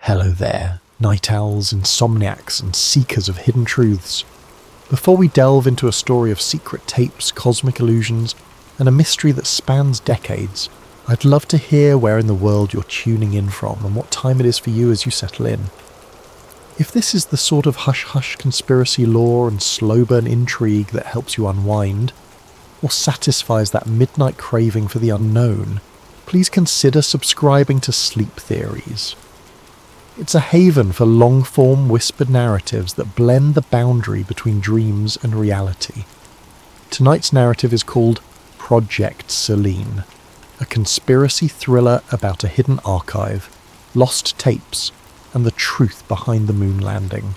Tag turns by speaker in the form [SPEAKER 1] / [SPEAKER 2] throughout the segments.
[SPEAKER 1] Hello there, night owls, insomniacs, and seekers of hidden truths. Before we delve into a story of secret tapes, cosmic illusions, and a mystery that spans decades, I'd love to hear where in the world you're tuning in from and what time it is for you as you settle in. If this is the sort of hush-hush conspiracy lore and slow-burn intrigue that helps you unwind, or satisfies that midnight craving for the unknown, please consider subscribing to Sleep Theories. It's a haven for long-form whispered narratives that blend the boundary between dreams and reality. Tonight's narrative is called Project Seline, a conspiracy thriller about a hidden archive, lost tapes, and the truth behind the moon landing.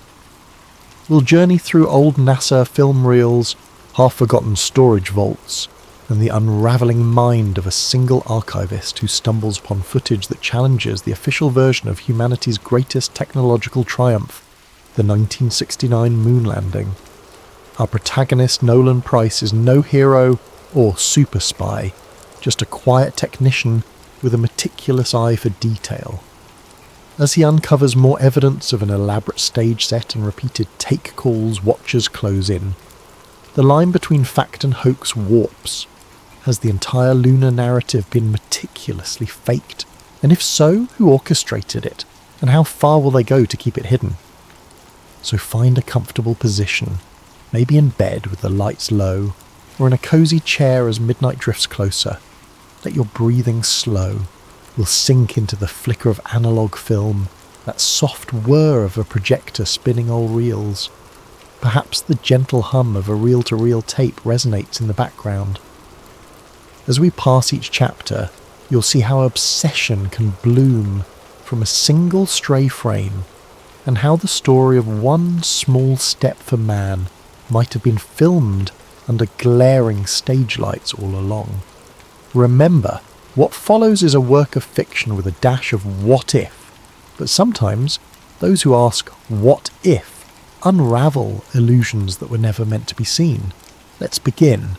[SPEAKER 1] We'll journey through old NASA film reels, half-forgotten storage vaults, and the unravelling mind of a single archivist who stumbles upon footage that challenges the official version of humanity's greatest technological triumph, the 1969 moon landing. Our protagonist, Nolan Price, is no hero or super spy, just a quiet technician with a meticulous eye for detail. As he uncovers more evidence of an elaborate stage set and repeated take calls, watchers close in. The line between fact and hoax warps. Has the entire lunar narrative been meticulously faked? And if so, who orchestrated it? And how far will they go to keep it hidden? So find a comfortable position, maybe in bed with the lights low, or in a cosy chair as midnight drifts closer. Let your breathing slow. We'll sink into the flicker of analog film, that soft whir of a projector spinning old reels. Perhaps the gentle hum of a reel-to-reel tape resonates in the background. As we pass each chapter, you'll see how obsession can bloom from a single stray frame, and how the story of one small step for man might have been filmed under glaring stage lights all along. Remember, what follows is a work of fiction with a dash of what if, but sometimes those who ask what if unravel illusions that were never meant to be seen. Let's begin.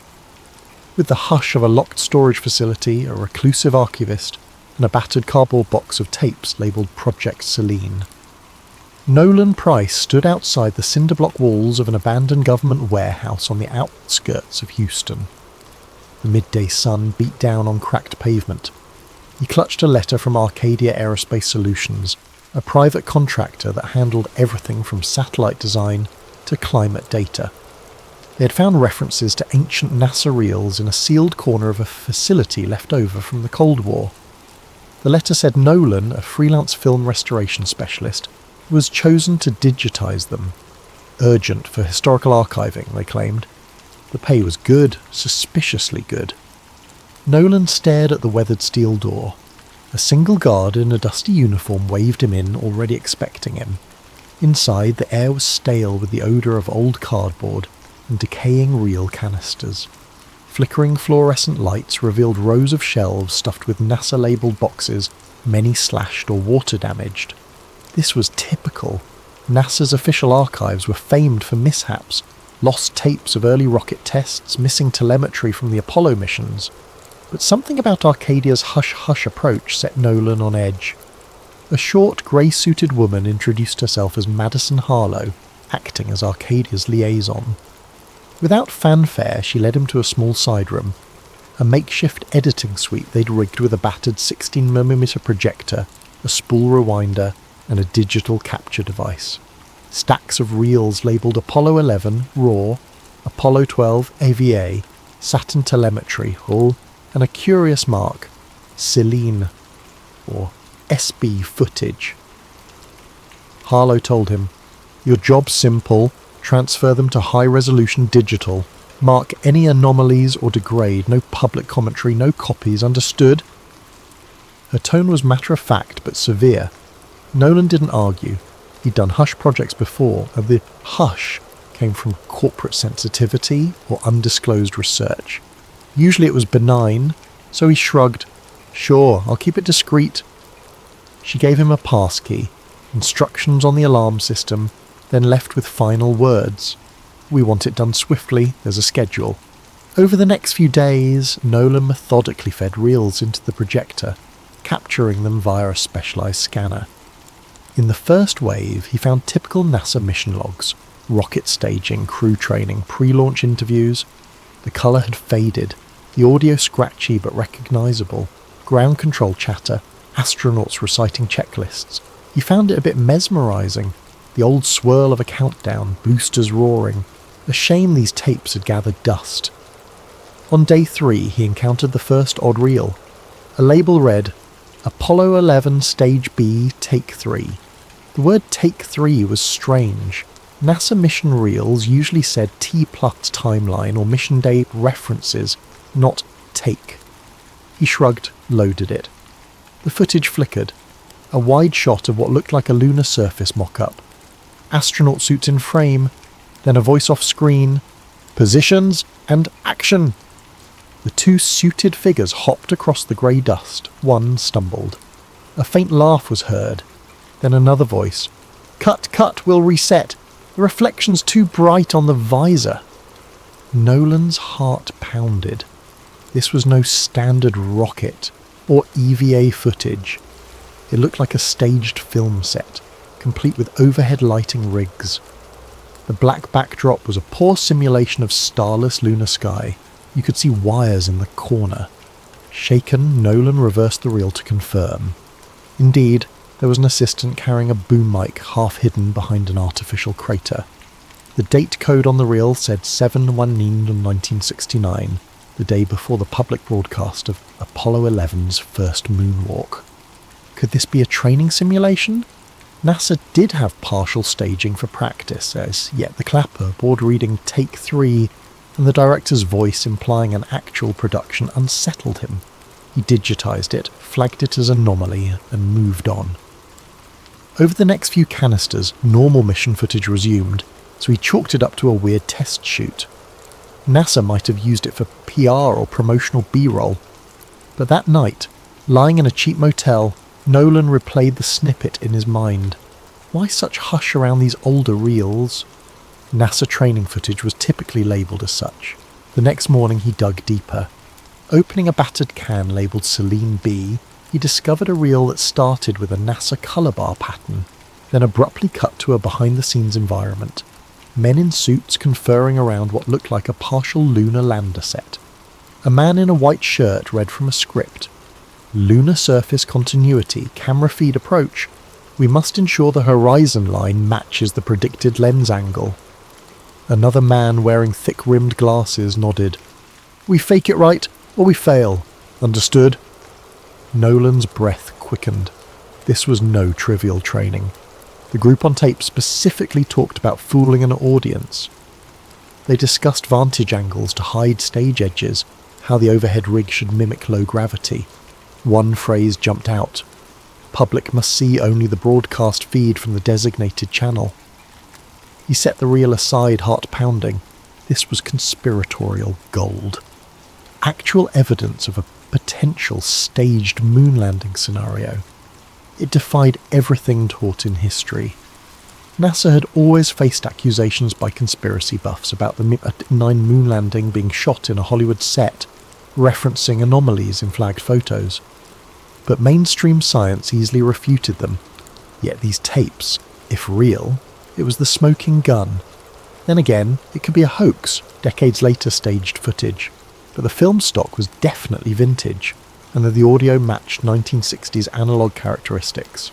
[SPEAKER 1] With the hush of a locked storage facility, a reclusive archivist, and a battered cardboard box of tapes labelled Project Seline. Nolan Price stood outside the cinder-block walls of an abandoned government warehouse on the outskirts of Houston. The midday sun beat down on cracked pavement. He clutched a letter from Arcadia Aerospace Solutions, a private contractor that handled everything from satellite design to climate data. They had found references to ancient NASA reels in a sealed corner of a facility left over from the Cold War. The letter said Nolan, a freelance film restoration specialist, was chosen to digitize them. Urgent for historical archiving, they claimed. The pay was good, suspiciously good. Nolan stared at the weathered steel door. A single guard in a dusty uniform waved him in, already expecting him. Inside, the air was stale with the odour of old cardboard and decaying reel canisters. Flickering fluorescent lights revealed rows of shelves stuffed with NASA-labelled boxes, many slashed or water-damaged. This was typical. NASA's official archives were famed for mishaps, lost tapes of early rocket tests, missing telemetry from the Apollo missions. But something about Arcadia's hush-hush approach set Nolan on edge. A short, grey-suited woman introduced herself as Madison Harlow, acting as Arcadia's liaison. Without fanfare, she led him to a small side room, a makeshift editing suite they'd rigged with a battered 16mm projector, a spool rewinder, and a digital capture device. Stacks of reels labelled Apollo 11, RAW, Apollo 12, AVA, Saturn telemetry, Hull, and a curious mark, Seline, or SB footage. Harlow told him, "Your job's simple. Transfer them to high-resolution digital. Mark any anomalies or degrade. No public commentary, no copies. Understood?" Her tone was matter-of-fact but severe. Nolan didn't argue. He'd done hush projects before, and the hush came from corporate sensitivity or undisclosed research. Usually it was benign, so he shrugged. "Sure, I'll keep it discreet." She gave him a passkey, instructions on the alarm system, then left with final words. "We want it done swiftly, there's a schedule." Over the next few days, Nolan methodically fed reels into the projector, capturing them via a specialised scanner. In the first wave, he found typical NASA mission logs, rocket staging, crew training, pre-launch interviews. The colour had faded, the audio scratchy but recognisable, ground control chatter, astronauts reciting checklists. He found it a bit mesmerising, the old swirl of a countdown, boosters roaring. A shame these tapes had gathered dust. On day 3, he encountered the first odd reel. A label read, Apollo 11 Stage B, Take 3. The word Take 3 was strange. NASA mission reels usually said T-plus timeline or mission day references, not take. He shrugged, loaded it. The footage flickered. A wide shot of what looked like a lunar surface mock-up. Astronaut suits in frame, then a voice off screen. Positions and action! The two suited figures hopped across the grey dust. One stumbled. A faint laugh was heard. Then another voice. Cut, cut, we'll reset. The reflection's too bright on the visor. Nolan's heart pounded. This was no standard rocket or EVA footage. It looked like a staged film set, complete with overhead lighting rigs. The black backdrop was a poor simulation of starless lunar sky. You could see wires in the corner. Shaken, Nolan reversed the reel to confirm. Indeed, there was an assistant carrying a boom mic half hidden behind an artificial crater. The date code on the reel said 7/1969, the day before the public broadcast of Apollo 11's first moonwalk. Could this be a training simulation? NASA did have partial staging for practice, as yet the clapper, board reading Take 3, and the director's voice implying an actual production unsettled him. He digitised it, flagged it as anomaly, and moved on. Over the next few canisters, normal mission footage resumed, so he chalked it up to a weird test shoot. NASA might have used it for PR or promotional B-roll. But that night, lying in a cheap motel, Nolan replayed the snippet in his mind. Why such hush around these older reels? NASA training footage was typically labelled as such. The next morning he dug deeper. Opening a battered can labelled Seline B, he discovered a reel that started with a NASA colour bar pattern, then abruptly cut to a behind-the-scenes environment. Men in suits conferring around what looked like a partial lunar lander set. A man in a white shirt read from a script. Lunar surface continuity, camera feed approach. We must ensure the horizon line matches the predicted lens angle. Another man wearing thick-rimmed glasses nodded. We fake it right, or we fail. Understood? Nolan's breath quickened. This was no trivial training. The group on tape specifically talked about fooling an audience. They discussed vantage angles to hide stage edges, how the overhead rig should mimic low gravity. One phrase jumped out. Public must see only the broadcast feed from the designated channel. He set the reel aside, heart pounding. This was conspiratorial gold. Actual evidence of a potential staged moon landing scenario. It defied everything taught in history. NASA had always faced accusations by conspiracy buffs about the MiG-9 moon landing being shot in a Hollywood set, referencing anomalies in flagged photos. But mainstream science easily refuted them. Yet these tapes, if real, it was the smoking gun. Then again, it could be a hoax, decades later staged footage. But the film stock was definitely vintage, and the audio matched 1960s analogue characteristics.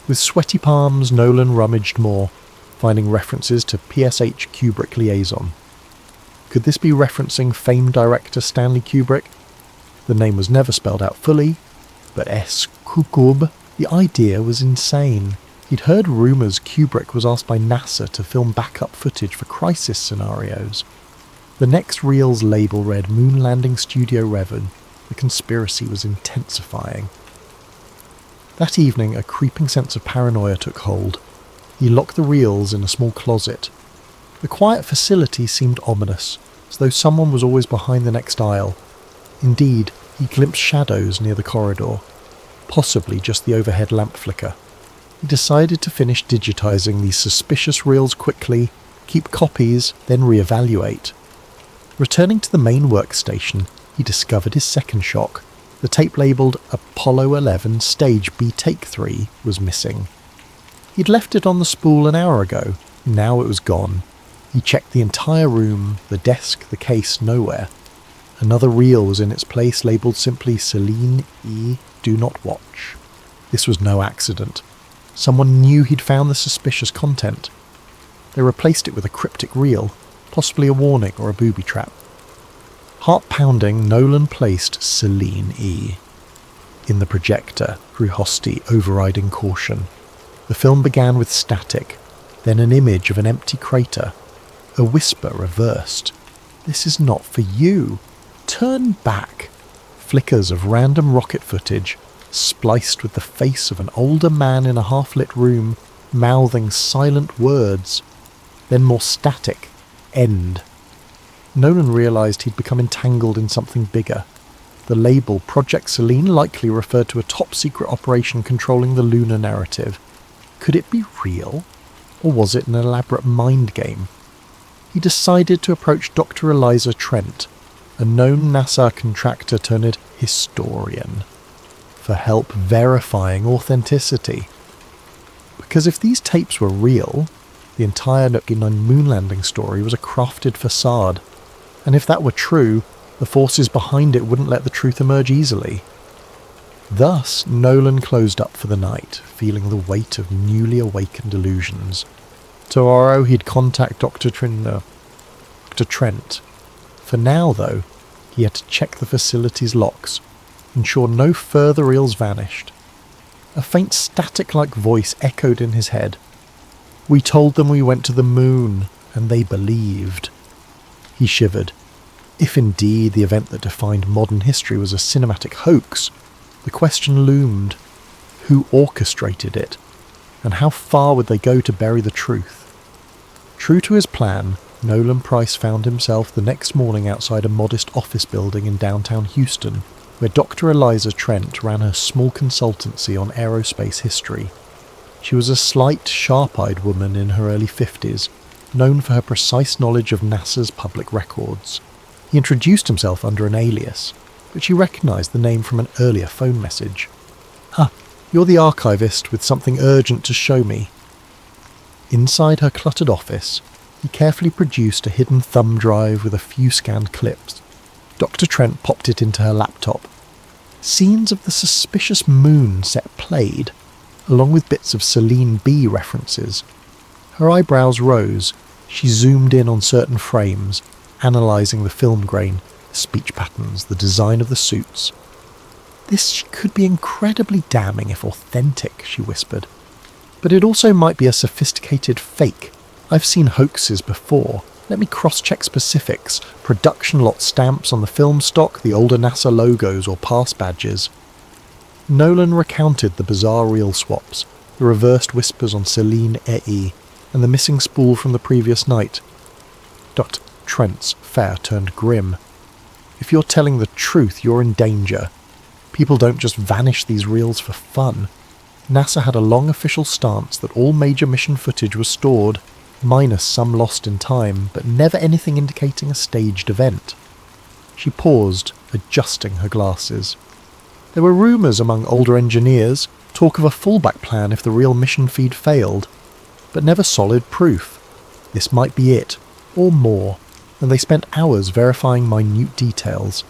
[SPEAKER 1] With sweaty palms, Nolan rummaged more, finding references to PSH Kubrick liaison. Could this be referencing famed director Stanley Kubrick? The name was never spelled out fully, but S. Kukub, the idea was insane. He'd heard rumours Kubrick was asked by NASA to film backup footage for crisis scenarios. The next reel's label read Moon Landing Studio Revan. The conspiracy was intensifying. That evening, a creeping sense of paranoia took hold. He locked the reels in a small closet. The quiet facility seemed ominous, as though someone was always behind the next aisle. Indeed, he glimpsed shadows near the corridor, possibly just the overhead lamp flicker. He decided to finish digitizing these suspicious reels quickly, keep copies, then reevaluate. Returning to the main workstation, he discovered his second shock. The tape labelled Apollo 11 Stage B Take 3 was missing. He'd left it on the spool an hour ago. Now it was gone. He checked the entire room, the desk, the case, nowhere. Another reel was in its place, labelled simply Seline E. Do Not Watch. This was no accident. Someone knew he'd found the suspicious content. They replaced it with a cryptic reel, possibly a warning or a booby trap. Heart pounding, Nolan placed Seline E. In the projector grew hostility overriding caution. The film began with static, then an image of an empty crater. A whisper reversed. "This is not for you. Turn back." Flickers of random rocket footage, spliced with the face of an older man in a half-lit room, mouthing silent words. Then more static. End. Nolan realised he'd become entangled in something bigger. The label Project Seline likely referred to a top-secret operation controlling the lunar narrative. Could it be real? Or was it an elaborate mind game? He decided to approach Dr. Eliza Trent, a known NASA contractor turned historian, for help verifying authenticity. Because if these tapes were real, the entire 9 moon landing story was a crafted facade, and if that were true, the forces behind it wouldn't let the truth emerge easily. Thus, Nolan closed up for the night, feeling the weight of newly awakened illusions. Tomorrow he'd contact Dr. Trent. For now, though, he had to check the facility's locks, ensure no further reels vanished. A faint static-like voice echoed in his head. "We told them we went to the moon, and they believed." He shivered. If indeed the event that defined modern history was a cinematic hoax, the question loomed: who orchestrated it, and how far would they go to bury the truth? True to his plan, Nolan Price found himself the next morning outside a modest office building in downtown Houston, where Dr. Eliza Trent ran her small consultancy on aerospace history. She was a slight, sharp-eyed woman in her early 50s, known for her precise knowledge of NASA's public records. He introduced himself under an alias, but she recognised the name from an earlier phone message. "Ah, you're the archivist with something urgent to show me." Inside her cluttered office, he carefully produced a hidden thumb drive with a few scanned clips. Dr. Trent popped it into her laptop. Scenes of the suspicious moon set played, along with bits of Seline B references. Her eyebrows rose. She zoomed in on certain frames, analysing the film grain, the speech patterns, the design of the suits. "This could be incredibly damning if authentic," she whispered. "But it also might be a sophisticated fake. I've seen hoaxes before. Let me cross-check specifics, production lot stamps on the film stock, the older NASA logos or pass badges." Nolan recounted the bizarre reel swaps, the reversed whispers on Seline E, and the missing spool from the previous night. Dr. Trent's fare turned grim. "If you're telling the truth, you're in danger. People don't just vanish these reels for fun. NASA had a long official stance that all major mission footage was stored, minus some lost in time, but never anything indicating a staged event." She paused, adjusting her glasses. There were rumours among older engineers, talk of a fallback plan if the real mission feed failed, but never solid proof. This might be it, or more, and they spent hours verifying minute details.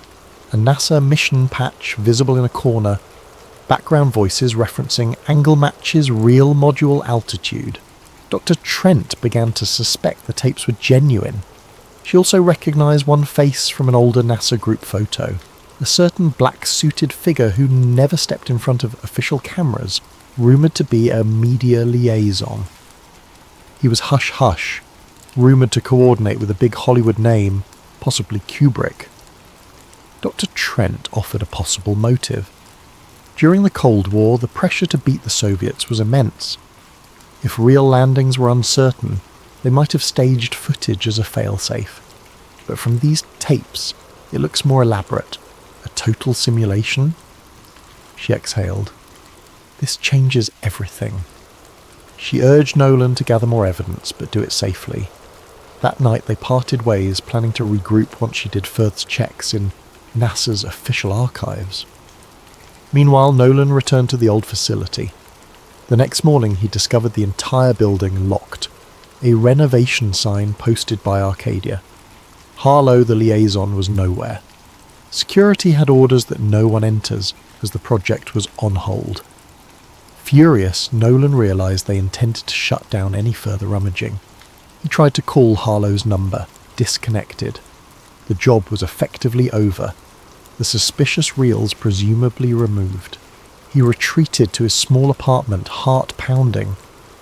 [SPEAKER 1] A NASA mission patch visible in a corner, background voices referencing angle matches real module altitude. Dr. Trent began to suspect the tapes were genuine. She also recognised one face from an older NASA group photo, a certain black-suited figure who never stepped in front of official cameras, rumoured to be a media liaison. He was hush-hush, rumoured to coordinate with a big Hollywood name, possibly Kubrick. Dr. Trent offered a possible motive. During the Cold War, the pressure to beat the Soviets was immense. If real landings were uncertain, they might have staged footage as a failsafe. But from these tapes, it looks more elaborate. A total simulation? She exhaled. This changes everything. She urged Nolan to gather more evidence, but do it safely. That night they parted ways, planning to regroup once she did further checks in NASA's official archives. Meanwhile, Nolan returned to the old facility. The next morning he discovered the entire building locked, a renovation sign posted by Arcadia. Harlow, the liaison, was nowhere. Security had orders that no one enters, as the project was on hold. Furious, Nolan realised they intended to shut down any further rummaging. He tried to call Harlow's number, disconnected. The job was effectively over, the suspicious reels presumably removed. He retreated to his small apartment, heart pounding.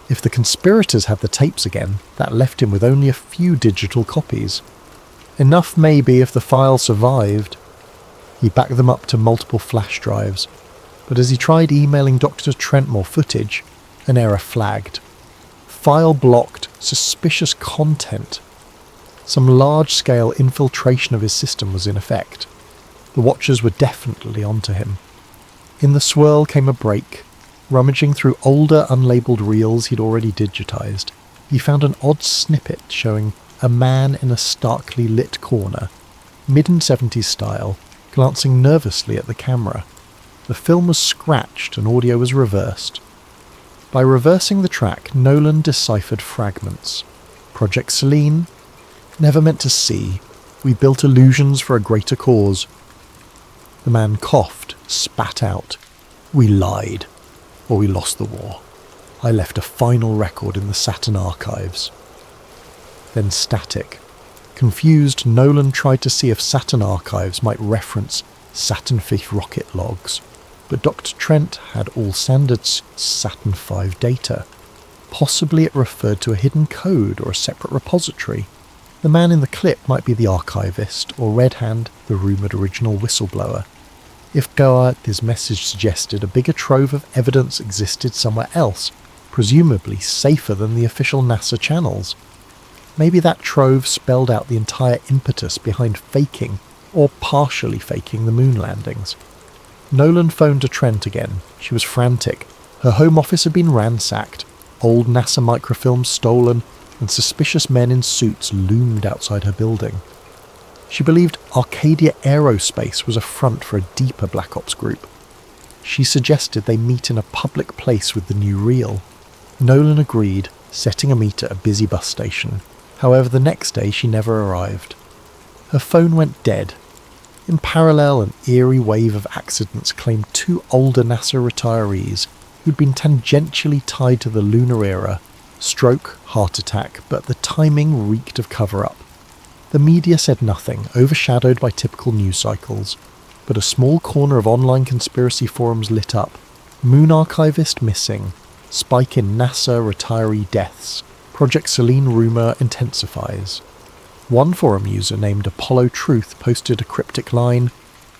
[SPEAKER 1] If the conspirators had the tapes again, that left him with only a few digital copies. Enough maybe if the file survived. He backed them up to multiple flash drives, but as he tried emailing Dr. Trent more footage, an error flagged. File blocked, suspicious content. Some large-scale infiltration of his system was in effect. The Watchers were definitely onto him. In the swirl came a break. Rummaging through older unlabelled reels he'd already digitized, he found an odd snippet showing a man in a starkly lit corner, mid-70s style, glancing nervously at the camera. The film was scratched and audio was reversed. By reversing the track, Nolan deciphered fragments. Project Seline, never meant to see. We built illusions for a greater cause. The man coughed, spat out. We lied, or we lost the war. I left a final record in the Saturn archives. Then static. Confused, Nolan tried to see if Saturn archives might reference Saturn V rocket logs, but Dr. Trent had all standard Saturn V data. Possibly it referred to a hidden code or a separate repository. The man in the clip might be the archivist, or Red Hand, the rumoured original whistleblower. If Goa, his message suggested a bigger trove of evidence existed somewhere else, presumably safer than the official NASA channels. Maybe that trove spelled out the entire impetus behind faking, or partially faking, the moon landings. Nolan phoned to Trent again. She was frantic. Her home office had been ransacked, old NASA microfilms stolen, and suspicious men in suits loomed outside her building. She believed Arcadia Aerospace was a front for a deeper Black Ops group. She suggested they meet in a public place with the new reel. Nolan agreed, setting a meet at a busy bus station. However, the next day she never arrived. Her phone went dead. In parallel, an eerie wave of accidents claimed two older NASA retirees who'd been tangentially tied to the lunar era. Stroke, heart attack, but the timing reeked of cover-up. The media said nothing, overshadowed by typical news cycles, but a small corner of online conspiracy forums lit up. Moon archivist missing. Spike in NASA retiree deaths. Project Seline rumour intensifies. One forum user named Apollo Truth posted a cryptic line,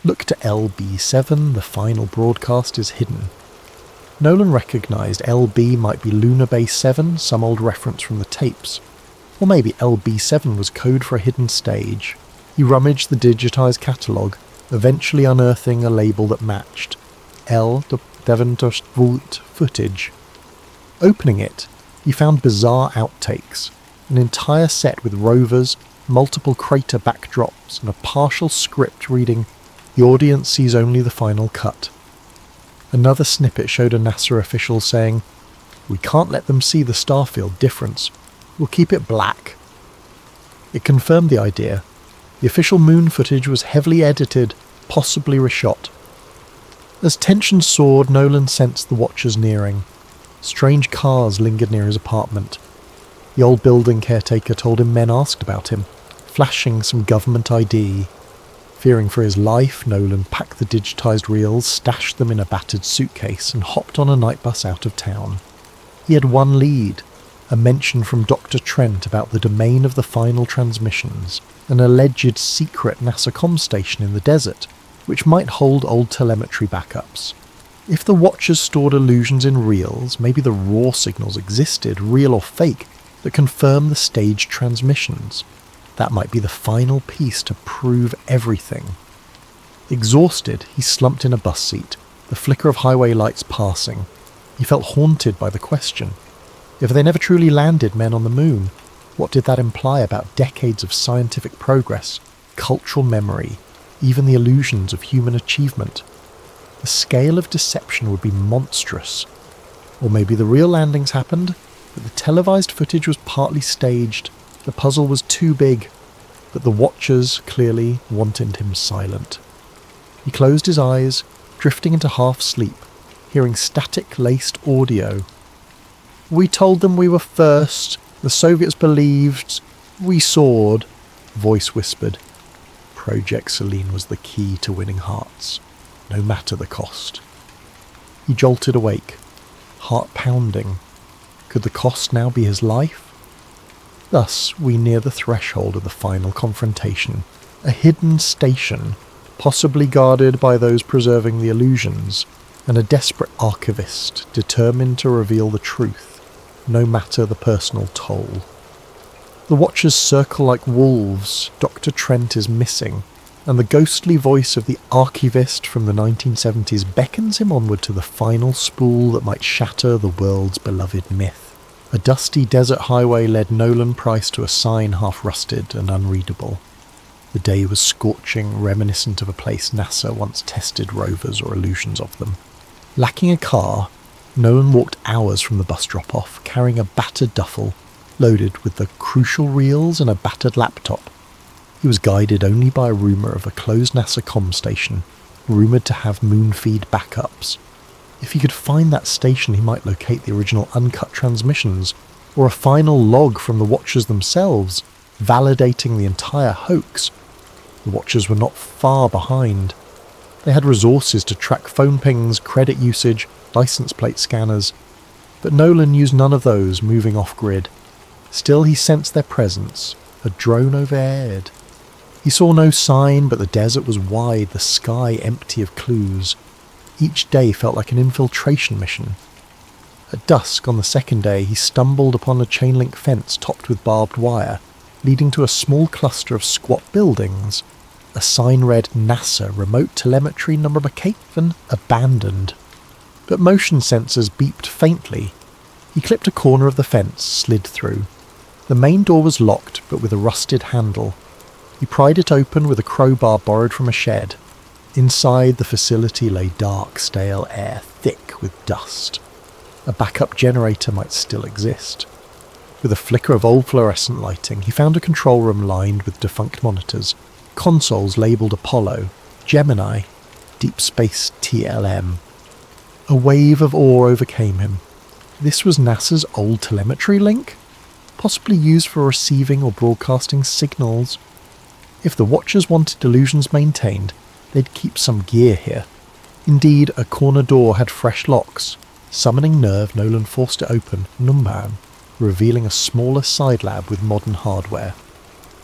[SPEAKER 1] "Look to LB7, the final broadcast is hidden." Nolan recognised LB might be Lunar Base 7, some old reference from the tapes. Or maybe LB7 was code for a hidden stage. He rummaged the digitised catalogue, eventually unearthing a label that matched. L. Devontost footage. Opening it, he found bizarre outtakes, an entire set with rovers, multiple crater backdrops, and a partial script reading, "The audience sees only the final cut." Another snippet showed a NASA official saying, "We can't let them see the starfield difference. We'll keep it black." It confirmed the idea. The official moon footage was heavily edited, possibly reshot. As tension soared, Nolan sensed the Watchers nearing. Strange cars lingered near his apartment. The old building caretaker told him men asked about him, flashing some government ID. Fearing for his life, Nolan packed the digitised reels, stashed them in a battered suitcase, and hopped on a night bus out of town. He had one lead, a mention from Dr. Trent about the domain of the final transmissions, an alleged secret NASA comm station in the desert, which might hold old telemetry backups. If the Watchers stored illusions in reels, maybe the raw signals existed, real or fake, that confirm the staged transmissions. That might be the final piece to prove everything. Exhausted, he slumped in a bus seat, the flicker of highway lights passing. He felt haunted by the question. If they never truly landed men on the moon, what did that imply about decades of scientific progress, cultural memory, even the illusions of human achievement? The scale of deception would be monstrous. Or maybe the real landings happened, but the televised footage was partly staged. The puzzle was too big, but the watchers clearly wanted him silent. He closed his eyes, drifting into half-sleep, hearing static-laced audio. "We told them we were first. The Soviets believed. We soared," voice whispered. Project Seline was the key to winning hearts, no matter the cost. He jolted awake, heart pounding. Could the cost now be his life? Thus, we near the threshold of the final confrontation, a hidden station, possibly guarded by those preserving the illusions, and a desperate archivist determined to reveal the truth, no matter the personal toll. The watchers circle like wolves. Dr. Trent is missing, and the ghostly voice of the archivist from the 1970s beckons him onward to the final spool that might shatter the world's beloved myth. A dusty desert highway led Nolan Price to a sign half rusted and unreadable. The day was scorching, reminiscent of a place NASA once tested rovers or illusions of them. Lacking a car, Nolan walked hours from the bus drop-off, carrying a battered duffel, loaded with the crucial reels and a battered laptop. He was guided only by a rumour of a closed NASA comm station, rumoured to have moon feed backups. If he could find that station, he might locate the original uncut transmissions, or a final log from the Watchers themselves, validating the entire hoax. The Watchers were not far behind. They had resources to track phone pings, credit usage, license plate scanners, but Nolan used none of those, moving off-grid. Still he sensed their presence, a drone overhead. He saw no sign, but the desert was wide, the sky empty of clues. Each day felt like an infiltration mission. At dusk on the second day, he stumbled upon a chain-link fence topped with barbed wire, leading to a small cluster of squat buildings. A sign read NASA Remote Telemetry Number Caven Abandoned. But motion sensors beeped faintly. He clipped a corner of the fence, slid through. The main door was locked, but with a rusted handle. He pried it open with a crowbar borrowed from a shed. Inside the facility lay dark, stale air, thick with dust. A backup generator might still exist. With a flicker of old fluorescent lighting, he found a control room lined with defunct monitors, consoles labelled Apollo, Gemini, Deep Space TLM. A wave of awe overcame him. This was NASA's old telemetry link? Possibly used for receiving or broadcasting signals. If the Watchers wanted illusions maintained, they'd keep some gear here. Indeed, a corner door had fresh locks. Summoning nerve, Nolan forced it open, numban, revealing a smaller side lab with modern hardware.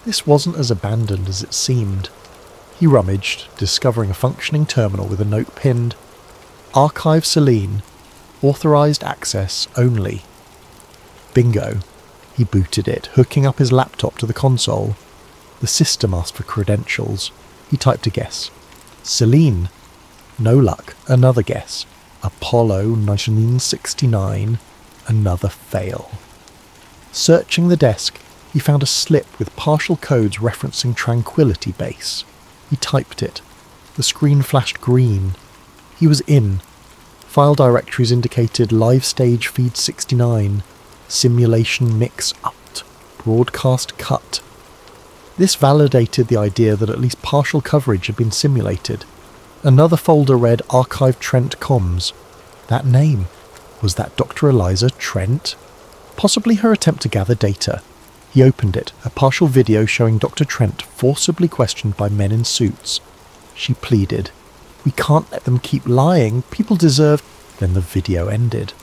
[SPEAKER 1] This wasn't as abandoned as it seemed. He rummaged, discovering a functioning terminal with a note pinned, "Archive Seline, authorised access only." Bingo. He booted it, hooking up his laptop to the console. The system asked for credentials. He typed a guess. Seline. No luck. Another guess. Apollo 1969. Another fail. Searching the desk, he found a slip with partial codes referencing Tranquility Base. He typed it. The screen flashed green. He was in. File directories indicated live stage feed 69, simulation mix upped, broadcast cut. This validated the idea that at least partial coverage had been simulated. Another folder read Archive Trent Comms. That name. Was that Dr. Eliza Trent? Possibly her attempt to gather data. He opened it, a partial video showing Dr. Trent forcibly questioned by men in suits. She pleaded, "We can't let them keep lying, people deserve..." Then the video ended.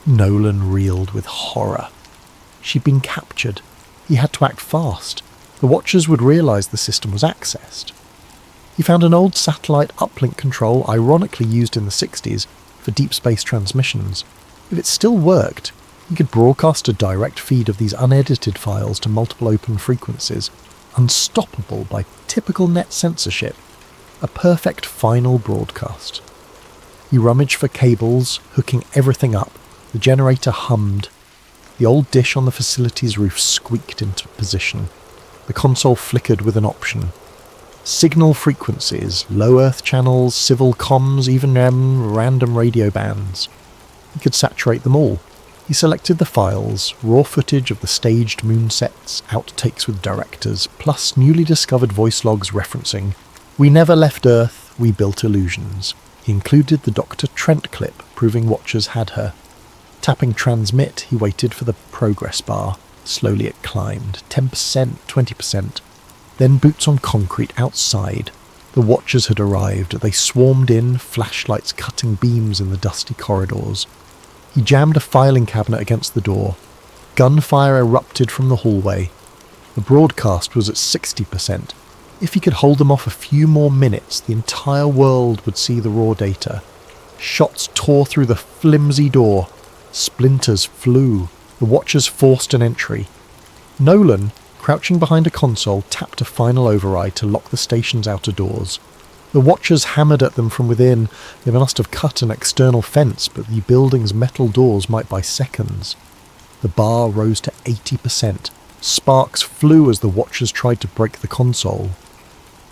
[SPEAKER 1] Nolan reeled with horror. She'd been captured. He had to act fast. The Watchers would realise the system was accessed. He found an old satellite uplink control ironically used in the 60s for deep space transmissions. If it still worked, he could broadcast a direct feed of these unedited files to multiple open frequencies, unstoppable by typical net censorship. A perfect final broadcast. He rummaged for cables, hooking everything up. The generator hummed. The old dish on the facility's roof squeaked into position. The console flickered with an option. Signal frequencies, low Earth channels, civil comms, even random radio bands. He could saturate them all. He selected the files, raw footage of the staged moon sets, outtakes with directors, plus newly discovered voice logs referencing, "We never left Earth, we built illusions." He included the Dr. Trent clip, proving watchers had her. Tapping transmit, he waited for the progress bar. Slowly it climbed, 10%, 20%. Then boots on concrete outside. The watchers had arrived. They swarmed in, flashlights cutting beams in the dusty corridors. He jammed a filing cabinet against the door. Gunfire erupted from the hallway. The broadcast was at 60%. If he could hold them off a few more minutes, the entire world would see the raw data. Shots tore through the flimsy door. Splinters flew. The watchers forced an entry. Nolan, crouching behind a console, tapped a final override to lock the station's outer doors. The watchers hammered at them from within. They must have cut an external fence, but the building's metal doors might by seconds. The bar rose to 80%. Sparks flew as the watchers tried to break the console.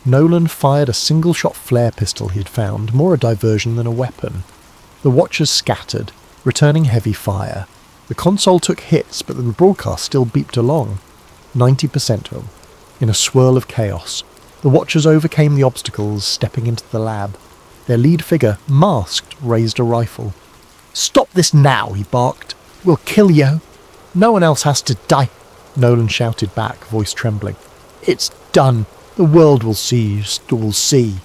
[SPEAKER 1] Nolan fired a single-shot flare pistol he had found, more a diversion than a weapon. The watchers scattered, returning heavy fire. The console took hits, but the broadcast still beeped along. 90% of them. In a swirl of chaos, the watchers overcame the obstacles, stepping into the lab. Their lead figure, masked, raised a rifle. "Stop this now," he barked. "We'll kill you. No one else has to die." Nolan shouted back, voice trembling. "It's done. The world will see. Will see."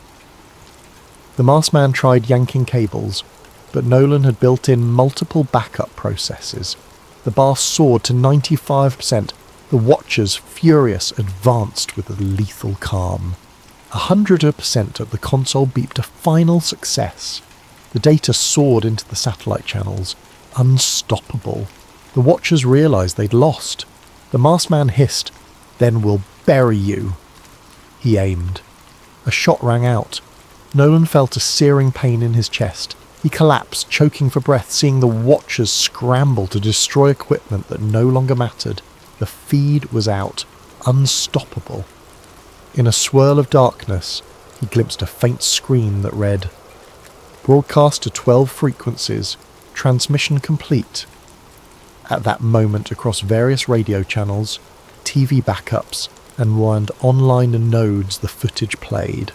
[SPEAKER 1] The masked man tried yanking cables, but Nolan had built in multiple backup processes. The bar soared to 95%. The watchers, furious, advanced with a lethal calm. 100% of the console beeped a final success. The data soared into the satellite channels. Unstoppable. The watchers realised they'd lost. The masked man hissed, "Then we'll bury you." He aimed. A shot rang out. Nolan felt a searing pain in his chest. He collapsed, choking for breath, seeing the watchers scramble to destroy equipment that no longer mattered. The feed was out. Unstoppable. In a swirl of darkness, he glimpsed a faint screen that read, "Broadcast to 12 frequencies. Transmission complete." At that moment, across various radio channels, TV backups, and online nodes, the footage played.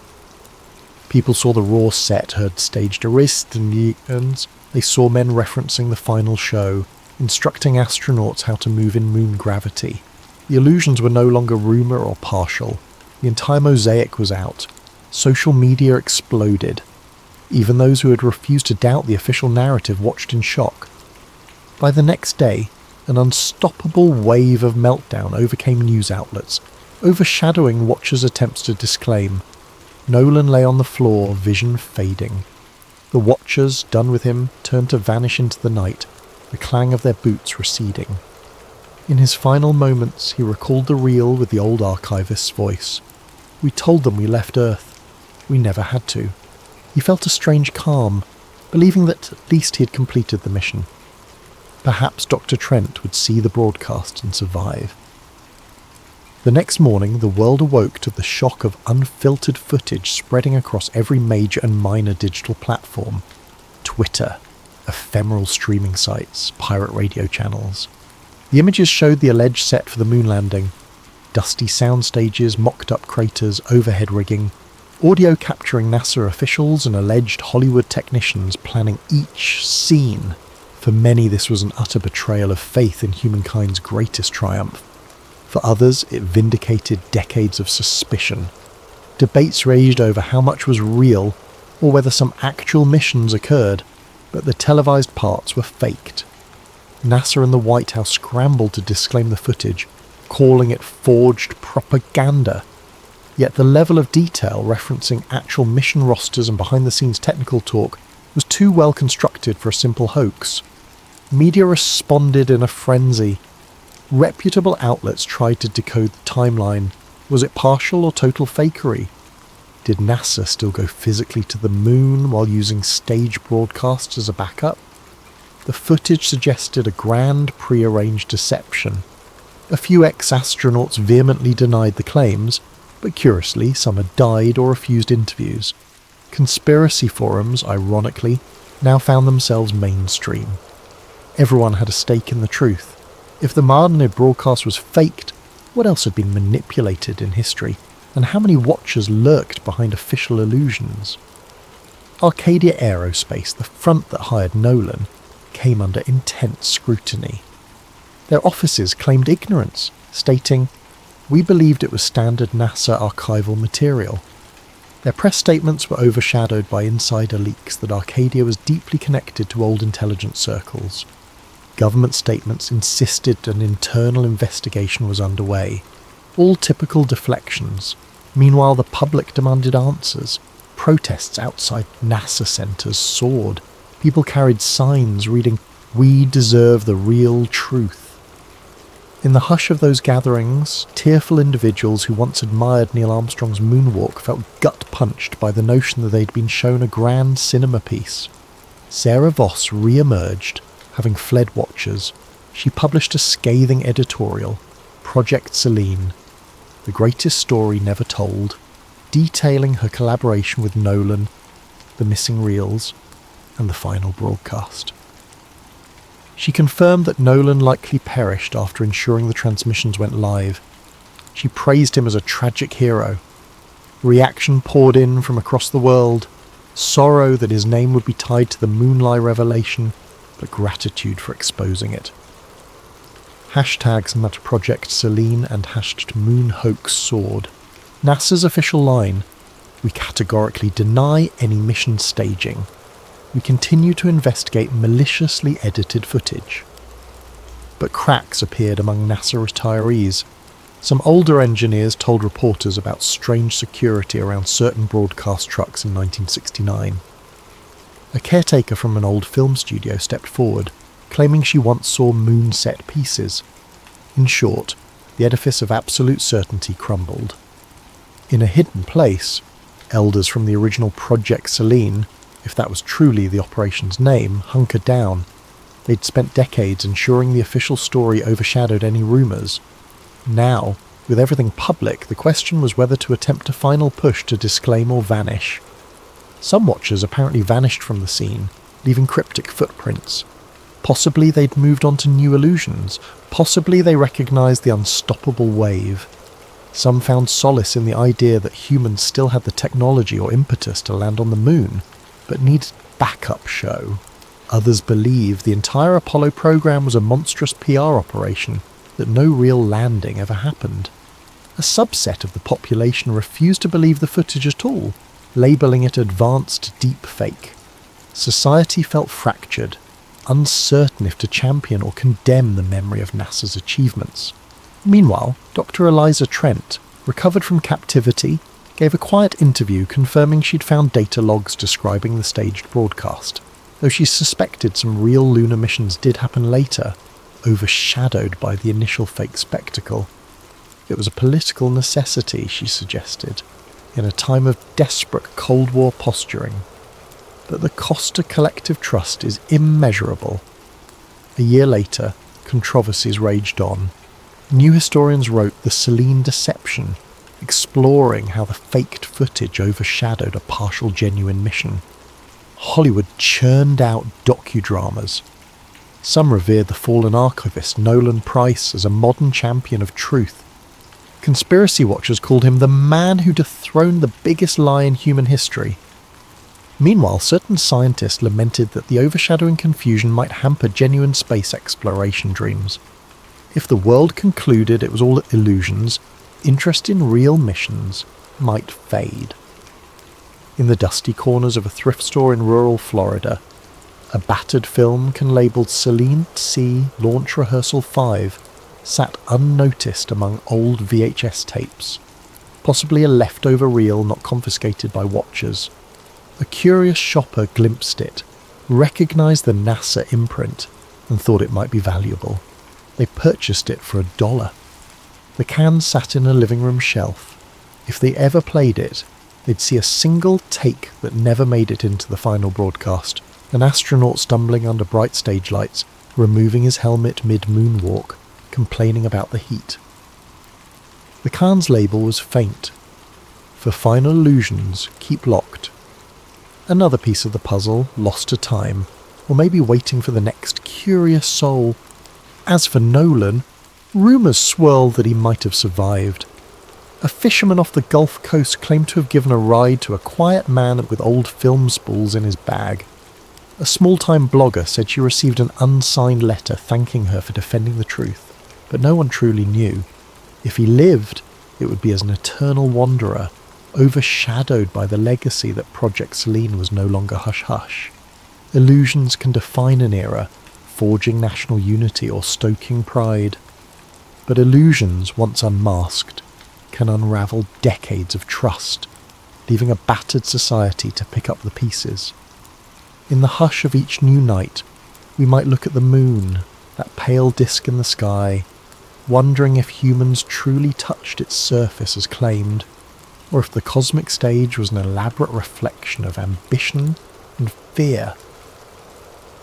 [SPEAKER 1] People saw the raw set, heard staged arrests. They saw men referencing the final show, instructing astronauts how to move in moon gravity. The illusions were no longer rumour or partial. The entire mosaic was out. Social media exploded. Even those who had refused to doubt the official narrative watched in shock. By the next day, an unstoppable wave of meltdown overcame news outlets, overshadowing watchers' attempts to disclaim. Nolan lay on the floor, vision fading. The watchers, done with him, turned to vanish into the night, the clang of their boots receding. In his final moments, he recalled the reel with the old archivist's voice. "We told them we left Earth. We never had to." He felt a strange calm, believing that at least he had completed the mission. Perhaps Dr. Trent would see the broadcast and survive. The next morning, the world awoke to the shock of unfiltered footage spreading across every major and minor digital platform. Twitter, ephemeral streaming sites, pirate radio channels. The images showed the alleged set for the moon landing. Dusty sound stages, mocked-up craters, overhead rigging. Audio capturing NASA officials and alleged Hollywood technicians planning each scene. For many, this was an utter betrayal of faith in humankind's greatest triumph. For others, it vindicated decades of suspicion. Debates raged over how much was real, or whether some actual missions occurred, but the televised parts were faked. NASA and the White House scrambled to disclaim the footage, calling it forged propaganda. Yet the level of detail referencing actual mission rosters and behind-the-scenes technical talk was too well constructed for a simple hoax. Media responded in a frenzy. Reputable outlets tried to decode the timeline. Was it partial or total fakery? Did NASA still go physically to the moon while using stage broadcasts as a backup? The footage suggested a grand pre-arranged deception. A few ex-astronauts vehemently denied the claims, but curiously some had died or refused interviews. Conspiracy forums, ironically, now found themselves mainstream. Everyone had a stake in the truth. If the Martinid broadcast was faked, what else had been manipulated in history, and how many watchers lurked behind official illusions? Arcadia Aerospace, the front that hired Nolan, came under intense scrutiny. Their offices claimed ignorance, stating, "We believed it was standard NASA archival material." Their press statements were overshadowed by insider leaks that Arcadia was deeply connected to old intelligence circles. Government statements insisted an internal investigation was underway. All typical deflections. Meanwhile, the public demanded answers. Protests outside NASA centres soared. People carried signs reading, "We deserve the real truth." In the hush of those gatherings, tearful individuals who once admired Neil Armstrong's moonwalk felt gut-punched by the notion that they'd been shown a grand cinema piece. Sarah Voss re-emerged, having fled watchers. She published a scathing editorial, Project Seline, the greatest story never told, detailing her collaboration with Nolan, the missing reels, and the final broadcast. She confirmed that Nolan likely perished after ensuring the transmissions went live. She praised him as a tragic hero. Reaction poured in from across the world, sorrow that his name would be tied to the Moonlie revelation, but gratitude for exposing it. Hashtags met Project Seline and #MoonHoax soared. NASA's official line: "We categorically deny any mission staging. We continue to investigate maliciously edited footage." But cracks appeared among NASA retirees. Some older engineers told reporters about strange security around certain broadcast trucks in 1969. A caretaker from an old film studio stepped forward, claiming she once saw moon set pieces. In short, the edifice of absolute certainty crumbled. In a hidden place, elders from the original Project Seline, if that was truly the operation's name, hunkered down. They'd spent decades ensuring the official story overshadowed any rumours. Now, with everything public, the question was whether to attempt a final push to disclaim or vanish. Some watchers apparently vanished from the scene, leaving cryptic footprints. Possibly they'd moved on to new illusions. Possibly they recognised the unstoppable wave. Some found solace in the idea that humans still had the technology or impetus to land on the moon, but needed backup show. Others believed the entire Apollo program was a monstrous PR operation, that no real landing ever happened. A subset of the population refused to believe the footage at all, labelling it advanced deep fake. Society felt fractured, uncertain if to champion or condemn the memory of NASA's achievements. Meanwhile, Dr. Eliza Trent, recovered from captivity, gave a quiet interview confirming she'd found data logs describing the staged broadcast, though she suspected some real lunar missions did happen later, overshadowed by the initial fake spectacle. It was a political necessity, she suggested, in a time of desperate Cold War posturing. But the cost to collective trust is immeasurable. A year later, controversies raged on. New historians wrote The Seline Deception, exploring how the faked footage overshadowed a partial genuine mission. Hollywood churned out docudramas. Some revered the fallen archivist Nolan Price as a modern champion of truth. Conspiracy watchers called him the man who dethroned the biggest lie in human history. Meanwhile, certain scientists lamented that the overshadowing confusion might hamper genuine space exploration dreams. If the world concluded it was all illusions, interest in real missions might fade. In the dusty corners of a thrift store in rural Florida, a battered film labelled Seline C Launch Rehearsal 5 sat unnoticed among old VHS tapes, possibly a leftover reel not confiscated by watchers. A curious shopper glimpsed it, recognised the NASA imprint, and thought it might be valuable. They purchased it for $1. The can sat in a living room shelf. If they ever played it, they'd see a single take that never made it into the final broadcast. An astronaut stumbling under bright stage lights, removing his helmet mid-moonwalk, complaining about the heat. The can's label was faint. For final illusions, keep locked. Another piece of the puzzle, lost to time, or maybe waiting for the next curious soul. As for Nolan, rumours swirled that he might have survived. A fisherman off the Gulf Coast claimed to have given a ride to a quiet man with old film spools in his bag. A small-time blogger said she received an unsigned letter thanking her for defending the truth, but no one truly knew. If he lived, it would be as an eternal wanderer, overshadowed by the legacy that Project Seline was no longer hush-hush. Illusions can define an era, forging national unity or stoking pride. But illusions, once unmasked, can unravel decades of trust, leaving a battered society to pick up the pieces. In the hush of each new night, we might look at the moon, that pale disk in the sky, wondering if humans truly touched its surface as claimed, or if the cosmic stage was an elaborate reflection of ambition and fear.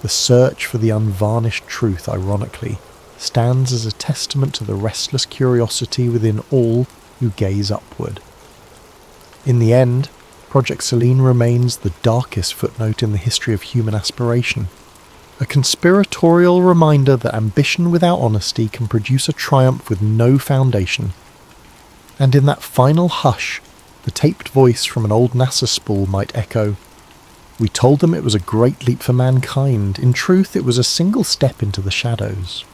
[SPEAKER 1] The search for the unvarnished truth, ironically, stands as a testament to the restless curiosity within all who gaze upward. In the end, Project Seline remains the darkest footnote in the history of human aspiration, a conspiratorial reminder that ambition without honesty can produce a triumph with no foundation. And in that final hush, the taped voice from an old NASA spool might echo, "We told them it was a great leap for mankind. In truth, it was a single step into the shadows."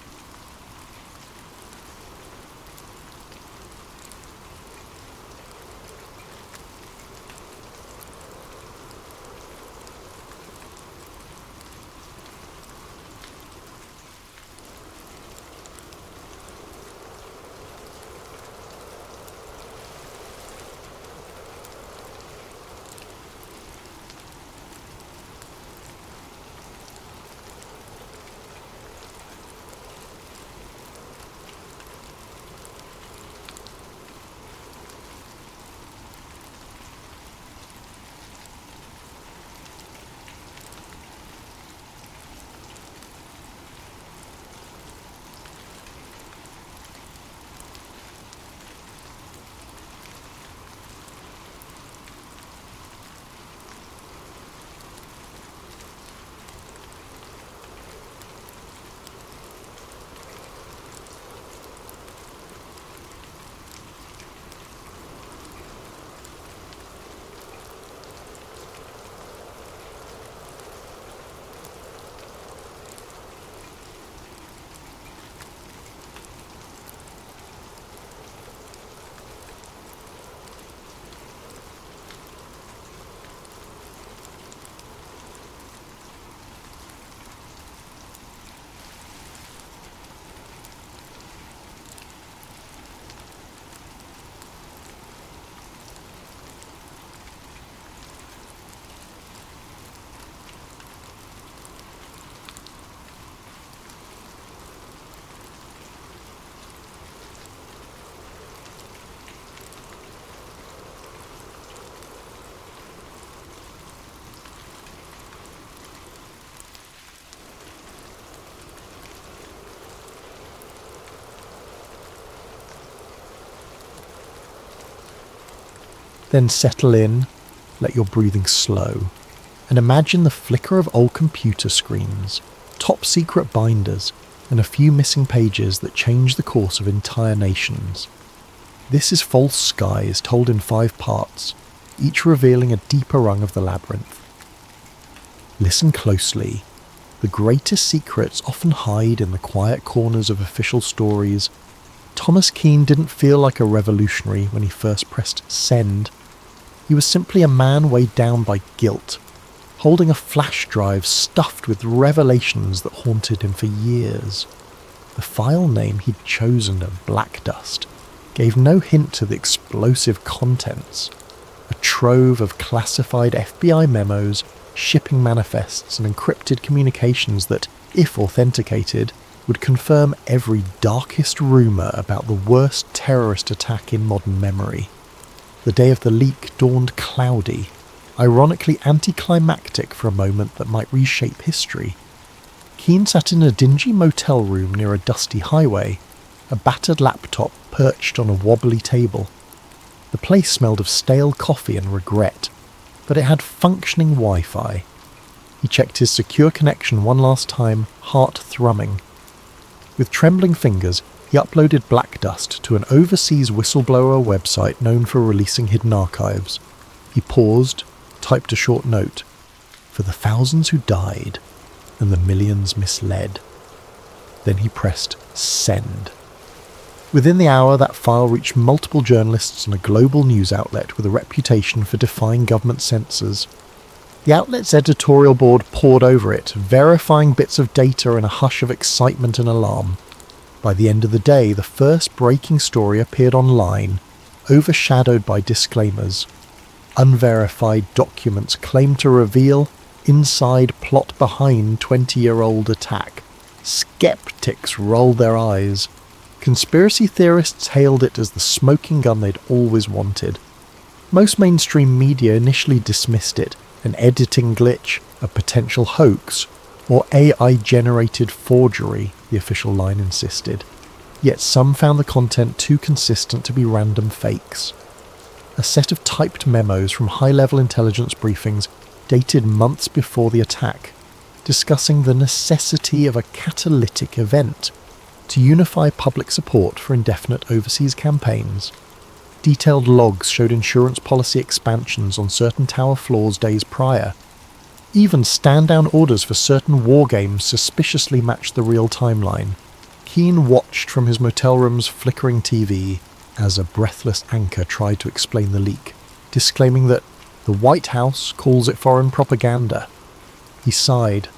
[SPEAKER 1] Then settle in, let your breathing slow, and imagine the flicker of old computer screens, top secret binders, and a few missing pages that change the course of entire nations. This is False Skies, told in 5 parts, each revealing a deeper rung of the labyrinth. Listen closely. The greatest secrets often hide in the quiet corners of official stories. Thomas Keane didn't feel like a revolutionary when he first pressed send. He was simply a man weighed down by guilt, holding a flash drive stuffed with revelations that haunted him for years. The file name he'd chosen of Black Dust gave no hint to the explosive contents. A trove of classified FBI memos, shipping manifests and encrypted communications that, if authenticated, would confirm every darkest rumour about the worst terrorist attack in modern memory. The day of the leak dawned cloudy, ironically anticlimactic for a moment that might reshape history. Keane sat in a dingy motel room near a dusty highway, a battered laptop perched on a wobbly table. The place smelled of stale coffee and regret, but it had functioning Wi-Fi. He checked his secure connection one last time, heart thrumming. With trembling fingers, he uploaded black dust to an overseas whistleblower website known for releasing hidden archives. He paused, typed a short note, "For the thousands who died and the millions misled." Then he pressed send. Within the hour, that file reached multiple journalists and a global news outlet with a reputation for defying government censors. The outlet's editorial board pored over it, verifying bits of data in a hush of excitement and alarm. By the end of the day, the first breaking story appeared online, overshadowed by disclaimers. Unverified documents claim to reveal inside plot behind 20-year-old attack. Skeptics rolled their eyes. Conspiracy theorists hailed it as the smoking gun they'd always wanted. Most mainstream media initially dismissed it, an editing glitch, a potential hoax, or AI-generated forgery, the official line insisted. Yet some found the content too consistent to be random fakes. A set of typed memos from high-level intelligence briefings dated months before the attack, discussing the necessity of a catalytic event to unify public support for indefinite overseas campaigns. Detailed logs showed insurance policy expansions on certain tower floors days prior. Even stand-down orders for certain war games suspiciously matched the real timeline. Keane watched from his motel room's flickering TV as a breathless anchor tried to explain the leak, disclaiming that the White House calls it foreign propaganda. He sighed.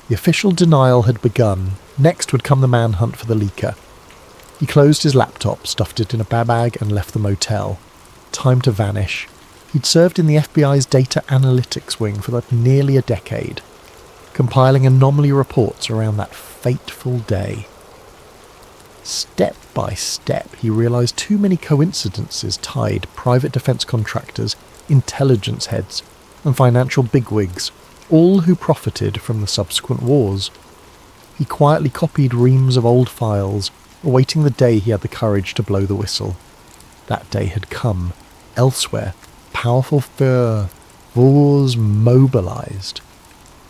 [SPEAKER 1] The official denial had begun. Next would come the manhunt for the leaker. He closed his laptop, stuffed it in a bag and left the motel. Time to vanish. He'd served in the FBI's data analytics wing for nearly a decade, compiling anomaly reports around that fateful day. Step by step, he realized too many coincidences tied private defense contractors, intelligence heads, and financial bigwigs, all who profited from the subsequent wars. He quietly copied reams of old files, awaiting the day he had the courage to blow the whistle. That day had come. Elsewhere, powerful wars mobilized.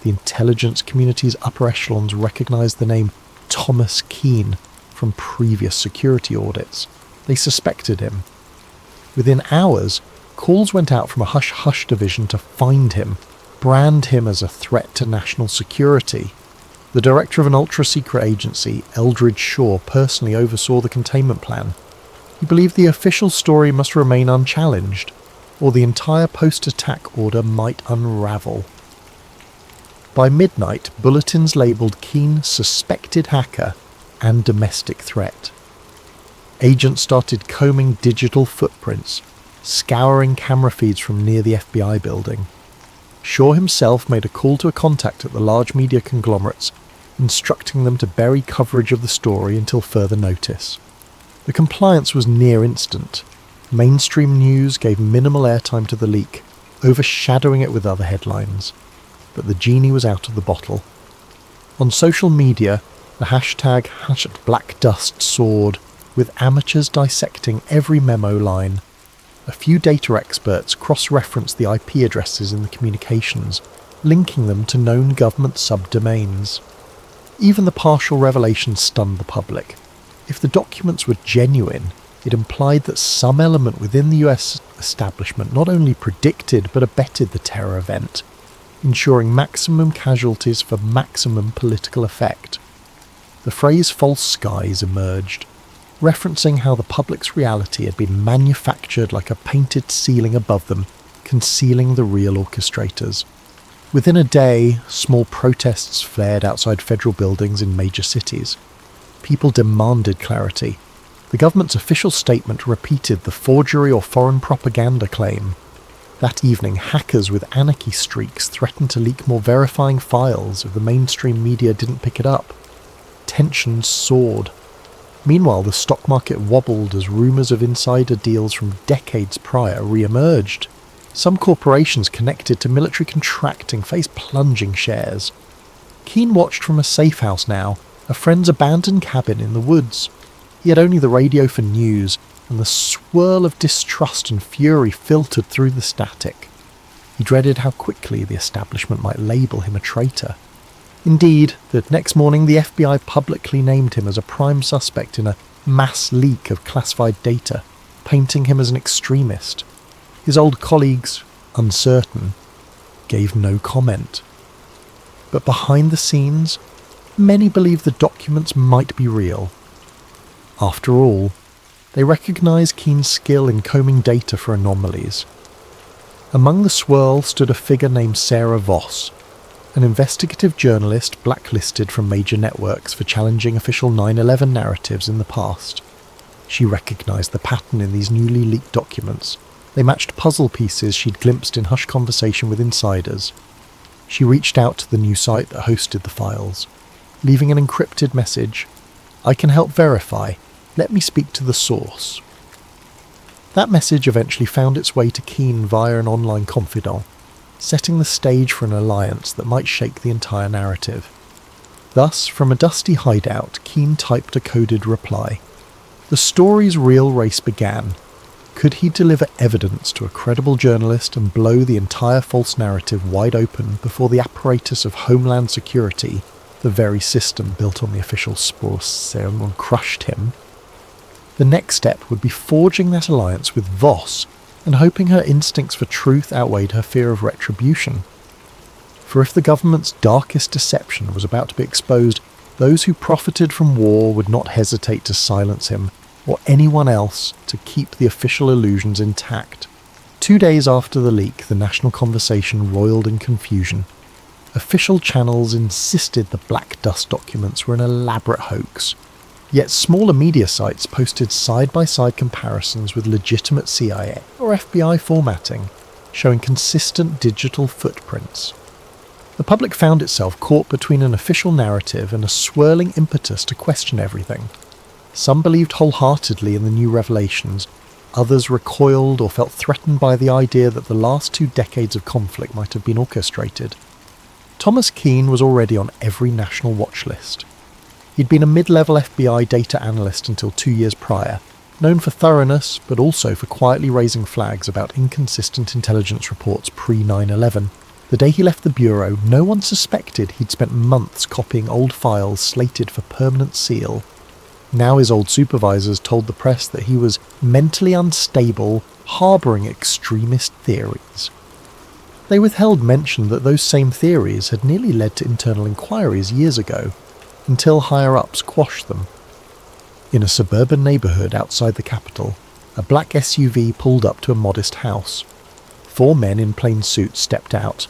[SPEAKER 1] The intelligence community's upper echelons recognized the name Thomas Keane from previous security audits. They suspected him. Within hours, calls went out from a hush-hush division to find him, brand him as a threat to national security. The director of an ultra-secret agency, Eldridge Shaw, personally oversaw the containment plan. He believed the official story must remain unchallenged, or the entire post-attack order might unravel. By midnight, bulletins labelled Keane suspected hacker and domestic threat. Agents started combing digital footprints, scouring camera feeds from near the FBI building. Shaw himself made a call to a contact at the large media conglomerates, instructing them to bury coverage of the story until further notice. The compliance was near instant. Mainstream news gave minimal airtime to the leak, overshadowing it with other headlines. But the genie was out of the bottle. On social media, the hashtag #BlackDust soared, with amateurs dissecting every memo line. A few data experts cross-referenced the IP addresses in the communications, linking them to known government subdomains. Even the partial revelation stunned the public. If the documents were genuine, it implied that some element within the US establishment not only predicted but abetted the terror event, ensuring maximum casualties for maximum political effect. The phrase false skies emerged, referencing how the public's reality had been manufactured like a painted ceiling above them, concealing the real orchestrators. Within a day, small protests flared outside federal buildings in major cities. People demanded clarity. The government's official statement repeated the forgery or foreign propaganda claim. That evening, hackers with anarchy streaks threatened to leak more verifying files if the mainstream media didn't pick it up. Tensions soared. Meanwhile, the stock market wobbled as rumours of insider deals from decades prior re-emerged. Some corporations connected to military contracting faced plunging shares. Keane watched from a safe house now, a friend's abandoned cabin in the woods. He had only the radio for news, and the swirl of distrust and fury filtered through the static. He dreaded how quickly the establishment might label him a traitor. Indeed, the next morning the FBI publicly named him as a prime suspect in a mass leak of classified data, painting him as an extremist. His old colleagues, uncertain, gave no comment. But behind the scenes, many believed the documents might be real. After all, they recognised Keen's skill in combing data for anomalies. Among the swirl stood a figure named Sarah Voss, an investigative journalist blacklisted from major networks for challenging official 9/11 narratives in the past. She recognised the pattern in these newly leaked documents. They matched puzzle pieces she'd glimpsed in hushed conversation with insiders. She reached out to the new site that hosted the files, leaving an encrypted message. "I can help verify. Let me speak to the source." That message eventually found its way to Keen via an online confidant, setting the stage for an alliance that might shake the entire narrative. Thus, from a dusty hideout, Keen typed a coded reply. The story's real race began. Could he deliver evidence to a credible journalist and blow the entire false narrative wide open before the apparatus of Homeland Security, the very system built on the official source, crushed him? The next step would be forging that alliance with Voss and hoping her instincts for truth outweighed her fear of retribution. For if the government's darkest deception was about to be exposed, those who profited from war would not hesitate to silence him, or anyone else, to keep the official illusions intact. 2 days after the leak, the national conversation roiled in confusion. Official channels insisted the black dust documents were an elaborate hoax. Yet smaller media sites posted side-by-side comparisons with legitimate CIA or FBI formatting, showing consistent digital footprints. The public found itself caught between an official narrative and a swirling impetus to question everything. Some believed wholeheartedly in the new revelations, others recoiled or felt threatened by the idea that the last 2 decades of conflict might have been orchestrated. Thomas Keen was already on every national watch list. He'd been a mid-level FBI data analyst until 2 years prior, known for thoroughness but also for quietly raising flags about inconsistent intelligence reports pre-9/11. The day he left the bureau, no one suspected he'd spent months copying old files slated for permanent seal. Now his old supervisors told the press that he was mentally unstable, harbouring extremist theories. They withheld mention that those same theories had nearly led to internal inquiries years ago, until higher-ups quashed them. In a suburban neighbourhood outside the capital, a black SUV pulled up to a modest house. 4 men in plain suits stepped out.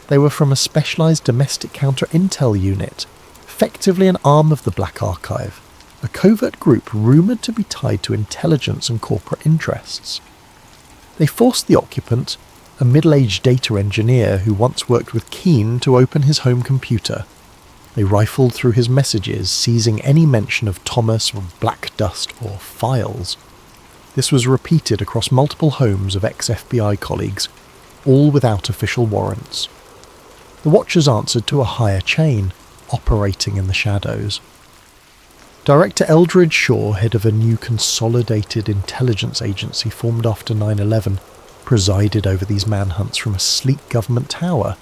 [SPEAKER 1] They were from a specialised domestic counter-intel unit, effectively an arm of the Black Archive, a covert group rumoured to be tied to intelligence and corporate interests. They forced the occupant, a middle-aged data engineer who once worked with Keen, to open his home computer. They rifled through his messages, seizing any mention of Thomas or black dust or files. This was repeated across multiple homes of ex-FBI colleagues, all without official warrants. The Watchers answered to a higher chain, operating in the shadows. Director Eldridge Shaw, head of a new consolidated intelligence agency formed after 9/11, presided over these manhunts from a sleek government tower.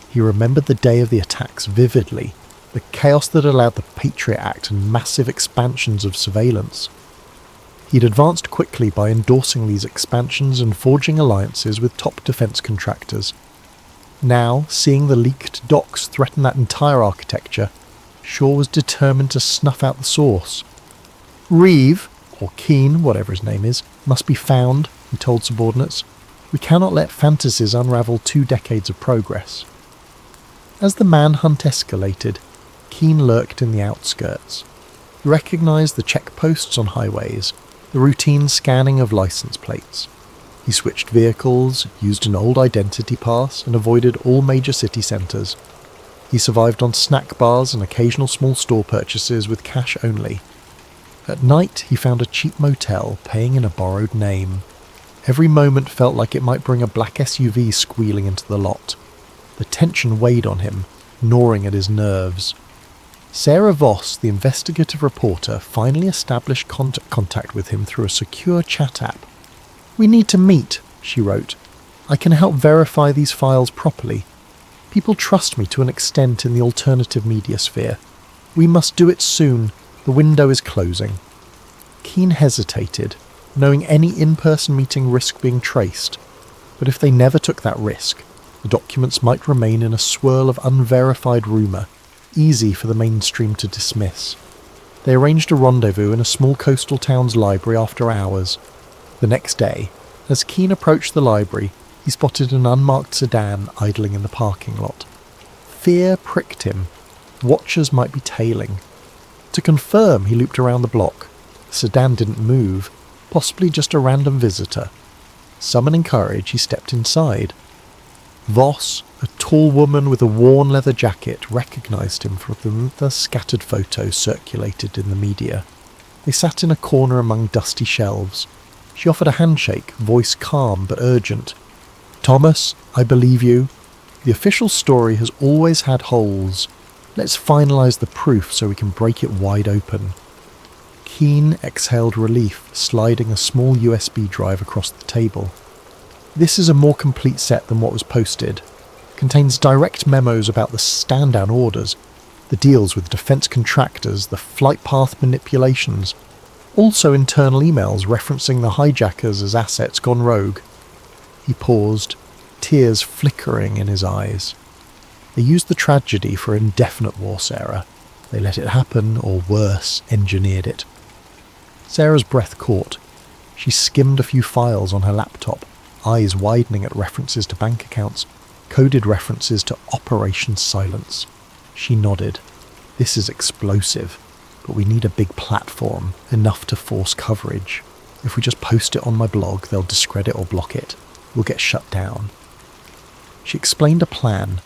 [SPEAKER 1] He remembered the day of the attacks vividly, the chaos that allowed the Patriot Act and massive expansions of surveillance. He'd advanced quickly by endorsing these expansions and forging alliances with top defence contractors. Now, seeing the leaked docs threaten that entire architecture, Shaw was determined to snuff out the source. Reeve, or Keen, whatever his name is, must be found, he told subordinates. We cannot let fantasies unravel 2 decades of progress. As the manhunt escalated, Keen lurked in the outskirts. He recognised the checkposts on highways, the routine scanning of licence plates. He switched vehicles, used an old identity pass, and avoided all major city centres. He survived on snack bars and occasional small store purchases with cash only. At night, he found a cheap motel, paying in a borrowed name. Every moment felt like it might bring a black SUV squealing into the lot. The tension weighed on him, gnawing at his nerves. Sarah Voss, the investigative reporter, finally established contact with him through a secure chat app. "We need to meet," she wrote. I can help verify these files properly. People trust me to an extent in the alternative media sphere. We must do it soon. The window is closing." Keen hesitated, knowing any in-person meeting risked being traced. But if they never took that risk, the documents might remain in a swirl of unverified rumour, easy for the mainstream to dismiss. They arranged a rendezvous in a small coastal town's library after hours. The next day, as Keen approached the library, he spotted an unmarked sedan idling in the parking lot. Fear pricked him. Watchers might be tailing. To confirm, he looped around the block. The sedan didn't move, possibly just a random visitor. Summoning courage, he stepped inside. Voss, a tall woman with a worn leather jacket, recognised him from the scattered photos circulated in the media. They sat in a corner among dusty shelves. She offered a handshake, voice calm but urgent. "Thomas, I believe you. The official story has always had holes. Let's finalise the proof so we can break it wide open." Keen exhaled relief, sliding a small USB drive across the table. This is a more complete set than what was posted. Contains direct memos about the stand-down orders, the deals with defence contractors, the flight path manipulations. Also internal emails referencing the hijackers as assets gone rogue. He paused, tears flickering in his eyes. They used the tragedy for indefinite war, Sarah. They let it happen, or worse, engineered it. Sarah's breath caught. She skimmed a few files on her laptop, eyes widening at references to bank accounts, coded references to Operation Silence. She nodded. This is explosive, but we need a big platform, enough to force coverage. If we just post it on my blog, they'll discredit or block it. We'll get shut down. She explained a plan.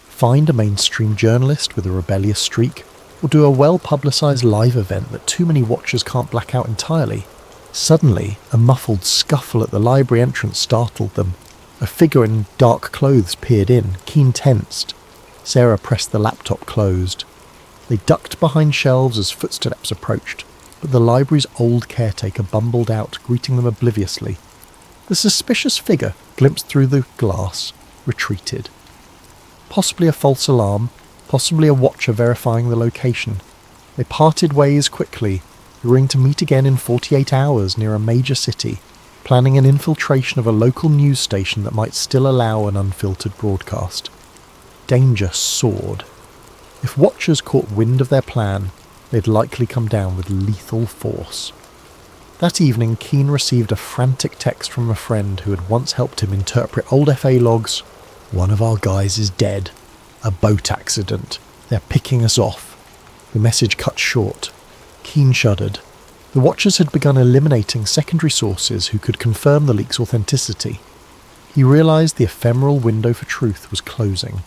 [SPEAKER 1] Find a mainstream journalist with a rebellious streak, or do a well-publicised live event that too many watchers can't black out entirely. Suddenly, a muffled scuffle at the library entrance startled them. A figure in dark clothes peered in, Keen tensed. Sarah pressed the laptop closed. They ducked behind shelves as footsteps approached, but the library's old caretaker bumbled out, greeting them obliviously. The suspicious figure, glimpsed through the glass, retreated. Possibly a false alarm, possibly a watcher verifying the location. They parted ways quickly, agreeing to meet again in 48 hours near a major city, planning an infiltration of a local news station that might still allow an unfiltered broadcast. Danger soared. If watchers caught wind of their plan, they'd likely come down with lethal force. That evening, Keen received a frantic text from a friend who had once helped him interpret old FA logs. "One of our guys is dead. A boat accident. They're picking us off." The message cut short. Keen shuddered. The watchers had begun eliminating secondary sources who could confirm the leak's authenticity. He realised the ephemeral window for truth was closing.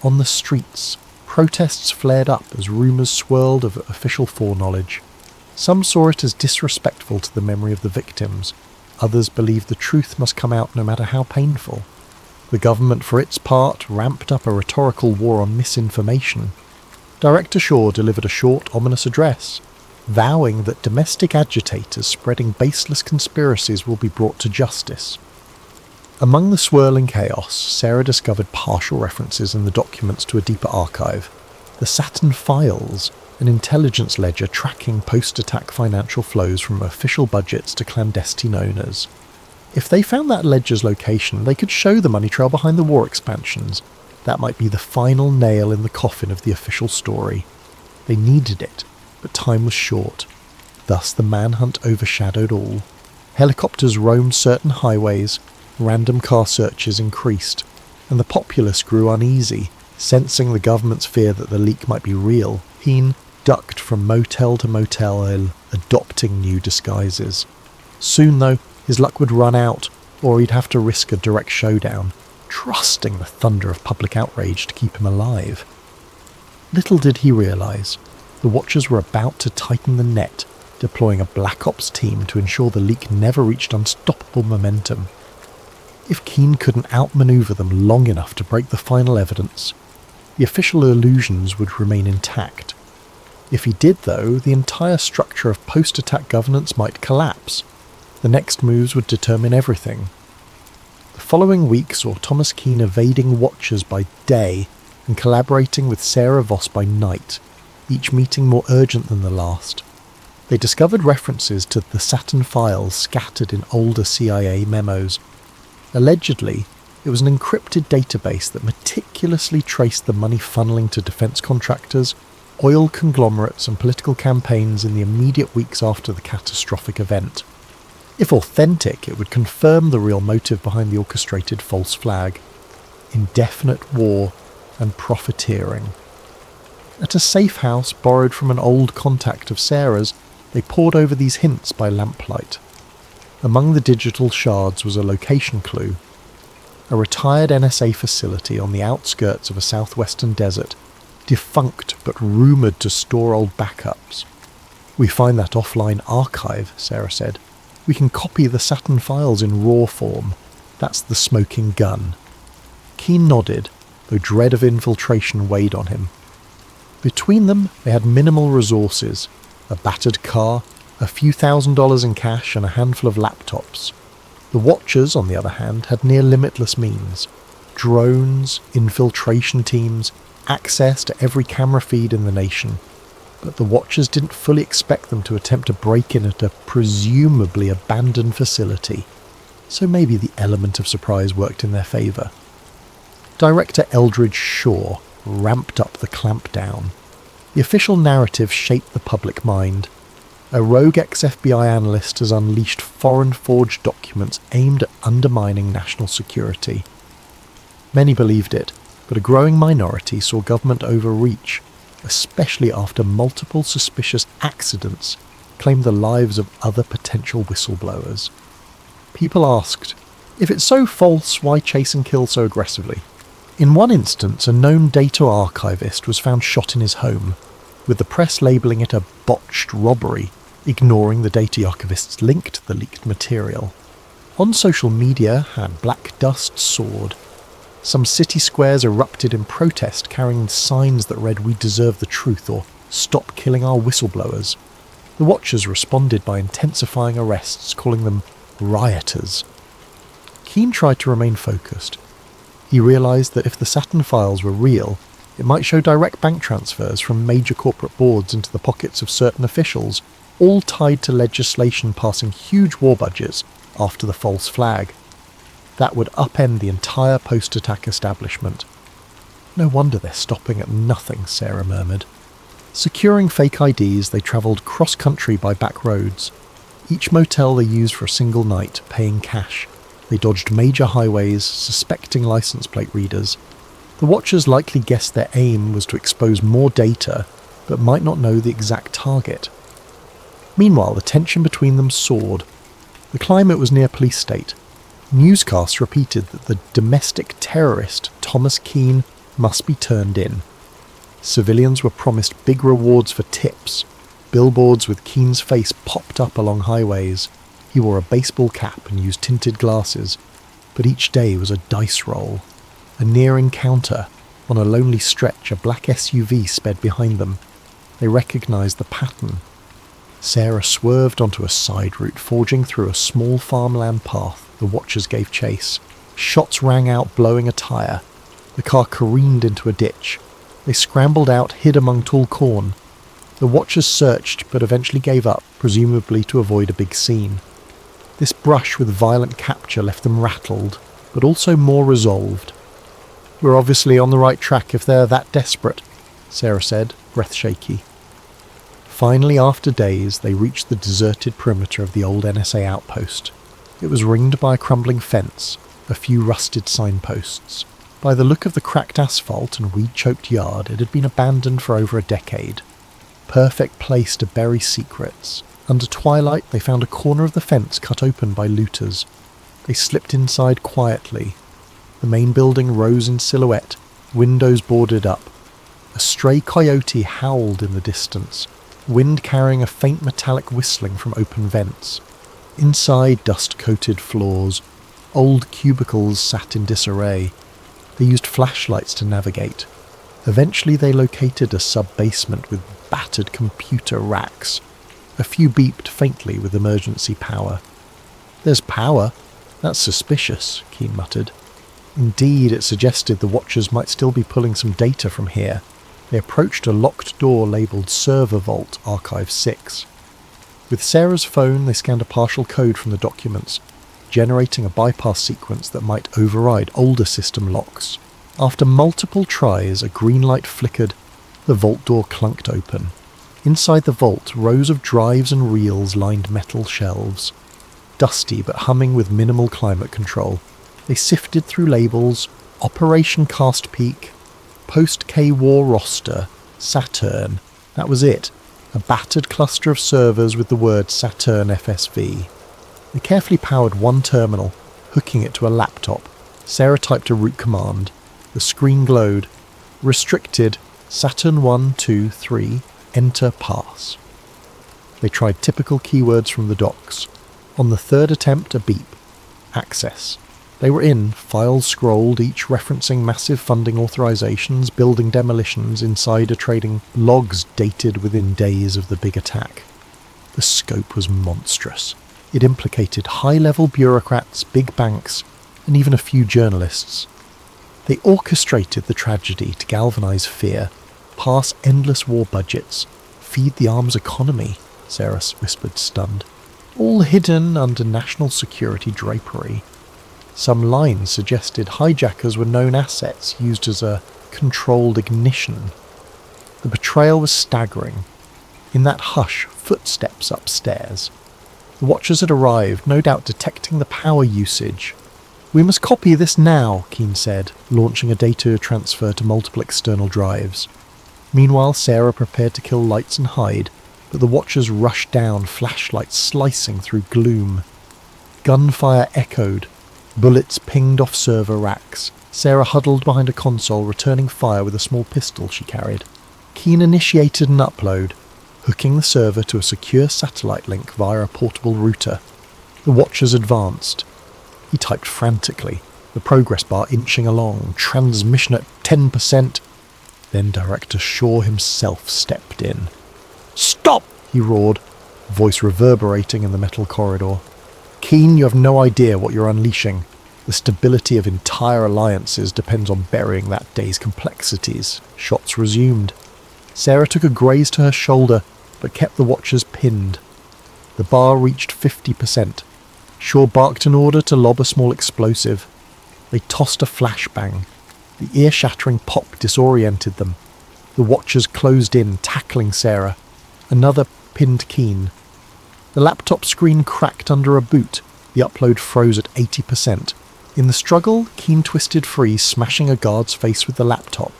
[SPEAKER 1] On the streets, protests flared up as rumours swirled of official foreknowledge. Some saw it as disrespectful to the memory of the victims. Others believed the truth must come out no matter how painful. The government, for its part, ramped up a rhetorical war on misinformation. Director Shaw delivered a short, ominous address, vowing that domestic agitators spreading baseless conspiracies will be brought to justice. Among the swirling chaos, Sarah discovered partial references in the documents to a deeper archive. The Saturn Files, an intelligence ledger tracking post-attack financial flows from official budgets to clandestine owners. If they found that ledger's location, they could show the money trail behind the war expansions. That might be the final nail in the coffin of the official story. They needed it, but time was short. Thus the manhunt overshadowed all. Helicopters roamed certain highways, random car searches increased, and the populace grew uneasy, sensing the government's fear that the leak might be real. Keen ducked from motel to motel, adopting new disguises. Soon, though, his luck would run out, or he'd have to risk a direct showdown, trusting the thunder of public outrage to keep him alive. Little did he realise, the Watchers were about to tighten the net, deploying a Black Ops team to ensure the leak never reached unstoppable momentum. If Keen couldn't outmaneuver them long enough to break the final evidence, the official illusions would remain intact. If he did, though, the entire structure of post-attack governance might collapse. The next moves would determine everything. The following week saw Thomas Keane evading watchers by day and collaborating with Sarah Voss by night, each meeting more urgent than the last. They discovered references to the Saturn files scattered in older CIA memos. Allegedly, it was an encrypted database that meticulously traced the money funneling to defence contractors, oil conglomerates and political campaigns in the immediate weeks after the catastrophic event. If authentic, it would confirm the real motive behind the orchestrated false flag: indefinite war and profiteering. At a safe house borrowed from an old contact of Sarah's, they pored over these hints by lamplight. Among the digital shards was a location clue: a retired NSA facility on the outskirts of a southwestern desert, defunct but rumoured to store old backups. "We find that offline archive," Sarah said. "We can copy the Saturn files in raw form. That's the smoking gun." Keane nodded, though dread of infiltration weighed on him. Between them, they had minimal resources: a battered car, a few $1,000s in cash and a handful of laptops. The Watchers, on the other hand, had near limitless means: drones, infiltration teams, access to every camera feed in the nation. But the Watchers didn't fully expect them to attempt a break-in at a presumably abandoned facility, so maybe the element of surprise worked in their favour. Director Eldridge Shaw ramped up the clampdown. The official narrative shaped the public mind. A rogue ex-FBI analyst has unleashed foreign-forged documents aimed at undermining national security. Many believed it, but a growing minority saw government overreach, especially after multiple suspicious accidents claimed the lives of other potential whistleblowers. People asked, if it's so false, why chase and kill so aggressively? In one instance, a known data archivist was found shot in his home, with the press labelling it a botched robbery, ignoring the data archivist's link to the leaked material. On social media, had black dust soared. Some city squares erupted in protest, carrying signs that read "We deserve the truth" or "Stop killing our whistleblowers." The Watchers responded by intensifying arrests, calling them rioters. Keane tried to remain focused. He realised that if the Saturn files were real, it might show direct bank transfers from major corporate boards into the pockets of certain officials, all tied to legislation passing huge war budgets after the false flag. That would upend the entire post-attack establishment. "No wonder they're stopping at nothing," Sarah murmured. Securing fake IDs, they travelled cross-country by back roads. Each motel they used for a single night, paying cash. They dodged major highways, suspecting license plate readers. The Watchers likely guessed their aim was to expose more data, but might not know the exact target. Meanwhile, the tension between them soared. The climate was near police state. Newscasts repeated that the domestic terrorist Thomas Keane must be turned in. Civilians were promised big rewards for tips. Billboards with Keane's face popped up along highways. He wore a baseball cap and used tinted glasses, but each day was a dice roll. A near encounter. On a lonely stretch, a black SUV sped behind them. They recognised the pattern. Sarah swerved onto a side route, forging through a small farmland path. The Watchers gave chase. Shots rang out, blowing a tyre. The car careened into a ditch. They scrambled out, hid among tall corn. The Watchers searched, but eventually gave up, presumably to avoid a big scene. This brush with violent capture left them rattled, but also more resolved. "We're obviously on the right track if they're that desperate," Sarah said, breath shaky. Finally, after days, they reached the deserted perimeter of the old NSA outpost. It was ringed by a crumbling fence, a few rusted signposts. By the look of the cracked asphalt and weed-choked yard, it had been abandoned for over a decade. Perfect place to bury secrets. Under twilight, they found a corner of the fence cut open by looters. They slipped inside quietly. The main building rose in silhouette, windows boarded up. A stray coyote howled in the distance, wind carrying a faint metallic whistling from open vents. Inside, dust-coated floors. Old cubicles sat in disarray. They used flashlights to navigate. Eventually they located a sub-basement with battered computer racks. A few beeped faintly with emergency power. "There's power," "That's suspicious," Keen muttered. Indeed, it suggested the Watchers might still be pulling some data from here. They approached a locked door labelled Server Vault Archive 6. With Sarah's phone, they scanned a partial code from the documents, generating a bypass sequence that might override older system locks. After multiple tries, a green light flickered. The vault door clunked open. Inside the vault, rows of drives and reels lined metal shelves. Dusty but humming with minimal climate control, they sifted through labels: Operation Cast Peak, Post-K-War Roster, Saturn. That was it. A battered cluster of servers with the word Saturn FSV. They carefully powered one terminal, hooking it to a laptop. Sarah typed a root command. The screen glowed. Restricted. Saturn 1, 2, 3. Enter pass. They tried typical keywords from the docs. On the third attempt, a beep. Access. They were in, files scrolled, each referencing massive funding authorizations, building demolitions, insider trading, logs dated within days of the big attack. The scope was monstrous. It implicated high-level bureaucrats, big banks, and even a few journalists. They orchestrated the tragedy to galvanize fear, pass endless war budgets, feed the arms economy, Sarah whispered, stunned. All hidden under national security drapery. Some lines suggested hijackers were known assets used as a controlled ignition. The betrayal was staggering. In that hush, footsteps upstairs. The Watchers had arrived, no doubt detecting the power usage. "We must copy this now," Keen said, launching a data transfer to multiple external drives. Meanwhile, Sarah prepared to kill lights and hide, but the Watchers rushed down, flashlights slicing through gloom. Gunfire echoed. Bullets pinged off server racks. Sarah huddled behind a console, returning fire with a small pistol she carried. Keen initiated an upload, hooking the server to a secure satellite link via a portable router. The Watchers advanced. He typed frantically, the progress bar inching along, transmission at 10%. Then Director Shaw himself stepped in. "Stop!" he roared, voice reverberating in the metal corridor. "Keen, you have no idea what you're unleashing. The stability of entire alliances depends on burying that day's complexities." Shots resumed. Sarah took a graze to her shoulder, but kept the Watchers pinned. The bar reached 50%. Shaw barked an order to lob a small explosive. They tossed a flashbang. The ear-shattering pop disoriented them. The Watchers closed in, tackling Sarah. Another pinned Keen. The laptop screen cracked under a boot. The upload froze at 80%. In the struggle, Keen twisted free, smashing a guard's face with the laptop,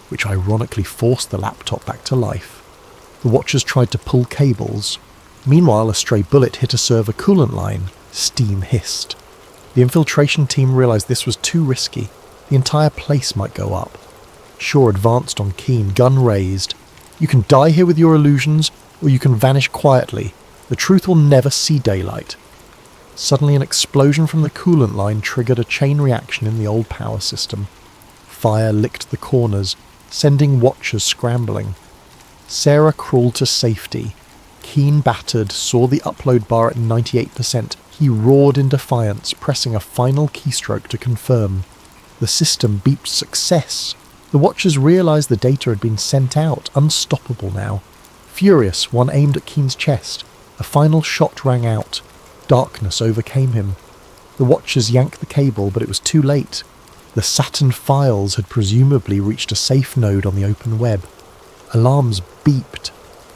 [SPEAKER 1] which ironically forced the laptop back to life. The Watchers tried to pull cables. Meanwhile, a stray bullet hit a server coolant line. Steam hissed. The infiltration team realized this was too risky. The entire place might go up. Shaw advanced on Keen, gun raised. "You can die here with your illusions, or you can vanish quietly. The truth will never see daylight." Suddenly an explosion from the coolant line triggered a chain reaction in the old power system. Fire licked the corners, sending Watchers scrambling. Sarah crawled to safety. Keen, battered, saw the upload bar at 98%. He roared in defiance, pressing a final keystroke to confirm. The system beeped success. The Watchers realized the data had been sent out, unstoppable now. Furious, one aimed at Keen's chest. A final shot rang out. Darkness overcame him. The Watchers yanked the cable, but it was too late. The Saturn files had presumably reached a safe node on the open web. Alarms beeped.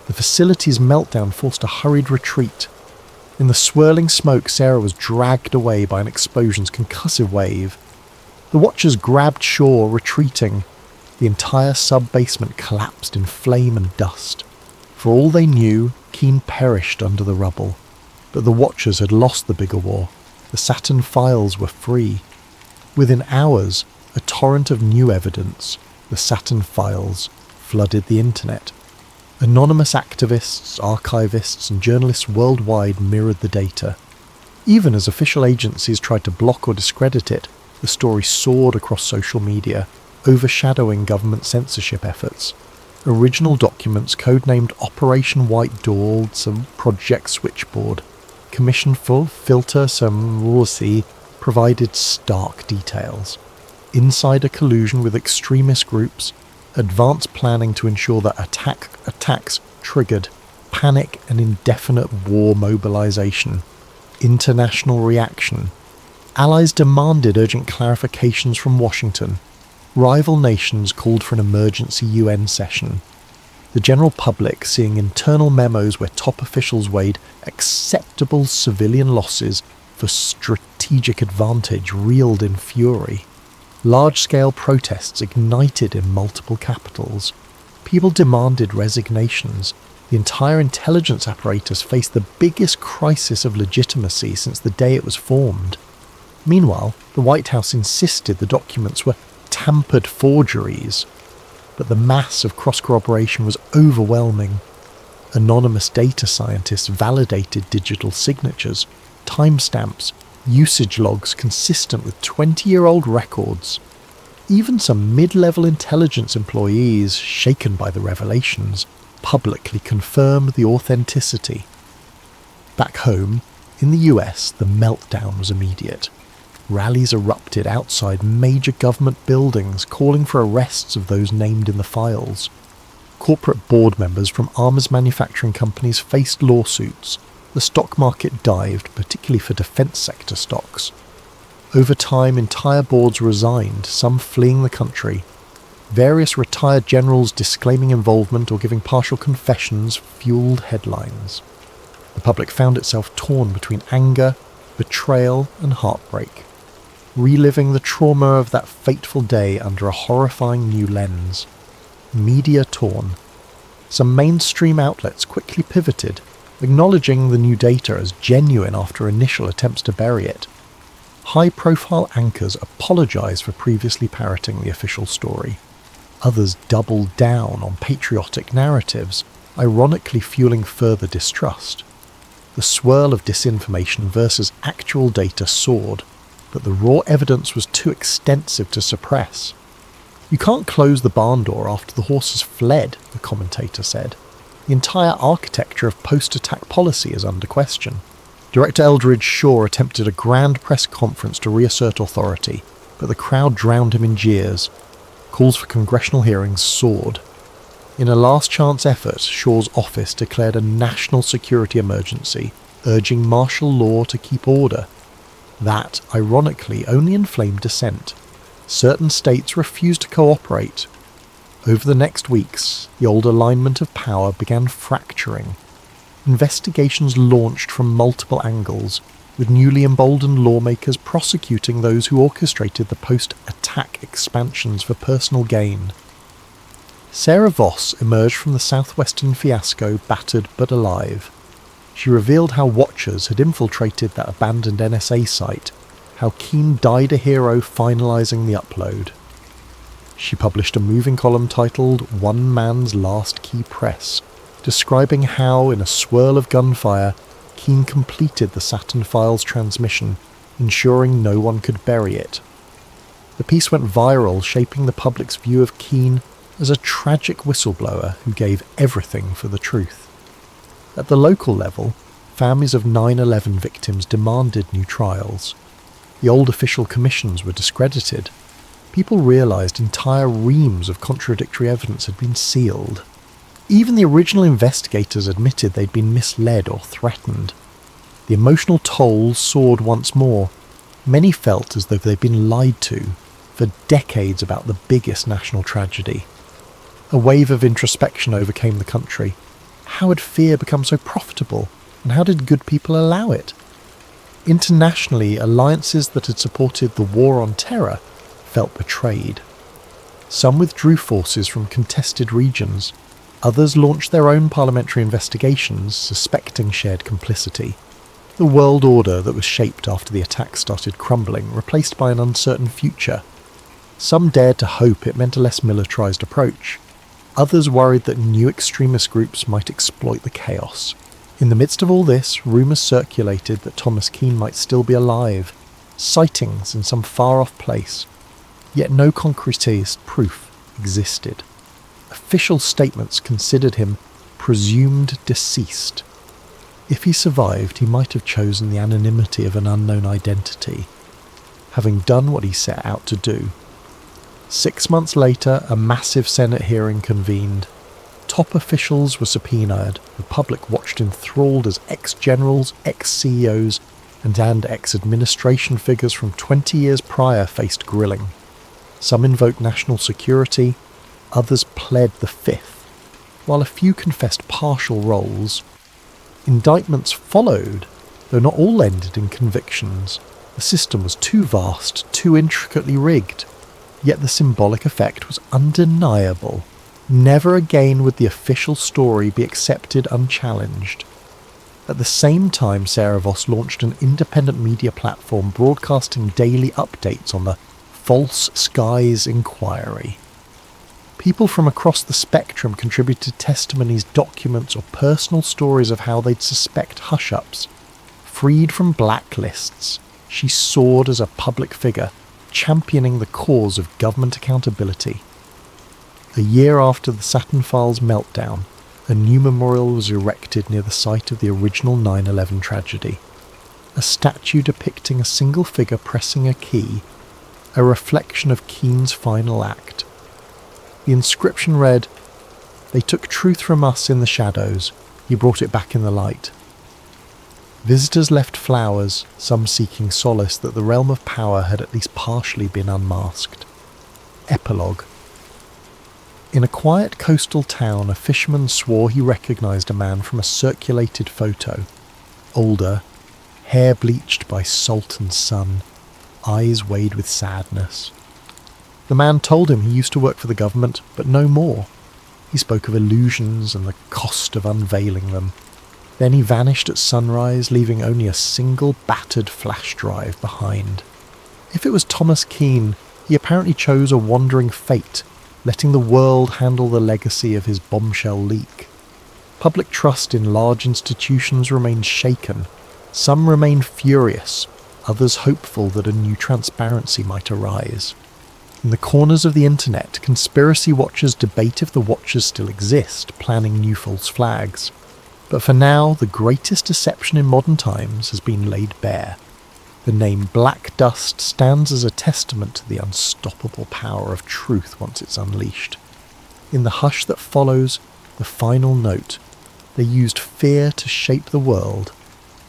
[SPEAKER 1] The facility's meltdown forced a hurried retreat. In the swirling smoke, Sarah was dragged away by an explosion's concussive wave. The Watchers grabbed Shaw, retreating. The entire sub-basement collapsed in flame and dust. For all they knew, Keen perished under the rubble. But the Watchers had lost the bigger war. The Saturn files were free. Within hours, a torrent of new evidence, the Saturn files, flooded the internet. Anonymous activists, archivists, and journalists worldwide mirrored the data. Even as official agencies tried to block or discredit it, the story soared across social media, overshadowing government censorship efforts. Original documents codenamed Operation White Dawn, some Project Switchboard, commissioned for Filter some Rossi, provided stark details. Insider collusion with extremist groups, advanced planning to ensure that attacks triggered panic and indefinite war mobilization, international reaction. Allies demanded urgent clarifications from Washington. Rival nations called for an emergency UN session. The general public seeing internal memos where top officials weighed acceptable civilian losses for strategic advantage reeled in fury. Large-scale protests ignited in multiple capitals. People demanded resignations. The entire intelligence apparatus faced the biggest crisis of legitimacy since the day it was formed. Meanwhile, the White House insisted the documents were tampered forgeries, but the mass of cross-corroboration was overwhelming. Anonymous data scientists validated digital signatures, timestamps, usage logs consistent with 20-year-old records. Even some mid-level intelligence employees, shaken by the revelations, publicly confirmed the authenticity. Back home, in the US, the meltdown was immediate. Rallies erupted outside major government buildings calling for arrests of those named in the files. Corporate board members from arms manufacturing companies faced lawsuits. The stock market dived, particularly for defense sector stocks. Over time, entire boards resigned, some fleeing the country. Various retired generals disclaiming involvement or giving partial confessions fueled headlines. The public found itself torn between anger, betrayal, and heartbreak, reliving the trauma of that fateful day under a horrifying new lens. Media torn. Some mainstream outlets quickly pivoted, acknowledging the new data as genuine after initial attempts to bury it. High-profile anchors apologized for previously parroting the official story. Others doubled down on patriotic narratives, ironically fueling further distrust. The swirl of disinformation versus actual data soared, but the raw evidence was too extensive to suppress. "You can't close the barn door after the horse has fled," the commentator said. "The entire architecture of post-attack policy is under question." Director Eldridge Shaw attempted a grand press conference to reassert authority, but the crowd drowned him in jeers. Calls for congressional hearings soared. In a last-chance effort, Shaw's office declared a national security emergency, urging martial law to keep order. That, ironically, only inflamed dissent. Certain states refused to cooperate. Over the next weeks, the old alignment of power began fracturing. Investigations launched from multiple angles, with newly emboldened lawmakers prosecuting those who orchestrated the post-attack expansions for personal gain. Sarah Voss emerged from the southwestern fiasco battered but alive. She revealed how Watchers had infiltrated that abandoned NSA site, how Keen died a hero finalising the upload. She published a moving column titled "One Man's Last Key Press," describing how, in a swirl of gunfire, Keen completed the Saturn files transmission, ensuring no one could bury it. The piece went viral, shaping the public's view of Keen as a tragic whistleblower who gave everything for the truth. At the local level, families of 9/11 victims demanded new trials. The old official commissions were discredited. People realised entire reams of contradictory evidence had been sealed. Even the original investigators admitted they'd been misled or threatened. The emotional toll soared once more. Many felt as though they'd been lied to for decades about the biggest national tragedy. A wave of introspection overcame the country. How had fear become so profitable, and how did good people allow it? Internationally, alliances that had supported the war on terror felt betrayed. Some withdrew forces from contested regions. Others launched their own parliamentary investigations, suspecting shared complicity. The world order that was shaped after the attack started crumbling, replaced by an uncertain future. Some dared to hope it meant a less militarised approach. Others worried that new extremist groups might exploit the chaos. In the midst of all this, rumours circulated that Thomas Keane might still be alive, sightings in some far-off place. Yet no concretized proof existed. Official statements considered him presumed deceased. If he survived, he might have chosen the anonymity of an unknown identity. having done what he set out to do. 6 months later, a massive Senate hearing convened. Top officials were subpoenaed, the public watched enthralled as ex-generals, ex-CEOs, and ex-administration figures from 20 years prior faced grilling. Some invoked national security, others pled the fifth, while a few confessed partial roles. Indictments followed, though not all ended in convictions. The system was too vast, too intricately rigged, yet the symbolic effect was undeniable. Never again would the official story be accepted unchallenged. At the same time, Sarah Voss launched an independent media platform broadcasting daily updates on the False Skies Inquiry. People from across the spectrum contributed testimonies, documents, or personal stories of how they'd suspect hush-ups. Freed from blacklists, she soared as a public figure, championing the cause of government accountability. A year after the Saturn Files meltdown, a new memorial was erected near the site of the original 9/11 tragedy. A statue depicting a single figure pressing a key, a reflection of Keen's final act. The inscription read, "They took truth from us in the shadows, he brought it back in the light." Visitors left flowers, some seeking solace that the realm of power had at least partially been unmasked. Epilogue. In a quiet coastal town, a fisherman swore he recognised a man from a circulated photo. Older, hair bleached by salt and sun, eyes weighed with sadness. The man told him he used to work for the government, but no more. He spoke of illusions and the cost of unveiling them. Then he vanished at sunrise, leaving only a single battered flash drive behind. If it was Thomas Keene, he apparently chose a wandering fate, letting the world handle the legacy of his bombshell leak. Public trust in large institutions remained shaken. Some remained furious, others hopeful that a new transparency might arise. In the corners of the internet, conspiracy watchers debate if the watchers still exist, planning new false flags. But for now, the greatest deception in modern times has been laid bare. The name Black Dust stands as a testament to the unstoppable power of truth once it's unleashed. In the hush that follows, the final note, they used fear to shape the world,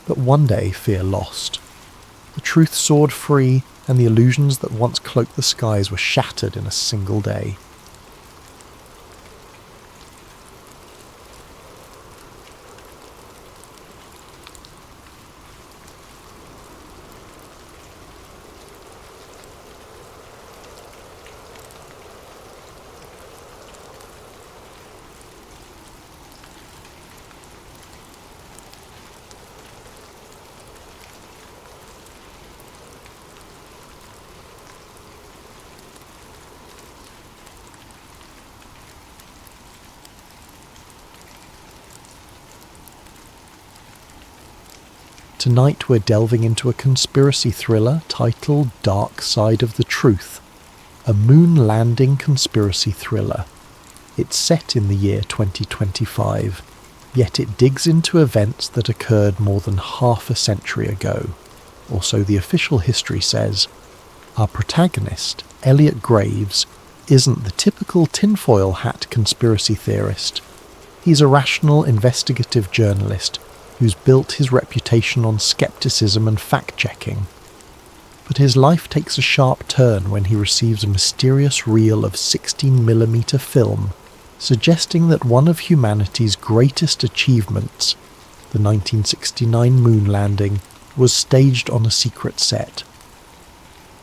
[SPEAKER 1] but one day fear lost. The truth soared free, and the illusions that once cloaked the skies were shattered in a single day. Tonight we're delving into a conspiracy thriller titled Dark Side of the Truth, a moon landing conspiracy thriller. It's set in the year 2025, yet it digs into events that occurred more than half a century ago, or so the official history says. Our protagonist, Elliot Graves, isn't the typical tinfoil hat conspiracy theorist. He's a rational investigative journalist who's built his reputation on skepticism and fact-checking. But his life takes a sharp turn when he receives a mysterious reel of 16mm film, suggesting that one of humanity's greatest achievements, the 1969 moon landing, was staged on a secret set.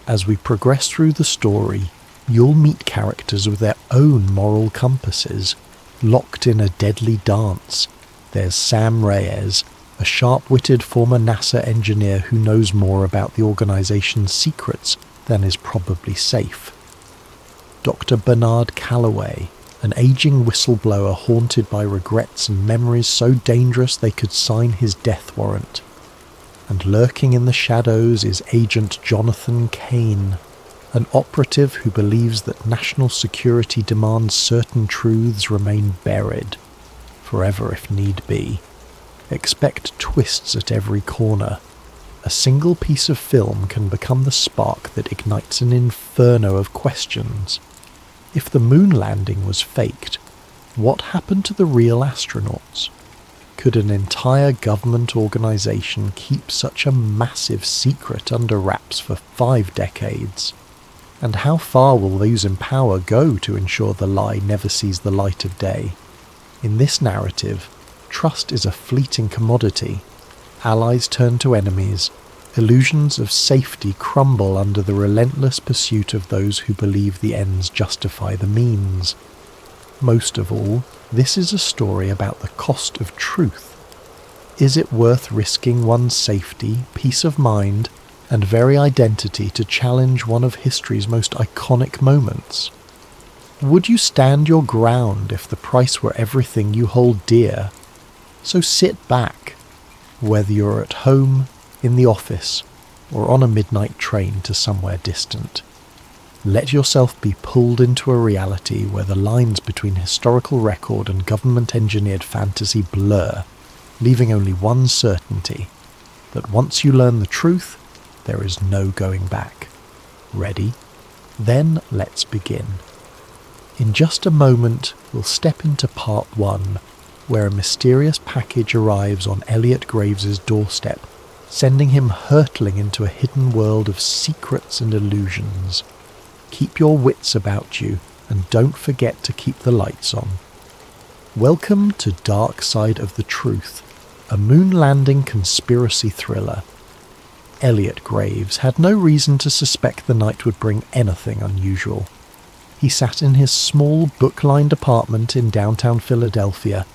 [SPEAKER 1] As we progress through the story, you'll meet characters with their own moral compasses, locked in a deadly dance. There's Sam Reyes, a sharp-witted former NASA engineer who knows more about the organization's secrets than is probably safe. Dr. Bernard Callaway, an aging whistleblower haunted by regrets and memories so dangerous they could sign his death warrant. And lurking in the shadows is Agent Jonathan Kane, an operative who believes that national security demands certain truths remain buried, forever if need be. Expect twists at every corner. a single piece of film can become the spark that ignites an inferno of questions. If the moon landing was faked, what happened to the real astronauts? Could an entire government organisation keep such a massive secret under wraps for 5 decades? And how far will those in power go to ensure the lie never sees the light of day? In this narrative, trust is a fleeting commodity. Allies turn to enemies. Illusions of safety crumble under the relentless pursuit of those who believe the ends justify the means. Most of all, this is a story about the cost of truth. Is it worth risking one's safety, peace of mind, and very identity to challenge one of history's most iconic moments? Would you stand your ground if the price were everything you hold dear? So sit back, whether you're at home, in the office, or on a midnight train to somewhere distant. Let yourself be pulled into a reality where the lines between historical record and government-engineered fantasy blur, leaving only one certainty, that once you learn the truth, there is no going back. Ready? Then let's begin. In just a moment, we'll step into part 1, where a mysterious package arrives on Elliot Graves's doorstep, sending him hurtling into a hidden world of secrets and illusions. Keep your wits about you, and don't forget to keep the lights on. Welcome to Dark Side of the Truth, a moon landing conspiracy thriller. Elliot Graves had no reason to suspect the night would bring anything unusual. He sat in his small book-lined apartment in downtown Philadelphia,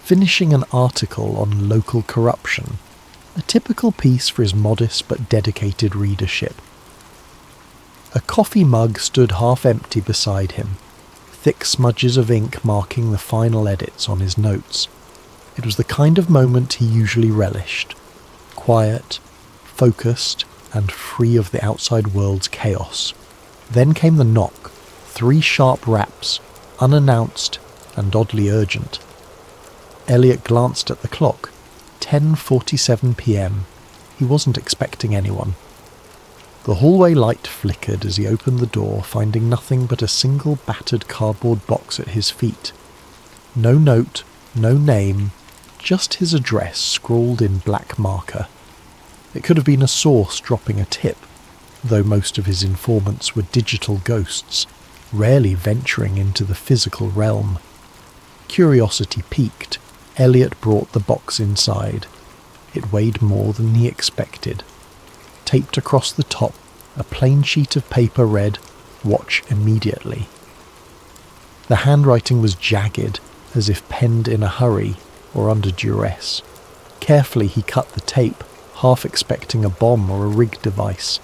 [SPEAKER 1] finishing an article on local corruption, a typical piece for his modest but dedicated readership. A coffee mug stood half empty beside him, thick smudges of ink marking the final edits on his notes. It was the kind of moment he usually relished, quiet, focused, and free of the outside world's chaos. Then came the knock, 3 sharp raps, unannounced and oddly urgent. Elliot glanced at the clock. 10:47 p.m. He wasn't expecting anyone. The hallway light flickered as he opened the door, finding nothing but a single battered cardboard box at his feet. No note, no name, just his address scrawled in black marker. It could have been a source dropping a tip, though most of his informants were digital ghosts, rarely venturing into the physical realm. Curiosity piqued, Elliot brought the box inside. It weighed more than he expected. Taped across the top, a plain sheet of paper read, "Watch immediately." The handwriting was jagged, as if penned in a hurry or under duress. Carefully he cut the tape, half expecting a bomb or a rig device.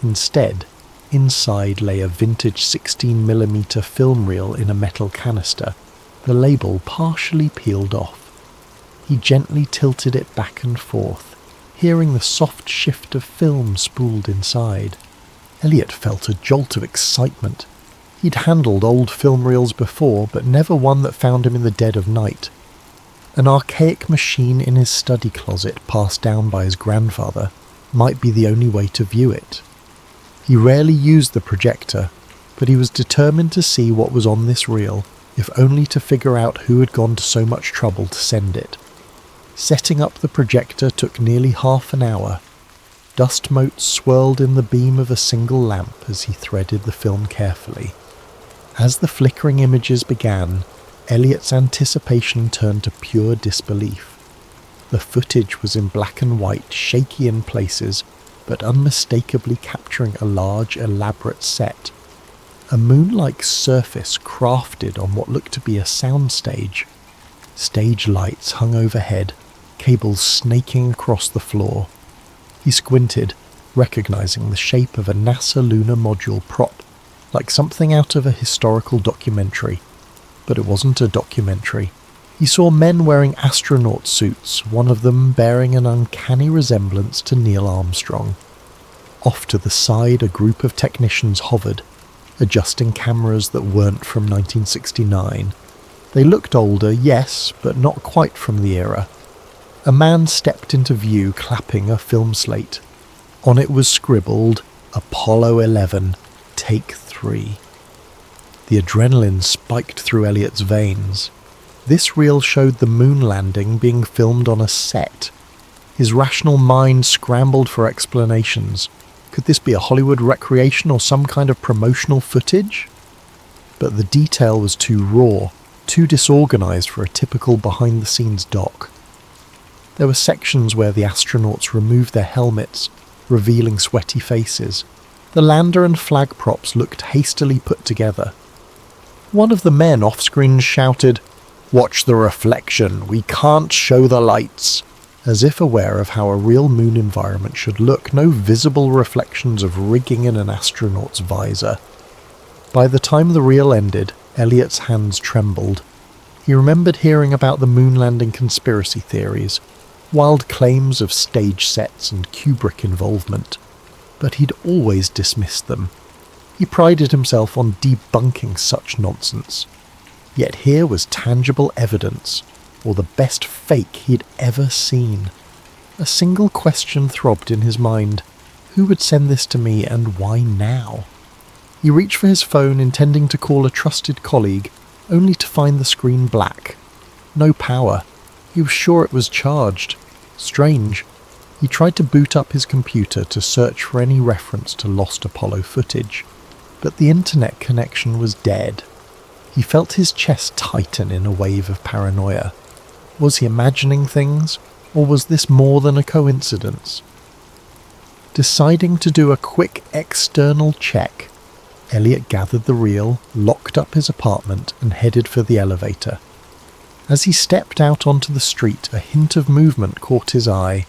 [SPEAKER 1] Instead, inside lay a vintage 16mm film reel in a metal canister, the label partially peeled off. He gently tilted it back and forth, hearing the soft shift of film spooled inside. Elliot felt a jolt of excitement. He'd handled old film reels before, but never one that found him in the dead of night. An archaic machine in his study closet passed down by his grandfather might be the only way to view it. He rarely used the projector, but he was determined to see what was on this reel, if only to figure out who had gone to so much trouble to send it. Setting up the projector took nearly half an hour. Dust motes swirled in the beam of a single lamp as he threaded the film carefully. As the flickering images began, Elliot's anticipation turned to pure disbelief. The footage was in black and white, shaky in places, but unmistakably capturing a large, elaborate set. A moon-like surface crafted on what looked to be a soundstage. Stage lights hung overhead, cables snaking across the floor. He squinted, recognizing the shape of a NASA lunar module prop, like something out of a historical documentary. But it wasn't a documentary. He saw men wearing astronaut suits, one of them bearing an uncanny resemblance to Neil Armstrong. Off to the side, a group of technicians hovered, adjusting cameras that weren't from 1969. They looked older, yes, but not quite from the era. A man stepped into view clapping a film slate. On it was scribbled, Apollo 11, Take 3. The adrenaline spiked through Elliot's veins. This reel showed the moon landing being filmed on a set. His rational mind scrambled for explanations. Could this be a Hollywood recreation or some kind of promotional footage? But the detail was too raw, too disorganized for a typical behind-the-scenes doc. There were sections where the astronauts removed their helmets, revealing sweaty faces. The lander and flag props looked hastily put together. One of the men off-screen shouted, "Watch the reflection, we can't show the lights," as if aware of how a real moon environment should look, no visible reflections of rigging in an astronaut's visor. By the time the reel ended, Elliot's hands trembled. He remembered hearing about the moon landing conspiracy theories, wild claims of stage sets and Kubrick involvement, but he'd always dismissed them. He prided himself on debunking such nonsense. Yet here was tangible evidence, or the best fake he'd ever seen. A single question throbbed in his mind. Who would send this to me, and why now? He reached for his phone, intending to call a trusted colleague, only to find the screen black. No power. He was sure it was charged. Strange. He tried to boot up his computer to search for any reference to lost Apollo footage, but the internet connection was dead. He felt his chest tighten in a wave of paranoia. Was he imagining things, or was this more than a coincidence? Deciding to do a quick external check, Elliot gathered the reel, locked up his apartment, and headed for the elevator. As he stepped out onto the street, a hint of movement caught his eye.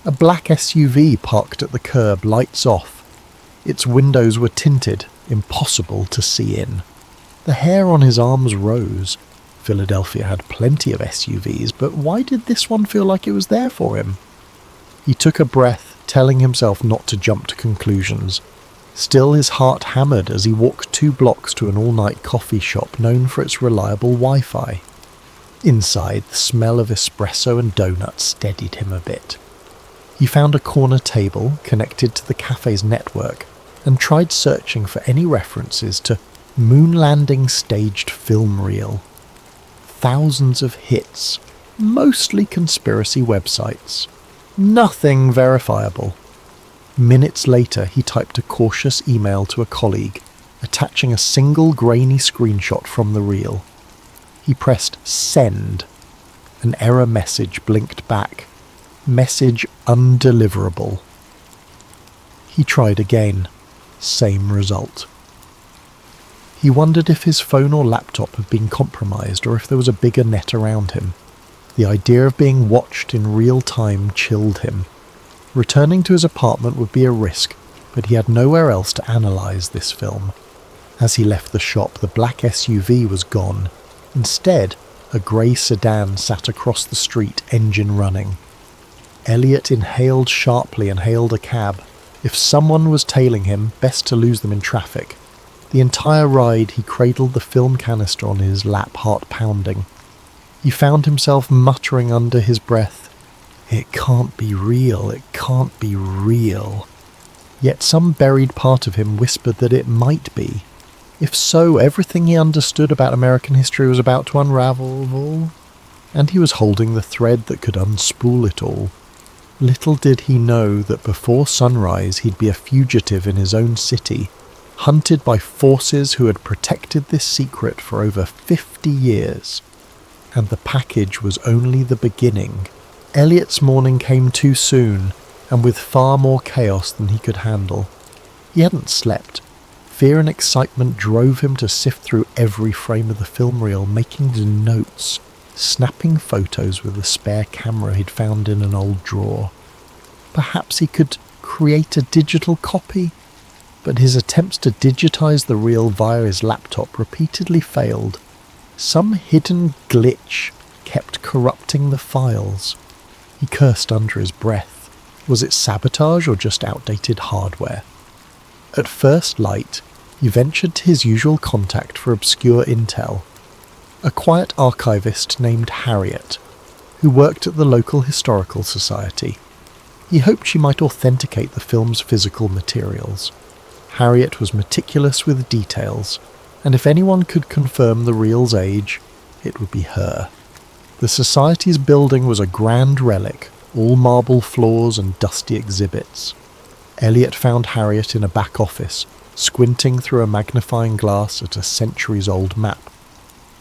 [SPEAKER 1] A black SUV parked at the curb, lights off. Its windows were tinted, impossible to see in. The hair on his arms rose. Philadelphia had plenty of SUVs, but why did this one feel like it was there for him? He took a breath, telling himself not to jump to conclusions. Still, his heart hammered as he walked 2 blocks to an all-night coffee shop known for its reliable Wi-Fi. Inside, the smell of espresso and donuts steadied him a bit. He found a corner table connected to the cafe's network and tried searching for any references to moon landing staged film reel. Thousands of hits, mostly conspiracy websites. Nothing verifiable. Minutes later, he typed a cautious email to a colleague, attaching a single grainy screenshot from the reel. He pressed send. An error message blinked back. Message undeliverable. He tried again. Same result. He wondered if his phone or laptop had been compromised or if there was a bigger net around him. The idea of being watched in real time chilled him. Returning to his apartment would be a risk, but he had nowhere else to analyse this film. As he left the shop, the black SUV was gone. Instead, a grey sedan sat across the street, engine running. Elliot inhaled sharply and hailed a cab. If someone was tailing him, best to lose them in traffic. The entire ride he cradled the film canister on his lap, heart pounding. He found himself muttering under his breath, "It can't be real, it can't be real." Yet some buried part of him whispered that it might be. If so, everything he understood about American history was about to unravel, and he was holding the thread that could unspool it all. Little did he know that before sunrise he'd be a fugitive in his own city, hunted by forces who had protected this secret for over 50 years. And the package was only the beginning. Elliot's morning came too soon, and with far more chaos than he could handle. He hadn't slept. Fear and excitement drove him to sift through every frame of the film reel, making notes, snapping photos with a spare camera he'd found in an old drawer. Perhaps he could create a digital copy, but his attempts to digitize the reel via his laptop repeatedly failed. Some hidden glitch kept corrupting the files. He cursed under his breath. Was it sabotage or just outdated hardware? At first light, he ventured to his usual contact for obscure intel. A quiet archivist named Harriet. who worked at the local historical society. He hoped she might authenticate the film's physical materials. Harriet was meticulous with details, and if anyone could confirm the reel's age, it would be her. The society's building was a grand relic, all marble floors and dusty exhibits. Elliot found Harriet in a back office, squinting through a magnifying glass at a centuries-old map.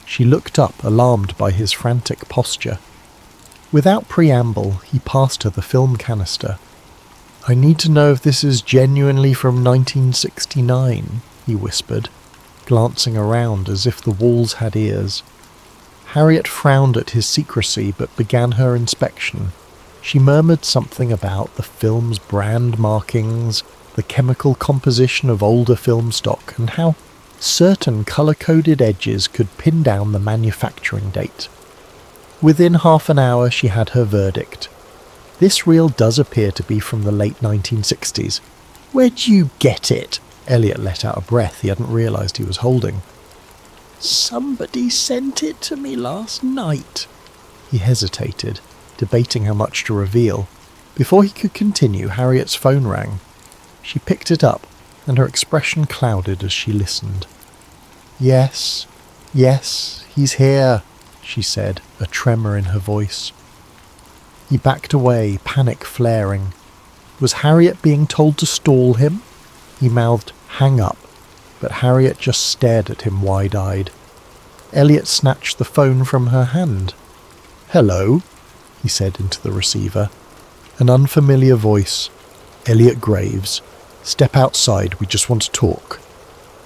[SPEAKER 1] She looked up, alarmed by his frantic posture. Without preamble, he passed her the film canister. "I need to know if this is genuinely from 1969, he whispered, glancing around as if the walls had ears. Harriet frowned at his secrecy but began her inspection. She murmured something about the film's brand markings, the chemical composition of older film stock, and how certain colour-coded edges could pin down the manufacturing date. Within half an hour she had her verdict. "This reel does appear to be from the late 1960s. "Where'd you get it?" Elliot let out a breath he hadn't realised he was holding. "Somebody sent it to me last night." He hesitated, debating how much to reveal. Before he could continue, Harriet's phone rang. She picked it up, and her expression clouded as she listened. Yes, he's here," she said, a tremor in her voice. He backed away, panic flaring. Was Harriet being told to stall him? He mouthed, "Hang up," but Harriet just stared at him wide-eyed. Elliot snatched the phone from her hand. "Hello," he said into the receiver. An unfamiliar voice. "Elliot Graves. Step outside, we just want to talk."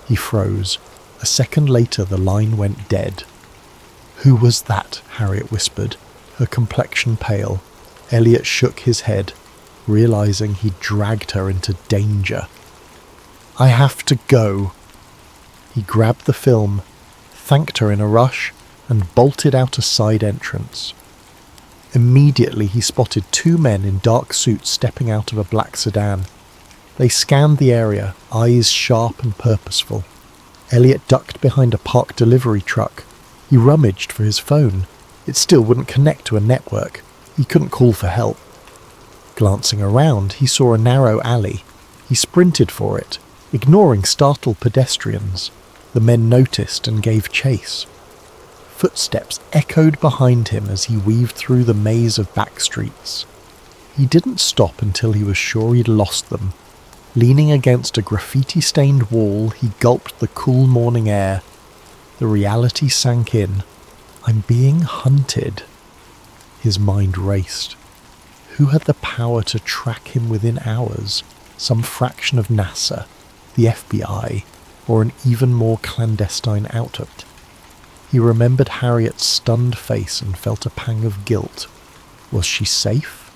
[SPEAKER 1] He froze. A second later the line went dead. "Who was that?" Harriet whispered, her complexion pale. Elliot shook his head, realizing he'd dragged her into danger. "I have to go." He grabbed the film, thanked her in a rush, and bolted out a side entrance. Immediately he spotted two men in dark suits stepping out of a black sedan. They scanned the area, eyes sharp and purposeful. Elliot ducked behind a parked delivery truck. He rummaged for his phone. It still wouldn't connect to a network. He couldn't call for help. Glancing around, he saw a narrow alley. He sprinted for it, ignoring startled pedestrians. The men noticed and gave chase. Footsteps echoed behind him as he weaved through the maze of back streets. He didn't stop until he was sure he'd lost them. Leaning against a graffiti-stained wall, he gulped the cool morning air. The reality sank in. I'm being hunted. His mind raced. Who had the power to track him within hours? Some fraction of NASA, the FBI, or an even more clandestine outfit? He remembered Harriet's stunned face and felt a pang of guilt. Was she safe?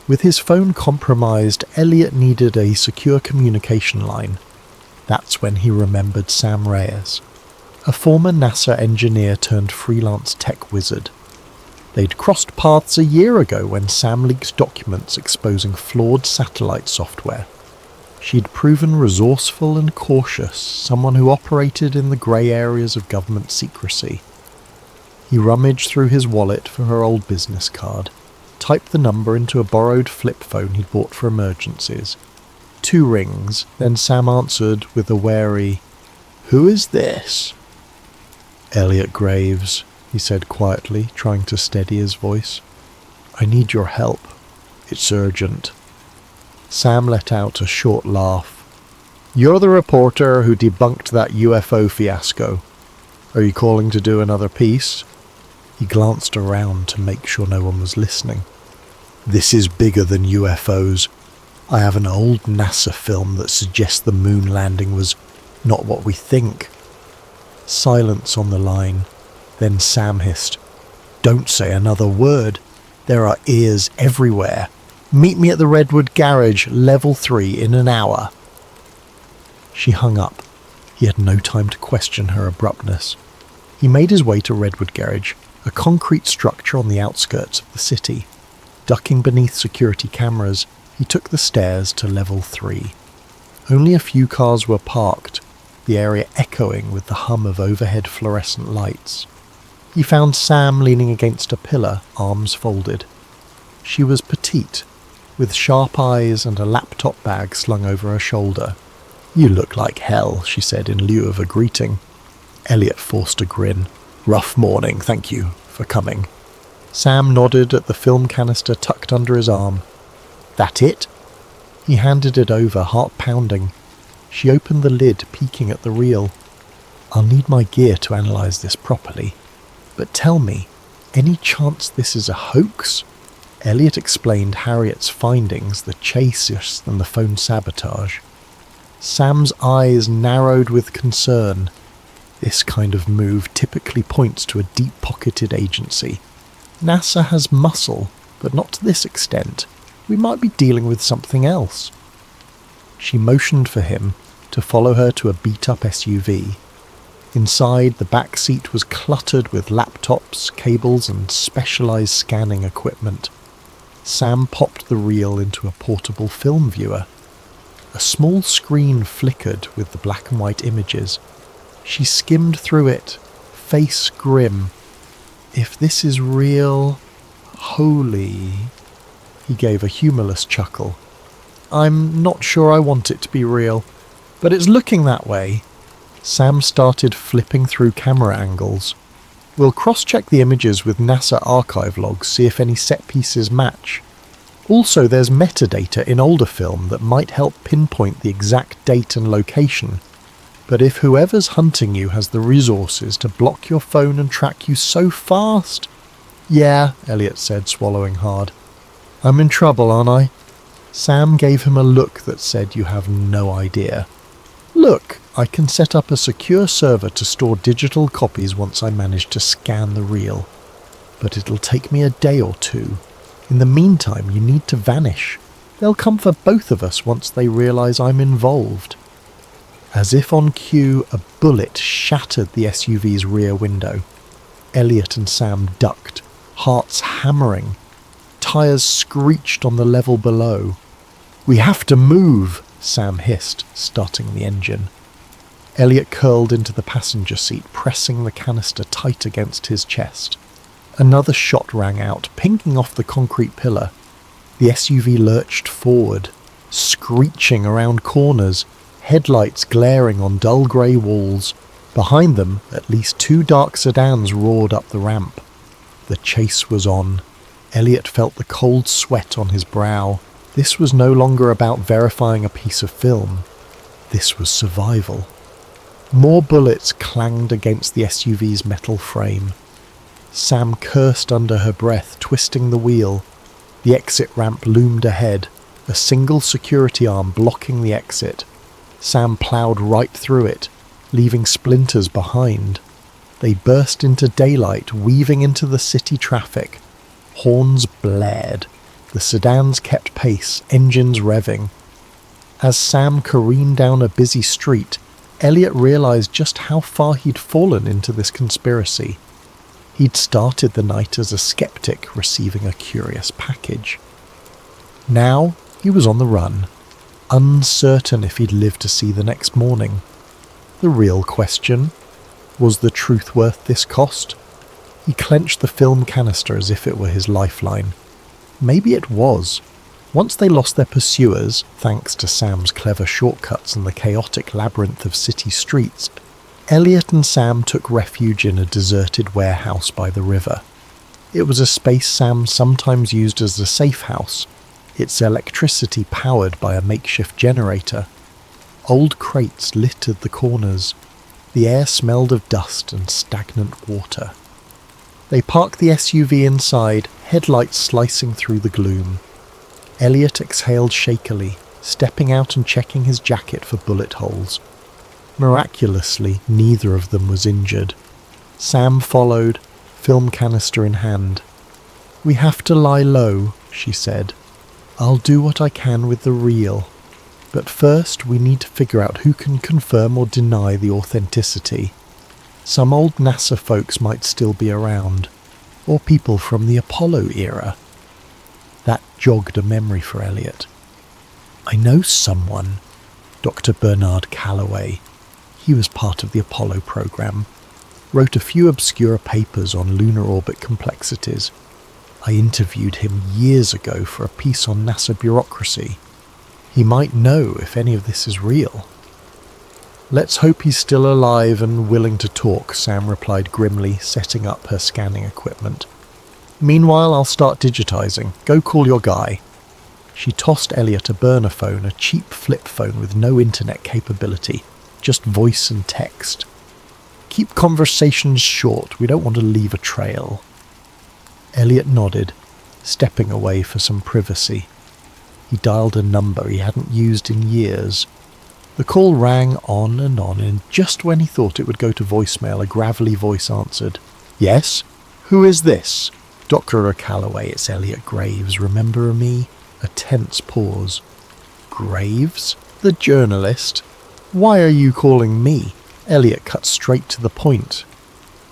[SPEAKER 1] With his phone compromised, Elliot needed a secure communication line. That's when he remembered Sam Reyes, a former NASA engineer turned freelance tech wizard. They'd crossed paths a year ago when Sam leaked documents exposing flawed satellite software. She'd proven resourceful and cautious, someone who operated in the grey areas of government secrecy. He rummaged through his wallet for her old business card, typed the number into a borrowed flip phone he'd bought for emergencies. 2 rings, then Sam answered with a wary, "Who is this?" "Elliot Graves," he said quietly, trying to steady his voice. "I need your help. It's urgent." Sam let out a short laugh. "You're the reporter who debunked that UFO fiasco. Are you calling to do another piece?" He glanced around to make sure no one was listening. "This is bigger than UFOs. I have an old NASA film that suggests the moon landing was not what we think." Silence on the line. Then Sam hissed, "Don't say another word. There are ears everywhere. Meet me at the Redwood Garage, level 3, in an hour." She hung up. He had no time to question her abruptness. He made his way to Redwood Garage, a concrete structure on the outskirts of the city. Ducking beneath security cameras, he took the stairs to level 3. Only a few cars were parked, the area echoing with the hum of overhead fluorescent lights. He found Sam leaning against a pillar, arms folded. She was petite, with sharp eyes and a laptop bag slung over her shoulder. "You look like hell," she said in lieu of a greeting. Elliot forced a grin. "Rough morning, thank you for coming." Sam nodded at the film canister tucked under his arm. "That it?" He handed it over, heart pounding. She opened the lid, peeking at the reel. "I'll need my gear to analyse this properly. But tell me, any chance this is a hoax?" Elliot explained Harriet's findings, the chase and the phone sabotage. Sam's eyes narrowed with concern. This kind of move typically points to a deep-pocketed agency. NASA has muscle, but not to this extent. We might be dealing with something else. She motioned for him to follow her to a beat-up SUV. Inside, the back seat was cluttered with laptops, cables, and specialised scanning equipment. Sam popped the reel into a portable film viewer. A small screen flickered with the black and white images. She skimmed through it, face grim. "If this is real, holy..." He gave a humourless chuckle. "I'm not sure I want it to be real, but it's looking that way." Sam started flipping through camera angles. "We'll cross-check the images with NASA archive logs, see if any set pieces match. Also, there's metadata in older film that might help pinpoint the exact date and location. But if whoever's hunting you has the resources to block your phone and track you so fast..." "Yeah," Elliot said, swallowing hard. "I'm in trouble, aren't I?" Sam gave him a look that said, "You have no idea. Look, I can set up a secure server to store digital copies once I manage to scan the reel. But it'll take me a day or two. In the meantime, you need to vanish. They'll come for both of us once they realise I'm involved." As if on cue, a bullet shattered the SUV's rear window. Elliot and Sam ducked, hearts hammering. Tyres screeched on the level below. "We have to move," Sam hissed, starting the engine. Elliot curled into the passenger seat, pressing the canister tight against his chest. Another shot rang out, pinging off the concrete pillar. The SUV lurched forward, screeching around corners, headlights glaring on dull grey walls. Behind them, at least 2 dark sedans roared up the ramp. The chase was on. Elliot felt the cold sweat on his brow. This was no longer about verifying a piece of film. This was survival. More bullets clanged against the SUV's metal frame. Sam cursed under her breath, twisting the wheel. The exit ramp loomed ahead, a single security arm blocking the exit. Sam ploughed right through it, leaving splinters behind. They burst into daylight, weaving into the city traffic. Horns blared. The sedans kept pace, engines revving. As Sam careened down a busy street, Elliot realised just how far he'd fallen into this conspiracy. He'd started the night as a skeptic receiving a curious package. Now he was on the run, uncertain if he'd live to see the next morning. The real question: was the truth worth this cost? He clenched the film canister as if it were his lifeline. Maybe it was. Once they lost their pursuers, thanks to Sam's clever shortcuts and the chaotic labyrinth of city streets, Elliot and Sam took refuge in a deserted warehouse by the river. It was a space Sam sometimes used as a safe house, its electricity powered by a makeshift generator. Old crates littered the corners. The air smelled of dust and stagnant water. They parked the SUV inside, headlights slicing through the gloom. Elliot exhaled shakily, stepping out and checking his jacket for bullet holes. Miraculously, neither of them was injured. Sam followed, film canister in hand. "We have to lie low," she said. "I'll do what I can with the reel. But first we need to figure out who can confirm or deny the authenticity. Some old NASA folks might still be around, or people from the Apollo era." That jogged a memory for Elliot. "I know someone, Dr. Bernard Callaway. He was part of the Apollo program. wrote a few obscure papers on lunar orbit complexities. I interviewed him years ago for a piece on NASA bureaucracy. He might know if any of this is real." "Let's hope he's still alive and willing to talk," Sam replied grimly, setting up her scanning equipment. "Meanwhile, I'll start digitizing. Go call your guy." She tossed Elliot a burner phone, a cheap flip phone with no internet capability, just voice and text. "Keep conversations short, we don't want to leave a trail." Elliot nodded, stepping away for some privacy. He dialed a number he hadn't used in years. The call rang on, and just when he thought it would go to voicemail, a gravelly voice answered. "Yes? Who is this?" "Dr. Callaway, it's Elliot Graves. Remember me?" A tense pause. "Graves? The journalist? Why are you calling me?" Elliot cut straight to the point.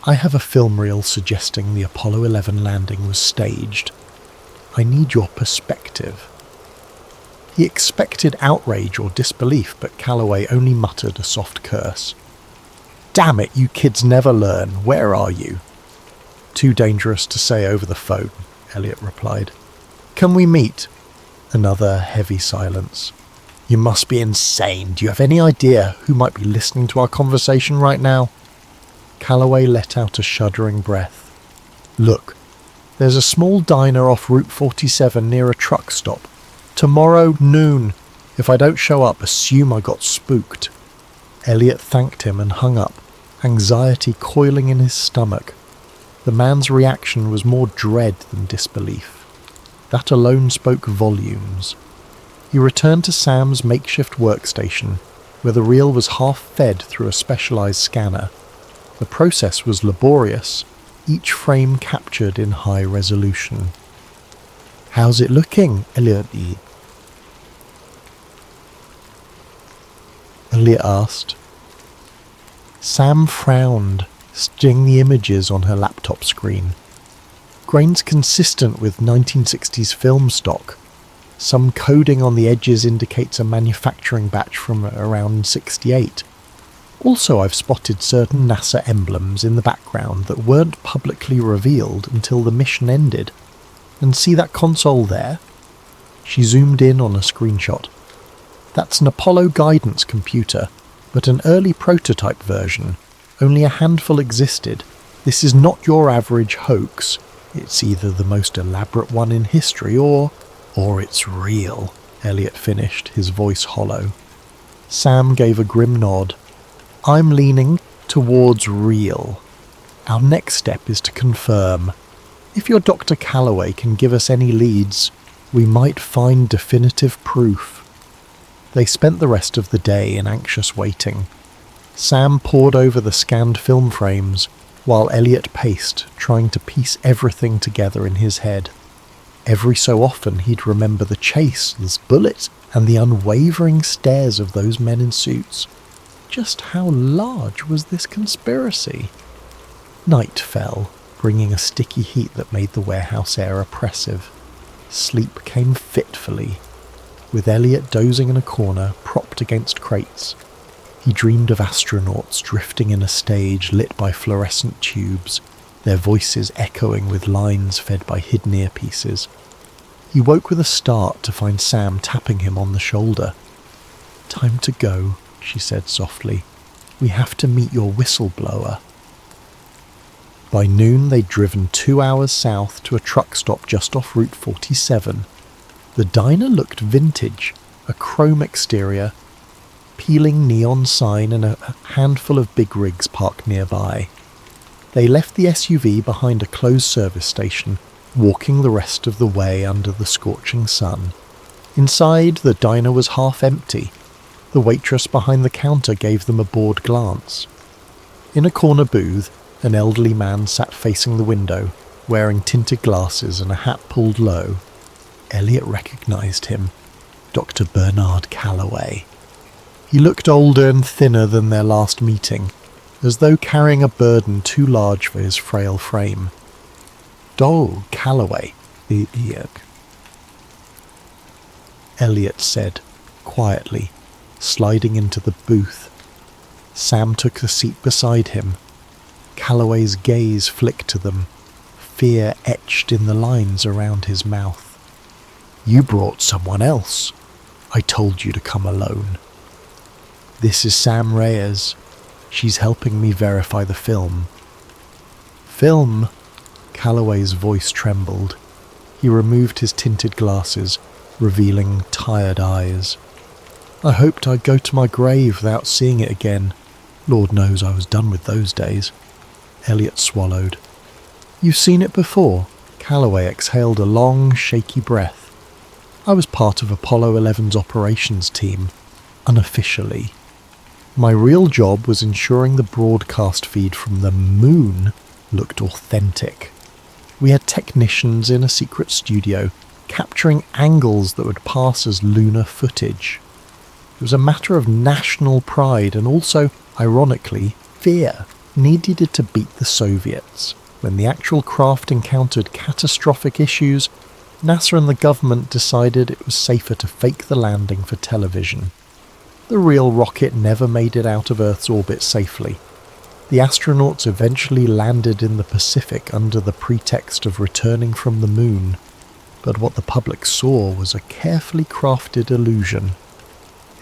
[SPEAKER 1] "I have a film reel suggesting the Apollo 11 landing was staged. I need your perspective." He expected outrage or disbelief, but Callaway only muttered a soft curse. "Damn it, you kids never learn. Where are you?" "Too dangerous to say over the phone," Elliot replied. "Can we meet?" Another heavy silence. "You must be insane. Do you have any idea who might be listening to our conversation right now?" Callaway let out a shuddering breath. "Look, there's a small diner off Route 47 near a truck stop. Tomorrow noon. If I don't show up, assume I got spooked." Elliot thanked him and hung up, anxiety coiling in his stomach. The man's reaction was more dread than disbelief. That alone spoke volumes. He returned to Sam's makeshift workstation, where the reel was half fed through a specialized scanner. The process was laborious, each frame captured in high resolution. "How's it looking, Elliot?" Elliot asked. Sam frowned, studying the images on her laptop screen. Grains consistent with 1960s film stock. Some coding on the edges indicates a manufacturing batch from around 68. Also, I've spotted certain NASA emblems in the background that weren't publicly revealed until the mission ended. And see that console there? She zoomed in on a screenshot. That's an Apollo guidance computer, but an early prototype version. Only a handful existed. This is not your average hoax. It's either the most elaborate one in history or it's real, Elliot finished, his voice hollow. Sam gave a grim nod. I'm leaning towards real. Our next step is to confirm. If your Dr. Callaway can give us any leads, we might find definitive proof. They spent the rest of the day in anxious waiting. Sam pored over the scanned film frames, while Elliot paced, trying to piece everything together in his head. Every so often he'd remember the chase, the bullets, and the unwavering stares of those men in suits. Just how large was this conspiracy? Night fell, bringing a sticky heat that made the warehouse air oppressive. Sleep came fitfully, with Elliot dozing in a corner, propped against crates. He dreamed of astronauts drifting in a stage lit by fluorescent tubes, their voices echoing with lines fed by hidden earpieces. He woke with a start to find Sam tapping him on the shoulder. "Time to go," she said softly. "We have to meet your whistleblower." By noon they'd driven 2 hours south to a truck stop just off Route 47. The diner looked vintage, a chrome exterior, peeling neon sign and a handful of big rigs parked nearby. They left the SUV behind a closed service station, walking the rest of the way under the scorching sun. Inside, the diner was half empty. The waitress behind the counter gave them a bored glance. In a corner booth, an elderly man sat facing the window, wearing tinted glasses and a hat pulled low. Elliot recognized him. Dr. Bernard Callaway. He looked older and thinner than their last meeting, as though carrying a burden too large for his frail frame. "Dol Callaway, the Elliot said, quietly, sliding into the booth. Sam took a seat beside him. Callaway's gaze flicked to them, fear etched in the lines around his mouth. "You brought someone else. I told you to come alone." "This is Sam Reyes. She's helping me verify the film." "Film?" Callaway's voice trembled. He removed his tinted glasses, revealing tired eyes. "I hoped I'd go to my grave without seeing it again. Lord knows I was done with those days." Elliot swallowed. "You've seen it before?" Callaway exhaled a long, shaky breath. "I was part of Apollo 11's operations team, unofficially. My real job was ensuring the broadcast feed from the moon looked authentic. We had technicians in a secret studio capturing angles that would pass as lunar footage. It was a matter of national pride and also, ironically, fear. Needed to beat the Soviets. When the actual craft encountered catastrophic issues, NASA and the government decided it was safer to fake the landing for television. The real rocket never made it out of Earth's orbit safely. The astronauts eventually landed in the Pacific under the pretext of returning from the moon, but what the public saw was a carefully crafted illusion.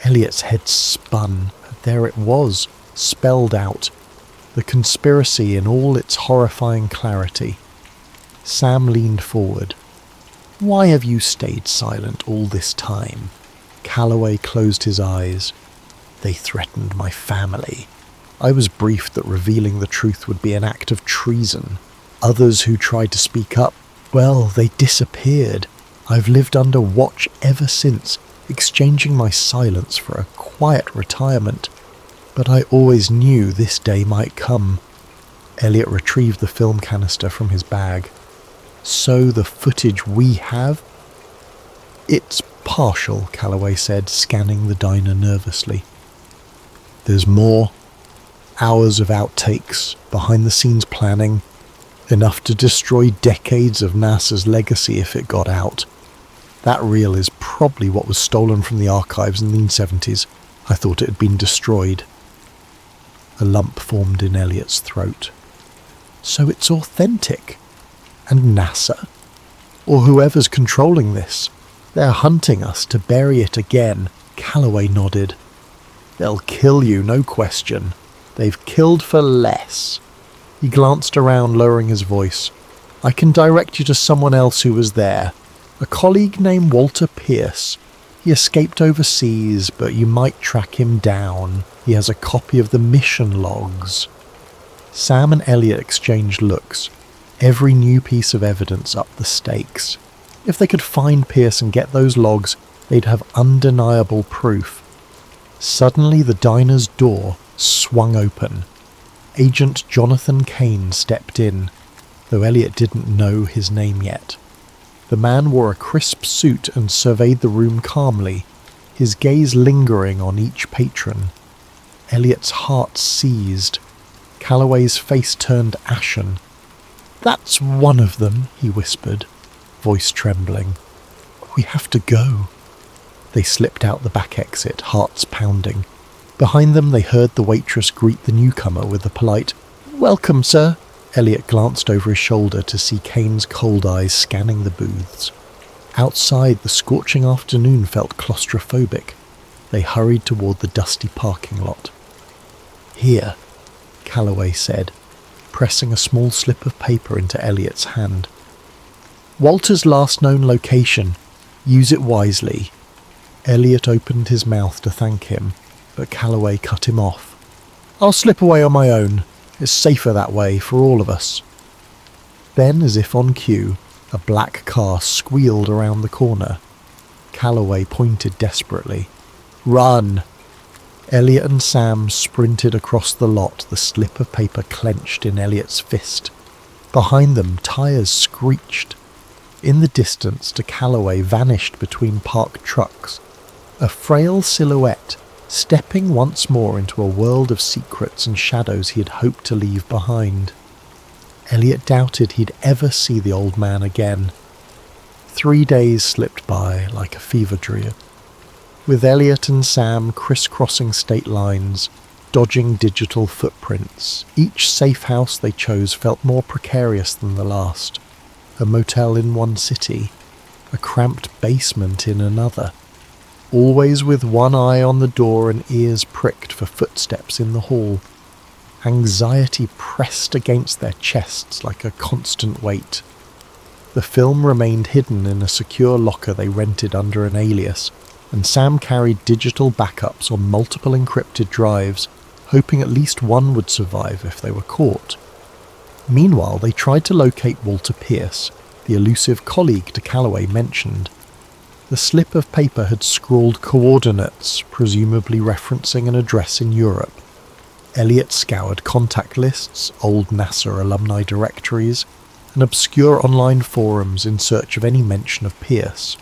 [SPEAKER 1] Elliot's head spun. There it was, spelled out. The conspiracy in all its horrifying clarity. Sam leaned forward. "Why have you stayed silent all this time?" Callaway closed his eyes. "They threatened my family. I was briefed that revealing the truth would be an act of treason. Others who tried to speak up, well, they disappeared. I've lived under watch ever since, exchanging my silence for a quiet retirement. But I always knew this day might come." Elliot retrieved the film canister from his bag. "So the footage we have?" "It's partial," Callaway said, scanning the diner nervously. "There's more. Hours of outtakes, behind-the-scenes planning. Enough to destroy decades of NASA's legacy if it got out. That reel is probably what was stolen from the archives in the 1970s. I thought it had been destroyed." A lump formed in Elliot's throat. "So it's authentic? And NASA? Or whoever's controlling this? They're hunting us to bury it again." Callaway nodded. "They'll kill you, no question. They've killed for less." He glanced around, lowering his voice. "I can direct you to someone else who was there. A colleague named Walter Pierce. He escaped overseas, but you might track him down. He has a copy of the mission logs." Sam and Elliot exchanged looks. Every new piece of evidence upped the stakes. If they could find Pierce and get those logs, they'd have undeniable proof. Suddenly the diner's door swung open. Agent Jonathan Kane stepped in, though Elliot didn't know his name yet. The man wore a crisp suit and surveyed the room calmly, his gaze lingering on each patron. Elliot's heart seized. Callaway's face turned ashen. "That's one of them," he whispered, voice trembling. "We have to go." They slipped out the back exit, hearts pounding. Behind them they heard the waitress greet the newcomer with a polite, "Welcome, sir." Elliot glanced over his shoulder to see Kane's cold eyes scanning the booths. Outside, the scorching afternoon felt claustrophobic. They hurried toward the dusty parking lot. "Here," Callaway said, pressing a small slip of paper into Elliot's hand. "Walter's last known location. Use it wisely." Elliot opened his mouth to thank him, but Callaway cut him off. "I'll slip away on my own. It's safer that way for all of us." Then, as if on cue, a black car squealed around the corner. Callaway pointed desperately. "Run!" Elliot and Sam sprinted across the lot, the slip of paper clenched in Elliot's fist. Behind them, tyres screeched. In the distance, Callaway vanished between parked trucks, a frail silhouette, stepping once more into a world of secrets and shadows he had hoped to leave behind. Elliot doubted he'd ever see the old man again. 3 days slipped by like a fever dream. With Elliot and Sam crisscrossing state lines, dodging digital footprints. Each safe house they chose felt more precarious than the last. A motel in one city, a cramped basement in another, always with one eye on the door and ears pricked for footsteps in the hall. Anxiety pressed against their chests like a constant weight. The film remained hidden in a secure locker they rented under an alias, and Sam carried digital backups on multiple encrypted drives, hoping at least one would survive if they were caught. Meanwhile, they tried to locate Walter Pierce, the elusive colleague to Callaway mentioned. The slip of paper had scrawled coordinates, presumably referencing an address in Europe. Elliot scoured contact lists, old NASA alumni directories, and obscure online forums in search of any mention of Pierce.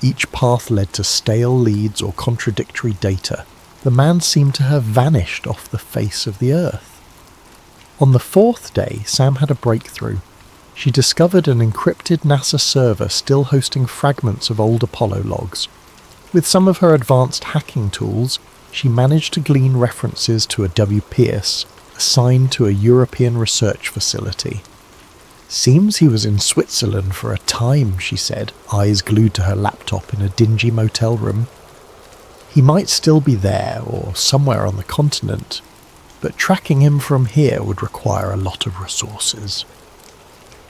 [SPEAKER 1] Each path led to stale leads or contradictory data. The man seemed to have vanished off the face of the earth. On the fourth day, Sam had a breakthrough. She discovered an encrypted NASA server still hosting fragments of old Apollo logs. With some of her advanced hacking tools, she managed to glean references to a W. Pierce, assigned to a European research facility. "Seems he was in Switzerland for a time," she said, eyes glued to her laptop in a dingy motel room. "He might still be there, or somewhere on the continent, but tracking him from here would require a lot of resources."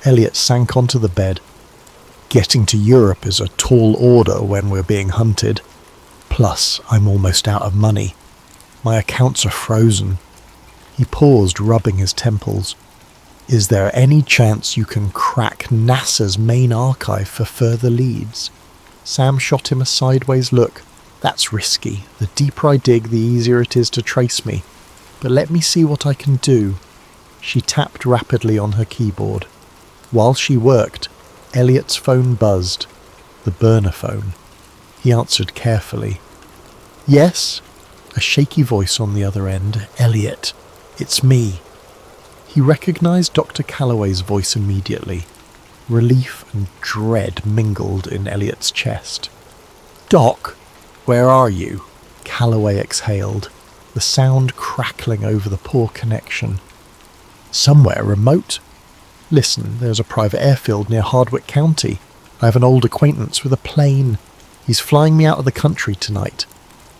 [SPEAKER 1] Elliot sank onto the bed. "Getting to Europe is a tall order when we're being hunted. Plus, I'm almost out of money. My accounts are frozen." He paused, rubbing his temples. "Is there any chance you can crack NASA's main archive for further leads?" Sam shot him a sideways look. "That's risky. The deeper I dig, the easier it is to trace me. But let me see what I can do." She tapped rapidly on her keyboard. While she worked, Elliot's phone buzzed. The burner phone. He answered carefully. "Yes?" A shaky voice on the other end. "Elliot, it's me." He recognized Dr. Callaway's voice immediately. Relief and dread mingled in Elliot's chest. "Doc, where are you?" Callaway exhaled, the sound crackling over the poor connection. "Somewhere remote. Listen, there's a private airfield near Hardwick County. I have an old acquaintance with a plane. He's flying me out of the country tonight.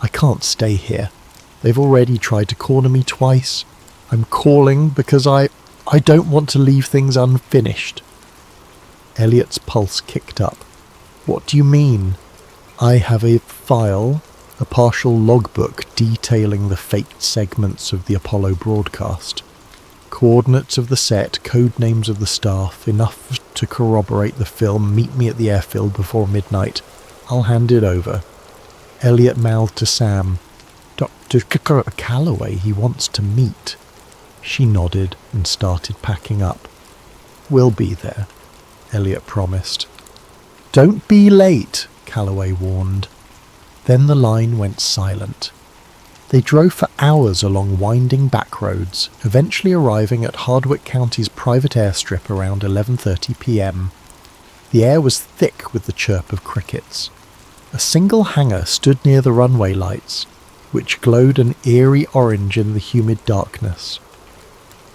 [SPEAKER 1] I can't stay here. They've already tried to corner me twice. I'm calling because I don't want to leave things unfinished." Elliot's pulse kicked up. "What do you mean?" "I have a file, a partial logbook detailing the faked segments of the Apollo broadcast. Coordinates of the set, code names of the staff, enough to corroborate the film. Meet me at the airfield before midnight. I'll hand it over." Elliot mouthed to Sam. "Dr. Callaway he wants to meet." She nodded and started packing up. "We'll be there," Elliot promised. "Don't be late," Callaway warned. Then the line went silent. They drove for hours along winding back roads, eventually arriving at Hardwick County's private airstrip around 11:30 p.m. The air was thick with the chirp of crickets. A single hangar stood near the runway lights, which glowed an eerie orange in the humid darkness.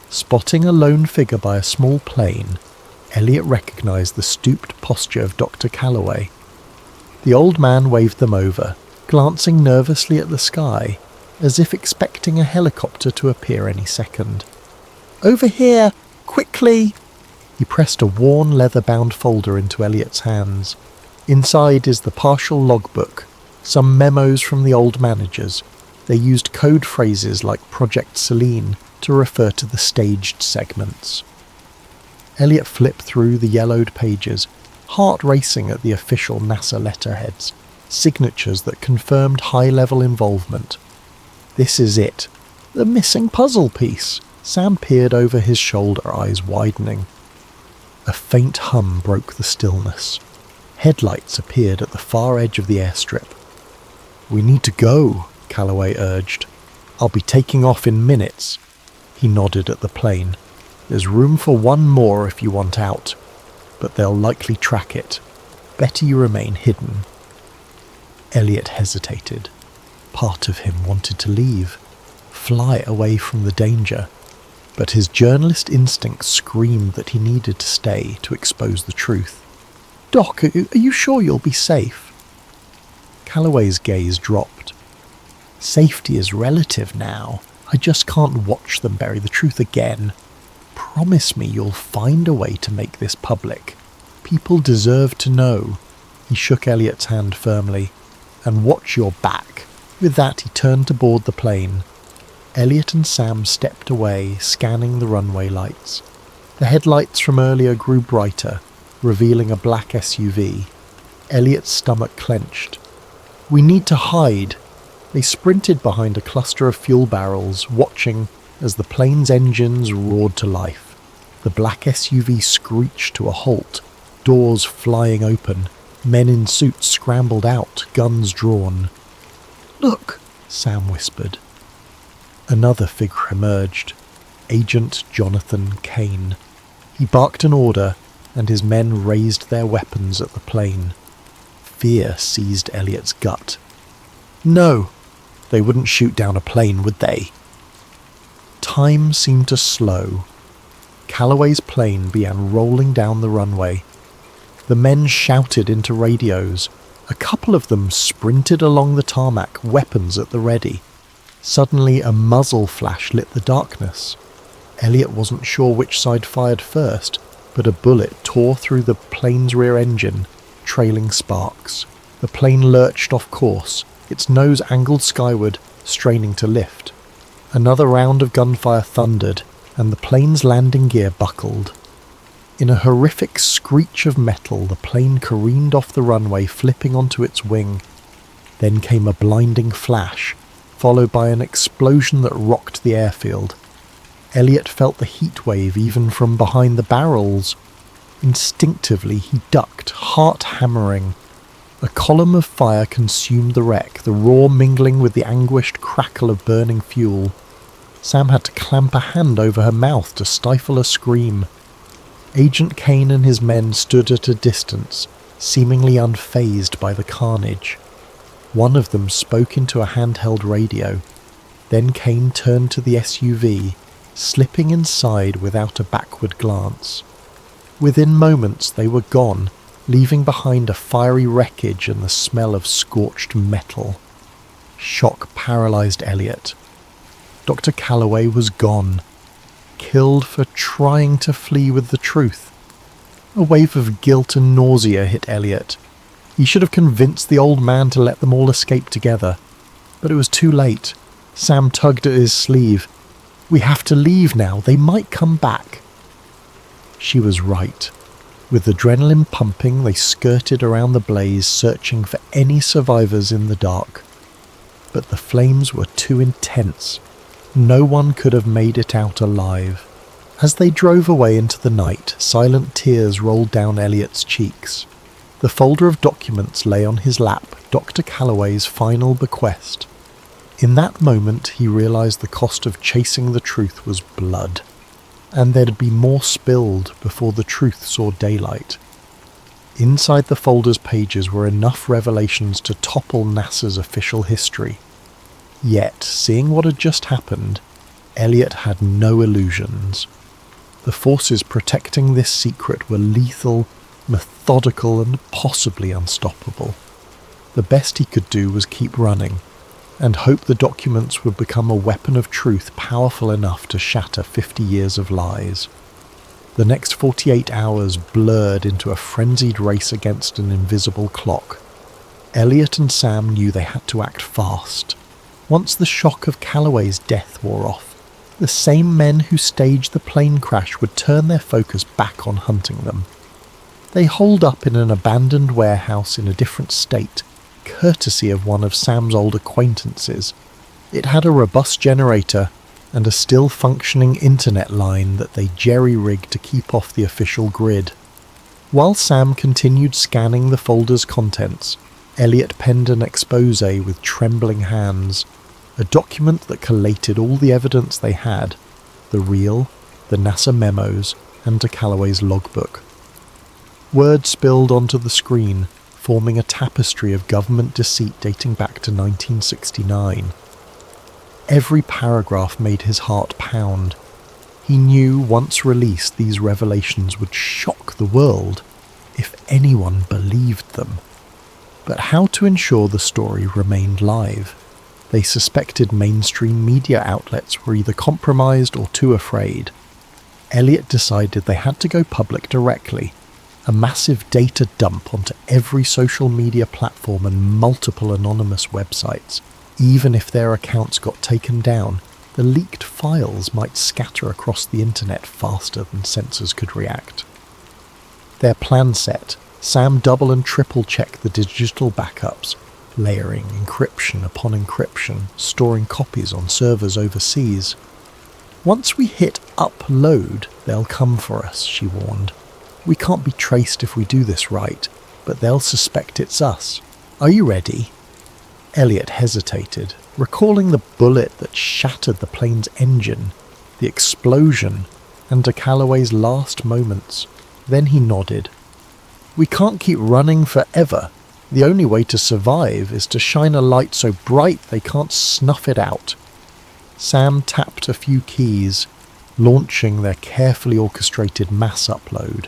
[SPEAKER 1] Spotting a lone figure by a small plane, Elliot recognized the stooped posture of Dr. Callaway. The old man waved them over, glancing nervously at the sky, as if expecting a helicopter to appear any second. "Over here! Quickly!" He pressed a worn leather-bound folder into Elliot's hands. Inside is the partial logbook, some memos from the old managers. They used code phrases like Project Seline to refer to the staged segments. Elliot flipped through the yellowed pages, heart racing at the official NASA letterheads, signatures that confirmed high-level involvement. This is it. The missing puzzle piece. Sam peered over his shoulder, eyes widening. A faint hum broke the stillness. Headlights appeared at the far edge of the airstrip. "We need to go," Callaway urged. "I'll be taking off in minutes." He nodded at the plane. "There's room for one more if you want out, but they'll likely track it. Better you remain hidden." Elliot hesitated. Part of him wanted to leave. fly away from the danger, but his journalist instinct screamed that he needed to stay to expose the truth. "Doc, are you sure you'll be safe?" Callaway's gaze dropped. "Safety is relative now. I just can't watch them bury the truth again. Promise me you'll find a way to make this public. People deserve to know." He shook Elliot's hand firmly. "And watch your back." With that, he turned to board the plane. Elliot and Sam stepped away, scanning the runway lights. The headlights from earlier grew brighter, revealing a black SUV. Elliot's stomach clenched. "We need to hide." They sprinted behind a cluster of fuel barrels, watching as the plane's engines roared to life. The black SUV screeched to a halt, doors flying open. Men in suits scrambled out, guns drawn. "Look," Sam whispered. Another figure emerged, Agent Jonathan Kane. He barked an order, and his men raised their weapons at the plane. Fear seized Elliot's gut. No! They wouldn't shoot down a plane, would they? Time seemed to slow. Callaway's plane began rolling down the runway. The men shouted into radios. A couple of them sprinted along the tarmac, weapons at the ready. Suddenly a muzzle flash lit the darkness. Elliot wasn't sure which side fired first, but a bullet tore through the plane's rear engine, trailing sparks. The plane lurched off course, its nose angled skyward, straining to lift. Another round of gunfire thundered, and the plane's landing gear buckled. In a horrific screech of metal, the plane careened off the runway, flipping onto its wing. Then came a blinding flash, followed by an explosion that rocked the airfield. Elliot felt the heat wave even from behind the barrels. Instinctively, he ducked, heart hammering. A column of fire consumed the wreck, the roar mingling with the anguished crackle of burning fuel. Sam had to clamp a hand over her mouth to stifle a scream. Agent Kane and his men stood at a distance, seemingly unfazed by the carnage. One of them spoke into a handheld radio. Then Kane turned to the SUV, slipping inside without a backward glance. Within moments they were gone, leaving behind a fiery wreckage and the smell of scorched metal. Shock paralyzed Elliot. Dr. Callaway was gone, killed for trying to flee with the truth. A wave of guilt and nausea hit Elliot. He should have convinced the old man to let them all escape together. But it was too late. Sam tugged at his sleeve. "We have to leave now. They might come back." She was right. With adrenaline pumping, they skirted around the blaze, searching for any survivors in the dark. But the flames were too intense. No one could have made it out alive. As they drove away into the night, silent tears rolled down Elliot's cheeks. The folder of documents lay on his lap, Dr. Callaway's final bequest. In that moment, he realized the cost of chasing the truth was blood, and there'd be more spilled before the truth saw daylight. Inside the folder's pages were enough revelations to topple NASA's official history. Yet, seeing what had just happened, Elliot had no illusions. The forces protecting this secret were lethal, methodical, and possibly unstoppable. The best he could do was keep running, and hope the documents would become a weapon of truth powerful enough to shatter 50 years of lies. The next 48 hours blurred into a frenzied race against an invisible clock. Elliot and Sam knew they had to act fast. Once the shock of Callaway's death wore off, the same men who staged the plane crash would turn their focus back on hunting them. They holed up in an abandoned warehouse in a different state, courtesy of one of Sam's old acquaintances. It had a robust generator and a still functioning internet line that they jerry-rigged to keep off the official grid. While Sam continued scanning the folder's contents, Elliot penned an expose with trembling hands, a document that collated all the evidence they had, the reel, the NASA memos, and to Callaway's logbook. Word spilled onto the screen, forming a tapestry of government deceit dating back to 1969. Every paragraph made his heart pound. He knew once released these revelations would shock the world, if anyone believed them. But how to ensure the story remained live? They suspected mainstream media outlets were either compromised or too afraid. Elliot decided they had to go public directly, a massive data dump onto every social media platform and multiple anonymous websites. Even if their accounts got taken down, the leaked files might scatter across the internet faster than sensors could react. Their plan set, Sam double and triple checked the digital backups, layering encryption upon encryption, storing copies on servers overseas. Once we hit upload, they'll come for us, she warned. We can't be traced if we do this right, but they'll suspect it's us. Are you ready? Elliot hesitated, recalling the bullet that shattered the plane's engine, the explosion, and de Callaway's last moments. Then he nodded. We can't keep running forever. The only way to survive is to shine a light so bright they can't snuff it out. Sam tapped a few keys, launching their carefully orchestrated mass upload.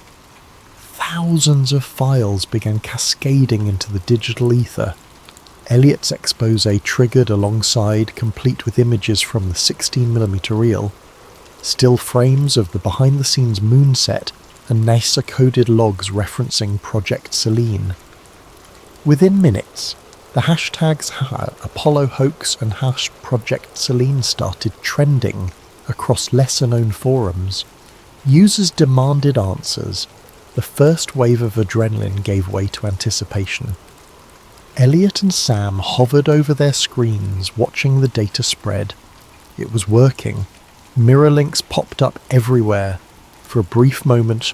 [SPEAKER 1] Thousands of files began cascading into the digital ether. Elliot's expose triggered alongside, complete with images from the 16mm reel, still frames of the behind-the-scenes moon set, and NASA-coded logs referencing Project Seline. Within minutes, the hashtags Apollo hoax and #Project Seline started trending across lesser-known forums. Users demanded answers. The first wave of adrenaline gave way to anticipation. Elliot and Sam hovered over their screens, watching the data spread. It was working. Mirror links popped up everywhere. For a brief moment,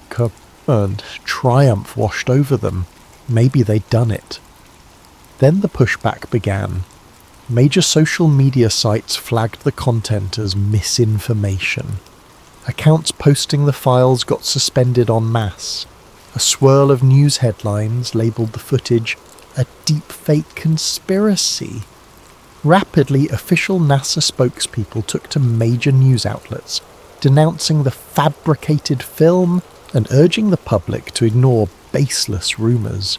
[SPEAKER 1] triumph washed over them. Maybe they'd done it. Then the pushback began. Major social media sites flagged the content as misinformation. Accounts posting the files got suspended en masse. A swirl of news headlines labelled the footage a deepfake conspiracy. Rapidly, official NASA spokespeople took to major news outlets, denouncing the fabricated film and urging the public to ignore baseless rumours.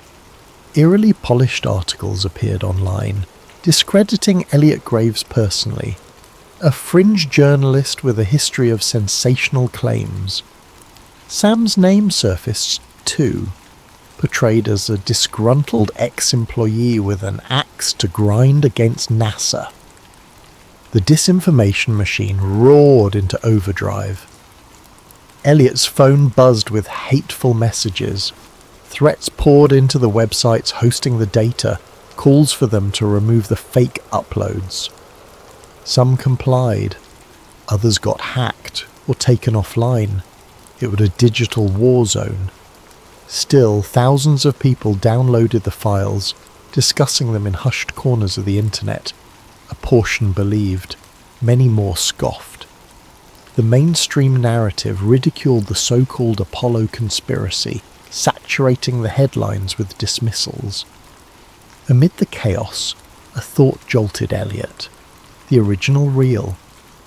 [SPEAKER 1] Eerily polished articles appeared online, discrediting Elliot Graves personally, a fringe journalist with a history of sensational claims. Sam's name surfaced too, portrayed as a disgruntled ex-employee with an axe to grind against NASA. The disinformation machine roared into overdrive. Elliot's phone buzzed with hateful messages. Threats poured into the websites hosting the data, calls for them to remove the fake uploads. Some complied. Others got hacked or taken offline. It was a digital war zone. Still, thousands of people downloaded the files, discussing them in hushed corners of the internet. A portion believed, many more scoffed. The mainstream narrative ridiculed the so-called Apollo conspiracy, saturating the headlines with dismissals. Amid the chaos, a thought jolted Elliot. The original reel.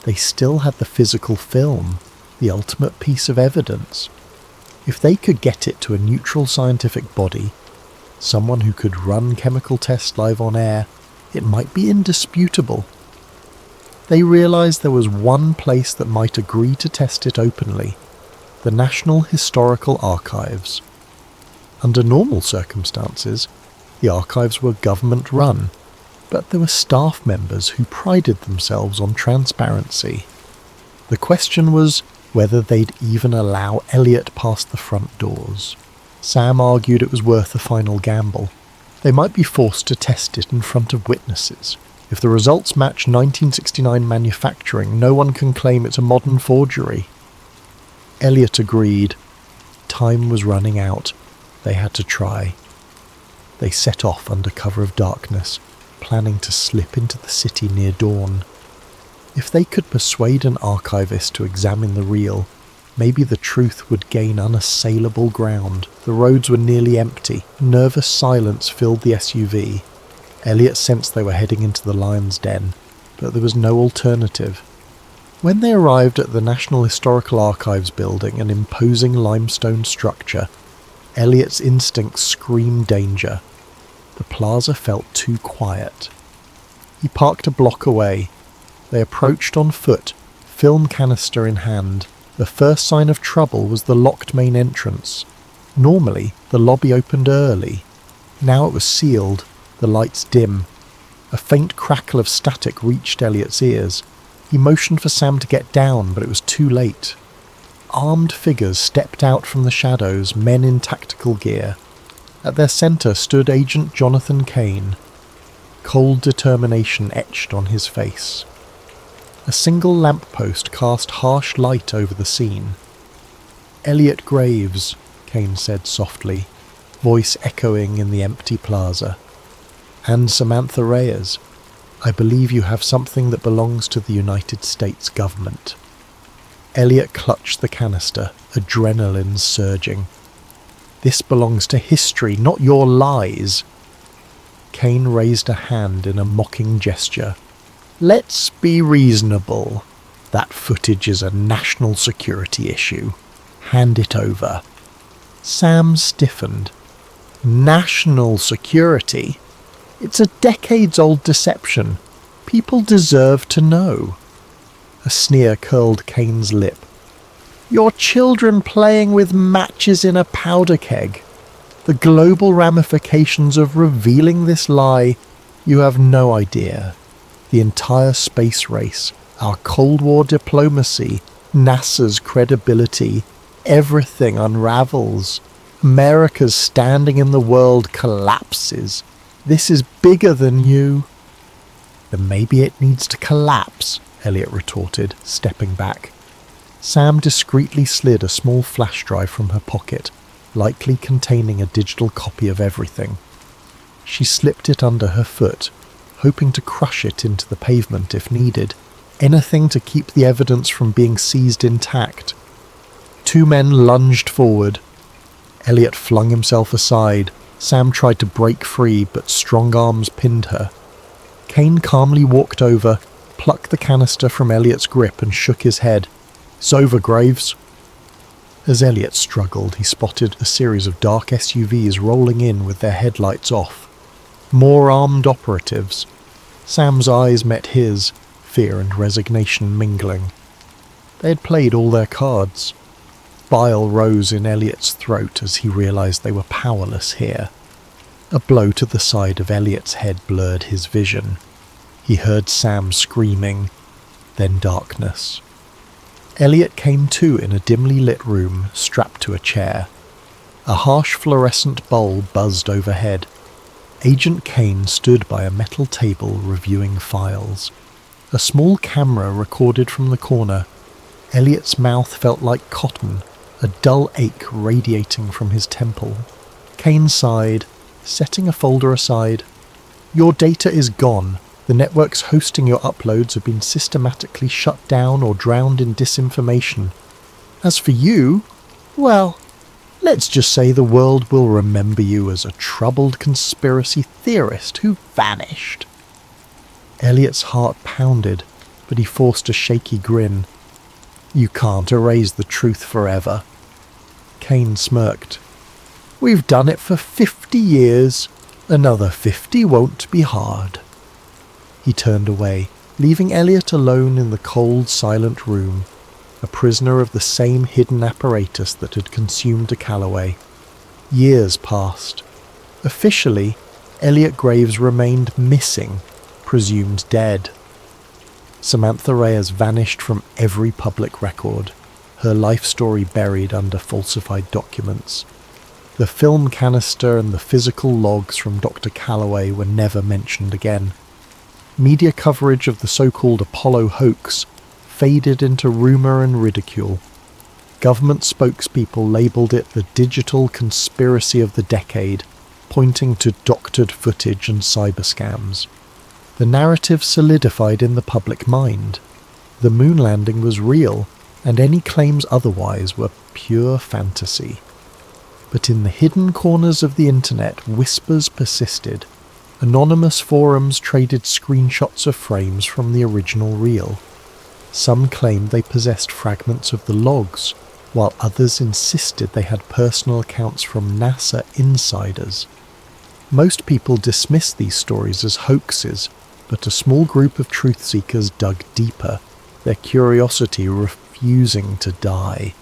[SPEAKER 1] They still had the physical film, the ultimate piece of evidence. If they could get it to a neutral scientific body, someone who could run chemical tests live on air, it might be indisputable. They realised there was one place that might agree to test it openly: the National Historical Archives. Under normal circumstances, the archives were government-run, but there were staff members who prided themselves on transparency. The question was whether they'd even allow Elliot past the front doors. Sam argued it was worth a final gamble. They might be forced to test it in front of witnesses. If the results match 1969 manufacturing, no one can claim it's a modern forgery. Elliot agreed. Time was running out. They had to try. They set off under cover of darkness, planning to slip into the city near dawn. If they could persuade an archivist to examine the reel, maybe the truth would gain unassailable ground. The roads were nearly empty. Nervous silence filled the SUV. Elliot sensed they were heading into the lion's den. but there was no alternative. When they arrived at the National Historical Archives building, an imposing limestone structure, Elliot's instincts screamed danger. The plaza felt too quiet. He parked a block away. They approached on foot, film canister in hand. The first sign of trouble was the locked main entrance. Normally, the lobby opened early. Now it was sealed, the lights dim. A faint crackle of static reached Elliot's ears. He motioned for Sam to get down, but it was too late. Armed figures stepped out from the shadows, men in tactical gear. At their centre stood Agent Jonathan Kane. Cold determination etched on his face. A single lamppost cast harsh light over the scene. "Elliot Graves," Kane said softly, voice echoing in the empty plaza. "And Samantha Reyes. I believe you have something that belongs to the United States government." Elliot clutched the canister, adrenaline surging. "This belongs to history, not your lies." Kane raised a hand in a mocking gesture. "Let's be reasonable. That footage is a national security issue. Hand it over." Sam stiffened. "National security? It's a decades-old deception. People deserve to know." A sneer curled Kane's lip. "Your children playing with matches in a powder keg. The global ramifications of revealing this lie, you have no idea. The entire space race, our Cold War diplomacy, NASA's credibility, everything unravels. America's standing in the world collapses. This is bigger than you." "Then maybe it needs to collapse," Elliot retorted, stepping back. Sam discreetly slid a small flash drive from her pocket, likely containing a digital copy of everything. She slipped it under her foot, hoping to crush it into the pavement if needed, anything to keep the evidence from being seized intact. Two men lunged forward. Elliot flung himself aside. Sam tried to break free, but strong arms pinned her. Kane calmly walked over, plucked the canister from Elliot's grip and shook his head. "It's over, Graves." As Elliot struggled, he spotted a series of dark SUVs rolling in with their headlights off. More armed operatives. Sam's eyes met his, fear and resignation mingling. They had played all their cards. Bile rose in Elliot's throat as he realized they were powerless here. A blow to the side of Elliot's head blurred his vision. He heard Sam screaming, then darkness. Elliot came to in a dimly lit room, strapped to a chair. A harsh fluorescent bulb buzzed overhead. Agent Kane stood by a metal table reviewing files. A small camera recorded from the corner. Elliot's mouth felt like cotton, a dull ache radiating from his temple. Kane sighed, setting a folder aside. "Your data is gone. The networks hosting your uploads have been systematically shut down or drowned in disinformation. As for you, well, let's just say the world will remember you as a troubled conspiracy theorist who vanished." Elliot's heart pounded, but he forced a shaky grin. "You can't erase the truth forever." Kane smirked. "We've done it for 50 years. Another 50 won't be hard." He turned away, leaving Elliot alone in the cold, silent room, a prisoner of the same hidden apparatus that had consumed a Callaway. Years passed. Officially, Elliot Graves remained missing, presumed dead. Samantha Reyes vanished from every public record, her life story buried under falsified documents. The film canister and the physical logs from Dr. Callaway were never mentioned again. Media coverage of the so-called Apollo hoax faded into rumour and ridicule. Government spokespeople labelled it the digital conspiracy of the decade, pointing to doctored footage and cyber scams. The narrative solidified in the public mind. The moon landing was real, and any claims otherwise were pure fantasy. But in the hidden corners of the internet, whispers persisted. Anonymous forums traded screenshots of frames from the original reel. Some claimed they possessed fragments of the logs, while others insisted they had personal accounts from NASA insiders. Most people dismissed these stories as hoaxes, but a small group of truth seekers dug deeper, their curiosity refusing to die.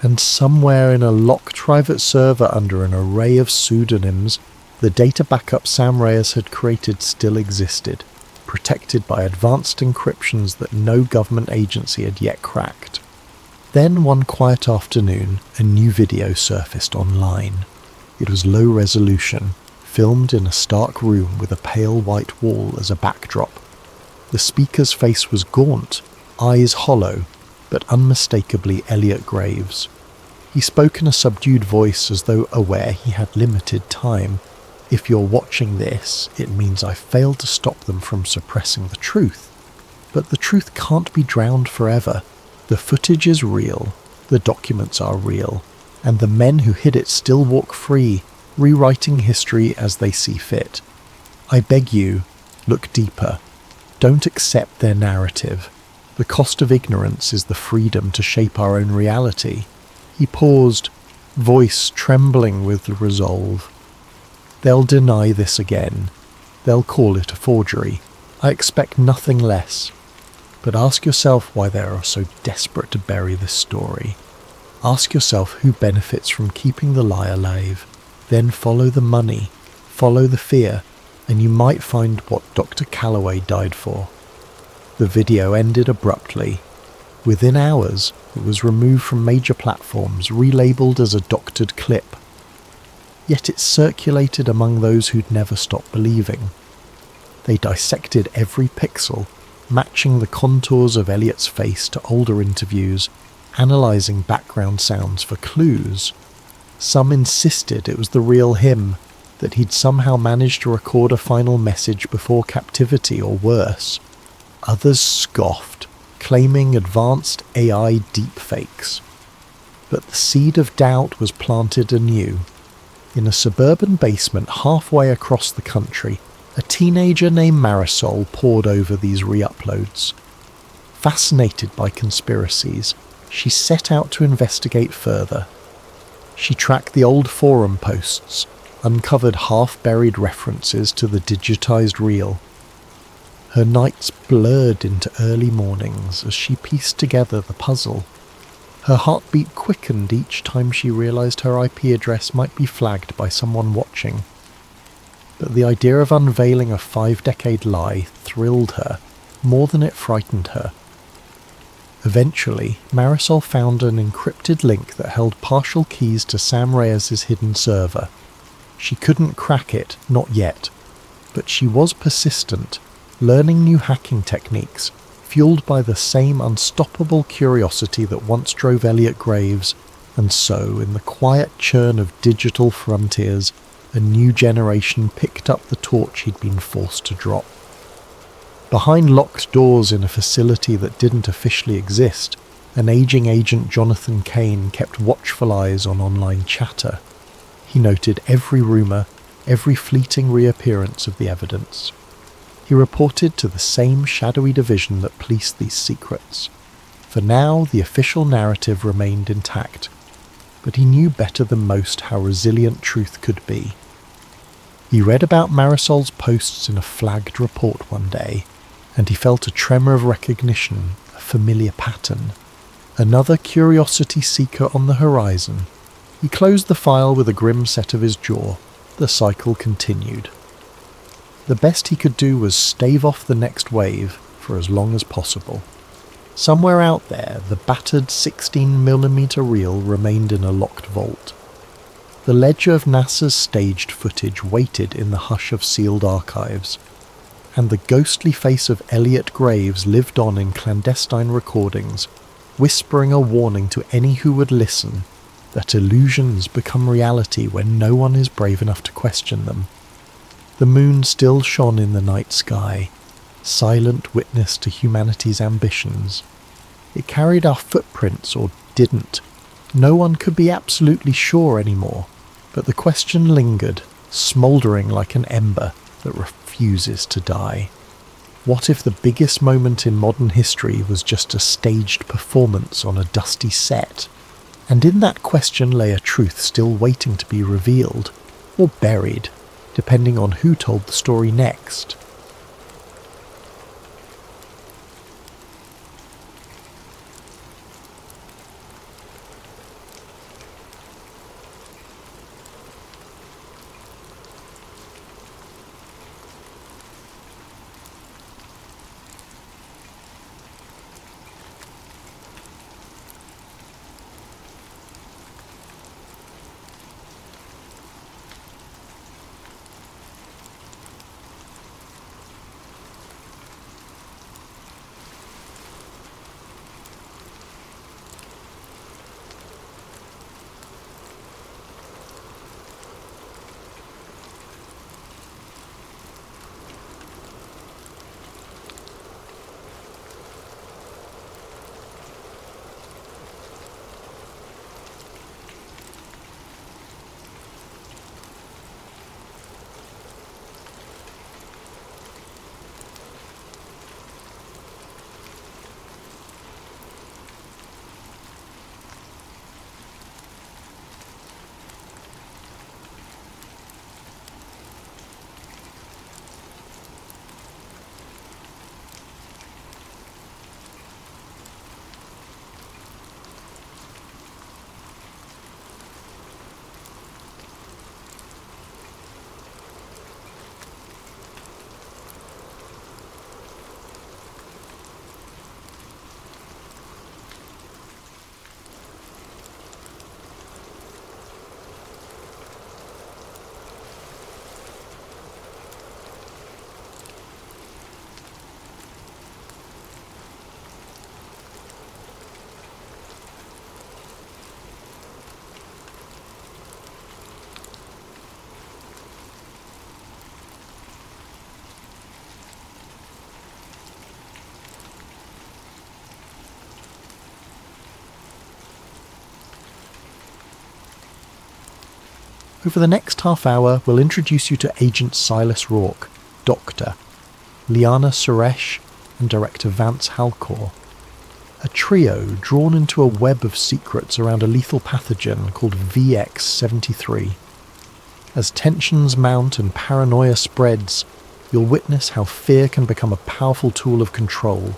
[SPEAKER 1] And somewhere in a locked private server under an array of pseudonyms, the data backup Sam Reyes had created still existed, protected by advanced encryptions that no government agency had yet cracked. Then one quiet afternoon, a new video surfaced online. It was low resolution, filmed in a stark room with a pale white wall as a backdrop. The speaker's face was gaunt, eyes hollow, but unmistakably Elliot Graves. He spoke in a subdued voice as though aware he had limited time. If you're watching this, it means I failed to stop them from suppressing the truth. But the truth can't be drowned forever. The footage is real, the documents are real, and the men who hid it still walk free, rewriting history as they see fit. I beg you, look deeper. Don't accept their narrative. The cost of ignorance is the freedom to shape our own reality. He paused, voice trembling with resolve. They'll deny this again. They'll call it a forgery. I expect nothing less. But ask yourself why they are so desperate to bury this story. Ask yourself who benefits from keeping the lie alive. Then follow the money, follow the fear, and you might find what Dr. Callaway died for. The video ended abruptly. Within hours, it was removed from major platforms, relabeled as a doctored clip. Yet it circulated among those who'd never stopped believing. They dissected every pixel, matching the contours of Elliot's face to older interviews, analysing background sounds for clues. Some insisted it was the real him, that he'd somehow managed to record a final message before captivity or worse. Others scoffed, claiming advanced AI deepfakes. But the seed of doubt was planted anew. In a suburban basement halfway across the country, a teenager named Marisol pored over these re-uploads. Fascinated by conspiracies, she set out to investigate further. She tracked the old forum posts, uncovered half-buried references to the digitized reel. Her nights blurred into early mornings as she pieced together the puzzle. Her heartbeat quickened each time she realized her IP address might be flagged by someone watching. But the idea of unveiling a 5-decade lie thrilled her more than it frightened her. Eventually, Marisol found an encrypted link that held partial keys to Sam Reyes' hidden server. She couldn't crack it, not yet, but she was persistent, learning new hacking techniques, fueled by the same unstoppable curiosity that once drove Elliot Graves, and so, in the quiet churn of digital frontiers, a new generation picked up the torch he'd been forced to drop. Behind locked doors in a facility that didn't officially exist, an aging agent Jonathan Kane kept watchful eyes on online chatter. He noted every rumour, every fleeting reappearance of the evidence. He reported to the same shadowy division that policed these secrets. For now, the official narrative remained intact, but he knew better than most how resilient truth could be. He read about Marisol's posts in a flagged report one day, and he felt a tremor of recognition, a familiar pattern. Another curiosity seeker on the horizon. He closed the file with a grim set of his jaw. The cycle continued. The best he could do was stave off the next wave for as long as possible. Somewhere out there, the battered 16mm reel remained in a locked vault. The ledger of NASA's staged footage waited in the hush of sealed archives, and the ghostly face of Elliot Graves lived on in clandestine recordings, whispering a warning to any who would listen that illusions become reality when no one is brave enough to question them. The moon still shone in the night sky, silent witness to humanity's ambitions. It carried our footprints, or didn't. No one could be absolutely sure anymore, but the question lingered, smouldering like an ember, that refuses to die? What if the biggest moment in modern history was just a staged performance on a dusty set? And in that question lay a truth still waiting to be revealed, or buried, depending on who told the story next. Over the next half hour, we'll introduce you to Agent Silas Rourke, Doctor, Liana Suresh, and Director Vance Halcor. A trio drawn into a web of secrets around a lethal pathogen called VX-73. As tensions mount and paranoia spreads, you'll witness how fear can become a powerful tool of control,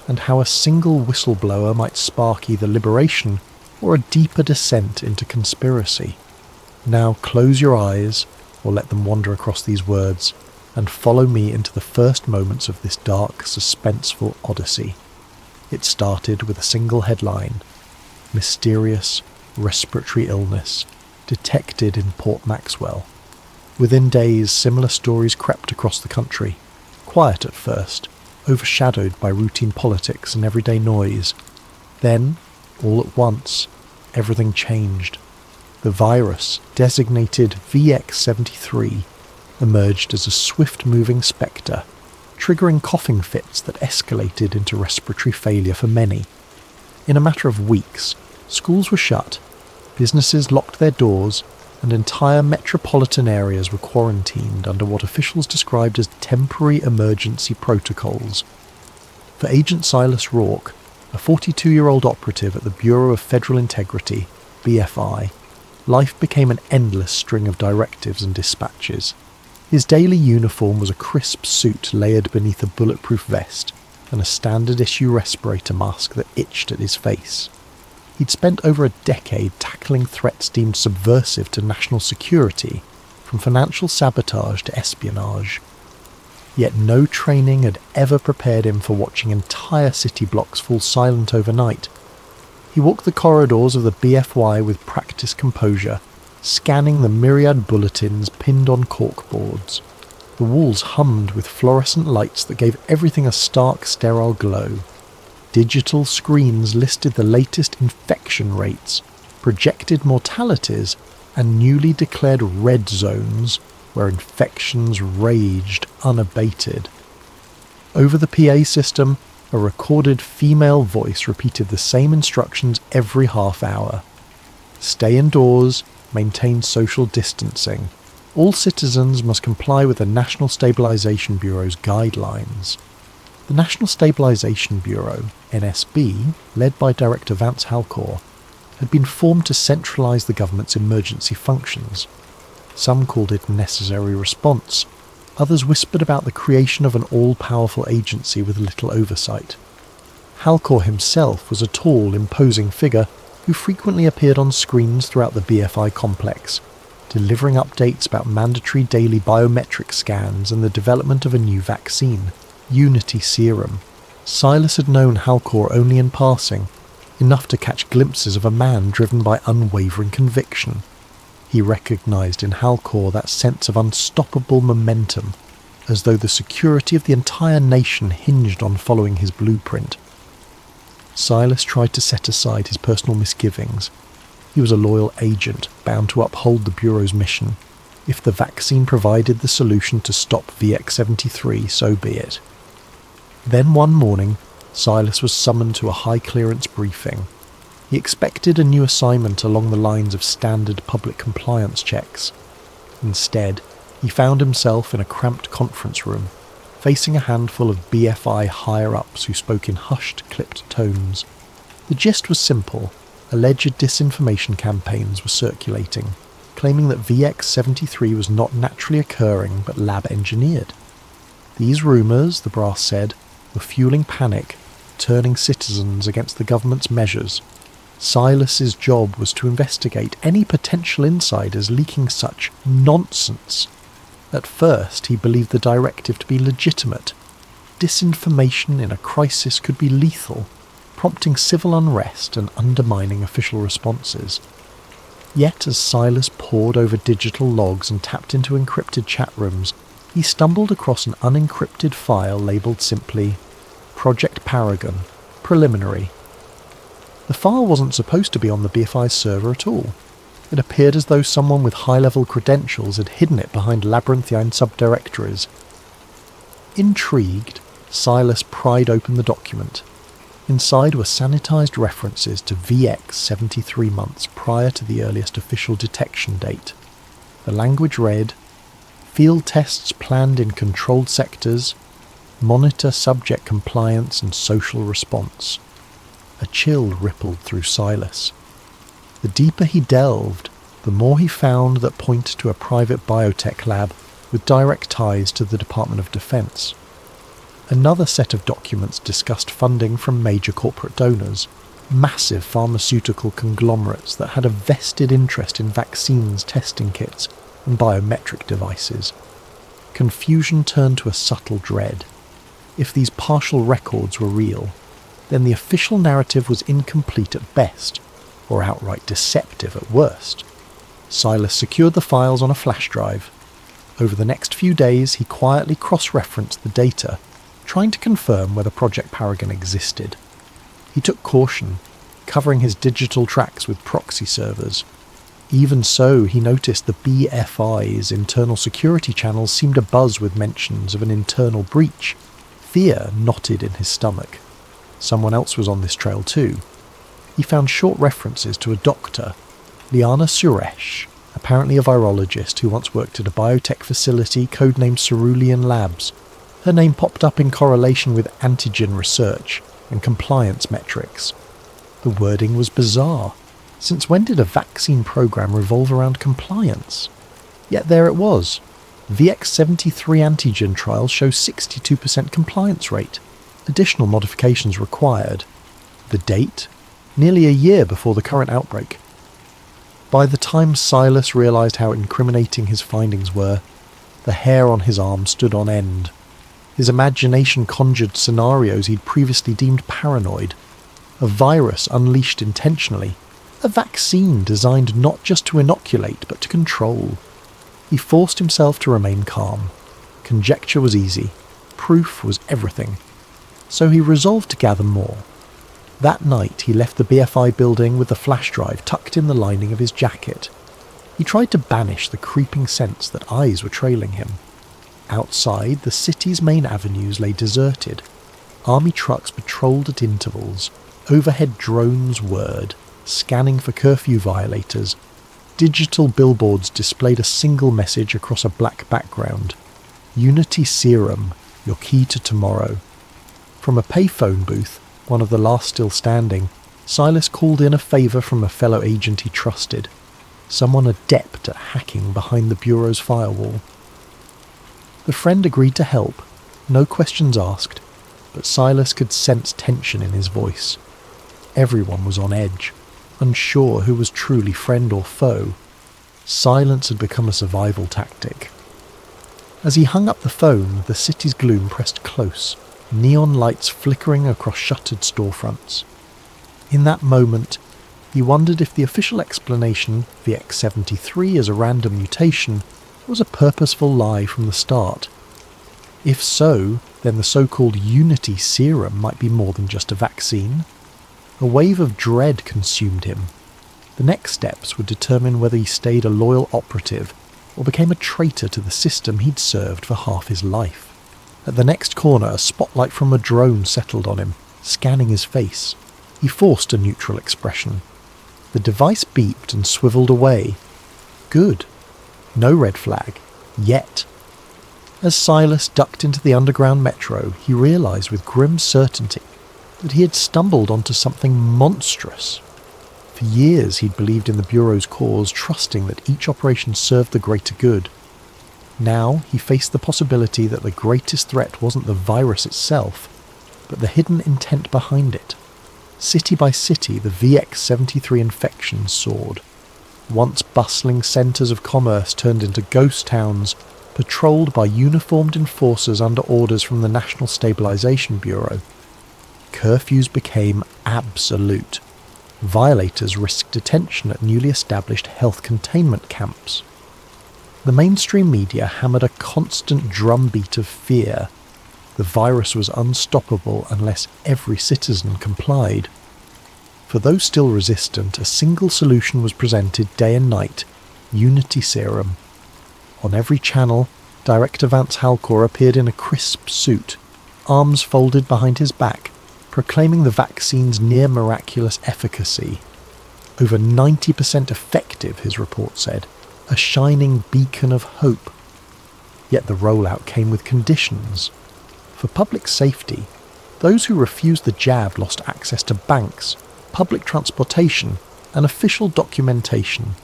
[SPEAKER 1] and how a single whistleblower might spark either liberation or a deeper descent into conspiracy. Now close your eyes, or let them wander across these words, and follow me into the first moments of this dark, suspenseful odyssey. It started with a single headline: Mysterious respiratory illness detected in Port Maxwell. Within days, similar stories crept across the country, quiet at first, overshadowed by routine politics and everyday noise. Then, all at once, everything changed. The virus, designated VX-73, emerged as a swift-moving spectre, triggering coughing fits that escalated into respiratory failure for many. In a matter of weeks, schools were shut, businesses locked their doors, and entire metropolitan areas were quarantined under what officials described as temporary emergency protocols. For Agent Silas Rourke, a 42-year-old operative at the Bureau of Federal Integrity, BFI, life became an endless string of directives and dispatches. His daily uniform was a crisp suit layered beneath a bulletproof vest and a standard-issue respirator mask that itched at his face. He'd spent over a decade tackling threats deemed subversive to national security, from financial sabotage to espionage. Yet no training had ever prepared him for watching entire city blocks fall silent overnight. He walked the corridors of the BFY with practiced composure, scanning the myriad bulletins pinned on corkboards. The walls hummed with fluorescent lights that gave everything a stark, sterile glow. Digital screens listed the latest infection rates, projected mortalities, and newly declared red zones where infections raged unabated. Over the PA system, a recorded female voice repeated the same instructions every half hour. Stay indoors, maintain social distancing, All citizens must comply with the National Stabilization Bureau's guidelines. The National Stabilization Bureau, NSB, led by Director Vance Halcor, had been formed to centralise the government's emergency functions. Some called it necessary response, others whispered about the creation of an all-powerful agency with little oversight. Halcor himself was a tall, imposing figure who frequently appeared on screens throughout the BFI complex, delivering updates about mandatory daily biometric scans and the development of a new vaccine, Unity Serum. Silas had known Halcor only in passing, enough to catch glimpses of a man driven by unwavering conviction. He recognised in Halcor that sense of unstoppable momentum, as though the security of the entire nation hinged on following his blueprint. Silas tried to set aside his personal misgivings. He was a loyal agent, bound to uphold the Bureau's mission. If the vaccine provided the solution to stop VX-73, so be it. Then one morning, Silas was summoned to a high-clearance briefing. He expected a new assignment along the lines of standard public compliance checks. Instead, he found himself in a cramped conference room, facing a handful of BFI higher-ups who spoke in hushed, clipped tones. The gist was simple. Alleged disinformation campaigns were circulating, claiming that VX-73 was not naturally occurring but lab-engineered. These rumours, the brass said, were fueling panic, turning citizens against the government's measures. Silas's job was to investigate any potential insiders leaking such nonsense. At first, he believed the directive to be legitimate. Disinformation in a crisis could be lethal, prompting civil unrest and undermining official responses. Yet as Silas pored over digital logs and tapped into encrypted chat rooms, he stumbled across an unencrypted file labelled simply Project Paragon, Preliminary. The file wasn't supposed to be on the BFI's server at all. It appeared as though someone with high-level credentials had hidden it behind labyrinthine subdirectories. Intrigued, Silas pried open the document. Inside were sanitised references to VX 73 months prior to the earliest official detection date. The language read, "Field tests planned in controlled sectors. Monitor subject compliance and social response." A chill rippled through Silas. The deeper he delved, the more he found that pointed to a private biotech lab with direct ties to the Department of Defense. Another set of documents discussed funding from major corporate donors, massive pharmaceutical conglomerates that had a vested interest in vaccines, testing kits, and biometric devices. Confusion turned to a subtle dread. If these partial records were real, then the official narrative was incomplete at best, or outright deceptive at worst. Silas secured the files on a flash drive. Over the next few days, he quietly cross-referenced the data, trying to confirm whether Project Paragon existed. He took caution, covering his digital tracks with proxy servers. Even so, he noticed the BFI's internal security channels seemed abuzz with mentions of an internal breach. Fear knotted in his stomach. Someone else was on this trail too. He found short references to a doctor, Liana Suresh, apparently a virologist who once worked at a biotech facility codenamed Cerulean Labs. Her name popped up in correlation with antigen research and compliance metrics. The wording was bizarre. Since when did a vaccine program revolve around compliance? Yet there it was. VX-73 antigen trials show 62% compliance rate. Additional modifications required. The date? Nearly a year before the current outbreak. By the time Silas realised how incriminating his findings were, the hair on his arm stood on end. His imagination conjured scenarios he'd previously deemed paranoid. A virus unleashed intentionally. A vaccine designed not just to inoculate, but to control. He forced himself to remain calm. Conjecture was easy. Proof was everything. So he resolved to gather more. That night he left the BFI building with the flash drive tucked in the lining of his jacket. He tried to banish the creeping sense that eyes were trailing him. Outside, the city's main avenues lay deserted. Army trucks patrolled at intervals. Overhead drones whirred, scanning for curfew violators. Digital billboards displayed a single message across a black background. Unity Serum, your key to tomorrow. From a payphone booth, one of the last still standing, Silas called in a favour from a fellow agent he trusted, someone adept at hacking behind the Bureau's firewall. The friend agreed to help, no questions asked, but Silas could sense tension in his voice. Everyone was on edge, unsure who was truly friend or foe. Silence had become a survival tactic. As he hung up the phone, the city's gloom pressed close, neon lights flickering across shuttered storefronts. In that moment, he wondered if the official explanation, VX-73 as a random mutation, was a purposeful lie from the start. If so, then the so-called Unity Serum might be more than just a vaccine. A wave of dread consumed him. The next steps would determine whether he stayed a loyal operative or became a traitor to the system he'd served for half his life. At the next corner, a spotlight from a drone settled on him, scanning his face. He forced a neutral expression. The device beeped and swiveled away. Good. No red flag. Yet. As Silas ducked into the underground metro, he realised with grim certainty that he had stumbled onto something monstrous. For years he'd believed in the Bureau's cause, trusting that each operation served the greater good. Now he faced the possibility that the greatest threat wasn't the virus itself, but the hidden intent behind it. City by city, the VX-73 infections soared. Once bustling centres of commerce turned into ghost towns, patrolled by uniformed enforcers under orders from the National Stabilisation Bureau. Curfews became absolute. Violators risked detention at newly established health containment camps. The mainstream media hammered a constant drumbeat of fear. The virus was unstoppable unless every citizen complied. For those still resistant, a single solution was presented day and night: Unity Serum. On every channel, Director Vance Halcor appeared in a crisp suit, arms folded behind his back, proclaiming the vaccine's near-miraculous efficacy. Over 90% effective, his report said, a shining beacon of hope. Yet the rollout came with conditions. For public safety, those who refused the jab lost access to banks, public transportation, and official documentation.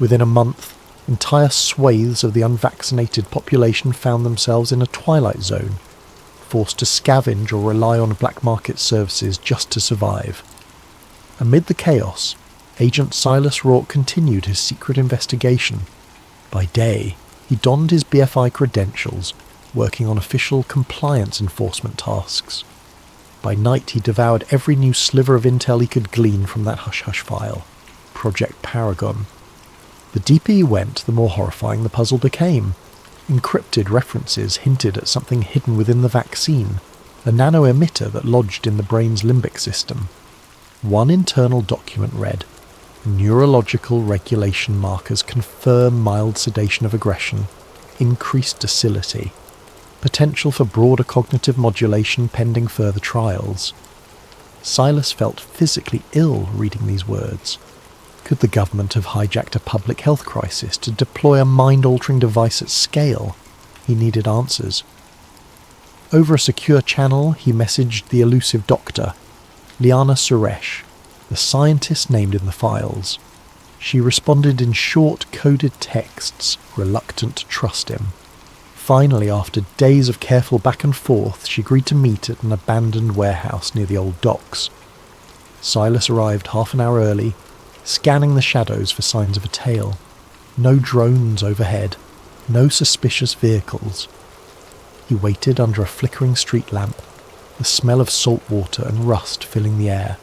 [SPEAKER 1] Within a month, entire swathes of the unvaccinated population found themselves in a twilight zone, forced to scavenge or rely on black market services just to survive. Amid the chaos, Agent Silas Rourke continued his secret investigation. By day, he donned his BFI credentials, working on official compliance enforcement tasks. By night, he devoured every new sliver of intel he could glean from that hush-hush file, Project Paragon. The deeper he went, the more horrifying the puzzle became. Encrypted references hinted at something hidden within the vaccine, a nano-emitter that lodged in the brain's limbic system. One internal document read, "Neurological regulation markers confirm mild sedation of aggression, increased docility, potential for broader cognitive modulation pending further trials." Silas felt physically ill reading these words. Could the government have hijacked a public health crisis to deploy a mind-altering device at scale? He needed answers. Over a secure channel, he messaged the elusive doctor, Liana Suresh, the scientist named in the files. She responded in short, coded texts, reluctant to trust him. Finally, after days of careful back and forth, she agreed to meet at an abandoned warehouse near the old docks. Silas arrived half an hour early, scanning the shadows for signs of a tail. No drones overhead, no suspicious vehicles. He waited under a flickering street lamp, the smell of salt water and rust filling the air.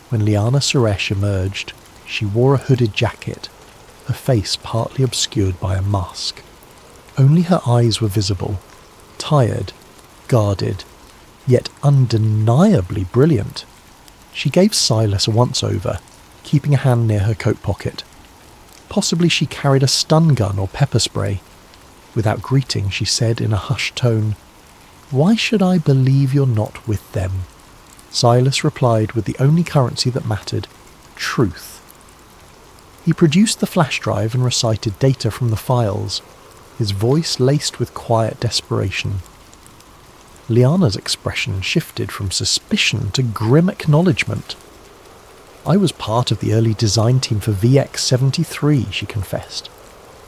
[SPEAKER 1] When Liana Suresh emerged, she wore a hooded jacket, her face partly obscured by a mask. Only her eyes were visible, tired, guarded, yet undeniably brilliant. She gave Silas a once-over, keeping a hand near her coat pocket. Possibly she carried a stun gun or pepper spray. Without greeting, she said in a hushed tone, "Why should I believe you're not with them?" Silas replied with the only currency that mattered, truth. He produced the flash drive and recited data from the files, his voice laced with quiet desperation. Liana's expression shifted from suspicion to grim acknowledgement. "I was part of the early design team for VX-73, she confessed.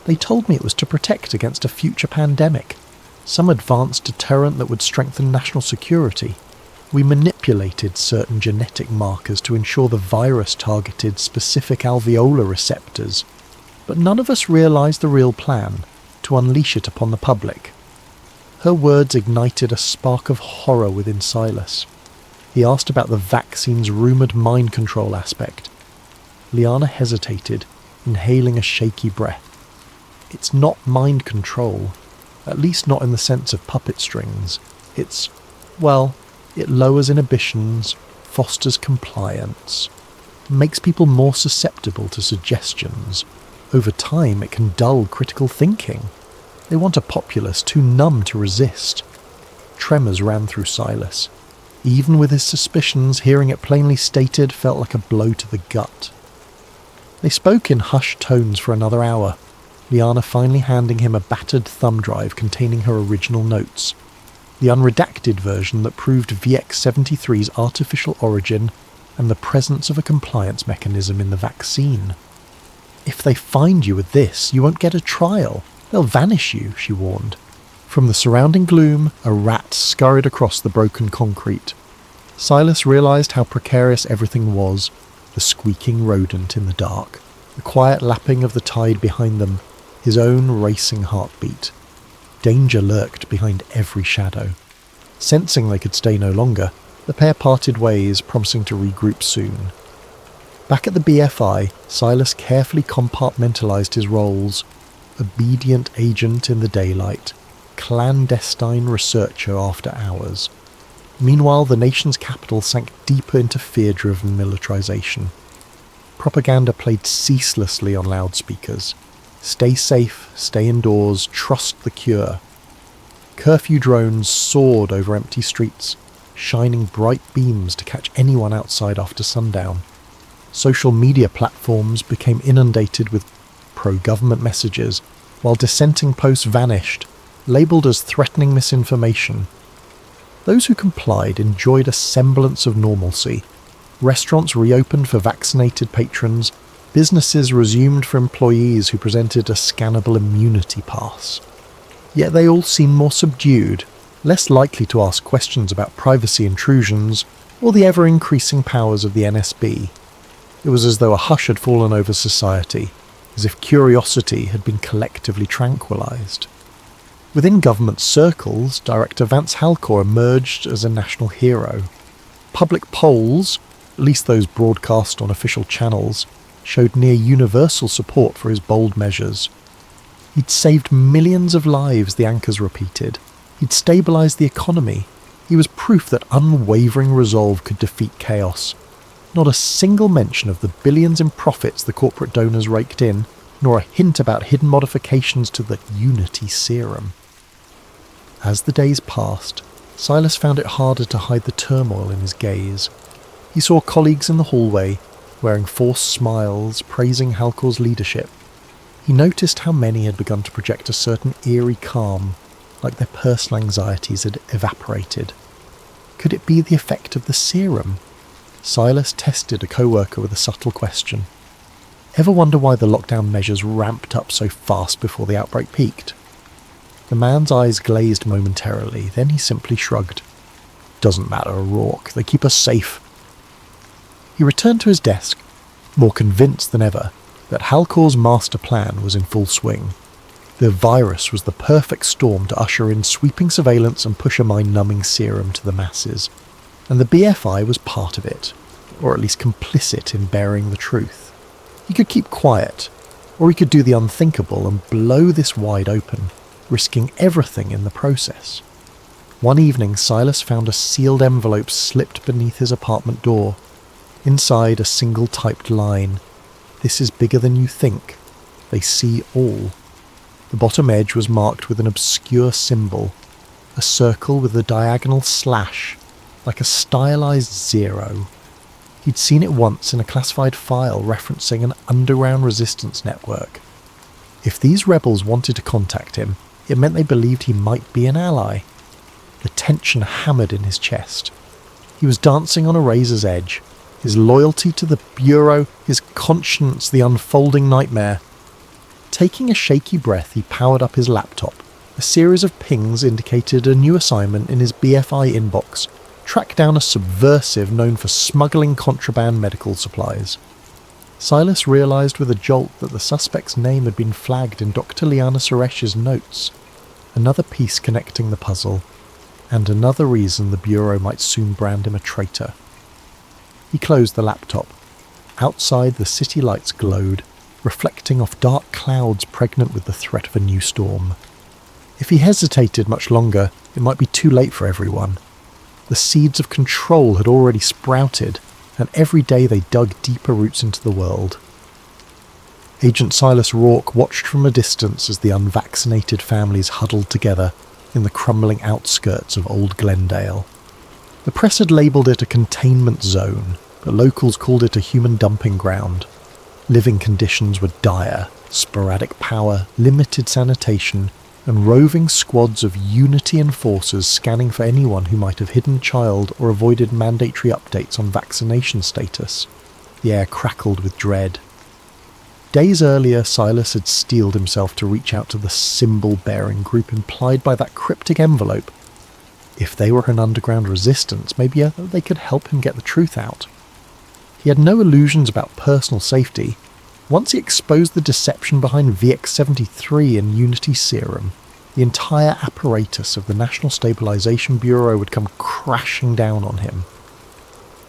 [SPEAKER 1] "They told me it was to protect against a future pandemic, some advanced deterrent that would strengthen national security. We manipulated certain genetic markers to ensure the virus targeted specific alveolar receptors, but none of us realized the real plan, to unleash it upon the public." Her words ignited a spark of horror within Silas. He asked about the vaccine's rumoured mind control aspect. Liana hesitated, inhaling a shaky breath. "It's not mind control, at least not in the sense of puppet strings. It's, well, it lowers inhibitions, fosters compliance, makes people more susceptible to suggestions. Over time, it can dull critical thinking. They want a populace too numb to resist." Tremors ran through Silas. Even with his suspicions, hearing it plainly stated felt like a blow to the gut. They spoke in hushed tones for another hour, Liana finally handing him a battered thumb drive containing her original notes, the unredacted version that proved VX-73's artificial origin and the presence of a compliance mechanism in the vaccine. "If they find you with this, you won't get a trial. They'll vanish you," she warned. From the surrounding gloom, a rat scurried across the broken concrete. Silas realised how precarious everything was, the squeaking rodent in the dark, the quiet lapping of the tide behind them, his own racing heartbeat. Danger lurked behind every shadow. Sensing they could stay no longer, the pair parted ways, promising to regroup soon. Back at the BFI, Silas carefully compartmentalised his roles: obedient agent in the daylight, clandestine researcher after hours. Meanwhile, the nation's capital sank deeper into fear-driven militarization. Propaganda played ceaselessly on loudspeakers. Stay safe, stay indoors, trust the cure. Curfew drones soared over empty streets, shining bright beams to catch anyone outside after sundown. Social media platforms became inundated with pro-government messages, while dissenting posts vanished, labelled as threatening misinformation. Those who complied enjoyed a semblance of normalcy. Restaurants reopened for vaccinated patrons, businesses resumed for employees who presented a scannable immunity pass. Yet they all seemed more subdued, less likely to ask questions about privacy intrusions or the ever-increasing powers of the NSB. It was as though a hush had fallen over society, as if curiosity had been collectively tranquilized. Within government circles, Director Vance Halcor emerged as a national hero. Public polls, at least those broadcast on official channels, showed near universal support for his bold measures. He'd saved millions of lives, the anchors repeated. He'd stabilised the economy. He was proof that unwavering resolve could defeat chaos. Not a single mention of the billions in profits the corporate donors raked in, nor a hint about hidden modifications to the Unity serum. As the days passed, Silas found it harder to hide the turmoil in his gaze. He saw colleagues in the hallway, wearing forced smiles, praising Halcor's leadership. He noticed how many had begun to project a certain eerie calm, like their personal anxieties had evaporated. Could it be the effect of the serum? Silas tested a co-worker with a subtle question. Ever wonder why the lockdown measures ramped up so fast before the outbreak peaked? The man's eyes glazed momentarily, then he simply shrugged. Doesn't matter, O'Rourke, they keep us safe. He returned to his desk, more convinced than ever that Halcor's master plan was in full swing. The virus was the perfect storm to usher in sweeping surveillance and push a mind-numbing serum to the masses. And the BFI was part of it, or at least complicit in bearing the truth. He could keep quiet, or he could do the unthinkable and blow this wide open, risking everything in the process. One evening, Silas found a sealed envelope slipped beneath his apartment door. Inside, a single typed line. "This is bigger than you think. They see all." The bottom edge was marked with an obscure symbol, a circle with a diagonal slash, like a stylized zero. He'd seen it once in a classified file referencing an underground resistance network. If these rebels wanted to contact him, it meant they believed he might be an ally. The tension hammered in his chest. He was dancing on a razor's edge. His loyalty to the Bureau, his conscience the unfolding nightmare. Taking a shaky breath, he powered up his laptop. A series of pings indicated a new assignment in his BFI inbox. Track down a subversive known for smuggling contraband medical supplies. Silas realised with a jolt that the suspect's name had been flagged in Dr. Liana Suresh's notes. Another piece connecting the puzzle, and another reason the Bureau might soon brand him a traitor. He closed the laptop. Outside, the city lights glowed, reflecting off dark clouds pregnant with the threat of a new storm. If he hesitated much longer, it might be too late for everyone. The seeds of control had already sprouted, and every day they dug deeper roots into the world. Agent Silas Rourke watched from a distance as the unvaccinated families huddled together in the crumbling outskirts of Old Glendale. The press had labelled it a containment zone, but locals called it a human dumping ground. Living conditions were dire, sporadic power, limited sanitation, and roving squads of Unity enforcers scanning for anyone who might have hidden a child or avoided mandatory updates on vaccination status. The air crackled with dread. Days earlier, Silas had steeled himself to reach out to the symbol-bearing group implied by that cryptic envelope. If they were an underground resistance, maybe they could help him get the truth out. He had no illusions about personal safety. Once he exposed the deception behind VX-73 and Unity Serum, the entire apparatus of the National Stabilization Bureau would come crashing down on him.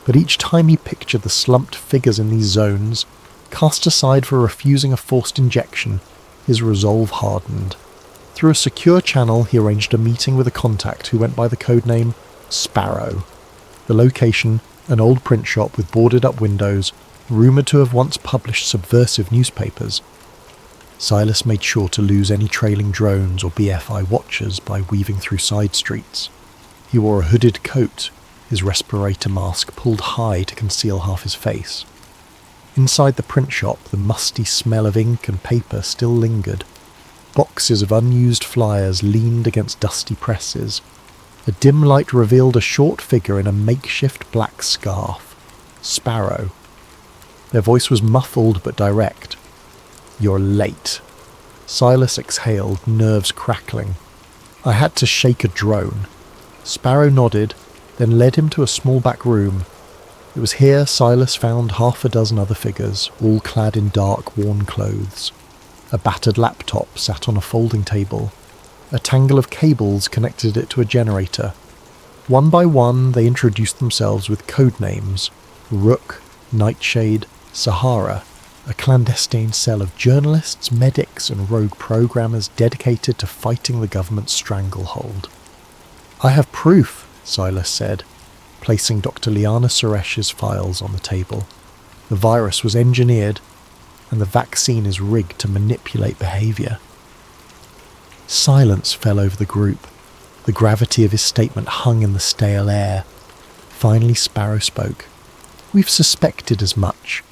[SPEAKER 1] But each time he pictured the slumped figures in these zones, cast aside for refusing a forced injection, his resolve hardened. Through a secure channel, he arranged a meeting with a contact who went by the codename Sparrow. The location, an old print shop with boarded-up windows, rumoured to have once published subversive newspapers. Silas made sure to lose any trailing drones or BFI watchers by weaving through side streets. He wore a hooded coat, his respirator mask pulled high to conceal half his face. Inside the print shop, the musty smell of ink and paper still lingered. Boxes of unused flyers leaned against dusty presses. A dim light revealed a short figure in a makeshift black scarf. Sparrow. Their voice was muffled but direct. "You're late." Silas exhaled, nerves crackling. "I had to shake a drone." Sparrow nodded, then led him to a small back room. It was here Silas found half a dozen other figures, all clad in dark, worn clothes. A battered laptop sat on a folding table. A tangle of cables connected it to a generator. One by one, they introduced themselves with code names: Rook, Nightshade, Sahara, a clandestine cell of journalists, medics, and rogue programmers dedicated to fighting the government's stranglehold. "I have proof," Silas said, placing Dr. Liana Suresh's files on the table. "The virus was engineered, and the vaccine is rigged to manipulate behaviour." Silence fell over the group. The gravity of his statement hung in the stale air. Finally Sparrow spoke. "We've suspected as much.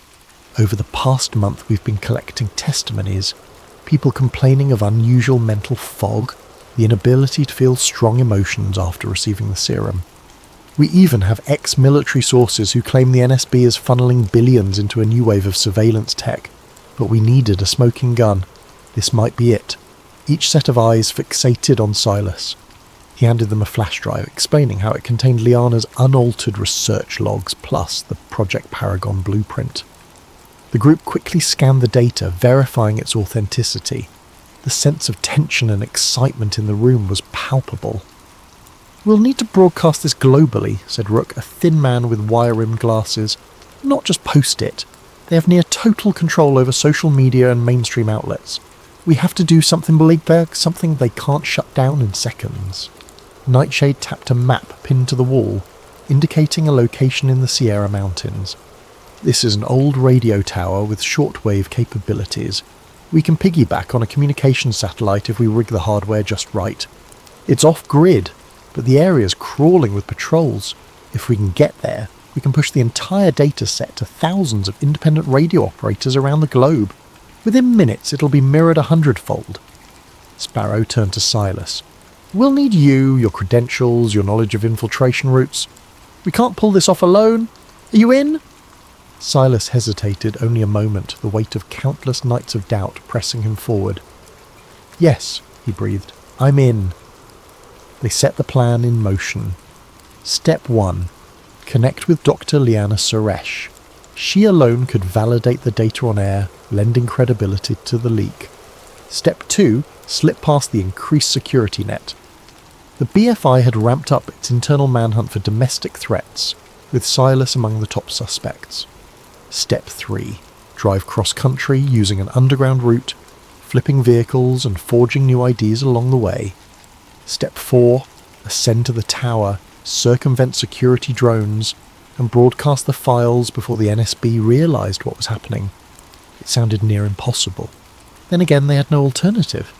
[SPEAKER 1] Over the past month we've been collecting testimonies, people complaining of unusual mental fog, the inability to feel strong emotions after receiving the serum. We even have ex-military sources who claim the NSB is funneling billions into a new wave of surveillance tech, but we needed a smoking gun. This might be it." Each set of eyes fixated on Silas. He handed them a flash drive, explaining how it contained Liana's unaltered research logs plus the Project Paragon blueprint. The group quickly scanned the data, verifying its authenticity. The sense of tension and excitement in the room was palpable. "We'll need to broadcast this globally," said Rook, a thin man with wire-rimmed glasses. "Not just post it. They have near total control over social media and mainstream outlets. We have to do something big, something they can't shut down in seconds." Nightshade tapped a map pinned to the wall, indicating a location in the Sierra Mountains. "This is an old radio tower with shortwave capabilities. We can piggyback on a communications satellite if we rig the hardware just right. It's off-grid, but the area's crawling with patrols. If we can get there, We can push the entire data set to thousands of independent radio operators around the globe. Within minutes, it'll be mirrored 100-fold. Sparrow turned to Silas. We'll need you, your credentials, your knowledge of infiltration routes. We can't pull this off alone. Are you in? Silas hesitated only a moment, the weight of countless nights of doubt pressing him forward. Yes, he breathed. I'm in. They set the plan in motion. Step 1. Connect with Dr. Liana Suresh. She alone could validate the data on air, lending credibility to the leak. Step 2. Slip past the increased security net. The BFI had ramped up its internal manhunt for domestic threats, with Silas among the top suspects. Step 3. Drive cross-country using an underground route, flipping vehicles and forging new IDs along the way. Step 4. Ascend to the tower, circumvent security drones, and broadcast the files before the NSB realised what was happening. It sounded near impossible. Then again, they had no alternative.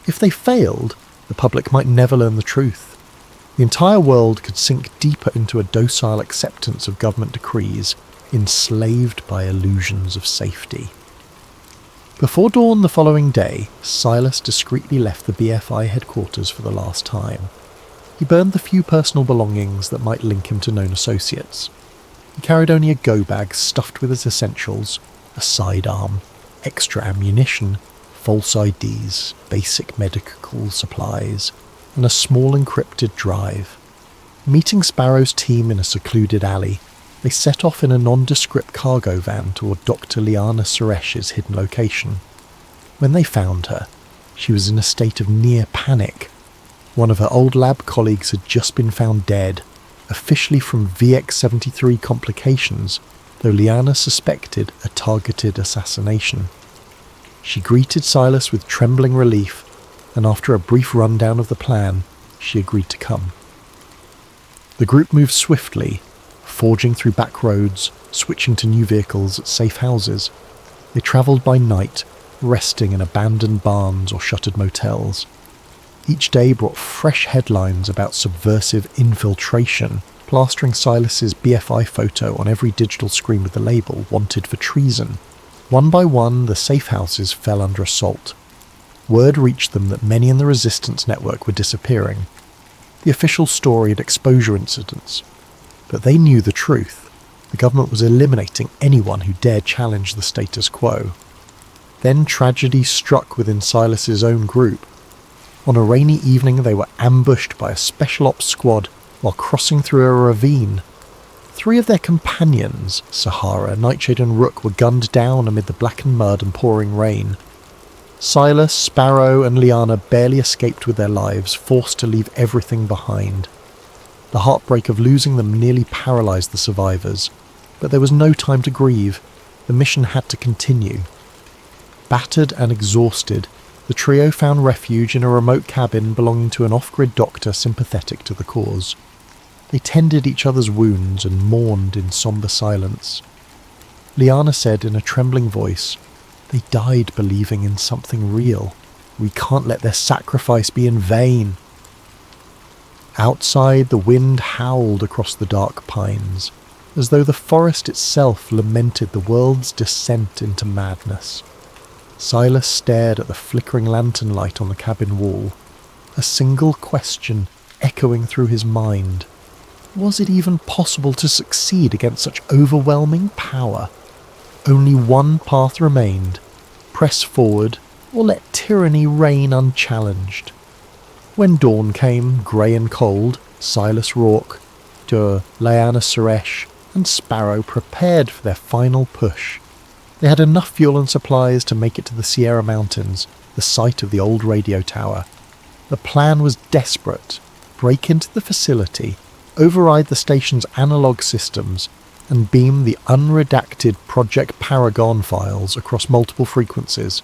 [SPEAKER 1] If they failed, the public might never learn the truth. The entire world could sink deeper into a docile acceptance of government decrees, enslaved by illusions of safety. Before dawn the following day, Silas discreetly left the BFI headquarters for the last time. He burned the few personal belongings that might link him to known associates. He carried only a go-bag stuffed with his essentials, a sidearm, extra ammunition, false IDs, basic medical supplies, and a small encrypted drive. Meeting Sparrow's team in a secluded alley, they set off in a nondescript cargo van toward Dr. Liana Suresh's hidden location. When they found her, she was in a state of near panic. One of her old lab colleagues had just been found dead, officially from VX-73 complications, though Liana suspected a targeted assassination. She greeted Silas with trembling relief, and after a brief rundown of the plan, she agreed to come. The group moved swiftly, forging through back roads, switching to new vehicles at safe houses. They travelled by night, resting in abandoned barns or shuttered motels. Each day brought fresh headlines about subversive infiltration, plastering Silas's BFI photo on every digital screen with the label "Wanted for Treason." One by one, the safe houses fell under assault. Word reached them that many in the resistance network were disappearing. The official story had exposure incidents, but they knew the truth. The government was eliminating anyone who dared challenge the status quo. Then tragedy struck within Silas's own group. On a rainy evening, they were ambushed by a special ops squad while crossing through a ravine. 3 of their companions, Sahara, Nightshade and Rook, were gunned down amid the blackened mud and pouring rain. Silas, Sparrow and Liana barely escaped with their lives, forced to leave everything behind. The heartbreak of losing them nearly paralysed the survivors, but there was no time to grieve. The mission had to continue. Battered and exhausted, the trio found refuge in a remote cabin belonging to an off-grid doctor sympathetic to the cause. They tended each other's wounds and mourned in sombre silence. Liana said in a trembling voice, "They died believing in something real. We can't let their sacrifice be in vain." Outside, the wind howled across the dark pines, as though the forest itself lamented the world's descent into madness. Silas stared at the flickering lantern light on the cabin wall, a single question echoing through his mind. Was it even possible to succeed against such overwhelming power? Only one path remained: press forward or let tyranny reign unchallenged. When dawn came, grey and cold, Silas Rourke, Liana Suresh and Sparrow prepared for their final push. They had enough fuel and supplies to make it to the Sierra Mountains, the site of the old radio tower. The plan was desperate: break into the facility, override the station's analog systems, and beam the unredacted Project Paragon files across multiple frequencies.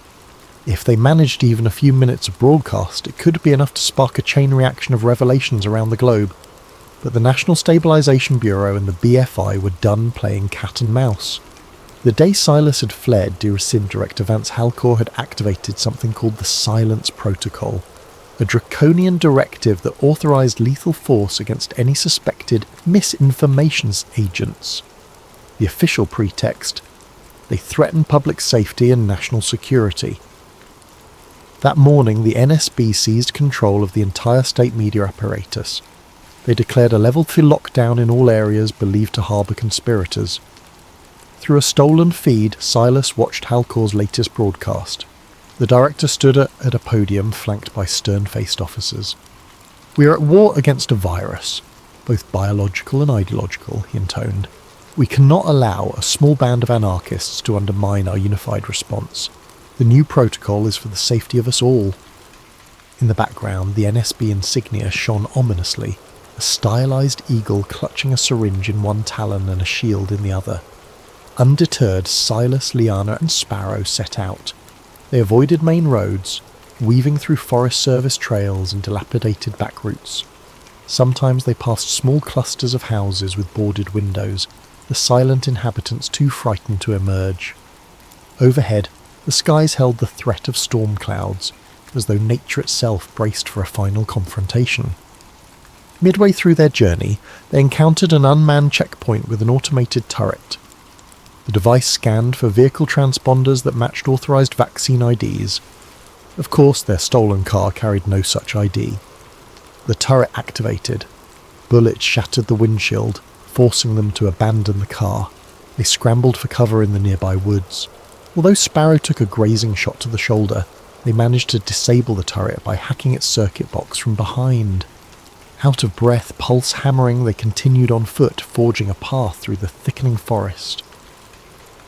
[SPEAKER 1] If they managed even a few minutes of broadcast, it could be enough to spark a chain reaction of revelations around the globe. But the National Stabilization Bureau and the BFI were done playing cat and mouse. The day Silas had fled, DRSIN Director Vance Halcor had activated something called the Silence Protocol. a draconian directive that authorized lethal force against any suspected misinformation agents. The official pretext: they threatened public safety and national security. That morning, the NSB seized control of the entire state media apparatus. They declared a level 3 lockdown in all areas believed to harbour conspirators. Through a stolen feed, Silas watched Halcor's latest broadcast. The director stood at a podium flanked by stern-faced officers. "We are at war against a virus, both biological and ideological," he intoned. "We cannot allow a small band of anarchists to undermine our unified response. The new protocol is for the safety of us all." In the background, the NSB insignia shone ominously, a stylized eagle clutching a syringe in one talon and a shield in the other. Undeterred, Silas, Liana and Sparrow set out. They avoided main roads, weaving through Forest Service trails and dilapidated back routes. Sometimes they passed small clusters of houses with boarded windows, the silent inhabitants too frightened to emerge. Overhead, the skies held the threat of storm clouds, as though nature itself braced for a final confrontation. Midway through their journey, they encountered an unmanned checkpoint with an automated turret. The device scanned for vehicle transponders that matched authorized vaccine IDs. Of course, their stolen car carried no such ID. The turret activated. Bullets shattered the windshield, forcing them to abandon the car. They scrambled for cover in the nearby woods. Although Sparrow took a grazing shot to the shoulder, they managed to disable the turret by hacking its circuit box from behind. Out of breath, pulse hammering, they continued on foot, forging a path through the thickening forest.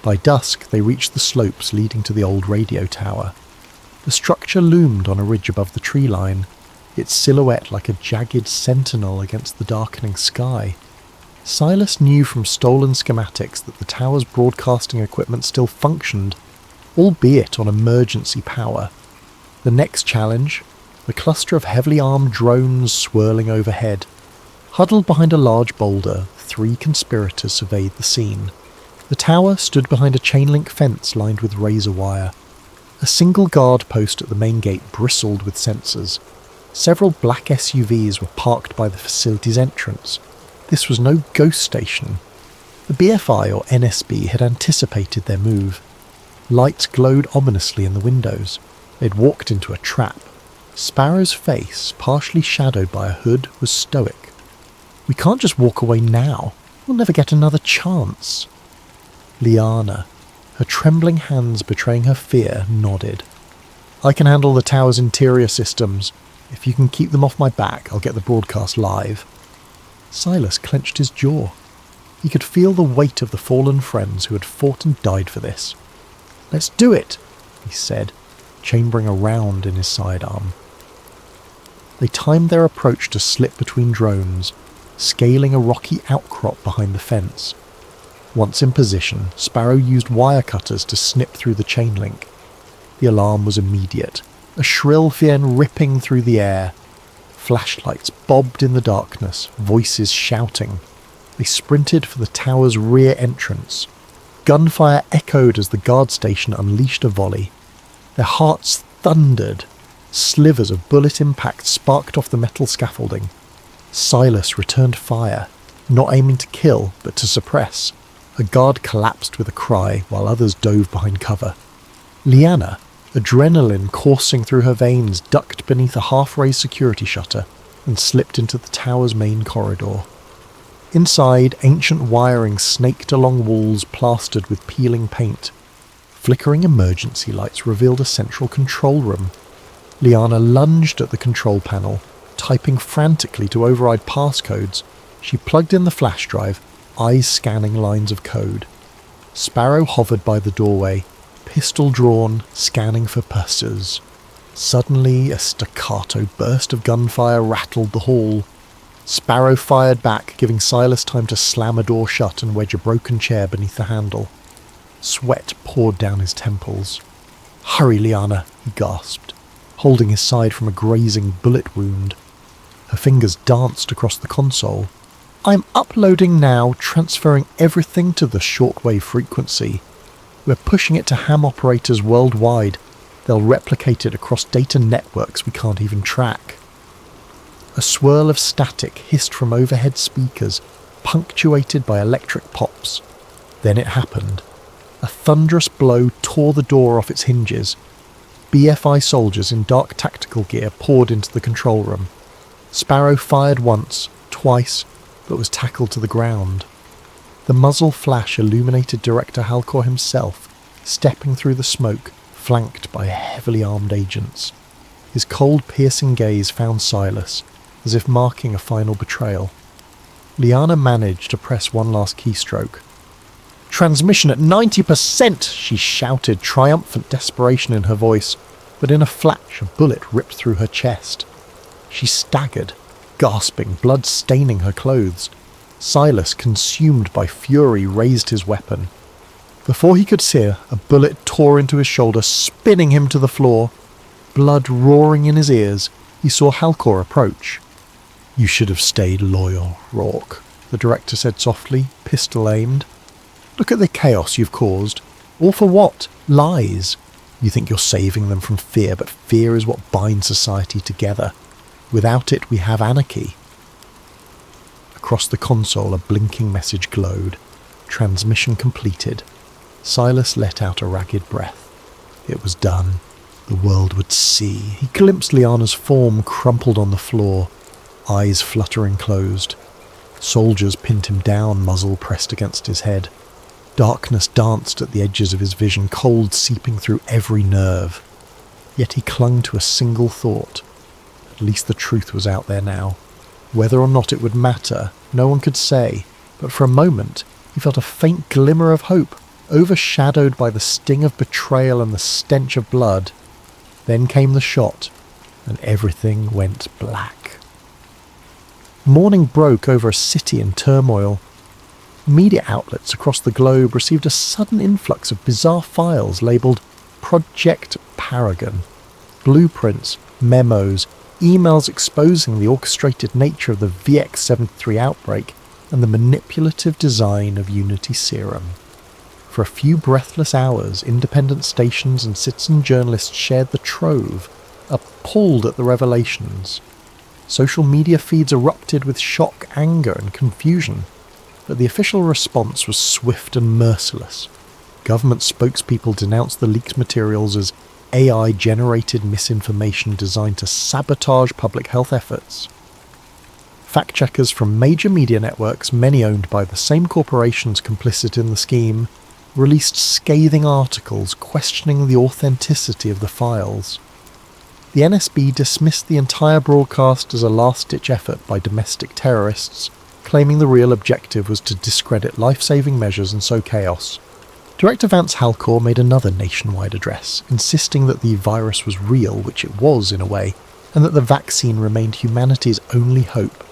[SPEAKER 1] By dusk, they reached the slopes leading to the old radio tower. The structure loomed on a ridge above the tree line, its silhouette like a jagged sentinel against the darkening sky. Silas knew from stolen schematics that the tower's broadcasting equipment still functioned, albeit on emergency power. The next challenge: the cluster of heavily armed drones swirling overhead. Huddled behind a large boulder, 3 conspirators surveyed the scene. The tower stood behind a chain-link fence lined with razor wire. A single guard post at the main gate bristled with sensors. Several black SUVs were parked by the facility's entrance. This was no ghost station. The BFI or NSB had anticipated their move. Lights glowed ominously in the windows. They'd walked into a trap. Sparrow's face, partially shadowed by a hood, was stoic. "We can't just walk away now. We'll never get another chance." Liana, her trembling hands betraying her fear, nodded. "I can handle the tower's interior systems. If you can keep them off my back, I'll get the broadcast live." Silas clenched his jaw. He could feel the weight of the fallen friends who had fought and died for this. "Let's do it," he said, chambering a round in his sidearm. They timed their approach to slip between drones, scaling a rocky outcrop behind the fence. Once in position, Sparrow used wire cutters to snip through the chain link. The alarm was immediate, a shrill fiend ripping through the air. Flashlights bobbed in the darkness, voices shouting. They sprinted for the tower's rear entrance. Gunfire echoed as the guard station unleashed a volley. Their hearts thundered. Slivers of bullet impact sparked off the metal scaffolding. Silas returned fire, not aiming to kill, but to suppress. A guard collapsed with a cry, while others dove behind cover. Liana, adrenaline coursing through her veins, ducked beneath a half-raised security shutter and slipped into the tower's main corridor. Inside, ancient wiring snaked along walls plastered with peeling paint. Flickering emergency lights revealed a central control room. Liana lunged at the control panel, typing frantically to override passcodes. She plugged in the flash drive, eyes scanning lines of code. Sparrow hovered by the doorway, pistol drawn, scanning for pursuers. Suddenly, a staccato burst of gunfire rattled the hall. Sparrow fired back, giving Silas time to slam a door shut and wedge a broken chair beneath the handle. Sweat poured down his temples. "Hurry, Liana," he gasped, holding his side from a grazing bullet wound. Her fingers danced across the console. "I'm uploading now, transferring everything to the shortwave frequency. We're pushing it to ham operators worldwide. they'll replicate it across data networks we can't even track. A swirl of static hissed from overhead speakers, punctuated by electric pops. Then it happened. A thunderous blow tore the door off its hinges. BFI soldiers in dark tactical gear poured into the control room. Sparrow fired once, twice, but was tackled to the ground. The muzzle flash illuminated Director Halcor himself, stepping through the smoke, flanked by heavily armed agents. His cold, piercing gaze found Silas, as if marking a final betrayal. Liana managed to press one last keystroke. "Transmission at 90%!" she shouted, triumphant desperation in her voice, but in a flash a bullet ripped through her chest. She staggered, gasping, blood staining her clothes. Silas, consumed by fury, raised his weapon. Before he could steer, a bullet tore into his shoulder, spinning him to the floor. Blood roaring in his ears, he saw Halcor approach. "You should have stayed loyal, Rourke," the director said softly, pistol aimed. "Look at the chaos you've caused. All for what? Lies. You think you're saving them from fear, but fear is what binds society together. Without it, we have anarchy." Across the console, a blinking message glowed. Transmission completed. Silas let out a ragged breath. It was done. The world would see. He glimpsed Liana's form crumpled on the floor, eyes fluttering closed. Soldiers pinned him down, muzzle pressed against his head. Darkness danced at the edges of his vision, cold seeping through every nerve. Yet he clung to a single thought. At least the truth was out there now. Whether or not it would matter, no one could say, but for a moment he felt a faint glimmer of hope, overshadowed by the sting of betrayal and the stench of blood. Then came the shot, and everything went black. Morning broke over a city in turmoil. Media outlets across the globe received a sudden influx of bizarre files labelled Project Paragon. Blueprints, memos, emails exposing the orchestrated nature of the VX-73 outbreak and the manipulative design of Unity Serum. For a few breathless hours, independent stations and citizen journalists shared the trove, appalled at the revelations. Social media feeds erupted with shock, anger and confusion, but the official response was swift and merciless. Government spokespeople denounced the leaked materials as AI-generated misinformation designed to sabotage public health efforts. Fact-checkers from major media networks, many owned by the same corporations complicit in the scheme, released scathing articles questioning the authenticity of the files. The NSB dismissed the entire broadcast as a last-ditch effort by domestic terrorists, claiming the real objective was to discredit life-saving measures and sow chaos. Director Vance Halcor made another nationwide address, insisting that the virus was real, which it was in a way, and that the vaccine remained humanity's only hope.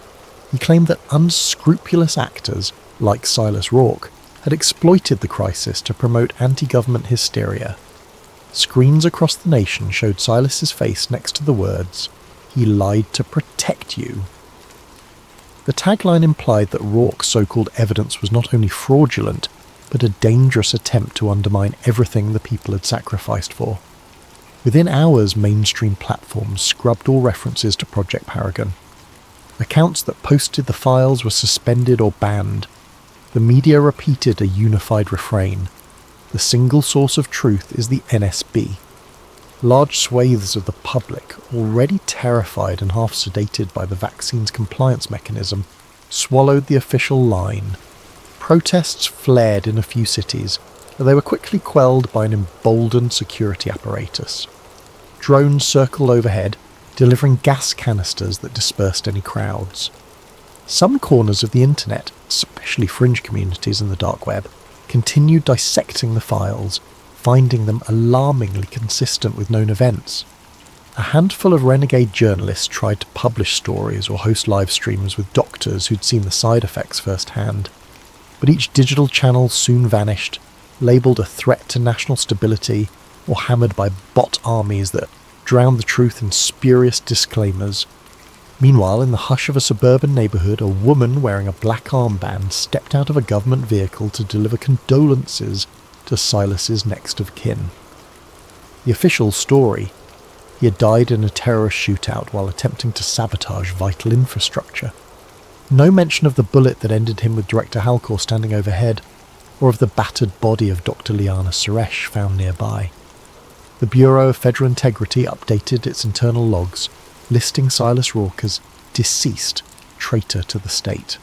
[SPEAKER 1] He claimed that unscrupulous actors, like Silas Rourke, had exploited the crisis to promote anti-government hysteria. Screens across the nation showed Silas's face next to the words, "He lied to protect you." The tagline implied that Rourke's so-called evidence was not only fraudulent, but a dangerous attempt to undermine everything the people had sacrificed for. Within hours, mainstream platforms scrubbed all references to Project Paragon. Accounts that posted the files were suspended or banned. The media repeated a unified refrain. The single source of truth is the NSB. Large swathes of the public, already terrified and half sedated by the vaccine's compliance mechanism, swallowed the official line. Protests flared in a few cities, but they were quickly quelled by an emboldened security apparatus. Drones circled overhead, delivering gas canisters that dispersed any crowds. Some corners of the internet, especially fringe communities in the dark web, continued dissecting the files, finding them alarmingly consistent with known events. A handful of renegade journalists tried to publish stories or host live streams with doctors who'd seen the side effects firsthand. But each digital channel soon vanished, labelled a threat to national stability or hammered by bot armies that drowned the truth in spurious disclaimers. Meanwhile, in the hush of a suburban neighbourhood, a woman wearing a black armband stepped out of a government vehicle to deliver condolences to Silas's next of kin. The official story: he had died in a terrorist shootout while attempting to sabotage vital infrastructure. No mention of the bullet that ended him with Director Halcor standing overhead, or of the battered body of Dr. Liana Suresh found nearby. The Bureau of Federal Integrity updated its internal logs, listing Silas Rourke as deceased traitor to the state.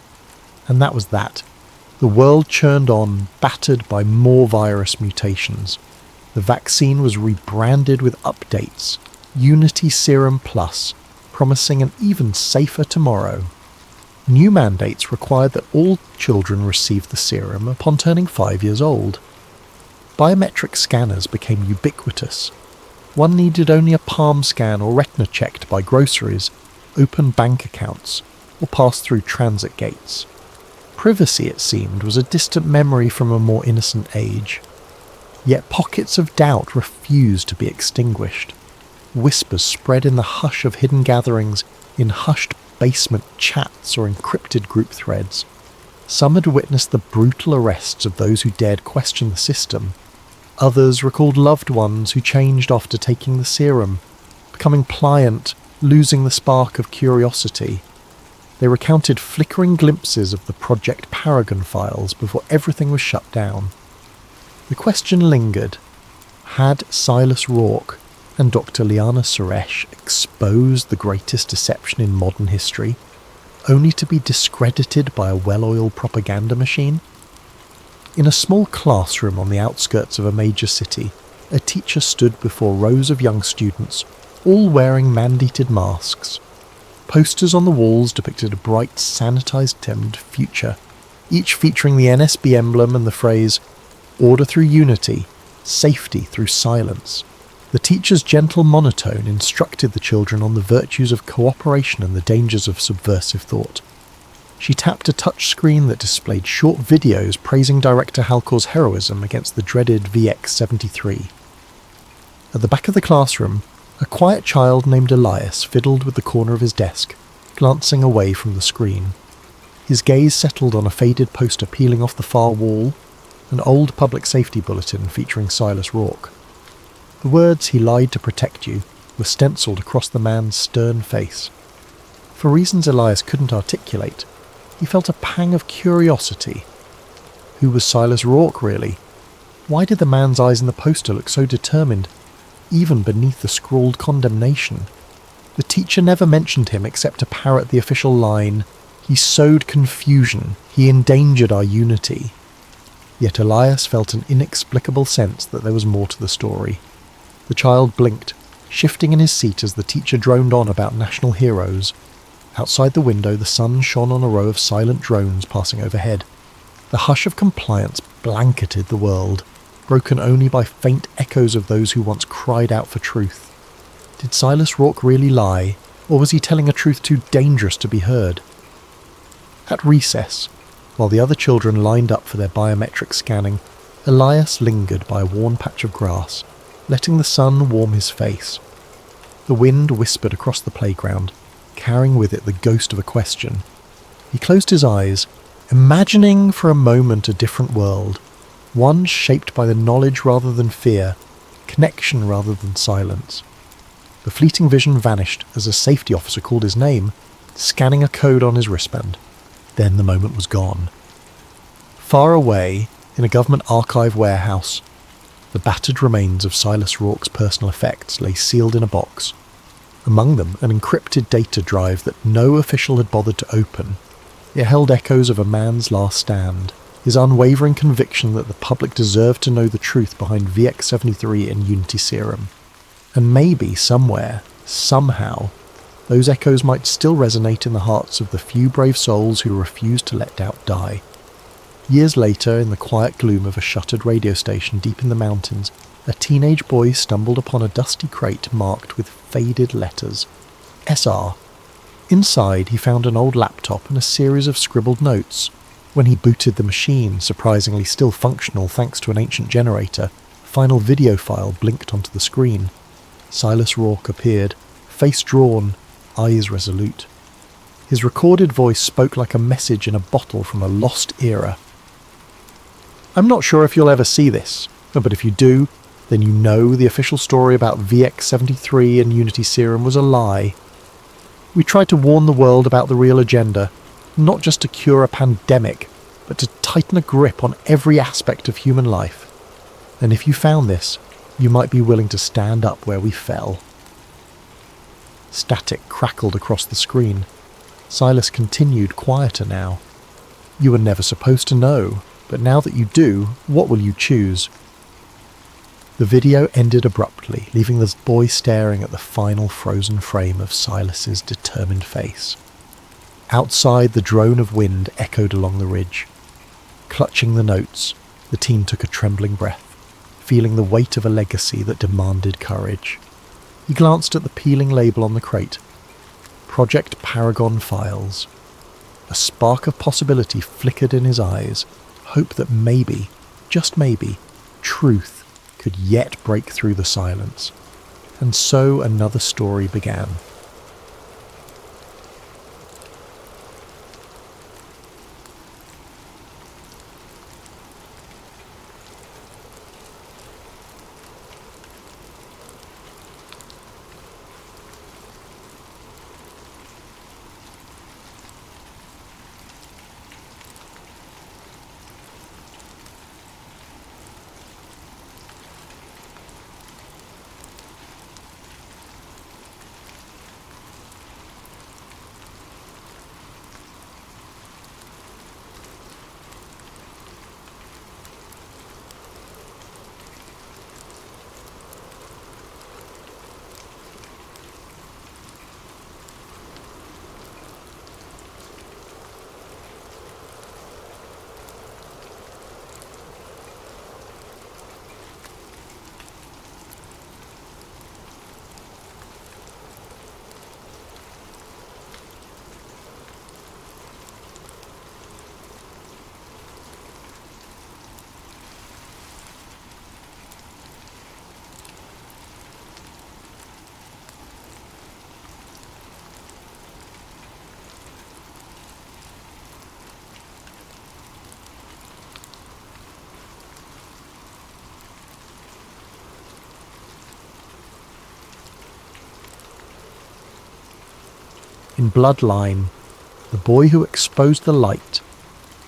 [SPEAKER 1] And that was that. The world churned on, battered by more virus mutations. The vaccine was rebranded with updates, Unity Serum Plus, promising an even safer tomorrow. New mandates required that all children receive the serum upon turning 5 years old. Biometric scanners became ubiquitous. One needed only a palm scan or retina check to buy groceries, open bank accounts, or pass through transit gates. Privacy, it seemed, was a distant memory from a more innocent age. Yet pockets of doubt refused to be extinguished. Whispers spread in the hush of hidden gatherings, in hushed basement chats or encrypted group threads. Some had witnessed the brutal arrests of those who dared question the system. Others recalled loved ones who changed after taking the serum, becoming pliant, losing the spark of curiosity. They recounted flickering glimpses of the Project Paragon files before everything was shut down. The question lingered: had Silas Rourke and Dr. Liana Suresh exposed the greatest deception in modern history, only to be discredited by a well-oiled propaganda machine? In a small classroom on the outskirts of a major city, a teacher stood before rows of young students, all wearing mandated masks. Posters on the walls depicted a bright, sanitized-tempered future, each featuring the NSB emblem and the phrase, "Order through unity, safety through silence." The teacher's gentle monotone instructed the children on the virtues of cooperation and the dangers of subversive thought. She tapped a touchscreen that displayed short videos praising Director Halcor's heroism against the dreaded VX-73. At the back of the classroom, a quiet child named Elias fiddled with the corner of his desk, glancing away from the screen. His gaze settled on a faded poster peeling off the far wall, an old public safety bulletin featuring Silas Rourke. The words "he lied to protect you" were stenciled across the man's stern face. For reasons Elias couldn't articulate, he felt a pang of curiosity. Who was Silas Rourke, really? Why did the man's eyes in the poster look so determined, even beneath the scrawled condemnation? The teacher never mentioned him except to parrot the official line, "He sowed confusion, he endangered our unity." Yet Elias felt an inexplicable sense that there was more to the story. The child blinked, shifting in his seat as the teacher droned on about national heroes. Outside the window, the sun shone on a row of silent drones passing overhead. The hush of compliance blanketed the world, broken only by faint echoes of those who once cried out for truth. Did Silas Rourke really lie, or was he telling a truth too dangerous to be heard? At recess, while the other children lined up for their biometric scanning, Elias lingered by a worn patch of grass, letting the sun warm his face. The wind whispered across the playground, carrying with it the ghost of a question. He closed his eyes, imagining for a moment a different world, one shaped by the knowledge rather than fear, connection rather than silence. The fleeting vision vanished as a safety officer called his name, scanning a code on his wristband. Then the moment was gone. Far away, in a government archive warehouse, the battered remains of Silas Rourke's personal effects lay sealed in a box. Among them, an encrypted data drive that no official had bothered to open. It held echoes of a man's last stand, his unwavering conviction that the public deserved to know the truth behind VX-73 and Unity Serum. And maybe, somewhere, somehow, those echoes might still resonate in the hearts of the few brave souls who refused to let doubt die. Years later, in the quiet gloom of a shuttered radio station deep in the mountains, a teenage boy stumbled upon a dusty crate marked with faded letters. SR. Inside, he found an old laptop and a series of scribbled notes. When he booted the machine, surprisingly still functional thanks to an ancient generator, a final video file blinked onto the screen. Silas Rourke appeared, face drawn, eyes resolute. His recorded voice spoke like a message in a bottle from a lost era. "I'm not sure if you'll ever see this, but if you do, then you know the official story about VX-73 and Unity Serum was a lie. We tried to warn the world about the real agenda, not just to cure a pandemic, but to tighten a grip on every aspect of human life. And if you found this, you might be willing to stand up where we fell. Static crackled across the screen. Silas continued, quieter now. You were never supposed to know, but now that you do, what will you choose? The video ended abruptly, leaving the boy staring at the final frozen frame of Silas's determined face. Outside, the drone of wind echoed along the ridge. Clutching the notes, the team took a trembling breath, feeling the weight of a legacy that demanded courage. He glanced at the peeling label on the crate. Project Paragon Files. A spark of possibility flickered in his eyes, hope that maybe, just maybe, truth could yet break through the silence. And so another story began. In Bloodline, the boy who exposed the light,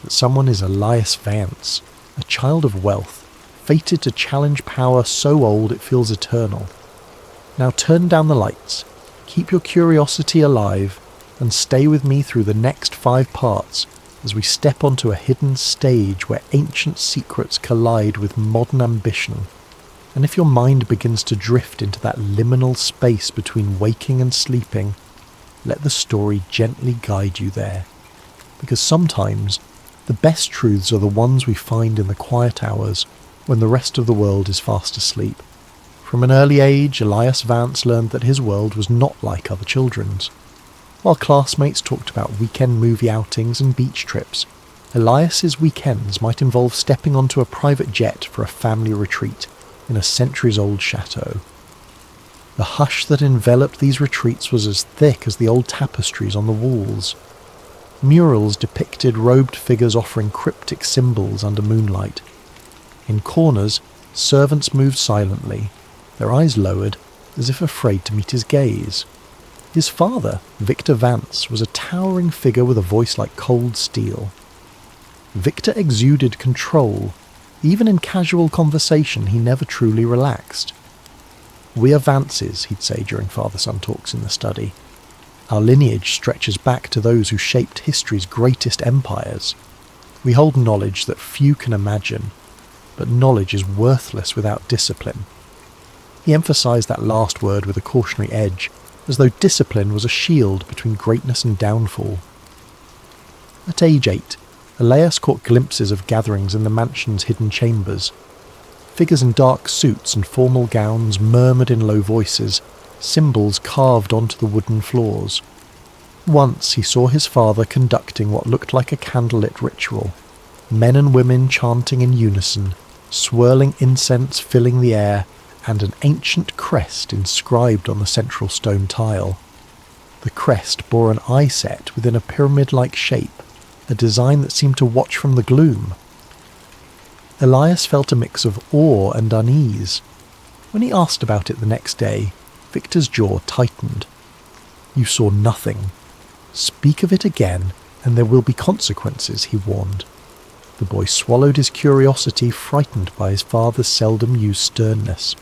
[SPEAKER 1] that someone is Elias Vance, a child of wealth, fated to challenge power so old it feels eternal. Now turn down the lights, keep your curiosity alive, and stay with me through the next 5 parts as we step onto a hidden stage where ancient secrets collide with modern ambition. And if your mind begins to drift into that liminal space between waking and sleeping, let the story gently guide you there. Because sometimes, the best truths are the ones we find in the quiet hours when the rest of the world is fast asleep. From an early age, Elias Vance learned that his world was not like other children's. While classmates talked about weekend movie outings and beach trips, Elias's weekends might involve stepping onto a private jet for a family retreat in a centuries-old chateau. The hush that enveloped these retreats was as thick as the old tapestries on the walls. Murals depicted robed figures offering cryptic symbols under moonlight. In corners, servants moved silently, their eyes lowered, as if afraid to meet his gaze. His father, Victor Vance, was a towering figure with a voice like cold steel. Victor exuded control. Even in casual conversation, he never truly relaxed. "We are Vances," he'd say during father-son talks in the study. "Our lineage stretches back to those who shaped history's greatest empires. We hold knowledge that few can imagine, but knowledge is worthless without discipline." He emphasized that last word with a cautionary edge, as though discipline was a shield between greatness and downfall. At age 8, Elias caught glimpses of gatherings in the mansion's hidden chambers. Figures in dark suits and formal gowns murmured in low voices, symbols carved onto the wooden floors. Once he saw his father conducting what looked like a candlelit ritual, men and women chanting in unison, swirling incense filling the air, and an ancient crest inscribed on the central stone tile. The crest bore an eye set within a pyramid-like shape, a design that seemed to watch from the gloom. Elias felt a mix of awe and unease. When he asked about it the next day, Victor's jaw tightened. "You saw nothing. Speak of it again, and there will be consequences," he warned. The boy swallowed his curiosity, frightened by his father's seldom-used sternness.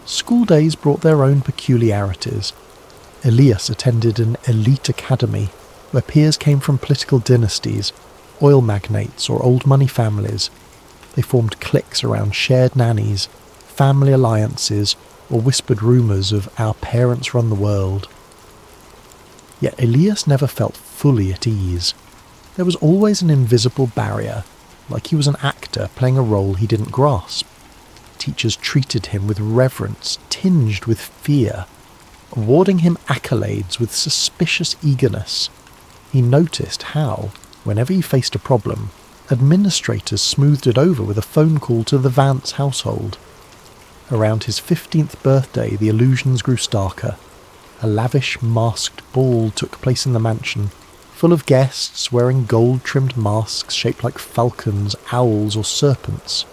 [SPEAKER 1] School days brought their own peculiarities. Elias attended an elite academy, where peers came from political dynasties, oil magnates or old money families. They formed cliques around shared nannies, family alliances, or whispered rumours of "our parents run the world." Yet Elias never felt fully at ease. There was always an invisible barrier, like he was an actor playing a role he didn't grasp. Teachers treated him with reverence tinged with fear, awarding him accolades with suspicious eagerness. He noticed how, whenever he faced a problem, administrators smoothed it over with a phone call to the Vance household. Around his 15th birthday, the illusions grew starker. A lavish, masked ball took place in the mansion, full of guests wearing gold-trimmed masks shaped like falcons, owls, or serpents.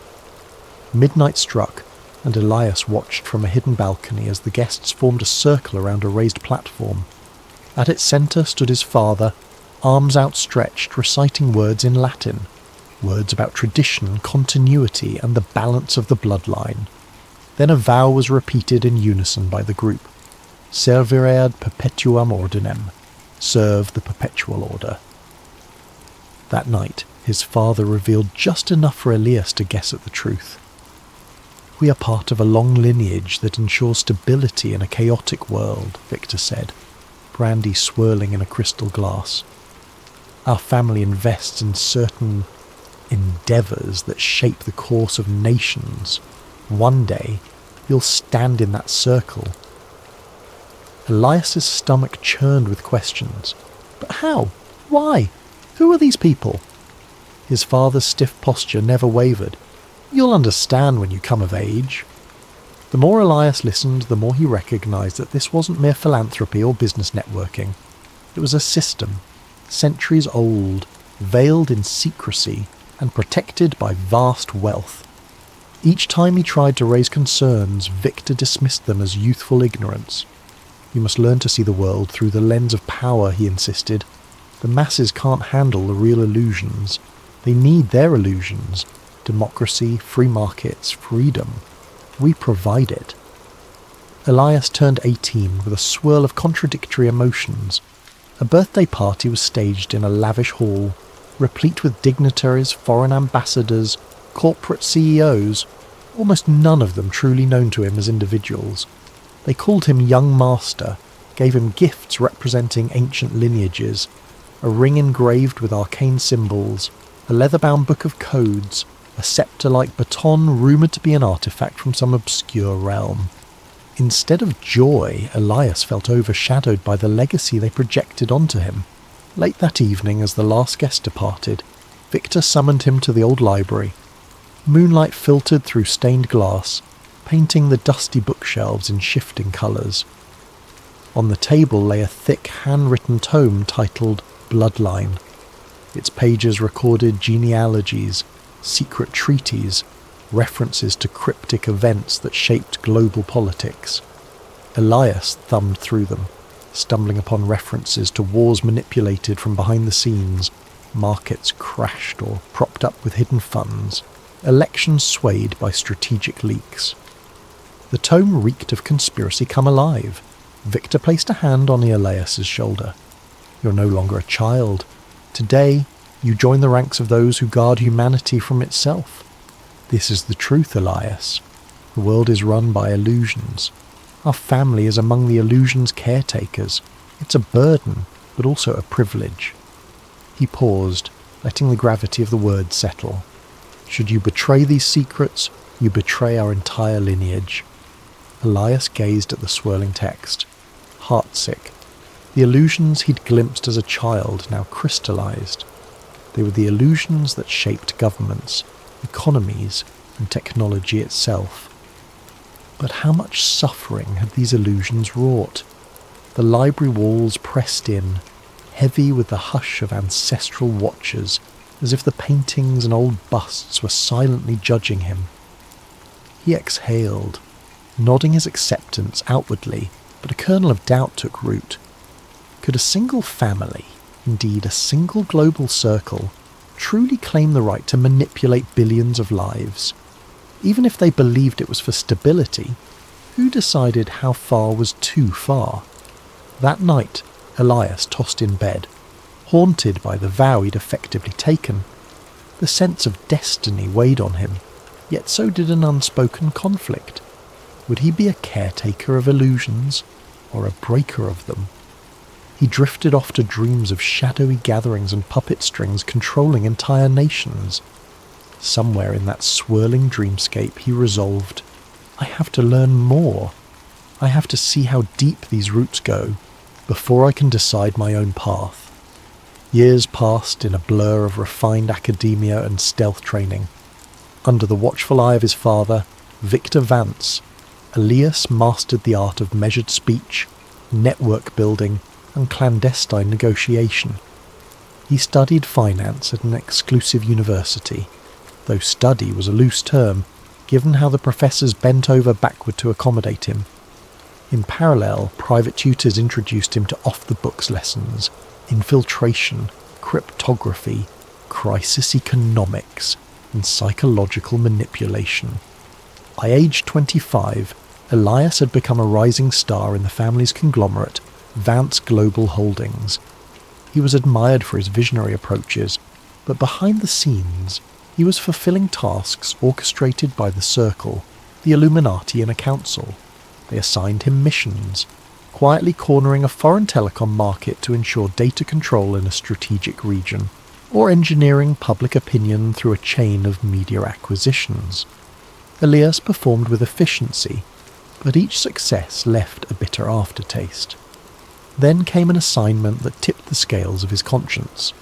[SPEAKER 1] Midnight struck, and Elias watched from a hidden balcony as the guests formed a circle around a raised platform. At its centre stood his father, arms outstretched, reciting words in Latin, words about tradition, continuity, and the balance of the bloodline. Then a vow was repeated in unison by the group. Servire ad perpetuam ordinem, serve the perpetual order. That night, his father revealed just enough for Elias to guess at the truth. "We are part of a long lineage that ensures stability in a chaotic world," Victor said, brandy swirling in a crystal glass. "Our family invests in certain endeavours that shape the course of nations. One day, you'll stand in that circle." Elias's stomach churned with questions. But how? Why? Who are these people? His father's stiff posture never wavered. "You'll understand when you come of age." The more Elias listened, the more he recognised that this wasn't mere philanthropy or business networking. It was a system, centuries old, veiled in secrecy, and protected by vast wealth. Each time he tried to raise concerns, Victor dismissed them as youthful ignorance. "You must learn to see the world through the lens of power," he insisted. "The masses can't handle the real illusions. They need their illusions. Democracy, free markets, freedom. We provide it." Elias turned 18 with a swirl of contradictory emotions. A birthday party was staged in a lavish hall, replete with dignitaries, foreign ambassadors, corporate CEOs, almost none of them truly known to him as individuals. They called him Young Master, gave him gifts representing ancient lineages, a ring engraved with arcane symbols, a leather-bound book of codes, a sceptre-like baton rumoured to be an artefact from some obscure realm. Instead of joy, Elias felt overshadowed by the legacy they projected onto him. Late that evening, as the last guest departed, Victor summoned him to the old library. Moonlight filtered through stained glass, painting the dusty bookshelves in shifting colours. On the table lay a thick handwritten tome titled Bloodline. Its pages recorded genealogies, secret treaties, references to cryptic events that shaped global politics. Elias thumbed through them, stumbling upon references to wars manipulated from behind the scenes, markets crashed or propped up with hidden funds, elections swayed by strategic leaks. The tome reeked of conspiracy come alive. Victor placed a hand on Elias's shoulder. "You're no longer a child. Today, you join the ranks of those who guard humanity from itself. This is the truth, Elias. The world is run by illusions. Our family is among the illusions' caretakers. It's a burden, but also a privilege." He paused, letting the gravity of the words settle. "Should you betray these secrets, you betray our entire lineage." Elias gazed at the swirling text, heartsick. The illusions he'd glimpsed as a child now crystallized. They were the illusions that shaped governments, economies, and technology itself. But how much suffering had these illusions wrought? The library walls pressed in, heavy with the hush of ancestral watchers, as if the paintings and old busts were silently judging him. He exhaled. nodding his acceptance outwardly, but a kernel of doubt took root. Could a single family, indeed a single global circle, truly claim the right to manipulate billions of lives? Even if they believed it was for stability, who decided how far was too far? That night, Elias tossed in bed, haunted by the vow he'd effectively taken. The sense of destiny weighed on him, yet so did an unspoken conflict. Would he be a caretaker of illusions, or a breaker of them? He drifted off to dreams of shadowy gatherings and puppet strings controlling entire nations. Somewhere in that swirling dreamscape he resolved, I have to learn more. I have to see how deep these roots go, before I can decide my own path. Years passed in a blur of refined academia and stealth training. Under the watchful eye of his father, Victor Vance, Elias mastered the art of measured speech, network building, and clandestine negotiation. He studied finance at an exclusive university, though study was a loose term, given how the professors bent over backward to accommodate him. In parallel, private tutors introduced him to off-the-books lessons, infiltration, cryptography, crisis economics, and psychological manipulation. By age 25, Elias had become a rising star in the family's conglomerate, Vance Global Holdings. He was admired for his visionary approaches, but behind the scenes, he was fulfilling tasks orchestrated by the Circle, the Illuminati, and a council. They assigned him missions, quietly cornering a foreign telecom market to ensure data control in a strategic region, or engineering public opinion through a chain of media acquisitions. Elias performed with efficiency, but each success left a bitter aftertaste. Then came an assignment that tipped the scales of his conscience.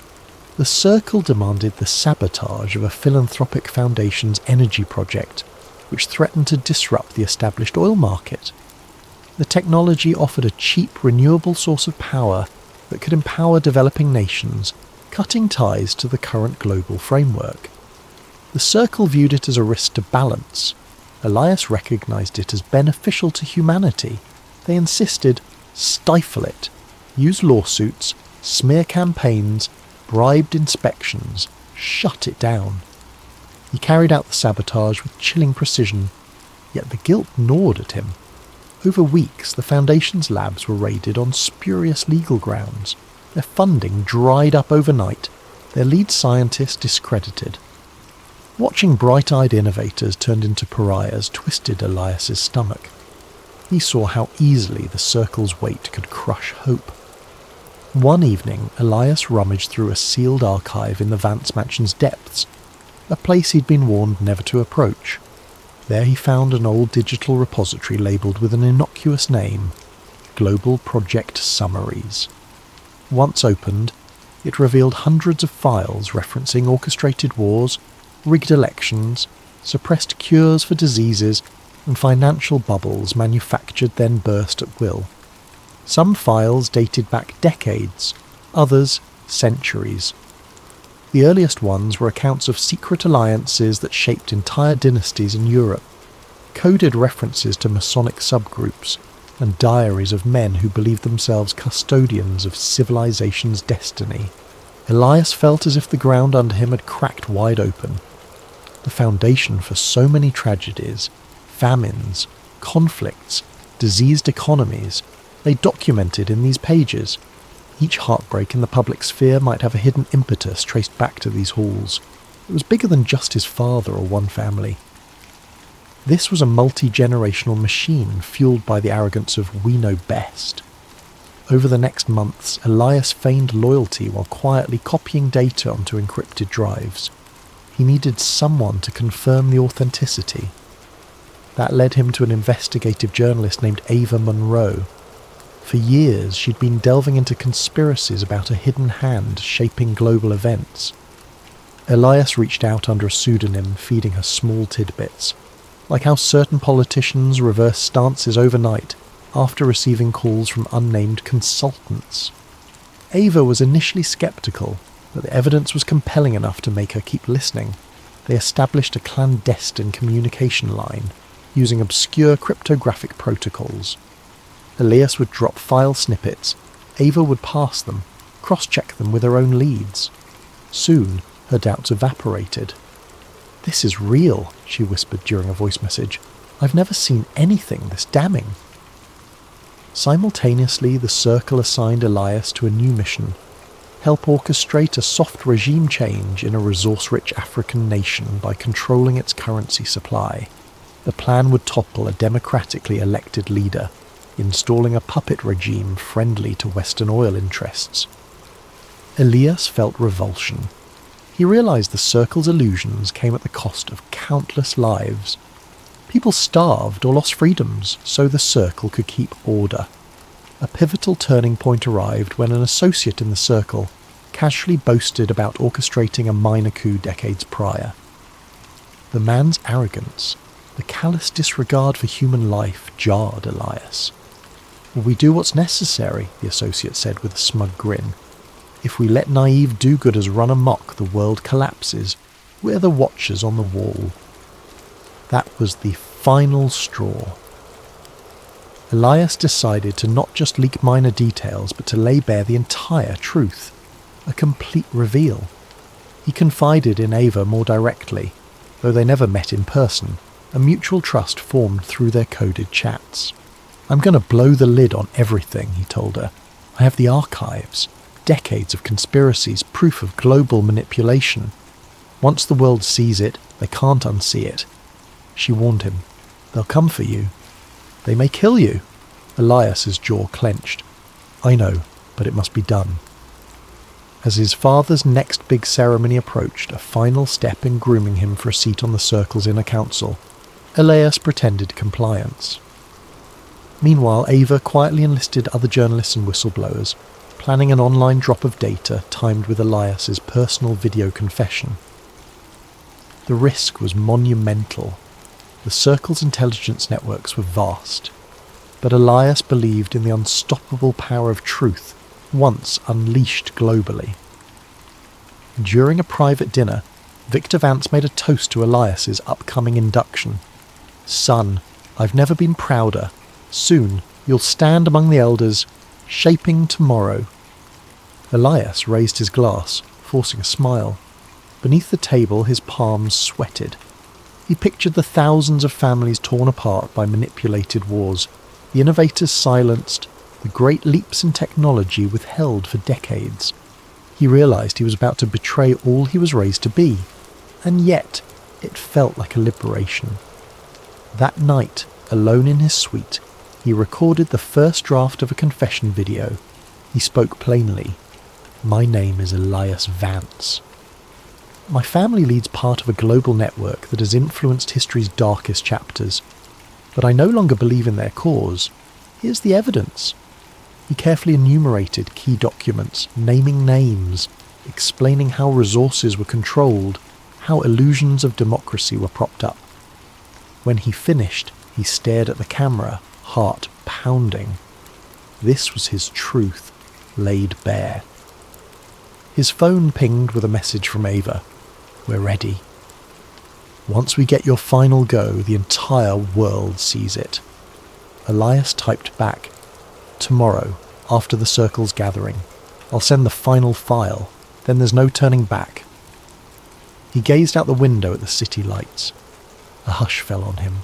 [SPEAKER 1] The Circle demanded the sabotage of a philanthropic foundation's energy project, which threatened to disrupt the established oil market. The technology offered a cheap, renewable source of power that could empower developing nations, cutting ties to the current global framework. The Circle viewed it as a risk to balance. Elias recognized it as beneficial to humanity. They insisted, stifle it, use lawsuits, smear campaigns, bribed inspections, shut it down. He carried out the sabotage with chilling precision, yet the guilt gnawed at him. Over weeks, the Foundation's labs were raided on spurious legal grounds. Their funding dried up overnight, their lead scientist discredited. Watching bright-eyed innovators turned into pariahs twisted Elias's stomach. He saw how easily the Circle's weight could crush hope. One evening, Elias rummaged through a sealed archive in the Vance Mansion's depths, a place he'd been warned never to approach. There he found an old digital repository labelled with an innocuous name, Global Project Summaries. Once opened, it revealed hundreds of files referencing orchestrated wars, rigged elections, suppressed cures for diseases, and financial bubbles manufactured then burst at will. Some files dated back decades, others centuries. The earliest ones were accounts of secret alliances that shaped entire dynasties in Europe, coded references to Masonic subgroups, and diaries of men who believed themselves custodians of civilization's destiny. Elias felt as if the ground under him had cracked wide open. The foundation for so many tragedies, famines, conflicts, diseased economies, lay documented in these pages. Each heartbreak in the public sphere might have a hidden impetus traced back to these halls. It was bigger than just his father or one family. This was a multi-generational machine fueled by the arrogance of "we know best." Over the next months, Elias feigned loyalty while quietly copying data onto encrypted drives. He needed someone to confirm the authenticity. That led him to an investigative journalist named Ava Monroe. For years, she'd been delving into conspiracies about a hidden hand shaping global events. Elias reached out under a pseudonym, feeding her small tidbits, like how certain politicians reverse stances overnight after receiving calls from unnamed consultants. Ava was initially skeptical, but the evidence was compelling enough to make her keep listening. They established a clandestine communication line, using obscure cryptographic protocols. Elias would drop file snippets, Ava would pass them, cross-check them with her own leads. Soon, her doubts evaporated. "This is real," she whispered during a voice message. "I've never seen anything this damning." Simultaneously, the Circle assigned Elias to a new mission: help orchestrate a soft regime change in a resource-rich African nation by controlling its currency supply. The plan would topple a democratically elected leader, installing a puppet regime friendly to Western oil interests. Elias felt revulsion. He realized the Circle's illusions came at the cost of countless lives. People starved or lost freedoms so the Circle could keep order. A pivotal turning point arrived when an associate in the Circle casually boasted about orchestrating a minor coup decades prior. The man's arrogance, the callous disregard for human life, jarred Elias. "We do what's necessary," the associate said with a smug grin. "If we let naive do-gooders run amok, the world collapses. We're the watchers on the wall." That was the final straw. Elias decided to not just leak minor details, but to lay bare the entire truth. A complete reveal. He confided in Ava more directly. Though they never met in person, a mutual trust formed through their coded chats. "I'm going to blow the lid on everything," he told her. "I have the archives, decades of conspiracies, proof of global manipulation. Once the world sees it, they can't unsee it." She warned him. "They'll come for you. They may kill you." Elias's jaw clenched. "I know, but it must be done." As his father's next big ceremony approached, a final step in grooming him for a seat on the Circle's inner council, Elias pretended compliance. Meanwhile, Ava quietly enlisted other journalists and whistleblowers, planning an online drop of data timed with Elias's personal video confession. The risk was monumental. The Circle's intelligence networks were vast, but Elias believed in the unstoppable power of truth once unleashed globally. During a private dinner, Victor Vance made a toast to Elias's upcoming induction. "Son, I've never been prouder. Soon you'll stand among the elders, shaping tomorrow." Elias raised his glass, forcing a smile. Beneath the table his palms sweated. He pictured the thousands of families torn apart by manipulated wars, the innovators silenced, the great leaps in technology withheld for decades. He realized he was about to betray all he was raised to be, and yet it felt like a liberation. That night, alone in his suite, he recorded the first draft of a confession video. He spoke plainly. "My name is Elias Vance. My family leads part of a global network that has influenced history's darkest chapters, but I no longer believe in their cause. Here's the evidence." He carefully enumerated key documents, naming names, explaining how resources were controlled, how illusions of democracy were propped up. When he finished, he stared at the camera, heart pounding. This was his truth, laid bare. His phone pinged with a message from Ava. "We're ready. Once we get your final go, the entire world sees it." Elias typed back, "Tomorrow, after the Circle's gathering, I'll send the final file, then there's no turning back." He gazed out the window at the city lights. A hush fell on him,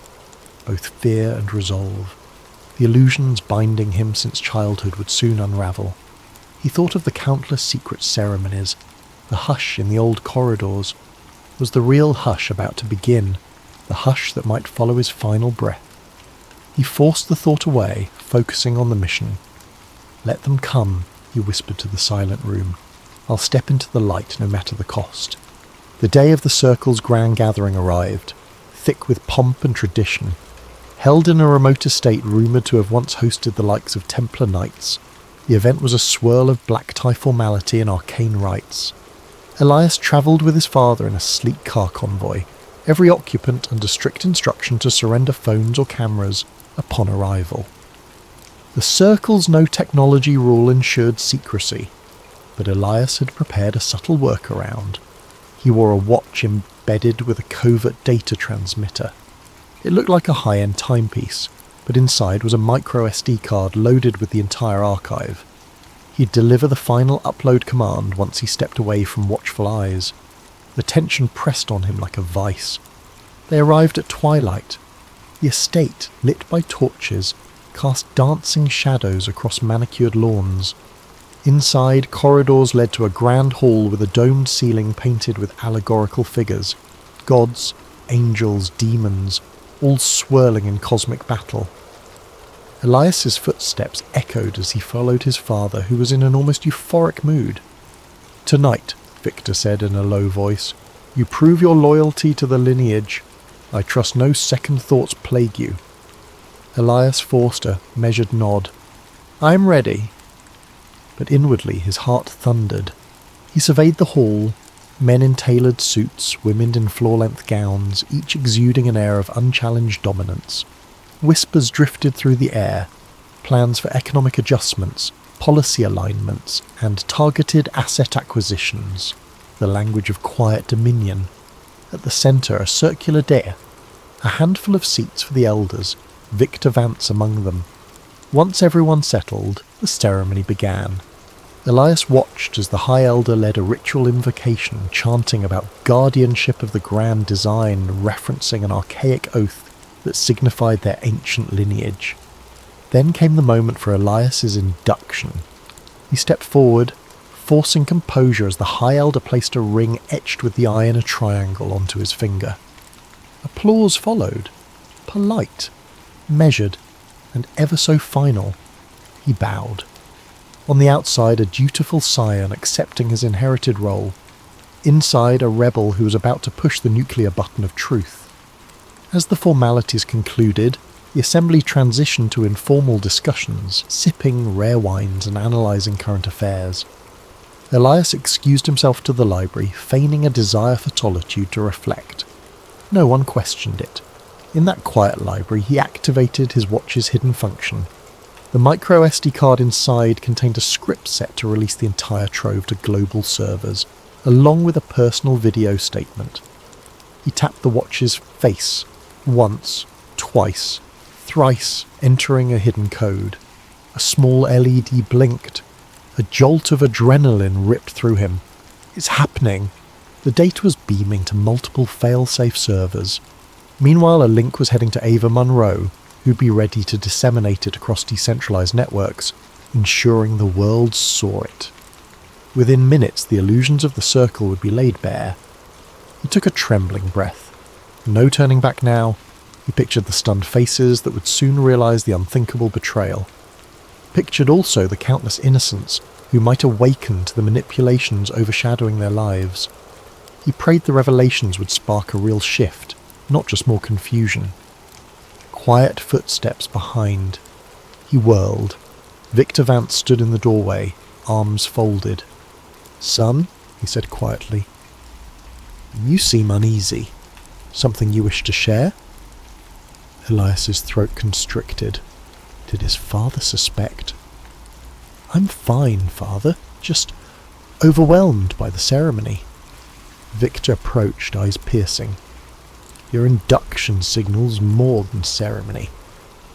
[SPEAKER 1] both fear and resolve. The illusions binding him since childhood would soon unravel. He thought of the countless secret ceremonies, the hush in the old corridors. Was the real hush about to begin, the hush that might follow his final breath? He forced the thought away, focusing on the mission. "Let them come," he whispered to the silent room. "I'll step into the light no matter the cost." The day of the Circle's grand gathering arrived, thick with pomp and tradition. Held in a remote estate rumoured to have once hosted the likes of Templar Knights, the event was a swirl of black-tie formality and arcane rites. Elias travelled with his father in a sleek car convoy, every occupant under strict instruction to surrender phones or cameras upon arrival. The Circle's no-technology rule ensured secrecy, but Elias had prepared a subtle workaround. He wore a watch embedded with a covert data transmitter. It looked like a high-end timepiece, but inside was a micro SD card loaded with the entire archive. He'd deliver the final upload command once he stepped away from watchful eyes. The tension pressed on him like a vice. They arrived at twilight. The estate, lit by torches, cast dancing shadows across manicured lawns. Inside, corridors led to a grand hall with a domed ceiling painted with allegorical figures. Gods, angels, demons, all swirling in cosmic battle. Elias's footsteps echoed as he followed his father, who was in an almost euphoric mood. "Tonight," Victor said in a low voice, "you prove your loyalty to the lineage. I trust no second thoughts plague you." Elias forced a measured nod. "I'm ready." But inwardly his heart thundered. He surveyed the hall, men in tailored suits, women in floor-length gowns, each exuding an air of unchallenged dominance. Whispers drifted through the air, plans for economic adjustments, policy alignments, and targeted asset acquisitions, the language of quiet dominion. At the centre, a circular dais, a handful of seats for the elders, Victor Vance among them. Once everyone settled, the ceremony began. Elias watched as the High Elder led a ritual invocation, chanting about guardianship of the grand design, referencing an archaic oath that signified their ancient lineage. Then came the moment for Elias's induction. He stepped forward, forcing composure as the High Elder placed a ring etched with the eye in a triangle onto his finger. Applause followed, polite, measured, and ever so final. He bowed. On the outside, a dutiful scion accepting his inherited role. Inside, a rebel who was about to push the nuclear button of truth. As the formalities concluded, the assembly transitioned to informal discussions, sipping rare wines and analysing current affairs. Elias excused himself to the library, feigning a desire for solitude to reflect. No one questioned it. In that quiet library, he activated his watch's hidden function. The micro SD card inside contained a script set to release the entire trove to global servers, along with a personal video statement. He tapped the watch's face, once, twice, thrice, entering a hidden code. A small LED blinked. A jolt of adrenaline ripped through him. It's happening. The data was beaming to multiple fail-safe servers. Meanwhile, a link was heading to Ava Munro, who'd be ready to disseminate it across decentralized networks, ensuring the world saw it. Within minutes, the illusions of the circle would be laid bare. He took a trembling breath. No turning back now. He pictured the stunned faces that would soon realize the unthinkable betrayal. Pictured also the countless innocents who might awaken to the manipulations overshadowing their lives. He prayed the revelations would spark a real shift, not just more confusion. Quiet footsteps behind. He whirled. Victor Vance stood in the doorway, arms folded. "Son," he said quietly, "you seem uneasy. Something you wish to share?" Elias's throat constricted. Did his father suspect? "I'm fine, father. Just overwhelmed by the ceremony." Victor approached, eyes piercing. "Your induction signals more than ceremony.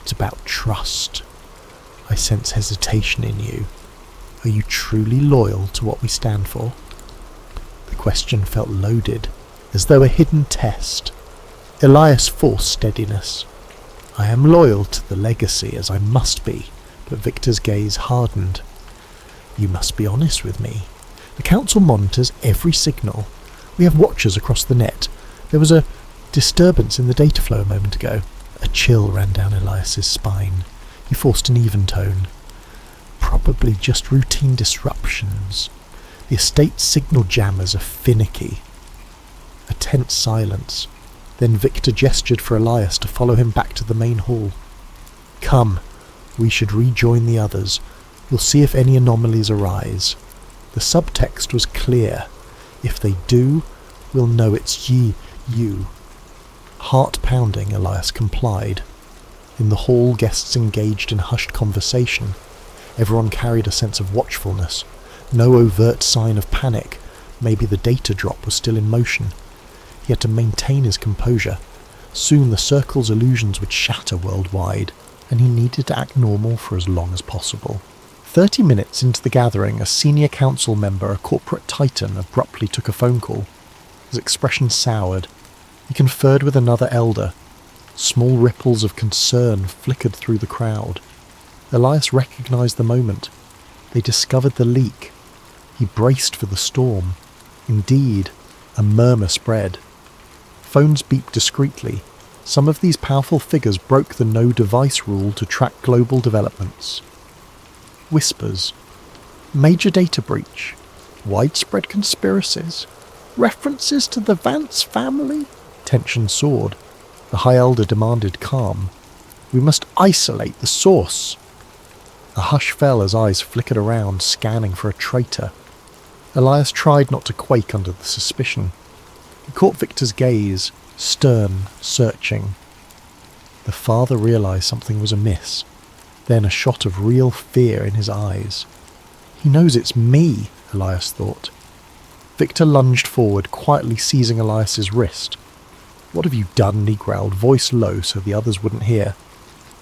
[SPEAKER 1] It's about trust. I sense hesitation in you. Are you truly loyal to what we stand for?" The question felt loaded, as though a hidden test. Elias forced steadiness. "I am loyal to the legacy, as I must be," but Victor's gaze hardened. "You must be honest with me. The Council monitors every signal. We have watchers across the net. There was a disturbance in the data flow a moment ago." A chill ran down Elias's spine. He forced an even tone. "Probably just routine disruptions. The estate signal jammers are finicky." A tense silence. Then Victor gestured for Elias to follow him back to the main hall. "Come, we should rejoin the others. We'll see if any anomalies arise." The subtext was clear. If they do, we'll know it's you. Heart pounding, Elias complied. In the hall, guests engaged in hushed conversation. Everyone carried a sense of watchfulness. No overt sign of panic. Maybe the data drop was still in motion. He had to maintain his composure. Soon the circle's illusions would shatter worldwide, and he needed to act normal for as long as possible. 30 minutes into the gathering, a senior council member, a corporate titan, abruptly took a phone call. His expression soured. He conferred with another elder. Small ripples of concern flickered through the crowd. Elias recognised the moment. They discovered the leak. He braced for the storm. Indeed, a murmur spread. Phones beeped discreetly. Some of these powerful figures broke the no-device rule to track global developments. Whispers. Major data breach. Widespread conspiracies. References to the Vance family. Tension soared. The High Elder demanded calm. We must isolate the source. A hush fell as eyes flickered around, scanning for a traitor. Elias tried not to quake under the suspicion. He caught Victor's gaze, stern, searching. The father realised something was amiss. Then a shot of real fear in his eyes. He knows it's me, Elias thought. Victor lunged forward, quietly seizing Elias's wrist. What have you done? He growled, voice low so the others wouldn't hear.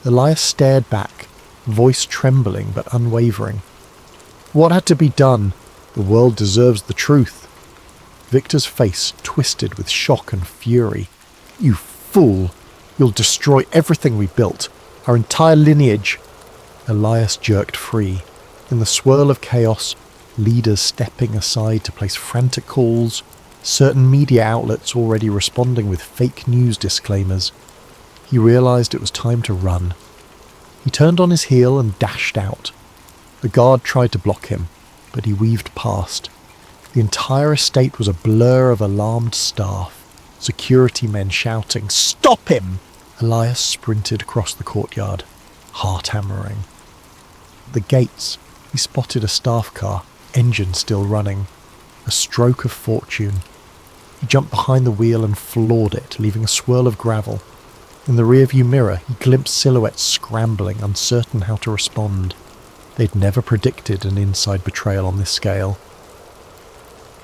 [SPEAKER 1] Elias stared back, voice trembling but unwavering. What had to be done? The world deserves the truth. Victor's face twisted with shock and fury. You fool! You'll destroy everything we built, our entire lineage. Elias jerked free. In the swirl of chaos, leaders stepping aside to place frantic calls, certain media outlets already responding with fake news disclaimers. He realised it was time to run. He turned on his heel and dashed out. A guard tried to block him, but he weaved past. The entire estate was a blur of alarmed staff, security men shouting, "Stop him!" Elias sprinted across the courtyard, heart hammering. At the gates, he spotted a staff car, engine still running. A stroke of fortune. He jumped behind the wheel and floored it, leaving a swirl of gravel. In the rearview mirror, he glimpsed silhouettes scrambling, uncertain how to respond. They'd never predicted an inside betrayal on this scale.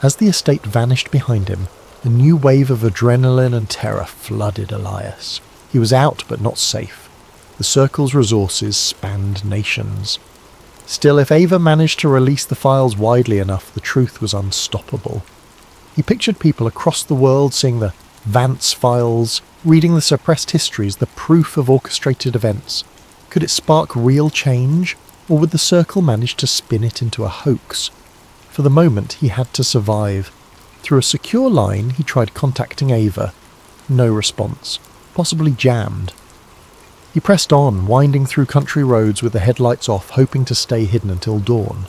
[SPEAKER 1] As the estate vanished behind him, a new wave of adrenaline and terror flooded Elias. He was out, but not safe. The Circle's resources spanned nations. Still, if Ava managed to release the files widely enough, the truth was unstoppable. He pictured people across the world seeing the Vance files, reading the suppressed histories, the proof of orchestrated events. Could it spark real change, or would the Circle manage to spin it into a hoax? For the moment, he had to survive. Through a secure line, he tried contacting Ava. No response. Possibly jammed. He pressed on, winding through country roads with the headlights off, hoping to stay hidden until dawn.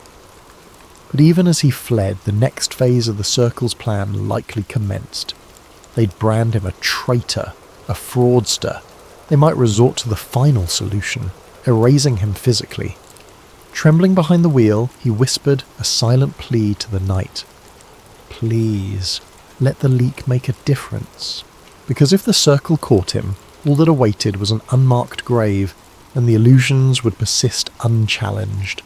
[SPEAKER 1] But even as he fled, the next phase of the Circle's plan likely commenced. They'd brand him a traitor, a fraudster. They might resort to the final solution, erasing him physically. Trembling behind the wheel, he whispered a silent plea to the night. Please, let the leak make a difference. Because if the Circle caught him, all that awaited was an unmarked grave, and the illusions would persist unchallenged.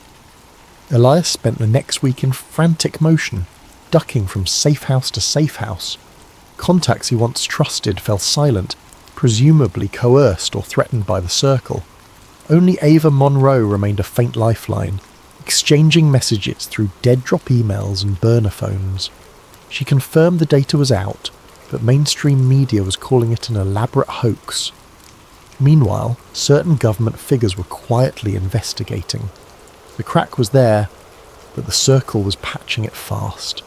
[SPEAKER 1] Elias spent the next week in frantic motion, ducking from safe house to safe house. Contacts he once trusted fell silent, presumably coerced or threatened by the Circle. Only Ava Monroe remained a faint lifeline, exchanging messages through dead-drop emails and burner phones. She confirmed the data was out, but mainstream media was calling it an elaborate hoax. Meanwhile, certain government figures were quietly investigating. The crack was there, but the Circle was patching it fast.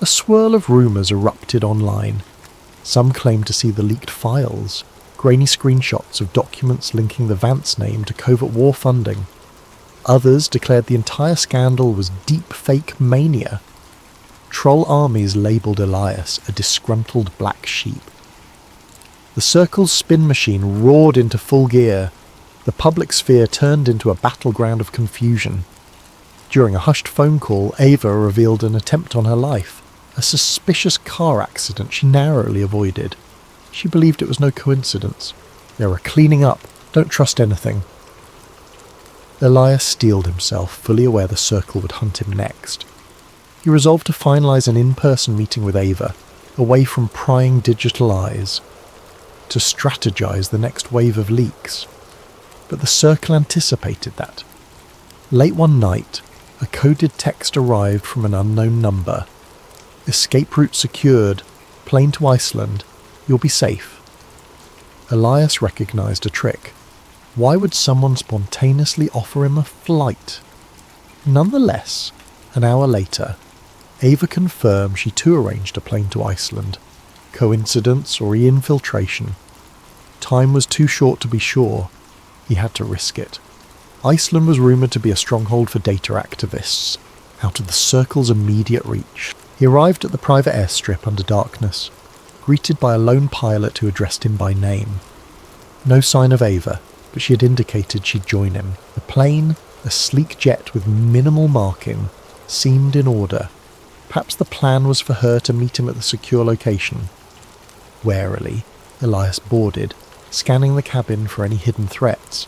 [SPEAKER 1] A swirl of rumours erupted online. Some claimed to see the leaked files, grainy screenshots of documents linking the Vance name to covert war funding. Others declared the entire scandal was deep fake mania. Troll armies labelled Elias a disgruntled black sheep. The Circle's spin machine roared into full gear. The public sphere turned into a battleground of confusion. During a hushed phone call, Ava revealed an attempt on her life, a suspicious car accident she narrowly avoided. She believed it was no coincidence. They were cleaning up. Don't trust anything. Elias steeled himself, fully aware the Circle would hunt him next. He resolved to finalise an in-person meeting with Ava, away from prying digital eyes. to strategize the next wave of leaks. But the circle anticipated that. Late one night, a coded text arrived from an unknown number. Escape route secured, plane to Iceland, you'll be safe. Elias recognized a trick. Why would someone spontaneously offer him a flight? Nonetheless, an hour later, Ava confirmed she too arranged a plane to Iceland. Coincidence or infiltration? Time was too short to be sure. He had to risk it. Iceland was rumoured to be a stronghold for data activists, out of the circle's immediate reach. He arrived at the private airstrip under darkness, greeted by a lone pilot who addressed him by name. No sign of Ava, but she had indicated she'd join him. The plane, a sleek jet with minimal marking, seemed in order. Perhaps the plan was for her to meet him at the secure location. Warily, Elias boarded, scanning the cabin for any hidden threats.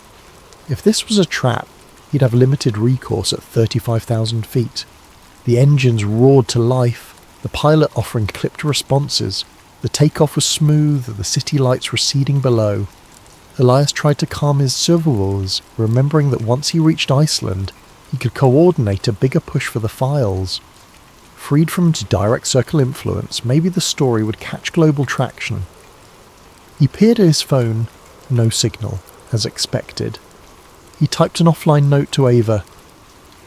[SPEAKER 1] If this was a trap, he'd have limited recourse at 35,000 feet. The engines roared to life, the pilot offering clipped responses. The takeoff was smooth, the city lights receding below. Elias tried to calm his cerveaux, remembering that once he reached Iceland, he could coordinate a bigger push for the files. Freed from direct circle influence, maybe the story would catch global traction. He peered at his phone, no signal, as expected. He typed an offline note to Ava.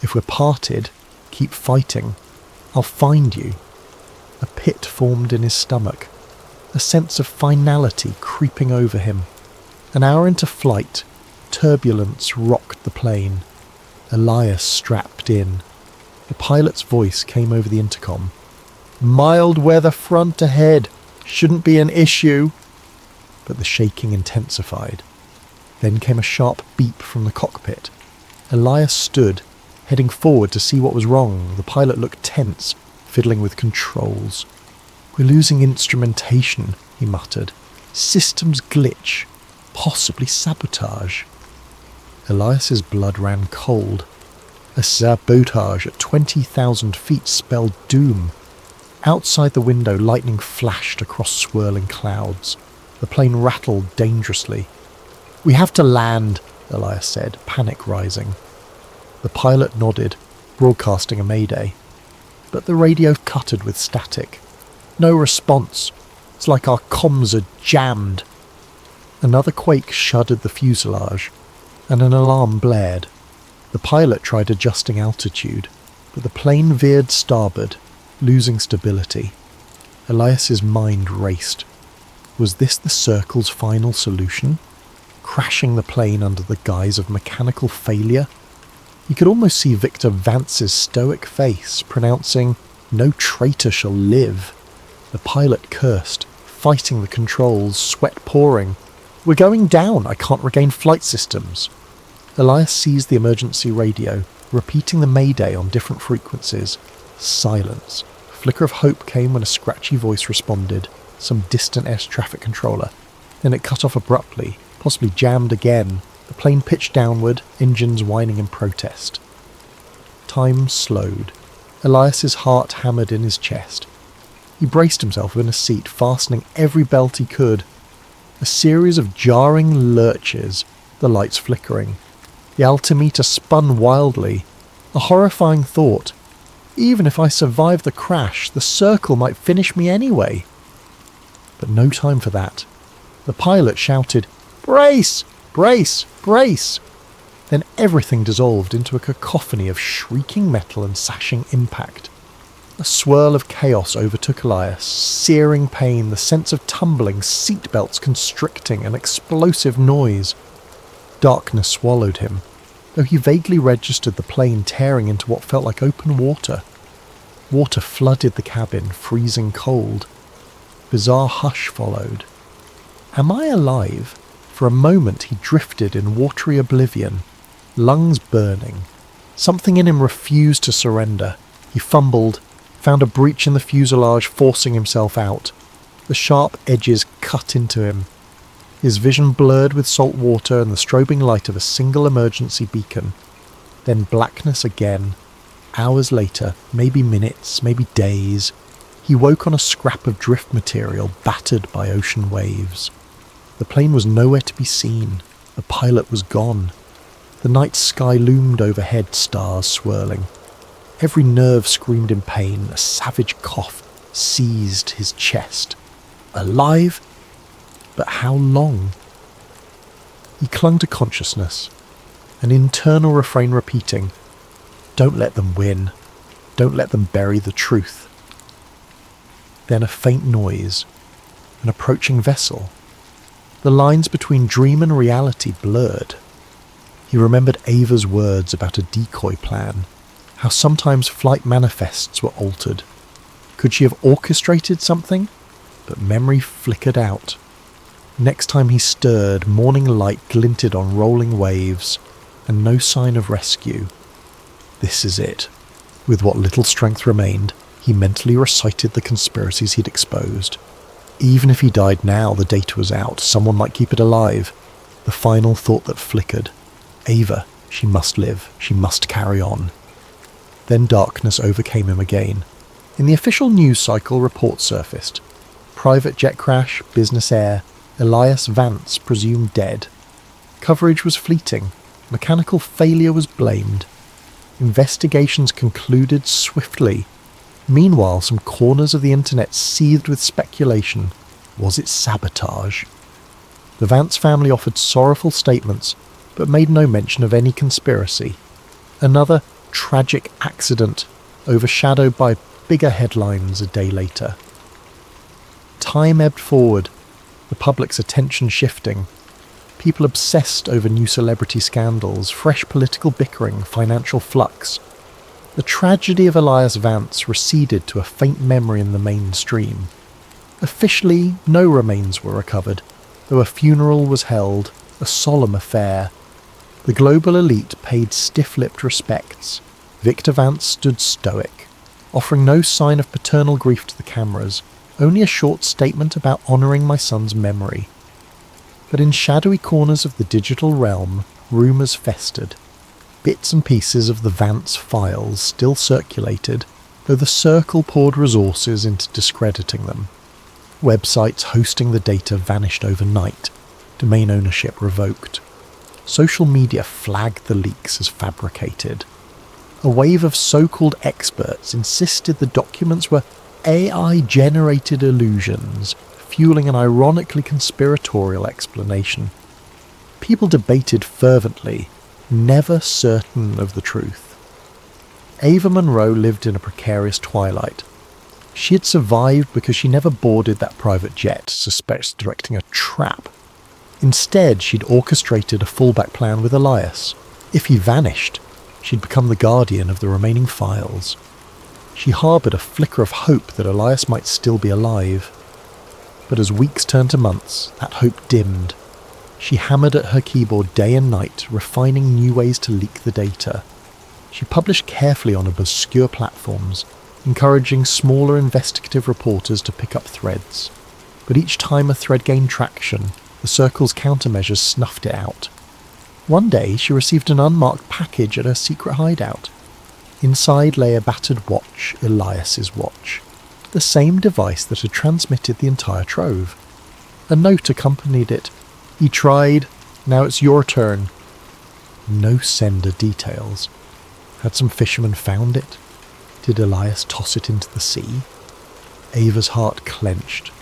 [SPEAKER 1] If we're parted, keep fighting. I'll find you. A pit formed in his stomach, a sense of finality creeping over him. An hour into flight, turbulence rocked the plane. Elias strapped in. The pilot's voice came over the intercom. Mild weather front ahead. Shouldn't be an issue. But the shaking intensified. Then came a sharp beep from the cockpit. Elias stood, heading forward to see what was wrong. The pilot looked tense, fiddling with controls. We're losing instrumentation, he muttered. Systems glitch. Possibly sabotage. Elias's blood ran cold. A sabotage at 20,000 feet spelled doom. Outside the window, lightning flashed across swirling clouds. The plane rattled dangerously. We have to land, Elias said, panic rising. The pilot nodded, broadcasting a mayday. But the radio cuttered with static. No response. It's like our comms are jammed. Another quake shuddered the fuselage, and an alarm blared. The pilot tried adjusting altitude, but the plane veered starboard, losing stability. Elias's mind raced. Was this the circle's final solution? Crashing the plane under the guise of mechanical failure? You could almost see Victor Vance's stoic face, pronouncing, "No traitor shall live." The pilot cursed, fighting the controls, sweat pouring. We're going down, I can't regain flight systems. Elias seized the emergency radio, repeating the mayday on different frequencies. Silence. A flicker of hope came when a scratchy voice responded, some distant air traffic controller. Then it cut off abruptly, possibly jammed again. The plane pitched downward, engines whining in protest. Time slowed. Elias's heart hammered in his chest. He braced himself in a seat, fastening every belt he could. A series of jarring lurches, the lights flickering. The altimeter spun wildly. A horrifying thought. Even if I survive the crash, the circle might finish me anyway. But no time for that. The pilot shouted, "Brace! Brace! Brace!" Then everything dissolved into a cacophony of shrieking metal and sashing impact. A swirl of chaos overtook Elias, searing pain, the sense of tumbling, seatbelts constricting, an explosive noise. Darkness swallowed him, though he vaguely registered the plane tearing into what felt like open water. Water flooded the cabin, freezing cold. Bizarre hush followed. Am I alive? For a moment he drifted in watery oblivion, lungs burning. Something in him refused to surrender. He fumbled, found a breach in the fuselage, forcing himself out. The sharp edges cut into him. His vision blurred with salt water and the strobing light of a single emergency beacon. Then blackness again. Hours later, maybe minutes, maybe days, he woke on a scrap of drift material battered by ocean waves. The plane was nowhere to be seen. The pilot was gone. The night sky loomed overhead, stars swirling. Every nerve screamed in pain. A savage cough seized his chest. Alive? But how long? He clung to consciousness, an internal refrain repeating, "Don't let them win. Don't let them bury the truth." Then a faint noise, an approaching vessel. The lines between dream and reality blurred. He remembered Ava's words about a decoy plan, how sometimes flight manifests were altered. Could she have orchestrated something? But memory flickered out. Next time he stirred, morning light glinted on rolling waves, and no sign of rescue. This is it. With what little strength remained, he mentally recited the conspiracies he'd exposed. Even if he died now, the data was out. Someone might keep it alive. The final thought that flickered. Ava, she must live. She must carry on. Then darkness overcame him again. In the official news cycle, reports surfaced. Private jet crash, business air, Elias Vance presumed dead. Coverage was fleeting. Mechanical failure was blamed. Investigations concluded swiftly. Meanwhile, some corners of the internet seethed with speculation. Was it sabotage? The Vance family offered sorrowful statements, but made no mention of any conspiracy. Another tragic accident, overshadowed by bigger headlines a day later. Time ebbed forward, the public's attention shifting. People obsessed over new celebrity scandals, fresh political bickering, financial flux. The tragedy of Elias Vance receded to a faint memory in the mainstream. Officially, no remains were recovered, though a funeral was held, a solemn affair. The global elite paid stiff-lipped respects. Victor Vance stood stoic, offering no sign of paternal grief to the cameras, only a short statement about honouring my son's memory. But in shadowy corners of the digital realm, rumours festered. Bits and pieces of the Vance files still circulated, though the circle poured resources into discrediting them. Websites hosting the data vanished overnight, domain ownership revoked. Social media flagged the leaks as fabricated. A wave of so-called experts insisted the documents were AI-generated illusions, fueling an ironically conspiratorial explanation. People debated fervently, never certain of the truth. Ava Monroe lived in a precarious twilight. She had survived because she never boarded that private jet, suspects directing a trap. Instead, she'd orchestrated a fallback plan with Elias. If he vanished, she'd become the guardian of the remaining files. She harboured a flicker of hope that Elias might still be alive. But as weeks turned to months, that hope dimmed. She hammered at her keyboard day and night, refining new ways to leak the data. She published carefully on obscure platforms, encouraging smaller investigative reporters to pick up threads. But each time a thread gained traction, the Circle's countermeasures snuffed it out. One day she received an unmarked package at her secret hideout. Inside lay a battered watch, Elias's watch, the same device that had transmitted the entire trove. A note accompanied it. "He tried, now it's your turn." No sender details. Had some fisherman found it? Did Elias toss it into the sea? Ava's heart clenched.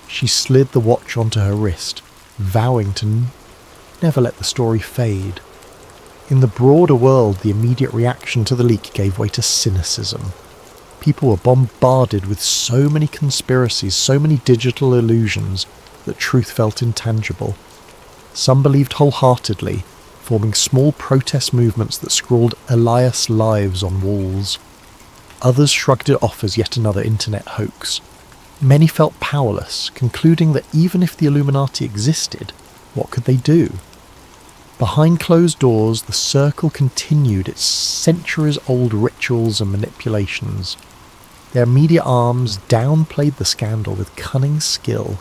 [SPEAKER 1] She slid the watch onto her wrist, vowing to never let the story fade. In the broader world, the immediate reaction to the leak gave way to cynicism. People were bombarded with so many conspiracies, so many digital illusions, that truth felt intangible. Some believed wholeheartedly, forming small protest movements that scrawled Elias lives on walls. Others shrugged it off as yet another internet hoax. Many felt powerless, concluding that even if the Illuminati existed, what could they do? Behind closed doors, the Circle continued its centuries-old rituals and manipulations. Their media arms downplayed the scandal with cunning skill.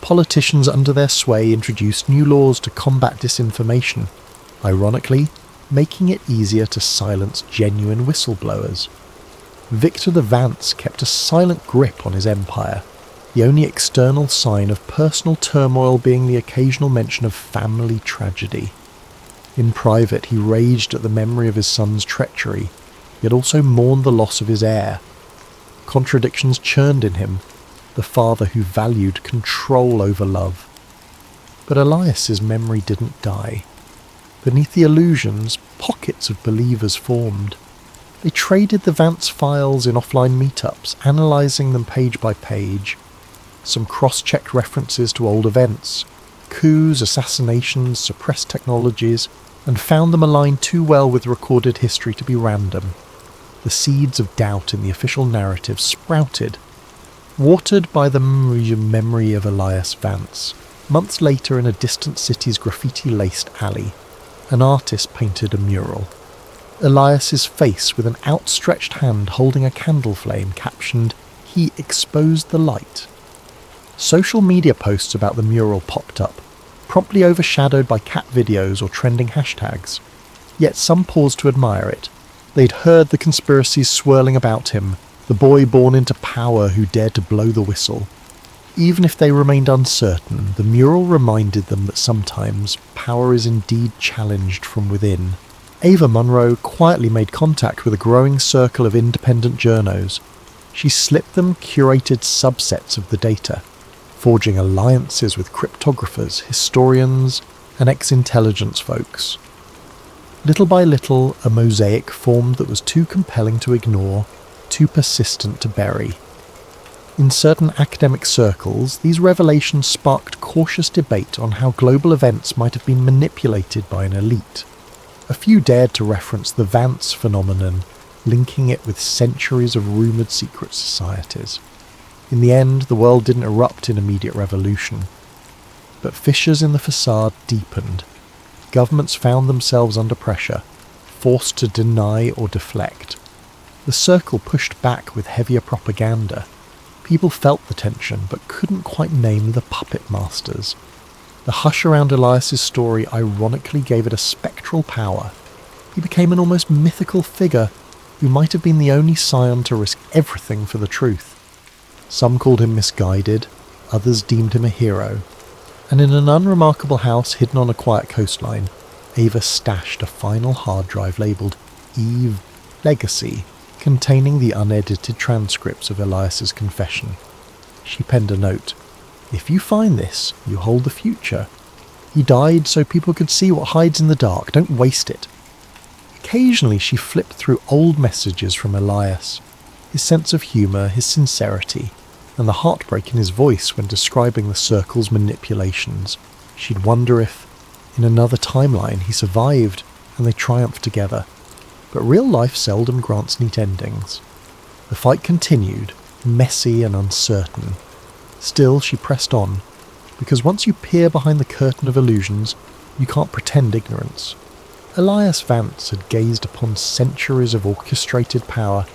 [SPEAKER 1] Politicians under their sway introduced new laws to combat disinformation, ironically, making it easier to silence genuine whistleblowers. Victor the Vance kept a silent grip on his empire, the only external sign of personal turmoil being the occasional mention of family tragedy. In private, he raged at the memory of his son's treachery, yet also mourned the loss of his heir. Contradictions churned in him, the father who valued control over love. But Elias's memory didn't die. Beneath the illusions, pockets of believers formed. They traded the Vance files in offline meetups, analysing them page by page. Some cross-checked references to old events, coups, assassinations, suppressed technologies, and found them aligned too well with recorded history to be random. The seeds of doubt in the official narrative sprouted, watered by the memory of Elias Vance. Months later, in a distant city's graffiti-laced alley, an artist painted a mural. Elias's face with an outstretched hand holding a candle flame captioned, "He exposed the light." Social media posts about the mural popped up, promptly overshadowed by cat videos or trending hashtags. Yet some paused to admire it. They'd heard the conspiracies swirling about him, the boy born into power who dared to blow the whistle. Even if they remained uncertain, the mural reminded them that sometimes power is indeed challenged from within. Ava Munro quietly made contact with a growing circle of independent journos. She slipped them curated subsets of the data, forging alliances with cryptographers, historians, and ex-intelligence folks. Little by little, a mosaic formed that was too compelling to ignore, too persistent to bury. In certain academic circles, these revelations sparked cautious debate on how global events might have been manipulated by an elite. A few dared to reference the Vance phenomenon, linking it with centuries of rumoured secret societies. In the end, the world didn't erupt in immediate revolution. But fissures in the facade deepened. Governments found themselves under pressure, forced to deny or deflect. The circle pushed back with heavier propaganda. People felt the tension, but couldn't quite name the puppet masters. The hush around Elias's story ironically gave it a spectral power. He became an almost mythical figure who might have been the only scion to risk everything for the truth. Some called him misguided, others deemed him a hero. And in an unremarkable house hidden on a quiet coastline, Ava stashed a final hard drive labelled Eve Legacy, containing the unedited transcripts of Elias's confession. She penned a note. "If you find this, you hold the future. He died so people could see what hides in the dark. Don't waste it." Occasionally she flipped through old messages from Elias. His sense of humour, his sincerity, and the heartbreak in his voice when describing the circle's manipulations. She'd wonder if, in another timeline, he survived and they triumphed together. But real life seldom grants neat endings. The fight continued, messy and uncertain. Still, she pressed on, because once you peer behind the curtain of illusions, you can't pretend ignorance. Elias Vance had gazed upon centuries of orchestrated power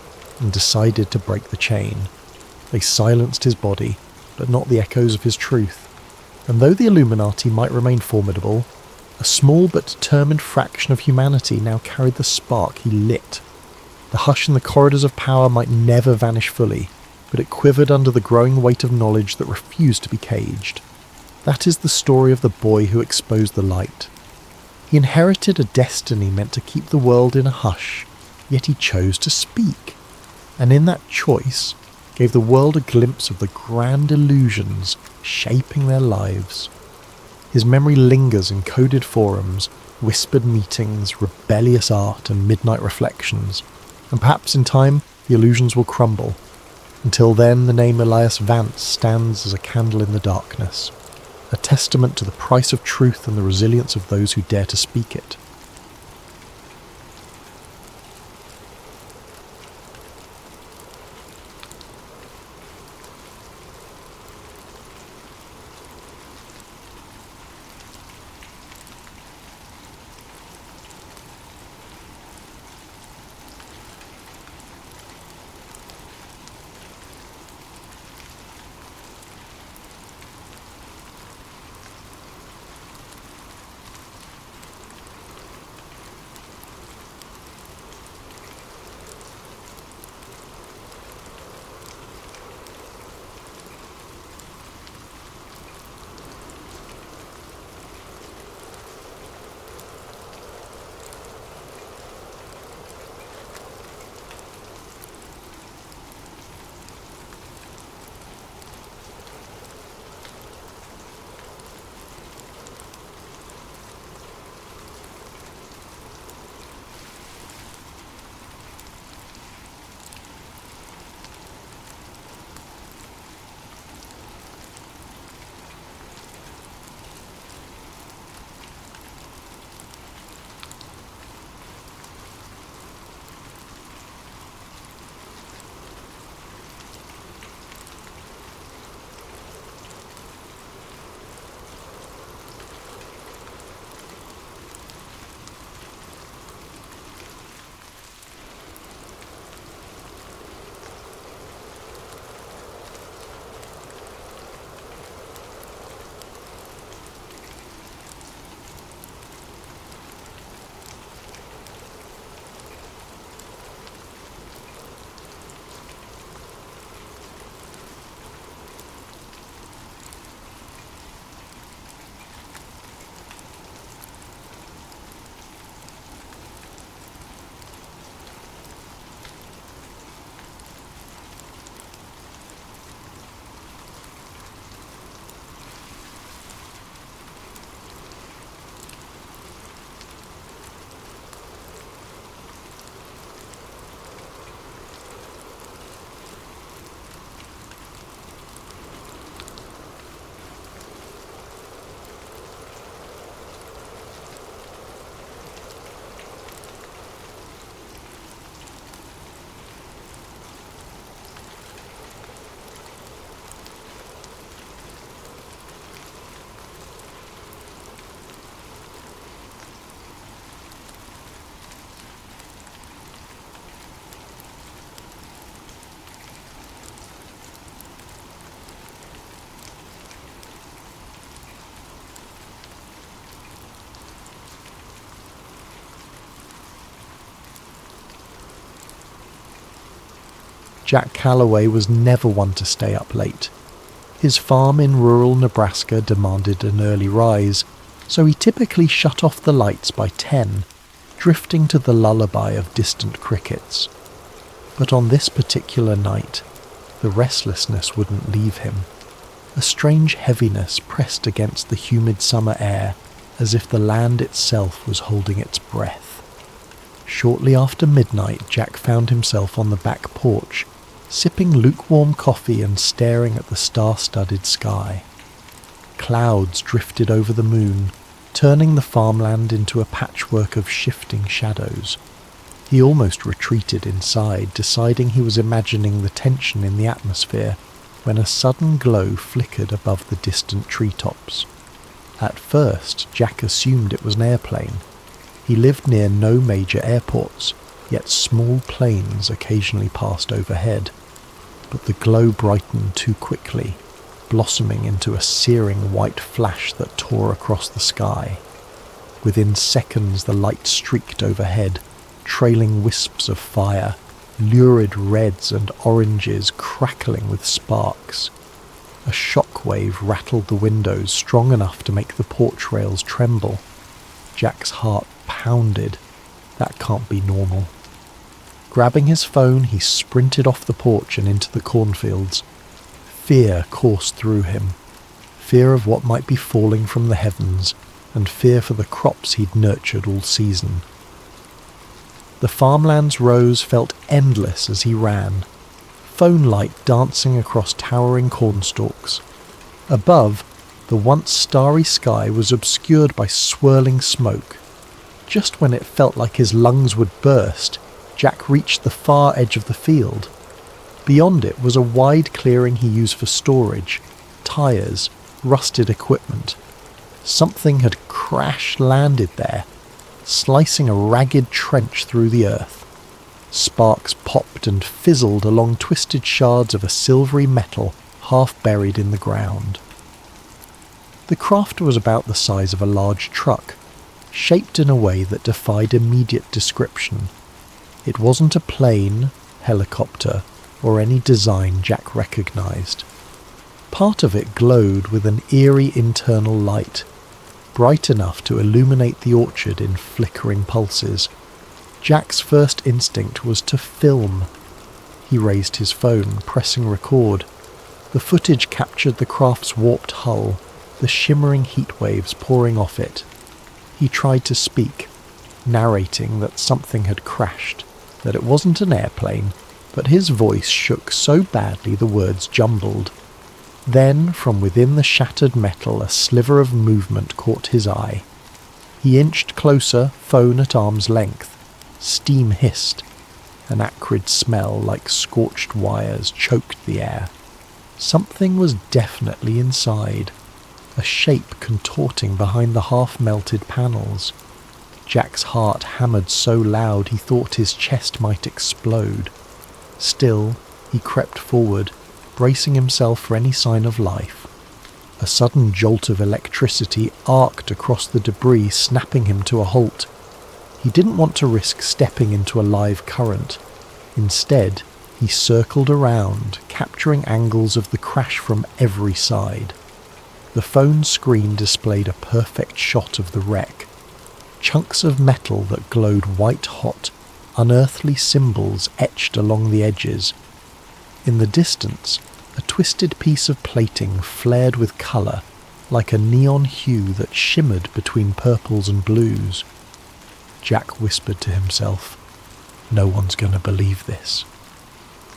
[SPEAKER 1] and decided to break the chain. They silenced his body, but not the echoes of his truth. And though the Illuminati might remain formidable, a small but determined fraction of humanity now carried the spark he lit. The hush in the corridors of power might never vanish fully, but it quivered under the growing weight of knowledge that refused to be caged. That is the story of the boy who exposed the light. He inherited a destiny meant to keep the world in a hush, yet he chose to speak. And in that choice, gave the world a glimpse of the grand illusions shaping their lives. His memory lingers in coded forums, whispered meetings, rebellious art, and midnight reflections, and perhaps in time the illusions will crumble. Until then, the name Elias Vance stands as a candle in the darkness, a testament to the price of truth and the resilience of those who dare to speak it. Jack Callaway was never one to stay up late. His farm in rural Nebraska demanded an early rise, so he typically shut off the lights by 10, drifting to the lullaby of distant crickets. But on this particular night, the restlessness wouldn't leave him. A strange heaviness pressed against the humid summer air, as if the land itself was holding its breath. Shortly after midnight, Jack found himself on the back porch, sipping lukewarm coffee and staring at the star-studded sky. Clouds drifted over the moon, turning the farmland into a patchwork of shifting shadows. He almost retreated inside, deciding he was imagining the tension in the atmosphere, when a sudden glow flickered above the distant treetops. At first, Jack assumed it was an airplane. He lived near no major airports, yet small planes occasionally passed overhead. But the glow brightened too quickly, blossoming into a searing white flash that tore across the sky. Within seconds the light streaked overhead, trailing wisps of fire, lurid reds and oranges crackling with sparks. A shockwave rattled the windows strong enough to make the porch rails tremble. Jack's heart pounded. That can't be normal. Grabbing his phone, he sprinted off the porch and into the cornfields. Fear coursed through him. Fear of what might be falling from the heavens, and fear for the crops he'd nurtured all season. The farmland's rows felt endless as he ran, phone light dancing across towering cornstalks. Above, the once starry sky was obscured by swirling smoke. Just when it felt like his lungs would burst, Jack reached the far edge of the field. Beyond it was a wide clearing he used for storage, tyres, rusted equipment. Something had crash-landed there, slicing a ragged trench through the earth. Sparks popped and fizzled along twisted shards of a silvery metal half buried in the ground. The craft was about the size of a large truck, shaped in a way that defied immediate description. It wasn't a plane, helicopter, or any design Jack recognised. Part of it glowed with an eerie internal light, bright enough to illuminate the orchard in flickering pulses. Jack's first instinct was to film. He raised his phone, pressing record. The footage captured the craft's warped hull, the shimmering heat waves pouring off it. He tried to speak, narrating that something had crashed, that it wasn't an airplane, but his voice shook so badly the words jumbled. Then, from within the shattered metal, a sliver of movement caught his eye. He inched closer, phone at arm's length. Steam hissed. An acrid smell like scorched wires choked the air. Something was definitely inside. A shape contorting behind the half-melted panels. Jack's heart hammered so loud he thought his chest might explode. Still, he crept forward, bracing himself for any sign of life. A sudden jolt of electricity arced across the debris, snapping him to a halt. He didn't want to risk stepping into a live current. Instead, he circled around, capturing angles of the crash from every side. The phone screen displayed a perfect shot of the wreck. Chunks of metal that glowed white-hot, unearthly symbols etched along the edges. In the distance, a twisted piece of plating flared with colour, like a neon hue that shimmered between purples and blues. Jack whispered to himself, "No one's going to believe this."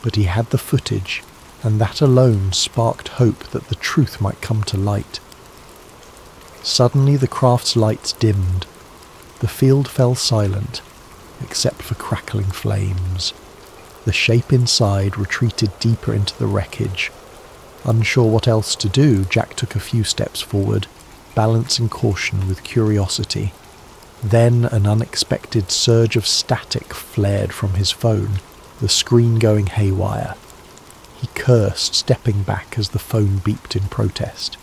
[SPEAKER 1] But he had the footage, and that alone sparked hope that the truth might come to light. Suddenly the craft's lights dimmed. The field fell silent, except for crackling flames. The shape inside retreated deeper into the wreckage. Unsure what else to do, Jack took a few steps forward, balancing caution with curiosity. Then an unexpected surge of static flared from his phone, the screen going haywire. He cursed, stepping back as the phone beeped in protest.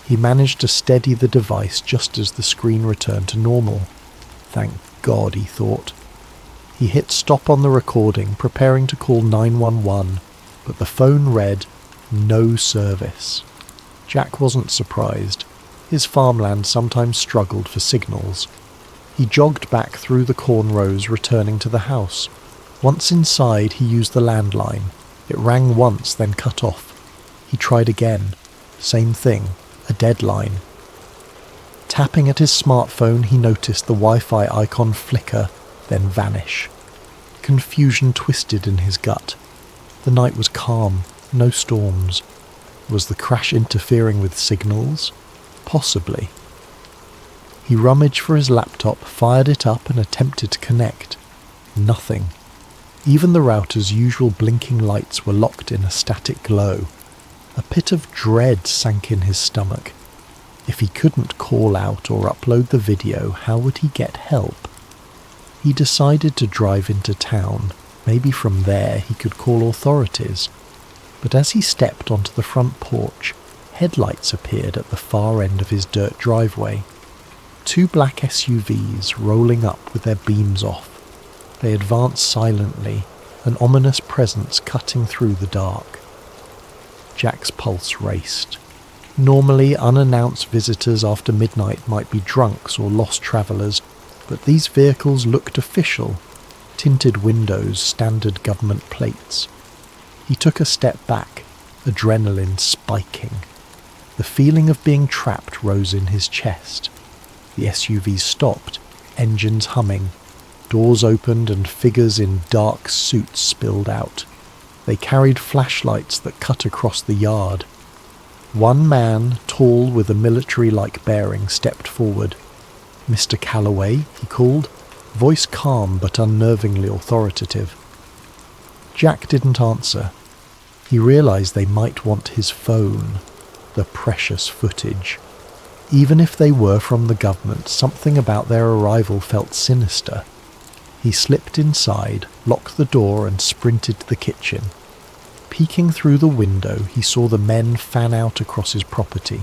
[SPEAKER 1] He managed to steady the device just as the screen returned to normal. Thank God, he thought. He hit stop on the recording, preparing to call 911, but the phone read, "No service." Jack wasn't surprised. His farmland sometimes struggled for signals. He jogged back through the corn rows, returning to the house. Once inside, he used the landline. It rang once, then cut off. He tried again. Same thing, a dead line. Tapping at his smartphone, he noticed the Wi-Fi icon flicker, then vanish. Confusion twisted in his gut. The night was calm, no storms. Was the crash interfering with signals? Possibly. He rummaged for his laptop, fired it up and attempted to connect. Nothing. Even the router's usual blinking lights were locked in a static glow. A pit of dread sank in his stomach. If he couldn't call out or upload the video, how would he get help? He decided to drive into town. Maybe from there he could call authorities. But as he stepped onto the front porch, headlights appeared at the far end of his dirt driveway. 2 black SUVs rolling up with their beams off. They advanced silently, an ominous presence cutting through the dark. Jack's pulse raced. Normally, unannounced visitors after midnight might be drunks or lost travellers, but these vehicles looked official. Tinted windows, standard government plates. He took a step back, adrenaline spiking. The feeling of being trapped rose in his chest. The SUVs stopped, engines humming. Doors opened and figures in dark suits spilled out. They carried flashlights that cut across the yard. One man, tall with a military-like bearing, stepped forward. "Mr. Callaway," he called, voice calm but unnervingly authoritative. Jack didn't answer. He realized they might want his phone, the precious footage. Even if they were from the government, something about their arrival felt sinister. He slipped inside, locked the door and sprinted to the kitchen. Peeking through the window, he saw the men fan out across his property.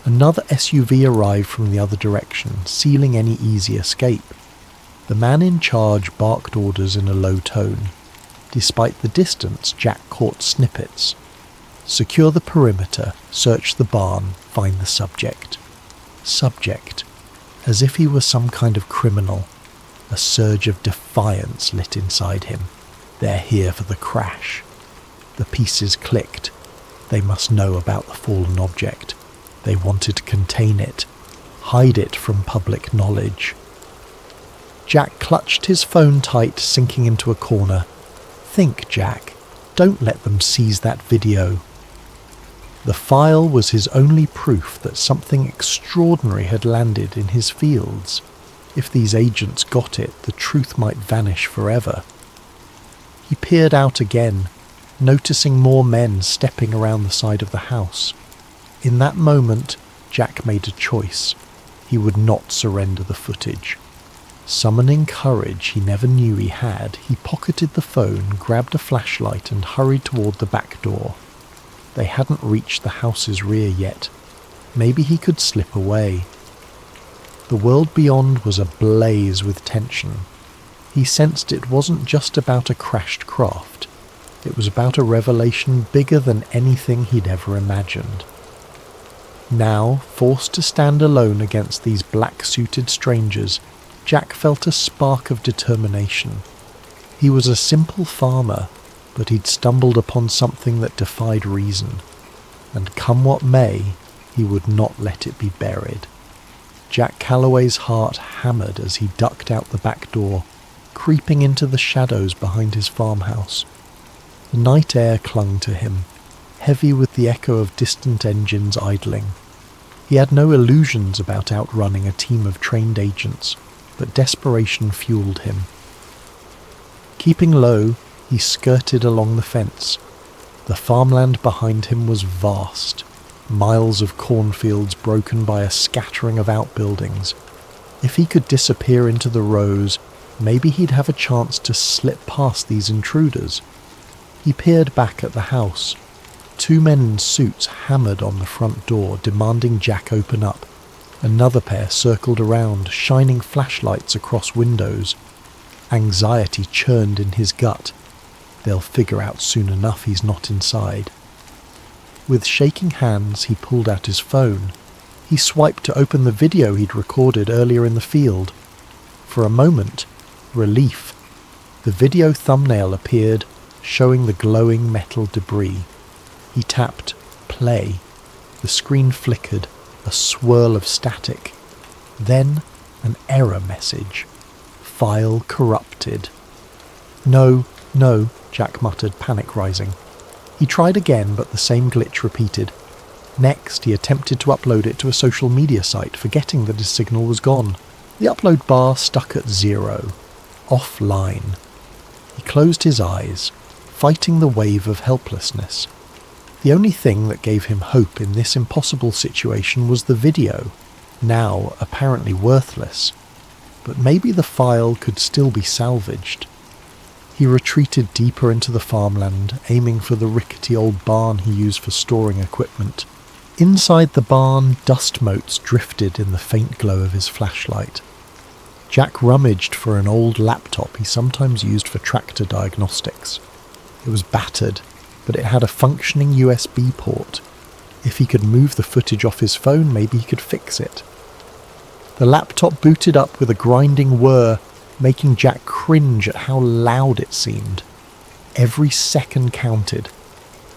[SPEAKER 1] Another SUV arrived from the other direction, sealing any easy escape. The man in charge barked orders in a low tone. Despite the distance, Jack caught snippets. Secure the perimeter, search the barn, find the subject. Subject. As if he was some kind of criminal. A surge of defiance lit inside him. They're here for the crash. The pieces clicked. They must know about the fallen object. They wanted to contain it, hide it from public knowledge. Jack clutched his phone tight, sinking into a corner. Think, Jack. Don't let them seize that video. The file was his only proof that something extraordinary had landed in his fields. If these agents got it, the truth might vanish forever. He peered out again, noticing more men stepping around the side of the house. In that moment, Jack made a choice. He would not surrender the footage. Summoning courage he never knew he had, he pocketed the phone, grabbed a flashlight and hurried toward the back door. They hadn't reached the house's rear yet. Maybe he could slip away. The world beyond was ablaze with tension. He sensed it wasn't just about a crashed craft. It was about a revelation bigger than anything he'd ever imagined. Now, forced to stand alone against these black-suited strangers, Jack felt a spark of determination. He was a simple farmer, but he'd stumbled upon something that defied reason. And come what may, he would not let it be buried. Jack Callaway's heart hammered as he ducked out the back door, creeping into the shadows behind his farmhouse. The night air clung to him, heavy with the echo of distant engines idling. He had no illusions about outrunning a team of trained agents, but desperation fueled him. Keeping low, he skirted along the fence. The farmland behind him was vast, miles of cornfields broken by a scattering of outbuildings. If he could disappear into the rows, maybe he'd have a chance to slip past these intruders. He peered back at the house. 2 men in suits hammered on the front door, demanding Jack open up. Another pair circled around, shining flashlights across windows. Anxiety churned in his gut. They'll figure out soon enough he's not inside. With shaking hands, he pulled out his phone. He swiped to open the video he'd recorded earlier in the field. For a moment, relief. The video thumbnail appeared, showing the glowing metal debris. He tapped play. The screen flickered, a swirl of static. Then an error message. File corrupted. No, Jack muttered, panic rising. He tried again, but the same glitch repeated. Next, he attempted to upload it to a social media site, forgetting that his signal was gone. The upload bar stuck at 0. Offline. He closed his eyes, fighting the wave of helplessness. The only thing that gave him hope in this impossible situation was the video, now apparently worthless. But maybe the file could still be salvaged. He retreated deeper into the farmland, aiming for the rickety old barn he used for storing equipment. Inside the barn, dust motes drifted in the faint glow of his flashlight. Jack rummaged for an old laptop he sometimes used for tractor diagnostics. It was battered, but it had a functioning USB port. If he could move the footage off his phone, maybe he could fix it. The laptop booted up with a grinding whir, making Jack cringe at how loud it seemed. Every second counted.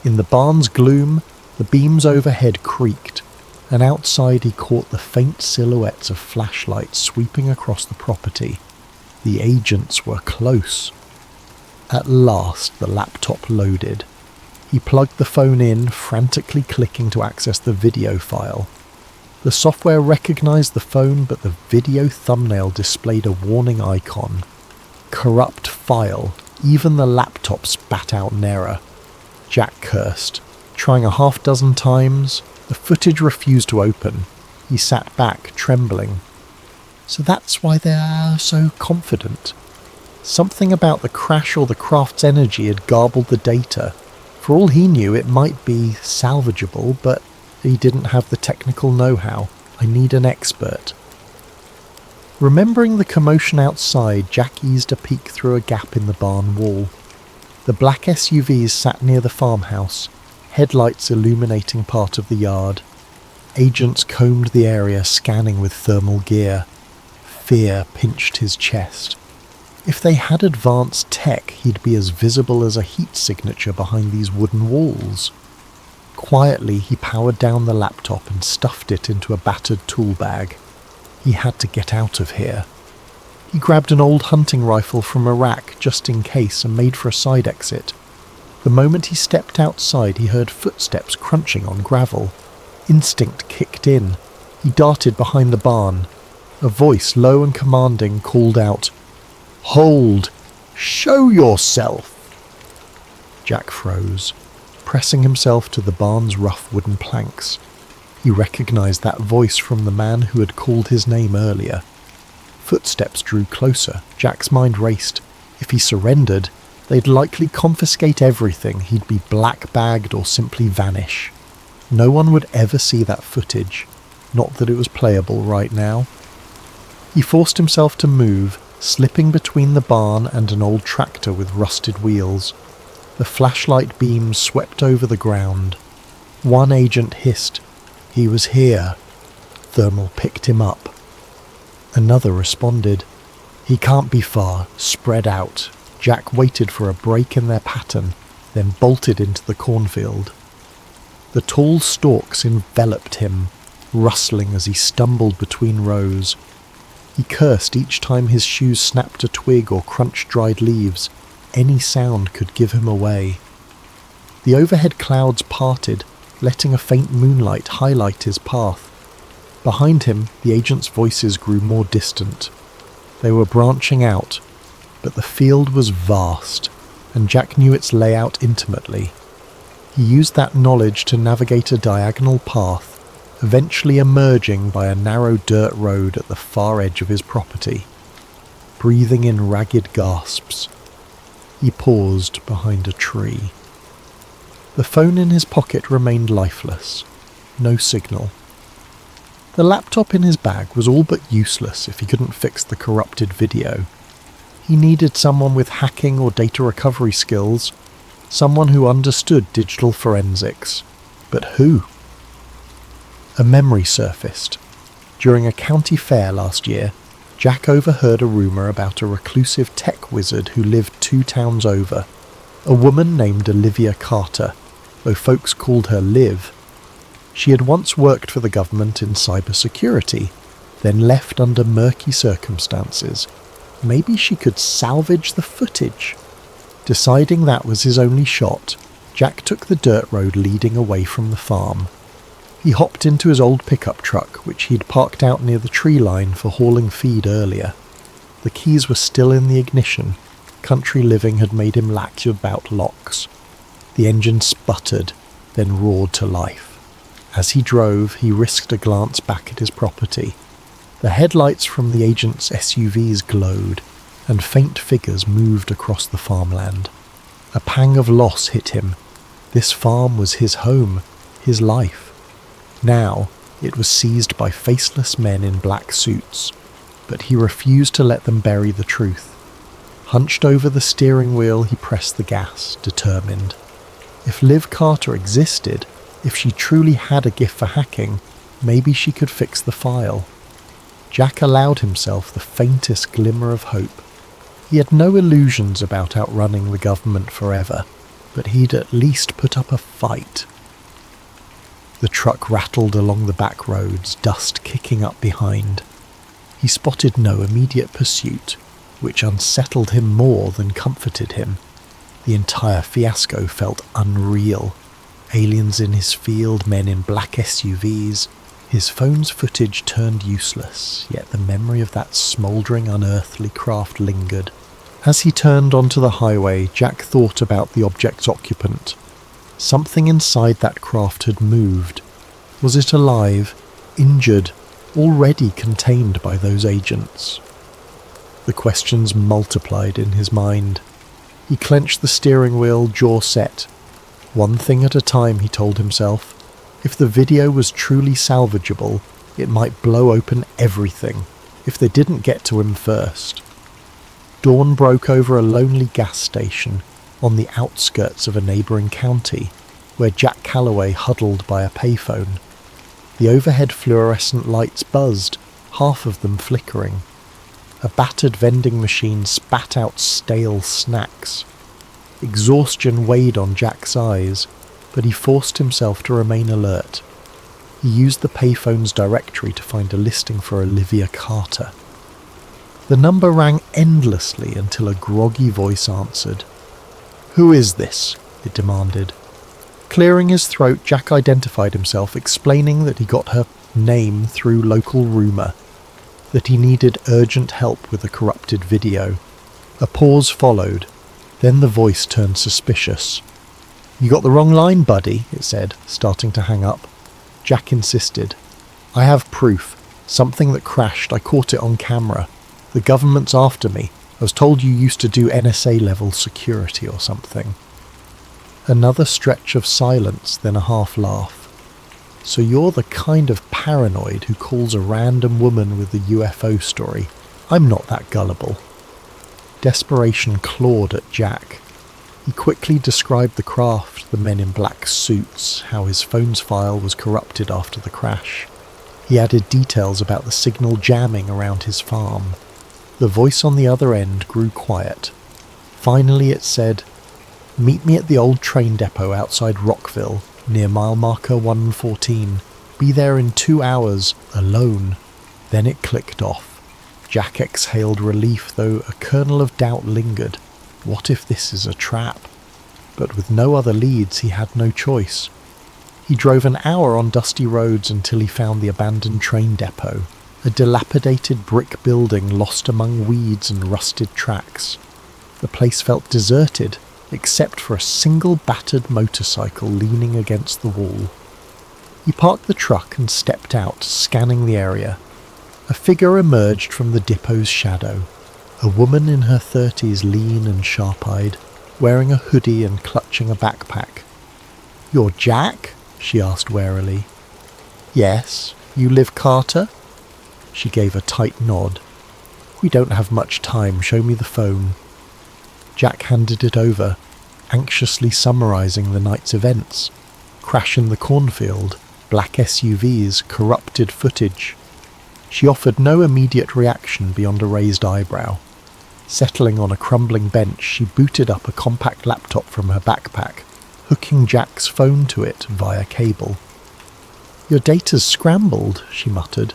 [SPEAKER 1] In the barn's gloom, the beams overhead creaked, and outside he caught the faint silhouettes of flashlights sweeping across the property. The agents were close. At last the laptop loaded. He plugged the phone in, frantically clicking to access the video file. The software recognized the phone, but the video thumbnail displayed a warning icon. Corrupt file. Even the laptop spat out an error. Jack cursed. Trying a half-dozen times, the footage refused to open. He sat back, trembling. So that's why they are so confident. Something about the crash or the craft's energy had garbled the data. For all he knew, it might be salvageable, but he didn't have the technical know-how. I need an expert. Remembering the commotion outside, Jack eased a peek through a gap in the barn wall. The black SUVs sat near the farmhouse, headlights illuminating part of the yard. Agents combed the area, scanning with thermal gear. Fear pinched his chest. If they had advanced tech, he'd be as visible as a heat signature behind these wooden walls. Quietly, he powered down the laptop and stuffed it into a battered tool bag. He had to get out of here. He grabbed an old hunting rifle from a rack just in case and made for a side exit. The moment he stepped outside, he heard footsteps crunching on gravel. Instinct kicked in. He darted behind the barn. A voice, low and commanding, called out, "Hold! Show yourself!" Jack froze, pressing himself to the barn's rough wooden planks. He recognized that voice from the man who had called his name earlier. Footsteps drew closer. Jack's mind raced. If he surrendered, they'd likely confiscate everything. He'd be black-bagged or simply vanish. No one would ever see that footage. Not that it was playable right now. He forced himself to move, slipping between the barn and an old tractor with rusted wheels. The flashlight beams swept over the ground. One agent hissed, "He was here." Thermal picked him up. Another responded, "He can't be far, spread out." Jack waited for a break in their pattern, then bolted into the cornfield. The tall stalks enveloped him, rustling as he stumbled between rows. He cursed each time his shoes snapped a twig or crunched dried leaves. Any sound could give him away. The overhead clouds parted, letting a faint moonlight highlight his path. Behind him, the agents' voices grew more distant. They were branching out, but the field was vast, and Jack knew its layout intimately. He used that knowledge to navigate a diagonal path, eventually emerging by a narrow dirt road at the far edge of his property. Breathing in ragged gasps, he paused behind a tree. The phone in his pocket remained lifeless. No signal. The laptop in his bag was all but useless if he couldn't fix the corrupted video. He needed someone with hacking or data recovery skills, someone who understood digital forensics. But who? A memory surfaced. During a county fair last year, Jack overheard a rumour about a reclusive tech wizard who lived 2 towns over, a woman named Olivia Carter, though folks called her Liv. She had once worked for the government in cybersecurity, then left under murky circumstances. Maybe she could salvage the footage. Deciding that was his only shot, Jack took the dirt road leading away from the farm. He hopped into his old pickup truck, which he'd parked out near the tree line for hauling feed earlier. The keys were still in the ignition. Country living had made him lax about locks. The engine sputtered, then roared to life. As he drove, he risked a glance back at his property. The headlights from the agent's SUVs glowed, and faint figures moved across the farmland. A pang of loss hit him. This farm was his home, his life. Now, it was seized by faceless men in black suits, but he refused to let them bury the truth. Hunched over the steering wheel, he pressed the gas, determined. If Liv Carter existed, if she truly had a gift for hacking, maybe she could fix the file. Jack allowed himself the faintest glimmer of hope. He had no illusions about outrunning the government forever, but he'd at least put up a fight. The truck rattled along the back roads, dust kicking up behind. He spotted no immediate pursuit, which unsettled him more than comforted him. The entire fiasco felt unreal. Aliens in his field, men in black SUVs. His phone's footage turned useless, yet the memory of that smouldering, unearthly craft lingered. As he turned onto the highway, Jack thought about the object's occupant. Something inside that craft had moved. Was it alive, injured, already contained by those agents? The questions multiplied in his mind. He clenched the steering wheel, jaw set. One thing at a time, he told himself. If the video was truly salvageable, it might blow open everything, if they didn't get to him first. Dawn broke over a lonely gas station on the outskirts of a neighbouring county, where Jack Callaway huddled by a payphone. The overhead fluorescent lights buzzed, half of them flickering. A battered vending machine spat out stale snacks. Exhaustion weighed on Jack's eyes, but he forced himself to remain alert. He used the payphone's directory to find a listing for Olivia Carter. The number rang endlessly until a groggy voice answered. "Who is this?" it demanded. Clearing his throat, Jack identified himself, explaining that he got her name through local rumour, that he needed urgent help with a corrupted video. A pause followed, then the voice turned suspicious. "You got the wrong line, buddy," it said, starting to hang up. Jack insisted. "I have proof. Something that crashed. I caught it on camera. The government's after me. I was told you used to do NSA-level security or something." Another stretch of silence, then a half-laugh. "So you're the kind of paranoid who calls a random woman with a UFO story. I'm not that gullible." Desperation clawed at Jack. He quickly described the craft, the men in black suits, how his phone's file was corrupted after the crash. He added details about the signal jamming around his farm. The voice on the other end grew quiet. Finally it said, "Meet me at the old train depot outside Rockville, near mile marker 114. Be there in 2 hours, alone." Then it clicked off. Jack exhaled relief, though a kernel of doubt lingered. What if this is a trap? But with no other leads, he had no choice. He drove an hour on dusty roads until he found the abandoned train depot, a dilapidated brick building lost among weeds and rusted tracks. The place felt deserted, except for a single battered motorcycle leaning against the wall. He parked the truck and stepped out, scanning the area. A figure emerged from the depot's shadow. A woman in her 30s, lean and sharp-eyed, wearing a hoodie and clutching a backpack. "You're Jack?" she asked warily. "Yes. You Liv Carter?" She gave a tight nod. "We don't have much time, show me the phone." Jack handed it over, anxiously summarising the night's events. Crash in the cornfield, black SUVs, corrupted footage. She offered no immediate reaction beyond a raised eyebrow. Settling on a crumbling bench, she booted up a compact laptop from her backpack, hooking Jack's phone to it via cable. "Your data's scrambled," she muttered,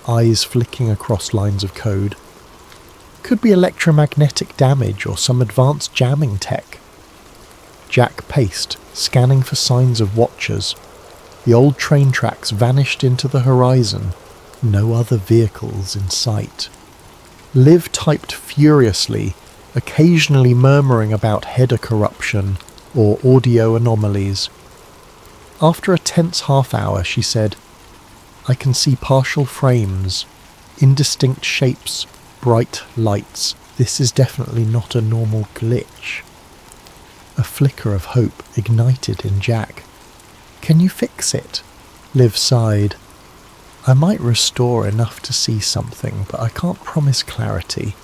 [SPEAKER 1] eyes flicking across lines of code. "Could be electromagnetic damage or some advanced jamming tech." Jack paced, scanning for signs of watchers. The old train tracks vanished into the horizon, no other vehicles in sight. Liv typed furiously, occasionally murmuring about header corruption or audio anomalies. After a tense half-hour, she said, "I can see partial frames, indistinct shapes, bright lights. This is definitely not a normal glitch." A flicker of hope ignited in Jack. "Can you fix it?" Liv sighed. "I might restore enough to see something, but I can't promise clarity.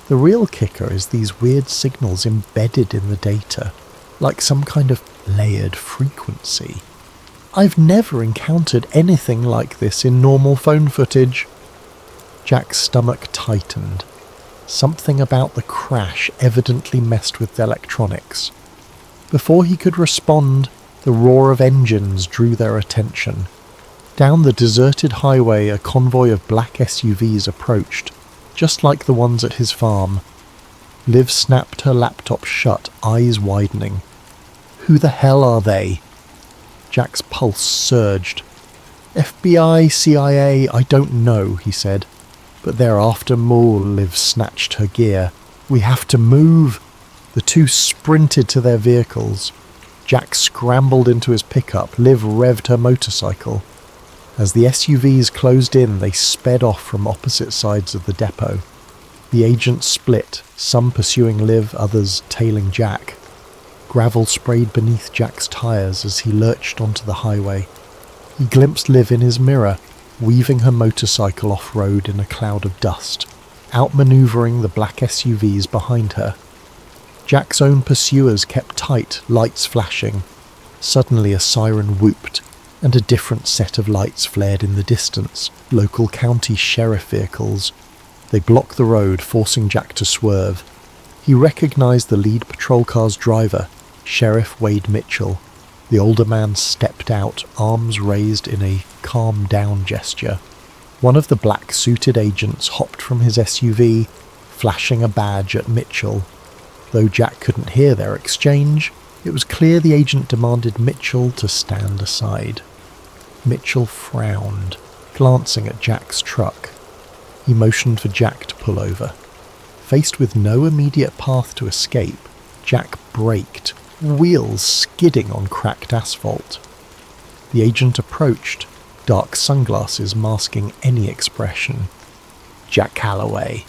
[SPEAKER 1] The real kicker is these weird signals embedded in the data, like some kind of layered frequency. I've never encountered anything like this in normal phone footage." Jack's stomach tightened. Something about the crash evidently messed with the electronics. Before he could respond, the roar of engines drew their attention. Down the deserted highway, a convoy of black SUVs approached, just like the ones at his farm. Liv snapped her laptop shut, eyes widening. "Who the hell are they?" Jack's pulse surged. "FBI, CIA, I don't know," he said. "But they're after Maul." Liv snatched her gear. "We have to move." The two sprinted to their vehicles. Jack scrambled into his pickup. Liv revved her motorcycle. As the SUVs closed in, they sped off from opposite sides of the depot. The agents split, some pursuing Liv, others tailing Jack. Gravel sprayed beneath Jack's tyres as he lurched onto the highway. He glimpsed Liv in his mirror, weaving her motorcycle off-road in a cloud of dust, outmanoeuvring the black SUVs behind her. Jack's own pursuers kept tight, lights flashing. Suddenly a siren whooped, and a different set of lights flared in the distance, local county sheriff vehicles. They blocked the road, forcing Jack to swerve. He recognised the lead patrol car's driver, Sheriff Wade Mitchell. The older man stepped out, arms raised in a calm down gesture. One of the black-suited agents hopped from his SUV, flashing a badge at Mitchell. Though Jack couldn't hear their exchange, it was clear the agent demanded Mitchell to stand aside. Mitchell frowned, glancing at Jack's truck. He motioned for Jack to pull over. Faced with no immediate path to escape, Jack braked, wheels skidding on cracked asphalt. The agent approached, dark sunglasses masking any expression. "Jack Callaway,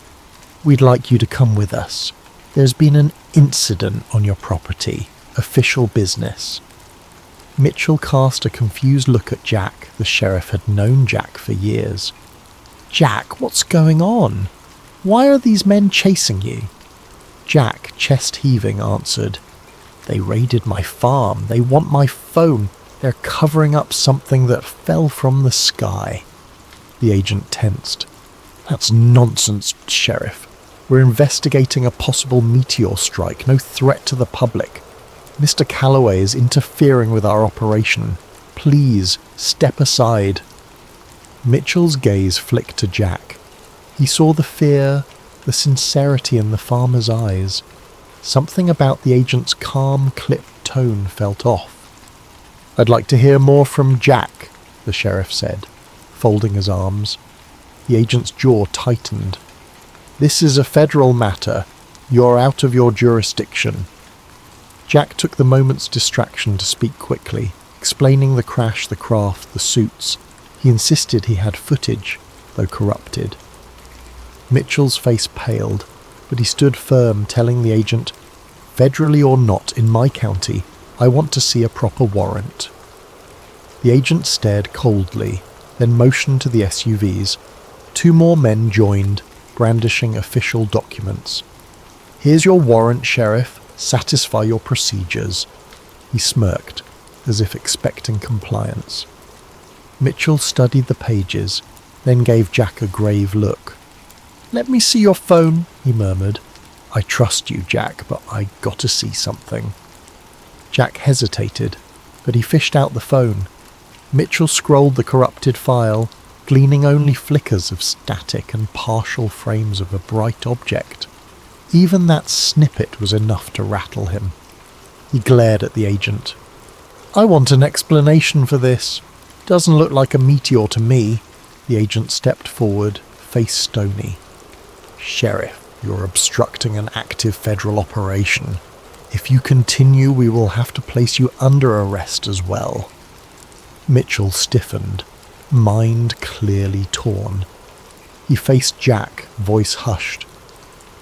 [SPEAKER 1] we'd like you to come with us. There's been an incident on your property. Official business." Mitchell cast a confused look at Jack. The sheriff had known Jack for years. "Jack, what's going on? Why are these men chasing you?" Jack, chest heaving, answered, "They raided my farm. They want my phone. They're covering up something that fell from the sky." The agent tensed. "That's nonsense, Sheriff. We're investigating a possible meteor strike, no threat to the public. Mr. Callaway is interfering with our operation. Please, step aside." Mitchell's gaze flicked to Jack. He saw the fear, the sincerity in the farmer's eyes. Something about the agent's calm, clipped tone felt off. "I'd like to hear more from Jack," the sheriff said, folding his arms. The agent's jaw tightened. "This is a federal matter. You're out of your jurisdiction." Jack took the moment's distraction to speak quickly, explaining the crash, the craft, the suits. He insisted he had footage, though corrupted. Mitchell's face paled, but he stood firm, telling the agent, "Federally or not, in my county, I want to see a proper warrant." The agent stared coldly, then motioned to the SUVs. Two more men joined, brandishing official documents. "Here's your warrant, Sheriff. Satisfy your procedures." He smirked, as if expecting compliance. Mitchell studied the pages, then gave Jack a grave look. "Let me see your phone," he murmured. "I trust you, Jack, but I gotta see something." Jack hesitated, but he fished out the phone. Mitchell scrolled the corrupted file, gleaning only flickers of static and partial frames of a bright object. Even that snippet was enough to rattle him. He glared at the agent. "I want an explanation for this. Doesn't look like a meteor to me." The agent stepped forward, face stony. "Sheriff, you're obstructing an active federal operation. If you continue, we will have to place you under arrest as well." Mitchell stiffened, mind clearly torn. He faced Jack, voice hushed.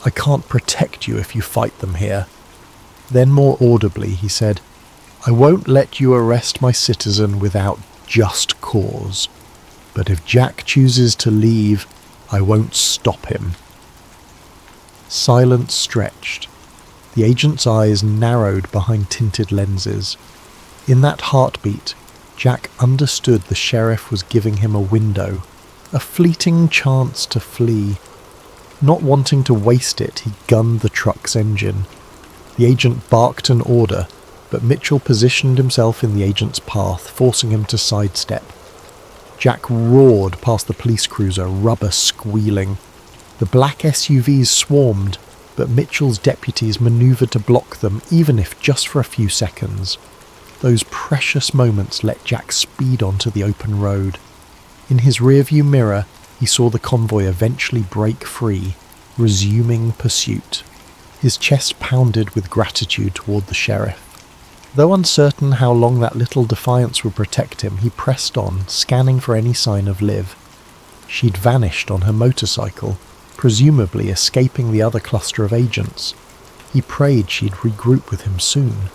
[SPEAKER 1] "I can't protect you if you fight them here." Then more audibly he said, "I won't let you arrest my citizen without just cause. But if Jack chooses to leave, I won't stop him." Silence stretched. The agent's eyes narrowed behind tinted lenses. In that heartbeat, Jack understood the sheriff was giving him a window, a fleeting chance to flee. Not wanting to waste it, he gunned the truck's engine. The agent barked an order, but Mitchell positioned himself in the agent's path, forcing him to sidestep. Jack roared past the police cruiser, rubber squealing. The black SUVs swarmed, but Mitchell's deputies manoeuvred to block them, even if just for a few seconds. Those precious moments let Jack speed onto the open road. In his rearview mirror, he saw the convoy eventually break free, resuming pursuit. His chest pounded with gratitude toward the sheriff. Though uncertain how long that little defiance would protect him, he pressed on, scanning for any sign of Liv. She'd vanished on her motorcycle, presumably escaping the other cluster of agents. He prayed she'd regroup with him soon.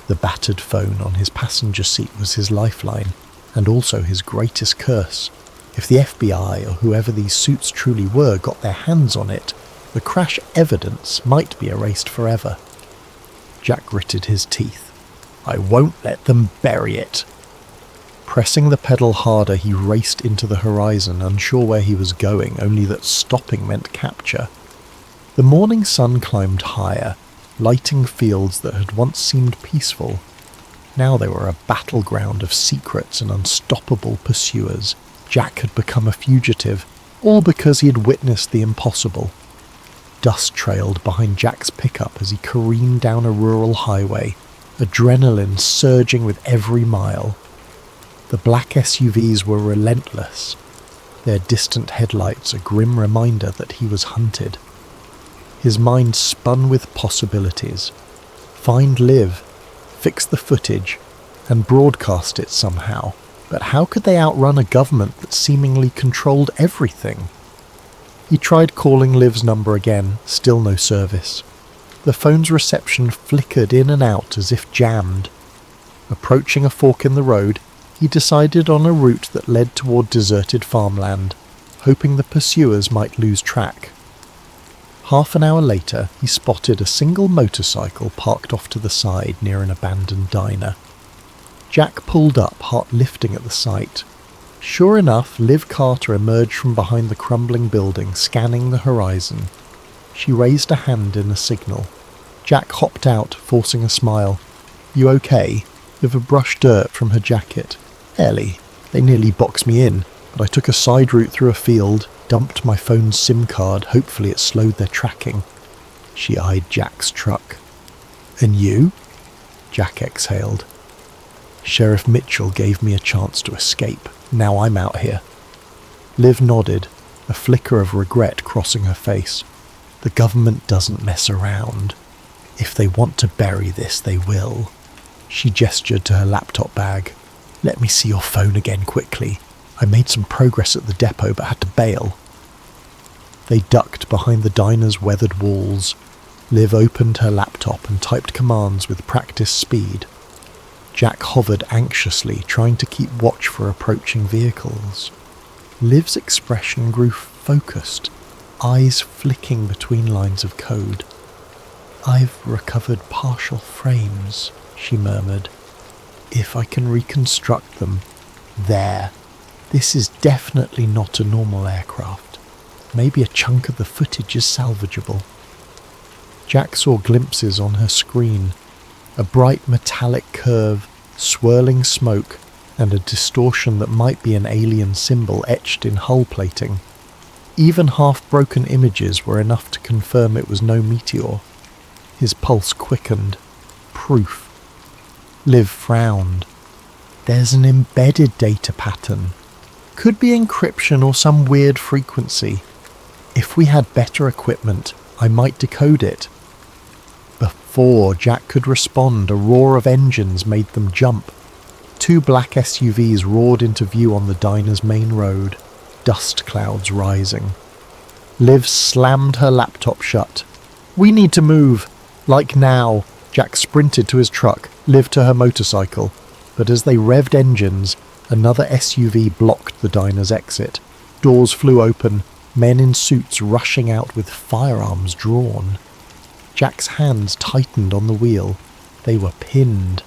[SPEAKER 1] The battered phone on his passenger seat was his lifeline, and also his greatest curse. If the FBI or whoever these suits truly were got their hands on it, the crash evidence might be erased forever. Jack gritted his teeth. "I won't let them bury it." Pressing the pedal harder, he raced into the horizon, unsure where he was going, only that stopping meant capture. The morning sun climbed higher, lighting fields that had once seemed peaceful. Now they were a battleground of secrets and unstoppable pursuers. Jack had become a fugitive, all because he had witnessed the impossible. Dust trailed behind Jack's pickup as he careened down a rural highway, adrenaline surging with every mile. The black SUVs were relentless, their distant headlights a grim reminder that he was hunted. His mind spun with possibilities. Find Liv, fix the footage, and broadcast it somehow. But how could they outrun a government that seemingly controlled everything? He tried calling Liv's number again, still no service. The phone's reception flickered in and out as if jammed. Approaching a fork in the road, he decided on a route that led toward deserted farmland, hoping the pursuers might lose track. Half an hour later, he spotted a single motorcycle parked off to the side near an abandoned diner. Jack pulled up, heart lifting at the sight. Sure enough, Liv Carter emerged from behind the crumbling building, scanning the horizon. She raised a hand in a signal. Jack hopped out, forcing a smile. "You okay?" Liv brushed dirt from her jacket. "Ellie, they nearly boxed me in, but I took a side route through a field, dumped my phone's SIM card, hopefully it slowed their tracking." She eyed Jack's truck. "And you?" Jack exhaled. "Sheriff Mitchell gave me a chance to escape. Now I'm out here." Liv nodded, a flicker of regret crossing her face. "The government doesn't mess around. If they want to bury this, they will." She gestured to her laptop bag. "Let me see your phone again quickly. I made some progress at the depot but had to bail." They ducked behind the diner's weathered walls. Liv opened her laptop and typed commands with practiced speed. Jack hovered anxiously, trying to keep watch for approaching vehicles. Liv's expression grew focused, eyes flicking between lines of code. "I've recovered partial frames," she murmured. "If I can reconstruct them. There. This is definitely not a normal aircraft. Maybe a chunk of the footage is salvageable." Jack saw glimpses on her screen, a bright metallic curve, swirling smoke, and a distortion that might be an alien symbol etched in hull plating. Even half-broken images were enough to confirm it was no meteor. His pulse quickened. Proof. Liv frowned. "There's an embedded data pattern. Could be encryption or some weird frequency. If we had better equipment, I might decode it." Before Jack could respond, a roar of engines made them jump. 2 black SUVs roared into view on the diner's main road, dust clouds rising. Liv slammed her laptop shut. "We need to move. Like now." Jack sprinted to his truck, Liv to her motorcycle, but as they revved engines, another SUV blocked the diner's exit. Doors flew open, men in suits rushing out with firearms drawn. Jack's hands tightened on the wheel. They were pinned.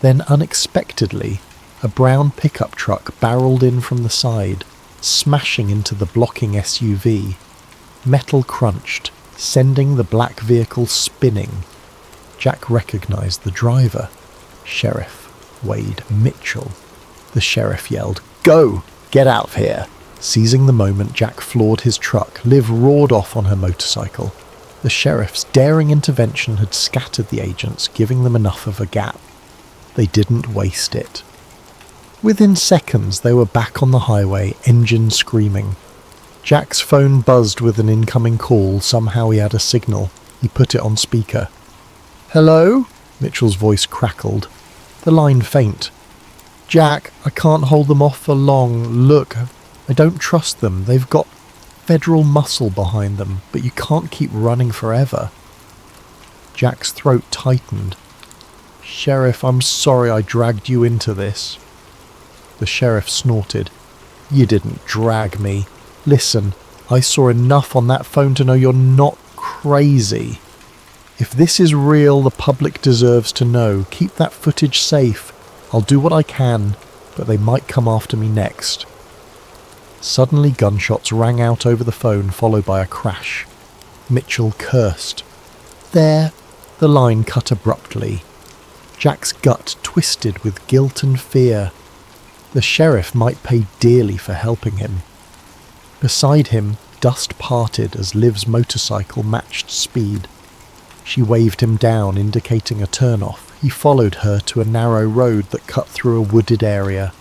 [SPEAKER 1] Then unexpectedly, a brown pickup truck barreled in from the side, smashing into the blocking SUV. Metal crunched, sending the black vehicle spinning. Jack recognized the driver. Sheriff Wade Mitchell. The sheriff yelled, "Go! Get out of here!" Seizing the moment, Jack floored his truck. Liv roared off on her motorcycle. The sheriff's daring intervention had scattered the agents, giving them enough of a gap. They didn't waste it. Within seconds, they were back on the highway, engines screaming. Jack's phone buzzed with an incoming call. Somehow he had a signal. He put it on speaker. "Hello?" Mitchell's voice crackled. The line faint. "Jack, I can't hold them off for long. Look, I don't trust them. They've got federal muscle behind them, but you can't keep running forever." Jack's throat tightened. "Sheriff, I'm sorry I dragged you into this." The sheriff snorted. "You didn't drag me. Listen, I saw enough on that phone to know you're not crazy. If this is real, the public deserves to know. Keep that footage safe. I'll do what I can, but they might come after me next." Suddenly gunshots rang out over the phone, followed by a crash. Mitchell cursed. "There." The line cut abruptly. Jack's gut twisted with guilt and fear. The sheriff might pay dearly for helping him. Beside him, dust parted as Liv's motorcycle matched speed. She waved him down, indicating a turnoff. He followed her to a narrow road that cut through a wooded area.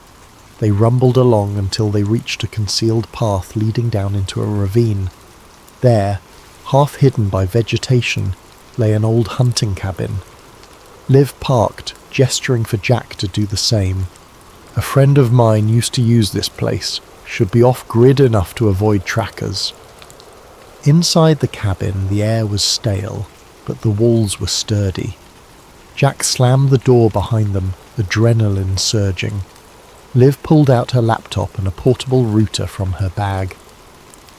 [SPEAKER 1] They rumbled along until they reached a concealed path leading down into a ravine. There, half hidden by vegetation, lay an old hunting cabin. Liv parked, gesturing for Jack to do the same. "A friend of mine used to use this place. Should be off-grid enough to avoid trackers." Inside the cabin, the air was stale, but the walls were sturdy. Jack slammed the door behind them, adrenaline surging. Liv pulled out her laptop and a portable router from her bag.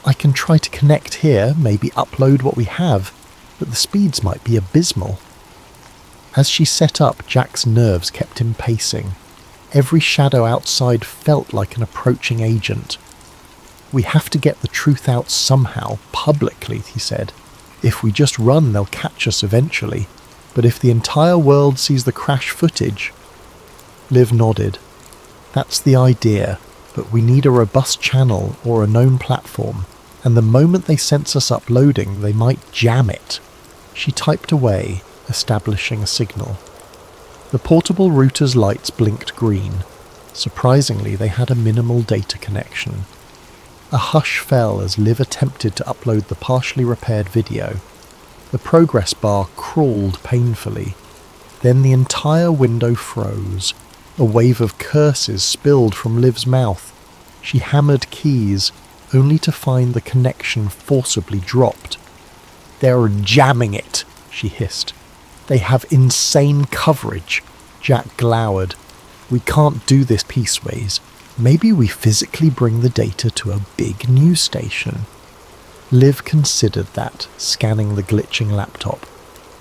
[SPEAKER 1] "I can try to connect here, maybe upload what we have, but the speeds might be abysmal." As she set up, Jack's nerves kept him pacing. Every shadow outside felt like an approaching agent. "We have to get the truth out somehow, publicly," he said. "If we just run, they'll catch us eventually. But if the entire world sees the crash footage..." Liv nodded. "That's the idea, but we need a robust channel or a known platform, and the moment they sense us uploading, they might jam it." She typed away, establishing a signal. The portable router's lights blinked green. Surprisingly, they had a minimal data connection. A hush fell as Liv attempted to upload the partially repaired video. The progress bar crawled painfully. Then the entire window froze. A wave of curses spilled from Liv's mouth. She hammered keys, only to find the connection forcibly dropped. "They're jamming it," she hissed. "They have insane coverage." Jack glowered. "We can't do this pieceways. Maybe we physically bring the data to a big news station." Liv considered that, scanning the glitching laptop.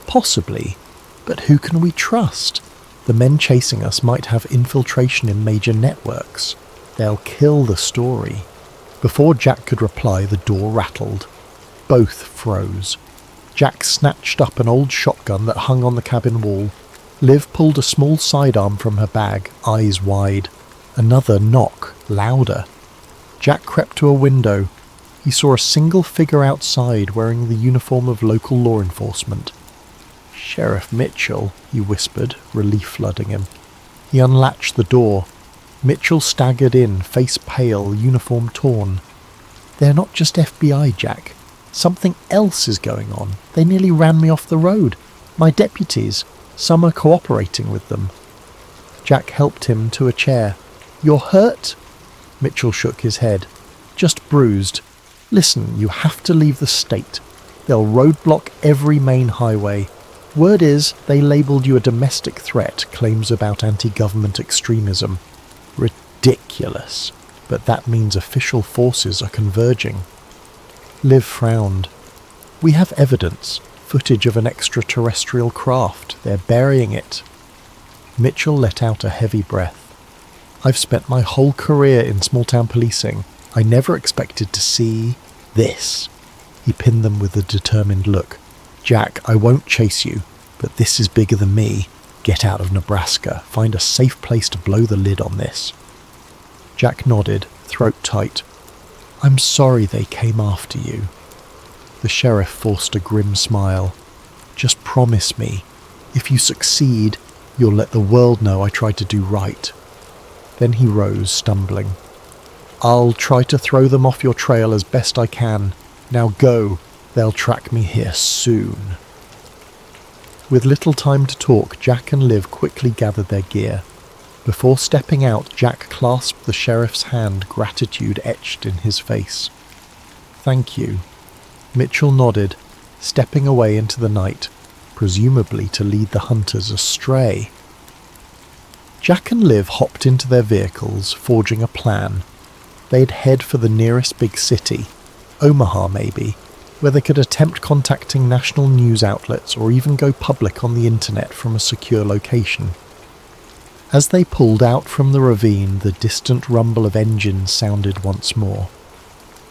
[SPEAKER 1] Possibly, but who can we trust? The men chasing us might have infiltration in major networks. They'll kill the story. Before Jack could reply, the door rattled. Both froze. Jack snatched up an old shotgun that hung on the cabin wall. Liv pulled a small sidearm from her bag, eyes wide. Another knock, louder. Jack crept to a window. He saw a single figure outside wearing the uniform of local law enforcement. "Sheriff Mitchell," he whispered, relief flooding him. He unlatched the door. Mitchell staggered in, face pale, uniform torn. "They're not just FBI, Jack. Something else is going on. They nearly ran me off the road. My deputies. Some are cooperating with them." Jack helped him to a chair. "You're hurt?" Mitchell shook his head. "Just bruised. Listen, you have to leave the state. They'll roadblock every main highway. Word is, they labelled you a domestic threat, claims about anti-government extremism. Ridiculous. But that means official forces are converging." Liv frowned. "We have evidence. Footage of an extraterrestrial craft. They're burying it." Mitchell let out a heavy breath. "I've spent my whole career in small-town policing. I never expected to see this." He pinned them with a determined look. "Jack, I won't chase you, but this is bigger than me. Get out of Nebraska. Find a safe place to blow the lid on this." Jack nodded, throat tight. "I'm sorry they came after you." The sheriff forced a grim smile. "Just promise me, if you succeed, you'll let the world know I tried to do right." Then he rose, stumbling. "I'll try to throw them off your trail as best I can. Now go. They'll track me here soon." With little time to talk, Jack and Liv quickly gathered their gear. Before stepping out, Jack clasped the sheriff's hand, gratitude etched in his face. "Thank you." Mitchell nodded, stepping away into the night, presumably to lead the hunters astray. Jack and Liv hopped into their vehicles, forging a plan. They'd head for the nearest big city, Omaha maybe, where they could attempt contacting national news outlets or even go public on the internet from a secure location. As they pulled out from the ravine, the distant rumble of engines sounded once more.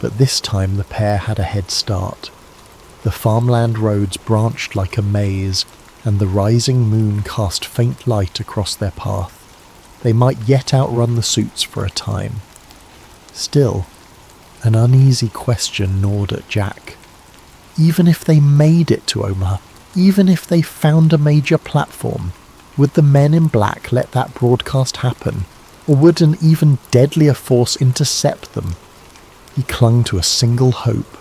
[SPEAKER 1] But this time the pair had a head start. The farmland roads branched like a maze, and the rising moon cast faint light across their path. They might yet outrun the suits for a time. Still, an uneasy question gnawed at Jack. Even if they made it to Omaha, even if they found a major platform, would the men in black let that broadcast happen, or would an even deadlier force intercept them? He clung to a single hope,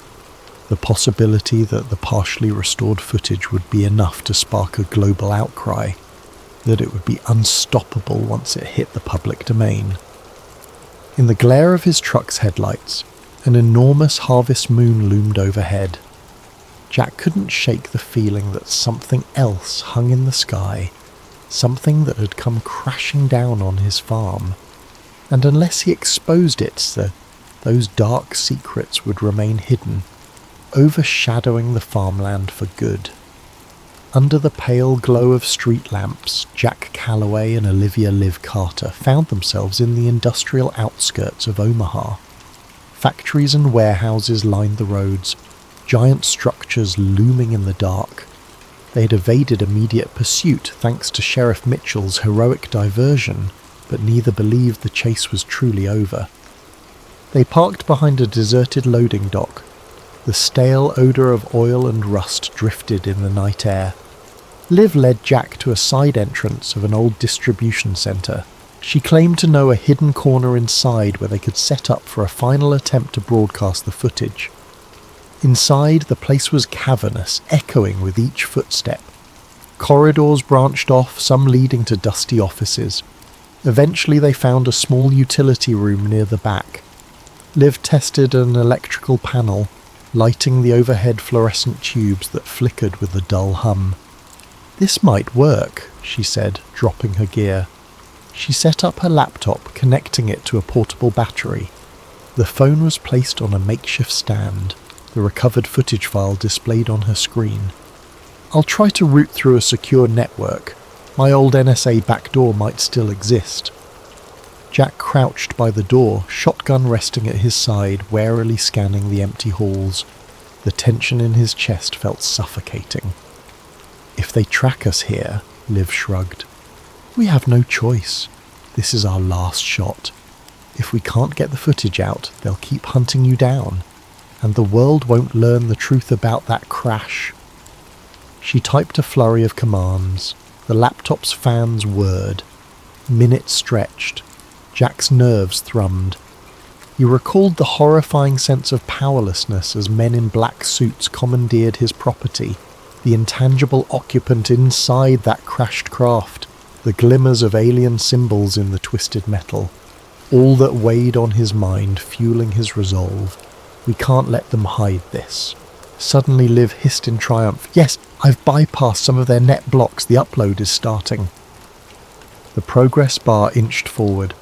[SPEAKER 1] the possibility that the partially restored footage would be enough to spark a global outcry, that it would be unstoppable once it hit the public domain. In the glare of his truck's headlights, an enormous harvest moon loomed overhead. Jack couldn't shake the feeling that something else hung in the sky, something that had come crashing down on his farm, and unless he exposed it, those dark secrets would remain hidden, overshadowing the farmland for good. Under the pale glow of street lamps, Jack Callaway and Olivia Liv Carter found themselves in the industrial outskirts of Omaha. Factories and warehouses lined the roads, giant structures looming in the dark. They had evaded immediate pursuit thanks to Sheriff Mitchell's heroic diversion, but neither believed the chase was truly over. They parked behind a deserted loading dock. The stale odour of oil and rust drifted in the night air. Liv led Jack to a side entrance of an old distribution centre. She claimed to know a hidden corner inside where they could set up for a final attempt to broadcast the footage. Inside, the place was cavernous, echoing with each footstep. Corridors branched off, some leading to dusty offices. Eventually they found a small utility room near the back. Liv tested an electrical panel, lighting the overhead fluorescent tubes that flickered with a dull hum. "This might work," she said, dropping her gear. She set up her laptop, connecting it to a portable battery. The phone was placed on a makeshift stand. the recovered footage file displayed on her screen. "I'll try to route through a secure network. My old NSA backdoor might still exist." Jack crouched by the door, shotgun resting at his side, warily scanning the empty halls. The tension in his chest felt suffocating. "If they track us here," Liv shrugged, "we have no choice. This is our last shot. If we can't get the footage out, they'll keep hunting you down, and the world won't learn the truth about that crash." She typed a flurry of commands. The laptop's fans whirred. Minutes stretched. Jack's nerves thrummed. He recalled the horrifying sense of powerlessness as men in black suits commandeered his property, the intangible occupant inside that crashed craft, the glimmers of alien symbols in the twisted metal. All that weighed on his mind, fueling his resolve. We can't let them hide this. Suddenly Liv hissed in triumph. "Yes, I've bypassed some of their net blocks. The upload is starting." The progress bar inched forward.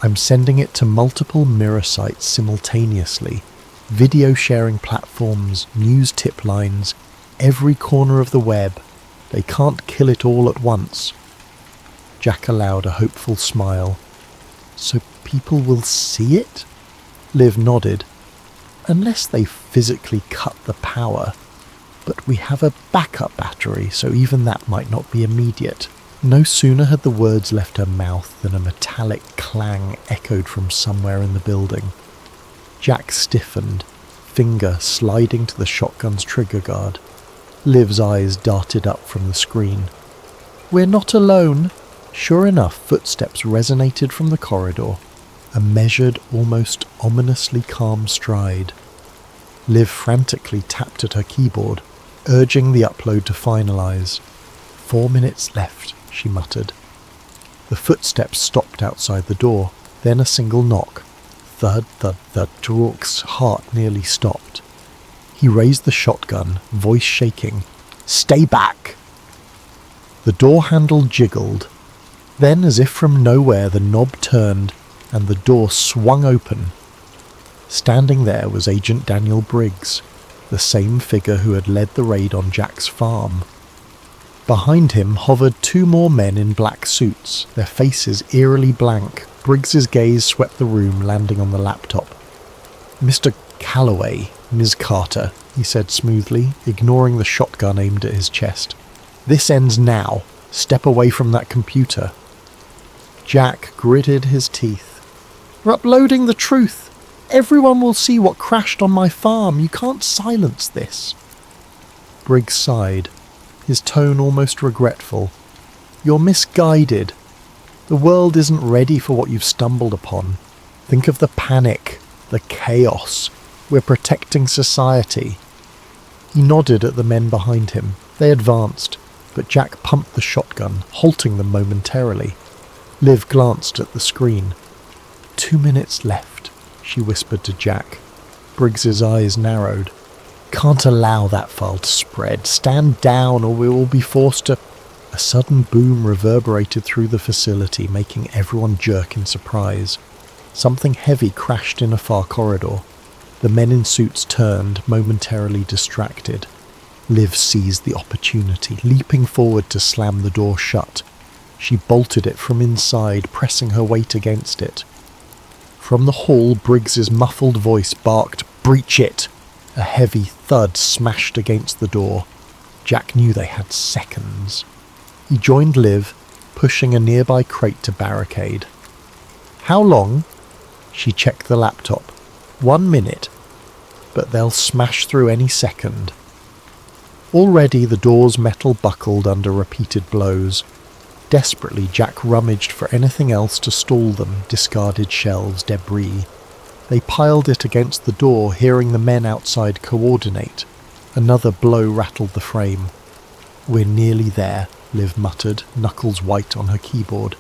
[SPEAKER 1] "I'm sending it to multiple mirror sites simultaneously. Video sharing platforms, news tip lines, every corner of the web. They can't kill it all at once." Jack allowed a hopeful smile. "So people will see it?" Liv nodded. "Unless they physically cut the power. But we have a backup battery, so even that might not be immediate." No sooner had the words left her mouth than a metallic clang echoed from somewhere in the building. Jack stiffened, finger sliding to the shotgun's trigger guard. Liv's eyes darted up from the screen. "We're not alone." Sure enough, footsteps resonated from the corridor, a measured, almost ominously calm stride. Liv frantically tapped at her keyboard, urging the upload to finalize. 4 minutes left, she muttered. The footsteps stopped outside the door, then a single knock. Thud, thud, thud. Rourke's heart nearly stopped. He raised the shotgun, voice shaking. "Stay back!" The door handle jiggled. Then, as if from nowhere, the knob turned and the door swung open. Standing there was Agent Daniel Briggs, the same figure who had led the raid on Jack's farm. Behind him hovered 2 more men in black suits, their faces eerily blank. Briggs's gaze swept the room, landing on the laptop. "Mr. Callaway, Ms. Carter," he said smoothly, ignoring the shotgun aimed at his chest. "This ends now. Step away from that computer." Jack gritted his teeth. "We're uploading the truth. Everyone will see what crashed on my farm. You can't silence this." Briggs sighed, his tone almost regretful. "You're misguided. The world isn't ready for what you've stumbled upon. Think of the panic, the chaos. We're protecting society." He nodded at the men behind him. They advanced, but Jack pumped the shotgun, halting them momentarily. Liv glanced at the screen. 2 minutes left, she whispered to Jack. Briggs's eyes narrowed. "Can't allow that file to spread. Stand down or we will be forced to..." A sudden boom reverberated through the facility, making everyone jerk in surprise. Something heavy crashed in a far corridor. The men in suits turned, momentarily distracted. Liv seized the opportunity, leaping forward to slam the door shut. She bolted it from inside, pressing her weight against it. From the hall, Briggs's muffled voice barked, "Breach it!" A heavy thud smashed against the door. Jack knew they had seconds. He joined Liv, pushing a nearby crate to barricade. "How long?" She checked the laptop. 1 minute. But they'll smash through any second. Already the door's metal buckled under repeated blows. Desperately, Jack rummaged for anything else to stall them, discarded shelves, debris. They piled it against the door, hearing the men outside coordinate. Another blow rattled the frame. "We're nearly there," Liv muttered, knuckles white on her keyboard.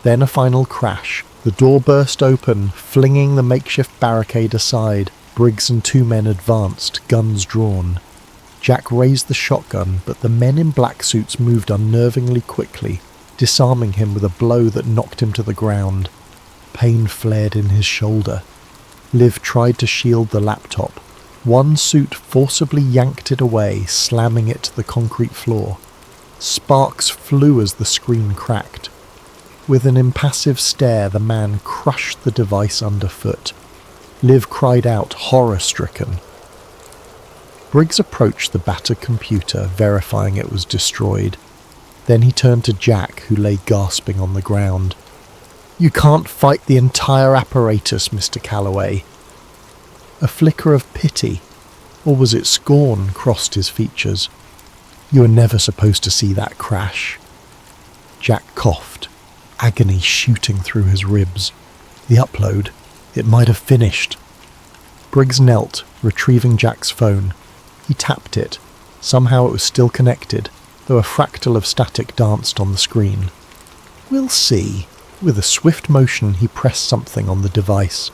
[SPEAKER 1] Then a final crash. The door burst open, flinging the makeshift barricade aside. Briggs and 2 men advanced, guns drawn. Jack raised the shotgun, but the men in black suits moved unnervingly quickly, disarming him with a blow that knocked him to the ground. Pain flared in his shoulder. Liv tried to shield the laptop. One suit forcibly yanked it away, slamming it to the concrete floor. Sparks flew as the screen cracked. With an impassive stare, the man crushed the device underfoot. Liv cried out, horror-stricken. Briggs approached the battered computer, verifying it was destroyed. Then he turned to Jack, who lay gasping on the ground. "You can't fight the entire apparatus, Mr. Callaway." A flicker of pity, or was it scorn, crossed his features. "You were never supposed to see that crash." Jack coughed, agony shooting through his ribs. The upload, it might have finished. Briggs knelt, retrieving Jack's phone. He tapped it. Somehow it was still connected, though a fractal of static danced on the screen. "We'll see." With a swift motion, he pressed something on the device.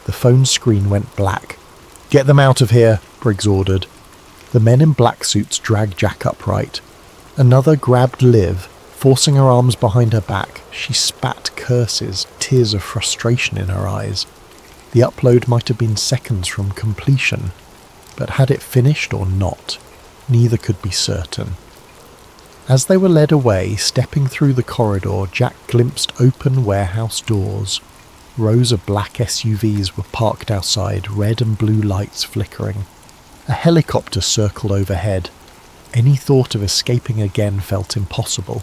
[SPEAKER 1] The phone screen went black. "Get them out of here," Briggs ordered. The men in black suits dragged Jack upright. Another grabbed Liv. Forcing her arms behind her back, she spat curses, tears of frustration in her eyes. The upload might have been seconds from completion, but had it finished or not, neither could be certain. As they were led away, stepping through the corridor, Jack glimpsed open warehouse doors. Rows of black SUVs were parked outside, red and blue lights flickering. A helicopter circled overhead. Any thought of escaping again felt impossible.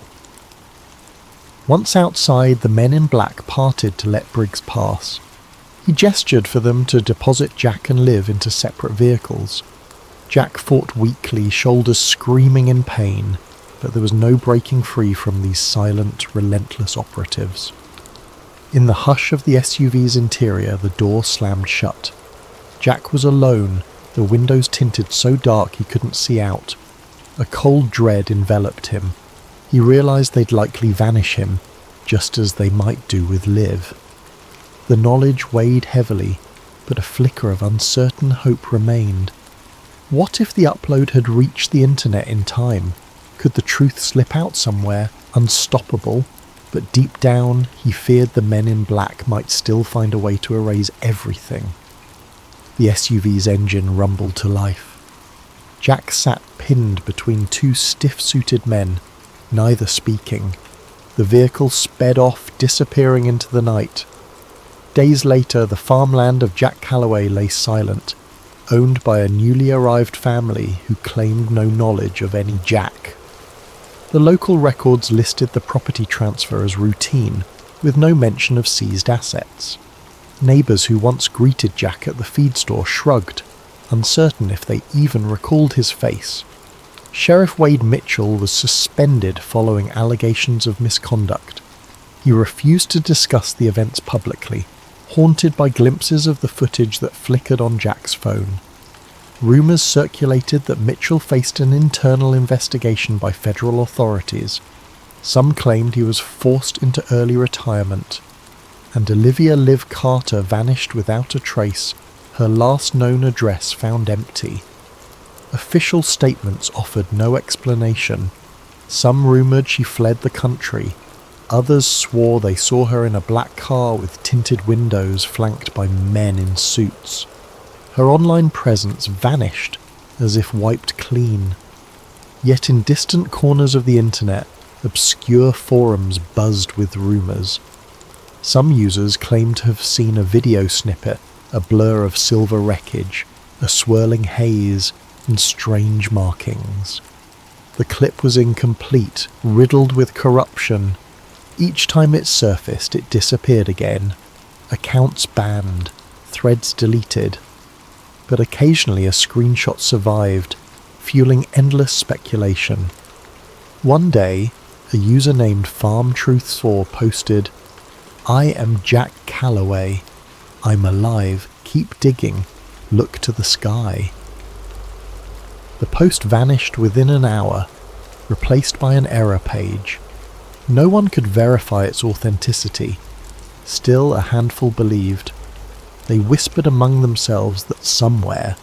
[SPEAKER 1] Once outside, the men in black parted to let Briggs pass. He gestured for them to deposit Jack and Liv into separate vehicles. Jack fought weakly, shoulders screaming in pain, but there was no breaking free from these silent, relentless operatives. In the hush of the SUV's interior, the door slammed shut. Jack was alone, the windows tinted so dark he couldn't see out. A cold dread enveloped him. He realized they'd likely vanish him, just as they might do with Liv. The knowledge weighed heavily, but a flicker of uncertain hope remained. What if the upload had reached the internet in time? Could the truth slip out somewhere, unstoppable? But deep down, he feared the men in black might still find a way to erase everything. The SUV's engine rumbled to life. Jack sat pinned between two stiff-suited men, neither speaking. The vehicle sped off, disappearing into the night. Days later, the farmland of Jack Callaway lay silent, owned by a newly arrived family who claimed no knowledge of any Jack. The local records listed the property transfer as routine, with no mention of seized assets. Neighbours who once greeted Jack at the feed store shrugged, uncertain if they even recalled his face. Sheriff Wade Mitchell was suspended following allegations of misconduct. He refused to discuss the events publicly, haunted by glimpses of the footage that flickered on Jack's phone. Rumours circulated that Mitchell faced an internal investigation by federal authorities. Some claimed he was forced into early retirement. And Olivia Liv Carter vanished without a trace, her last known address found empty. Official statements offered no explanation. Some rumoured she fled the country. Others swore they saw her in a black car with tinted windows flanked by men in suits. Her online presence vanished, as if wiped clean. Yet in distant corners of the internet, obscure forums buzzed with rumours. Some users claimed to have seen a video snippet, a blur of silver wreckage, a swirling haze, and strange markings. The clip was incomplete, riddled with corruption. Each time it surfaced, it disappeared again. Accounts banned, threads deleted. But occasionally a screenshot survived, fueling endless speculation. One day, a user named FarmTruth4 posted, "I am Jack Callaway. I'm alive. Keep digging. Look to the sky." The post vanished within an hour, replaced by an error page. No one could verify its authenticity. Still, a handful believed. They whispered among themselves that somewhere,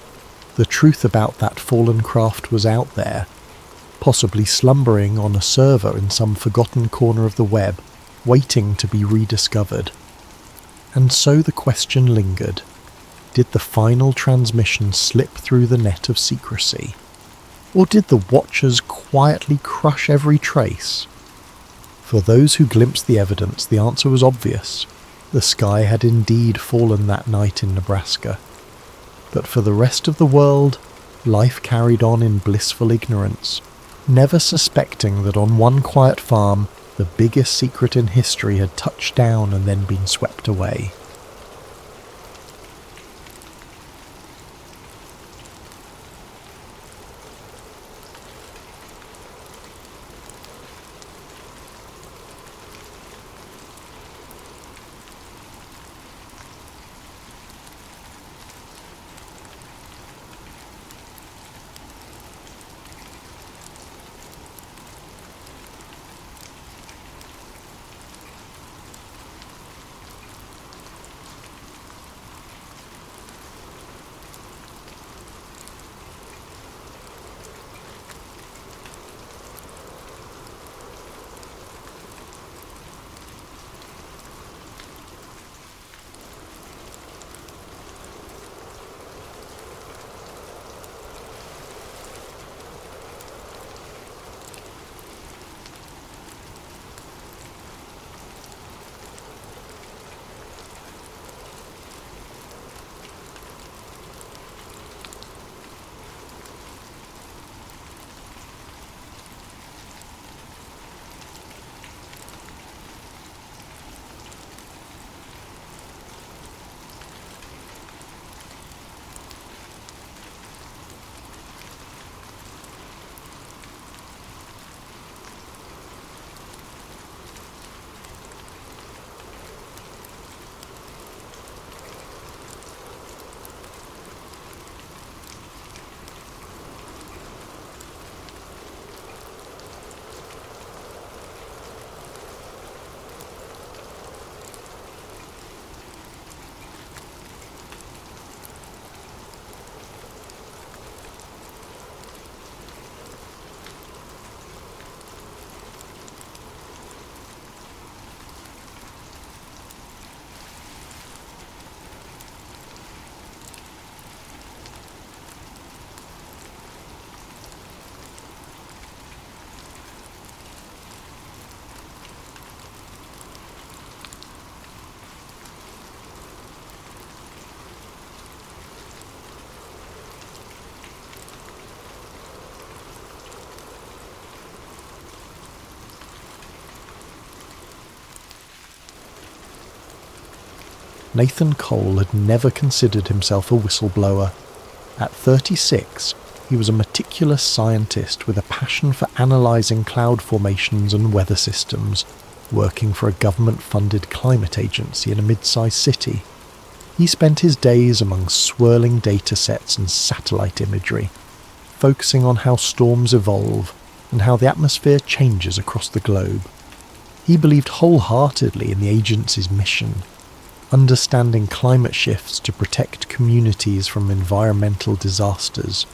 [SPEAKER 1] the truth about that fallen craft was out there, possibly slumbering on a server in some forgotten corner of the web, waiting to be rediscovered. And so the question lingered. Did the final transmission slip through the net of secrecy? Or did the Watchers quietly crush every trace? For those who glimpsed the evidence, the answer was obvious. The sky had indeed fallen that night in Nebraska. But for the rest of the world, life carried on in blissful ignorance, never suspecting that on one quiet farm, the biggest secret in history had touched down and then been swept away. Nathan Cole had never considered himself a whistleblower. At 36, he was a meticulous scientist with a passion for analysing cloud formations and weather systems, working for a government-funded climate agency in a mid-sized city. He spent his days among swirling datasets and satellite imagery, focusing on how storms evolve and how the atmosphere changes across the globe. He believed wholeheartedly in the agency's mission, understanding climate shifts to protect communities from environmental disasters.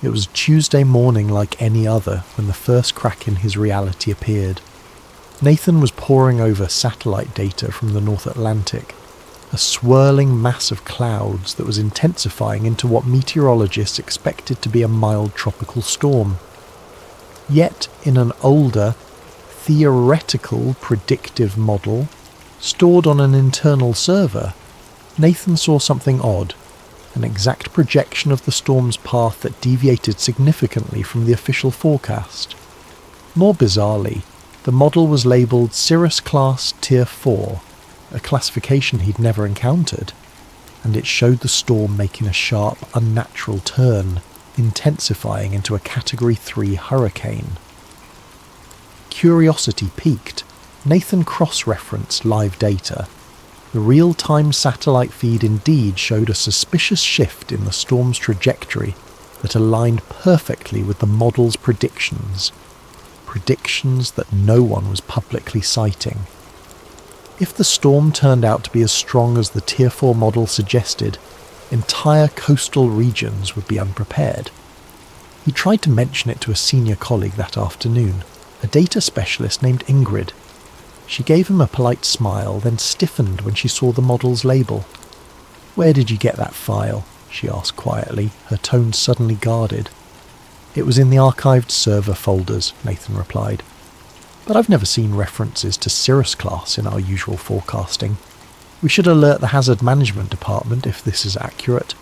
[SPEAKER 1] It was Tuesday morning like any other when the first crack in his reality appeared. Nathan was poring over satellite data from the North Atlantic, a swirling mass of clouds that was intensifying into what meteorologists expected to be a mild tropical storm. Yet, in an older, theoretical predictive model, stored on an internal server, Nathan saw something odd, an exact projection of the storm's path that deviated significantly from the official forecast. More bizarrely, the model was labelled Cirrus Class Tier 4, a classification he'd never encountered, and it showed the storm making a sharp, unnatural turn, intensifying into a Category 3 hurricane. Curiosity piqued, Nathan cross-referenced live data. The real-time satellite feed indeed showed a suspicious shift in the storm's trajectory that aligned perfectly with the model's predictions that no one was publicly citing. If the storm turned out to be as strong as the Tier 4 model suggested, entire coastal regions would be unprepared. He tried to mention it to a senior colleague that afternoon, a data specialist named Ingrid. She gave him a polite smile, then stiffened when she saw the model's label. "Where did you get that file?" she asked quietly, her tone suddenly guarded. "It was in the archived server folders," Nathan replied. "But I've never seen references to Cirrus class in our usual forecasting. We should alert the hazard management department if this is accurate."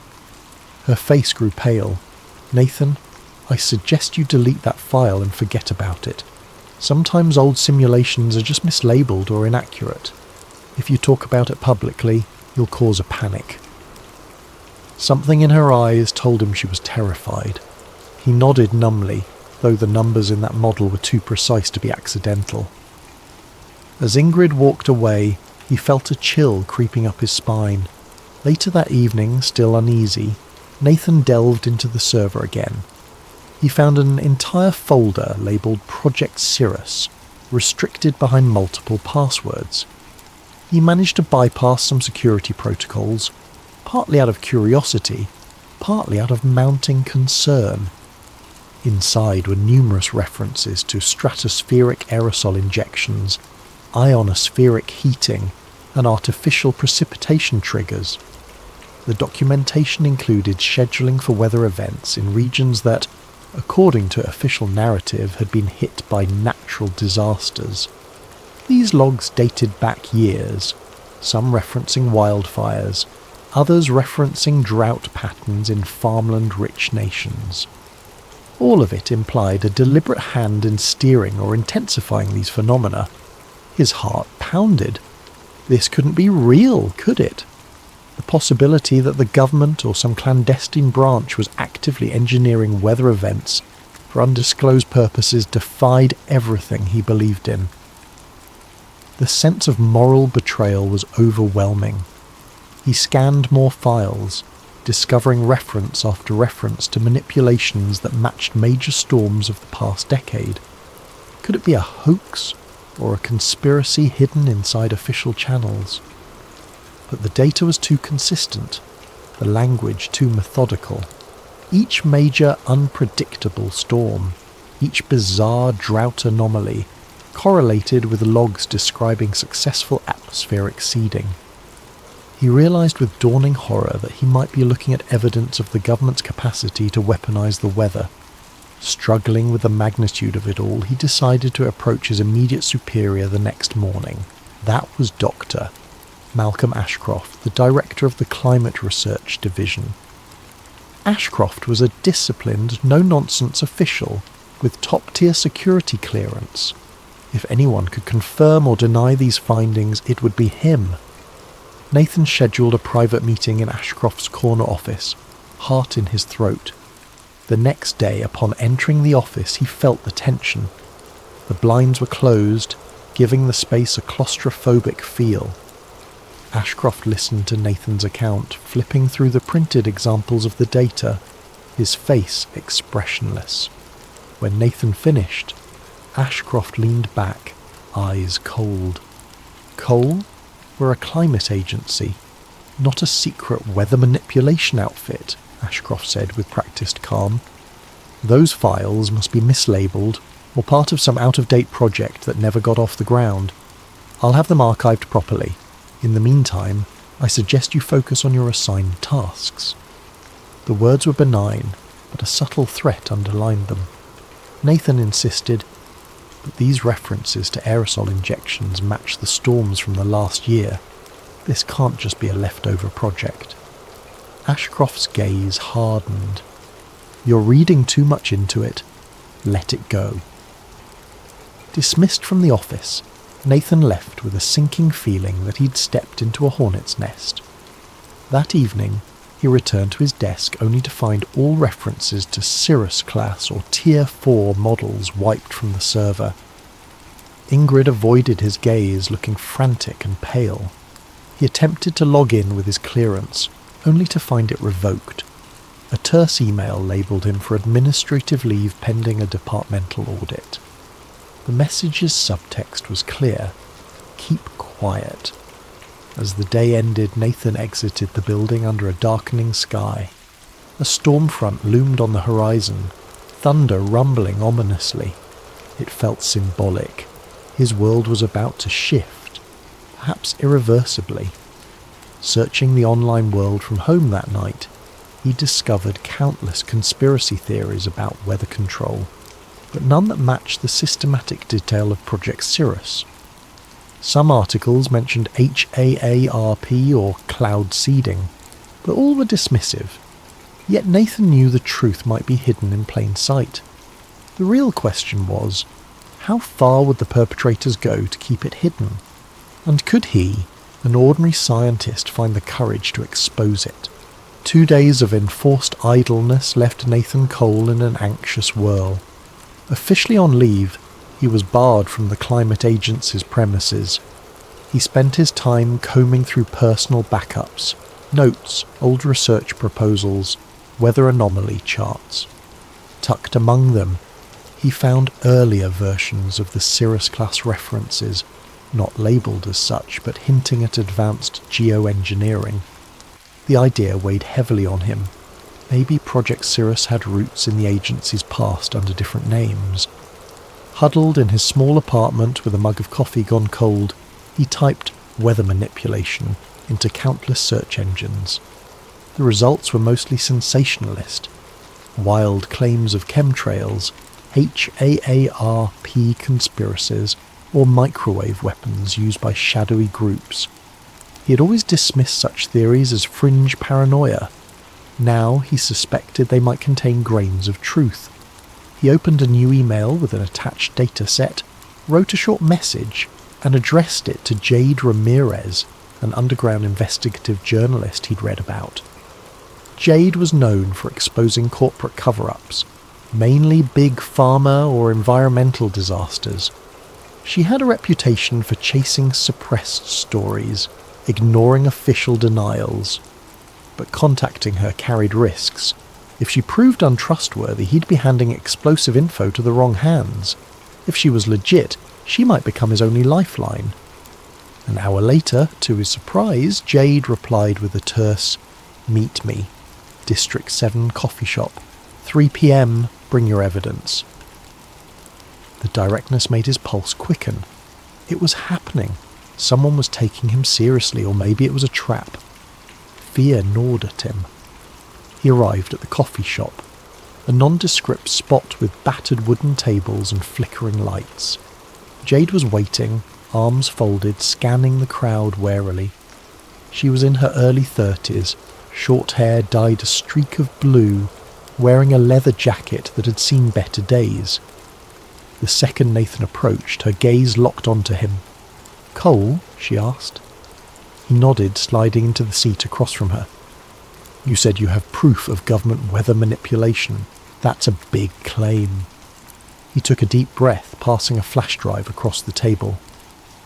[SPEAKER 1] Her face grew pale. "Nathan, I suggest you delete that file and forget about it. Sometimes old simulations are just mislabeled or inaccurate. If you talk about it publicly, you'll cause a panic." Something in her eyes told him she was terrified. He nodded numbly, though the numbers in that model were too precise to be accidental. As Ingrid walked away, he felt a chill creeping up his spine. Later that evening, still uneasy, Nathan delved into the server again. He found an entire folder labelled Project Cirrus, restricted behind multiple passwords. He managed to bypass some security protocols, partly out of curiosity, partly out of mounting concern. Inside were numerous references to stratospheric aerosol injections, ionospheric heating, and artificial precipitation triggers. The documentation included scheduling for weather events in regions that, according to official narrative, had been hit by natural disasters. These logs dated back years, some referencing wildfires, others referencing drought patterns in farmland-rich nations. All of it implied a deliberate hand in steering or intensifying these phenomena. His heart pounded. This couldn't be real, could it? The possibility that the government or some clandestine branch was actively engineering weather events for undisclosed purposes defied everything he believed in. The sense of moral betrayal was overwhelming. He scanned more files, discovering reference after reference to manipulations that matched major storms of the past decade. Could it be a hoax or a conspiracy hidden inside official channels? But the data was too consistent, the language too methodical. Each major unpredictable storm, each bizarre drought anomaly, correlated with logs describing successful atmospheric seeding. He realised with dawning horror that he might be looking at evidence of the government's capacity to weaponise the weather. Struggling with the magnitude of it all, he decided to approach his immediate superior the next morning. That was Dr. Malcolm Ashcroft, the director of the Climate Research Division. Ashcroft was a disciplined, no-nonsense official with top-tier security clearance. If anyone could confirm or deny these findings, it would be him. Nathan scheduled a private meeting in Ashcroft's corner office, heart in his throat. The next day, upon entering the office, he felt the tension. The blinds were closed, giving the space a claustrophobic feel. Ashcroft listened to Nathan's account, flipping through the printed examples of the data, his face expressionless. When Nathan finished, Ashcroft leaned back, eyes cold. Coal? We're a climate agency, not a secret weather manipulation outfit, Ashcroft said with practised calm. Those files must be mislabeled or part of some out-of-date project that never got off the ground. I'll have them archived properly. In the meantime, I suggest you focus on your assigned tasks. The words were benign, but a subtle threat underlined them. Nathan insisted, but these references to aerosol injections match the storms from the last year. This can't just be a leftover project. Ashcroft's gaze hardened. You're reading too much into it. Let it go. Dismissed from the office, Nathan left with a sinking feeling that he'd stepped into a hornet's nest. That evening, he returned to his desk only to find all references to Cirrus class or Tier 4 models wiped from the server. Ingrid avoided his gaze, looking frantic and pale. He attempted to log in with his clearance, only to find it revoked. A terse email labelled him for administrative leave pending a departmental audit. The message's subtext was clear. Keep quiet. As the day ended, Nathan exited the building under a darkening sky. A storm front loomed on the horizon, thunder rumbling ominously. It felt symbolic. His world was about to shift, perhaps irreversibly. Searching the online world from home that night, he discovered countless conspiracy theories about weather control, but none that matched the systematic detail of Project Cirrus. Some articles mentioned HAARP or cloud seeding, but all were dismissive. Yet Nathan knew the truth might be hidden in plain sight. The real question was, how far would the perpetrators go to keep it hidden? And could he, an ordinary scientist, find the courage to expose it? 2 days of enforced idleness left Nathan Cole in an anxious whirl. Officially on leave, he was barred from the Climate Agency's premises. He spent his time combing through personal backups, notes, old research proposals, weather anomaly charts. Tucked among them, he found earlier versions of the Cirrus-class references, not labelled as such, but hinting at advanced geoengineering. The idea weighed heavily on him. Maybe Project Cirrus had roots in the agency's past under different names. Huddled in his small apartment with a mug of coffee gone cold, he typed weather manipulation into countless search engines. The results were mostly sensationalist. Wild claims of chemtrails, HAARP conspiracies, or microwave weapons used by shadowy groups. He had always dismissed such theories as fringe paranoia. Now he suspected they might contain grains of truth. He opened a new email with an attached data set, wrote a short message, and addressed it to Jade Ramirez, an underground investigative journalist he'd read about. Jade was known for exposing corporate cover-ups, mainly big pharma or environmental disasters. She had a reputation for chasing suppressed stories, ignoring official denials. But contacting her carried risks. If she proved untrustworthy, he'd be handing explosive info to the wrong hands. If she was legit, she might become his only lifeline. An hour later, to his surprise, Jade replied with a terse, "Meet me. District 7 coffee shop. 3 p.m, bring your evidence." The directness made his pulse quicken. It was happening. Someone was taking him seriously, or maybe it was a trap. Fear gnawed at him. He arrived at the coffee shop, a nondescript spot with battered wooden tables and flickering lights. Jade was waiting, arms folded, scanning the crowd warily. She was in her early 30s, short hair dyed a streak of blue, wearing a leather jacket that had seen better days. The second Nathan approached, her gaze locked onto him. "Cole?" she asked. He nodded, sliding into the seat across from her. "You said you have proof of government weather manipulation. That's a big claim." He took a deep breath, passing a flash drive across the table.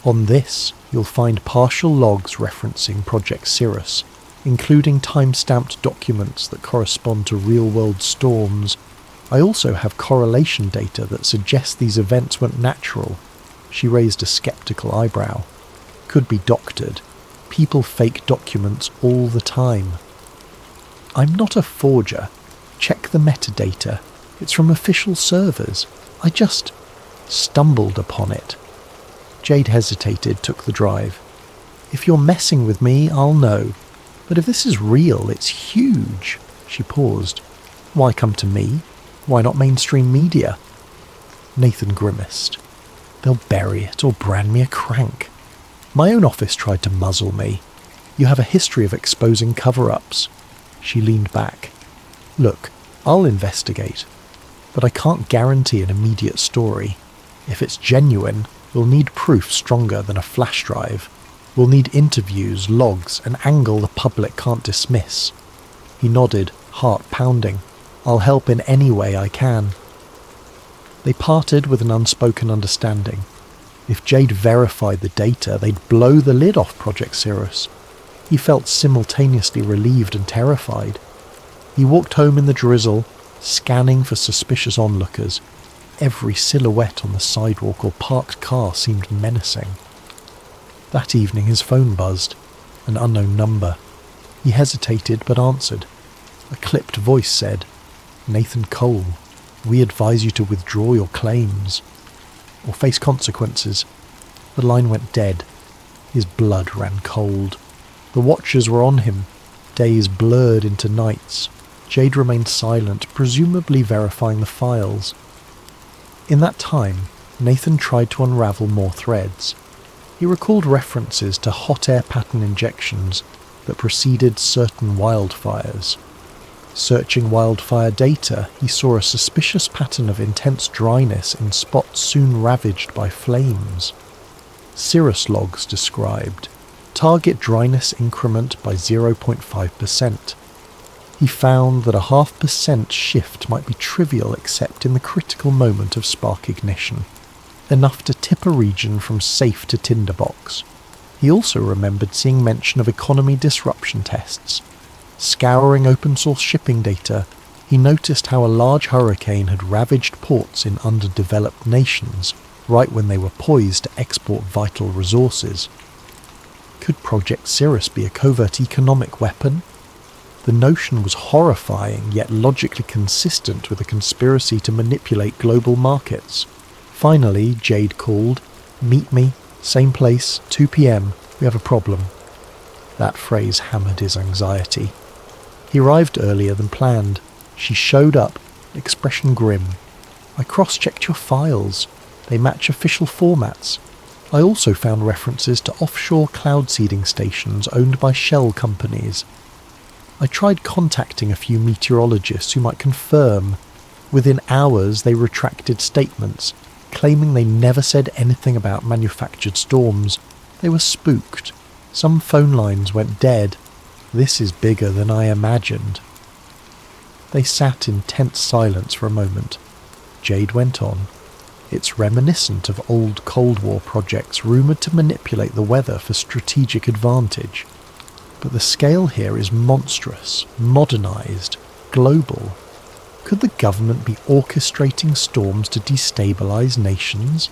[SPEAKER 1] "On this, you'll find partial logs referencing Project Cirrus, including time-stamped documents that correspond to real-world storms. I also have correlation data that suggests these events weren't natural." She raised a skeptical eyebrow. "Could be doctored. People fake documents all the time." "I'm not a forger. Check the metadata. It's from official servers. I just stumbled upon it." Jade hesitated, took the drive. "If you're messing with me, I'll know. But if this is real, it's huge." She paused. "Why come to me? Why not mainstream media?" Nathan grimaced. "They'll bury it or brand me a crank. My own office tried to muzzle me. You have a history of exposing cover-ups." She leaned back. "Look, I'll investigate, but I can't guarantee an immediate story. If it's genuine, we'll need proof stronger than a flash drive. We'll need interviews, logs, an angle the public can't dismiss." He nodded, heart pounding. "I'll help in any way I can." They parted with an unspoken understanding. If Jade verified the data, they'd blow the lid off Project Cirrus. He felt simultaneously relieved and terrified. He walked home in the drizzle, scanning for suspicious onlookers. Every silhouette on the sidewalk or parked car seemed menacing. That evening his phone buzzed, an unknown number. He hesitated but answered. A clipped voice said, "Nathan Cole, we advise you to withdraw your claims or face consequences." The line went dead. His blood ran cold. The watchers were on him. Days blurred into nights. Jade remained silent, presumably verifying the files. In that time, Nathan tried to unravel more threads. He recalled references to hot air pattern injections that preceded certain wildfires. Searching wildfire data, he saw a suspicious pattern of intense dryness in spots soon ravaged by flames. Cirrus logs described target dryness increment by 0.5%. He found that a 0.5% shift might be trivial except in the critical moment of spark ignition, enough to tip a region from safe to tinderbox. He also remembered seeing mention of economy disruption tests. Scouring open-source shipping data, he noticed how a large hurricane had ravaged ports in underdeveloped nations right when they were poised to export vital resources. Could Project Cirrus be a covert economic weapon? The notion was horrifying, yet logically consistent with a conspiracy to manipulate global markets. Finally, Jade called, "Meet me, same place, 2 p.m, we have a problem." That phrase hammered his anxiety. He arrived earlier than planned. She showed up, expression grim. "I cross-checked your files. They match official formats. I also found references to offshore cloud seeding stations owned by shell companies. I tried contacting a few meteorologists who might confirm. Within hours they retracted statements, claiming they never said anything about manufactured storms. They were spooked. Some phone lines went dead. This is bigger than I imagined." They sat in tense silence for a moment. Jade went on. "It's reminiscent of old Cold War projects rumoured to manipulate the weather for strategic advantage. But the scale here is monstrous, modernised, global. Could the government be orchestrating storms to destabilise nations?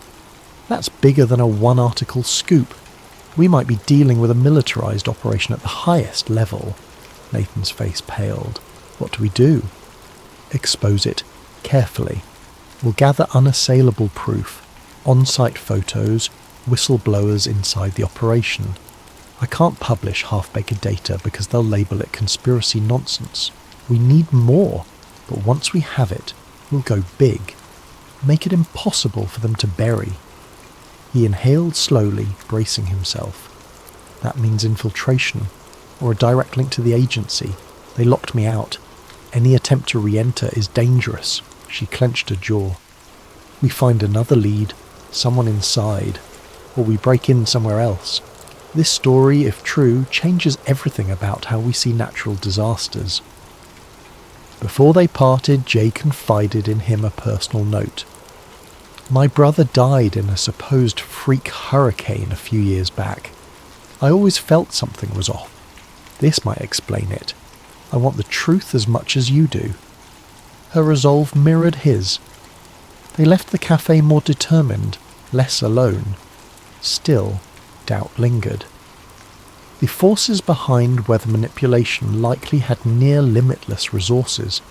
[SPEAKER 1] That's bigger than a one-article scoop. We might be dealing with a militarised operation at the highest level." Nathan's face paled. "What do we do?" "Expose it, carefully. We'll gather unassailable proof, on-site photos, whistleblowers inside the operation. I can't publish half-baked data because they'll label it conspiracy nonsense. We need more, but once we have it, we'll go big. Make it impossible for them to bury." He inhaled slowly, bracing himself. "That means infiltration, or a direct link to the agency. They locked me out. Any attempt to re-enter is dangerous." She clenched her jaw. "We find another lead, someone inside, or we break in somewhere else. This story, if true, changes everything about how we see natural disasters." Before they parted, Jay confided in him a personal note. "My brother died in a supposed freak hurricane a few years back. I always felt something was off. This might explain it. I want the truth as much as you do." Her resolve mirrored his. They left the cafe more determined, less alone. Still, doubt lingered. The forces behind weather manipulation likely had near-limitless resources.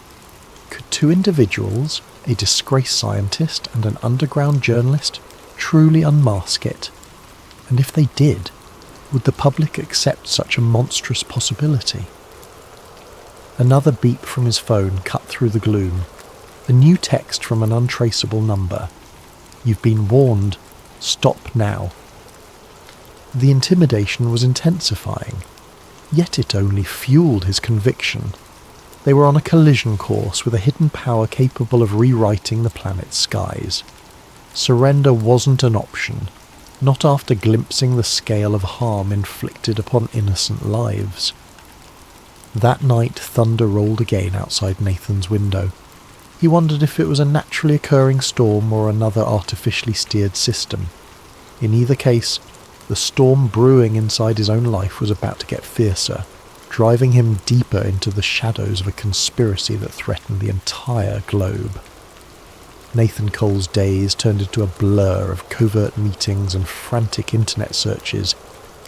[SPEAKER 1] Could two individuals, a disgraced scientist and an underground journalist, truly unmask it? And if they did, would the public accept such a monstrous possibility? Another beep from his phone cut through the gloom. A new text from an untraceable number. "You've been warned. Stop now." The intimidation was intensifying, yet it only fueled his conviction. They were on a collision course with a hidden power capable of rewriting the planet's skies. Surrender wasn't an option, not after glimpsing the scale of harm inflicted upon innocent lives. That night, thunder rolled again outside Nathan's window. He wondered if it was a naturally occurring storm or another artificially steered system. In either case, the storm brewing inside his own life was about to get fiercer, driving him deeper into the shadows of a conspiracy that threatened the entire globe. Nathan Cole's days turned into a blur of covert meetings and frantic internet searches,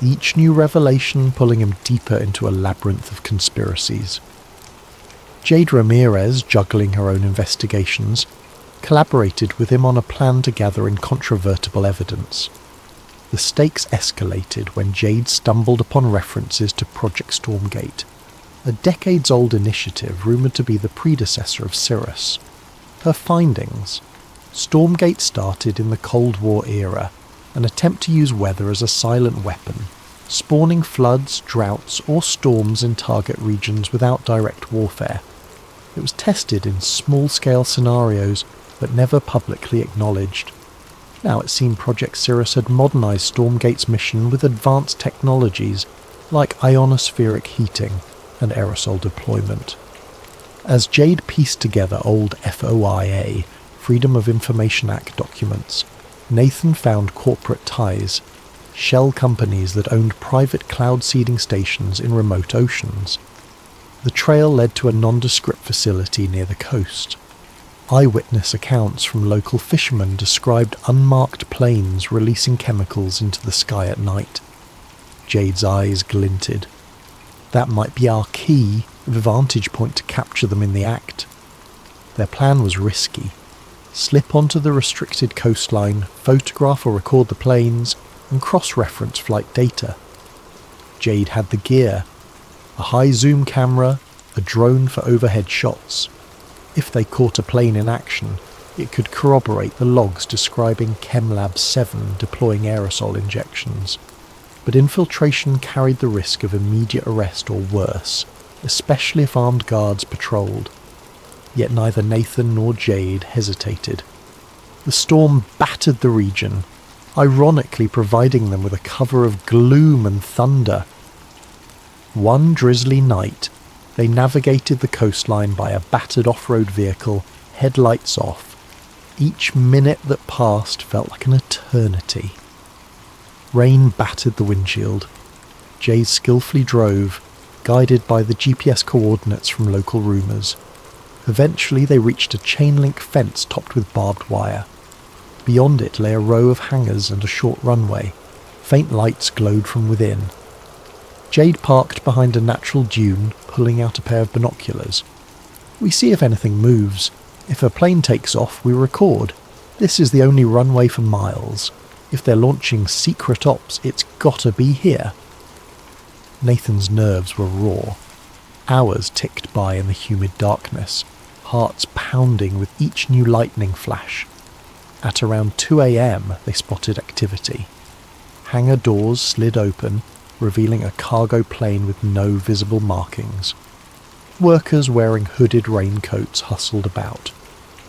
[SPEAKER 1] each new revelation pulling him deeper into a labyrinth of conspiracies. Jade Ramirez, juggling her own investigations, collaborated with him on a plan to gather incontrovertible evidence. The stakes escalated when Jade stumbled upon references to Project Stormgate, a decades-old initiative rumoured to be the predecessor of Cirrus. Her findings: Stormgate started in the Cold War era, an attempt to use weather as a silent weapon, spawning floods, droughts, or storms in target regions without direct warfare. It was tested in small-scale scenarios, but never publicly acknowledged. Now it seemed Project Cirrus had modernised Stormgate's mission with advanced technologies like ionospheric heating and aerosol deployment. As Jade pieced together old FOIA, Freedom of Information Act documents, Nathan found corporate ties, shell companies that owned private cloud seeding stations in remote oceans. The trail led to a nondescript facility near the coast. Eyewitness accounts from local fishermen described unmarked planes releasing chemicals into the sky at night. Jade's eyes glinted. That might be our key, vantage point to capture them in the act. Their plan was risky. Slip onto the restricted coastline, photograph or record the planes, and cross-reference flight data. Jade had the gear: a high-zoom camera, a drone for overhead shots. If they caught a plane in action, it could corroborate the logs describing ChemLab 7 deploying aerosol injections. But infiltration carried the risk of immediate arrest or worse, especially if armed guards patrolled. Yet neither Nathan nor Jade hesitated. The storm battered the region, ironically providing them with a cover of gloom and thunder. One drizzly night, they navigated the coastline by a battered off-road vehicle, headlights off. Each minute that passed felt like an eternity. Rain battered the windshield. Jade skillfully drove, guided by the GPS coordinates from local rumours. Eventually they reached a chain-link fence topped with barbed wire. Beyond it lay a row of hangars and a short runway. Faint lights glowed from within. Jade parked behind a natural dune, pulling out a pair of binoculars. "We see if anything moves. If a plane takes off, we record. This is the only runway for miles. If they're launching secret ops, it's gotta be here." Nathan's nerves were raw. Hours ticked by in the humid darkness, hearts pounding with each new lightning flash. At around 2 a.m, they spotted activity. Hangar doors slid open, revealing a cargo plane with no visible markings. Workers wearing hooded raincoats hustled about.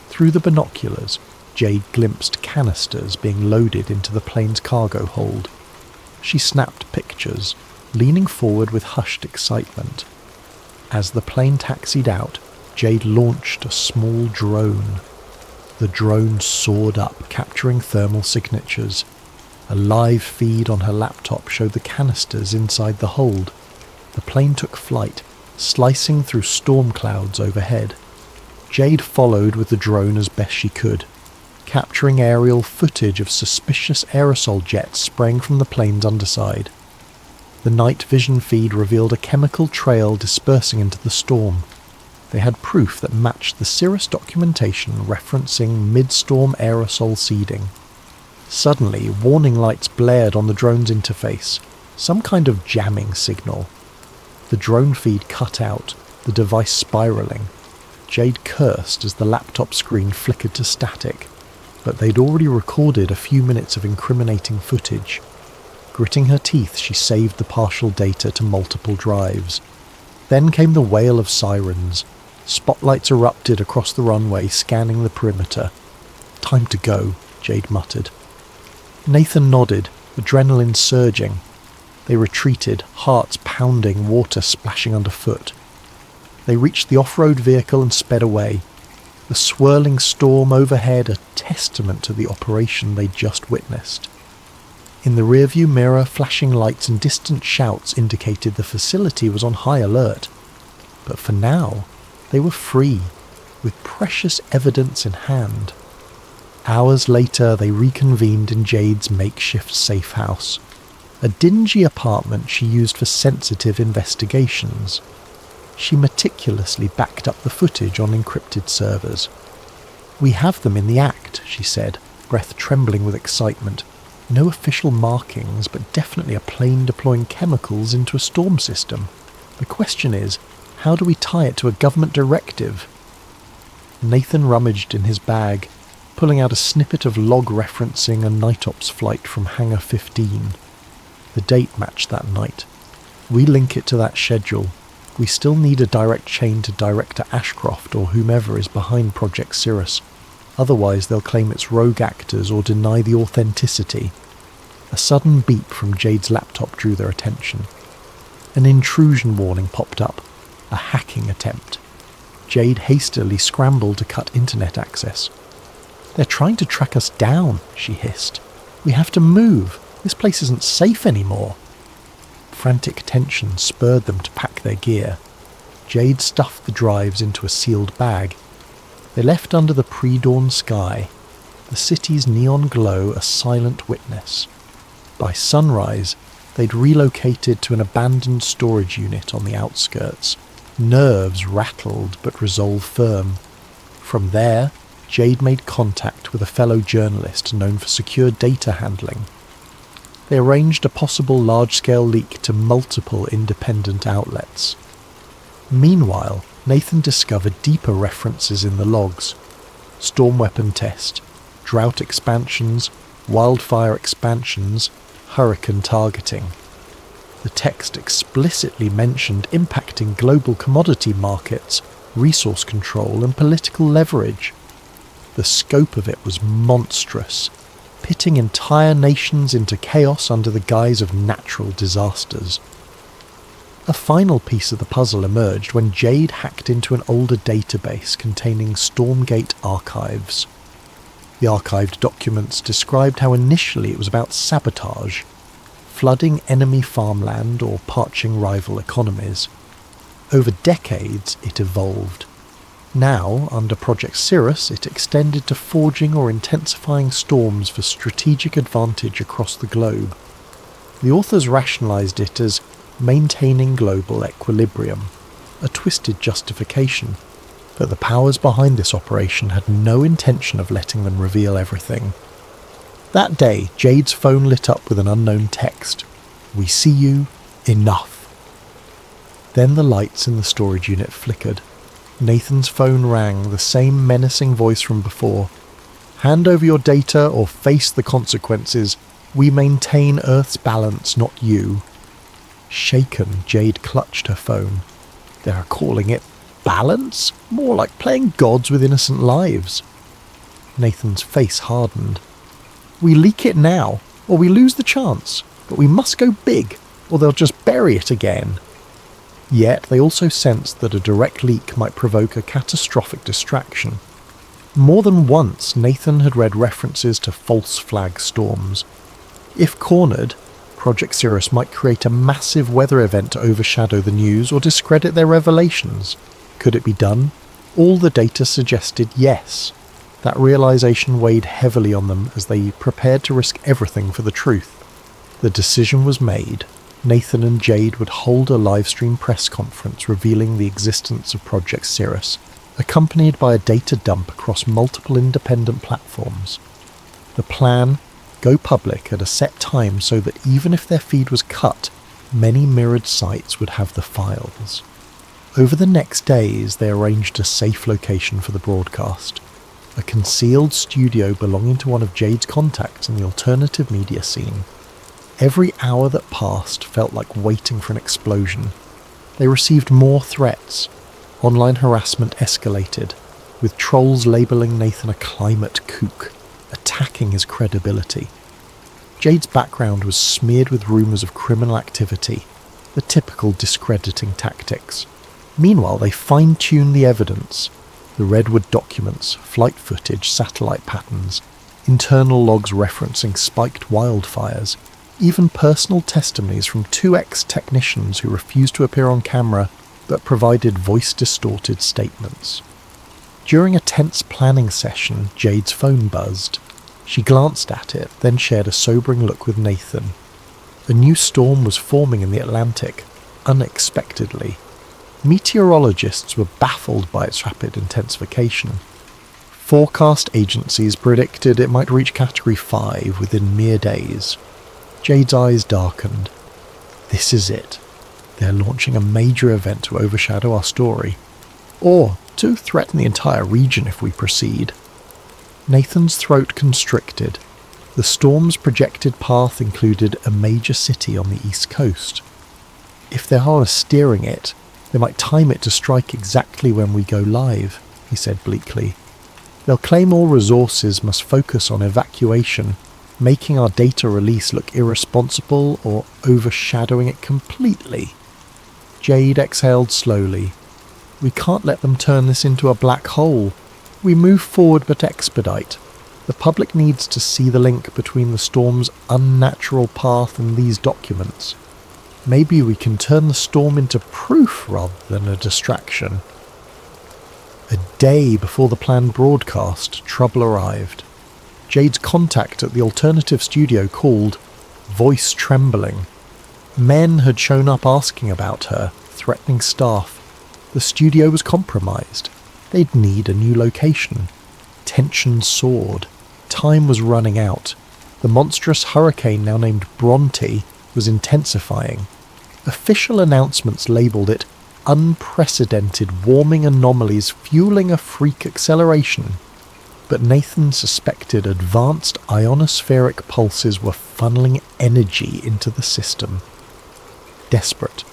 [SPEAKER 1] Through the binoculars, Jade glimpsed canisters being loaded into the plane's cargo hold. She snapped pictures, leaning forward with hushed excitement. As the plane taxied out, Jade launched a small drone. The drone soared up, capturing thermal signatures. A live feed on her laptop showed the canisters inside the hold. The plane took flight, slicing through storm clouds overhead. Jade followed with the drone as best she could, capturing aerial footage of suspicious aerosol jets spraying from the plane's underside. The night vision feed revealed a chemical trail dispersing into the storm. They had proof that matched the Cirrus documentation referencing mid-storm aerosol seeding. Suddenly, warning lights blared on the drone's interface, some kind of jamming signal. The drone feed cut out, the device spiralling. Jade cursed as the laptop screen flickered to static, but they'd already recorded a few minutes of incriminating footage. Gritting her teeth, she saved the partial data to multiple drives. Then came the wail of sirens. Spotlights erupted across the runway, scanning the perimeter. "Time to go," Jade muttered. Nathan nodded, adrenaline surging. They retreated, hearts pounding, water splashing underfoot. They reached the off-road vehicle and sped away. The swirling storm overhead a testament to the operation they'd just witnessed. In the rearview mirror, flashing lights and distant shouts indicated the facility was on high alert. But for now, they were free, with precious evidence in hand. Hours later, they reconvened in Jade's makeshift safe house, a dingy apartment she used for sensitive investigations. She meticulously backed up the footage on encrypted servers. "We have them in the act," she said, breath trembling with excitement. No official markings, but definitely a plane deploying chemicals into a storm system. The question is, how do we tie it to a government directive? Nathan rummaged in his bag, pulling out a snippet of log referencing a night ops flight from Hangar 15. The date matched that night. We link it to that schedule. We still need a direct chain to Director Ashcroft or whomever is behind Project Cirrus. Otherwise they'll claim it's rogue actors or deny the authenticity. A sudden beep from Jade's laptop drew their attention. An intrusion warning popped up. A hacking attempt. Jade hastily scrambled to cut internet access. "They're trying to track us down," she hissed. "We have to move. This place isn't safe anymore." Frantic tension spurred them to pack their gear. Jade stuffed the drives into a sealed bag. They left under the pre-dawn sky, the city's neon glow a silent witness. By sunrise, they'd relocated to an abandoned storage unit on the outskirts. Nerves rattled but resolve firm. From there, Jade made contact with a fellow journalist known for secure data handling. They arranged a possible large-scale leak to multiple independent outlets. Meanwhile, Nathan discovered deeper references in the logs. Storm weapon test, drought expansions, wildfire expansions, hurricane targeting. The text explicitly mentioned impacting global commodity markets, resource control and political leverage. The scope of it was monstrous, pitting entire nations into chaos under the guise of natural disasters. A final piece of the puzzle emerged when Jade hacked into an older database containing Stormgate archives. The archived documents described how initially it was about sabotage, flooding enemy farmland or parching rival economies. Over decades, it evolved. Now, under Project Cirrus, it extended to forging or intensifying storms for strategic advantage across the globe. The authors rationalized it as maintaining global equilibrium, a twisted justification, but the powers behind this operation had no intention of letting them reveal everything. That day, Jade's phone lit up with an unknown text. "We see you. Enough." Then the lights in the storage unit flickered. Nathan's phone rang, the same menacing voice from before. "Hand over your data or face the consequences. We maintain Earth's balance, not you." Shaken, Jade clutched her phone. They're calling it balance? More like playing gods with innocent lives. Nathan's face hardened. "We leak it now, or we lose the chance, but we must go big, or they'll just bury it again." Yet they also sensed that a direct leak might provoke a catastrophic distraction. More than once, Nathan had read references to false flag storms. If cornered, Project Cirrus might create a massive weather event to overshadow the news or discredit their revelations. Could it be done? All the data suggested yes. That realization weighed heavily on them as they prepared to risk everything for the truth. The decision was made. Nathan and Jade would hold a live-stream press conference revealing the existence of Project Cirrus, accompanied by a data dump across multiple independent platforms. The plan: go public at a set time so that even if their feed was cut, many mirrored sites would have the files. Over the next days, they arranged a safe location for the broadcast. A concealed studio belonging to one of Jade's contacts in the alternative media scene. Every hour that passed felt like waiting for an explosion. They received more threats. Online harassment escalated, with trolls labelling Nathan a climate kook, attacking his credibility. Jade's background was smeared with rumours of criminal activity, the typical discrediting tactics. Meanwhile, they fine-tuned the evidence. The Redwood documents, flight footage, satellite patterns, internal logs referencing spiked wildfires, even personal testimonies from two ex-technicians who refused to appear on camera but provided voice-distorted statements. During a tense planning session, Jade's phone buzzed. She glanced at it, then shared a sobering look with Nathan. A new storm was forming in the Atlantic, unexpectedly. Meteorologists were baffled by its rapid intensification. Forecast agencies predicted it might reach Category 5 within mere days. Jade's eyes darkened. This is it. They're launching a major event to overshadow our story. Or to threaten the entire region if we proceed. Nathan's throat constricted. The storm's projected path included a major city on the east coast. If they are steering it, they might time it to strike exactly when we go live, he said bleakly. They'll claim all resources must focus on evacuation, making our data release look irresponsible or overshadowing it completely. Jade exhaled slowly. We can't let them turn this into a black hole. We move forward but expedite. The public needs to see the link between the storm's unnatural path and these documents. Maybe we can turn the storm into proof rather than a distraction. A day before the planned broadcast, trouble arrived. Jade's contact at the alternative studio called, voice trembling. Men had shown up asking about her, threatening staff. The studio was compromised. They'd need a new location. Tension soared. Time was running out. The monstrous hurricane, now named Bronte, was intensifying. Official announcements labelled it unprecedented warming anomalies fueling a freak acceleration. But Nathan suspected advanced ionospheric pulses were funneling energy into the system. Desperate,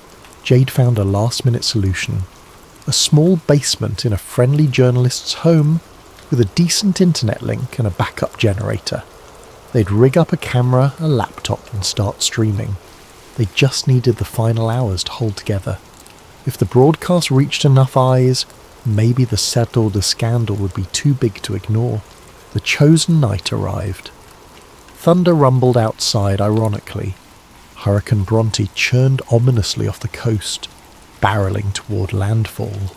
[SPEAKER 1] Jade found a last-minute solution. A small basement in a friendly journalist's home with a decent internet link and a backup generator. They'd rig up a camera, a laptop and start streaming. They just needed the final hours to hold together. If the broadcast reached enough eyes, maybe the settled scandal would be too big to ignore. The chosen night arrived. Thunder rumbled outside ironically. Hurricane Bronte churned ominously off the coast, barreling toward landfall.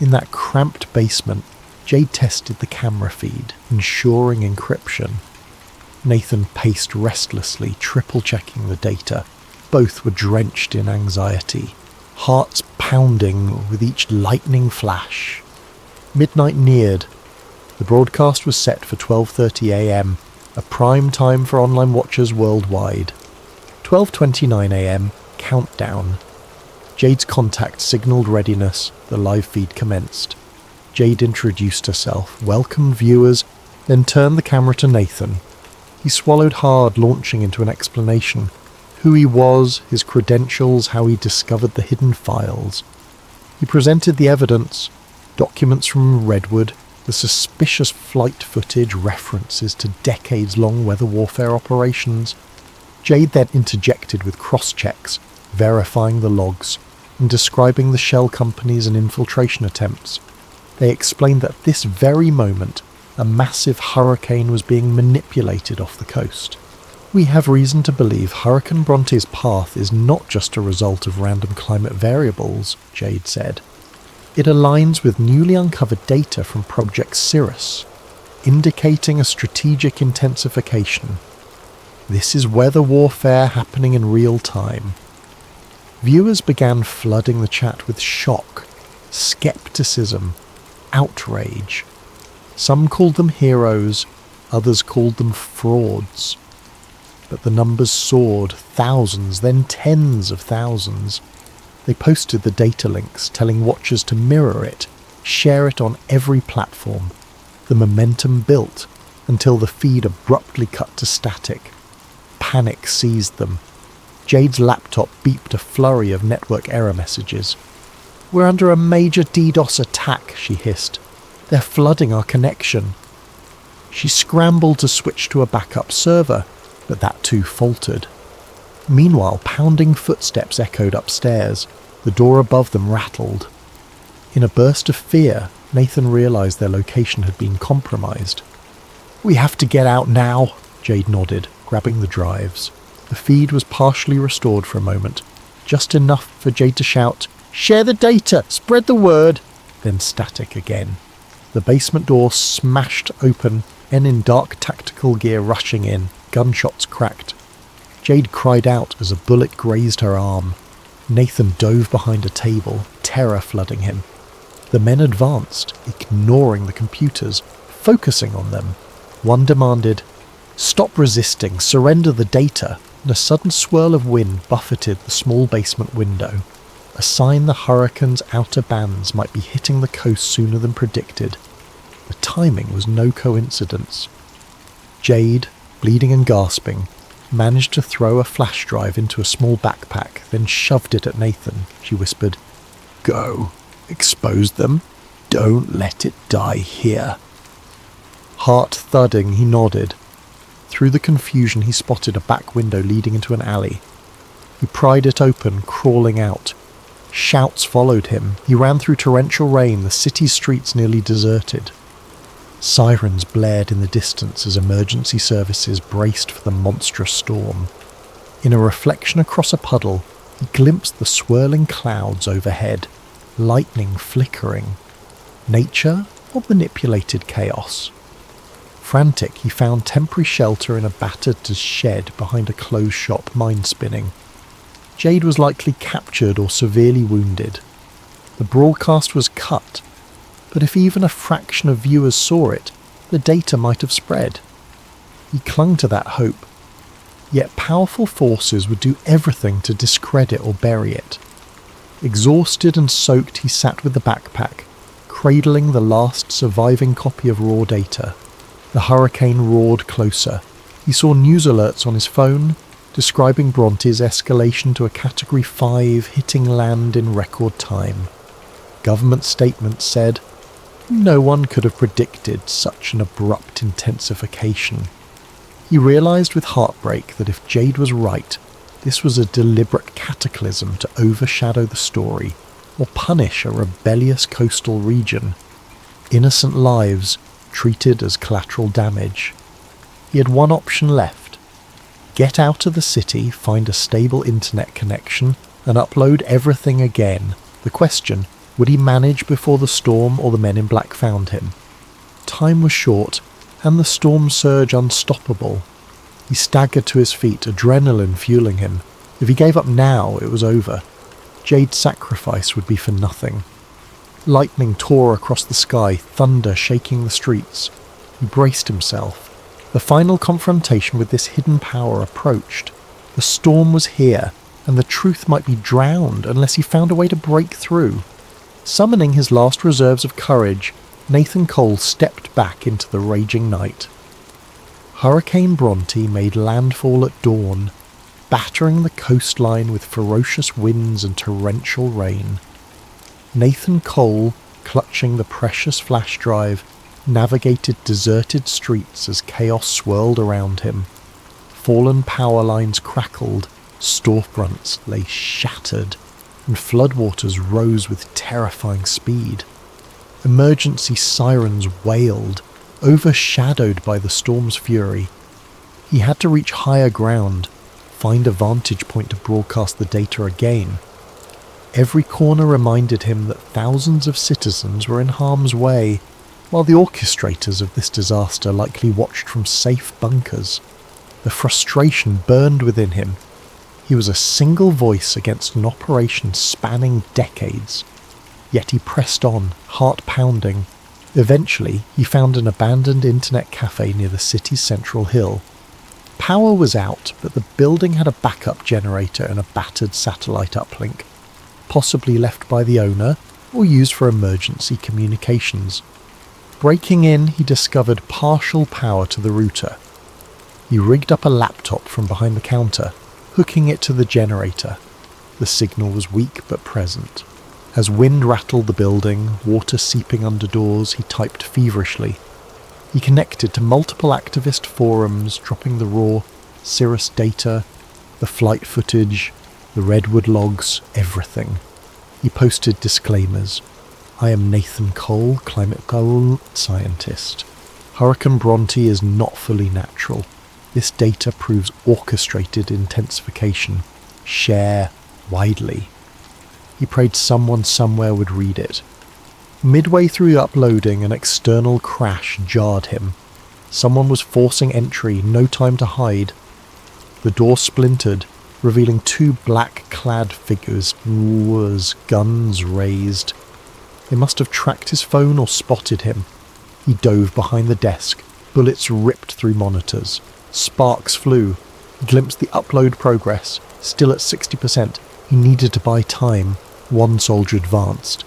[SPEAKER 1] In that cramped basement, Jade tested the camera feed, ensuring encryption. Nathan paced restlessly, triple-checking the data. Both were drenched in anxiety, hearts pounding with each lightning flash. Midnight neared. The broadcast was set for 12:30 a.m., a prime time for online watchers worldwide. 12:29 a.m., countdown. Jade's contact signalled readiness. The live feed commenced. Jade introduced herself, welcomed viewers, then turned the camera to Nathan. He swallowed hard, launching into an explanation. Who he was, his credentials, how he discovered the hidden files. He presented the evidence, documents from Redwood, the suspicious flight footage, references to decades-long weather warfare operations. Jade then interjected with cross-checks, verifying the logs, and describing the shell companies and infiltration attempts. They explained that at this very moment, a massive hurricane was being manipulated off the coast. We have reason to believe Hurricane Bronte's path is not just a result of random climate variables, Jade said. It aligns with newly uncovered data from Project Cirrus, indicating a strategic intensification. This is weather warfare happening in real time. Viewers began flooding the chat with shock, skepticism, outrage. Some called them heroes, others called them frauds. But the numbers soared, thousands, then tens of thousands. They posted the data links, telling watchers to mirror it, share it on every platform. The momentum built until the feed abruptly cut to static. Panic seized them. Jade's laptop beeped a flurry of network error messages. "We're under a major DDoS attack," she hissed. "They're flooding our connection." She scrambled to switch to a backup server, but that too faltered. Meanwhile, pounding footsteps echoed upstairs. The door above them rattled. In a burst of fear, Nathan realized their location had been compromised. "We have to get out now," Jade nodded, grabbing the drives. The feed was partially restored for a moment, just enough for Jade to shout, "Share the data! Spread the word!" Then static again. The basement door smashed open, men in dark tactical gear rushing in. Gunshots cracked. Jade cried out as a bullet grazed her arm. Nathan dove behind a table, terror flooding him. The men advanced, ignoring the computers, Focusing on them, one demanded, "Stop resisting, surrender the data," and a sudden swirl of wind buffeted the small basement window, a sign the hurricane's outer bands might be hitting the coast sooner than predicted. The timing was no coincidence. Jade, bleeding and gasping, managed to throw a flash drive into a small backpack, then shoved it at Nathan. She whispered, "Go. Expose them. Don't let it die here." Heart thudding, he nodded. Through the confusion, he spotted a back window leading into an alley. He pried it open, crawling out. Shouts followed him. He ran through torrential rain, the city's streets nearly deserted. Sirens blared in the distance as emergency services braced for the monstrous storm. In a reflection across a puddle, he glimpsed the swirling clouds overhead, lightning flickering. Nature or manipulated chaos? Frantic, he found temporary shelter in a battered shed behind a closed shop, mind spinning. Jade was likely captured or severely wounded. The broadcast was cut, but if even a fraction of viewers saw it, the data might have spread. He clung to that hope. Yet powerful forces would do everything to discredit or bury it. Exhausted and soaked, he sat with the backpack, cradling the last surviving copy of raw data. The hurricane roared closer. He saw news alerts on his phone, describing Bronte's escalation to a Category 5 hitting land in record time. Government statements said, no one could have predicted such an abrupt intensification. He realised with heartbreak that if Jade was right, this was a deliberate cataclysm to overshadow the story or punish a rebellious coastal region. Innocent lives treated as collateral damage. He had one option left. Get out of the city, find a stable internet connection, and upload everything again. The question, would he manage before the storm or the men in black found him? Time was short, and the storm surge unstoppable. He staggered to his feet, adrenaline fueling him. If he gave up now, it was over. Jade's sacrifice would be for nothing. Lightning tore across the sky, thunder shaking the streets. He braced himself. The final confrontation with this hidden power approached. The storm was here, and the truth might be drowned unless he found a way to break through. Summoning his last reserves of courage, Nathan Cole stepped back into the raging night. Hurricane Bronte made landfall at dawn, battering the coastline with ferocious winds and torrential rain. Nathan Cole, clutching the precious flash drive, navigated deserted streets as chaos swirled around him. Fallen power lines crackled, storefronts lay shattered, and floodwaters rose with terrifying speed. Emergency sirens wailed, overshadowed by the storm's fury. He had to reach higher ground, find a vantage point to broadcast the data again. Every corner reminded him that thousands of citizens were in harm's way, while the orchestrators of this disaster likely watched from safe bunkers. The frustration burned within him. He was a single voice against an operation spanning decades. Yet he pressed on, heart pounding. Eventually, he found an abandoned internet cafe near the city's central hill. Power was out, but the building had a backup generator and a battered satellite uplink, possibly left by the owner or used for emergency communications. Breaking in, he discovered partial power to the router. He rigged up a laptop from behind the counter, hooking it to the generator. The signal was weak but present. As wind rattled the building, water seeping under doors, he typed feverishly. He connected to multiple activist forums, dropping the raw Cirrus data, the flight footage, the redwood logs, everything. He posted disclaimers. I am Nathan Cole, climate goal scientist. Hurricane Bronte is not fully natural. This data proves orchestrated intensification. Share widely. He prayed someone somewhere would read it. Midway through uploading, an external crash jarred him. Someone was forcing entry, no time to hide. The door splintered, revealing two black-clad figures, guns raised. They must have tracked his phone or spotted him. He dove behind the desk, bullets ripped through monitors. Sparks flew. He glimpsed the upload progress, still at 60%. He needed to buy time. One soldier advanced.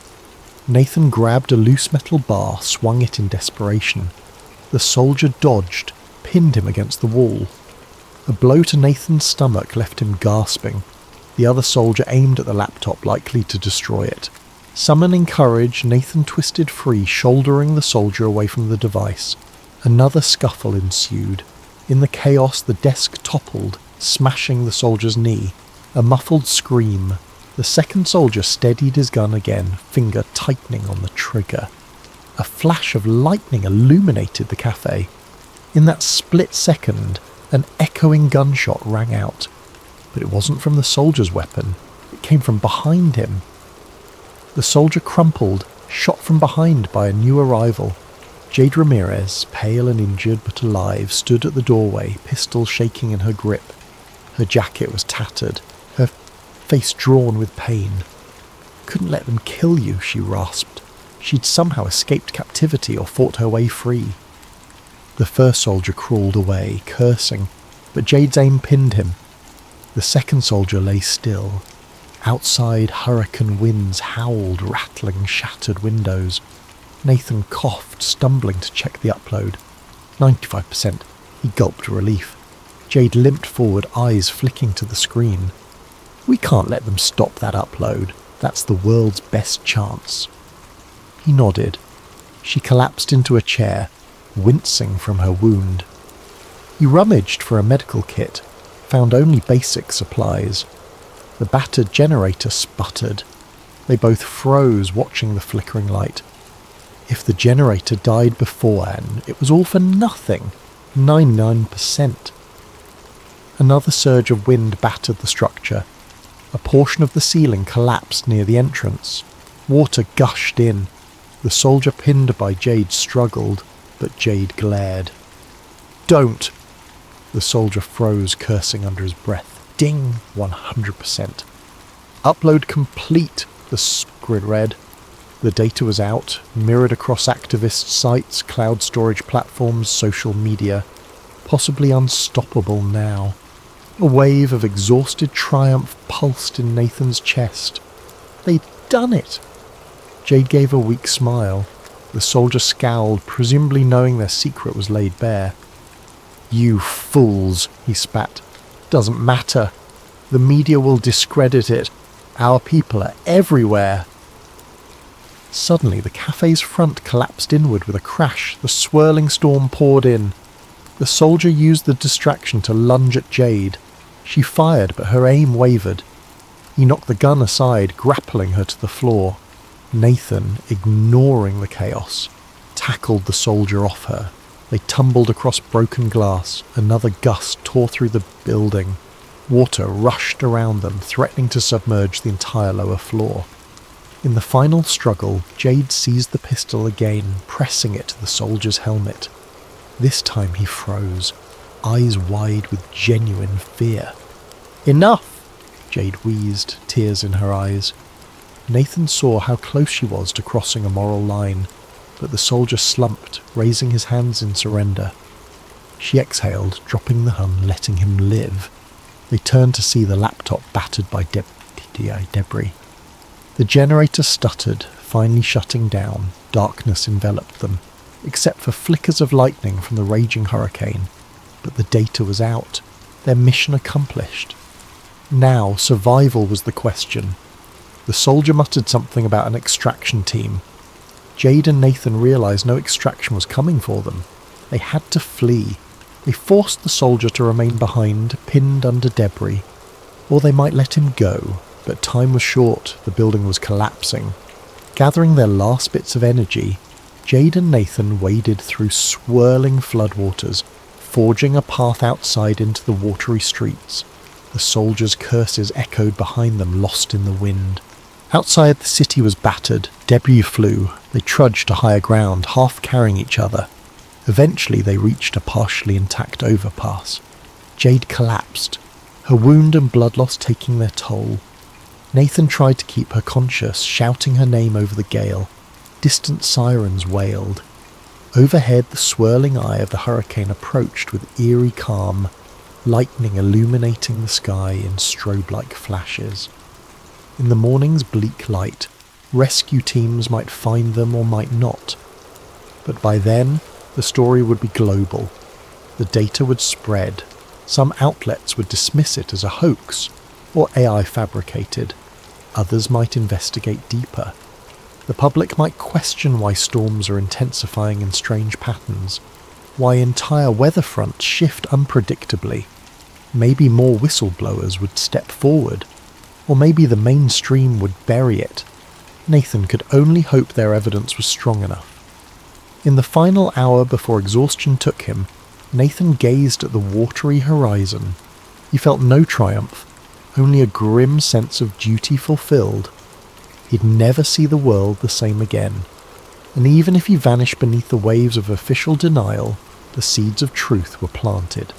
[SPEAKER 1] Nathan grabbed a loose metal bar, swung it in desperation. The soldier dodged, pinned him against the wall. A blow to Nathan's stomach left him gasping. The other soldier aimed at the laptop, likely to destroy it. Summoning courage, Nathan twisted free, shouldering the soldier away from the device. Another scuffle ensued. In the chaos, the desk toppled, smashing the soldier's knee. A muffled scream. The second soldier steadied his gun again, finger tightening on the trigger. A flash of lightning illuminated the cafe. In that split second, an echoing gunshot rang out. But it wasn't from the soldier's weapon. It came from behind him. The soldier crumpled, shot from behind by a new arrival. Jade Ramirez, pale and injured but alive, stood at the doorway, pistol shaking in her grip. Her jacket was tattered, her face drawn with pain. "Couldn't let them kill you," she rasped. She'd somehow escaped captivity or fought her way free. The first soldier crawled away, cursing, but Jade's aim pinned him. The second soldier lay still. Outside, hurricane winds howled, rattling shattered windows. Nathan coughed, stumbling to check the upload. 95%. He gulped relief. Jade limped forward, eyes flicking to the screen. "We can't let them stop that upload. That's the world's best chance." He nodded. She collapsed into a chair, wincing from her wound. He rummaged for a medical kit, found only basic supplies. The battered generator sputtered. They both froze, watching the flickering light. If the generator died beforehand, it was all for nothing. 99%. Another surge of wind battered the structure. A portion of the ceiling collapsed near the entrance. Water gushed in. The soldier pinned by Jade struggled, but Jade glared. "Don't!" The soldier froze, cursing under his breath. Ding! 100%. "Upload complete," the grid read. The data was out, mirrored across activist sites, cloud storage platforms, social media. Possibly unstoppable now. A wave of exhausted triumph pulsed in Nathan's chest. They'd done it! Jade gave a weak smile. The soldier scowled, presumably knowing their secret was laid bare. "You fools," he spat. "Doesn't matter. The media will discredit it. Our people are everywhere." Suddenly, the cafe's front collapsed inward with a crash. The swirling storm poured in. The soldier used the distraction to lunge at Jade. She fired, but her aim wavered. He knocked the gun aside, grappling her to the floor. Nathan, ignoring the chaos, tackled the soldier off her. They tumbled across broken glass. Another gust tore through the building. Water rushed around them, threatening to submerge the entire lower floor. In the final struggle, Jade seized the pistol again, pressing it to the soldier's helmet. This time he froze, eyes wide with genuine fear. "Enough!" Jade wheezed, tears in her eyes. Nathan saw how close she was to crossing a moral line, but the soldier slumped, raising his hands in surrender. She exhaled, dropping the gun, letting him live. They turned to see the laptop battered by debris. The generator stuttered, finally shutting down. Darkness enveloped them, except for flickers of lightning from the raging hurricane. But the data was out, their mission accomplished. Now survival was the question. The soldier muttered something about an extraction team. Jade and Nathan realised no extraction was coming for them. They had to flee. They forced the soldier to remain behind, pinned under debris. Or they might let him go, but time was short, the building was collapsing. Gathering their last bits of energy, Jade and Nathan waded through swirling floodwaters, forging a path outside into the watery streets. The soldiers' curses echoed behind them, lost in the wind. Outside, the city was battered. Debris flew. They trudged to higher ground, half carrying each other. Eventually, they reached a partially intact overpass. Jade collapsed, her wound and blood loss taking their toll. Nathan tried to keep her conscious, shouting her name over the gale. Distant sirens wailed. Overhead, the swirling eye of the hurricane approached with eerie calm, lightning illuminating the sky in strobe-like flashes. In the morning's bleak light, rescue teams might find them or might not. But by then, the story would be global. The data would spread. Some outlets would dismiss it as a hoax or AI fabricated. Others might investigate deeper. The public might question why storms are intensifying in strange patterns, why entire weather fronts shift unpredictably. Maybe more whistleblowers would step forward, or maybe the mainstream would bury it. Nathan could only hope their evidence was strong enough. In the final hour before exhaustion took him, Nathan gazed at the watery horizon. He felt no triumph, only a grim sense of duty fulfilled. He'd never see the world the same again, and even if he vanished beneath the waves of official denial, the seeds of truth were planted.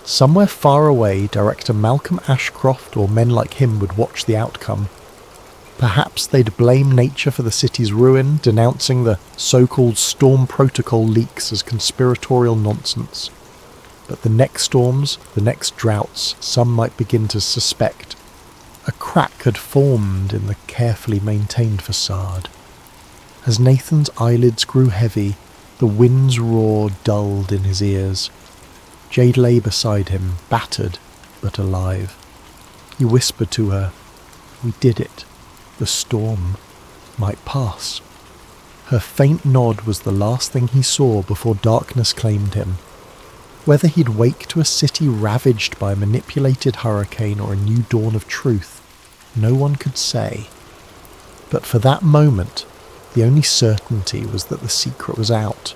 [SPEAKER 1] Somewhere far away, director Malcolm Ashcroft or men like him would watch the outcome. Perhaps they'd blame nature for the city's ruin, denouncing the so-called storm protocol leaks as conspiratorial nonsense. But the next storms, the next droughts, some might begin to suspect. A crack had formed in the carefully maintained facade. As Nathan's eyelids grew heavy, the wind's roar dulled in his ears. Jade lay beside him, battered but alive. He whispered to her, "We did it. The storm might pass." Her faint nod was the last thing he saw before darkness claimed him. Whether he'd wake to a city ravaged by a manipulated hurricane or a new dawn of truth, no one could say. But for that moment, the only certainty was that the secret was out,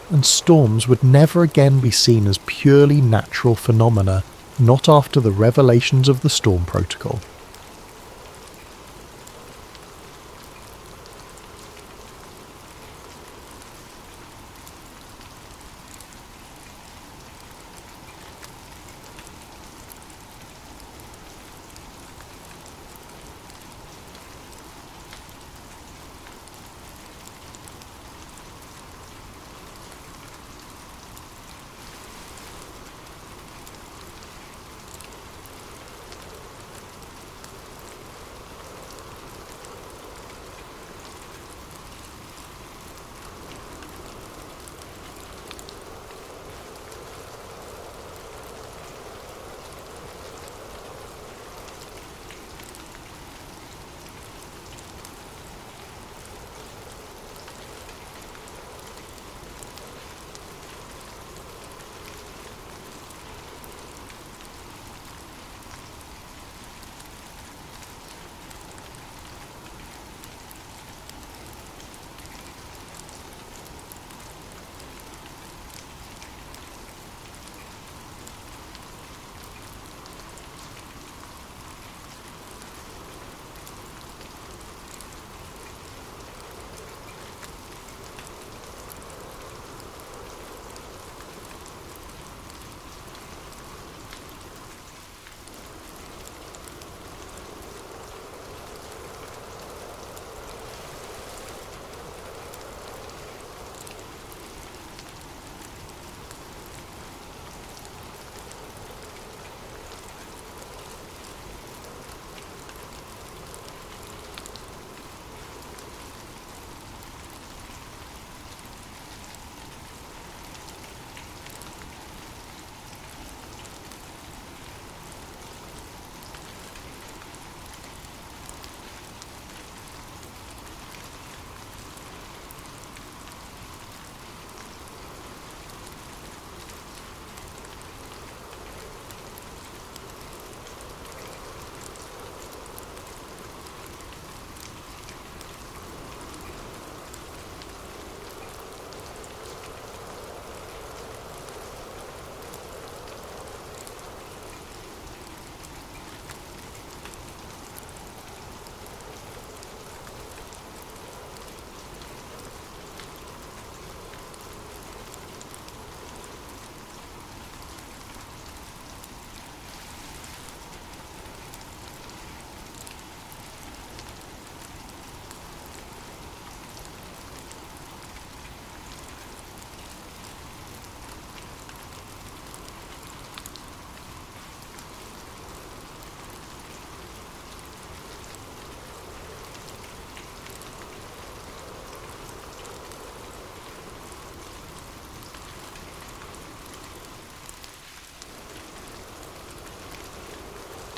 [SPEAKER 1] and storms would never again be seen as purely natural phenomena, not after the revelations of the Storm Protocol.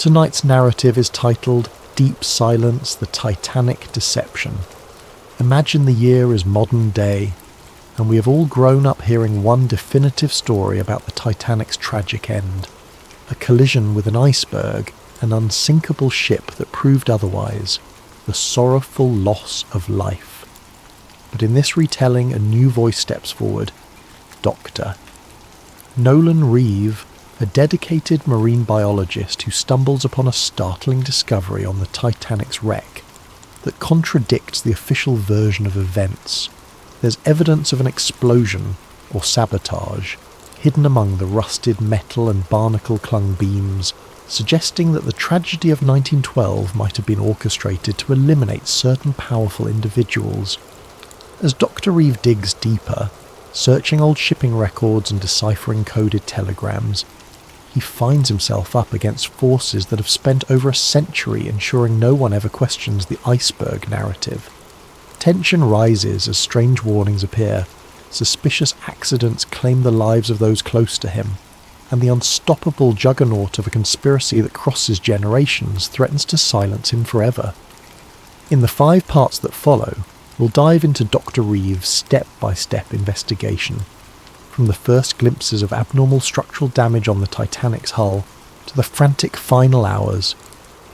[SPEAKER 1] Tonight's narrative is titled Deep Silence, the Titanic Deception. Imagine the year as modern day, and we have all grown up hearing one definitive story about the Titanic's tragic end. A collision with an iceberg, an unsinkable ship that proved otherwise, the sorrowful loss of life. But in this retelling, a new voice steps forward. Doctor. Nolan Reeve, a dedicated marine biologist who stumbles upon a startling discovery on the Titanic's wreck that contradicts the official version of events. There's evidence of an explosion, or sabotage, hidden among the rusted metal and barnacle-clung beams, suggesting that the tragedy of 1912 might have been orchestrated to eliminate certain powerful individuals. As Dr. Reeve digs deeper, searching old shipping records and deciphering coded telegrams, he finds himself up against forces that have spent over a century ensuring no one ever questions the iceberg narrative. Tension rises as strange warnings appear, suspicious accidents claim the lives of those close to him, and the unstoppable juggernaut of a conspiracy that crosses generations threatens to silence him forever. In the 5 parts that follow, we'll dive into Dr. Reeve's step-by-step investigation, from the first glimpses of abnormal structural damage on the Titanic's hull to the frantic final hours,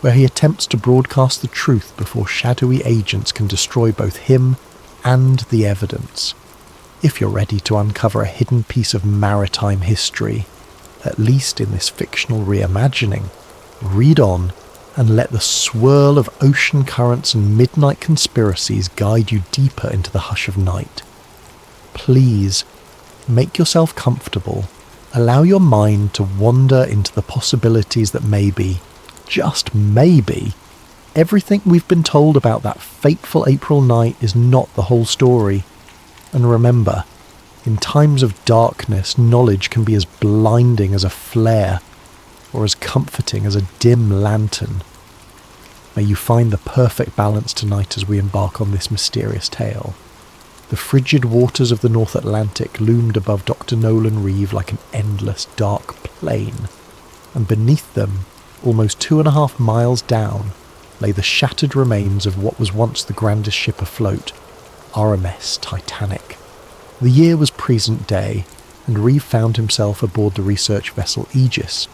[SPEAKER 1] where he attempts to broadcast the truth before shadowy agents can destroy both him and the evidence. If you're ready to uncover a hidden piece of maritime history, at least in this fictional reimagining, read on and let the swirl of ocean currents and midnight conspiracies guide you deeper into the hush of night. Please, make yourself comfortable. Allow your mind to wander into the possibilities that maybe, just maybe, everything we've been told about that fateful April night is not the whole story. And remember, in times of darkness, knowledge can be as blinding as a flare, or as comforting as a dim lantern. May you find the perfect balance tonight as we embark on this mysterious tale. The frigid waters of the North Atlantic loomed above Dr. Nolan Reeve like an endless dark plain, and beneath them, almost 2.5 miles down, lay the shattered remains of what was once the grandest ship afloat, RMS Titanic. The year was present day, and Reeve found himself aboard the research vessel Aegis,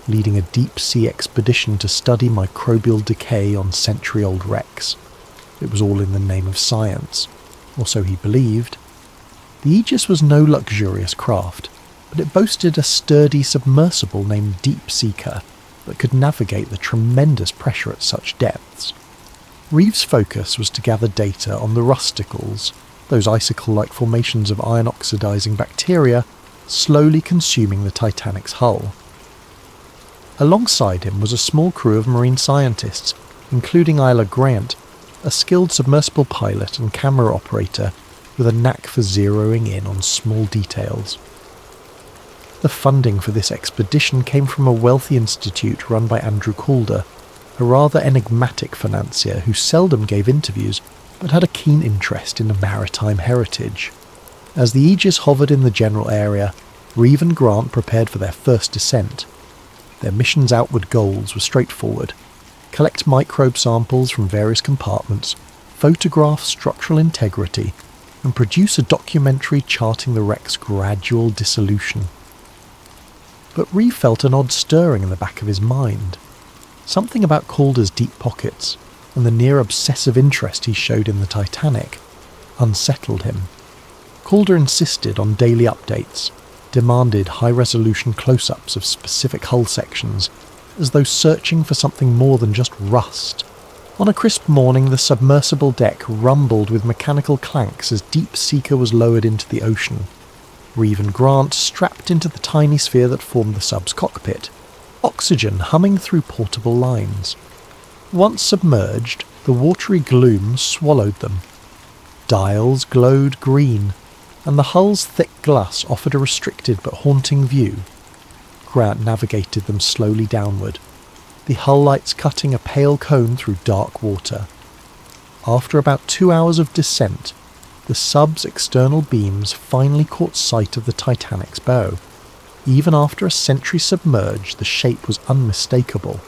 [SPEAKER 1] leading a deep-sea expedition to study microbial decay on century-old wrecks. It was all in the name of science, or so he believed. The Aegis was no luxurious craft, but it boasted a sturdy submersible named Deep Seeker that could navigate the tremendous pressure at such depths. Reeve's focus was to gather data on the rusticles, those icicle-like formations of iron-oxidizing bacteria slowly consuming the Titanic's hull. Alongside him was a small crew of marine scientists, including Isla Grant, a skilled submersible pilot and camera operator with a knack for zeroing in on small details. The funding for this expedition came from a wealthy institute run by Andrew Calder, a rather enigmatic financier who seldom gave interviews but had a keen interest in the maritime heritage. As the Aegis hovered in the general area, Reeve and Grant prepared for their first descent. Their mission's outward goals were straightforward: collect microbe samples from various compartments, photograph structural integrity, and produce a documentary charting the wreck's gradual dissolution. But Reeve felt an odd stirring in the back of his mind. Something about Calder's deep pockets, and the near-obsessive interest he showed in the Titanic, unsettled him. Calder insisted on daily updates, demanded high-resolution close-ups of specific hull sections, as though searching for something more than just rust. On a crisp morning, the submersible deck rumbled with mechanical clanks as Deep Seeker was lowered into the ocean. Reeve and Grant strapped into the tiny sphere that formed the sub's cockpit, oxygen humming through portable lines. Once submerged, the watery gloom swallowed them. Dials glowed green, and the hull's thick glass offered a restricted but haunting view. Grant navigated them slowly downward, the hull lights cutting a pale cone through dark water. After about 2 hours of descent, the sub's external beams finally caught sight of the Titanic's bow. Even after a century submerged, the shape was unmistakable.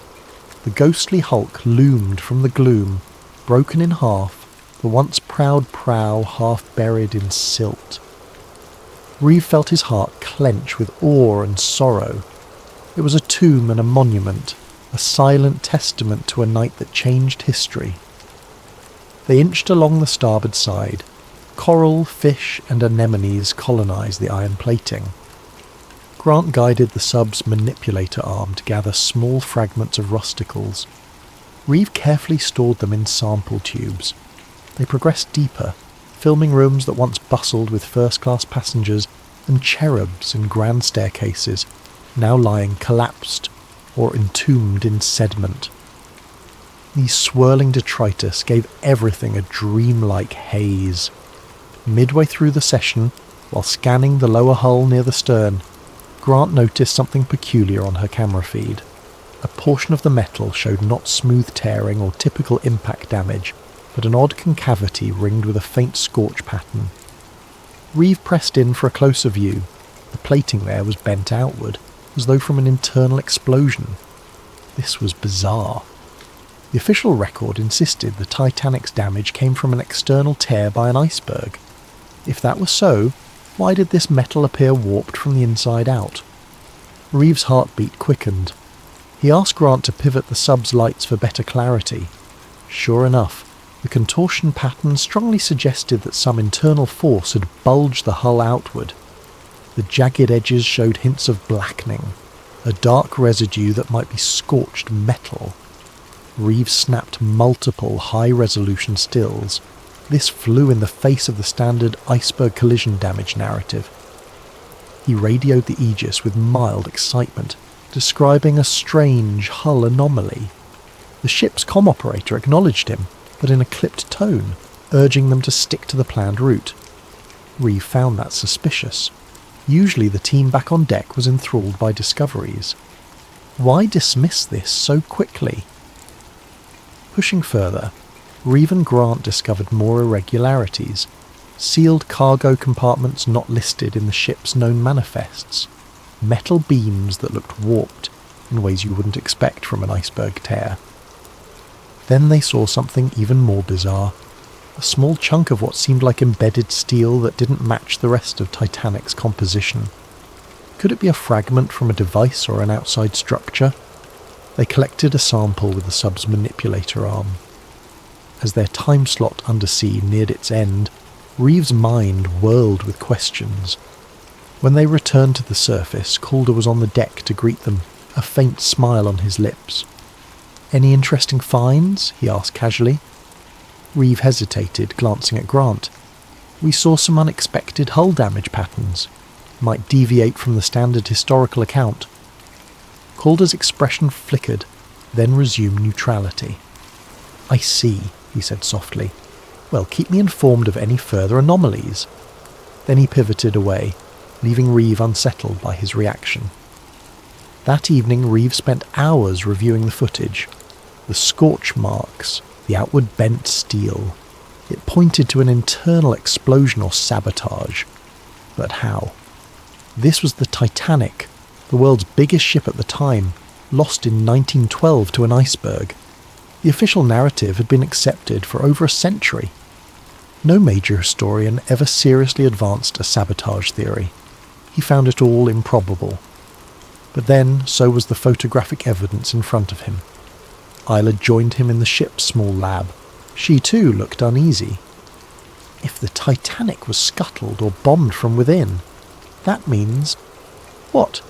[SPEAKER 1] The ghostly hulk loomed from the gloom, broken in half, the once proud prow half buried in silt. Reeve felt his heart clench with awe and sorrow. It was a tomb and a monument, a silent testament to a night that changed history. They inched along the starboard side. Coral, fish and anemones colonised the iron plating. Grant guided the sub's manipulator arm to gather small fragments of rusticles. Reeve carefully stored them in sample tubes. They progressed deeper, filming rooms that once bustled with first-class passengers and cherubs and grand staircases, now lying collapsed or entombed in sediment. These swirling detritus gave everything a dreamlike haze. Midway through the session, while scanning the lower hull near the stern, Grant noticed something peculiar on her camera feed. A portion of the metal showed not smooth tearing or typical impact damage, but an odd concavity ringed with a faint scorch pattern. Reeve pressed in for a closer view. The plating there was bent outward, as though from an internal explosion. This was bizarre. The official record insisted the Titanic's damage came from an external tear by an iceberg. If that was so, why did this metal appear warped from the inside out? Reeve's heartbeat quickened. He asked Grant to pivot the sub's lights for better clarity. Sure enough, the contortion pattern strongly suggested that some internal force had bulged the hull outward. The jagged edges showed hints of blackening, a dark residue that might be scorched metal. Reeve snapped multiple high-resolution stills. This flew in the face of the standard iceberg collision damage narrative. He radioed the Aegis with mild excitement, describing a strange hull anomaly. The ship's comm operator acknowledged him, but in a clipped tone, urging them to stick to the planned route. Reeve found that suspicious. Usually the team back on deck was enthralled by discoveries. Why dismiss this so quickly? Pushing further, Reeve and Grant discovered more irregularities. Sealed cargo compartments not listed in the ship's known manifests. Metal beams that looked warped in ways you wouldn't expect from an iceberg tear. Then they saw something even more bizarre. A small chunk of what seemed like embedded steel that didn't match the rest of Titanic's composition. Could it be a fragment from a device or an outside structure? They collected a sample with the sub's manipulator arm. As their time slot undersea neared its end, Reeve's mind whirled with questions. When they returned to the surface, Calder was on the deck to greet them, a faint smile on his lips. "Any interesting finds?" he asked casually. Reeve hesitated, glancing at Grant. "We saw some unexpected hull damage patterns. Might deviate from the standard historical account." Calder's expression flickered, then resumed neutrality. "I see," he said softly. "Well, keep me informed of any further anomalies." Then he pivoted away, leaving Reeve unsettled by his reaction. That evening Reeve spent hours reviewing the footage. The scorch marks, the outward bent steel. It pointed to an internal explosion or sabotage. But how? This was the Titanic, the world's biggest ship at the time, lost in 1912 to an iceberg. The official narrative had been accepted for over a century. No major historian ever seriously advanced a sabotage theory. He found it all improbable. But then, so was the photographic evidence in front of him. Isla joined him in the ship's small lab. She too looked uneasy. If the Titanic was scuttled or bombed from within, that means... what?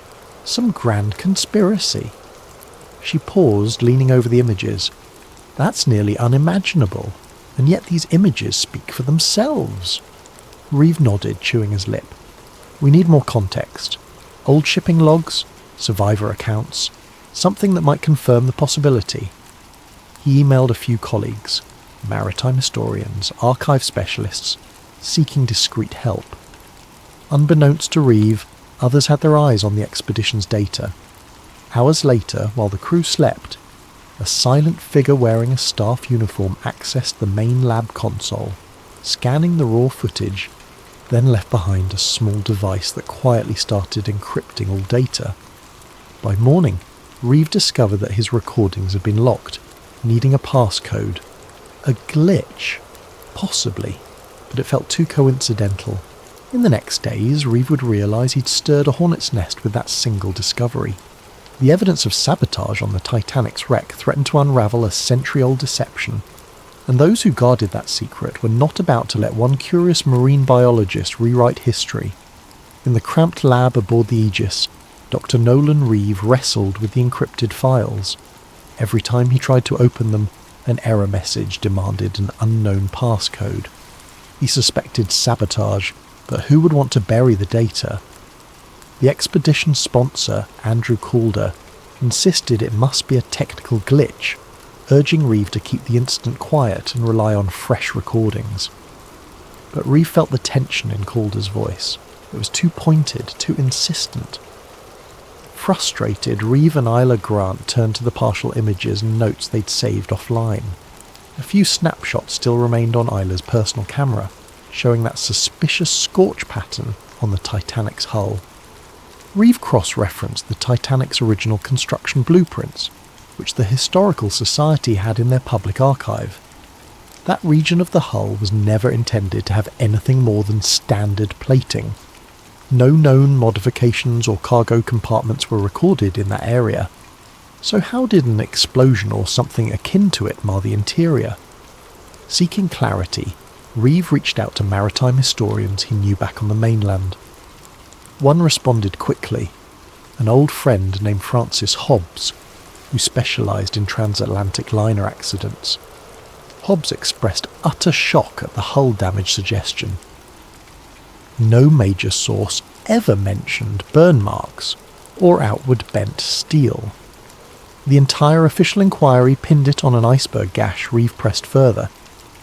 [SPEAKER 1] Some grand conspiracy. She paused, leaning over the images. That's nearly unimaginable, and yet these images speak for themselves. Reeve nodded, chewing his lip. We need more context. Old shipping logs, survivor accounts, something that might confirm the possibility. He emailed a few colleagues, maritime historians, archive specialists, seeking discreet help. Unbeknownst to Reeve, others had their eyes on the expedition's data. Hours later, while the crew slept, a silent figure wearing a staff uniform accessed the main lab console, scanning the raw footage, then left behind a small device that quietly started encrypting all data. By morning, Reeve discovered that his recordings had been locked, needing a passcode. A glitch? Possibly, but it felt too coincidental. In the next days, Reeve would realise he'd stirred a hornet's nest with that single discovery. The evidence of sabotage on the Titanic's wreck threatened to unravel a century-old deception, and those who guarded that secret were not about to let one curious marine biologist rewrite history. In the cramped lab aboard the Aegis, Dr. Nolan Reeve wrestled with the encrypted files. Every time he tried to open them, an error message demanded an unknown passcode. He suspected sabotage, but who would want to bury the data? The expedition's sponsor, Andrew Calder, insisted it must be a technical glitch, urging Reeve to keep the incident quiet and rely on fresh recordings. But Reeve felt the tension in Calder's voice. It was too pointed, too insistent. Frustrated, Reeve and Isla Grant turned to the partial images and notes they'd saved offline. A few snapshots still remained on Isla's personal camera, showing that suspicious scorch pattern on the Titanic's hull. Reeve cross-referenced the Titanic's original construction blueprints, which the Historical Society had in their public archive. That region of the hull was never intended to have anything more than standard plating. No known modifications or cargo compartments were recorded in that area. So how did an explosion or something akin to it mar the interior? Seeking clarity, Reeve reached out to maritime historians he knew back on the mainland. One responded quickly, an old friend named Francis Hobbs, who specialised in transatlantic liner accidents. Hobbs expressed utter shock at the hull damage suggestion. No major source ever mentioned burn marks or outward bent steel. The entire official inquiry pinned it on an iceberg gash. Reeve pressed further,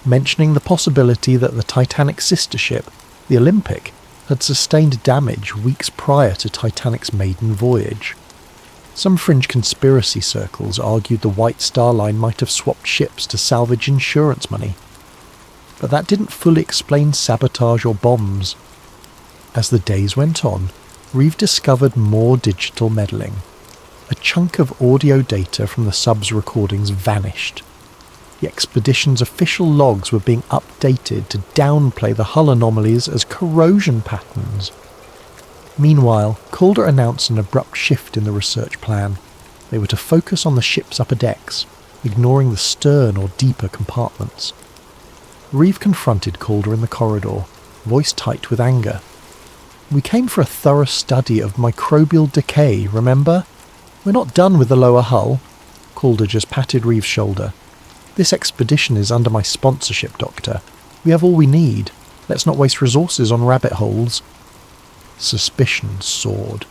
[SPEAKER 1] mentioning the possibility that the Titanic's sister ship, the Olympic, had sustained damage weeks prior to Titanic's maiden voyage. Some fringe conspiracy circles argued the White Star Line might have swapped ships to salvage insurance money, but that didn't fully explain sabotage or bombs. As the days went on, Reeve discovered more digital meddling. A chunk of audio data from the sub's recordings vanished. The expedition's official logs were being updated to downplay the hull anomalies as corrosion patterns. Meanwhile, Calder announced an abrupt shift in the research plan. They were to focus on the ship's upper decks, ignoring the stern or deeper compartments. Reeve confronted Calder in the corridor, voice tight with anger. "We came for a thorough study of microbial decay, remember? We're not done with the lower hull." Calder just patted Reeve's shoulder. "This expedition is under my sponsorship, Doctor. We have all we need. Let's not waste resources on rabbit holes." Suspicion soared.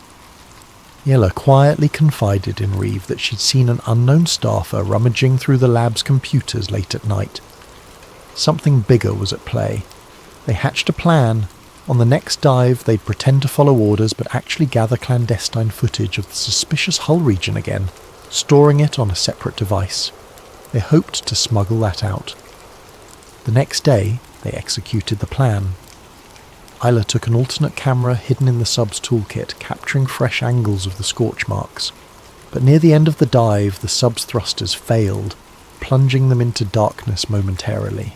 [SPEAKER 1] Yella quietly confided in Reeve that she'd seen an unknown staffer rummaging through the lab's computers late at night. Something bigger was at play. They hatched a plan. On the next dive, they'd pretend to follow orders but actually gather clandestine footage of the suspicious hull region again, storing it on a separate device. They hoped to smuggle that out. The next day, they executed the plan. Isla took an alternate camera hidden in the sub's toolkit, capturing fresh angles of the scorch marks. But near the end of the dive, the sub's thrusters failed, plunging them into darkness momentarily.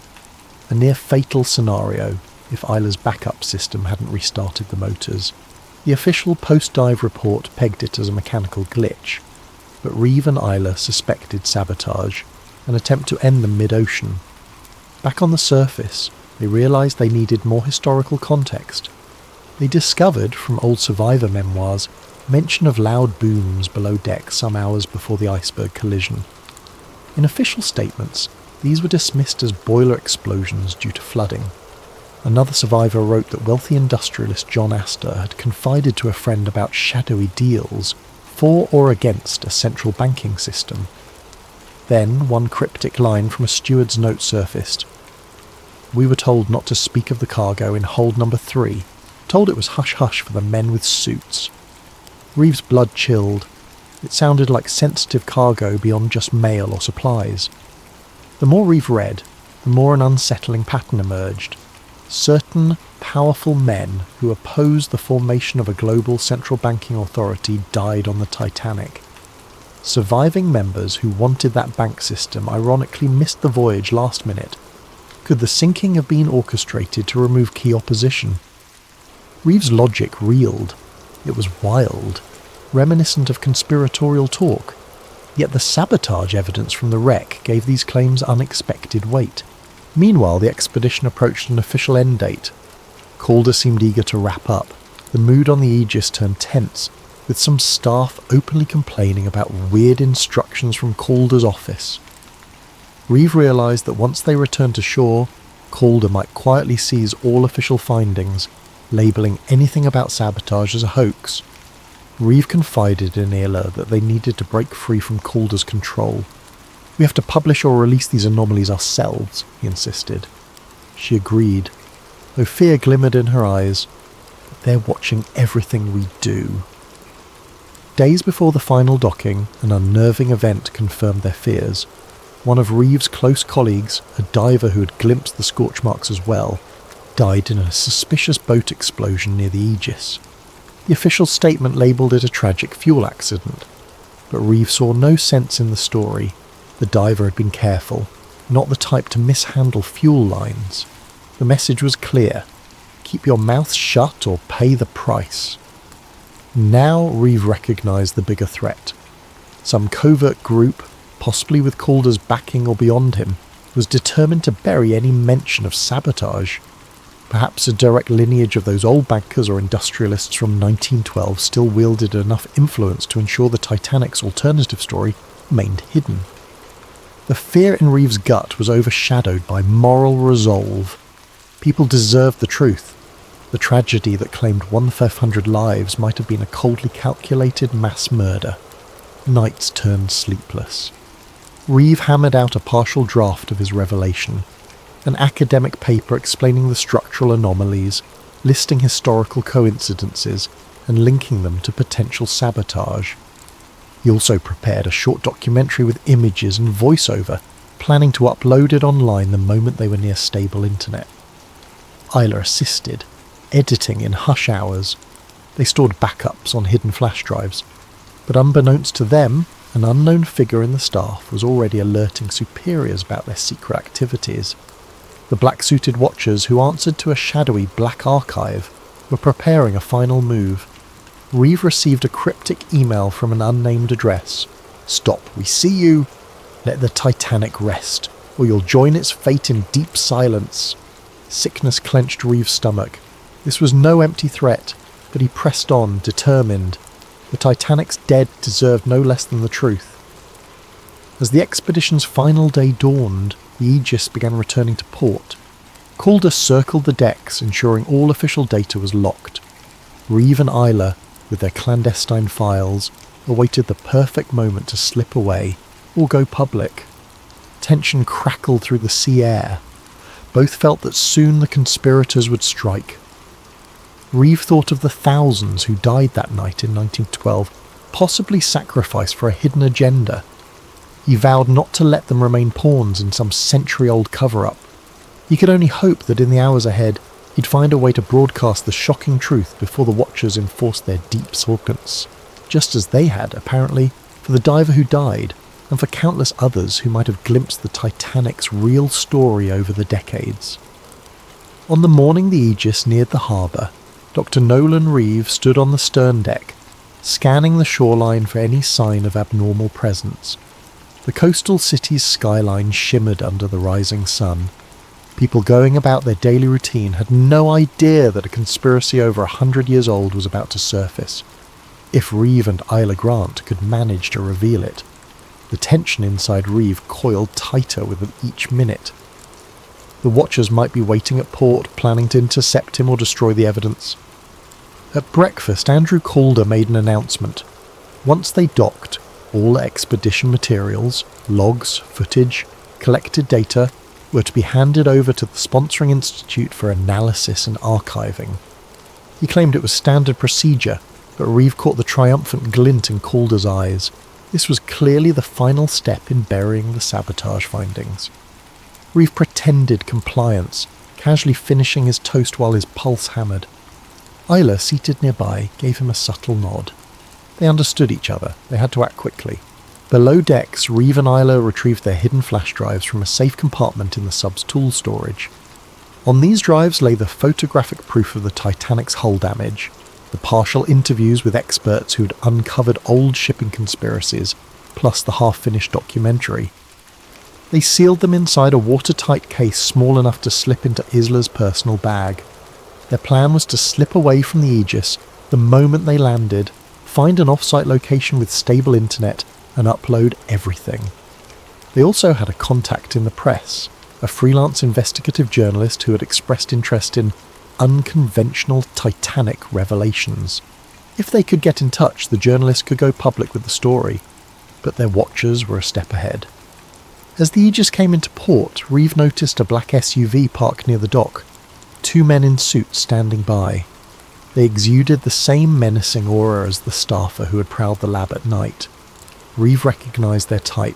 [SPEAKER 1] A near-fatal scenario if Isla's backup system hadn't restarted the motors. The official post-dive report pegged it as a mechanical glitch, but Reeve and Isla suspected sabotage, an attempt to end them mid-ocean. Back on the surface, they realised they needed more historical context. They discovered, from old survivor memoirs, mention of loud booms below deck some hours before the iceberg collision. In official statements, these were dismissed as boiler explosions due to flooding. Another survivor wrote that wealthy industrialist John Astor had confided to a friend about shadowy deals for or against a central banking system. Then one cryptic line from a steward's note surfaced. "We were told not to speak of the cargo in hold number 3, told it was hush-hush for the men with suits." Reeve's blood chilled. It sounded like sensitive cargo beyond just mail or supplies. The more Reeve read, the more an unsettling pattern emerged. Certain powerful men who opposed the formation of a global central banking authority died on the Titanic. Surviving members who wanted that bank system ironically missed the voyage last minute. Could the sinking have been orchestrated to remove key opposition? Reeves' logic reeled. It was wild, reminiscent of conspiratorial talk. Yet the sabotage evidence from the wreck gave these claims unexpected weight. Meanwhile, the expedition approached an official end date. Calder seemed eager to wrap up. The mood on the Aegis turned tense, with some staff openly complaining about weird instructions from Calder's office. Reeve realised that once they returned to shore, Calder might quietly seize all official findings, labelling anything about sabotage as a hoax. Reeve confided in Ayla that they needed to break free from Calder's control. "We have to publish or release these anomalies ourselves," he insisted. She agreed, though fear glimmered in her eyes. "They're watching everything we do." Days before the final docking, an unnerving event confirmed their fears. One of Reeves' close colleagues, a diver who had glimpsed the scorch marks as well, died in a suspicious boat explosion near the Aegis. The official statement labelled it a tragic fuel accident, but Reeves saw no sense in the story. The diver had been careful, not the type to mishandle fuel lines. The message was clear: keep your mouth shut or pay the price. Now Reeve recognised the bigger threat. Some covert group, possibly with Calder's backing or beyond him, was determined to bury any mention of sabotage. Perhaps a direct lineage of those old bankers or industrialists from 1912 still wielded enough influence to ensure the Titanic's alternative story remained hidden. The fear in Reeves' gut was overshadowed by moral resolve. People deserved the truth. The tragedy that claimed 1/500 lives might have been a coldly calculated mass murder. Nights turned sleepless. Reeve hammered out a partial draft of his revelation, an academic paper explaining the structural anomalies, listing historical coincidences, and linking them to potential sabotage. He also prepared a short documentary with images and voiceover, planning to upload it online the moment they were near stable internet. Ayla assisted, editing in hush hours. They stored backups on hidden flash drives, but unbeknownst to them, an unknown figure in the staff was already alerting superiors about their secret activities. The black-suited watchers who answered to a shadowy black archive were preparing a final move. Reeve received a cryptic email from an unnamed address. "Stop, we see you. Let the Titanic rest, or you'll join its fate in deep silence." Sickness clenched Reeve's stomach. This was no empty threat, but he pressed on, determined. The Titanic's dead deserved no less than the truth. As the expedition's final day dawned, the Aegis began returning to port. Calder circled the decks, ensuring all official data was locked. Reeve and Ayla, with their clandestine files, awaited the perfect moment to slip away or go public. Tension crackled through the sea air. Both felt that soon the conspirators would strike. Reeve thought of the thousands who died that night in 1912, possibly sacrificed for a hidden agenda. He vowed not to let them remain pawns in some century-old cover-up. He could only hope that in the hours ahead, he'd find a way to broadcast the shocking truth before the Watchers enforced their deep silence, just as they had, apparently, for the diver who died, and for countless others who might have glimpsed the Titanic's real story over the decades. On the morning the Aegis neared the harbour, Dr. Nolan Reeve stood on the stern deck, scanning the shoreline for any sign of abnormal presence. The coastal city's skyline shimmered under the rising sun. People going about their daily routine had no idea that a conspiracy over 100 years old was about to surface, if Reeve and Ayla Grant could manage to reveal it. The tension inside Reeve coiled tighter with each minute. The Watchers might be waiting at port, planning to intercept him or destroy the evidence. At breakfast, Andrew Calder made an announcement. Once they docked, all expedition materials, logs, footage, collected data were to be handed over to the sponsoring institute for analysis and archiving. He claimed it was standard procedure, but Reeve caught the triumphant glint in Calder's eyes. This was clearly the final step in burying the sabotage findings. Reeve pretended compliance, casually finishing his toast while his pulse hammered. Ayla, seated nearby, gave him a subtle nod. They understood each other. They had to act quickly. Below decks, Reeve and Isla retrieved their hidden flash drives from a safe compartment in the sub's tool storage. On these drives lay the photographic proof of the Titanic's hull damage, the partial interviews with experts who'd uncovered old shipping conspiracies, plus the half-finished documentary. They sealed them inside a watertight case small enough to slip into Isla's personal bag. Their plan was to slip away from the Aegis the moment they landed, find an off-site location with stable internet, and upload everything. They also had a contact in the press, a freelance investigative journalist who had expressed interest in unconventional Titanic revelations. If they could get in touch, the journalist could go public with the story, but their watchers were a step ahead. As the Aegis came into port, Reeve noticed a black SUV parked near the dock, 2 men in suits standing by. They exuded the same menacing aura as the staffer who had prowled the lab at night. Reeve recognised their type,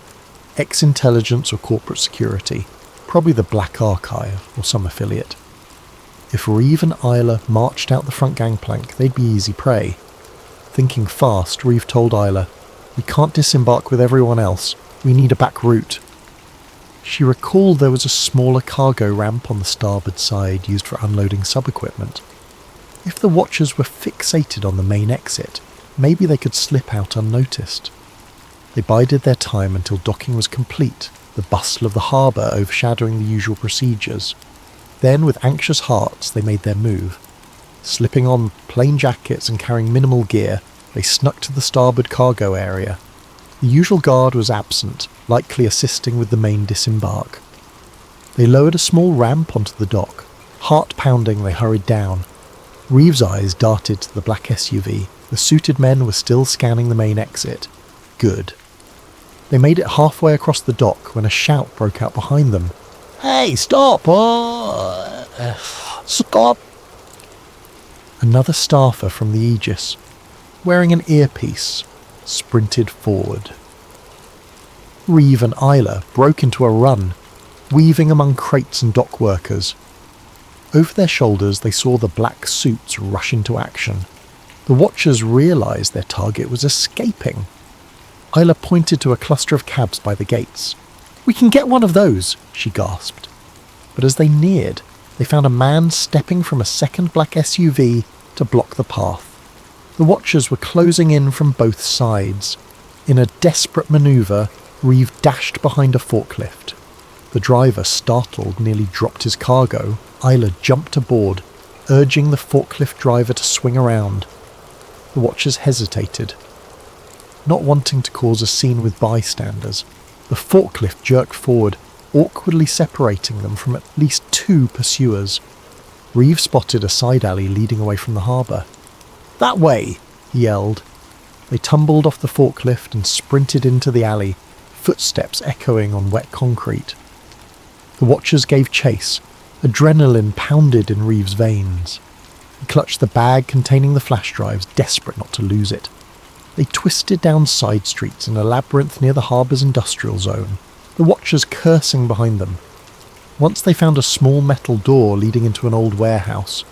[SPEAKER 1] ex-intelligence or corporate security, probably the Black Archive or some affiliate. If Reeve and Isla marched out the front gangplank, they'd be easy prey. Thinking fast, Reeve told Isla, "We can't disembark with everyone else. We need a back route." She recalled there was a smaller cargo ramp on the starboard side used for unloading sub-equipment. If the watchers were fixated on the main exit, maybe they could slip out unnoticed. They bided their time until docking was complete, the bustle of the harbour overshadowing the usual procedures. Then, with anxious hearts, they made their move. Slipping on plain jackets and carrying minimal gear, they snuck to the starboard cargo area. The usual guard was absent, likely assisting with the main disembark. They lowered a small ramp onto the dock. Heart pounding, they hurried down. Reeve's eyes darted to the black SUV. The suited men were still scanning the main exit. Good. They made it halfway across the dock when a shout broke out behind them. "Hey, stop! Stop!" Another staffer from the Aegis, wearing an earpiece, sprinted forward. Reeve and Isla broke into a run, weaving among crates and dock workers. Over their shoulders they saw the black suits rush into action. The watchers realised their target was escaping. Isla pointed to a cluster of cabs by the gates. "We can get one of those," she gasped. But as they neared, they found a man stepping from a second black SUV to block the path. The watchers were closing in from both sides. In a desperate manoeuvre, Reeve dashed behind a forklift. The driver, startled, nearly dropped his cargo. Isla jumped aboard, urging the forklift driver to swing around. The watchers hesitated, not wanting to cause a scene with bystanders. The forklift jerked forward, awkwardly separating them from at least 2 pursuers. Reeve spotted a side alley leading away from the harbour. "That way!" he yelled. They tumbled off the forklift and sprinted into the alley, footsteps echoing on wet concrete. The watchers gave chase. Adrenaline pounded in Reeve's veins. He clutched the bag containing the flash drives, desperate not to lose it. They twisted down side streets in a labyrinth near the harbour's industrial zone, the watchers cursing behind them. Once they found a small metal door leading into an old warehouse.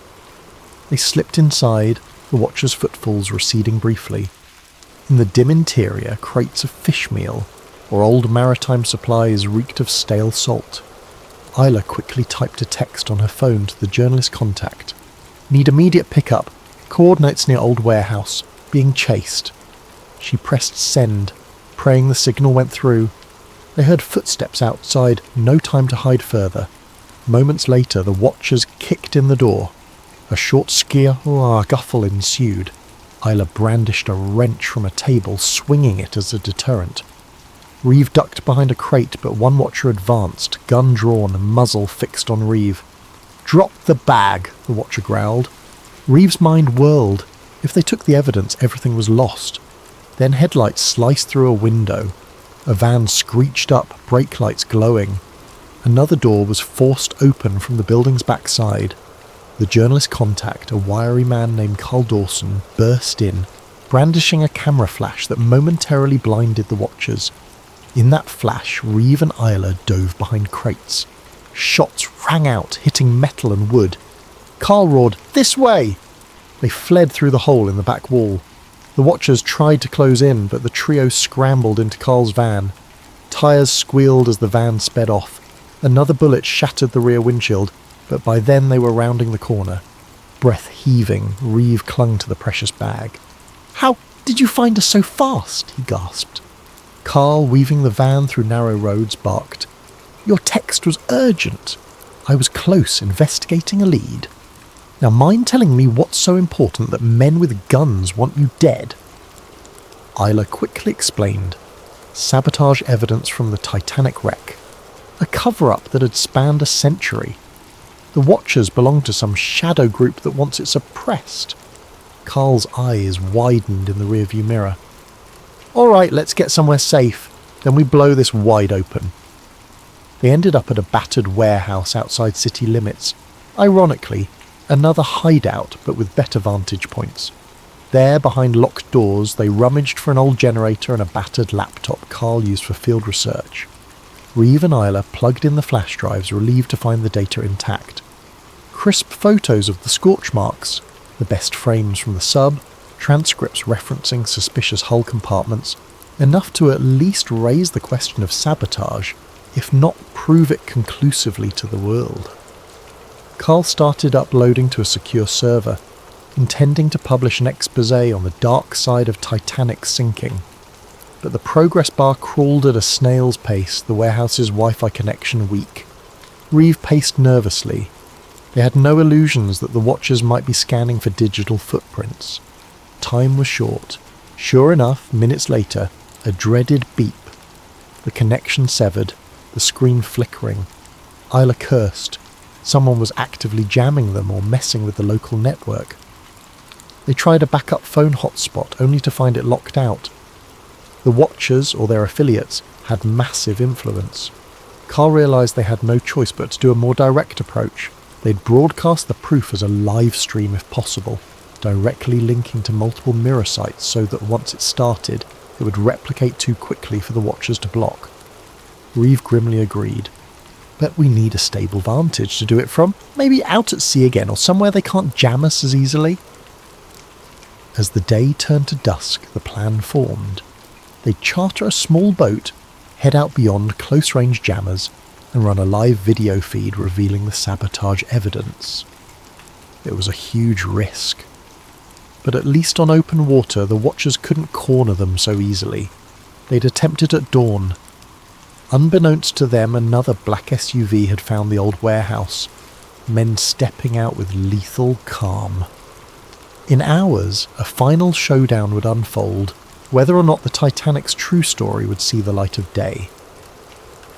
[SPEAKER 1] They slipped inside, the watchers' footfalls receding briefly. In the dim interior, crates of fish meal or old maritime supplies reeked of stale salt. Isla quickly typed a text on her phone to the journalist contact. "Need immediate pickup. Coordinates near old warehouse. Being chased." She pressed send, praying the signal went through. They heard footsteps outside, no time to hide further. Moments later, the watchers kicked in the door. A short scuffle ensued. Isla brandished a wrench from a table, swinging it as a deterrent. Reeve ducked behind a crate, but one watcher advanced, gun drawn, muzzle fixed on Reeve. "Drop the bag," the watcher growled. Reeve's mind whirled. If they took the evidence, everything was lost. Then headlights sliced through a window. A van screeched up, brake lights glowing. Another door was forced open from the building's backside. The journalist contact, a wiry man named Carl Dawson, burst in, brandishing a camera flash that momentarily blinded the watchers. In that flash, Reeve and Isla dove behind crates. Shots rang out, hitting metal and wood. Carl roared, "This way!" They fled through the hole in the back wall. The watchers tried to close in, but the trio scrambled into Carl's van. Tyres squealed as the van sped off. Another bullet shattered the rear windshield, but by then they were rounding the corner. Breath heaving, Reeve clung to the precious bag. "How did you find us so fast?" he gasped. Carl, weaving the van through narrow roads, barked. "Your text was urgent. I was close, investigating a lead. Now mind telling me what's so important that men with guns want you dead?" Isla quickly explained. Sabotage evidence from the Titanic wreck. A cover-up that had spanned a century. The Watchers belong to some shadow group that wants it suppressed. Carl's eyes widened in the rearview mirror. "All right, let's get somewhere safe. Then we blow this wide open." They ended up at a battered warehouse outside city limits. Ironically, another hideout, but with better vantage points. There, behind locked doors, they rummaged for an old generator and a battered laptop Carl used for field research. Reeve and Isla plugged in the flash drives, relieved to find the data intact. Crisp photos of the scorch marks, the best frames from the sub, transcripts referencing suspicious hull compartments, enough to at least raise the question of sabotage, if not prove it conclusively to the world. Carl started uploading to a secure server, intending to publish an exposé on the dark side of Titanic sinking. But the progress bar crawled at a snail's pace, the warehouse's Wi-Fi connection weak. Reeve paced nervously. They had no illusions that the Watchers might be scanning for digital footprints. Time was short. Sure enough, minutes later, a dreaded beep. The connection severed, the screen flickering. Isla cursed. Someone was actively jamming them or messing with the local network. They tried a backup phone hotspot, only to find it locked out. The Watchers, or their affiliates, had massive influence. Carl realised they had no choice but to do a more direct approach. They'd broadcast the proof as a live stream if possible, directly linking to multiple mirror sites so that once it started, it would replicate too quickly for the Watchers to block. Reeve grimly agreed. "But we need a stable vantage to do it from, maybe out at sea again or somewhere they can't jam us as easily." As the day turned to dusk, the plan formed. They'd charter a small boat, head out beyond close-range jammers, and run a live video feed revealing the sabotage evidence. It was a huge risk. But at least on open water, the Watchers couldn't corner them so easily. They'd attempted at dawn. Unbeknownst to them, another black SUV had found the old warehouse, men stepping out with lethal calm. In hours, a final showdown would unfold, whether or not the Titanic's true story would see the light of day.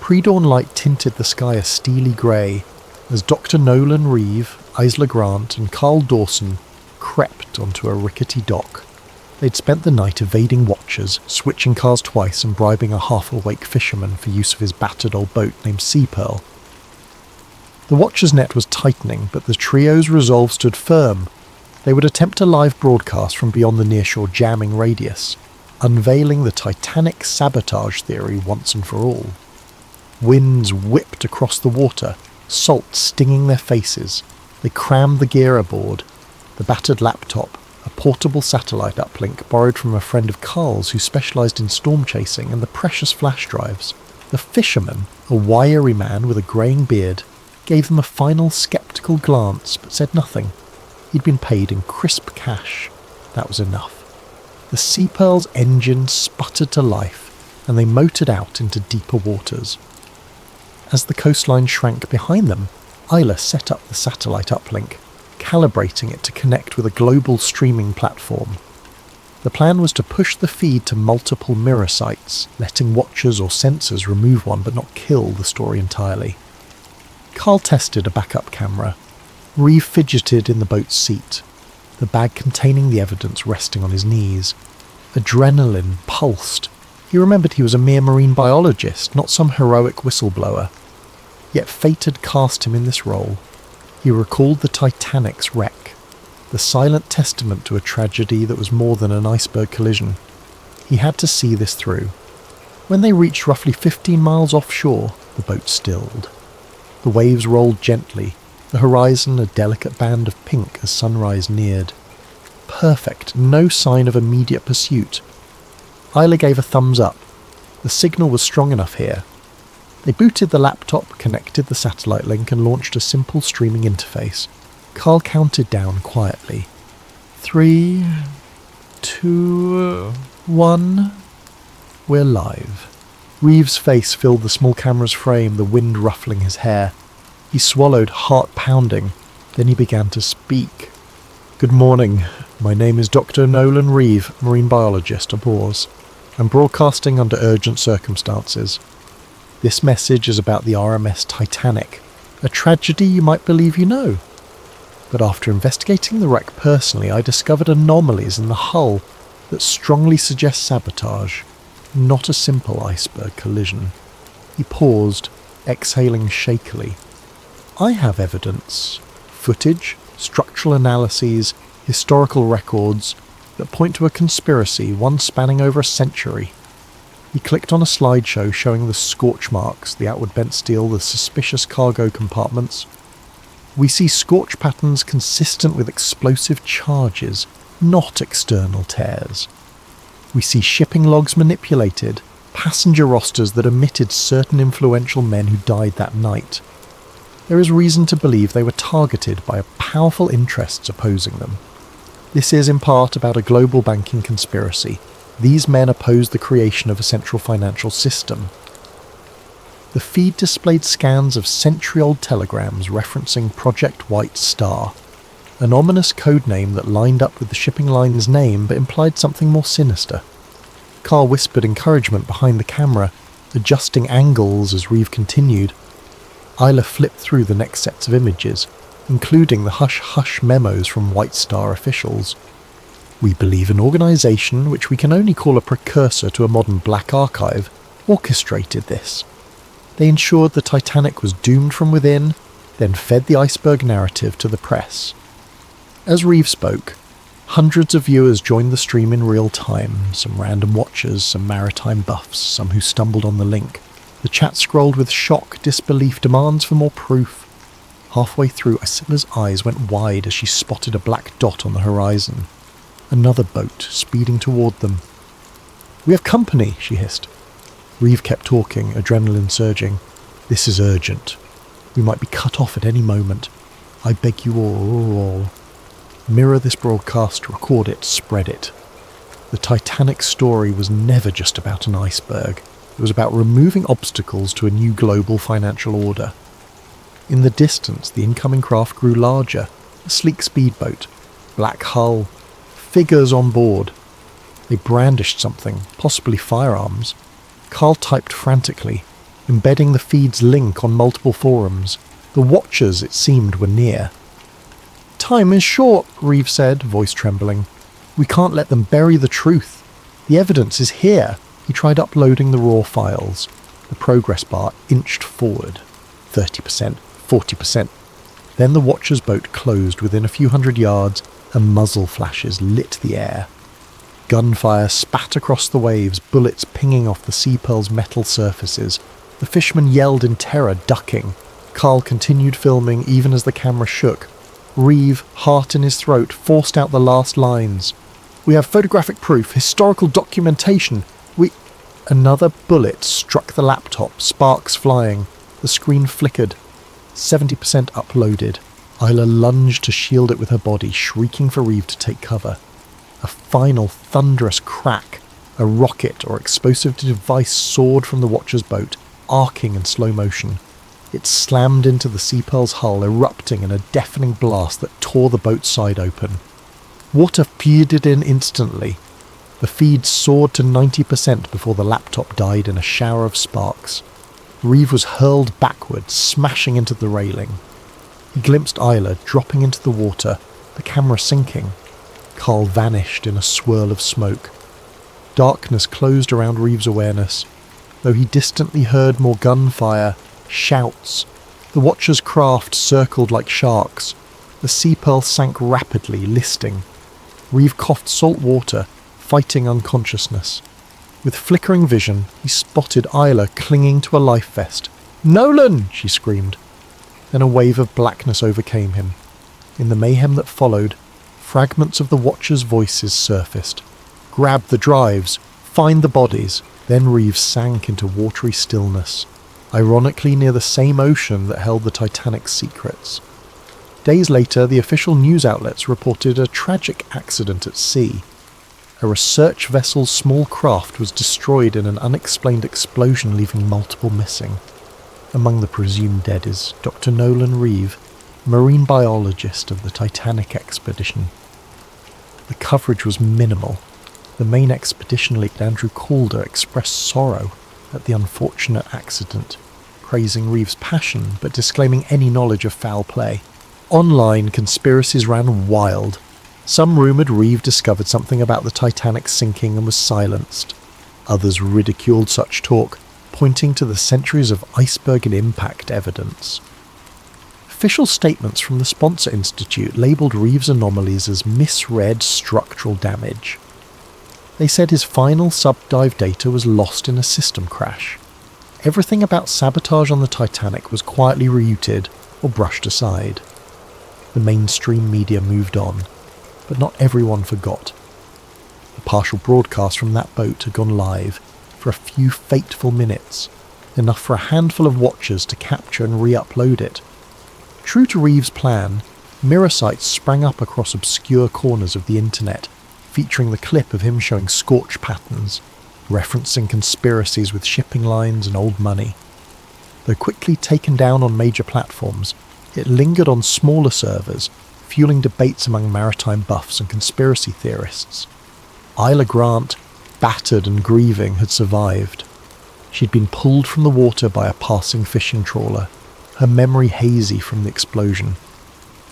[SPEAKER 1] Pre-dawn light tinted the sky a steely grey as Dr. Nolan Reeve, Isla Grant and Carl Dawson crept onto a rickety dock. They'd spent the night evading Watchers, switching cars twice and bribing a half-awake fisherman for use of his battered old boat named Sea Pearl. The Watchers' net was tightening, but the trio's resolve stood firm. They would attempt a live broadcast from beyond the nearshore jamming radius, unveiling the Titanic sabotage theory once and for all. Winds whipped across the water, salt stinging their faces. They crammed the gear aboard. The battered laptop, a portable satellite uplink borrowed from a friend of Carl's who specialised in storm chasing, and the precious flash drives. The fisherman, a wiry man with a greying beard, gave them a final sceptical glance but said nothing. He'd been paid in crisp cash. That was enough. The Sea Pearl's engine sputtered to life, and they motored out into deeper waters. As the coastline shrank behind them, Isla set up the satellite uplink, calibrating it to connect with a global streaming platform. The plan was to push the feed to multiple mirror sites, letting Watchers or sensors remove one but not kill the story entirely. Carl tested a backup camera. Reeve fidgeted in the boat's seat, the bag containing the evidence resting on his knees. Adrenaline pulsed. He remembered he was a mere marine biologist, not some heroic whistleblower. Yet fate had cast him in this role. He recalled the Titanic's wreck, the silent testament to a tragedy that was more than an iceberg collision. He had to see this through. When they reached roughly 15 miles offshore, the boat stilled. The waves rolled gently, the horizon a delicate band of pink as sunrise neared. Perfect, no sign of immediate pursuit. Isla gave a thumbs up. The signal was strong enough here. They booted the laptop, connected the satellite link, and launched a simple streaming interface. Carl counted down quietly. 3, 2, 1... We're live. Reeves' face filled the small camera's frame, the wind ruffling his hair. He swallowed, heart pounding. Then he began to speak. Good morning. My name is Dr. Nolan Reeve, marine biologist. A pause. I'm broadcasting under urgent circumstances. This message is about the RMS Titanic, a tragedy you might believe you know. But after investigating the wreck personally, I discovered anomalies in the hull that strongly suggest sabotage, not a simple iceberg collision. He paused, exhaling shakily. I have evidence, footage, structural analyses, historical records that point to a conspiracy, one spanning over a century. He clicked on a slideshow showing the scorch marks, the outward bent steel, the suspicious cargo compartments. We see scorch patterns consistent with explosive charges, not external tears. We see shipping logs manipulated, passenger rosters that omitted certain influential men who died that night. There is reason to believe they were targeted by powerful interests opposing them. This is in part about a global banking conspiracy. These men opposed the creation of a central financial system. The feed displayed scans of century-old telegrams referencing Project White Star, an ominous codename that lined up with the shipping line's name but implied something more sinister. Carl whispered encouragement behind the camera, adjusting angles as Reeve continued. Isla flipped through the next sets of images, including the hush-hush memos from White Star officials. We believe an organisation, which we can only call a precursor to a modern black archive, orchestrated this. They ensured the Titanic was doomed from within, then fed the iceberg narrative to the press. As Reeve spoke, hundreds of viewers joined the stream in real time, some random watchers, some maritime buffs, some who stumbled on the link. The chat scrolled with shock, disbelief, demands for more proof. Halfway through, Isola's eyes went wide as she spotted a black dot on the horizon. Another boat, speeding toward them. "We have company," she hissed. Reeve kept talking, adrenaline surging. "This is urgent. We might be cut off at any moment. I beg you all. Mirror this broadcast, record it, spread it." The Titanic story was never just about an iceberg. It was about removing obstacles to a new global financial order. In the distance, the incoming craft grew larger, a sleek speedboat, black hull, figures on board. They brandished something, possibly firearms. Carl typed frantically, embedding the feed's link on multiple forums. The watchers, it seemed, were near. "Time is short," Reeve said, voice trembling. "We can't let them bury the truth. The evidence is here." He tried uploading the raw files. The progress bar inched forward. 30%, 40%. Then the watcher's boat closed within a few hundred yards, and muzzle flashes lit the air. Gunfire spat across the waves, bullets pinging off the Sea Pearl's metal surfaces. The fishermen yelled in terror, ducking. Carl continued filming even as the camera shook. Reeve, heart in his throat, forced out the last lines. "We have photographic proof, historical documentation. Another bullet struck the laptop, sparks flying. The screen flickered. 70% uploaded. Isla lunged to shield it with her body, shrieking for Reeve to take cover. A final thunderous crack. A rocket or explosive device soared from the watcher's boat, arcing in slow motion. It slammed into the Sea Pearl's hull, erupting in a deafening blast that tore the boat's side open. Water flooded in instantly. The feed soared to 90% before the laptop died in a shower of sparks. Reeve was hurled backward, smashing into the railing. He glimpsed Isla dropping into the water, the camera sinking. Carl vanished in a swirl of smoke. Darkness closed around Reeve's awareness, though he distantly heard more gunfire, shouts. The watcher's craft circled like sharks. The Sea Pearl sank rapidly, listing. Reeve coughed salt water, fighting unconsciousness. With flickering vision, he spotted Isla clinging to a life vest. "Nolan!" she screamed. Then a wave of blackness overcame him. In the mayhem that followed, fragments of the Watchers' voices surfaced. "Grab the drives! Find the bodies!" Then Reeves sank into watery stillness, ironically near the same ocean that held the Titanic's secrets. Days later, the official news outlets reported a tragic accident at sea. A research vessel's small craft was destroyed in an unexplained explosion, leaving multiple missing. Among the presumed dead is Dr. Nolan Reeve, marine biologist of the Titanic expedition. The coverage was minimal. The main expedition lead, Andrew Calder, expressed sorrow at the unfortunate accident, praising Reeves' passion but disclaiming any knowledge of foul play. Online, conspiracies ran wild. Some rumoured Reeve discovered something about the Titanic sinking and was silenced. Others ridiculed such talk, pointing to the centuries of iceberg and impact evidence. Official statements from the Sponsor Institute labelled Reeves' anomalies as misread structural damage. They said his final subdive data was lost in a system crash. Everything about sabotage on the Titanic was quietly rerouted or brushed aside. The mainstream media moved on, but not everyone forgot. A partial broadcast from that boat had gone live for a few fateful minutes, enough for a handful of watchers to capture and re-upload it. True to Reeves' plan, mirror sites sprang up across obscure corners of the internet, featuring the clip of him showing scorch patterns, referencing conspiracies with shipping lines and old money. Though quickly taken down on major platforms, it lingered on smaller servers, fueling debates among maritime buffs and conspiracy theorists. Isla Grant, battered and grieving, had survived. She'd been pulled from the water by a passing fishing trawler, her memory hazy from the explosion.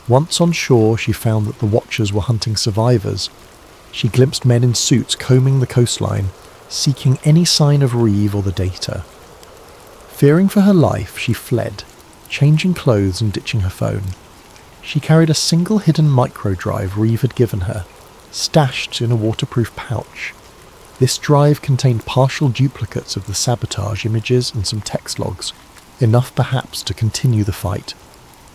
[SPEAKER 1] Once on shore, she found that the Watchers were hunting survivors. She glimpsed men in suits combing the coastline, seeking any sign of Reeve or the data. Fearing for her life, she fled, changing clothes and ditching her phone. She carried a single hidden microdrive Reeve had given her, stashed in a waterproof pouch. This drive contained partial duplicates of the sabotage images and some text logs, enough perhaps to continue the fight.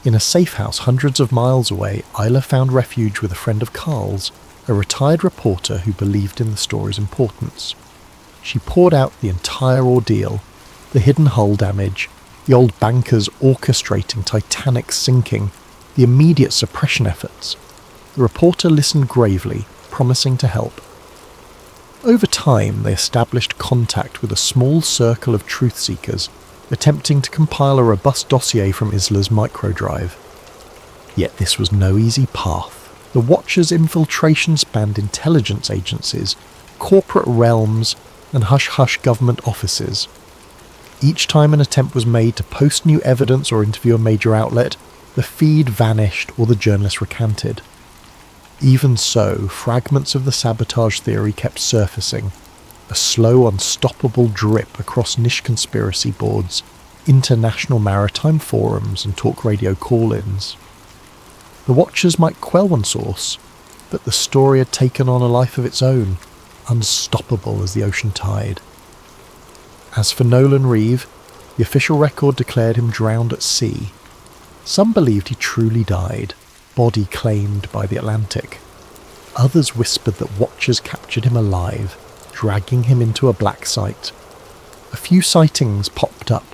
[SPEAKER 1] In a safe house hundreds of miles away, Isla found refuge with a friend of Carl's, a retired reporter who believed in the story's importance. She poured out the entire ordeal, the hidden hull damage, the old bankers orchestrating Titanic's sinking, the immediate suppression efforts. The reporter listened gravely, promising to help. Over time, they established contact with a small circle of truth seekers, attempting to compile a robust dossier from Isla's microdrive. Yet this was no easy path. The Watchers' infiltration spanned intelligence agencies, corporate realms, and hush-hush government offices. Each time an attempt was made to post new evidence or interview a major outlet, the feed vanished or the journalist recanted. Even so, fragments of the sabotage theory kept surfacing, a slow, unstoppable drip across niche conspiracy boards, international maritime forums and talk radio call-ins. The Watchers might quell one source, but the story had taken on a life of its own, unstoppable as the ocean tide. As for Nolan Reeve, the official record declared him drowned at sea. Some believed he truly died, body claimed by the Atlantic. Others whispered that Watchers captured him alive, dragging him into a black site. A few sightings popped up.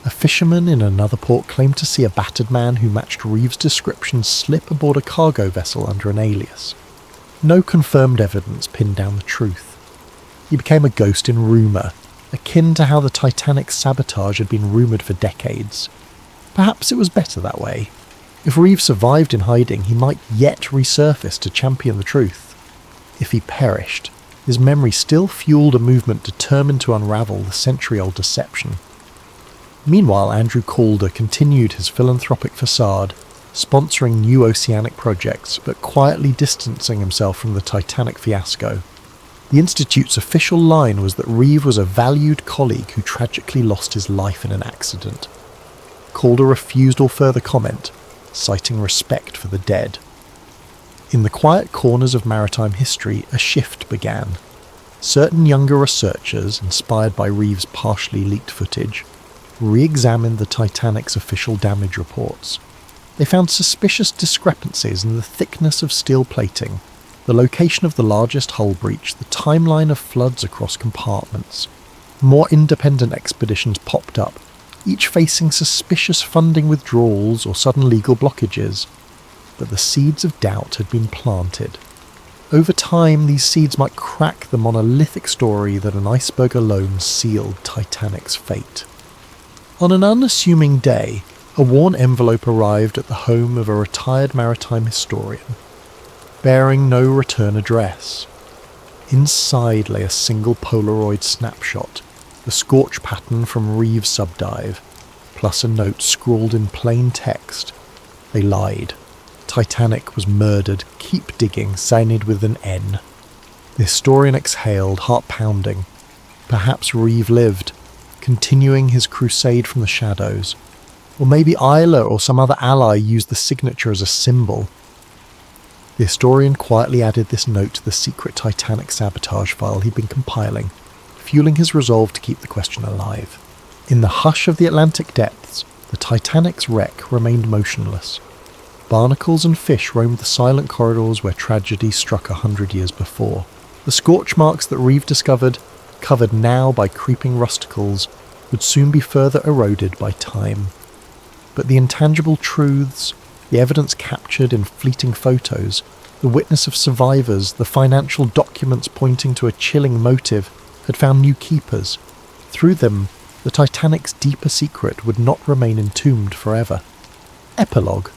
[SPEAKER 1] A fisherman in another port claimed to see a battered man who matched Reeves' description slip aboard a cargo vessel under an alias. No confirmed evidence pinned down the truth. He became a ghost in rumour, akin to how the Titanic's sabotage had been rumoured for decades. Perhaps it was better that way. If Reeves survived in hiding, he might yet resurface to champion the truth. If he perished, his memory still fueled a movement determined to unravel the century-old deception. Meanwhile, Andrew Calder continued his philanthropic facade, sponsoring new oceanic projects, but quietly distancing himself from the Titanic fiasco. The Institute's official line was that Reeve was a valued colleague who tragically lost his life in an accident. Calder refused all further comment, citing respect for the dead. In the quiet corners of maritime history, a shift began. Certain younger researchers, inspired by Reeves' partially leaked footage, re-examined the Titanic's official damage reports. They found suspicious discrepancies in the thickness of steel plating, the location of the largest hull breach, the timeline of floods across compartments. More independent expeditions popped up, each facing suspicious funding withdrawals or sudden legal blockages. But the seeds of doubt had been planted. Over time, these seeds might crack the monolithic story that an iceberg alone sealed Titanic's fate. On an unassuming day, a worn envelope arrived at the home of a retired maritime historian, bearing no return address. Inside lay a single Polaroid snapshot, the scorch pattern from Reeves' subdive, plus a note scrawled in plain text. They lied. Titanic was murdered. Keep digging, signed with an N. The historian exhaled, heart pounding. Perhaps Reeve lived, continuing his crusade from the shadows. Or maybe Isla or some other ally used the signature as a symbol. The historian quietly added this note to the secret Titanic sabotage file he'd been compiling, fueling his resolve to keep the question alive. In the hush of the Atlantic depths, the Titanic's wreck remained motionless. Barnacles and fish roamed the silent corridors where tragedy struck 100 years before. The scorch marks that Reeve discovered, covered now by creeping rusticles, would soon be further eroded by time. But the intangible truths, the evidence captured in fleeting photos, the witness of survivors, the financial documents pointing to a chilling motive, had found new keepers. Through them, the Titanic's deeper secret would not remain entombed forever. Epilogue.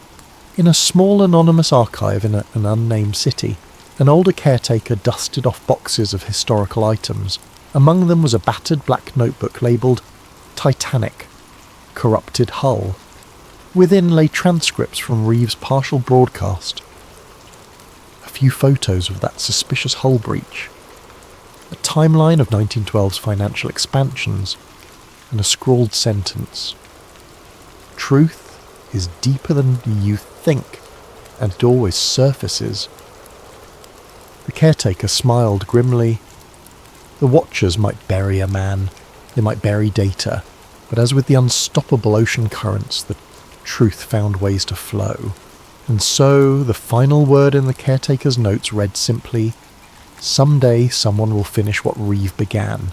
[SPEAKER 1] In a small anonymous archive in an unnamed city, an older caretaker dusted off boxes of historical items. Among them was a battered black notebook labelled Titanic, corrupted hull. Within lay transcripts from Reeves' partial broadcast. A few photos of that suspicious hull breach. A timeline of 1912's financial expansions, and a scrawled sentence. Truth is deeper than you think, and it always surfaces. The caretaker smiled grimly. The watchers might bury a man, they might bury data, but as with the unstoppable ocean currents, the truth found ways to flow. And so, the final word in the caretaker's notes read simply, "Someday someone will finish what Reeve began."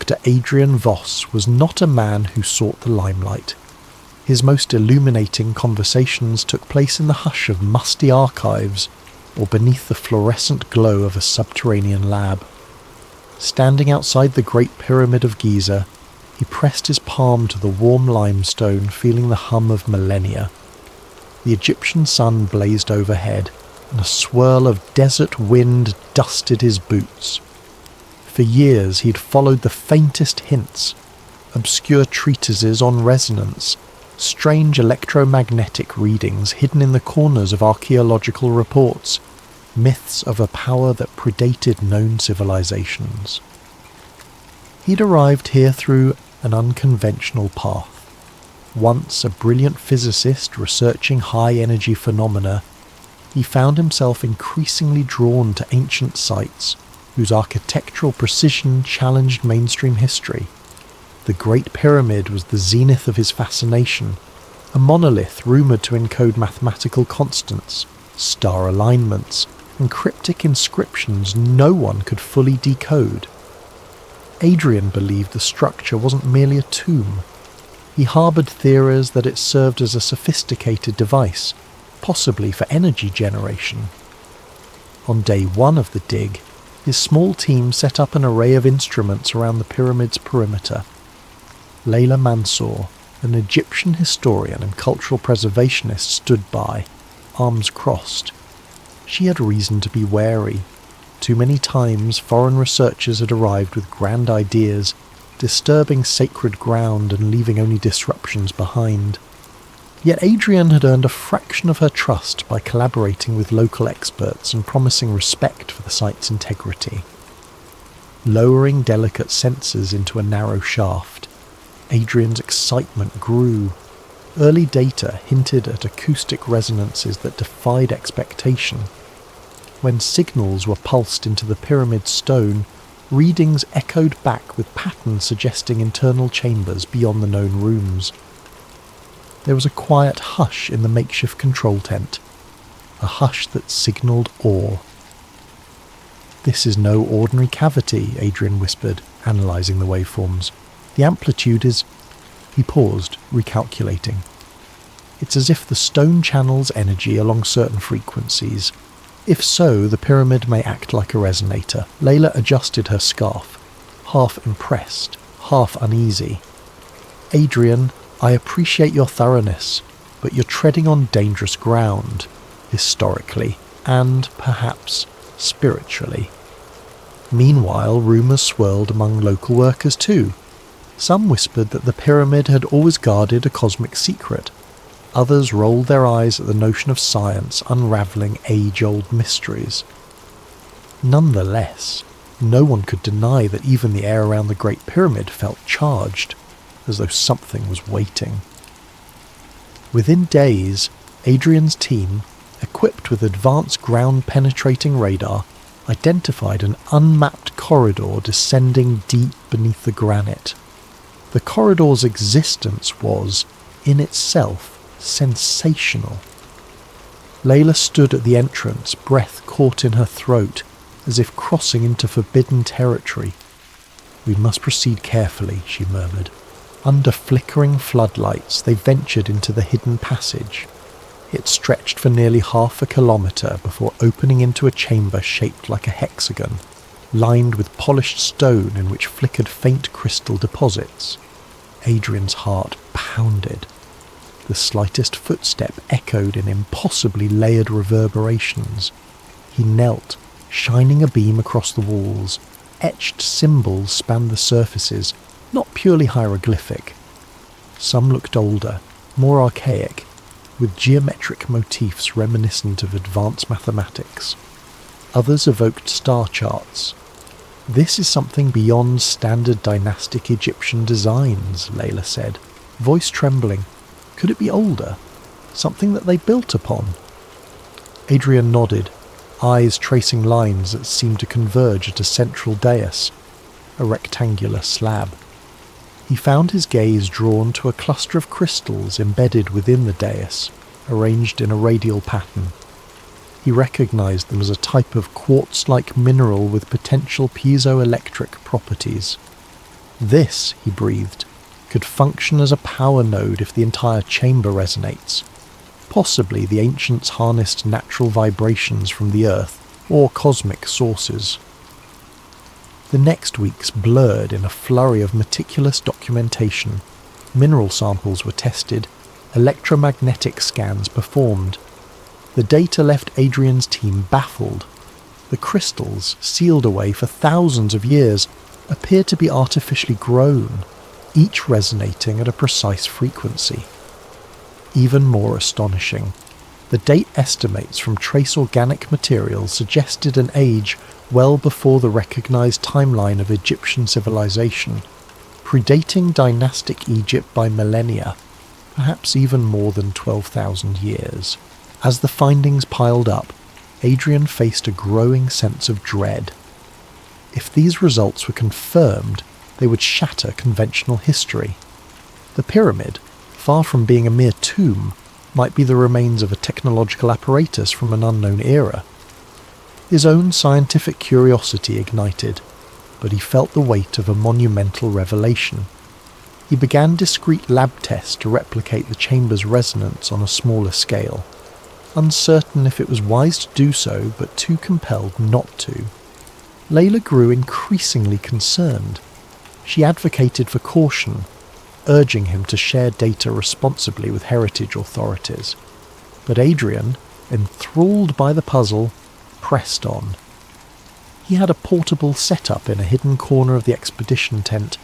[SPEAKER 1] Dr. Adrian Voss was not a man who sought the limelight. His most illuminating conversations took place in the hush of musty archives or beneath the fluorescent glow of a subterranean lab. Standing outside the Great Pyramid of Giza, he pressed his palm to the warm limestone, feeling the hum of millennia. The Egyptian sun blazed overhead, and a swirl of desert wind dusted his boots. For years he'd followed the faintest hints, obscure treatises on resonance, strange electromagnetic readings hidden in the corners of archaeological reports, myths of a power that predated known civilizations. He'd arrived here through an unconventional path. Once a brilliant physicist researching high-energy phenomena, he found himself increasingly drawn to ancient sites whose architectural precision challenged mainstream history. The Great Pyramid was the zenith of his fascination, a monolith rumoured to encode mathematical constants, star alignments, and cryptic inscriptions no one could fully decode. Adrian believed the structure wasn't merely a tomb. He harboured theories that it served as a sophisticated device, possibly for energy generation. On day one of the dig, his small team set up an array of instruments around the pyramid's perimeter. Layla Mansour, an Egyptian historian and cultural preservationist, stood by, arms crossed. She had reason to be wary. Too many times foreign researchers had arrived with grand ideas, disturbing sacred ground and leaving only disruptions behind. Yet Adrian had earned a fraction of her trust by collaborating with local experts and promising respect for the site's integrity. Lowering delicate sensors into a narrow shaft, Adrian's excitement grew. Early data hinted at acoustic resonances that defied expectation. When signals were pulsed into the pyramid stone, readings echoed back with patterns suggesting internal chambers beyond the known rooms. There was a quiet hush in the makeshift control tent, a hush that signalled awe. "This is no ordinary cavity," Adrian whispered, analysing the waveforms. "The amplitude is—" He paused, recalculating. "It's as if the stone channels energy along certain frequencies. If so, the pyramid may act like a resonator." Layla adjusted her scarf, half impressed, half uneasy. "Adrian, I appreciate your thoroughness, but you're treading on dangerous ground, historically, and, perhaps, spiritually." Meanwhile, rumours swirled among local workers too. Some whispered that the pyramid had always guarded a cosmic secret. Others rolled their eyes at the notion of science unravelling age-old mysteries. Nonetheless, no one could deny that even the air around the Great Pyramid felt charged, as though something was waiting. Within days, Adrian's team, equipped with advanced ground-penetrating radar, identified an unmapped corridor descending deep beneath the granite. The corridor's existence was, in itself, sensational. Layla stood at the entrance, breath caught in her throat, as if crossing into forbidden territory. "We must proceed carefully," she murmured. Under flickering floodlights, they ventured into the hidden passage. It stretched for nearly half a kilometre before opening into a chamber shaped like a hexagon, lined with polished stone in which flickered faint crystal deposits. Adrian's heart pounded. The slightest footstep echoed in impossibly layered reverberations. He knelt, shining a beam across the walls. Etched symbols spanned the surfaces, not purely hieroglyphic. Some looked older, more archaic, with geometric motifs reminiscent of advanced mathematics. Others evoked star charts. "This is something beyond standard dynastic Egyptian designs," Layla said, voice trembling. "Could it be older? Something that they built upon?" Adrian nodded, eyes tracing lines that seemed to converge at a central dais, a rectangular slab. He found his gaze drawn to a cluster of crystals embedded within the dais, arranged in a radial pattern. He recognized them as a type of quartz-like mineral with potential piezoelectric properties. This, he breathed, could function as a power node if the entire chamber resonates. Possibly the ancients harnessed natural vibrations from the earth or cosmic sources. The next weeks blurred in a flurry of meticulous documentation. Mineral samples were tested, electromagnetic scans performed. The data left Adrian's team baffled. The crystals, sealed away for thousands of years, appeared to be artificially grown, each resonating at a precise frequency. Even more astonishing, the date estimates from trace organic materials suggested an age well before the recognized timeline of Egyptian civilization, predating dynastic Egypt by millennia, perhaps even more than 12,000 years. As the findings piled up, Adrian faced a growing sense of dread. If these results were confirmed, they would shatter conventional history. The pyramid, far from being a mere tomb, might be the remains of a technological apparatus from an unknown era. His own scientific curiosity ignited, but he felt the weight of a monumental revelation. He began discrete lab tests to replicate the chamber's resonance on a smaller scale, uncertain if it was wise to do so, but too compelled not to. Layla grew increasingly concerned. She advocated for caution, urging him to share data responsibly with heritage authorities. But Adrian, enthralled by the puzzle, pressed on. He had a portable setup in a hidden corner of the expedition tent,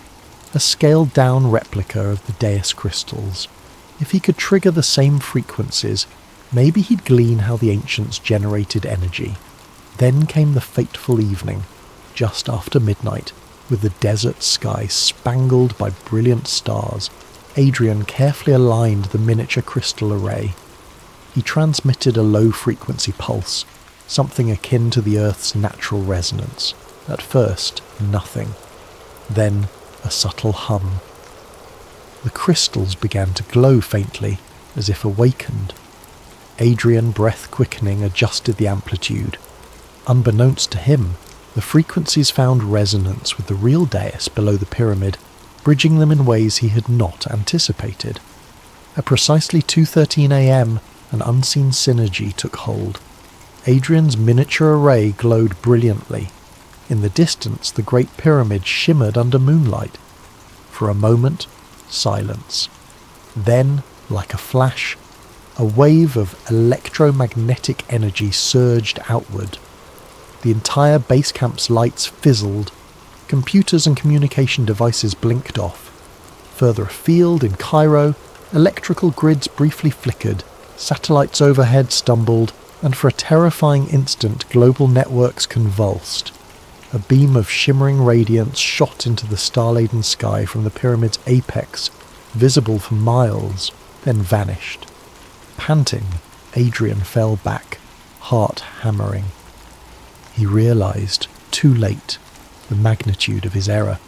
[SPEAKER 1] a scaled-down replica of the Deus crystals. If he could trigger the same frequencies, maybe he'd glean how the ancients generated energy. Then came the fateful evening, just after midnight, with the desert sky spangled by brilliant stars. Adrian carefully aligned the miniature crystal array. He transmitted a low-frequency pulse, something akin to the Earth's natural resonance. At first, nothing. Then, a subtle hum. The crystals began to glow faintly, as if awakened. Adrian, breath quickening, adjusted the amplitude. Unbeknownst to him, the frequencies found resonance with the real dais below the pyramid, bridging them in ways he had not anticipated. At precisely 2:13 a.m, an unseen synergy took hold. Adrian's miniature array glowed brilliantly. In the distance, the Great Pyramid shimmered under moonlight. For a moment, silence. Then, like a flash, a wave of electromagnetic energy surged outward. The entire base camp's lights fizzled. Computers and communication devices blinked off. Further afield, in Cairo, electrical grids briefly flickered, satellites overhead stumbled, and for a terrifying instant global networks convulsed. A beam of shimmering radiance shot into the star-laden sky from the pyramid's apex, visible for miles, then vanished. Panting, Adrian fell back, heart hammering. He realized, too late, the magnitude of his error.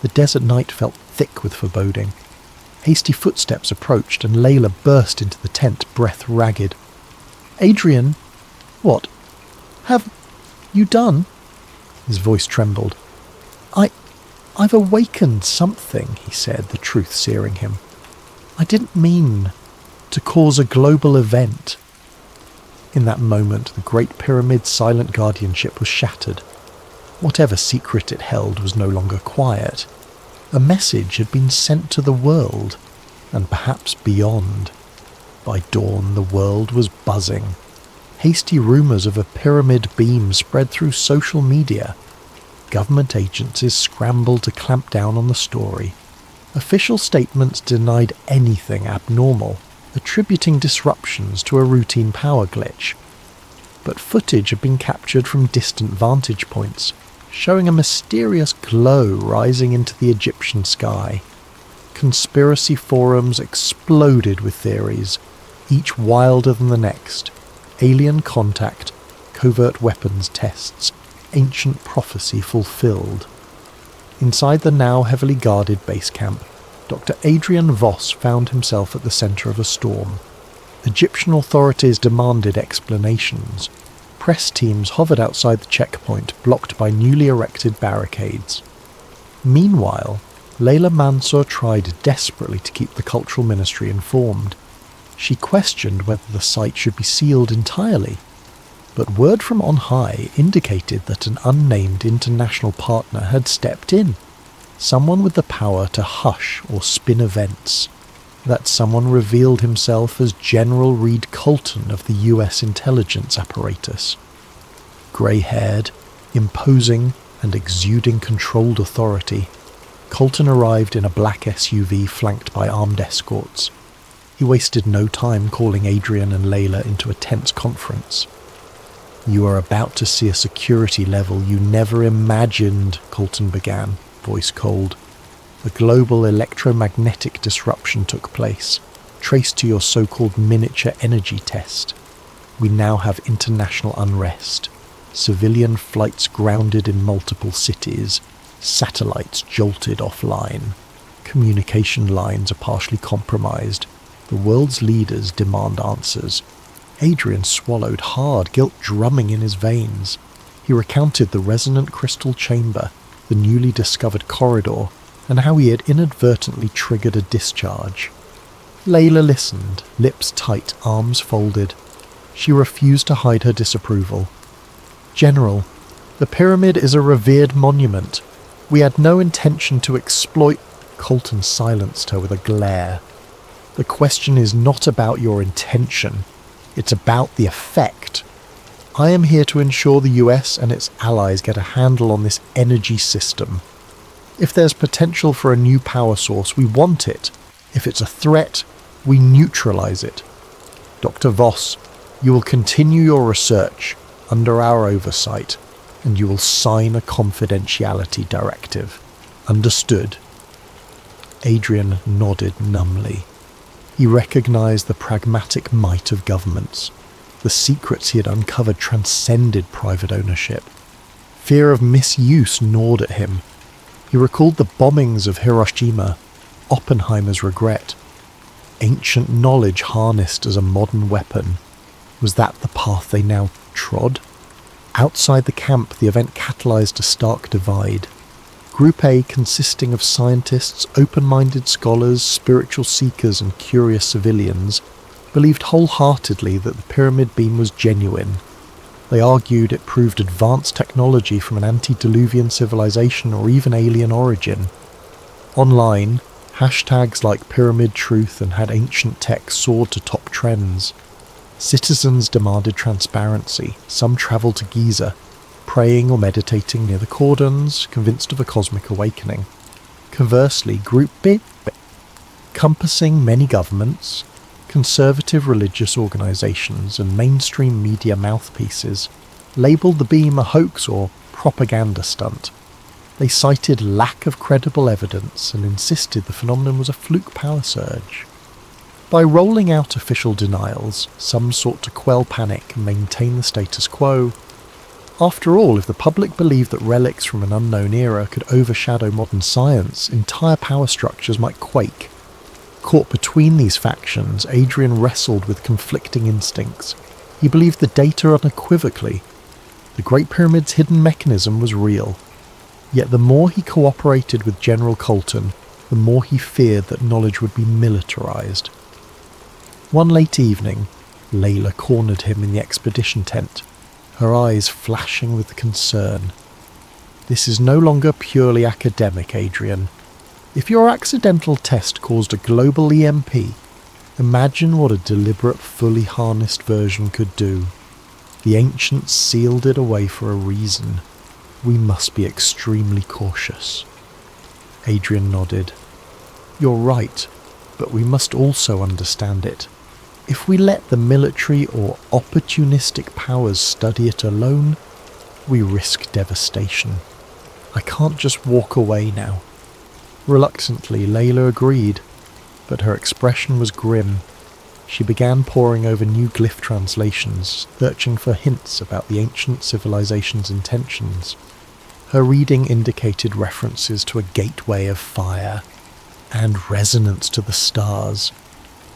[SPEAKER 1] The desert night felt thick with foreboding. Hasty footsteps approached, and Layla burst into the tent, breath ragged. "Adrian, what? Have you done?" His voice trembled. I've awakened something," he said, the truth searing him. "I didn't mean to cause a global event." In that moment, the Great Pyramid's silent guardianship was shattered. Whatever secret it held was no longer quiet. A message had been sent to the world, and perhaps beyond. By dawn, the world was buzzing. Hasty rumours of a pyramid beam spread through social media. Government agencies scrambled to clamp down on the story. Official statements denied anything abnormal, attributing disruptions to a routine power glitch. But footage had been captured from distant vantage points, showing a mysterious glow rising into the Egyptian sky. Conspiracy forums exploded with theories, each wilder than the next. Alien contact, covert weapons tests, ancient prophecy fulfilled. Inside the now heavily guarded base camp, Dr. Adrian Voss found himself at the centre of a storm. Egyptian authorities demanded explanations. Press teams hovered outside the checkpoint, blocked by newly erected barricades. Meanwhile, Layla Mansour tried desperately to keep the Cultural Ministry informed. She questioned whether the site should be sealed entirely, but word from on high indicated that an unnamed international partner had stepped in, someone with the power to hush or spin events. That someone revealed himself as General Reed Colton of the US intelligence apparatus. Grey-haired, imposing, and exuding controlled authority, Colton arrived in a black SUV flanked by armed escorts. He wasted no time calling Adrian and Layla into a tense conference. "You are about to see a security level you never imagined," Colton began, voice cold. "A global electromagnetic disruption took place, traced to your so-called miniature energy test. We now have international unrest, civilian flights grounded in multiple cities, satellites jolted offline, communication lines are partially compromised. The world's leaders demand answers." Adrian swallowed hard, guilt drumming in his veins. He recounted the resonant crystal chamber, the newly discovered corridor, and how he had inadvertently triggered a discharge. Layla listened, lips tight, arms folded. She refused to hide her disapproval. "General, the pyramid is a revered monument. We had no intention to exploit—" Colton silenced her with a glare. "The question is not about your intention. It's about the effect. I am here to ensure the US and its allies get a handle on this energy system. If there's potential for a new power source, we want it. If it's a threat, we neutralize it. Dr. Voss, you will continue your research under our oversight, and you will sign a confidentiality directive. Understood?" Adrian nodded numbly. He recognized the pragmatic might of governments. The secrets he had uncovered transcended private ownership. Fear of misuse gnawed at him. He recalled the bombings of Hiroshima, Oppenheimer's regret. Ancient knowledge harnessed as a modern weapon. Was that the path they now trod? Outside the camp, the event catalyzed a stark divide. Group A, consisting of scientists, open-minded scholars, spiritual seekers and curious civilians, believed wholeheartedly that the pyramid beam was genuine. They argued it proved advanced technology from an antediluvian civilization or even alien origin. Online, hashtags like Pyramid Truth and Had Ancient Tech soared to top trends. Citizens demanded transparency. Some travelled to Giza, praying or meditating near the cordons, convinced of a cosmic awakening. Conversely, Group B, encompassing many governments, conservative religious organisations and mainstream media mouthpieces, labelled the beam a hoax or propaganda stunt. They cited lack of credible evidence and insisted the phenomenon was a fluke power surge. By rolling out official denials, some sought to quell panic and maintain the status quo. After all, if the public believed that relics from an unknown era could overshadow modern science, entire power structures might quake. Caught between these factions, Adrian wrestled with conflicting instincts. He believed the data unequivocally. The Great Pyramid's hidden mechanism was real. Yet the more he cooperated with General Colton, the more he feared that knowledge would be militarized. One late evening, Layla cornered him in the expedition tent, her eyes flashing with concern. "This is no longer purely academic, Adrian. If your accidental test caused a global EMP, imagine what a deliberate, fully harnessed version could do. The ancients sealed it away for a reason. We must be extremely cautious." Adrian nodded. "You're right, but we must also understand it. If we let the military or opportunistic powers study it alone, we risk devastation. I can't just walk away now." Reluctantly, Layla agreed, but her expression was grim. She began poring over new glyph translations, searching for hints about the ancient civilization's intentions. Her reading indicated references to a gateway of fire and resonance to the stars,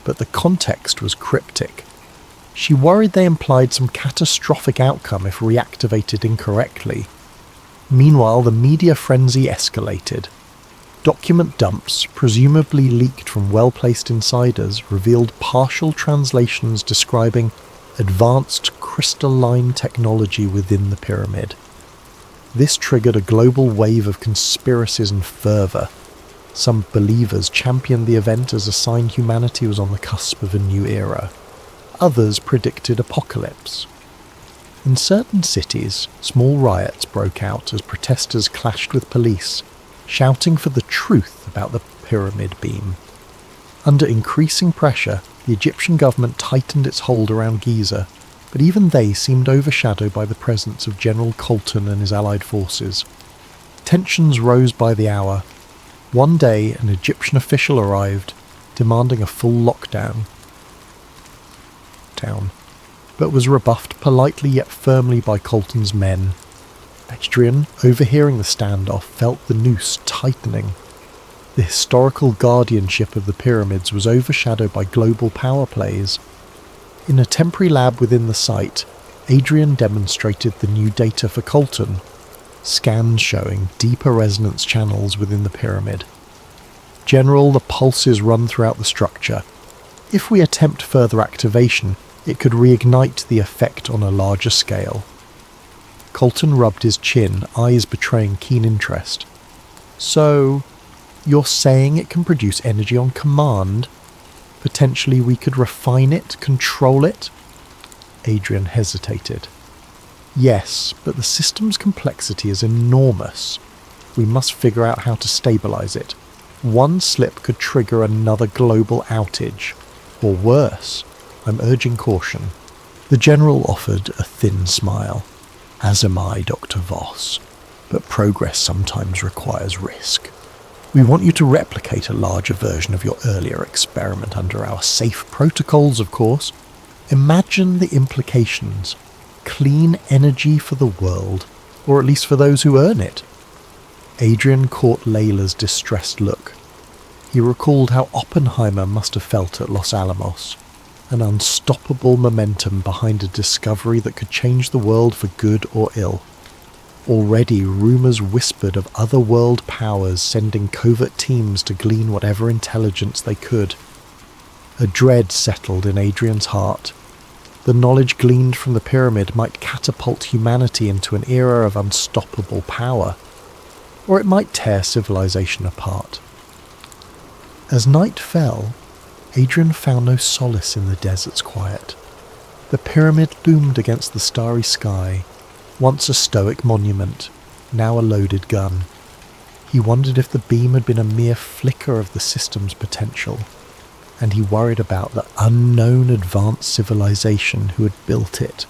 [SPEAKER 1] but the context was cryptic. She worried they implied some catastrophic outcome if reactivated incorrectly. Meanwhile, the media frenzy escalated. Document dumps, presumably leaked from well-placed insiders, revealed partial translations describing advanced crystalline technology within the pyramid. This triggered a global wave of conspiracies and fervour. Some believers championed the event as a sign humanity was on the cusp of a new era. Others predicted apocalypse. In certain cities, small riots broke out as protesters clashed with police, shouting for the truth about the pyramid beam. Under increasing pressure, the Egyptian government tightened its hold around Giza, but even they seemed overshadowed by the presence of General Colton and his allied forces. Tensions rose by the hour. One day, an Egyptian official arrived, demanding a full lockdown, but was rebuffed politely yet firmly by Colton's men. Adrian, overhearing the standoff, felt the noose tightening. The historical guardianship of the pyramids was overshadowed by global power plays. In a temporary lab within the site, Adrian demonstrated the new data for Colton, scans showing deeper resonance channels within the pyramid. General, the pulses run throughout the structure. If we attempt further activation, it could reignite the effect on a larger scale. Colton rubbed his chin, eyes betraying keen interest. So, you're saying it can produce energy on command? Potentially we could refine it, control it? Adrian hesitated. Yes, but the system's complexity is enormous. We must figure out how to stabilize it. One slip could trigger another global outage. Or worse. I'm urging caution. The General offered a thin smile. As am I, Dr. Voss. But progress sometimes requires risk. We want you to replicate a larger version of your earlier experiment under our safe protocols, of course. Imagine the implications. Clean energy for the world, or at least for those who earn it. Adrian caught Layla's distressed look. He recalled how Oppenheimer must have felt at Los Alamos. An unstoppable momentum behind a discovery that could change the world for good or ill. Already rumours whispered of other world powers sending covert teams to glean whatever intelligence they could. A dread settled in Adrian's heart. The knowledge gleaned from the pyramid might catapult humanity into an era of unstoppable power, or it might tear civilization apart. As night fell, Adrian found no solace in the desert's quiet. The pyramid loomed against the starry sky, once a stoic monument, now a loaded gun. He wondered if the beam had been a mere flicker of the system's potential, and he worried about the unknown advanced civilization who had built it.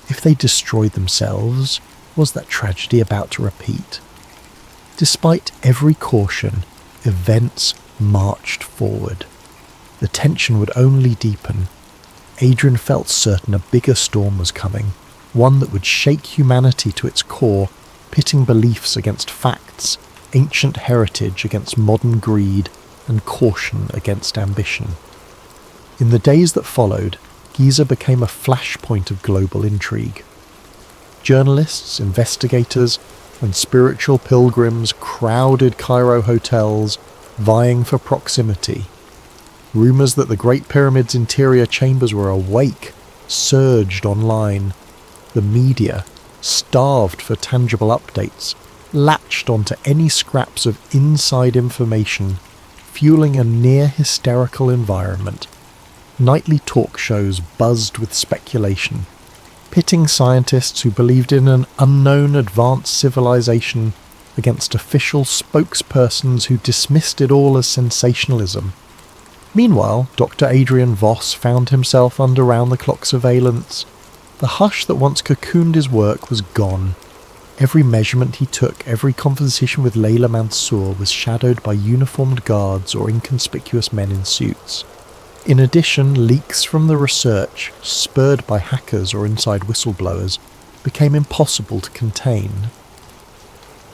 [SPEAKER 1] If they destroyed themselves, was that tragedy about to repeat? Despite every caution, events marched forward. The tension would only deepen. Adrian felt certain a bigger storm was coming, one that would shake humanity to its core, pitting beliefs against facts, ancient heritage against modern greed, and caution against ambition. In the days that followed, Giza became a flashpoint of global intrigue. Journalists, investigators, and spiritual pilgrims crowded Cairo hotels, vying for proximity. Rumours that the Great Pyramid's interior chambers were awake surged online. The media, starved for tangible updates, latched onto any scraps of inside information, fueling a near-hysterical environment. Nightly talk shows buzzed with speculation, pitting scientists who believed in an unknown advanced civilization against official spokespersons who dismissed it all as sensationalism. Meanwhile, Dr. Adrian Voss found himself under round-the-clock surveillance. The hush that once cocooned his work was gone. Every measurement he took, every conversation with Layla Mansour was shadowed by uniformed guards or inconspicuous men in suits. In addition, leaks from the research, spurred by hackers or inside whistleblowers, became impossible to contain.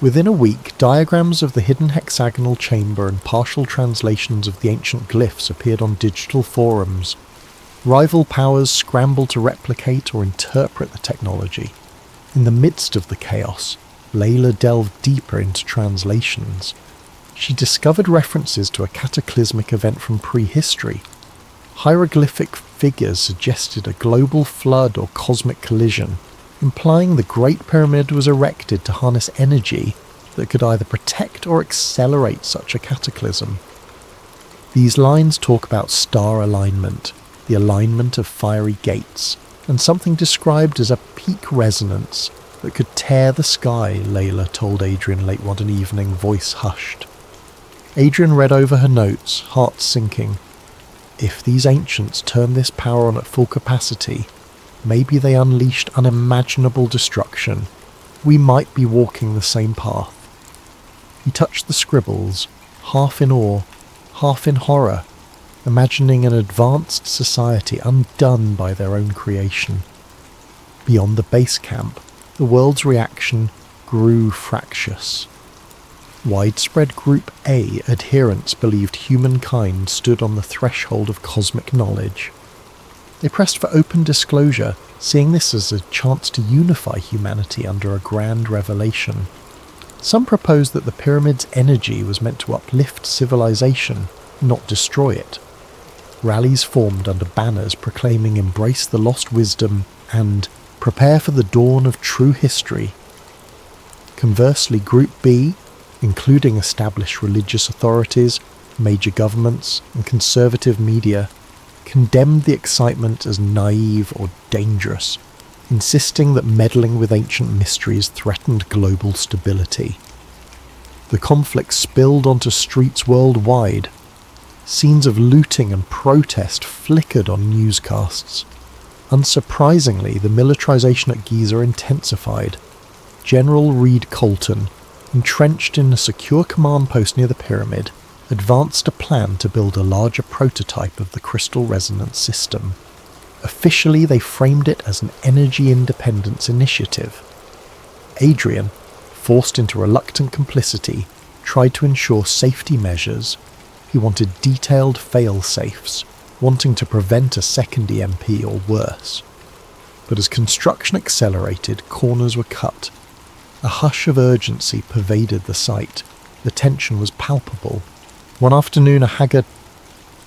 [SPEAKER 1] Within a week, diagrams of the hidden hexagonal chamber and partial translations of the ancient glyphs appeared on digital forums. Rival powers scrambled to replicate or interpret the technology. In the midst of the chaos, Layla delved deeper into translations. she discovered references to a cataclysmic event from prehistory. Hieroglyphic figures suggested a global flood or cosmic collision, implying the Great Pyramid was erected to harness energy that could either protect or accelerate such a cataclysm. These lines talk about star alignment, the alignment of fiery gates, and something described as a peak resonance that could tear the sky, Layla told Adrian late one evening, voice hushed. Adrian read over her notes, heart sinking. If these ancients turned this power on at full capacity, maybe they unleashed unimaginable destruction. We might be walking the same path. He touched the scribbles, half in awe, half in horror, imagining an advanced society undone by their own creation. Beyond the base camp, the world's reaction grew fractious. Widespread Group A adherents believed humankind stood on the threshold of cosmic knowledge. They pressed for open disclosure, seeing this as a chance to unify humanity under a grand revelation. Some proposed that the pyramid's energy was meant to uplift civilization, not destroy it. Rallies formed under banners proclaiming "Embrace the lost wisdom" and "Prepare for the dawn of true history." Conversely, Group B, including established religious authorities, major governments, and conservative media, condemned the excitement as naive or dangerous, insisting that meddling with ancient mysteries threatened global stability. The conflict spilled onto streets worldwide. Scenes of looting and protest flickered on newscasts. Unsurprisingly, the militarization at Giza intensified. General Reed Colton, entrenched in a secure command post near the pyramid, advanced a plan to build a larger prototype of the crystal resonance system. Officially, they framed it as an energy independence initiative. Adrian, forced into reluctant complicity, tried to ensure safety measures. He wanted detailed fail-safes, wanting to prevent a second EMP or worse. But as construction accelerated, corners were cut. A hush of urgency pervaded the site. The tension was palpable. One afternoon, a haggard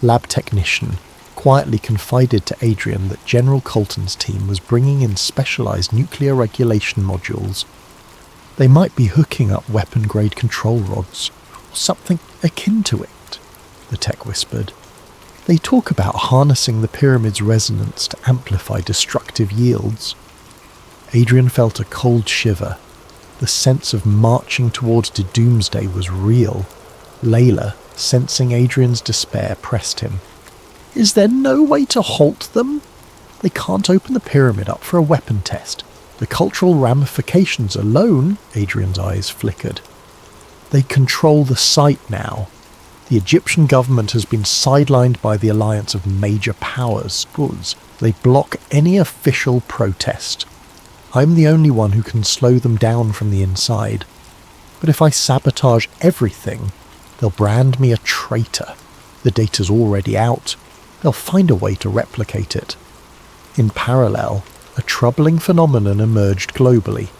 [SPEAKER 1] lab technician quietly confided to Adrian that General Colton's team was bringing in specialized nuclear regulation modules. They might be hooking up weapon-grade control rods, or something akin to it, the tech whispered. They talk about harnessing the pyramid's resonance to amplify destructive yields. Adrian felt a cold shiver. The sense of marching towards doomsday was real. Layla, sensing Adrian's despair, pressed him. "Is there no way to halt them? They can't open the pyramid up for a weapon test. The cultural ramifications alone," Adrian's eyes flickered. "They control the site now. The Egyptian government has been sidelined by the alliance of major powers. They block any official protest. I'm the only one who can slow them down from the inside. But if I sabotage everything, they'll brand me a traitor. The data's already out. They'll find a way to replicate it." In parallel, a troubling phenomenon emerged globally.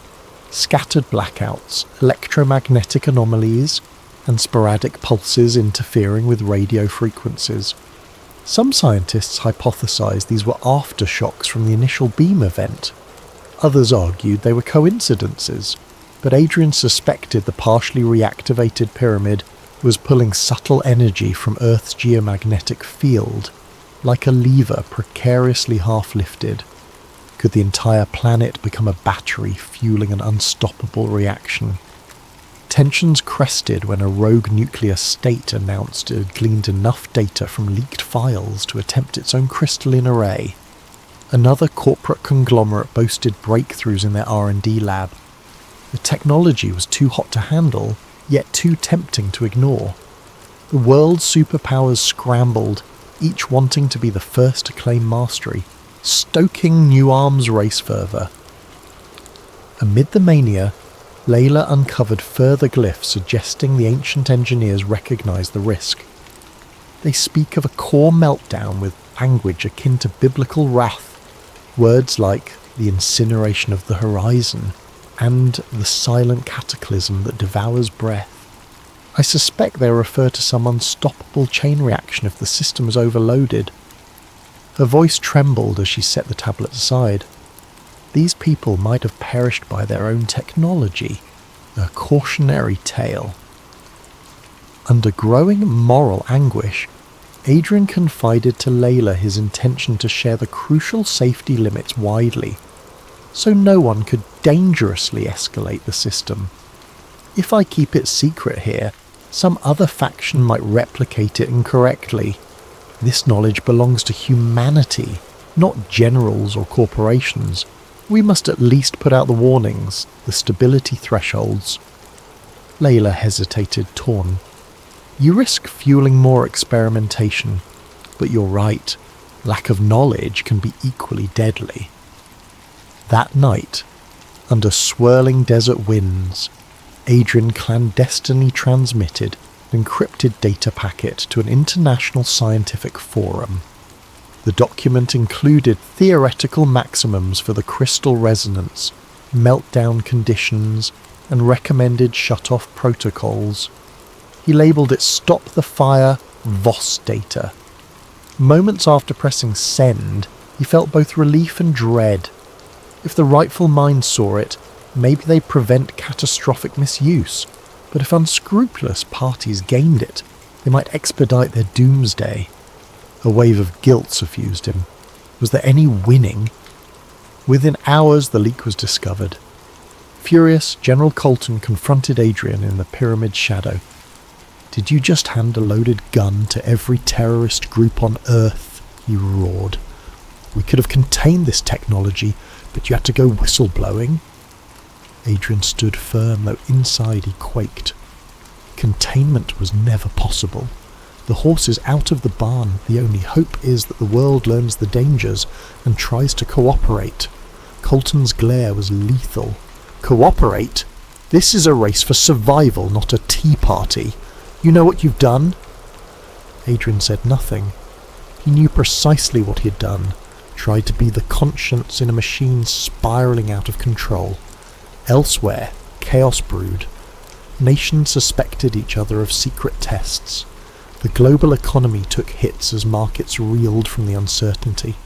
[SPEAKER 1] Scattered blackouts, electromagnetic anomalies, and sporadic pulses interfering with radio frequencies. Some scientists hypothesized these were aftershocks from the initial beam event. Others argued they were coincidences, but Adrian suspected the partially reactivated pyramid was pulling subtle energy from Earth's geomagnetic field, like a lever precariously half-lifted. Could the entire planet become a battery fueling an unstoppable reaction? Tensions crested when a rogue nuclear state announced it had gleaned enough data from leaked files to attempt its own crystalline array. Another corporate conglomerate boasted breakthroughs in their R&D lab. The technology was too hot to handle, yet too tempting to ignore. The world's superpowers scrambled, each wanting to be the first to claim mastery, stoking new arms race fervour. Amid the mania, Layla uncovered further glyphs suggesting the ancient engineers recognised the risk. They speak of a core meltdown with language akin to biblical wrath, words like the incineration of the horizon and the silent cataclysm that devours breath. I suspect they refer to some unstoppable chain reaction if the system is overloaded. Her voice trembled as she set the tablet aside. These people might have perished by their own technology. A cautionary tale. Under growing moral anguish, Adrian confided to Layla his intention to share the crucial safety limits widely, so no one could dangerously escalate the system. If I keep it secret here, some other faction might replicate it incorrectly. This knowledge belongs to humanity, not generals or corporations. We must at least put out the warnings, the stability thresholds. Layla hesitated, torn. You risk fueling more experimentation, but you're right, lack of knowledge can be equally deadly. That night, under swirling desert winds, Adrian clandestinely transmitted an encrypted data packet to an international scientific forum. The document included theoretical maximums for the crystal resonance, meltdown conditions, and recommended shut-off protocols. He labelled it Stop the Fire VOS data. Moments after pressing send, he felt both relief and dread. If the rightful mind saw it, maybe they'd prevent catastrophic misuse, but if unscrupulous parties gained it, they might expedite their doomsday. A wave of guilt suffused him. Was there any winning? Within hours the leak was discovered. Furious, General Colton confronted Adrian in the pyramid's shadow. "Did you just hand a loaded gun to every terrorist group on Earth?" he roared. "We could have contained this technology, but you had to go whistleblowing?" Adrian stood firm, though inside he quaked. Containment was never possible. The horse is out of the barn. The only hope is that the world learns the dangers and tries to cooperate. Colton's glare was lethal. Cooperate? This is a race for survival, not a tea party. You know what you've done? Adrian said nothing. He knew precisely what he had done. Tried to be the conscience in a machine spiralling out of control. Elsewhere, chaos brewed. Nations suspected each other of secret tests. The global economy took hits as markets reeled from the uncertainty.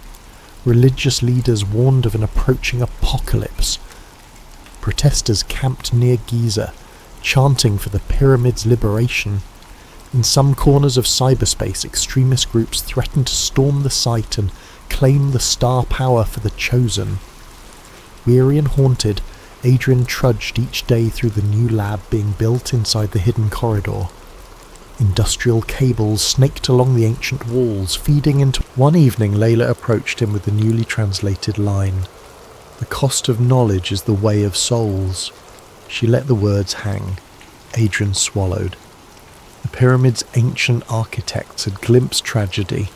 [SPEAKER 1] Religious leaders warned of an approaching apocalypse. Protesters camped near Giza, chanting for the pyramid's liberation. In some corners of cyberspace, extremist groups threatened to storm the site and claim the star power for the chosen. Weary and haunted, Adrian trudged each day through the new lab being built inside the hidden corridor. Industrial cables snaked along the ancient walls, feeding into... One evening, Layla approached him with the newly translated line. "The cost of knowledge is the way of souls." She let the words hang. Adrian swallowed. The pyramid's ancient architects had glimpsed tragedy.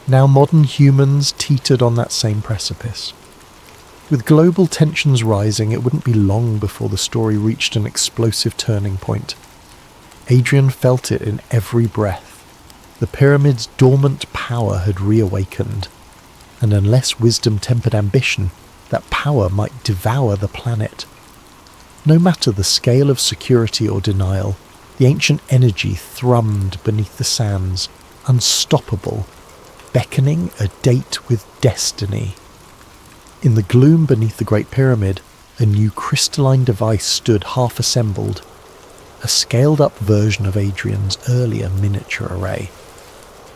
[SPEAKER 1] Now modern humans teetered on that same precipice. With global tensions rising, it wouldn't be long before the story reached an explosive turning point. Adrian felt it in every breath. The pyramid's dormant power had reawakened, and unless wisdom tempered ambition, that power might devour the planet. No matter the scale of security or denial, the ancient energy thrummed beneath the sands, unstoppable, beckoning a date with destiny. In the gloom beneath the Great Pyramid, a new crystalline device stood half-assembled, a scaled-up version of Adrian's earlier miniature array.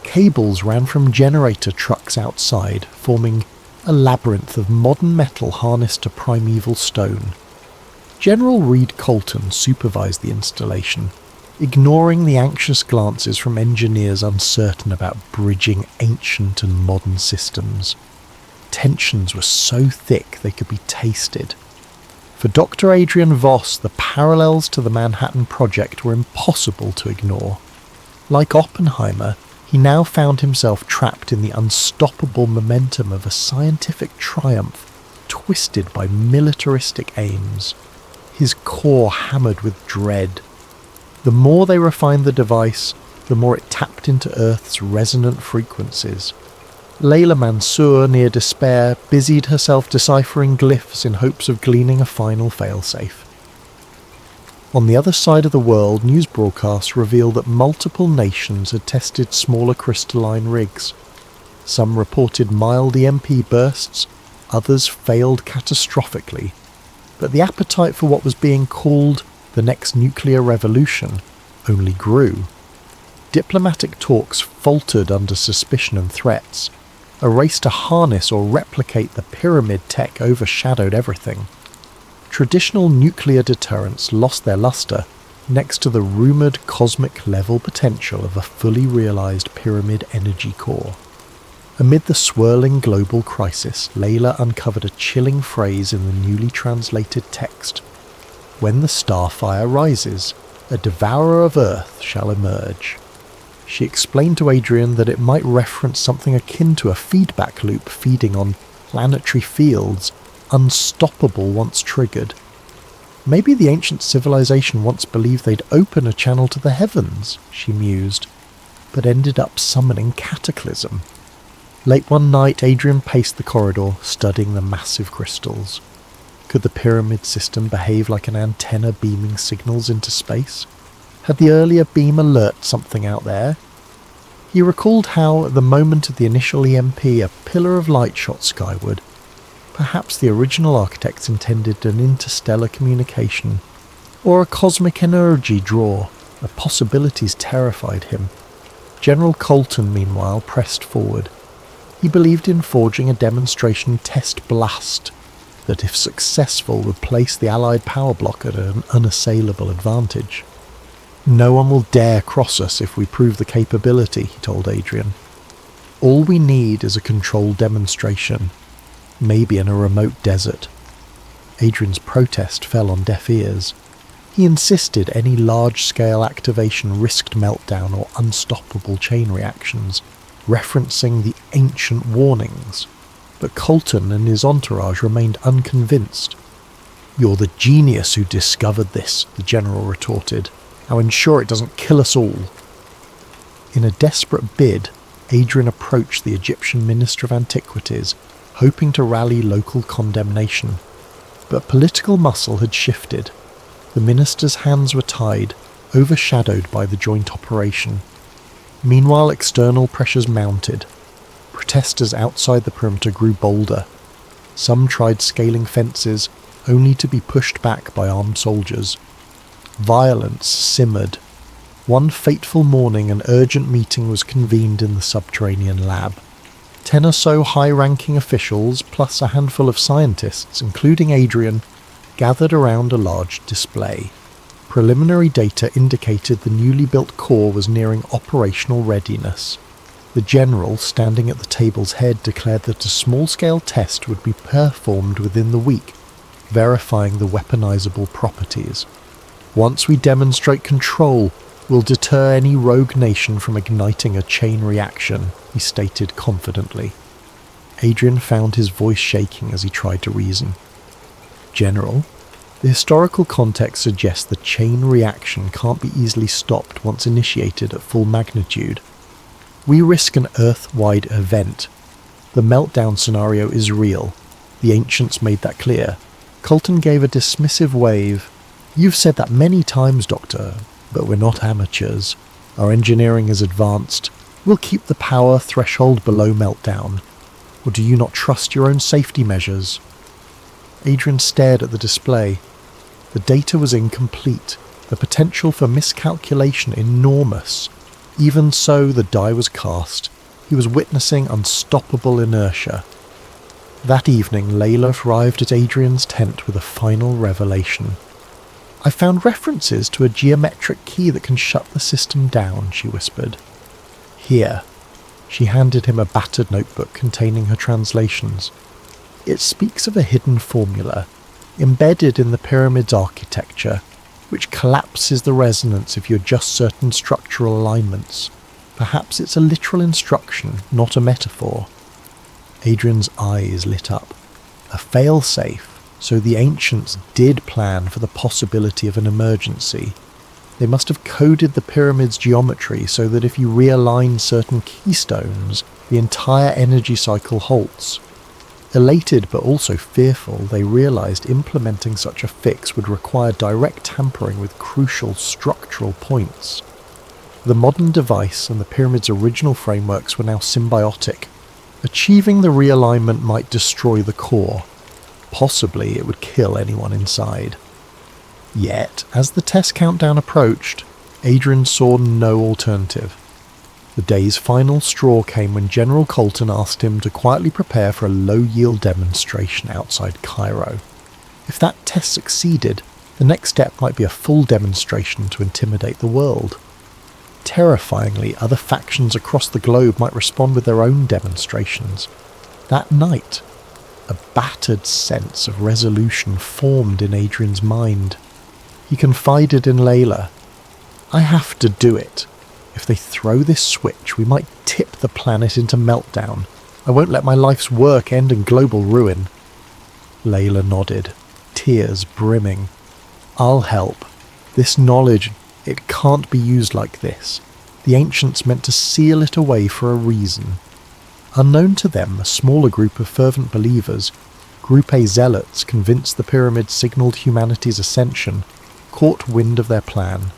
[SPEAKER 1] Cables ran from generator trucks outside, forming a labyrinth of modern metal harnessed to primeval stone. General Reed Colton supervised the installation, ignoring the anxious glances from engineers uncertain about bridging ancient and modern systems. Tensions were so thick they could be tasted. For Dr. Adrian Voss, the parallels to the Manhattan Project were impossible to ignore. Like Oppenheimer, he now found himself trapped in the unstoppable momentum of a scientific triumph, twisted by militaristic aims. His core hammered with dread. The more they refined the device, the more it tapped into Earth's resonant frequencies. Layla Mansour, near despair, busied herself deciphering glyphs in hopes of gleaning a final failsafe. On the other side of the world, news broadcasts revealed that multiple nations had tested smaller crystalline rigs. Some reported mild EMP bursts, others failed catastrophically, but the appetite for what was being called the next nuclear revolution only grew. Diplomatic talks faltered under suspicion and threats. A race to harness or replicate the pyramid tech overshadowed everything. Traditional nuclear deterrents lost their luster next to the rumoured cosmic level potential of a fully realised pyramid energy core. Amid the swirling global crisis, Layla uncovered a chilling phrase in the newly translated text. When the starfire rises, a devourer of Earth shall emerge. She explained to Adrian that it might reference something akin to a feedback loop feeding on planetary fields, unstoppable once triggered. Maybe the ancient civilization once believed they'd open a channel to the heavens, she mused, but ended up summoning cataclysm. Late one night, Adrian paced the corridor, studying the massive crystals. Could the pyramid system behave like an antenna beaming signals into space? Had the earlier beam alert something out there? He recalled how, at the moment of the initial EMP, a pillar of light shot skyward. Perhaps the original architects intended an interstellar communication, or a cosmic energy draw. The possibilities terrified him. General Colton, meanwhile, pressed forward. He believed in forging a demonstration test blast that, if successful, would place the Allied power block at an unassailable advantage. No one will dare cross us if we prove the capability, he told Adrian. All we need is a controlled demonstration, maybe in a remote desert. Adrian's protest fell on deaf ears. He insisted any large-scale activation risked meltdown or unstoppable chain reactions, referencing the ancient warnings. But Colton and his entourage remained unconvinced. "You're the genius who discovered this," the general retorted. "I'll ensure it doesn't kill us all." In a desperate bid, Adrian approached the Egyptian Minister of Antiquities, hoping to rally local condemnation. But political muscle had shifted. The minister's hands were tied, overshadowed by the joint operation. Meanwhile, external pressures mounted. Protesters outside the perimeter grew bolder. Some tried scaling fences, only to be pushed back by armed soldiers. Violence simmered. One fateful morning, an urgent meeting was convened in the subterranean lab. 10 or so high-ranking officials, plus a handful of scientists, including Adrian, gathered around a large display. Preliminary data indicated the newly built core was nearing operational readiness. The general, standing at the table's head, declared that a small-scale test would be performed within the week, verifying the weaponizable properties. "Once we demonstrate control, we'll deter any rogue nation from igniting a chain reaction," he stated confidently. Adrian found his voice shaking as he tried to reason. "General, the historical context suggests the chain reaction can't be easily stopped once initiated at full magnitude. We risk an Earth-wide event. The meltdown scenario is real. The ancients made that clear." Colton gave a dismissive wave. "You've said that many times, Doctor, but we're not amateurs. Our engineering is advanced. We'll keep the power threshold below meltdown. Or do you not trust your own safety measures?" Adrian stared at the display. The data was incomplete, the potential for miscalculation enormous. Even so, the die was cast. He was witnessing unstoppable inertia. That evening, Layla arrived at Adrian's tent with a final revelation. "I found references to a geometric key that can shut the system down," she whispered. "Here." She handed him a battered notebook containing her translations. "It speaks of a hidden formula, embedded in the pyramid's architecture, which collapses the resonance if you adjust certain structural alignments. Perhaps it's a literal instruction, not a metaphor." Adrian's eyes lit up. A fail-safe. So the ancients did plan for the possibility of an emergency. They must have coded the pyramid's geometry so that if you realign certain keystones, the entire energy cycle halts. Elated but also fearful, they realised implementing such a fix would require direct tampering with crucial structural points. The modern device and the pyramid's original frameworks were now symbiotic. Achieving the realignment might destroy the core. Possibly it would kill anyone inside. Yet, as the test countdown approached, Adrian saw no alternative. The day's final straw came when General Colton asked him to quietly prepare for a low-yield demonstration outside Cairo. If that test succeeded, the next step might be a full demonstration to intimidate the world. Terrifyingly, other factions across the globe might respond with their own demonstrations. That night, a battered sense of resolution formed in Adrian's mind. He confided in Layla, "I have to do it. If they throw this switch, we might tip the planet into meltdown. I won't let my life's work end in global ruin." Layla nodded, tears brimming. "I'll help. This knowledge, it can't be used like this. The ancients meant to seal it away for a reason." Unknown to them, a smaller group of fervent believers, Group A zealots convinced the pyramid signalled humanity's ascension, caught wind of their plan.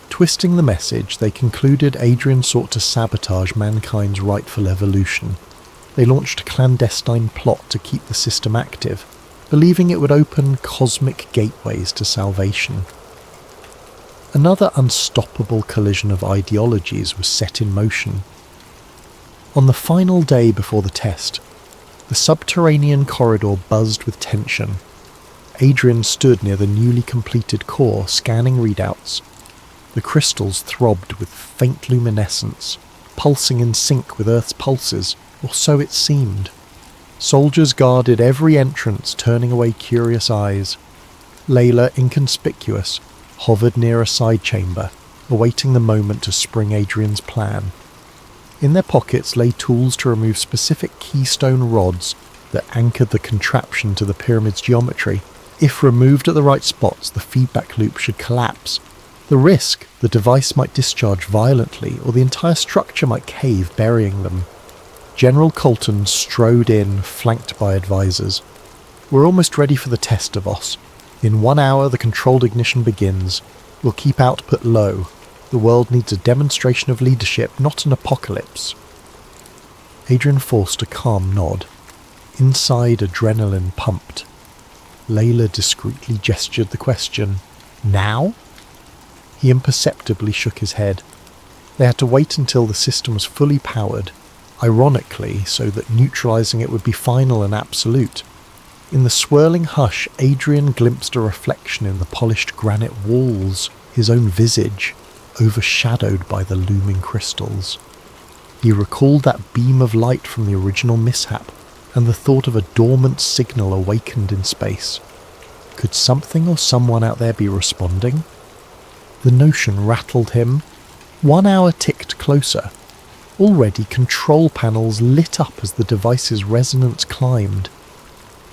[SPEAKER 1] Twisting the message, they concluded Adrian sought to sabotage mankind's rightful evolution. They launched a clandestine plot to keep the system active, believing it would open cosmic gateways to salvation. Another unstoppable collision of ideologies was set in motion. On the final day before the test, the subterranean corridor buzzed with tension. Adrian stood near the newly completed core, scanning readouts. The crystals throbbed with faint luminescence, pulsing in sync with Earth's pulses, or so it seemed. Soldiers guarded every entrance, turning away curious eyes. Layla, inconspicuous, hovered near a side chamber, awaiting the moment to spring Adrian's plan. In their pockets lay tools to remove specific keystone rods that anchored the contraption to the pyramid's geometry. If removed at the right spots, the feedback loop should collapse. The risk, the device might discharge violently, or the entire structure might cave, burying them. General Colton strode in, flanked by advisors. "We're almost ready for the test, Davos. In 1 hour the controlled ignition begins. We'll keep output low. The world needs a demonstration of leadership, not an apocalypse." Adrian forced a calm nod. Inside, adrenaline pumped. Layla discreetly gestured the question, "Now?" He imperceptibly shook his head. They had to wait until the system was fully powered, ironically so that neutralizing it would be final and absolute. In the swirling hush, Adrian glimpsed a reflection in the polished granite walls, his own visage, overshadowed by the looming crystals. He recalled that beam of light from the original mishap, and the thought of a dormant signal awakened in space. Could something or someone out there be responding? The notion rattled him. 1 hour ticked closer. Already control panels lit up as the device's resonance climbed.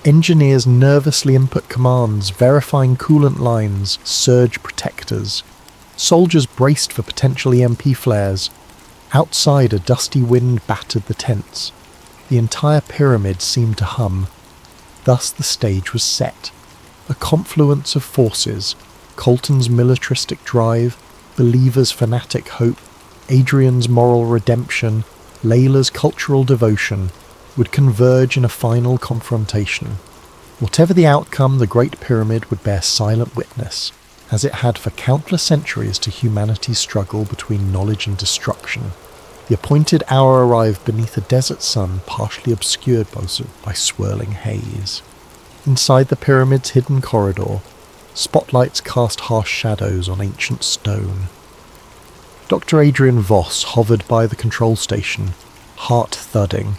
[SPEAKER 1] Engineers nervously input commands, verifying coolant lines, surge protectors. Soldiers braced for potential EMP flares. Outside, a dusty wind battered the tents. The entire pyramid seemed to hum. Thus the stage was set. A confluence of forces, Colton's militaristic drive, Believer's fanatic hope, Adrian's moral redemption, Layla's cultural devotion, would converge in a final confrontation. Whatever the outcome, the Great Pyramid would bear silent witness, as it had for countless centuries, to humanity's struggle between knowledge and destruction. The appointed hour arrived beneath a desert sun partially obscured by swirling haze. Inside the pyramid's hidden corridor, spotlights cast harsh shadows on ancient stone. Dr. Adrian Voss hovered by the control station, heart thudding.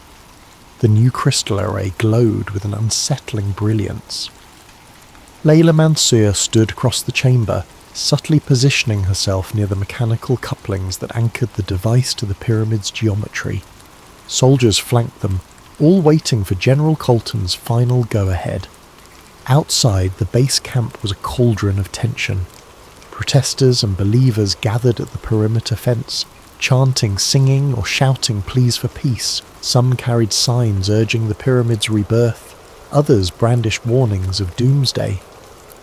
[SPEAKER 1] The new crystal array glowed with an unsettling brilliance. Layla Mansour stood across the chamber, subtly positioning herself near the mechanical couplings that anchored the device to the pyramid's geometry. Soldiers flanked them, all waiting for General Colton's final go-ahead. Outside, the base camp was a cauldron of tension. Protesters and believers gathered at the perimeter fence, chanting, singing, or shouting pleas for peace. Some carried signs urging the pyramid's rebirth. Others brandished warnings of doomsday.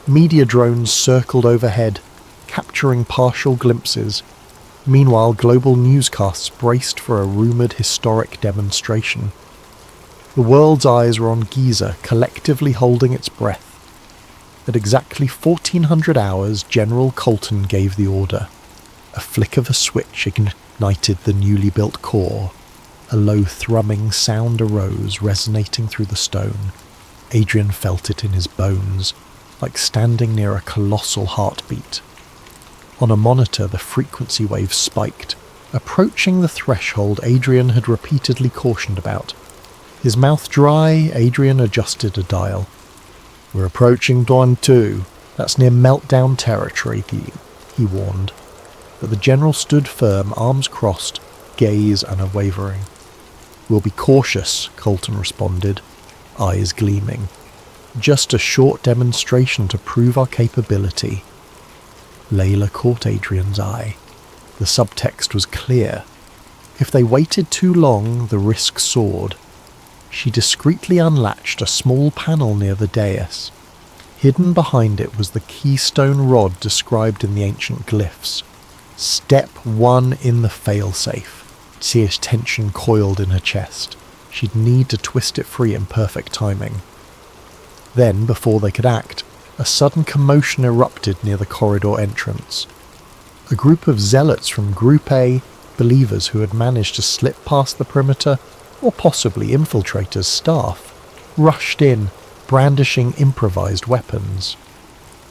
[SPEAKER 1] Media drones circled overhead, capturing partial glimpses. Meanwhile, global newscasts braced for a rumoured historic demonstration. The world's eyes were on Giza, collectively holding its breath. At exactly 1400 hours, General Colton gave the order. A flick of a switch ignited the newly built core. A low thrumming sound arose, resonating through the stone. Adrian felt it in his bones, like standing near a colossal heartbeat. On a monitor, the frequency wave spiked, approaching the threshold Adrian had repeatedly cautioned about. His mouth dry, Adrian adjusted a dial. "We're approaching Dawn 2. That's near Meltdown territory," he warned. But the general stood firm, arms crossed, gaze unwavering. "We'll be cautious," Colton responded, eyes gleaming. "Just a short demonstration to prove our capability." Layla caught Adrian's eye. The subtext was clear. If they waited too long, the risk soared. She discreetly unlatched a small panel near the dais. Hidden behind it was the keystone rod described in the ancient glyphs. Step 1 in the failsafe. See's tension coiled in her chest. She'd need to twist it free in perfect timing. Then, before they could act, a sudden commotion erupted near the corridor entrance. A group of zealots from Group A, believers who had managed to slip past the perimeter, or possibly Infiltrators' staff, rushed in, brandishing improvised weapons.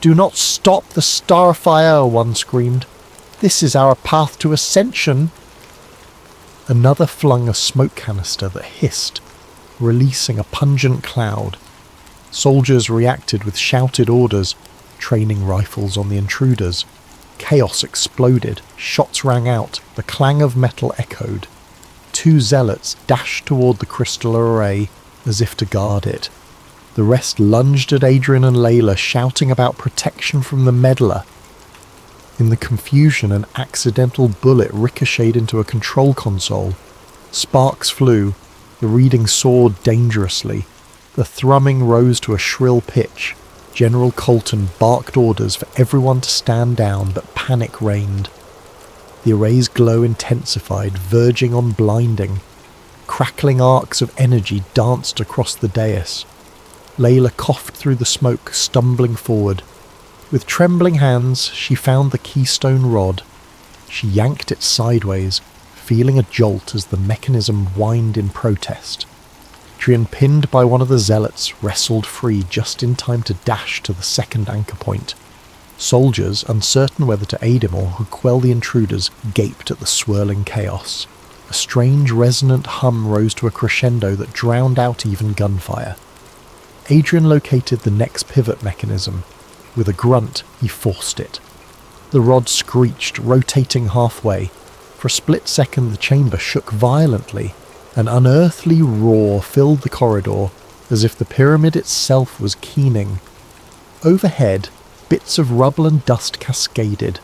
[SPEAKER 1] "Do not stop the starfire," one screamed. "This is our path to ascension." Another flung a smoke canister that hissed, releasing a pungent cloud. Soldiers reacted with shouted orders, training rifles on the intruders. Chaos exploded, shots rang out, the clang of metal echoed. 2 zealots dashed toward the crystal array, as if to guard it. The rest lunged at Adrian and Layla, shouting about protection from the meddler. In the confusion, an accidental bullet ricocheted into a control console. Sparks flew, the reading soared dangerously. The thrumming rose to a shrill pitch. General Colton barked orders for everyone to stand down, but panic reigned. The array's glow intensified, verging on blinding. Crackling arcs of energy danced across the dais. Layla coughed through the smoke, stumbling forward. With trembling hands, she found the keystone rod. She yanked it sideways, feeling a jolt as the mechanism whined in protest. Adrian, pinned by one of the zealots, wrestled free just in time to dash to the second anchor point. Soldiers, uncertain whether to aid him or quell the intruders, gaped at the swirling chaos. A strange resonant hum rose to a crescendo that drowned out even gunfire. Adrian located the next pivot mechanism. With a grunt, he forced it. The rod screeched, rotating halfway. For a split second, the chamber shook violently. An unearthly roar filled the corridor, as if the pyramid itself was keening. Overhead, bits of rubble and dust cascaded.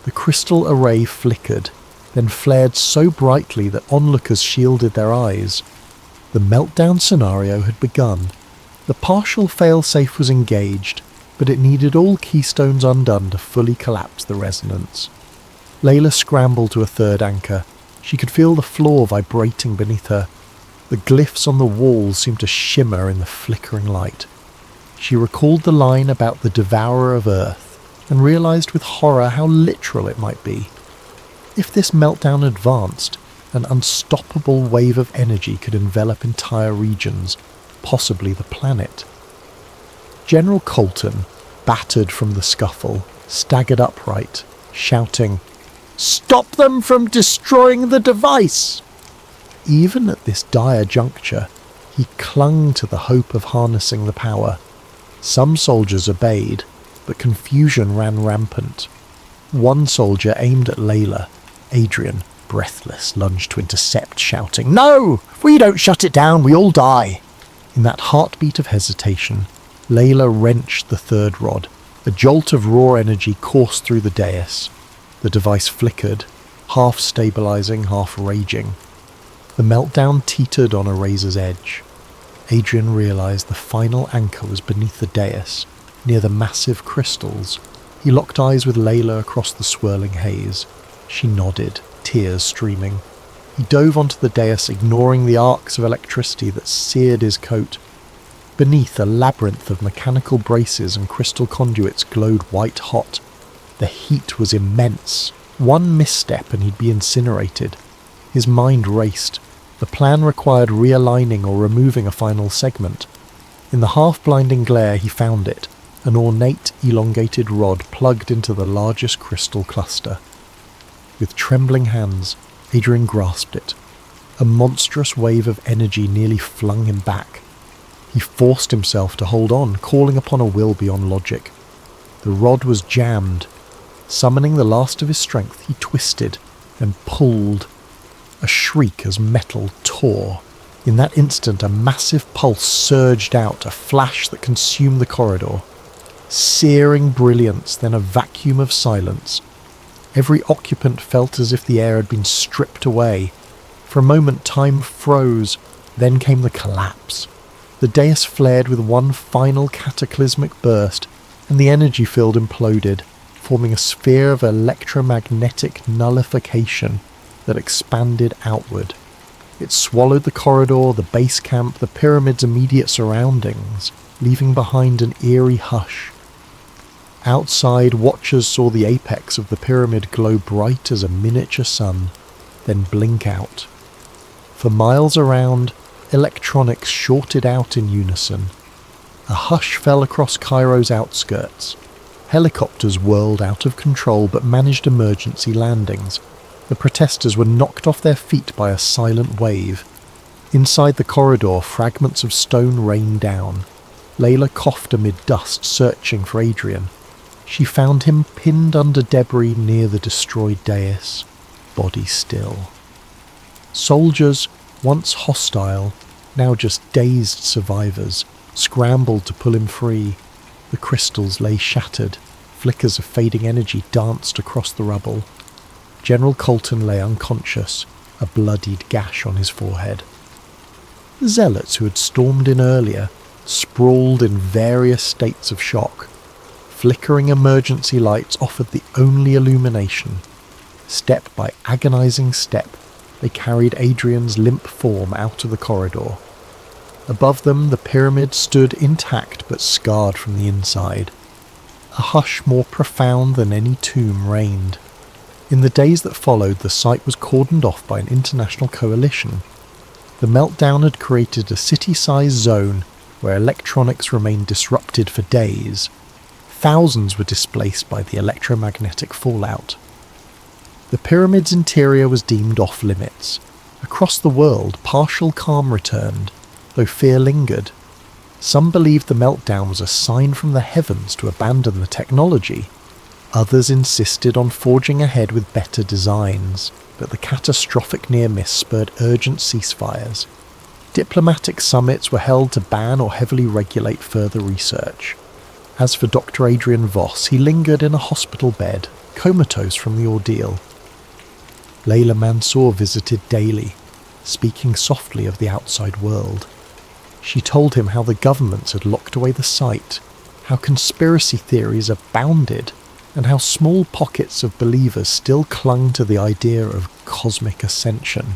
[SPEAKER 1] The crystal array flickered, then flared so brightly that onlookers shielded their eyes. The meltdown scenario had begun. The partial failsafe was engaged, but it needed all keystones undone to fully collapse the resonance. Layla scrambled to a third anchor. She could feel the floor vibrating beneath her. The glyphs on the walls seemed to shimmer in the flickering light. She recalled the line about the devourer of Earth, and realized with horror how literal it might be. If this meltdown advanced, an unstoppable wave of energy could envelop entire regions, possibly the planet. General Colton, battered from the scuffle, staggered upright, shouting, "Stop them from destroying the device!" Even at this dire juncture, he clung to the hope of harnessing the power. Some soldiers obeyed, but confusion ran rampant. One soldier aimed at Layla. Adrian, breathless, lunged to intercept, shouting, "No! If we don't shut it down, we all die!" In that heartbeat of hesitation, Layla wrenched the third rod. A jolt of raw energy coursed through the dais. The device flickered, half stabilizing, half raging. The meltdown teetered on a razor's edge. Adrian realized the final anchor was beneath the dais, near the massive crystals. He locked eyes with Layla across the swirling haze. She nodded, tears streaming. He dove onto the dais, ignoring the arcs of electricity that seared his coat. Beneath, a labyrinth of mechanical braces and crystal conduits glowed white-hot. The heat was immense. One misstep and he'd be incinerated. His mind raced. The plan required realigning or removing a final segment. In the half-blinding glare he found it, an ornate, elongated rod plugged into the largest crystal cluster. With trembling hands, Adrian grasped it. A monstrous wave of energy nearly flung him back. He forced himself to hold on, calling upon a will beyond logic. The rod was jammed. Summoning the last of his strength, he twisted and pulled. A shriek as metal tore. In that instant, a massive pulse surged out, a flash that consumed the corridor. Searing brilliance, then a vacuum of silence. Every occupant felt as if the air had been stripped away. For a moment, time froze. Then came the collapse. The dais flared with one final cataclysmic burst, and the energy field imploded, forming a sphere of electromagnetic nullification that expanded outward. It swallowed the corridor, the base camp, the pyramid's immediate surroundings, leaving behind an eerie hush. Outside, watchers saw the apex of the pyramid glow bright as a miniature sun, then blink out. For miles around, electronics shorted out in unison. A hush fell across Cairo's outskirts. Helicopters whirled out of control but managed emergency landings. The protesters were knocked off their feet by a silent wave. Inside the corridor, fragments of stone rained down. Layla coughed amid dust, searching for Adrian. She found him pinned under debris near the destroyed dais, body still. Soldiers, once hostile, now just dazed survivors, scrambled to pull him free. The crystals lay shattered. Flickers of fading energy danced across the rubble. General Colton lay unconscious, a bloodied gash on his forehead. The zealots who had stormed in earlier sprawled in various states of shock. Flickering emergency lights offered the only illumination. Step by agonizing step, they carried Adrian's limp form out of the corridor. Above them, the pyramid stood intact but scarred from the inside. A hush more profound than any tomb reigned. In the days that followed, the site was cordoned off by an international coalition. The meltdown had created a city-sized zone where electronics remained disrupted for days. Thousands were displaced by the electromagnetic fallout. The pyramid's interior was deemed off-limits. Across the world, partial calm returned, though fear lingered. Some believed the meltdown was a sign from the heavens to abandon the technology. Others insisted on forging ahead with better designs, but the catastrophic near-miss spurred urgent ceasefires. Diplomatic summits were held to ban or heavily regulate further research. As for Dr. Adrian Voss, he lingered in a hospital bed, comatose from the ordeal. Layla Mansour visited daily, speaking softly of the outside world. She told him how the governments had locked away the site, how conspiracy theories abounded, and how small pockets of believers still clung to the idea of cosmic ascension.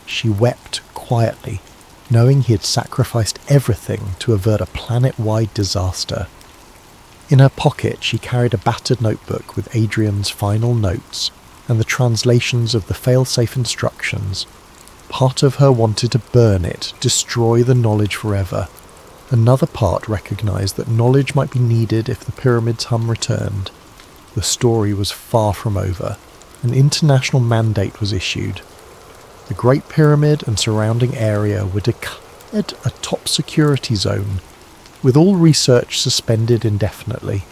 [SPEAKER 1] She wept quietly, knowing he had sacrificed everything to avert a planet-wide disaster. In her pocket, she carried a battered notebook with Adrian's final notes and the translations of the fail-safe instructions. Part of her wanted to burn it, destroy the knowledge forever. Another part recognized that knowledge might be needed if the pyramid's hum returned. The story was far from over. An international mandate was issued. The Great Pyramid and surrounding area were declared a top security zone, with all research suspended indefinitely.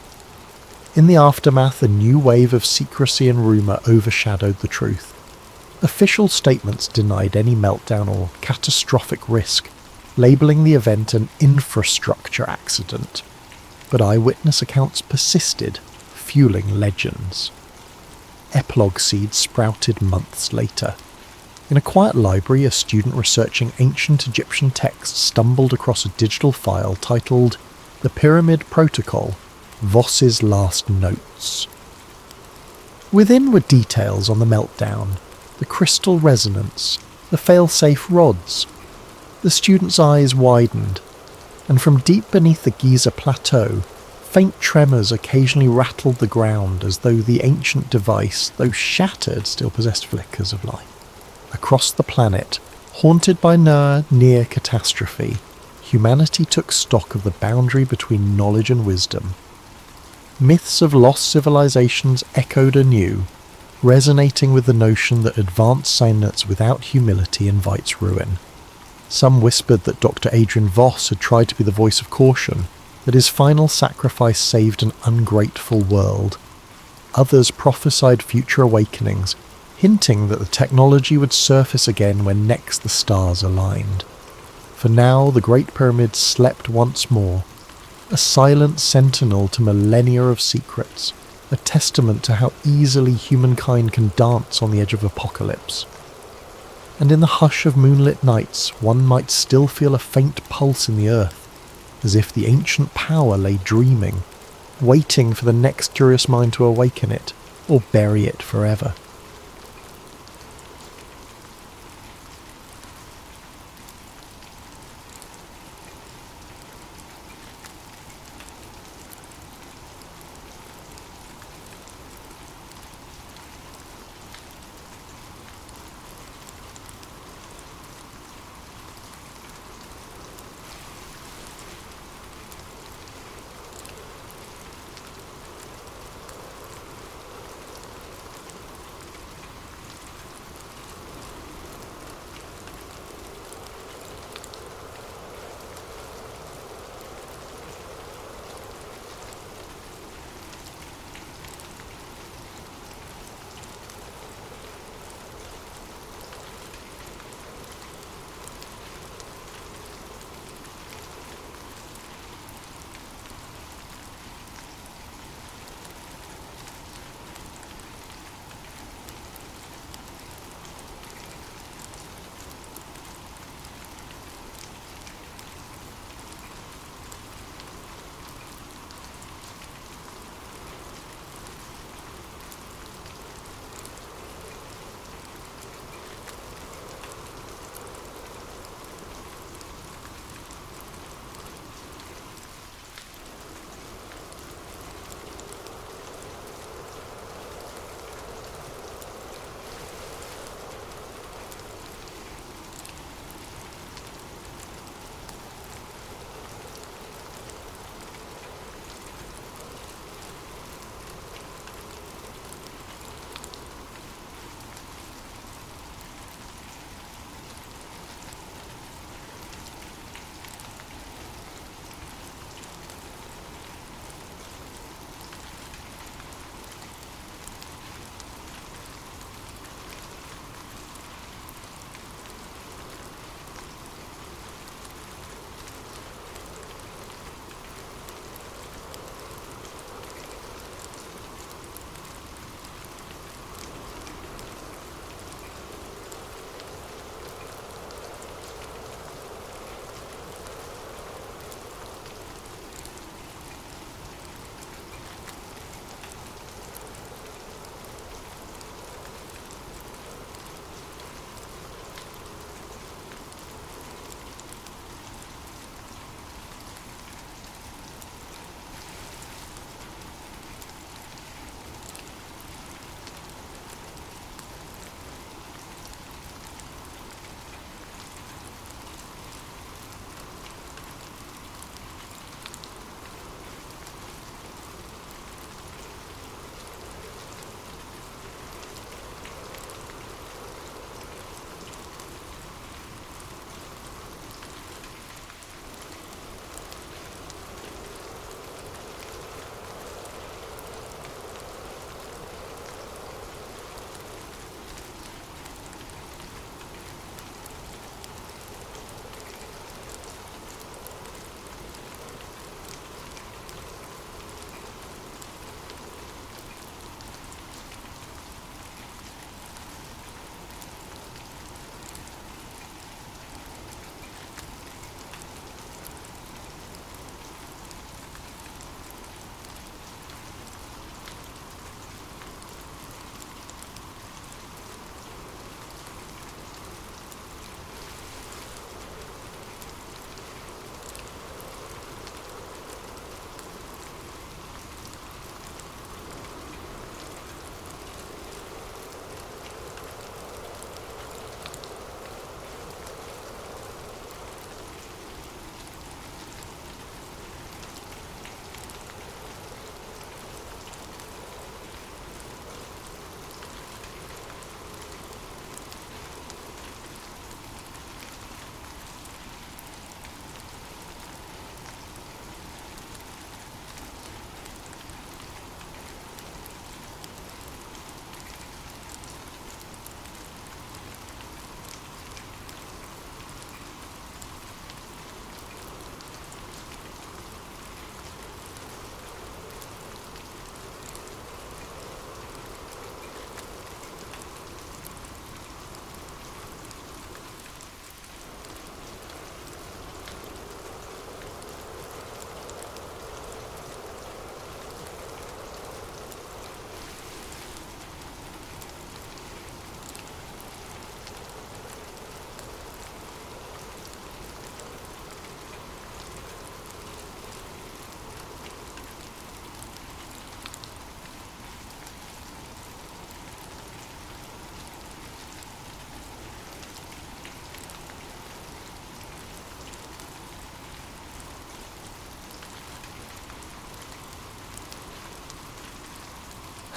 [SPEAKER 1] In the aftermath, a new wave of secrecy and rumour overshadowed the truth. Official statements denied any meltdown or catastrophic risk, labelling the event an infrastructure accident. But eyewitness accounts persisted, fueling legends. Epilogue seeds sprouted months later. In a quiet library, a student researching ancient Egyptian texts stumbled across a digital file titled The Pyramid Protocol, Voss's Last Notes. Within were details on the Meltdown, the crystal resonance, the fail-safe rods. The student's eyes widened, and from deep beneath the Giza plateau, faint tremors occasionally rattled the ground as though the ancient device, though shattered, still possessed flickers of life. Across the planet, haunted by near catastrophe, humanity took stock of the boundary between knowledge and wisdom. Myths of lost civilizations echoed anew, resonating with the notion that advanced science without humility invites ruin. Some whispered that Dr. Adrian Voss had tried to be the voice of caution, that his final sacrifice saved an ungrateful world. Others prophesied future awakenings, hinting that the technology would surface again when next the stars aligned. For now, the Great Pyramid slept once more, a silent sentinel to millennia of secrets, a testament to how easily humankind can dance on the edge of apocalypse. And in the hush of moonlit nights, one might still feel a faint pulse in the earth, as if the ancient power lay dreaming, waiting for the next curious mind to awaken it, or bury it forever.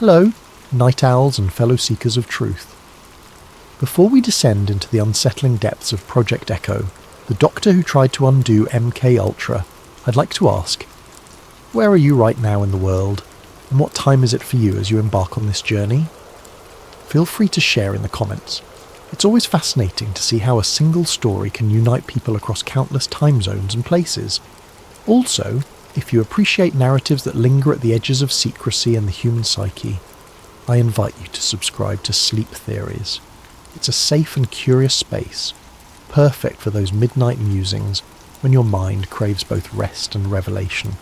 [SPEAKER 1] Hello, night owls and fellow seekers of truth. Before we descend into the unsettling depths of Project Echo, the Doctor who tried to undo MK Ultra, I'd like to ask, where are you right now in the world, and what time is it for you as you embark on this journey? Feel free to share in the comments. It's always fascinating to see how a single story can unite people across countless time zones and places. Also, if you appreciate narratives that linger at the edges of secrecy and the human psyche, I invite you to subscribe to Sleep Theories. It's a safe and curious space, perfect for those midnight musings when your mind craves both rest and revelation.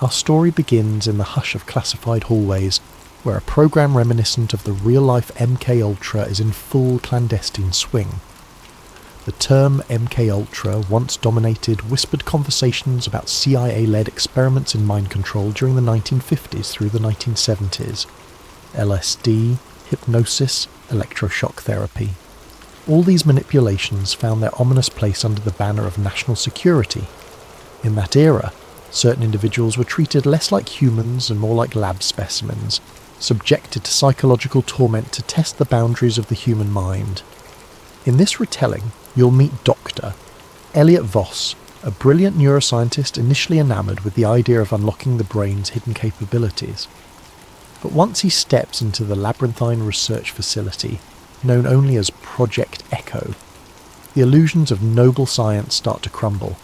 [SPEAKER 1] Our story begins in the hush of classified hallways, where a program reminiscent of the real-life MK Ultra is in full clandestine swing. The term MK Ultra once dominated whispered conversations about CIA-led experiments in mind control during the 1950s through the 1970s. LSD, hypnosis, electroshock therapy. All these manipulations found their ominous place under the banner of national security. In that era, certain individuals were treated less like humans and more like lab specimens, subjected to psychological torment to test the boundaries of the human mind. In this retelling, you'll meet Dr. Elliot Voss, a brilliant neuroscientist initially enamoured with the idea of unlocking the brain's hidden capabilities. But once he steps into the labyrinthine research facility, known only as Project Echo, the illusions of noble science start to crumble.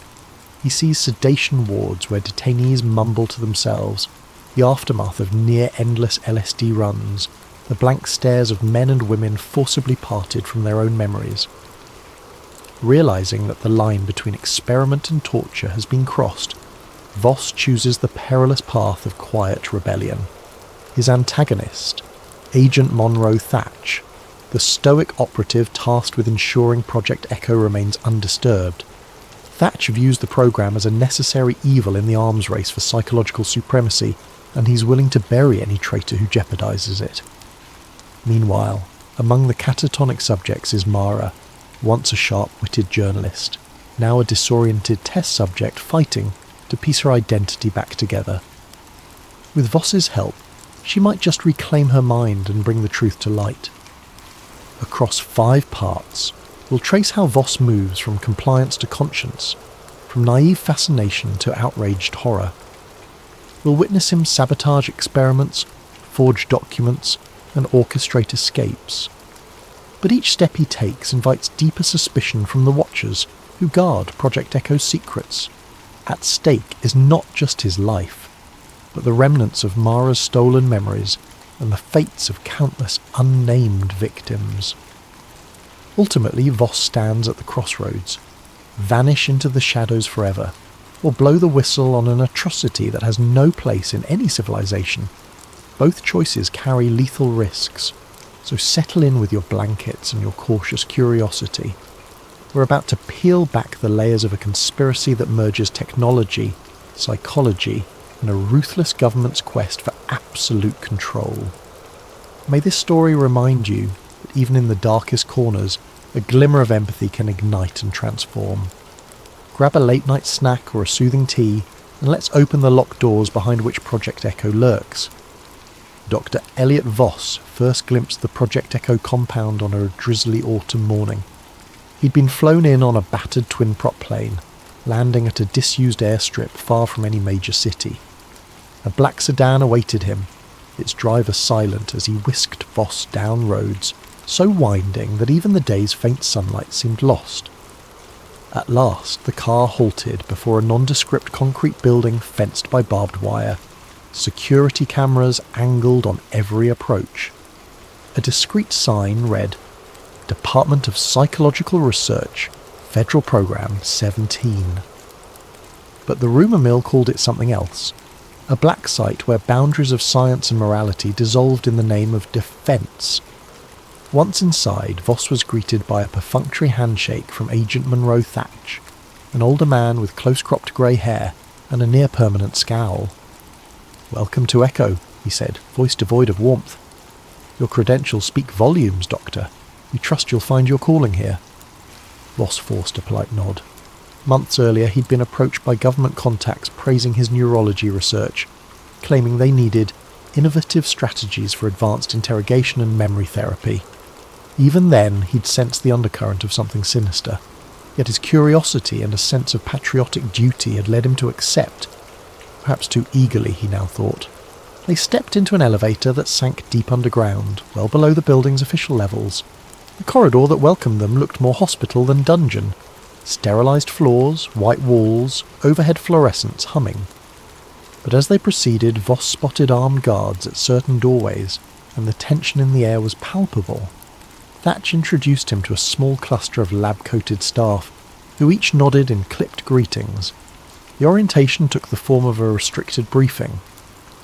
[SPEAKER 1] He sees sedation wards where detainees mumble to themselves, the aftermath of near-endless LSD runs, the blank stares of men and women forcibly parted from their own memories. Realising that the line between experiment and torture has been crossed, Voss chooses the perilous path of quiet rebellion. His antagonist, Agent Monroe Thatch, the stoic operative tasked with ensuring Project Echo remains undisturbed. Thatch views the program as a necessary evil in the arms race for psychological supremacy, and he's willing to bury any traitor who jeopardizes it. Meanwhile, among the catatonic subjects is Mara, once a sharp-witted journalist, now a disoriented test subject fighting to piece her identity back together. With Voss's help, she might just reclaim her mind and bring the truth to light. Across 5 parts, we'll trace how Voss moves from compliance to conscience, from naive fascination to outraged horror. We'll witness him sabotage experiments, forge documents, and orchestrate escapes. But each step he takes invites deeper suspicion from the Watchers, who guard Project Echo's secrets. At stake is not just his life, but the remnants of Mara's stolen memories and the fates of countless unnamed victims. Ultimately, Voss stands at the crossroads. Vanish into the shadows forever, or blow the whistle on an atrocity that has no place in any civilization. Both choices carry lethal risks, so settle in with your blankets and your cautious curiosity. We're about to peel back the layers of a conspiracy that merges technology, psychology, and a ruthless government's quest for absolute control. May this story remind you that even in the darkest corners, a glimmer of empathy can ignite and transform. Grab a late-night snack or a soothing tea, and let's open the locked doors behind which Project Echo lurks. Dr. Elliot Voss first glimpsed the Project Echo compound on a drizzly autumn morning. He'd been flown in on a battered twin-prop plane, landing at a disused airstrip far from any major city. A black sedan awaited him, its driver silent as he whisked Voss down roads so winding that even the day's faint sunlight seemed lost. At last, the car halted before a nondescript concrete building fenced by barbed wire, security cameras angled on every approach. A discreet sign read, Department of Psychological Research, Federal Program 17. But the rumour mill called it something else. A black site where boundaries of science and morality dissolved in the name of defence. Once inside, Voss was greeted by a perfunctory handshake from Agent Monroe Thatch, an older man with close-cropped grey hair and a near-permanent scowl. "Welcome to Echo," he said, voice devoid of warmth. "Your credentials speak volumes, Doctor. We trust you'll find your calling here." Voss forced a polite nod. Months earlier, he'd been approached by government contacts praising his neurology research, claiming they needed innovative strategies for advanced interrogation and memory therapy. Even then, he'd sensed the undercurrent of something sinister, yet his curiosity and a sense of patriotic duty had led him to accept, perhaps too eagerly, he now thought. They stepped into an elevator that sank deep underground, well below the building's official levels. The corridor that welcomed them looked more hospital than dungeon. Sterilised floors, white walls, overhead fluorescents humming. But as they proceeded, Voss spotted armed guards at certain doorways, and the tension in the air was palpable. Thatch introduced him to a small cluster of lab-coated staff, who each nodded in clipped greetings. The orientation took the form of a restricted briefing.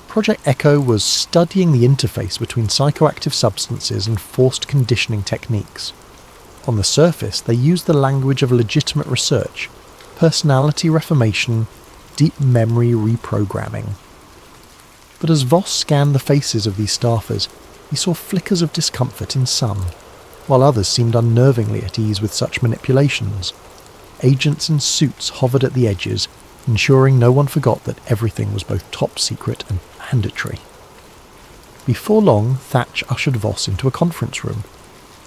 [SPEAKER 1] Project Echo was studying the interface between psychoactive substances and forced conditioning techniques. On the surface, they used the language of legitimate research, personality reformation, deep memory reprogramming. But as Voss scanned the faces of these staffers, he saw flickers of discomfort in some, while others seemed unnervingly at ease with such manipulations. Agents in suits hovered at the edges, ensuring no one forgot that everything was both top secret and mandatory. Before long, Thatch ushered Voss into a conference room.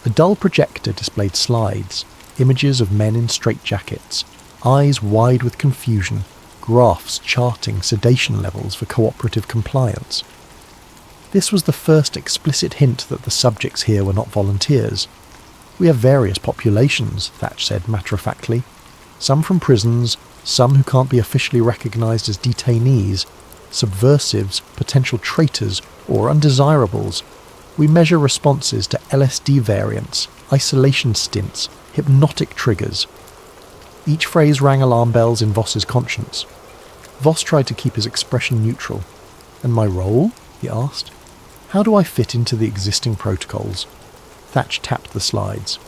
[SPEAKER 1] A dull projector displayed slides, images of men in straitjackets, eyes wide with confusion, graphs charting sedation levels for cooperative compliance. This was the first explicit hint that the subjects here were not volunteers. "We have various populations," Thatch said matter-of-factly. "Some from prisons, some who can't be officially recognised as detainees, subversives, potential traitors, or undesirables. We measure responses to LSD variants, isolation stints, hypnotic triggers." Each phrase rang alarm bells in Voss's conscience. Voss tried to keep his expression neutral. "And my role?" he asked. "How do I fit into the existing protocols?" Thatch tapped the slides.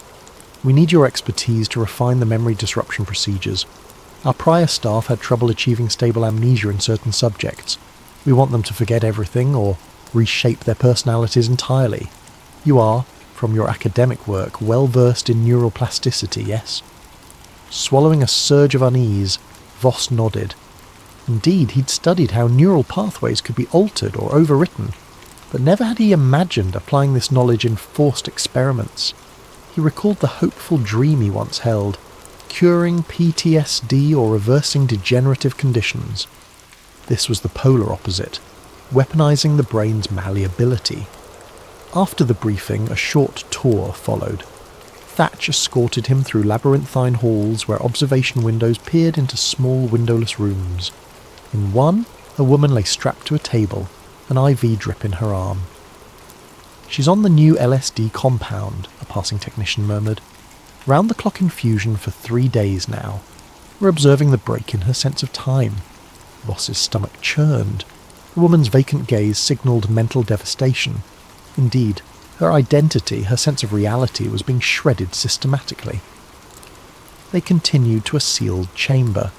[SPEAKER 1] "We need your expertise to refine the memory disruption procedures. Our prior staff had trouble achieving stable amnesia in certain subjects. We want them to forget everything or reshape their personalities entirely. You are, from your academic work, well versed in neural plasticity, yes?" Swallowing a surge of unease, Voss nodded. Indeed, he'd studied how neural pathways could be altered or overwritten, but never had he imagined applying this knowledge in forced experiments. He recalled the hopeful dream he once held, curing PTSD or reversing degenerative conditions. This was the polar opposite, weaponizing the brain's malleability. After the briefing, a short tour followed. Thatch escorted him through labyrinthine halls where observation windows peered into small windowless rooms. In one, a woman lay strapped to a table, an IV drip in her arm. "She's on the new LSD compound," a passing technician murmured. "Round-the-clock infusion for 3 days now. We're observing the break in her sense of time." Voss's stomach churned. The woman's vacant gaze signalled mental devastation. Indeed, her identity, her sense of reality, was being shredded systematically. They continued to a sealed chamber.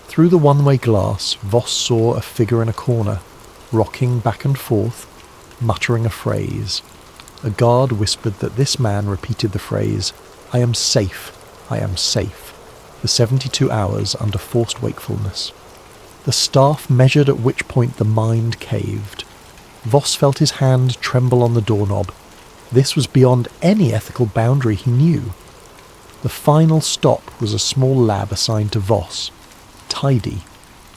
[SPEAKER 1] Through the one-way glass, Voss saw a figure in a corner, rocking back and forth, muttering a phrase. A guard whispered that this man repeated the phrase, "I am safe, I am safe," for 72 hours under forced wakefulness. The staff measured at which point the mind caved. Voss felt his hand tremble on the doorknob. This was beyond any ethical boundary he knew. The final stop was a small lab assigned to Voss. Tidy.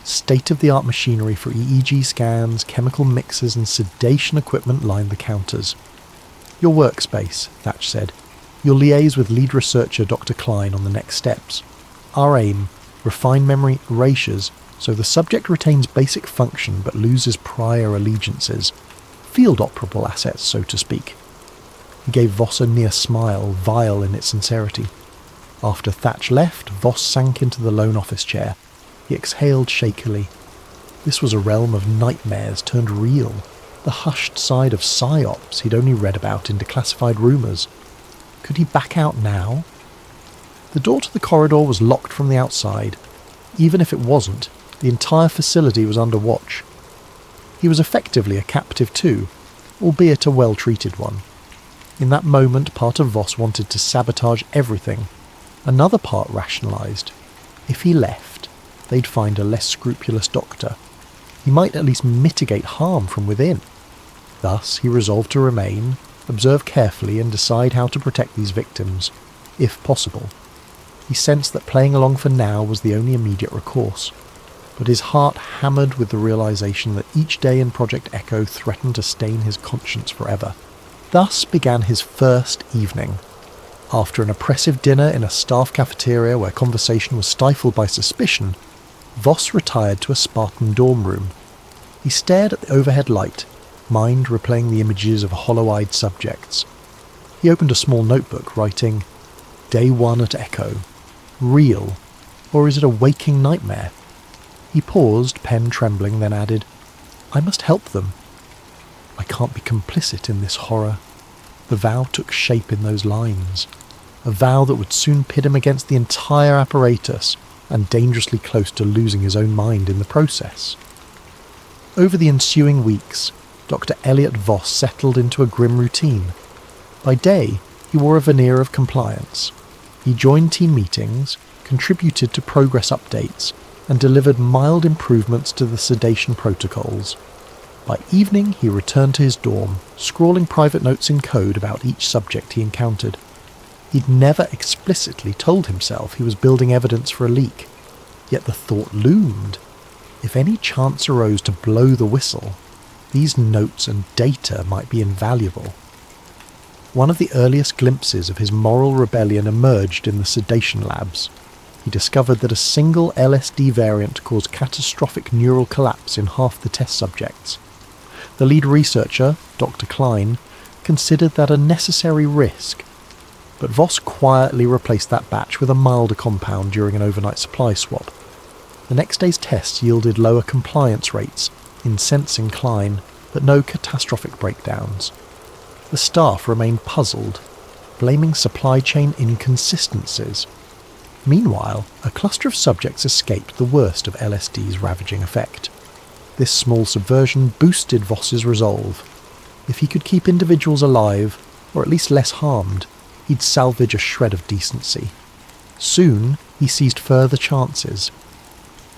[SPEAKER 1] State-of-the-art machinery for EEG scans, chemical mixers and sedation equipment lined the counters. "Your workspace," Thatch said. "You'll liaise with lead researcher Dr. Klein on the next steps. Our aim, refine memory erasures so the subject retains basic function but loses prior allegiances. Field operable assets, so to speak." He gave Voss a near smile, vile in its sincerity. After Thatch left, Voss sank into the lone office chair. He exhaled shakily. This was a realm of nightmares turned real, the hushed side of psyops he'd only read about in declassified rumours. Could he back out now? The door to the corridor was locked from the outside. Even if it wasn't, the entire facility was under watch. He was effectively a captive too, albeit a well-treated one. In that moment, part of Voss wanted to sabotage everything. Another part rationalised. If he left, they'd find a less scrupulous doctor. He might at least mitigate harm from within. Thus, he resolved to remain, observe carefully and decide how to protect these victims, if possible. He sensed that playing along for now was the only immediate recourse, but his heart hammered with the realization that each day in Project Echo threatened to stain his conscience forever. Thus began his first evening. After an oppressive dinner in a staff cafeteria where conversation was stifled by suspicion, Voss retired to a Spartan dorm room. He stared at the overhead light, mind replaying the images of hollow-eyed subjects. He opened a small notebook, writing, "Day 1 at Echo. Real, or is it a waking nightmare?" He paused, pen trembling, then added, "I must help them. I can't be complicit in this horror." The vow took shape in those lines, a vow that would soon pit him against the entire apparatus and dangerously close to losing his own mind in the process. Over the ensuing weeks, Dr. Elliot Voss settled into a grim routine. By day, he wore a veneer of compliance. He joined team meetings, contributed to progress updates, and delivered mild improvements to the sedation protocols. By evening, he returned to his dorm, scrawling private notes in code about each subject he encountered. He'd never explicitly told himself he was building evidence for a leak, yet the thought loomed. If any chance arose to blow the whistle, these notes and data might be invaluable. One of the earliest glimpses of his moral rebellion emerged in the sedation labs. He discovered that a single LSD variant caused catastrophic neural collapse in half the test subjects. The lead researcher, Dr. Klein, considered that a necessary risk, but Voss quietly replaced that batch with a milder compound during an overnight supply swap. The next day's tests yielded lower compliance rates, incensing Klein, but no catastrophic breakdowns. The staff remained puzzled, blaming supply chain inconsistencies. Meanwhile, a cluster of subjects escaped the worst of LSD's ravaging effect. This small subversion boosted Voss's resolve. If he could keep individuals alive, or at least less harmed, he'd salvage a shred of decency. Soon, he seized further chances.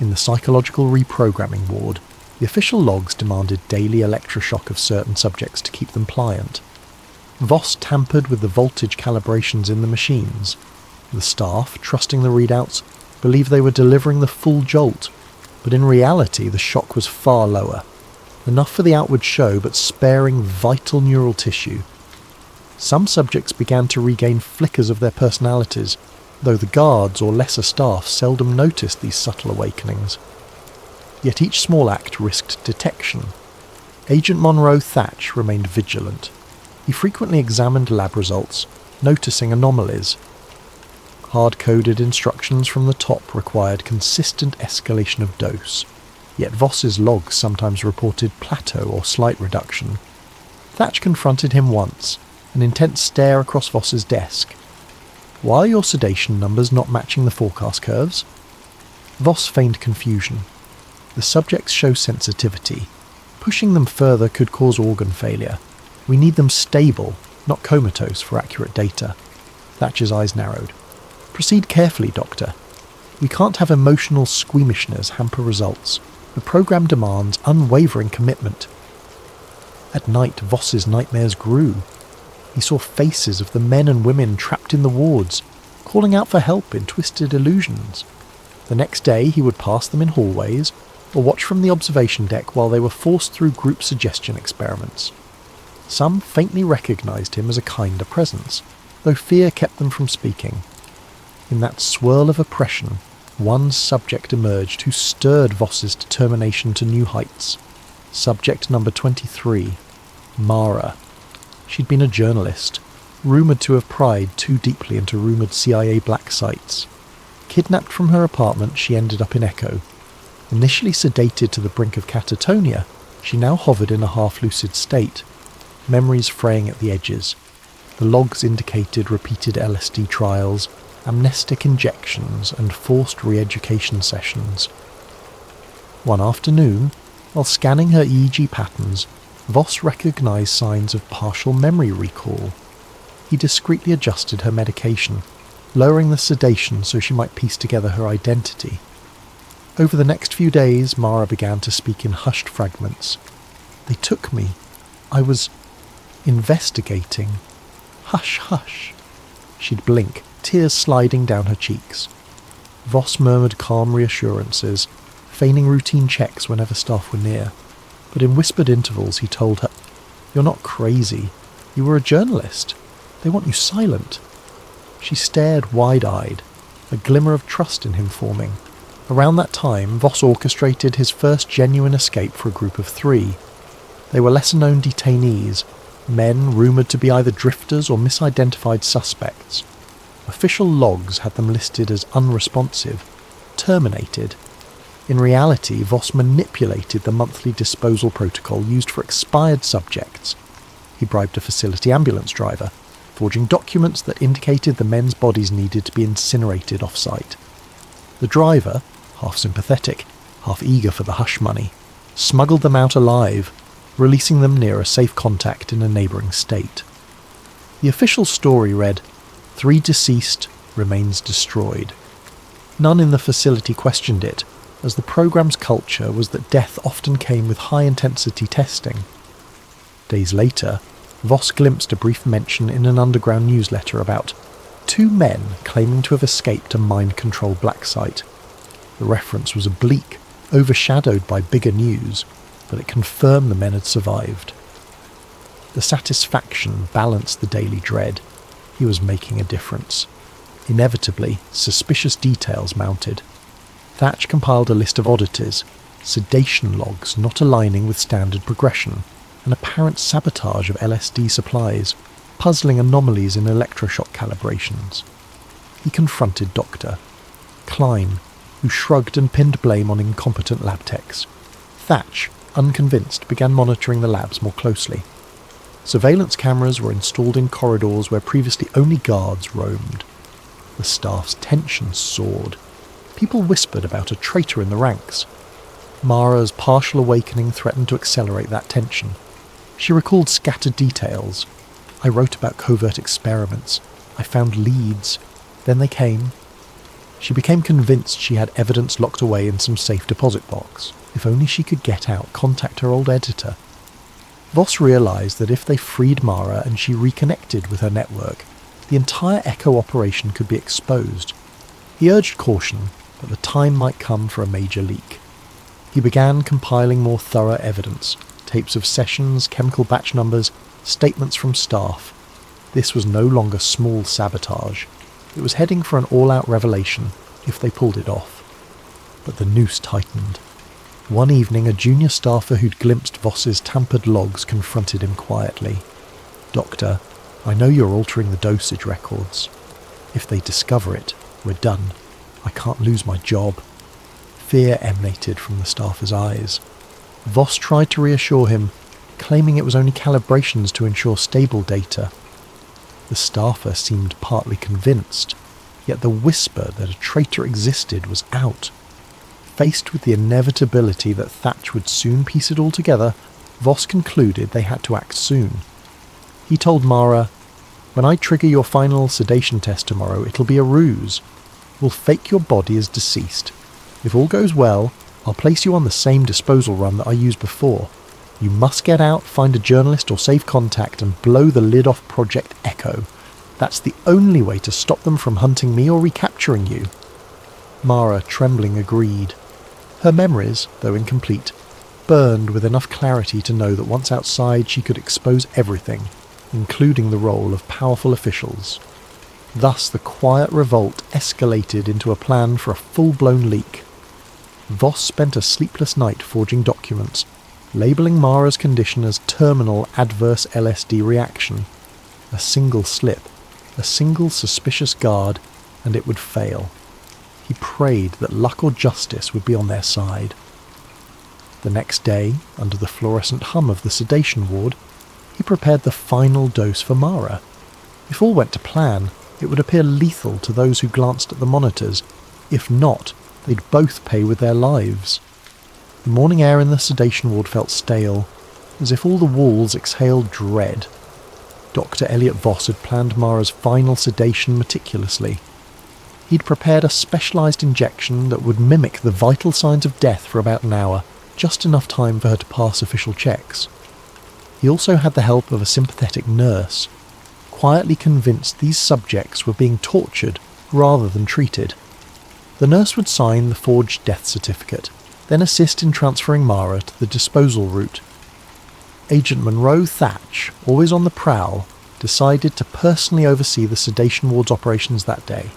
[SPEAKER 1] In the psychological reprogramming ward, the official logs demanded daily electroshock of certain subjects to keep them pliant. Voss tampered with the voltage calibrations in the machines. The staff, trusting the readouts, believed they were delivering the full jolt, but in reality the shock was far lower. Enough for the outward show, but sparing vital neural tissue. Some subjects began to regain flickers of their personalities, though the guards or lesser staff seldom noticed these subtle awakenings. Yet each small act risked detection. Agent Monroe Thatch remained vigilant. He frequently examined lab results, noticing anomalies. Hard-coded instructions from the top required consistent escalation of dose, yet Voss's logs sometimes reported plateau or slight reduction. Thatch confronted him once, an intense stare across Voss's desk. "Why are your sedation numbers not matching the forecast curves?" Voss feigned confusion. "The subjects show sensitivity. Pushing them further could cause organ failure. We need them stable, not comatose, for accurate data." Thatcher's eyes narrowed. "Proceed carefully, Doctor. We can't have emotional squeamishness hamper results. The program demands unwavering commitment." At night, Voss's nightmares grew. He saw faces of the men and women trapped in the wards, calling out for help in twisted illusions. The next day he would pass them in hallways, or watch from the observation deck while they were forced through group suggestion experiments. Some faintly recognised him as a kinder presence, though fear kept them from speaking. In that swirl of oppression, one subject emerged who stirred Voss's determination to new heights. Subject number 23, Mara. She'd been a journalist, rumoured to have pried too deeply into rumoured CIA black sites. Kidnapped from her apartment, she ended up in Echo. Initially sedated to the brink of catatonia, she now hovered in a half-lucid state, memories fraying at the edges. The logs indicated repeated LSD trials, amnestic injections, and forced re-education sessions. One afternoon, while scanning her EEG patterns, Voss recognised signs of partial memory recall. He discreetly adjusted her medication, lowering the sedation so she might piece together her identity. Over the next few days, Mara began to speak in hushed fragments. "They took me. I was investigating. Hush, hush. She'd blink, tears sliding down her cheeks. Voss murmured calm reassurances, feigning routine checks whenever staff were near. But in whispered intervals he told her, "You're not crazy. You were a journalist. They want you silent." She stared wide-eyed, a glimmer of trust in him forming. Around that time, Voss orchestrated his first genuine escape for a group of 3. They were lesser-known detainees, men rumoured to be either drifters or misidentified suspects. Official logs had them listed as unresponsive, terminated. In reality, Voss manipulated the monthly disposal protocol used for expired subjects. He bribed a facility ambulance driver, forging documents that indicated the men's bodies needed to be incinerated off-site. The driver, half sympathetic, half eager for the hush money, smuggled them out alive, releasing them near a safe contact in a neighbouring state. The official story read, 3 deceased, remains destroyed. None in the facility questioned it, as the programme's culture was that death often came with high-intensity testing. Days later, Voss glimpsed a brief mention in an underground newsletter about 2 men claiming to have escaped a mind-controlled black site. The reference was oblique, overshadowed by bigger news, but it confirmed the men had survived. The satisfaction balanced the daily dread. He was making a difference. Inevitably, suspicious details mounted. Thatch compiled a list of oddities, sedation logs not aligning with standard progression, and apparent sabotage of LSD supplies, puzzling anomalies in electroshock calibrations. He confronted Dr. Klein, who shrugged and pinned blame on incompetent lab techs. Thatch, unconvinced, began monitoring the labs more closely. Surveillance cameras were installed in corridors where previously only guards roamed. The staff's tension soared. People whispered about a traitor in the ranks. Mara's partial awakening threatened to accelerate that tension. She recalled scattered details. I wrote about covert experiments. I found leads. Then they came. She became convinced she had evidence locked away in some safe deposit box. If only she could get out, contact her old editor. Voss realised that if they freed Mara and she reconnected with her network, the entire Echo operation could be exposed. He urged caution, but the time might come for a major leak. He began compiling more thorough evidence, tapes of sessions, chemical batch numbers, statements from staff. This was no longer small sabotage. It was heading for an all-out revelation, if they pulled it off. But the noose tightened. One evening, a junior staffer who'd glimpsed Voss's tampered logs confronted him quietly. "Doctor, I know you're altering the dosage records. If they discover it, we're done. I can't lose my job." Fear emanated from the staffer's eyes. Voss tried to reassure him, claiming it was only calibrations to ensure stable data. The staffer seemed partly convinced, yet the whisper that a traitor existed was out. Faced with the inevitability that Thatch would soon piece it all together, Voss concluded they had to act soon. He told Mara, "When I trigger your final sedation test tomorrow, it'll be a ruse. We'll fake your body as deceased. If all goes well, I'll place you on the same disposal run that I used before. You must get out, find a journalist or save contact, and blow the lid off Project Echo. That's the only way to stop them from hunting me or recapturing you." Mara, trembling, agreed. Her memories, though incomplete, burned with enough clarity to know that once outside she could expose everything, including the role of powerful officials. Thus the quiet revolt escalated into a plan for a full-blown leak. Voss spent a sleepless night forging documents, labelling Mara's condition as terminal adverse LSD reaction. A single slip, a single suspicious guard, and it would fail. He prayed that luck or justice would be on their side. The next day, under the fluorescent hum of the sedation ward, he prepared the final dose for Mara. If all went to plan, it would appear lethal to those who glanced at the monitors. If not, they'd both pay with their lives. The morning air in the sedation ward felt stale, as if all the walls exhaled dread. Dr. Elliot Voss had planned Mara's final sedation meticulously. He'd prepared a specialised injection that would mimic the vital signs of death for about an hour, just enough time for her to pass official checks. He also had the help of a sympathetic nurse, quietly convinced these subjects were being tortured rather than treated. The nurse would sign the forged death certificate, then assist in transferring Mara to the disposal route. Agent Monroe Thatch, always on the prowl, decided to personally oversee the sedation ward's operations that day.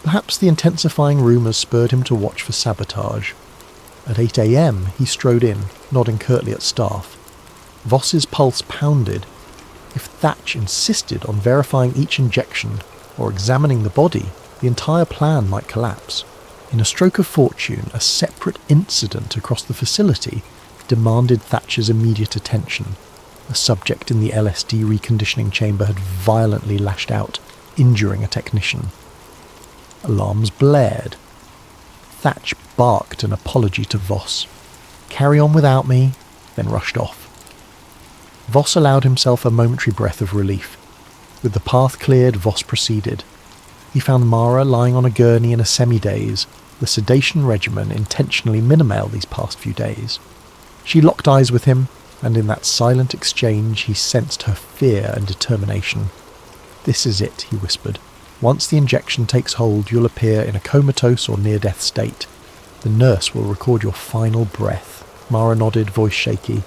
[SPEAKER 1] Perhaps the intensifying rumours spurred him to watch for sabotage. At 8 a.m. he strode in, nodding curtly at staff. Voss's pulse pounded. If Thatch insisted on verifying each injection or examining the body, the entire plan might collapse. In a stroke of fortune, a separate incident across the facility demanded Thatcher's immediate attention. A subject in the LSD reconditioning chamber had violently lashed out, injuring a technician. Alarms blared. Thatch barked an apology to Voss. "Carry on without me," then rushed off. Voss allowed himself a momentary breath of relief. With the path cleared, Voss proceeded. He found Mara lying on a gurney in a semi-daze, the sedation regimen intentionally minimal these past few days. She locked eyes with him, and in that silent exchange he sensed her fear and determination. "This is it," he whispered. "Once the injection takes hold, you'll appear in a comatose or near-death state. The nurse will record your final breath." Mara nodded, voice shaky.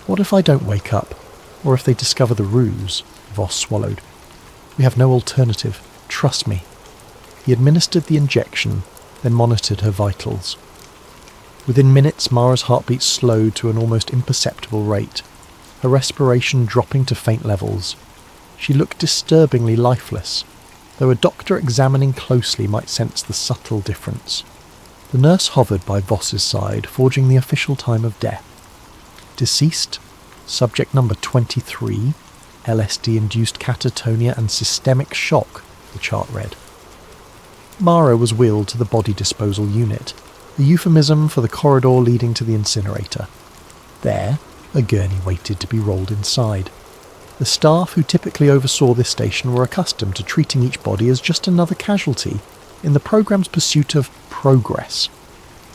[SPEAKER 1] "What if I don't wake up? Or if they discover the ruse?" Voss swallowed. "We have no alternative. Trust me." He administered the injection, then monitored her vitals. Within minutes, Mara's heartbeat slowed to an almost imperceptible rate, her respiration dropping to faint levels. She looked disturbingly lifeless, though a doctor examining closely might sense the subtle difference. The nurse hovered by Voss's side, forging the official time of death. Deceased, subject number 23, LSD-induced catatonia and systemic shock, the chart read. Mara was wheeled to the body disposal unit, a euphemism for the corridor leading to the incinerator. There, a gurney waited to be rolled inside. The staff who typically oversaw this station were accustomed to treating each body as just another casualty in the program's pursuit of progress.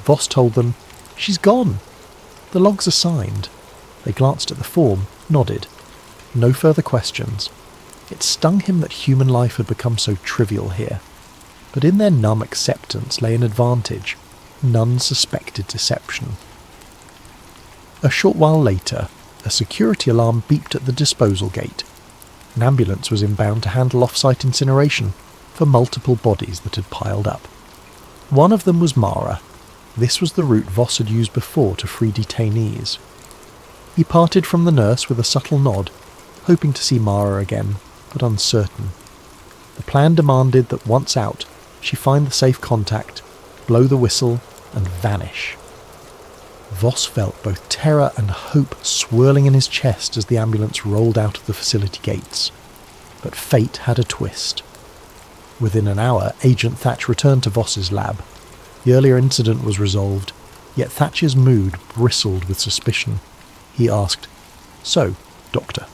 [SPEAKER 1] Voss told them, "She's gone. The logs are signed." They glanced at the form, nodded. No further questions. It stung him that human life had become so trivial here. But in their numb acceptance lay an advantage. None suspected deception. A short while later, a security alarm beeped at the disposal gate. An ambulance was inbound to handle off-site incineration for multiple bodies that had piled up. One of them was Mara. This was the route Voss had used before to free detainees. He parted from the nurse with a subtle nod, hoping to see Mara again, but uncertain. The plan demanded that once out, she find the safe contact, blow the whistle, and vanish. Voss felt both terror and hope swirling in his chest as the ambulance rolled out of the facility gates. But fate had a twist. Within an hour, Agent Thatch returned to Voss's lab. The earlier incident was resolved, yet Thatch's mood bristled with suspicion. He asked, "So, Doctor?"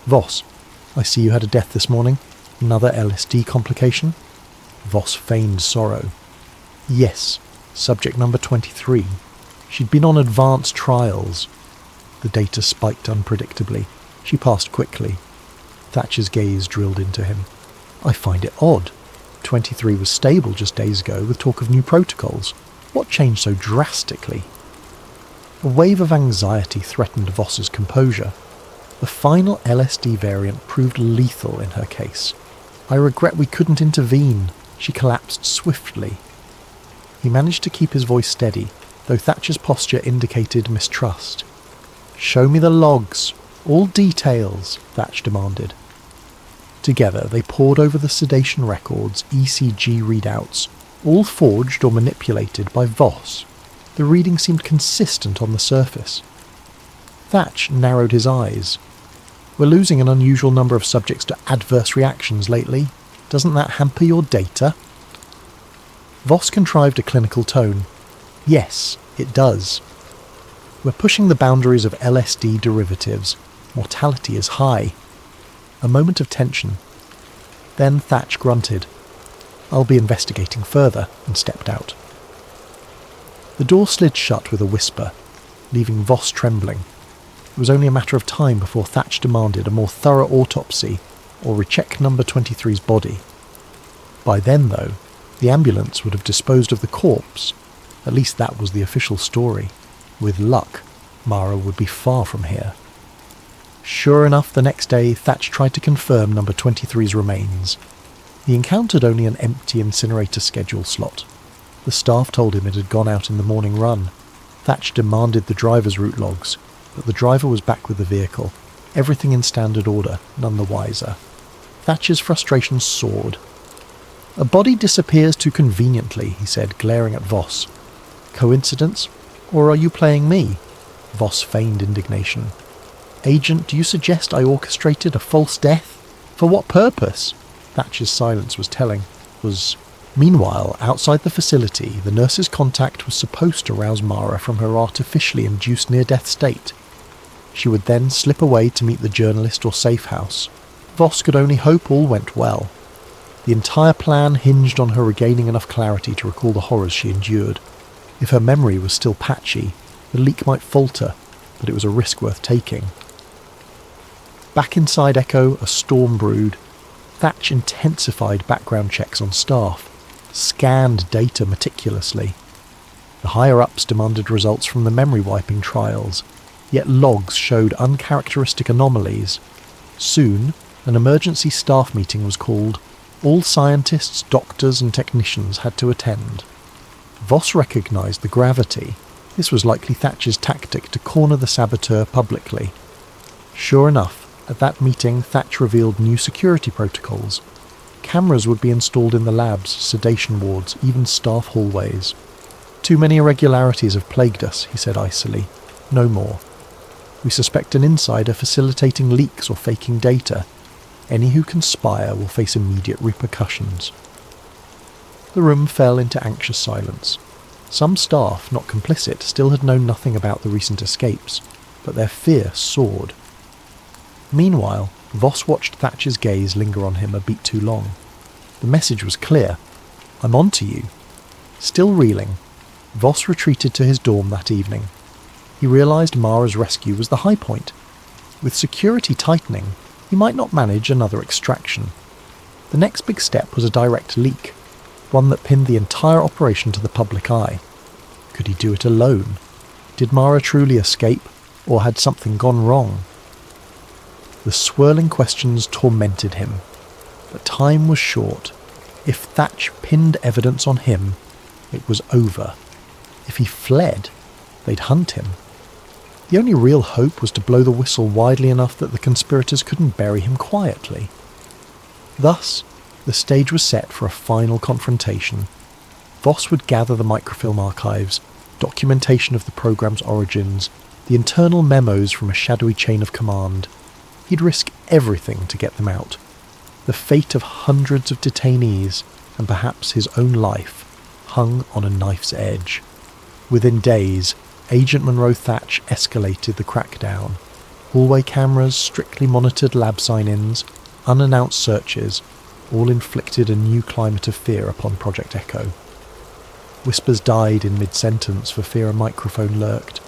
[SPEAKER 1] "Voss, I see you had a death this morning. Another LSD complication?" Voss feigned sorrow. "Yes, subject number 23. She'd been on advanced trials." The data spiked unpredictably. She passed quickly. Thatcher's gaze drilled into him. "I find it odd. 23 was stable just days ago with talk of new protocols. What changed so drastically?" A wave of anxiety threatened Voss's composure. The final LSD variant proved lethal in her case. "I regret we couldn't intervene. She collapsed swiftly." He managed to keep his voice steady, though Thatcher's posture indicated mistrust. "Show me the logs. All details," Thatch demanded. Together they pored over the sedation records, ECG readouts, all forged or manipulated by Voss. The reading seemed consistent on the surface. Thatch narrowed his eyes. "We're losing an unusual number of subjects to adverse reactions lately. Doesn't that hamper your data?" Voss contrived a clinical tone. "Yes, it does. We're pushing the boundaries of LSD derivatives. Mortality is high." A moment of tension. Then Thatch grunted. "I'll be investigating further," and stepped out. The door slid shut with a whisper, leaving Voss trembling. It was only a matter of time before Thatch demanded a more thorough autopsy or recheck number 23's body. By then, though, the ambulance would have disposed of the corpse. At least that was the official story. With luck, Mara would be far from here. Sure enough, the next day, Thatch tried to confirm number 23's remains. He encountered only an empty incinerator schedule slot. The staff told him it had gone out in the morning run. Thatch demanded the driver's route logs, but the driver was back with the vehicle, everything in standard order, none the wiser. Thatch's frustration soared. "A body disappears too conveniently," he said, glaring at Voss. "Coincidence? Or are you playing me?" Voss feigned indignation. "Agent, do you suggest I orchestrated a false death? For what purpose?" Thatch's silence was telling. Meanwhile, outside the facility, the nurse's contact was supposed to rouse Mara from her artificially induced near-death state. She would then slip away to meet the journalist or safe house. Voss could only hope all went well. The entire plan hinged on her regaining enough clarity to recall the horrors she endured. If her memory was still patchy, the leak might falter, but it was a risk worth taking. Back inside Echo, a storm brewed. Thatch intensified background checks on staff, scanned data meticulously. The higher-ups demanded results from the memory wiping trials, yet logs showed uncharacteristic anomalies. Soon, an emergency staff meeting was called. All scientists, doctors and technicians had to attend. Voss recognised the gravity. This was likely Thatch's tactic to corner the saboteur publicly. Sure enough, at that meeting, Thatch revealed new security protocols. Cameras would be installed in the labs, sedation wards, even staff hallways. "Too many irregularities have plagued us," he said icily. "No more. We suspect an insider facilitating leaks or faking data. Any who conspire will face immediate repercussions." The room fell into anxious silence. Some staff, not complicit, still had known nothing about the recent escapes, but their fear soared. Meanwhile, Voss watched Thatch's gaze linger on him a beat too long. The message was clear. "I'm on to you." Still reeling, Voss retreated to his dorm that evening. He realised Mara's rescue was the high point. With security tightening, he might not manage another extraction. The next big step was a direct leak, one that pinned the entire operation to the public eye. Could he do it alone? Did Mara truly escape, or had something gone wrong? The swirling questions tormented him, but time was short. If Thatch pinned evidence on him, it was over. If he fled, they'd hunt him. The only real hope was to blow the whistle widely enough that the conspirators couldn't bury him quietly. Thus, the stage was set for a final confrontation. Voss would gather the microfilm archives, documentation of the program's origins, the internal memos from a shadowy chain of command. He'd risk everything to get them out. The fate of hundreds of detainees, and perhaps his own life, hung on a knife's edge. Within days, Agent Monroe Thatch escalated the crackdown. Hallway cameras, strictly monitored lab sign-ins, unannounced searches, all inflicted a new climate of fear upon Project Echo. Whispers died in mid-sentence for fear a microphone lurked.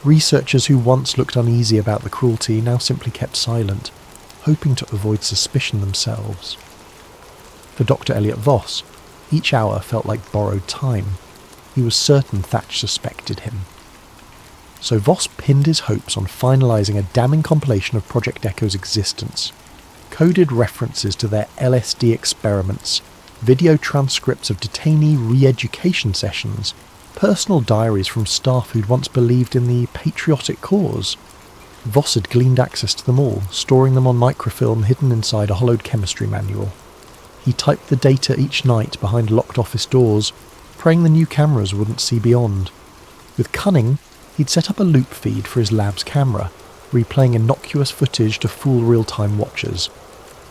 [SPEAKER 1] Researchers who once looked uneasy about the cruelty now simply kept silent, hoping to avoid suspicion themselves. For Dr. Elliot Voss, each hour felt like borrowed time. He was certain Thatch suspected him. So Voss pinned his hopes on finalising a damning compilation of Project Echo's existence. Coded references to their LSD experiments, video transcripts of detainee re-education sessions, personal diaries from staff who'd once believed in the patriotic cause. Voss had gleaned access to them all, storing them on microfilm hidden inside a hollowed chemistry manual. He typed the data each night behind locked office doors, praying the new cameras wouldn't see beyond. With cunning, he'd set up a loop feed for his lab's camera, replaying innocuous footage to fool real-time watchers.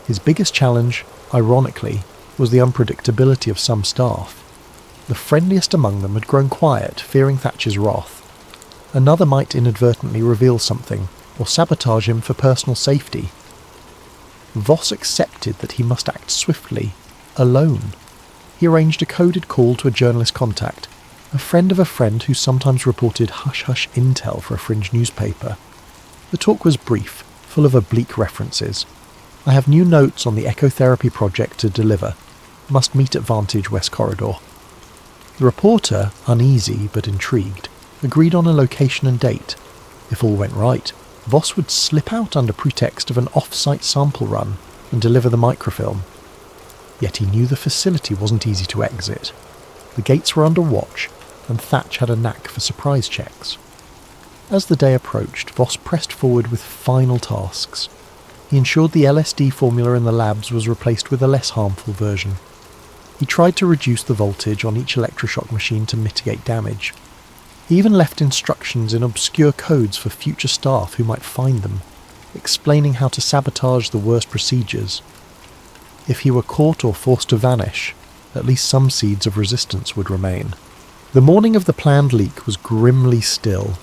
[SPEAKER 1] His biggest challenge, ironically, was the unpredictability of some staff. The friendliest among them had grown quiet, fearing Thatch's wrath. Another might inadvertently reveal something, or sabotage him for personal safety. Voss accepted that he must act swiftly, alone. He arranged a coded call to a journalist contact, a friend of a friend who sometimes reported hush-hush intel for a fringe newspaper. The talk was brief, full of oblique references. I have new notes on the echotherapy project to deliver. Must meet at Vantage West Corridor. The reporter, uneasy but intrigued, agreed on a location and date. If all went right, Voss would slip out under pretext of an off-site sample run and deliver the microfilm. Yet he knew the facility wasn't easy to exit. The gates were under watch, and Thatch had a knack for surprise checks. As the day approached, Voss pressed forward with final tasks. He ensured the LSD formula in the labs was replaced with a less harmful version. He tried to reduce the voltage on each electroshock machine to mitigate damage. He even left instructions in obscure codes for future staff who might find them, explaining how to sabotage the worst procedures. If he were caught or forced to vanish, at least some seeds of resistance would remain. The morning of the planned leak was grimly still.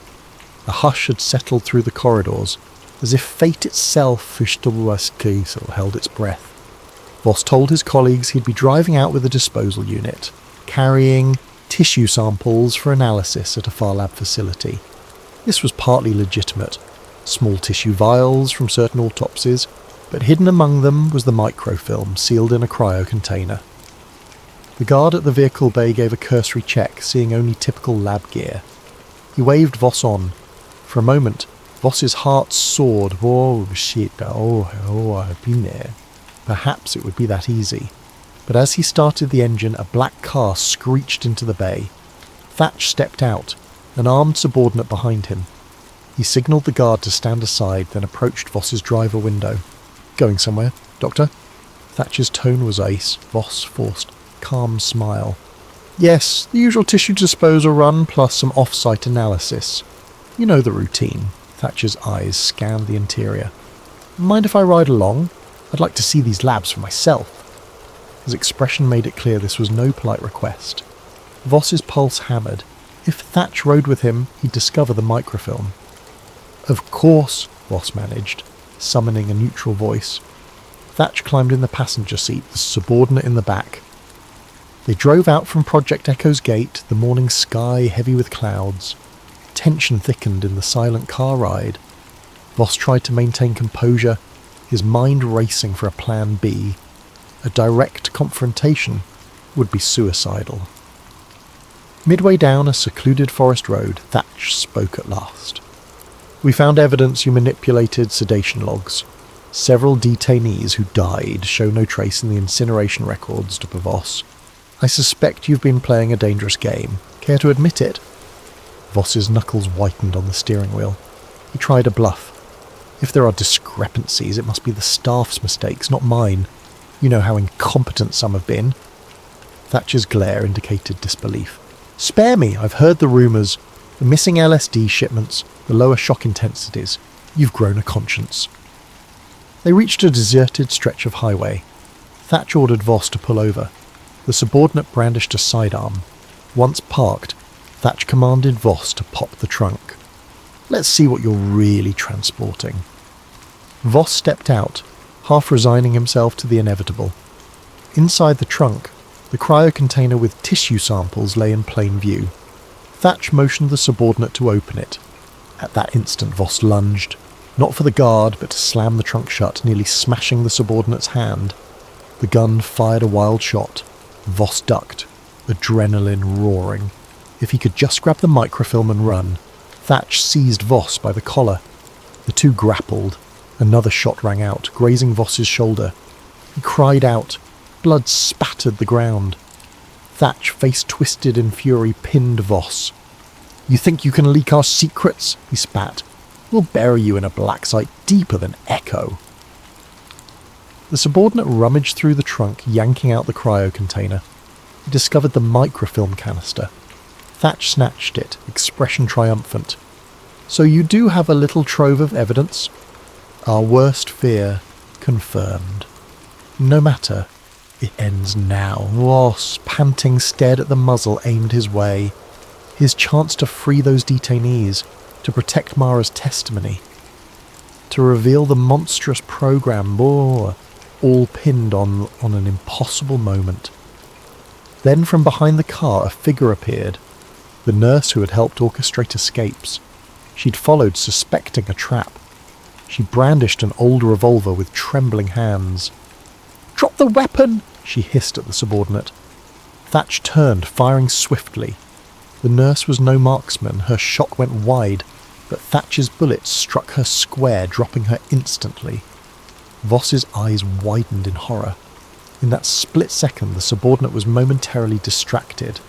[SPEAKER 1] A hush had settled through the corridors, as if fate itself held its breath. Voss told his colleagues he'd be driving out with a disposal unit, carrying tissue samples for analysis at a far lab facility. This was partly legitimate. Small tissue vials from certain autopsies, but hidden among them was the microfilm sealed in a cryo container. The guard at the vehicle bay gave a cursory check, seeing only typical lab gear. He waved Voss on. For a moment, Voss's heart soared. Oh shit, I've been there. Perhaps it would be that easy. But as he started the engine, a black car screeched into the bay. Thatch stepped out, an armed subordinate behind him. He signalled the guard to stand aside, then approached Voss's driver window. Going somewhere, Doctor? Thatch's tone was ice. Voss forced calm smile. Yes, the usual tissue disposal run plus some off-site analysis. You know the routine. Thatcher's eyes scanned the interior. Mind if I ride along? I'd like to see these labs for myself. His expression made it clear this was no polite request. Voss's pulse hammered. If Thatch rode with him, he'd discover the microfilm. Of course, Voss managed, summoning a neutral voice. Thatch climbed in the passenger seat, the subordinate in the back. They drove out from Project Echo's gate, the morning sky heavy with clouds. Tension thickened in the silent car ride. Voss tried to maintain composure, his mind racing for a plan B. A direct confrontation would be suicidal. Midway down a secluded forest road, Thatch spoke at last. We found evidence you manipulated sedation logs. Several detainees who died show no trace in the incineration records, Dr. Voss. I suspect you've been playing a dangerous game. Care to admit it? Voss's knuckles whitened on the steering wheel. He tried a bluff. If there are discrepancies, it must be the staff's mistakes, not mine. You know how incompetent some have been. Thatcher's glare indicated disbelief. Spare me, I've heard the rumours. The missing LSD shipments, the lower shock intensities. You've grown a conscience. They reached a deserted stretch of highway. Thatch ordered Voss to pull over. The subordinate brandished a sidearm. Once parked, Thatch commanded Voss to pop the trunk. Let's see what you're really transporting. Voss stepped out, half resigning himself to the inevitable. Inside the trunk, the cryo container with tissue samples lay in plain view. Thatch motioned the subordinate to open it. At that instant Voss lunged, not for the guard, but to slam the trunk shut, nearly smashing the subordinate's hand. The gun fired a wild shot. Voss ducked, adrenaline roaring. If he could just grab the microfilm and run. Thatch seized Voss by the collar. The two grappled. Another shot rang out, grazing Voss's shoulder. He cried out. Blood spattered the ground. Thatch, face twisted in fury, pinned Voss. You think you can leak our secrets? He spat. We'll bury you in a black site deeper than Echo. The subordinate rummaged through the trunk, yanking out the cryo container. He discovered the microfilm canister. Thatch snatched it, expression triumphant. So you do have a little trove of evidence? Our worst fear confirmed. No matter. It ends now. Voss, panting, stared at the muzzle aimed his way. His chance to free those detainees, to protect Mara's testimony, to reveal the monstrous program, all pinned on an impossible moment. Then from behind the car a figure appeared, the nurse who had helped orchestrate escapes. She'd followed, suspecting a trap. She brandished an old revolver with trembling hands. "Drop the weapon!" she hissed at the subordinate. Thatch turned, firing swiftly. The nurse was no marksman. Her shot went wide, but Thatch's bullet struck her square, dropping her instantly. Voss's eyes widened in horror. In that split second, the subordinate was momentarily distracted.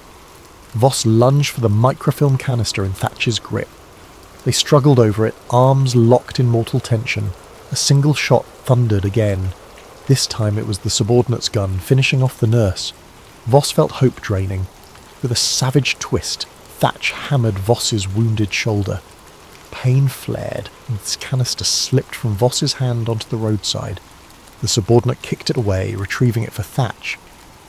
[SPEAKER 1] Voss lunged for the microfilm canister in Thatch's grip. They struggled over it, arms locked in mortal tension. A single shot thundered again. This time it was the subordinate's gun, finishing off the nurse. Voss felt hope draining. With a savage twist, Thatch hammered Voss's wounded shoulder. Pain flared, and the canister slipped from Voss's hand onto the roadside. The subordinate kicked it away, retrieving it for Thatch.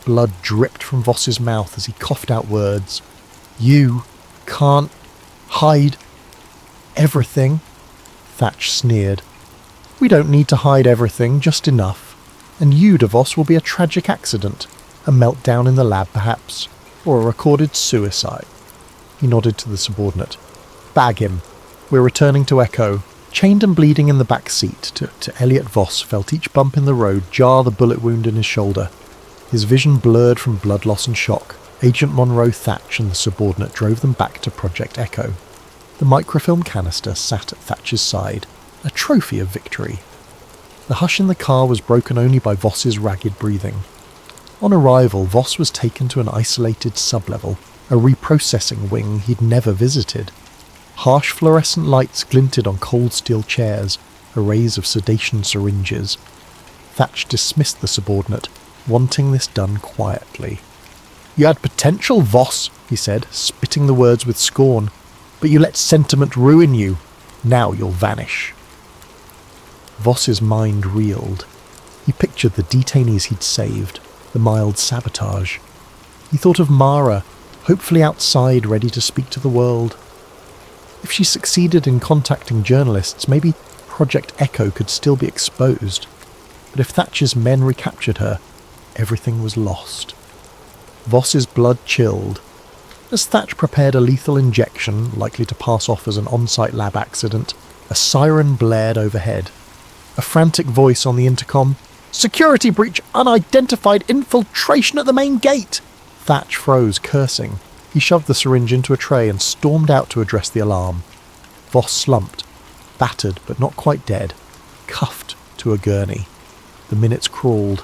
[SPEAKER 1] Blood dripped from Voss's mouth as he coughed out words. "You can't hide everything," Thatch sneered. "We don't need to hide everything, just enough. And you, DeVos, will be a tragic accident. A meltdown in the lab, perhaps. Or a recorded suicide." He nodded to the subordinate. "Bag him. We're returning to Echo." Chained and bleeding in the back seat, to Elliot, Voss felt each bump in the road jar the bullet wound in his shoulder. His vision blurred from blood loss and shock. Agent Monroe, Thatch and the subordinate drove them back to Project Echo. The microfilm canister sat at Thatch's side, a trophy of victory. The hush in the car was broken only by Voss's ragged breathing. On arrival, Voss was taken to an isolated sublevel, a reprocessing wing he'd never visited. Harsh fluorescent lights glinted on cold steel chairs, arrays of sedation syringes. Thatch dismissed the subordinate, wanting this done quietly. "You had potential, Voss," he said, spitting the words with scorn, "but you let sentiment ruin you. Now you'll vanish." Voss's mind reeled. He pictured the detainees he'd saved, the mild sabotage. He thought of Mara, hopefully outside, ready to speak to the world. If she succeeded in contacting journalists, maybe Project Echo could still be exposed. But if Thatch's men recaptured her, everything was lost. Voss's blood chilled. As Thatch prepared a lethal injection, likely to pass off as an on-site lab accident, a siren blared overhead. A frantic voice on the intercom. "Security breach! Unidentified infiltration at the main gate!" Thatch froze, cursing. He shoved the syringe into a tray and stormed out to address the alarm. Voss slumped, battered but not quite dead, cuffed to a gurney. The minutes crawled.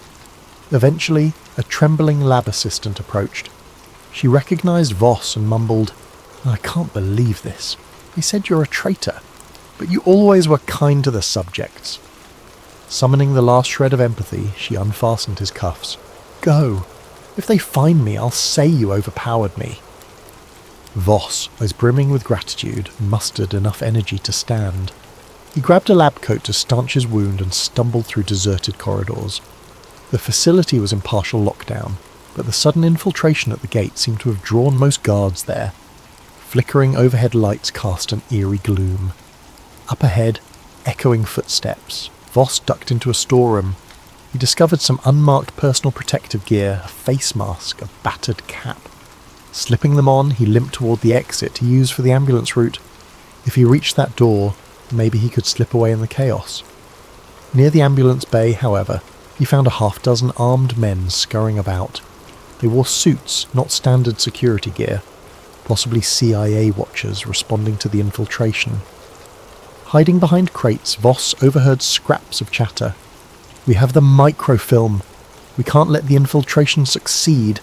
[SPEAKER 1] Eventually, a trembling lab assistant approached. She recognised Voss and mumbled, "I can't believe this. They said you're a traitor, but you always were kind to the subjects." Summoning the last shred of empathy, she unfastened his cuffs. "Go. If they find me, I'll say you overpowered me." Voss, eyes brimming with gratitude, mustered enough energy to stand. He grabbed a lab coat to stanch his wound and stumbled through deserted corridors. The facility was in partial lockdown, but the sudden infiltration at the gate seemed to have drawn most guards there. Flickering overhead lights cast an eerie gloom. Up ahead, echoing footsteps, Voss ducked into a storeroom. He discovered some unmarked personal protective gear, a face mask, a battered cap. Slipping them on, he limped toward the exit he used for the ambulance route. If he reached that door, maybe he could slip away in the chaos. Near the ambulance bay, however, he found a half-dozen armed men scurrying about. They wore suits, not standard security gear, possibly CIA watchers responding to the infiltration. Hiding behind crates, Voss overheard scraps of chatter. "We have the microfilm. We can't let the infiltration succeed.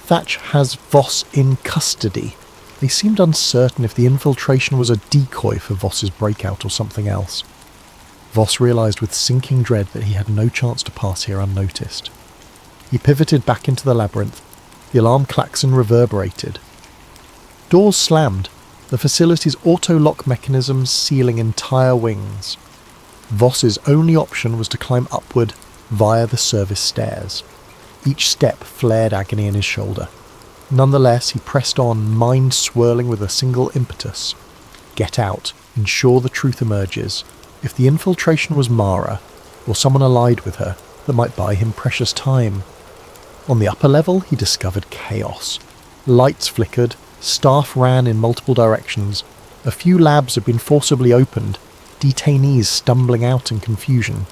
[SPEAKER 1] Thatch has Voss in custody." They seemed uncertain if the infiltration was a decoy for Voss's breakout or something else. Voss realised with sinking dread that he had no chance to pass here unnoticed. He pivoted back into the labyrinth. The alarm klaxon reverberated. Doors slammed, the facility's auto-lock mechanisms sealing entire wings. Voss's only option was to climb upward via the service stairs. Each step flared agony in his shoulder. Nonetheless, he pressed on, mind swirling with a single impetus. Get out, ensure the truth emerges. If the infiltration was Mara, or someone allied with her, that might buy him precious time. On the upper level, he discovered chaos. Lights flickered, staff ran in multiple directions, a few labs had been forcibly opened, detainees stumbling out in confusion.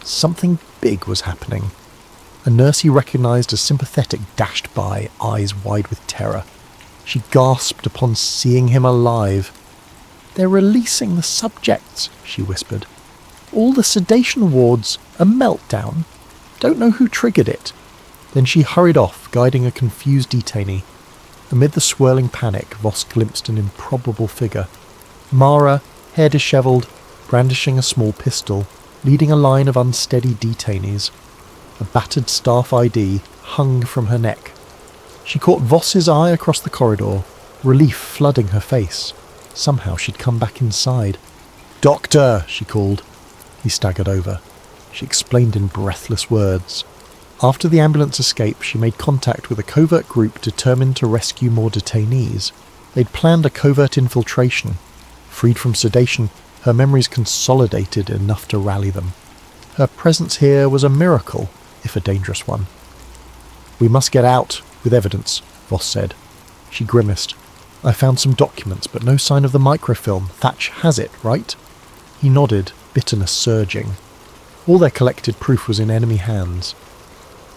[SPEAKER 1] Something big was happening. A nurse he recognised as sympathetic dashed by, eyes wide with terror. She gasped upon seeing him alive. "They're releasing the subjects," she whispered. "All the sedation wards, a meltdown. Don't know who triggered it." Then she hurried off, guiding a confused detainee. Amid the swirling panic, Voss glimpsed an improbable figure. Mara, hair dishevelled, brandishing a small pistol, leading a line of unsteady detainees. A battered staff ID hung from her neck. She caught Voss's eye across the corridor, relief flooding her face. Somehow she'd come back inside. "Doctor!" she called. He staggered over. She explained in breathless words. After the ambulance escape, she made contact with a covert group determined to rescue more detainees. They'd planned a covert infiltration. Freed from sedation, her memories consolidated enough to rally them. Her presence here was a miracle, if a dangerous one. "We must get out, with evidence," Voss said. She grimaced. "I found some documents, but no sign of the microfilm. Thatch has it, right?" He nodded, bitterness surging. All their collected proof was in enemy hands.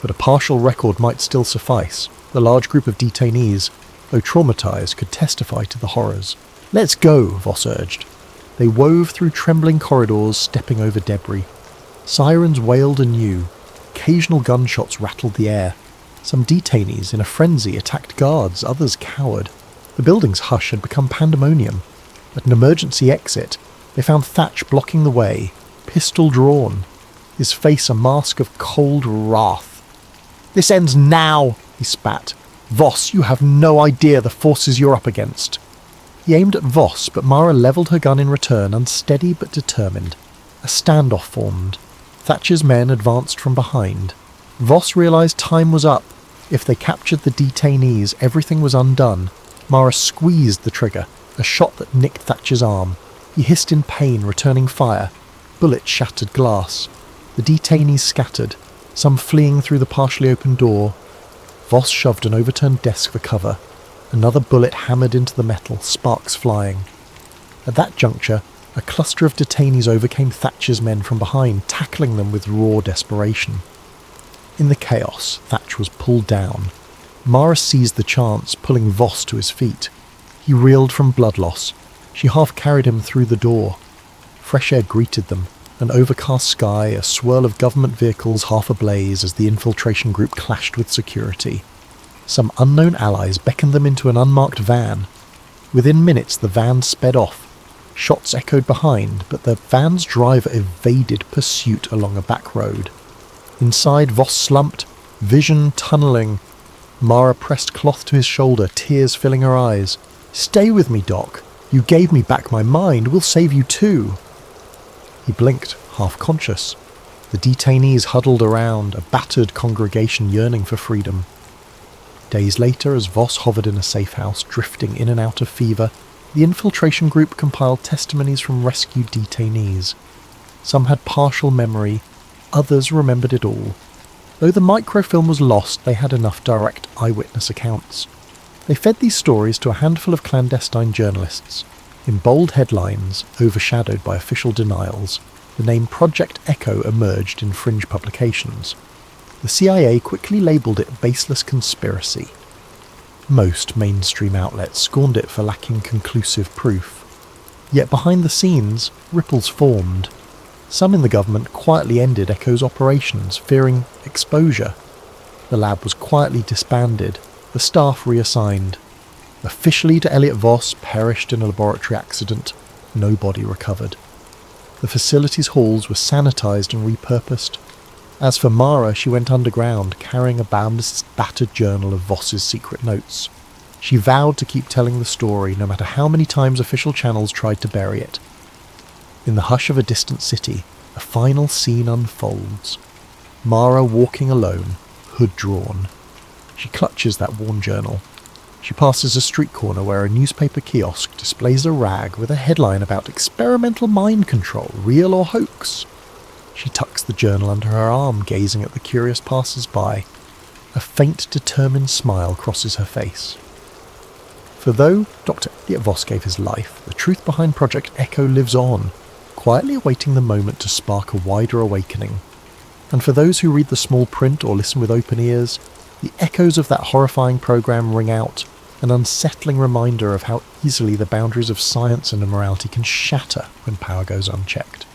[SPEAKER 1] But a partial record might still suffice. The large group of detainees, though traumatized, could testify to the horrors. "Let's go," Voss urged. They wove through trembling corridors, stepping over debris. Sirens wailed anew. Occasional gunshots rattled the air. Some detainees, in a frenzy, attacked guards, others cowered. The building's hush had become pandemonium. At an emergency exit, they found Thatch blocking the way, pistol drawn, his face a mask of cold wrath. "This ends now," he spat. "Voss, you have no idea the forces you're up against." He aimed at Voss, but Mara levelled her gun in return, unsteady but determined. A standoff formed. Thatcher's men advanced from behind. Voss realised time was up. If they captured the detainees, everything was undone. Mara squeezed the trigger, a shot that nicked Thatcher's arm. He hissed in pain, returning fire. Bullets shattered glass. The detainees scattered, some fleeing through the partially open door. Voss shoved an overturned desk for cover. Another bullet hammered into the metal, sparks flying. At that juncture, a cluster of detainees overcame Thatcher's men from behind, tackling them with raw desperation. In the chaos, Thatch was pulled down. Mara seized the chance, pulling Voss to his feet. He reeled from blood loss. She half carried him through the door. Fresh air greeted them, an overcast sky, a swirl of government vehicles half ablaze as the infiltration group clashed with security. Some unknown allies beckoned them into an unmarked van. Within minutes the van sped off. Shots echoed behind, but the van's driver evaded pursuit along a back road. Inside, Voss slumped, vision tunnelling. Mara pressed cloth to his shoulder, tears filling her eyes. "Stay with me, Doc. You gave me back my mind. We'll save you too." He blinked, half-conscious. The detainees huddled around, a battered congregation yearning for freedom. Days later, as Voss hovered in a safe house, drifting in and out of fever, the infiltration group compiled testimonies from rescued detainees. Some had partial memory, others remembered it all. Though the microfilm was lost, they had enough direct eyewitness accounts. They fed these stories to a handful of clandestine journalists. In bold headlines, overshadowed by official denials, the name Project Echo emerged in fringe publications. The CIA quickly labelled it baseless conspiracy. Most mainstream outlets scorned it for lacking conclusive proof. Yet behind the scenes, ripples formed. Some in the government quietly ended Echo's operations, fearing exposure. The lab was quietly disbanded, the staff reassigned. Officially to Elliot Voss perished in a laboratory accident. No body recovered. The facility's halls were sanitised and repurposed. As for Mara, she went underground, carrying a battered journal of Voss's secret notes. She vowed to keep telling the story, no matter how many times official channels tried to bury it. In the hush of a distant city, a final scene unfolds. Mara walking alone, hood drawn. She clutches that worn journal. She passes a street corner where a newspaper kiosk displays a rag with a headline about experimental mind control, real or hoax. She tucks the journal under her arm, gazing at the curious passers-by. A faint, determined smile crosses her face. For though Dr. Elliot Voss gave his life, the truth behind Project Echo lives on. quietly awaiting the moment to spark a wider awakening. And for those who read the small print or listen with open ears, the echoes of that horrifying program ring out, an unsettling reminder of how easily the boundaries of science and immorality can shatter when power goes unchecked.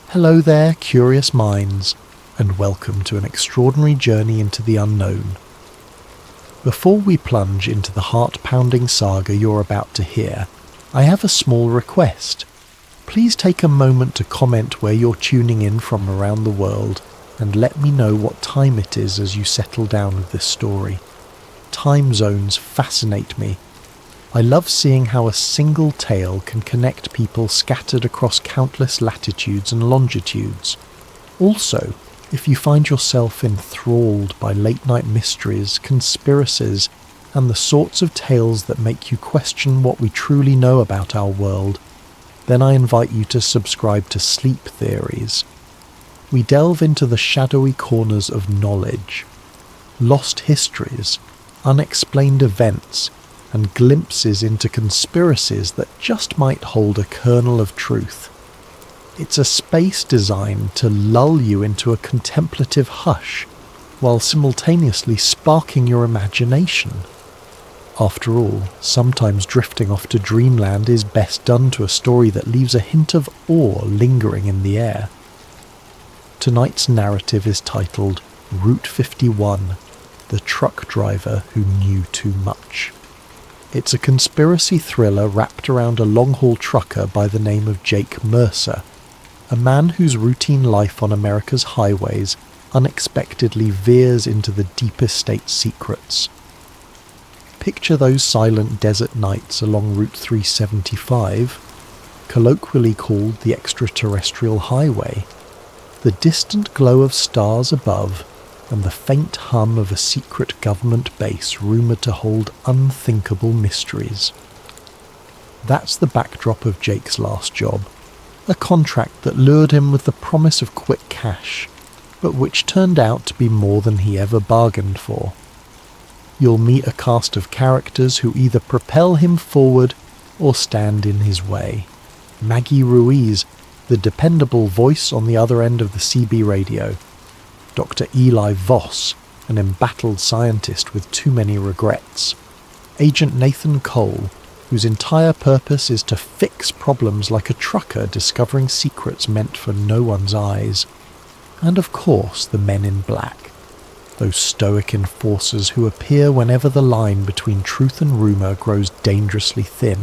[SPEAKER 1] Hello there, curious minds, and welcome to an extraordinary journey into the unknown. Before we plunge into the heart-pounding saga you're about to hear, I have a small request. Please take a moment to comment where you're tuning in from around the world, and let me know what time it is as you settle down with this story. Time zones fascinate me. I love seeing how a single tale can connect people scattered across countless latitudes and longitudes. Also, if you find yourself enthralled by late-night mysteries, conspiracies, and the sorts of tales that make you question what we truly know about our world, then I invite you to subscribe to Sleep Theories. We delve into the shadowy corners of knowledge, lost histories, unexplained events, and glimpses into conspiracies that just might hold a kernel of truth. It's a space designed to lull you into a contemplative hush, while simultaneously sparking your imagination. After all, sometimes drifting off to dreamland is best done to a story that leaves a hint of awe lingering in the air. Tonight's narrative is titled Route 51, The Truck Driver Who Knew Too Much. It's a conspiracy thriller wrapped around a long-haul trucker by the name of Jake Mercer, a man whose routine life on America's highways unexpectedly veers into the deepest state secrets. Picture those silent desert nights along Route 375, colloquially called the extraterrestrial highway, the distant glow of stars above, and the faint hum of a secret government base rumoured to hold unthinkable mysteries. That's the backdrop of Jake's last job. A contract that lured him with the promise of quick cash, but which turned out to be more than he ever bargained for. You'll meet a cast of characters who either propel him forward or stand in his way. Maggie Ruiz, the dependable voice on the other end of the CB radio. Dr. Eli Voss, an embattled scientist with too many regrets. Agent Nathan Cole, whose entire purpose is to fix problems like a trucker discovering secrets meant for no one's eyes. And of course the men in black, those stoic enforcers who appear whenever the line between truth and rumour grows dangerously thin.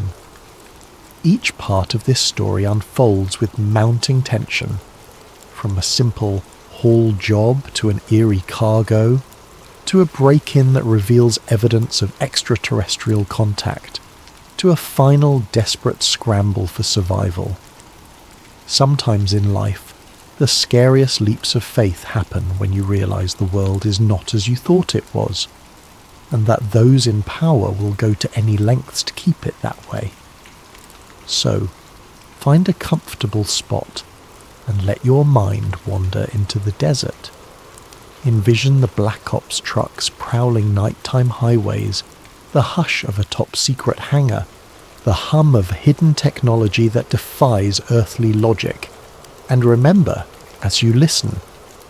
[SPEAKER 1] Each part of this story unfolds with mounting tension, from a simple haul job to an eerie cargo, to a break-in that reveals evidence of extraterrestrial contact, to a final desperate scramble for survival. Sometimes in life, the scariest leaps of faith happen when you realise the world is not as you thought it was, and that those in power will go to any lengths to keep it that way. So, find a comfortable spot and let your mind wander into the desert. Envision the Black Ops trucks prowling nighttime highways, the hush of a top-secret hangar, the hum of hidden technology that defies earthly logic. And remember, as you listen,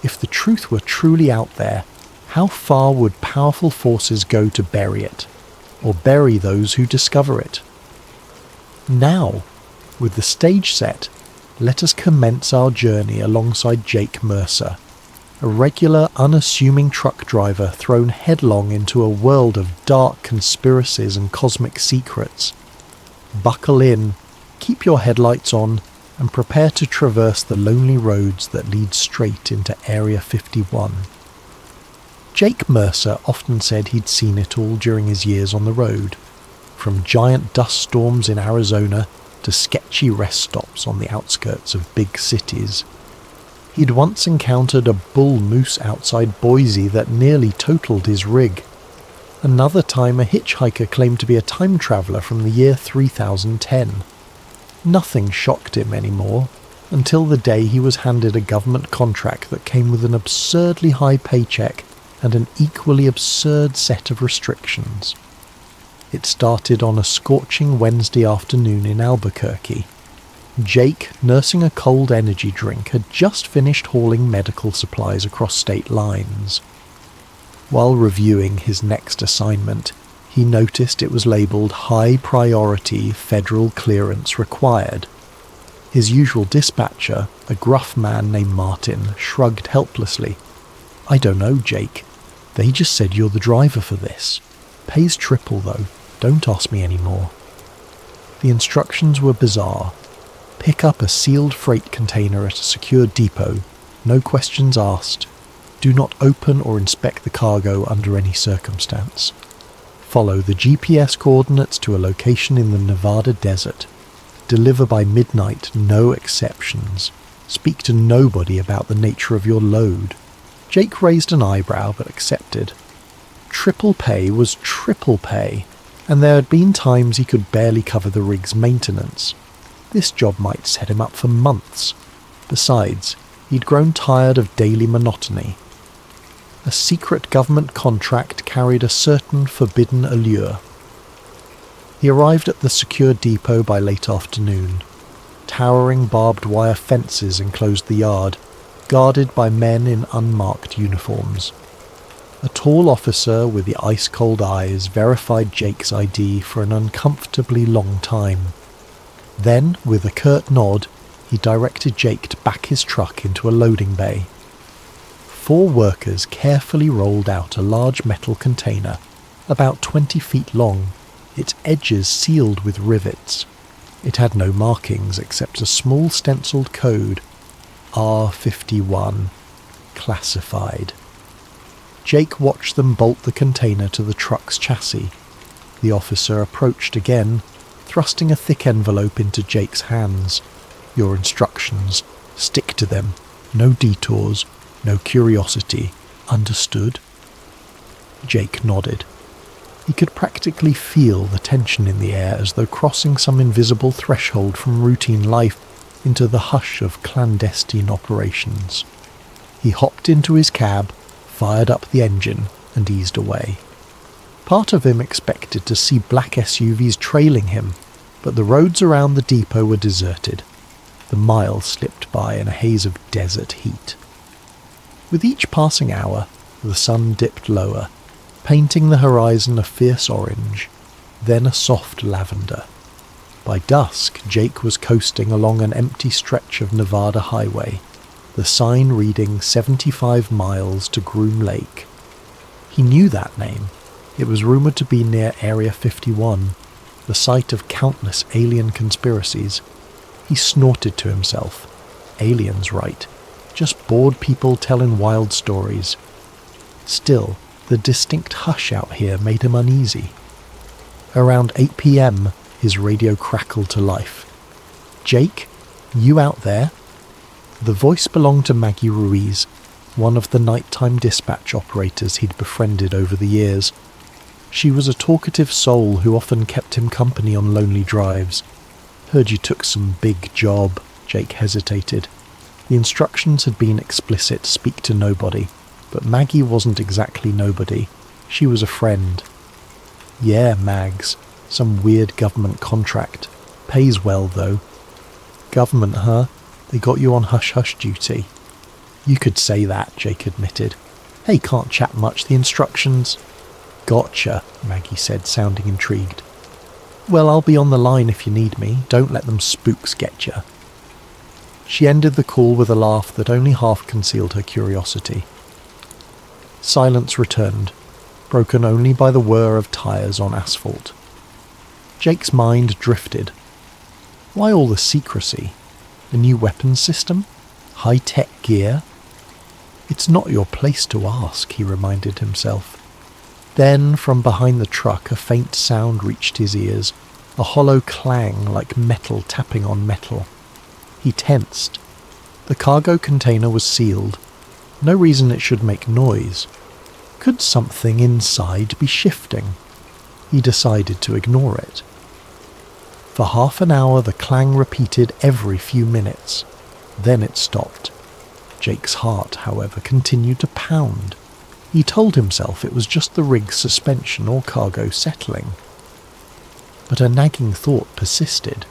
[SPEAKER 1] if the truth were truly out there, how far would powerful forces go to bury it, or bury those who discover it? Now, with the stage set, let us commence our journey alongside Jake Mercer, a regular, unassuming truck driver thrown headlong into a world of dark conspiracies and cosmic secrets. Buckle in, keep your headlights on, and prepare to traverse the lonely roads that lead straight into Area 51. Jake Mercer often said he'd seen it all during his years on the road, from giant dust storms in Arizona to sketchy rest stops on the outskirts of big cities. He'd once encountered a bull moose outside Boise that nearly totaled his rig. Another time a hitchhiker claimed to be a time traveller from the year 3010. Nothing shocked him anymore, until the day he was handed a government contract that came with an absurdly high paycheck and an equally absurd set of restrictions. It started on a scorching Wednesday afternoon in Albuquerque. Jake, nursing a cold energy drink, had just finished hauling medical supplies across state lines. While reviewing his next assignment, he noticed it was labelled High Priority Federal Clearance Required. His usual dispatcher, a gruff man named Martin, shrugged helplessly. "I don't know, Jake. They just said you're the driver for this. Pays triple though. Don't ask me any more." The instructions were bizarre. Pick up a sealed freight container at a secure depot, no questions asked. Do not open or inspect the cargo under any circumstance. Follow the GPS coordinates to a location in the Nevada desert. Deliver by midnight, no exceptions. Speak to nobody about the nature of your load. Jake raised an eyebrow but accepted. Triple pay was triple pay, and there had been times he could barely cover the rig's maintenance. This job might set him up for months. Besides, he'd grown tired of daily monotony. A secret government contract carried a certain forbidden allure. He arrived at the secure depot by late afternoon. Towering barbed wire fences enclosed the yard, guarded by men in unmarked uniforms. A tall officer with the ice-cold eyes verified Jake's ID for an uncomfortably long time. Then, with a curt nod, he directed Jake to back his truck into a loading bay. 4 workers carefully rolled out a large metal container, about 20 feet long, its edges sealed with rivets. It had no markings except a small stenciled code, R51, classified. Jake watched them bolt the container to the truck's chassis. The officer approached again, thrusting a thick envelope into Jake's hands. "Your instructions. Stick to them. No detours. No curiosity. Understood?" Jake nodded. He could practically feel the tension in the air as though crossing some invisible threshold from routine life into the hush of clandestine operations. He hopped into his cab, fired up the engine, and eased away. Part of him expected to see black SUVs trailing him, but the roads around the depot were deserted. The miles slipped by in a haze of desert heat. With each passing hour, the sun dipped lower, painting the horizon a fierce orange, then a soft lavender. By dusk, Jake was coasting along an empty stretch of Nevada highway, the sign reading 75 miles to Groom Lake. He knew that name. It was rumoured to be near Area 51, the site of countless alien conspiracies. He snorted to himself. Aliens, right. Just bored people telling wild stories. Still, the distinct hush out here made him uneasy. Around 8 p.m, his radio crackled to life. "Jake, you out there?" The voice belonged to Maggie Ruiz, one of the nighttime dispatch operators he'd befriended over the years. She was a talkative soul who often kept him company on lonely drives. "Heard you took some big job," Jake hesitated. The instructions had been explicit, speak to nobody, but Maggie wasn't exactly nobody. She was a friend. "Yeah, Mags. Some weird government contract. Pays well, though." "Government, huh? They got you on hush-hush duty." "You could say that," Jake admitted. "Hey, can't chat much, the instructions." "Gotcha," Maggie said, sounding intrigued. "Well, I'll be on the line if you need me. Don't let them spooks get you." She ended the call with a laugh that only half concealed her curiosity. Silence returned, broken only by the whir of tyres on asphalt. Jake's mind drifted. Why all the secrecy? A new weapons system? High-tech gear? "It's not your place to ask," he reminded himself. Then, from behind the truck, a faint sound reached his ears, a hollow clang like metal tapping on metal. He tensed. The cargo container was sealed. No reason it should make noise. Could something inside be shifting? He decided to ignore it. For half an hour the clang repeated every few minutes. Then it stopped. Jake's heart, however, continued to pound. He told himself it was just the rig's suspension or cargo settling. But a nagging thought persisted.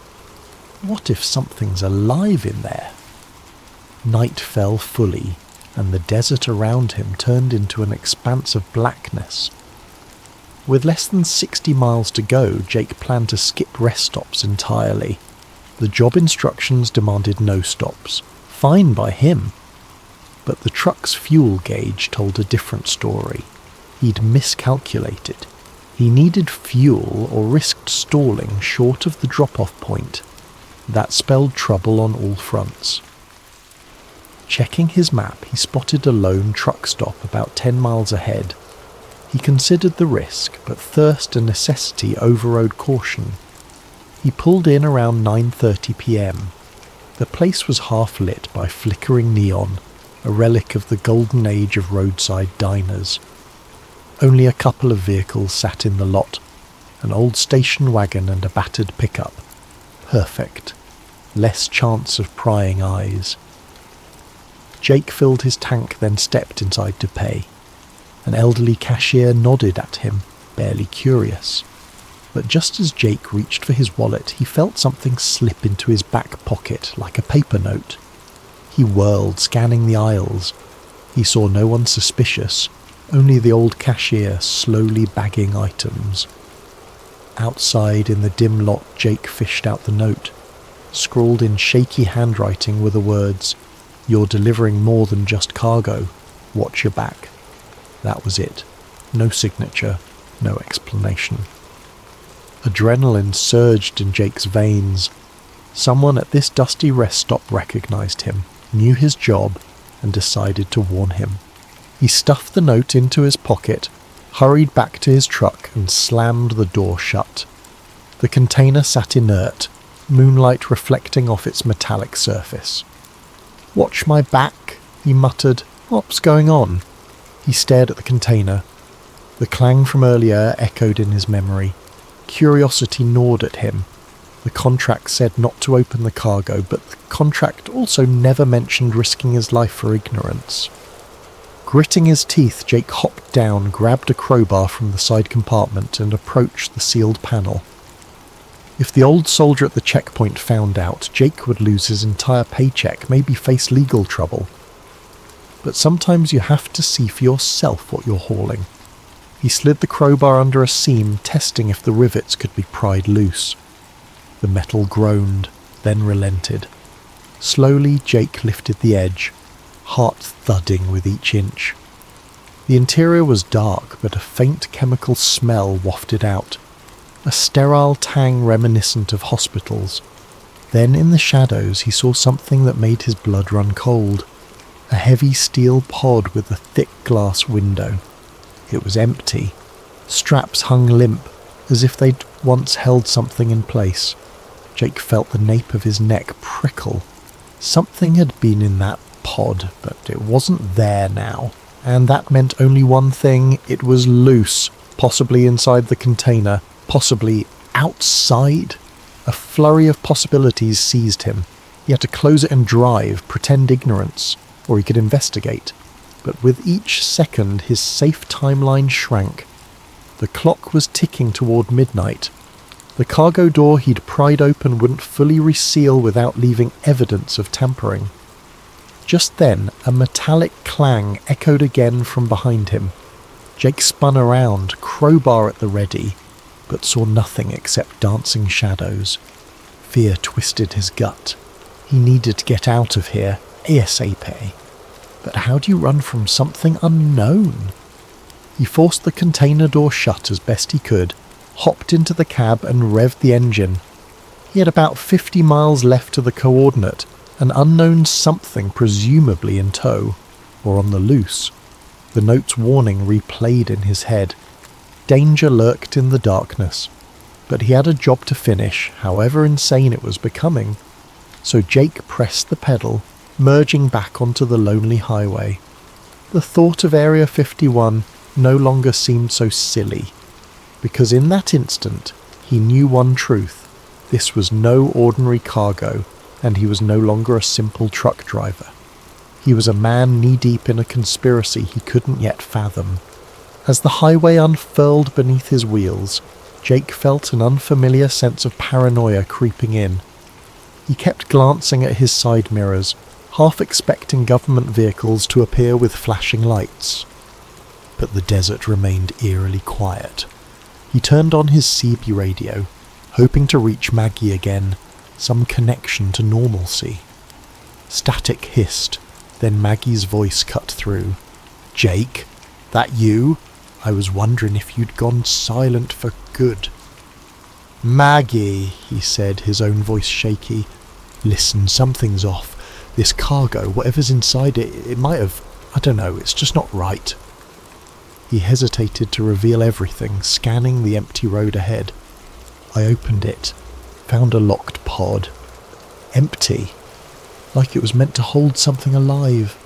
[SPEAKER 1] What if something's alive in there? Night fell fully, and the desert around him turned into an expanse of blackness. With less than 60 miles to go, Jake planned to skip rest stops entirely. The job instructions demanded no stops. Fine by him. But the truck's fuel gauge told a different story. He'd miscalculated. He needed fuel or risked stalling short of the drop-off point. That spelled trouble on all fronts. Checking his map, he spotted a lone truck stop about 10 miles ahead. He considered the risk, but thirst and necessity overrode caution. He pulled in around 9:30 p.m. The place was half lit by flickering neon, a relic of the golden age of roadside diners. Only a couple of vehicles sat in the lot, an old station wagon and a battered pickup. Perfect. Less chance of prying eyes. Jake filled his tank, then stepped inside to pay. An elderly cashier nodded at him, barely curious. But just as Jake reached for his wallet, he felt something slip into his back pocket like a paper note. He whirled, scanning the aisles. He saw no one suspicious, only the old cashier slowly bagging items. Outside in the dim lot, Jake fished out the note. Scrawled in shaky handwriting were the words, "You're delivering more than just cargo. Watch your back." That was it. No signature, no explanation. Adrenaline surged in Jake's veins. Someone at this dusty rest stop recognized him, knew his job, and decided to warn him. He stuffed the note into his pocket, hurried back to his truck, and slammed the door shut. The container sat inert, moonlight reflecting off its metallic surface. "Watch my back," he muttered. "What's going on?" He stared at the container. The clang from earlier echoed in his memory. Curiosity gnawed at him. The contract said not to open the cargo, but the contract also never mentioned risking his life for ignorance. Gritting his teeth, Jake hopped down, grabbed a crowbar from the side compartment, and approached the sealed panel. If the old soldier at the checkpoint found out, Jake would lose his entire paycheck, maybe face legal trouble. But sometimes you have to see for yourself what you're hauling. He slid the crowbar under a seam, testing if the rivets could be pried loose. The metal groaned, then relented. Slowly, Jake lifted the edge, heart thudding with each inch. The interior was dark, but a faint chemical smell wafted out. A sterile tang reminiscent of hospitals. Then in the shadows he saw something that made his blood run cold. A heavy steel pod with a thick glass window. It was empty. Straps hung limp, as if they'd once held something in place. Jake felt the nape of his neck prickle. Something had been in that pod, but it wasn't there now. And that meant only one thing: it was loose, possibly inside the container, possibly outside. A flurry of possibilities seized him. He had to close it and drive, pretend ignorance, or he could investigate. But with each second his safe timeline shrank. The clock was ticking toward midnight. The cargo door he'd pried open wouldn't fully reseal without leaving evidence of tampering. Just then, a metallic clang echoed again from behind him. Jake spun around, crowbar at the ready, but saw nothing except dancing shadows. Fear twisted his gut. He needed to get out of here, ASAP. But how do you run from something unknown? He forced the container door shut as best he could, hopped into the cab and revved the engine. He had about 50 miles left to the coordinate, an unknown something presumably in tow, or on the loose. The note's warning replayed in his head. Danger lurked in the darkness, but he had a job to finish, however insane it was becoming. So Jake pressed the pedal, merging back onto the lonely highway. The thought of Area 51 no longer seemed so silly, because in that instant he knew one truth: this was no ordinary cargo, and he was no longer a simple truck driver. He was a man knee-deep in a conspiracy he couldn't yet fathom. As the highway unfurled beneath his wheels, Jake felt an unfamiliar sense of paranoia creeping in. He kept glancing at his side mirrors, half expecting government vehicles to appear with flashing lights. But the desert remained eerily quiet. He turned on his CB radio, hoping to reach Maggie again, some connection to normalcy. Static hissed, then Maggie's voice cut through. "Jake, that you? I was wondering if you'd gone silent for good." "Maggie," he said, his own voice shaky. "Listen, something's off. This cargo, whatever's inside it, it might have... I don't know, it's just not right." He hesitated to reveal everything, scanning the empty road ahead. I opened it, found a locked pod. Empty, like it was meant to hold something alive.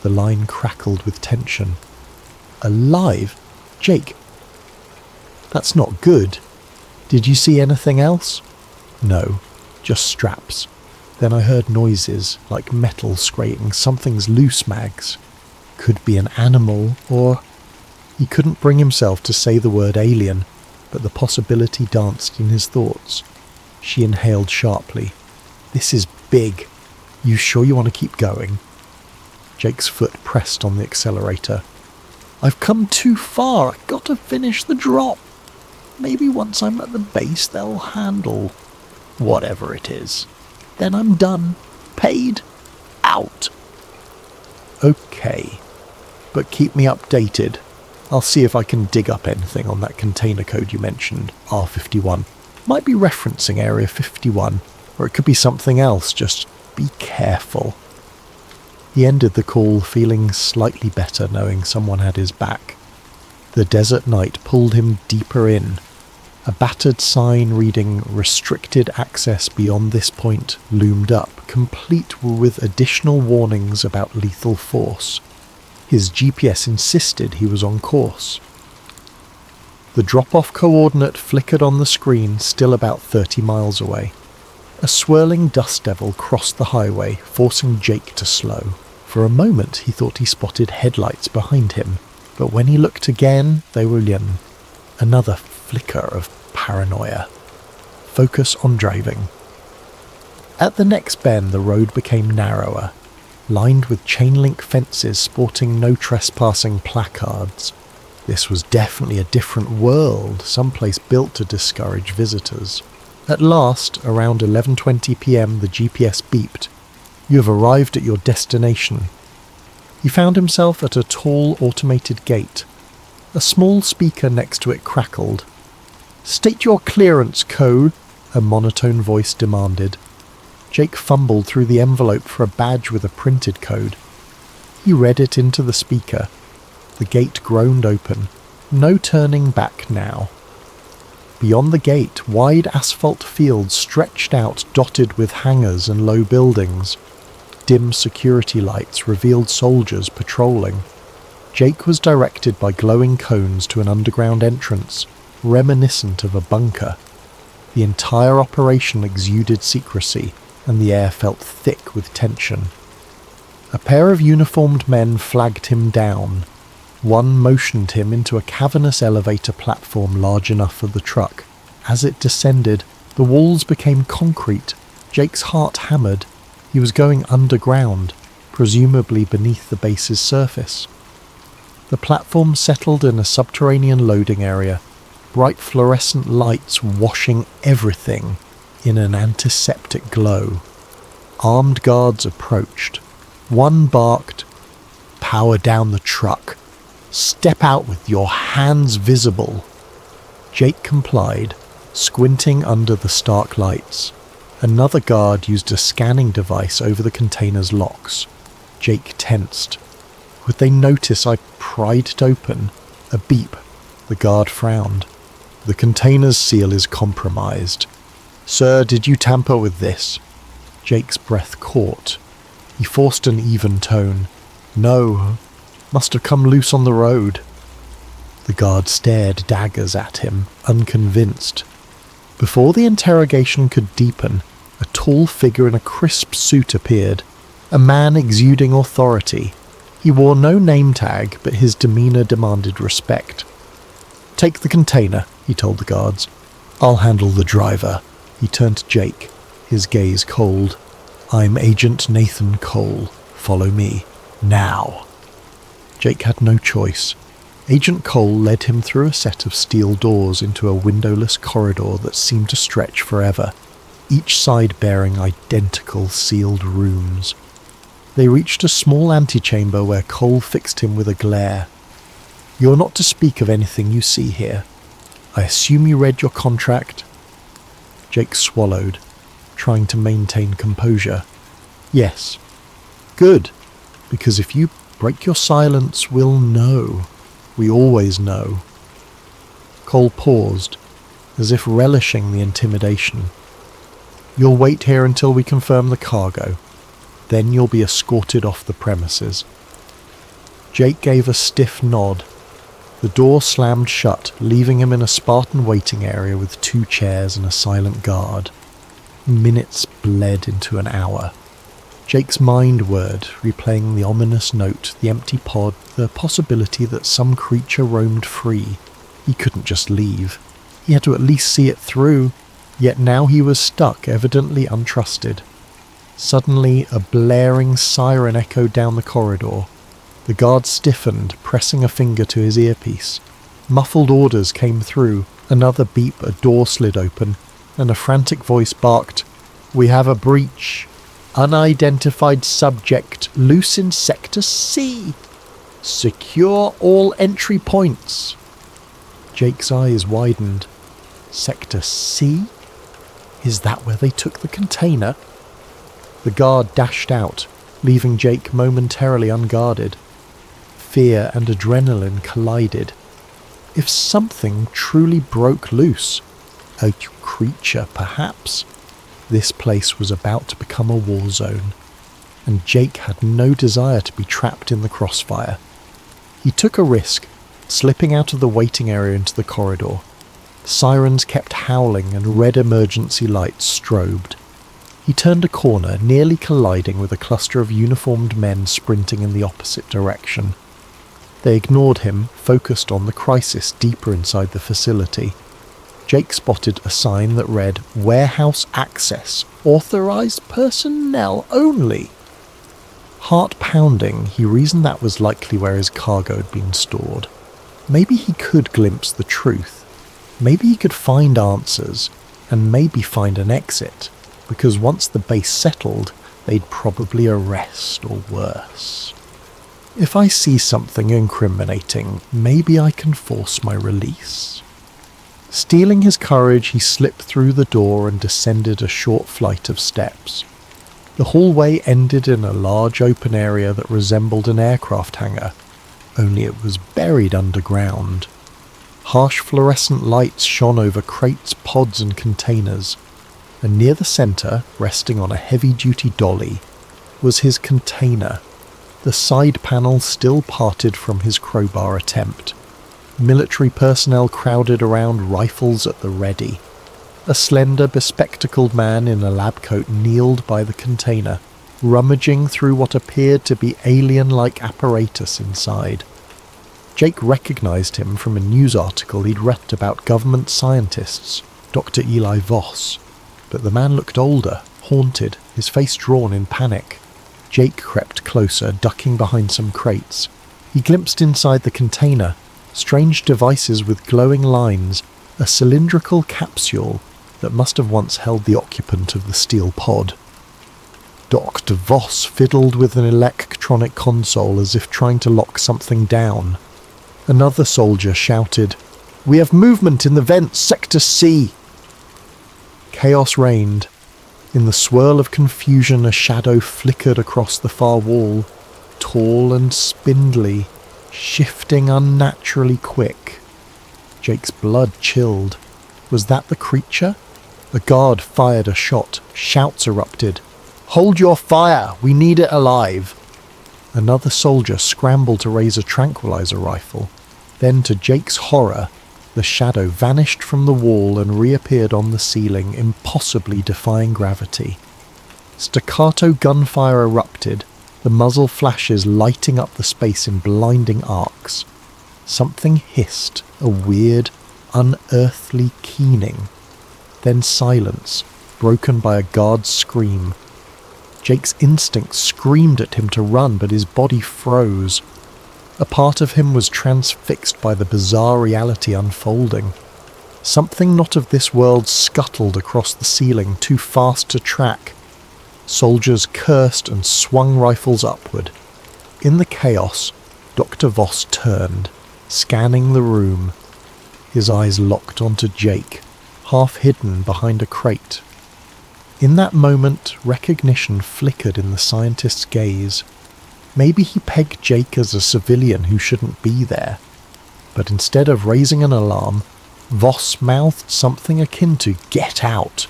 [SPEAKER 1] The line crackled with tension. "Alive? Jake, that's not good. Did you see anything else?" "No, just straps. Then I heard noises, like metal scraping. Something's loose, Mags. Could be an animal, or..." He couldn't bring himself to say the word alien, but the possibility danced in his thoughts. She inhaled sharply. "This is big. You sure you want to keep going?" Jake's foot pressed on the accelerator. "I've come too far. I've got to finish the drop. Maybe once I'm at the base they'll handle whatever it is. Then I'm done. Paid. Out." "Okay. But keep me updated. I'll see if I can dig up anything on that container code you mentioned, R51. Might be referencing Area 51, or it could be something else. Just be careful." He ended the call feeling slightly better, knowing someone had his back. The desert night pulled him deeper in. A battered sign reading "Restricted access beyond this point" loomed up, complete with additional warnings about lethal force. His GPS insisted he was on course. The drop-off coordinate flickered on the screen, still about 30 miles away. A swirling dust devil crossed the highway, forcing Jake to slow. For a moment he thought he spotted headlights behind him, but when he looked again, they were gone. Another flicker of paranoia. Focus on driving. At the next bend, the road became narrower, lined with chain-link fences sporting no trespassing placards. This was definitely a different world, someplace built to discourage visitors. At last, around 11:20 p.m, the GPS beeped. You have arrived at your destination. He found himself at a tall automated gate. A small speaker next to it crackled. "State your clearance code," a monotone voice demanded. Jake fumbled through the envelope for a badge with a printed code. He read it into the speaker. The gate groaned open. No turning back now. Beyond the gate, wide asphalt fields stretched out, dotted with hangars and low buildings. Dim security lights revealed soldiers patrolling. Jake was directed by glowing cones to an underground entrance, reminiscent of a bunker. The entire operation exuded secrecy, and the air felt thick with tension. A pair of uniformed men flagged him down. One motioned him into a cavernous elevator platform large enough for the truck. As it descended, the walls became concrete. Jake's heart hammered. He was going underground, presumably beneath the base's surface. The platform settled in a subterranean loading area, bright fluorescent lights washing everything in an antiseptic glow. Armed guards approached. One barked, "Power down the truck. Step out with your hands visible." Jake complied, squinting under the stark lights. Another guard used a scanning device over the container's locks. Jake tensed. Would they notice I pried it open? A beep. The guard frowned. "The container's seal is compromised. Sir, did you tamper with this?" Jake's breath caught. He forced an even tone. "No. Must have come loose on the road." The guard stared daggers at him, unconvinced. Before the interrogation could deepen, a tall figure in a crisp suit appeared, a man exuding authority. He wore no name tag, but his demeanour demanded respect. "Take the container," he told the guards. "I'll handle the driver." He turned to Jake, his gaze cold. "I'm Agent Nathan Cole. Follow me. Now." Jake had no choice. Agent Cole led him through a set of steel doors into a windowless corridor that seemed to stretch forever, each side bearing identical sealed rooms. They reached a small antechamber where Cole fixed him with a glare. "You're not to speak of anything you see here. I assume you read your contract?" Jake swallowed, trying to maintain composure. "Yes." "Good, because if you break your silence, we'll know. We always know." Cole paused, as if relishing the intimidation. "You'll wait here until we confirm the cargo. Then you'll be escorted off the premises." Jake gave a stiff nod. The door slammed shut, leaving him in a Spartan waiting area with 2 chairs and a silent guard. Minutes bled into an hour. Jake's mind whirred, replaying the ominous note, the empty pod, the possibility that some creature roamed free. He couldn't just leave. He had to at least see it through, yet now he was stuck, evidently untrusted. Suddenly, a blaring siren echoed down the corridor. The guard stiffened, pressing a finger to his earpiece. Muffled orders came through. Another beep, a door slid open, and a frantic voice barked, "We have a breach. Unidentified subject loose in Sector C. Secure all entry points." Jake's eyes widened. Sector C? Is that where they took the container? The guard dashed out, leaving Jake momentarily unguarded. Fear and adrenaline collided. If something truly broke loose, a creature perhaps, this place was about to become a war zone, and Jake had no desire to be trapped in the crossfire. He took a risk, slipping out of the waiting area into the corridor. Sirens kept howling and red emergency lights strobed. He turned a corner, nearly colliding with a cluster of uniformed men sprinting in the opposite direction. They ignored him, focused on the crisis deeper inside the facility. Jake spotted a sign that read, "Warehouse access, authorized personnel only." Heart pounding, he reasoned that was likely where his cargo had been stored. Maybe he could glimpse the truth. Maybe he could find answers, and maybe find an exit, because once the base settled, they'd probably arrest or worse. If I see something incriminating, maybe I can force my release. Steeling his courage, he slipped through the door and descended a short flight of steps. The hallway ended in a large open area that resembled an aircraft hangar, only it was buried underground. Harsh fluorescent lights shone over crates, pods and containers, and near the centre, resting on a heavy-duty dolly, was his container, the side panel still parted from his crowbar attempt. Military personnel crowded around, rifles at the ready. A slender, bespectacled man in a lab coat kneeled by the container, rummaging through what appeared to be alien-like apparatus inside. Jake recognised him from a news article he'd read about government scientists, Dr. Eli Voss, but the man looked older, haunted, his face drawn in panic. Jake crept closer, ducking behind some crates. He glimpsed inside the container, strange devices with glowing lines, a cylindrical capsule that must have once held the occupant of the steel pod. Dr. Voss fiddled with an electronic console as if trying to lock something down. Another soldier shouted, "We have movement in the vents, Sector C!" Chaos reigned. In the swirl of confusion, a shadow flickered across the far wall, tall and spindly, shifting unnaturally quick. Jake's blood chilled. Was that the creature? A guard fired a shot. Shouts erupted. "Hold your fire! We need it alive!" Another soldier scrambled to raise a tranquilizer rifle. Then, to Jake's horror, the shadow vanished from the wall and reappeared on the ceiling, impossibly defying gravity. Staccato gunfire erupted, the muzzle flashes lighting up the space in blinding arcs. Something hissed, a weird, unearthly keening. Then silence, broken by a guard's scream. Jake's instinct screamed at him to run, but his body froze. A part of him was transfixed by the bizarre reality unfolding. Something not of this world scuttled across the ceiling, too fast to track. Soldiers cursed and swung rifles upward. In the chaos, Dr. Voss turned, scanning the room. His eyes locked onto Jake, half hidden behind a crate. In that moment, recognition flickered in the scientist's gaze. Maybe he pegged Jake as a civilian who shouldn't be there. But instead of raising an alarm, Voss mouthed something akin to "Get out!"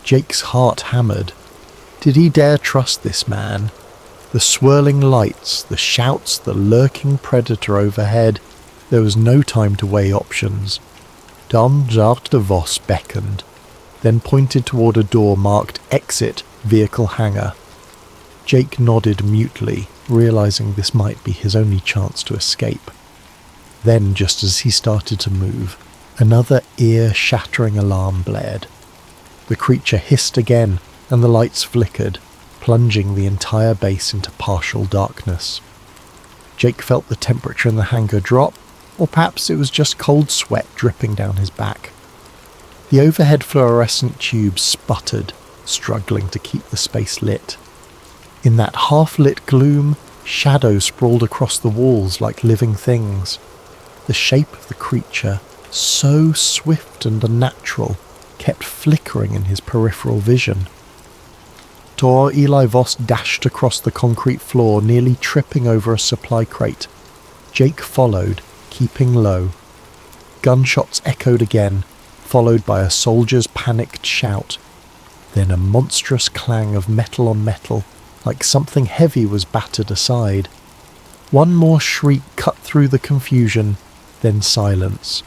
[SPEAKER 1] Jake's heart hammered. Did he dare trust this man? The swirling lights, the shouts, the lurking predator overhead. There was no time to weigh options. Dr. Voss beckoned, then pointed toward a door marked "Exit, Vehicle Hangar." Jake nodded mutely, realizing this might be his only chance to escape. Then, just as he started to move, another ear-shattering alarm blared. The creature hissed again, and the lights flickered, plunging the entire base into partial darkness. Jake felt the temperature in the hangar drop, or perhaps it was just cold sweat dripping down his back. The overhead fluorescent tubes sputtered, struggling to keep the space lit. In that half-lit gloom, shadows sprawled across the walls like living things. The shape of the creature, so swift and unnatural, kept flickering in his peripheral vision. Dr. Eli Voss dashed across the concrete floor, nearly tripping over a supply crate. Jake followed, keeping low. Gunshots echoed again, followed by a soldier's panicked shout. Then a monstrous clang of metal on metal, like something heavy was battered aside. One more shriek cut through the confusion, then silence.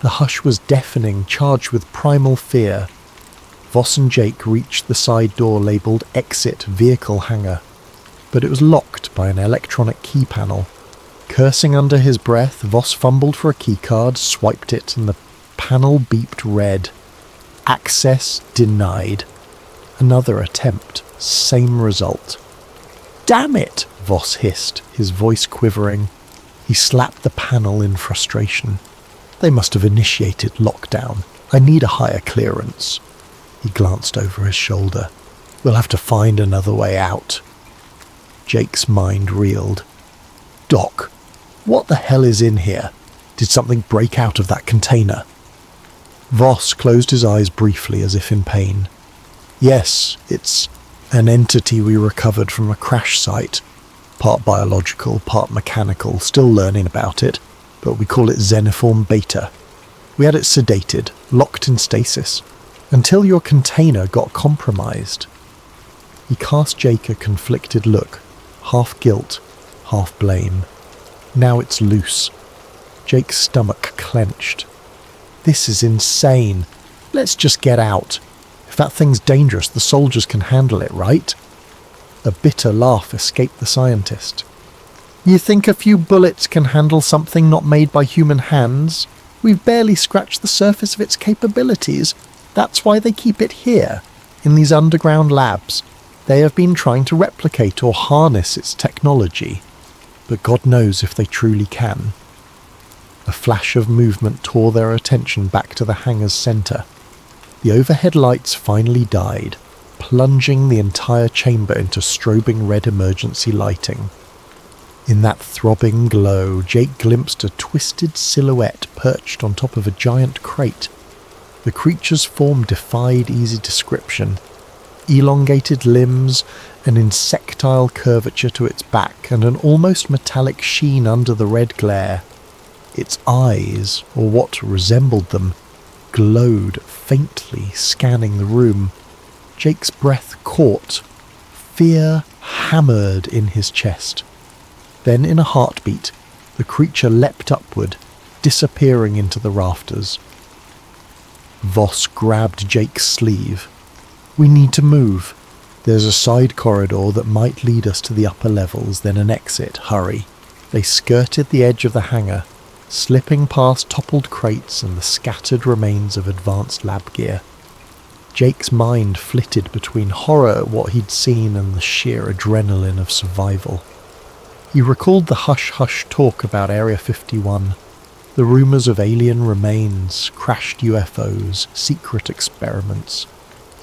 [SPEAKER 1] The hush was deafening, charged with primal fear. Voss and Jake reached the side door labelled Exit Vehicle Hangar, but it was locked by an electronic key panel. Cursing under his breath, Voss fumbled for a keycard, swiped it, and the panel beeped red. Access denied. Another attempt, same result. "Damn it!" Voss hissed, his voice quivering. He slapped the panel in frustration. They must have initiated lockdown. I need a higher clearance. He glanced over his shoulder. We'll have to find another way out. Jake's mind reeled. Doc, what the hell is in here? Did something break out of that container? Voss closed his eyes briefly as if in pain. Yes, it's an entity we recovered from a crash site. Part biological, part mechanical, still learning about it, but we call it Xenoform Beta. We had it sedated, locked in stasis, until your container got compromised. He cast Jake a conflicted look, half guilt, half blame. Now it's loose. Jake's stomach clenched. This is insane. Let's just get out. If that thing's dangerous, the soldiers can handle it, right? A bitter laugh escaped the scientist. You think a few bullets can handle something not made by human hands? We've barely scratched the surface of its capabilities. That's why they keep it here, in these underground labs. They have been trying to replicate or harness its technology, but God knows if they truly can. A flash of movement tore their attention back to the hangar's centre. The overhead lights finally died, plunging the entire chamber into strobing red emergency lighting. In that throbbing glow, Jake glimpsed a twisted silhouette perched on top of a giant crate. The creature's form defied easy description. Elongated limbs, an insectile curvature to its back, and an almost metallic sheen under the red glare. Its eyes, or what resembled them, glowed faintly, scanning the room. Jake's breath caught. Fear hammered in his chest. Then, in a heartbeat, the creature leapt upward, disappearing into the rafters. Voss grabbed Jake's sleeve. We need to move. There's a side corridor that might lead us to the upper levels, then an exit. Hurry. They skirted the edge of the hangar, slipping past toppled crates and the scattered remains of advanced lab gear. Jake's mind flitted between horror at what he'd seen and the sheer adrenaline of survival. He recalled the hush-hush talk about Area 51, the rumours of alien remains, crashed UFOs, secret experiments.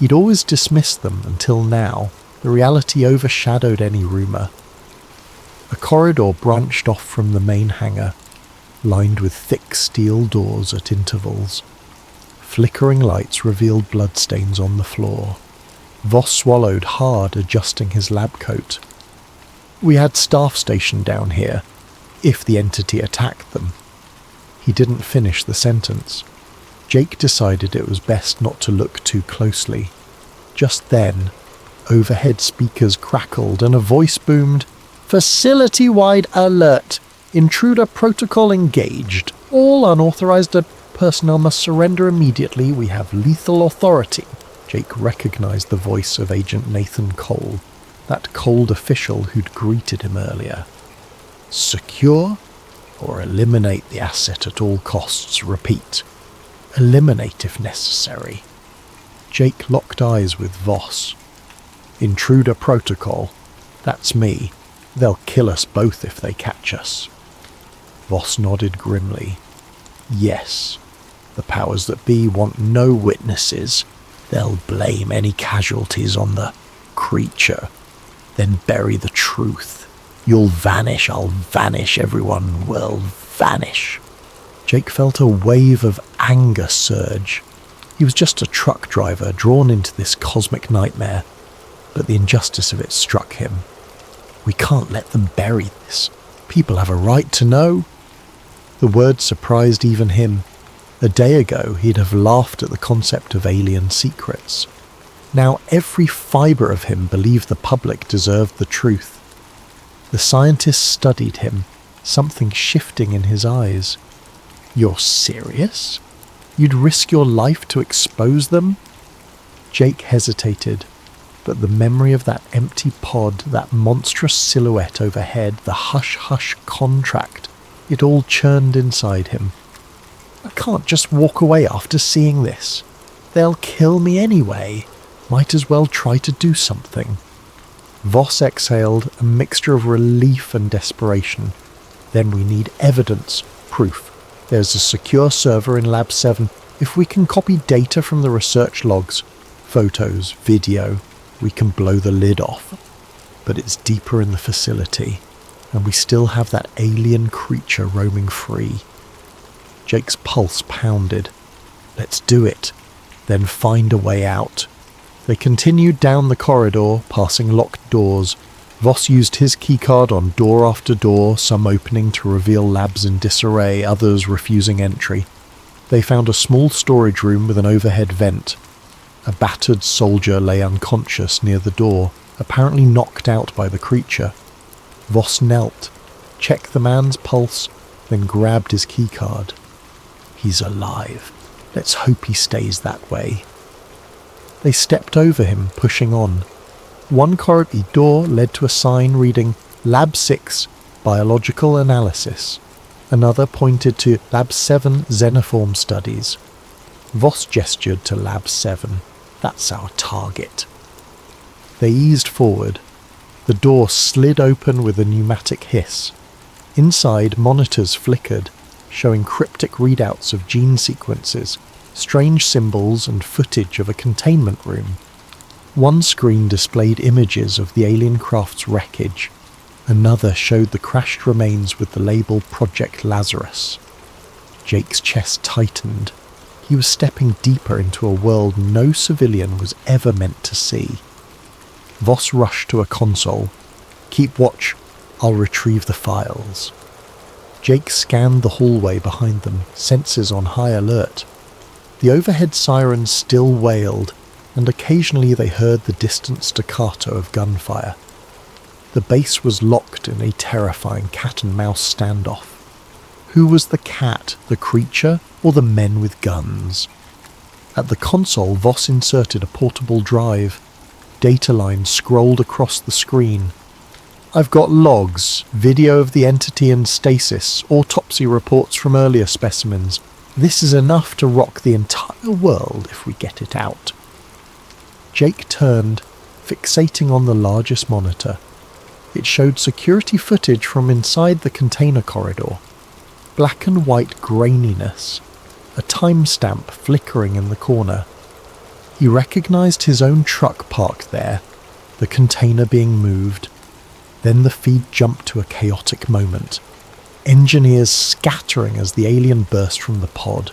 [SPEAKER 1] He'd always dismissed them until now. The reality overshadowed any rumour. A corridor branched off from the main hangar, lined with thick steel doors at intervals. Flickering lights revealed bloodstains on the floor. Voss swallowed hard, adjusting his lab coat. We had staff stationed down here, if the entity attacked them. He didn't finish the sentence. Jake decided it was best not to look too closely. Just then, overhead speakers crackled and a voice boomed, "Facility-wide alert! Intruder protocol engaged. All unauthorized personnel must surrender immediately. We have lethal authority." Jake recognized the voice of Agent Nathan Cole, that cold official who'd greeted him earlier. Secure or eliminate the asset at all costs. Repeat. Eliminate if necessary. Jake locked eyes with Voss. Intruder protocol. That's me. They'll kill us both if they catch us. Voss nodded grimly. Yes. The powers that be want no witnesses. They'll blame any casualties on the creature, then bury the truth. You'll vanish, I'll vanish, everyone will vanish. Jake felt a wave of anger surge. He was just a truck driver drawn into this cosmic nightmare, but the injustice of it struck him. We can't let them bury this. People have a right to know. The words surprised even him. A day ago, he'd have laughed at the concept of alien secrets. Now every fibre of him believed the public deserved the truth. The scientist studied him, something shifting in his eyes. You're serious? You'd risk your life to expose them? Jake hesitated, but the memory of that empty pod, that monstrous silhouette overhead, the hush-hush contract, it all churned inside him. I can't just walk away after seeing this. They'll kill me anyway. Might as well try to do something. Voss exhaled, a mixture of relief and desperation. Then we need evidence, proof. There's a secure server in Lab 7. If we can copy data from the research logs, photos, video, we can blow the lid off. But it's deeper in the facility, and we still have that alien creature roaming free. Jake's pulse pounded. Let's do it, then find a way out. They continued down the corridor, passing locked doors. Voss used his keycard on door after door, some opening to reveal labs in disarray, others refusing entry. They found a small storage room with an overhead vent. A battered soldier lay unconscious near the door, apparently knocked out by the creature. Voss knelt, checked the man's pulse, then grabbed his keycard. He's alive. Let's hope he stays that way. They stepped over him, pushing on. One corridor door led to a sign reading Lab 6, Biological Analysis. Another pointed to Lab 7, Xenoform Studies. Voss gestured to Lab 7. That's our target. They eased forward. The door slid open with a pneumatic hiss. Inside, monitors flickered, showing cryptic readouts of gene sequences, strange symbols and footage of a containment room. One screen displayed images of the alien craft's wreckage. Another showed the crashed remains with the label Project Lazarus. Jake's chest tightened. He was stepping deeper into a world no civilian was ever meant to see. Voss rushed to a console. Keep watch. I'll retrieve the files. Jake scanned the hallway behind them, senses on high alert. The overhead sirens still wailed, and occasionally they heard the distant staccato of gunfire. The base was locked in a terrifying cat-and-mouse standoff. Who was the cat, the creature, or the men with guns? At the console, Voss inserted a portable drive. Data lines scrolled across the screen. I've got logs, video of the entity in stasis, autopsy reports from earlier specimens. This is enough to rock the entire world if we get it out. Jake turned, fixating on the largest monitor. It showed security footage from inside the container corridor. Black and white graininess, a timestamp flickering in the corner. He recognized his own truck parked there, the container being moved. Then the feed jumped to a chaotic moment. Engineers scattering as the alien burst from the pod.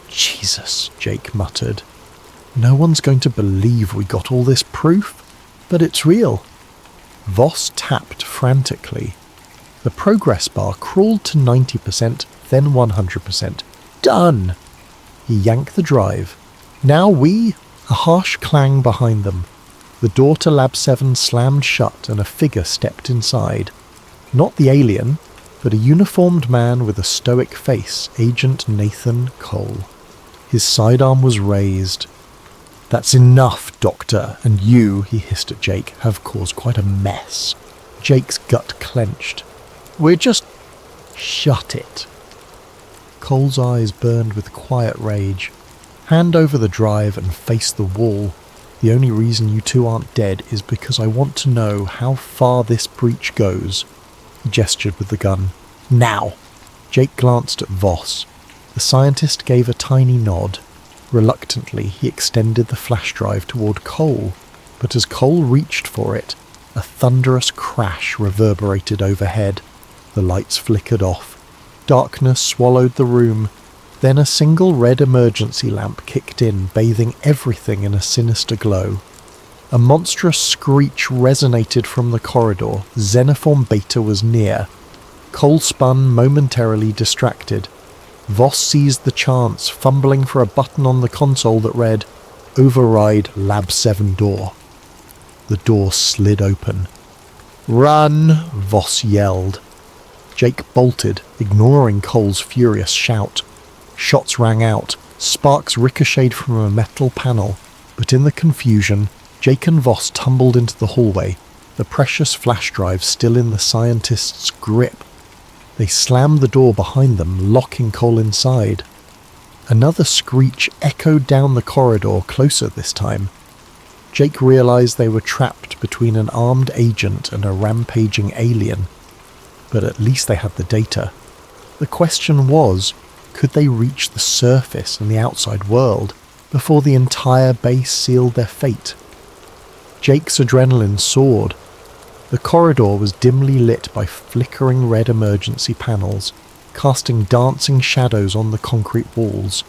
[SPEAKER 1] Jesus, Jake muttered. No one's going to believe we got all this proof, but it's real. Voss tapped frantically. The progress bar crawled to 90%, then 100%. Done! He yanked the drive. Now we... A harsh clang behind them. The door to Lab 7 slammed shut and a figure stepped inside. Not the alien, but a uniformed man with a stoic face, Agent Nathan Cole. His sidearm was raised. That's enough, Doctor, and you, he hissed at Jake, have caused quite a mess. Jake's gut clenched. We're just... Shut it. Cole's eyes burned with quiet rage. Hand over the drive and face the wall. The only reason you two aren't dead is because I want to know how far this breach goes. He gestured with the gun. Now! Jake glanced at Voss. The scientist gave a tiny nod. Reluctantly, he extended the flash drive toward Cole, but as Cole reached for it, a thunderous crash reverberated overhead. The lights flickered off. Darkness swallowed the room. Then a single red emergency lamp kicked in, bathing everything in a sinister glow. A monstrous screech resonated from the corridor. Xenoform Beta was near. Cole spun, momentarily distracted. Voss seized the chance, fumbling for a button on the console that read, Override Lab 7 door. The door slid open. Run! Voss yelled. Jake bolted, ignoring Cole's furious shout. Shots rang out, sparks ricocheted from a metal panel, but in the confusion, Jake and Voss tumbled into the hallway, the precious flash drive still in the scientist's grip. They slammed the door behind them, locking Cole inside. Another screech echoed down the corridor, closer this time. Jake realized they were trapped between an armed agent and a rampaging alien. But at least they had the data. The question was, could they reach the surface and the outside world before the entire base sealed their fate? Jake's adrenaline soared. The corridor was dimly lit by flickering red emergency panels, casting dancing shadows on the concrete walls.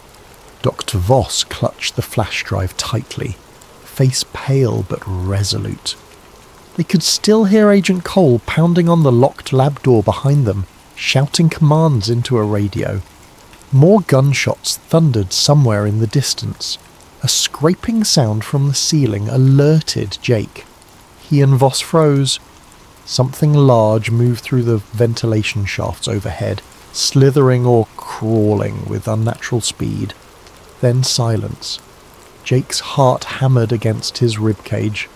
[SPEAKER 1] Dr. Voss clutched the flash drive tightly, face pale but resolute. They could still hear Agent Cole pounding on the locked lab door behind them, shouting commands into a radio. More gunshots thundered somewhere in the distance. A scraping sound from the ceiling alerted Jake. He and Voss froze. Something large moved through the ventilation shafts overhead, slithering or crawling with unnatural speed. Then silence. Jake's heart hammered against his ribcage.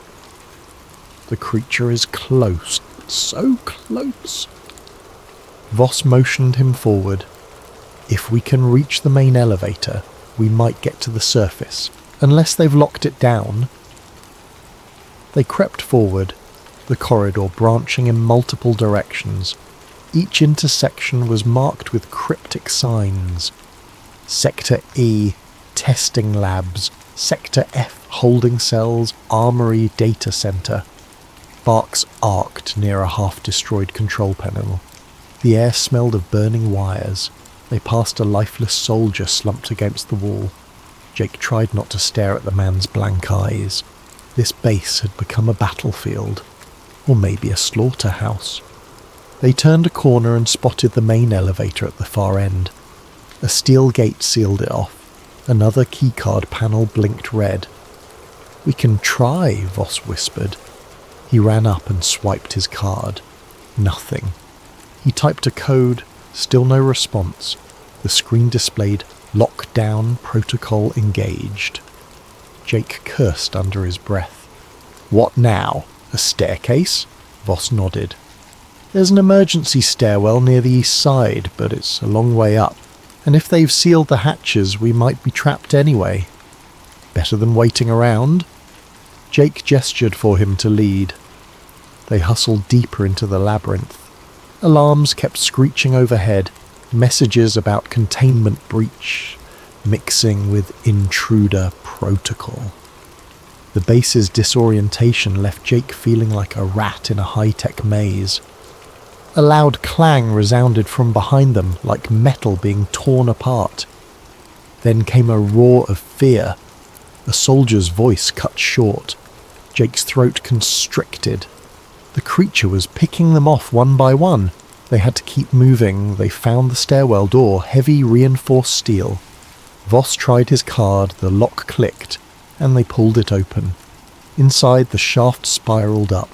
[SPEAKER 1] The creature is close, so close. Voss motioned him forward. If we can reach the main elevator, we might get to the surface, unless they've locked it down. They crept forward, the corridor branching in multiple directions. Each intersection was marked with cryptic signs. Sector E, testing labs. Sector F, holding cells, armory, data center. Sparks arced near a half-destroyed control panel. The air smelled of burning wires. They passed a lifeless soldier slumped against the wall. Jake tried not to stare at the man's blank eyes. This base had become a battlefield, or maybe a slaughterhouse. They turned a corner and spotted the main elevator at the far end. A steel gate sealed it off. Another keycard panel blinked red. "We can try," Voss whispered. He ran up and swiped his card. Nothing. He typed a code, still no response. The screen displayed "Lockdown Protocol Engaged." Jake cursed under his breath. "What now? A staircase?" Voss nodded. "There's an emergency stairwell near the east side, but it's a long way up. And if they've sealed the hatches, we might be trapped anyway. Better than waiting around." Jake gestured for him to lead. They hustled deeper into the labyrinth. Alarms kept screeching overhead, messages about containment breach, mixing with intruder protocol. The base's disorientation left Jake feeling like a rat in a high-tech maze. A loud clang resounded from behind them, like metal being torn apart. Then came a roar of fear. A soldier's voice cut short. Jake's throat constricted. The creature was picking them off one by one. They had to keep moving. They found the stairwell door, heavy reinforced steel. Voss tried his card, the lock clicked, and they pulled it open. Inside, the shaft spiraled up.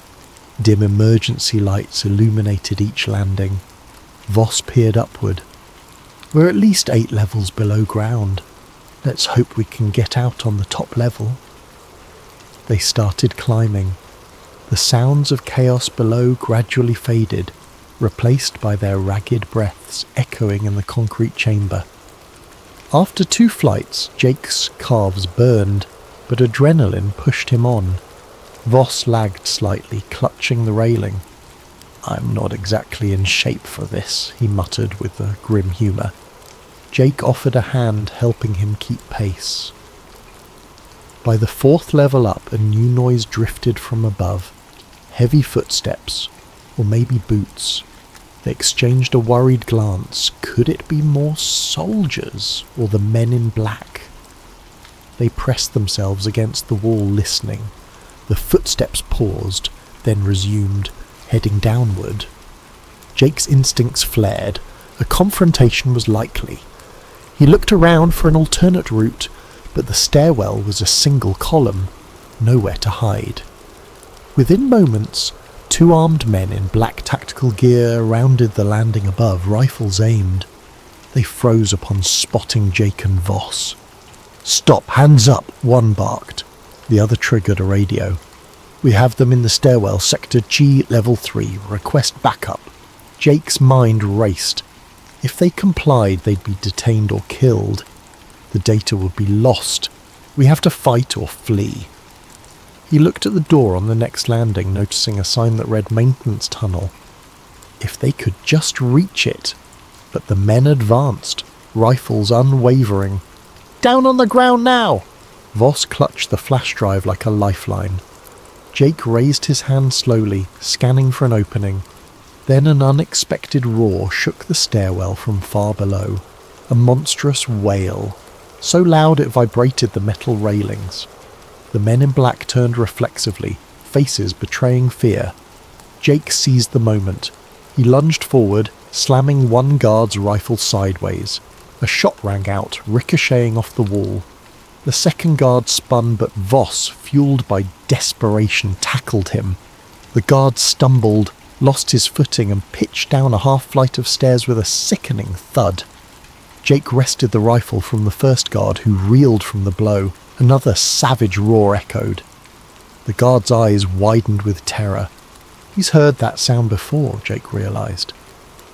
[SPEAKER 1] Dim emergency lights illuminated each landing. Voss peered upward. "We're at least 8 levels below ground. Let's hope we can get out on the top level." They started climbing. The sounds of chaos below gradually faded, replaced by their ragged breaths echoing in the concrete chamber. After 2 flights, Jake's calves burned, but adrenaline pushed him on. Voss lagged slightly, clutching the railing. "I'm not exactly in shape for this," he muttered with a grim humour. Jake offered a hand, helping him keep pace. By the 4th level up, a new noise drifted from above. Heavy footsteps, or maybe boots. They exchanged a worried glance. Could it be more soldiers, or the men in black? They pressed themselves against the wall, listening. The footsteps paused, then resumed, heading downward. Jake's instincts flared. A confrontation was likely. He looked around for an alternate route, but the stairwell was a single column, nowhere to hide. Within moments, 2 armed men in black tactical gear rounded the landing above, rifles aimed. They froze upon spotting Jake and Voss. "Stop, hands up," one barked. The other triggered a radio. "We have them in the stairwell, Sector G, Level 3. Request backup." Jake's mind raced. If they complied, they'd be detained or killed. The data would be lost. We have to fight or flee. He looked at the door on the next landing, noticing a sign that read Maintenance Tunnel. If they could just reach it. But the men advanced, rifles unwavering. "Down on the ground now!" Voss clutched the flash drive like a lifeline. Jake raised his hand slowly, scanning for an opening. Then an unexpected roar shook the stairwell from far below. A monstrous wail, so loud it vibrated the metal railings. The men in black turned reflexively, faces betraying fear. Jake seized the moment. He lunged forward, slamming one guard's rifle sideways. A shot rang out, ricocheting off the wall. The second guard spun, but Voss, fueled by desperation, tackled him. The guard stumbled, lost his footing, and pitched down a half-flight of stairs with a sickening thud. Jake wrested the rifle from the first guard, who reeled from the blow. Another savage roar echoed. The guard's eyes widened with terror. He's heard that sound before, Jake realized.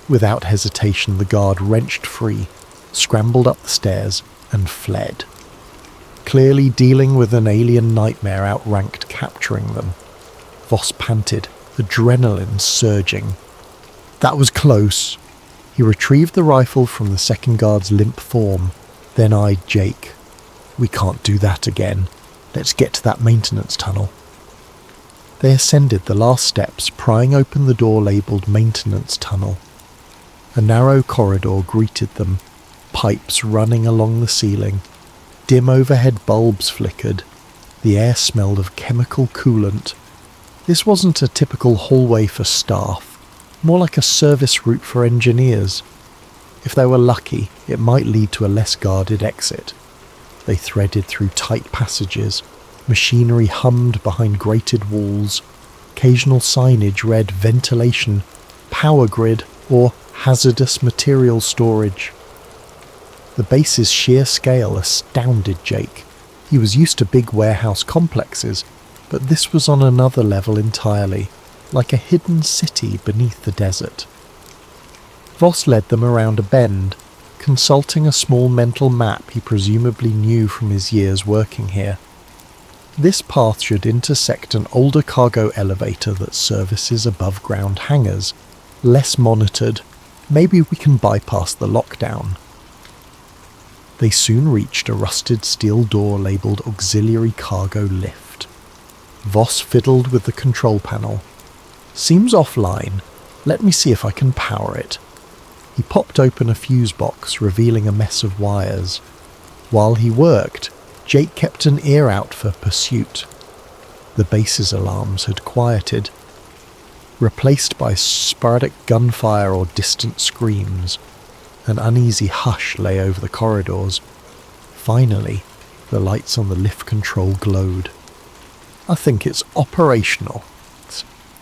[SPEAKER 1] Without hesitation, the guard wrenched free, scrambled up the stairs, and fled. Clearly dealing with an alien nightmare outranked capturing them. Voss panted, adrenaline surging. That was close. He retrieved the rifle from the second guard's limp form, then eyed Jake. We can't do that again. Let's get to that maintenance tunnel. They ascended the last steps, prying open the door labelled Maintenance Tunnel. A narrow corridor greeted them, pipes running along the ceiling. Dim overhead bulbs flickered. The air smelled of chemical coolant. This wasn't a typical hallway for staff, more like a service route for engineers. If they were lucky, it might lead to a less guarded exit. They threaded through tight passages. Machinery hummed behind grated walls. Occasional signage read ventilation, power grid, or hazardous material storage. The base's sheer scale astounded Jake. He was used to big warehouse complexes, but this was on another level entirely, like a hidden city beneath the desert. Voss led them around a bend, consulting a small mental map he presumably knew from his years working here. This path should intersect an older cargo elevator that services above-ground hangars, less monitored. Maybe we can bypass the lockdown. They soon reached a rusted steel door labelled Auxiliary Cargo Lift. Voss fiddled with the control panel. Seems offline. Let me see if I can power it. He popped open a fuse box, revealing a mess of wires. While he worked, Jake kept an ear out for pursuit. The base's alarms had quieted, replaced by sporadic gunfire or distant screams. An uneasy hush lay over the corridors. Finally, the lights on the lift control glowed. "I think it's operational,"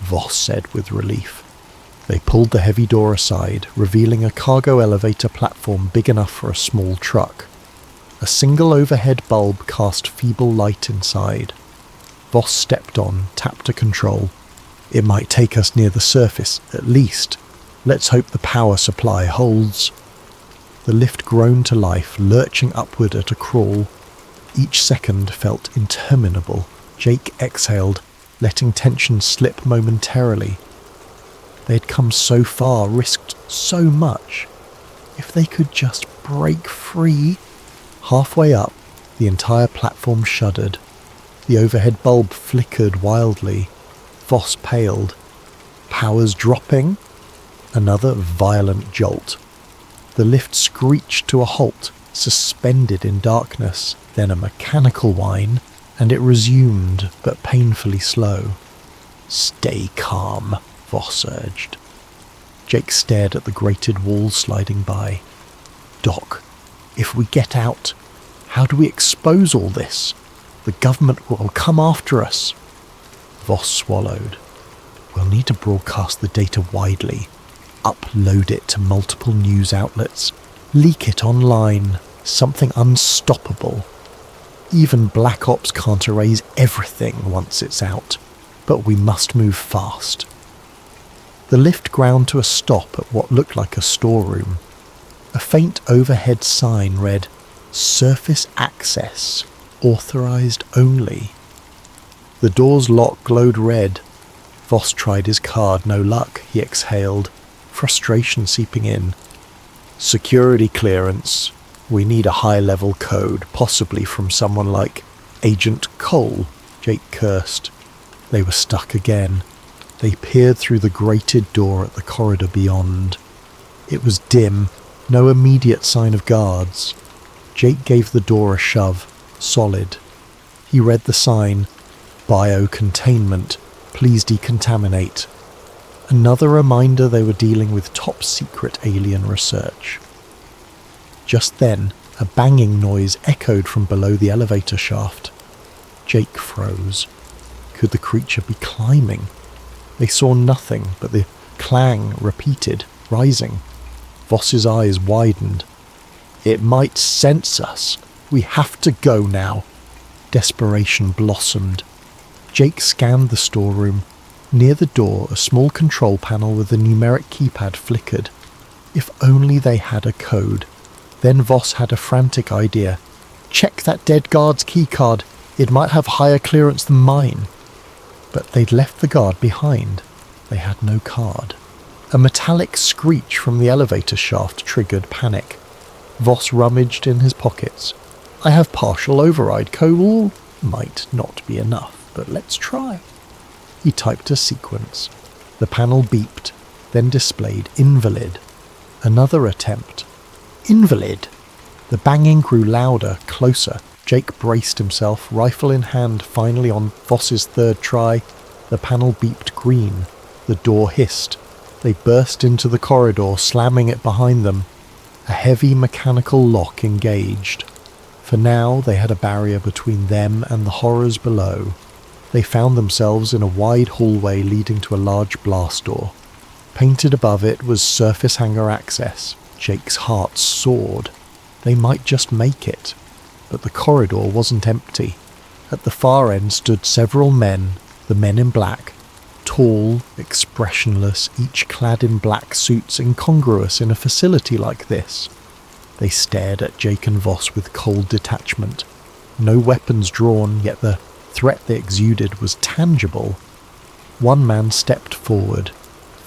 [SPEAKER 1] Voss said with relief. They pulled the heavy door aside, revealing a cargo elevator platform big enough for a small truck. A single overhead bulb cast feeble light inside. Voss stepped on, tapped a control. "It might take us near the surface, at least. Let's hope the power supply holds." The lift groaned to life, lurching upward at a crawl. Each second felt interminable. Jake exhaled, letting tension slip momentarily. They had come so far, risked so much. If they could just break free. Halfway up, the entire platform shuddered. The overhead bulb flickered wildly. Voss paled. Powers dropping? Another violent jolt. The lift screeched to a halt, suspended in darkness, then a mechanical whine, and it resumed, but painfully slow. "Stay calm," Voss urged. Jake stared at the grated walls sliding by. "Doc, if we get out, how do we expose all this? The government will come after us." Voss swallowed. We'll need to broadcast the data widely, upload it to multiple news outlets, leak it online, something unstoppable. Even Black Ops can't erase everything once it's out, but we must move fast. The lift ground to a stop at what looked like a storeroom. A faint overhead sign read, "Surface access, authorized only." The door's lock glowed red. Voss tried his card, no luck, he exhaled, frustration seeping in. "Security clearance. We need a high-level code, possibly from someone like Agent Cole," Jake cursed. They were stuck again. They peered through the grated door at the corridor beyond. It was dim, no immediate sign of guards. Jake gave the door a shove, solid. He read the sign, "Biocontainment, please decontaminate." Another reminder they were dealing with top-secret alien research. Just then, a banging noise echoed from below the elevator shaft. Jake froze. Could the creature be climbing? They saw nothing, but the clang repeated, rising. Voss's eyes widened. "It might sense us. We have to go now." Desperation blossomed. Jake scanned the storeroom. Near the door, a small control panel with a numeric keypad flickered. If only they had a code. Then Voss had a frantic idea. "Check that dead guard's keycard. It might have higher clearance than mine." But they'd left the guard behind. They had no card. A metallic screech from the elevator shaft triggered panic. Voss rummaged in his pockets. "I have partial override code. Might not be enough, but let's try." He typed a sequence. The panel beeped, then displayed invalid. Another attempt. Invalid. The banging grew louder, closer. Jake braced himself, rifle in hand, finally on Voss's third try. The panel beeped green. The door hissed. They burst into the corridor, slamming it behind them. A heavy mechanical lock engaged. For now, they had a barrier between them and the horrors below. They found themselves in a wide hallway leading to a large blast door. Painted above it was surface hangar access. Jake's heart soared. They might just make it. But the corridor wasn't empty. At the far end stood several men, the men in black, tall, expressionless, each clad in black suits incongruous in a facility like this. They stared at Jake and Voss with cold detachment. No weapons drawn, yet the threat they exuded was tangible. One man stepped forward,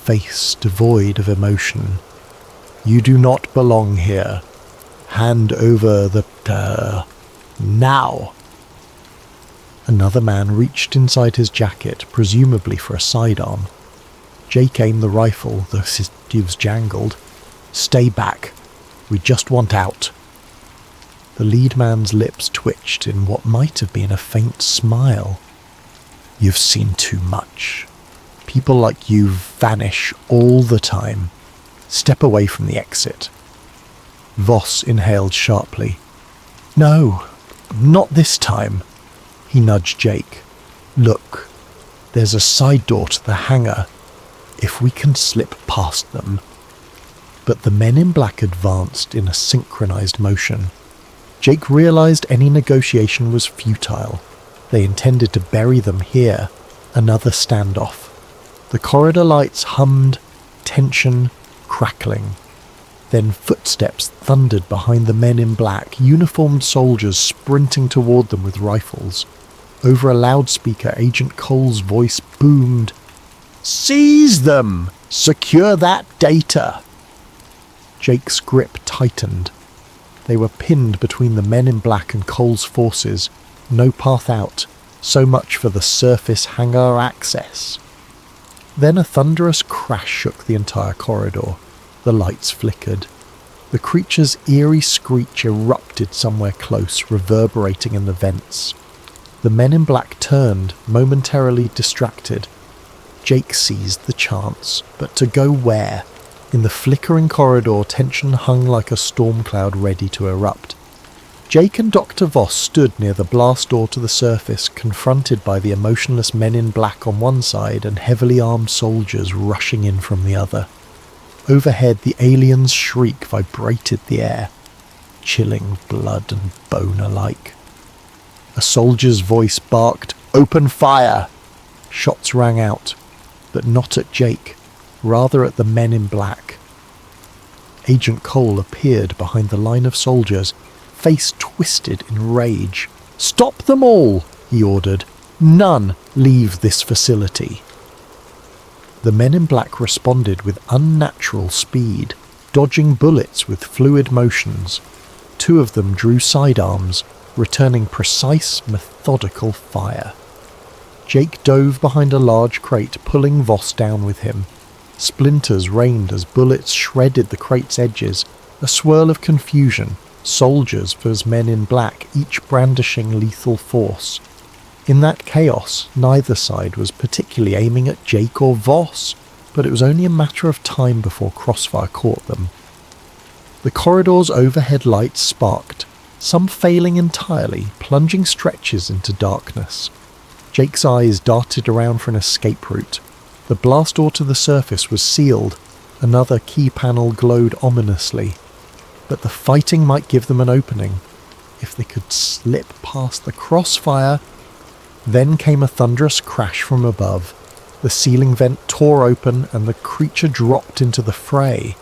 [SPEAKER 1] face devoid of emotion. "You do not belong here. Hand over the... now!" Another man reached inside his jacket, presumably for a sidearm. Jake aimed the rifle, the sieves jangled. "Stay back. We just want out." The lead man's lips twitched in what might have been a faint smile. "You've seen too much. People like you vanish all the time. Step away from the exit." Voss inhaled sharply. "No, not this time." He nudged Jake. "Look, there's a side door to the hangar. If we can slip past them." But the men in black advanced in a synchronized motion. Jake realized any negotiation was futile. They intended to bury them here. Another standoff. The corridor lights hummed, tension, crackling. Then footsteps thundered behind the men in black, uniformed soldiers sprinting toward them with rifles. Over a loudspeaker, Agent Cole's voice boomed, "Seize them! Secure that data!" Jake's grip tightened. They were pinned between the men in black and Cole's forces. No path out. So much for the surface hangar access. Then a thunderous crash shook the entire corridor. The lights flickered. The creature's eerie screech erupted somewhere close, reverberating in the vents. The men in black turned, momentarily distracted. Jake seized the chance, but to go where? In the flickering corridor, tension hung like a storm cloud ready to erupt. Jake and Dr. Voss stood near the blast door to the surface, confronted by the emotionless men in black on one side and heavily armed soldiers rushing in from the other. Overhead, the alien's shriek vibrated the air, chilling blood and bone alike. A soldier's voice barked, "Open fire!" Shots rang out, but not at Jake, rather at the men in black. Agent Cole appeared behind the line of soldiers, face twisted in rage. "Stop them all!" he ordered. "None leave this facility." The men in black responded with unnatural speed, dodging bullets with fluid motions. Two of them drew sidearms, returning precise, methodical fire. Jake dove behind a large crate, pulling Voss down with him. Splinters rained as bullets shredded the crate's edges, a swirl of confusion, soldiers versus men in black, each brandishing lethal force. In that chaos, neither side was particularly aiming at Jake or Voss, but it was only a matter of time before crossfire caught them. The corridor's overhead lights sparked, some failing entirely, plunging stretches into darkness. Jake's eyes darted around for an escape route. The blast door to the surface was sealed, another key panel glowed ominously. But the fighting might give them an opening, if they could slip past the crossfire. Then came a thunderous crash from above. The ceiling vent tore open and the creature dropped into the fray.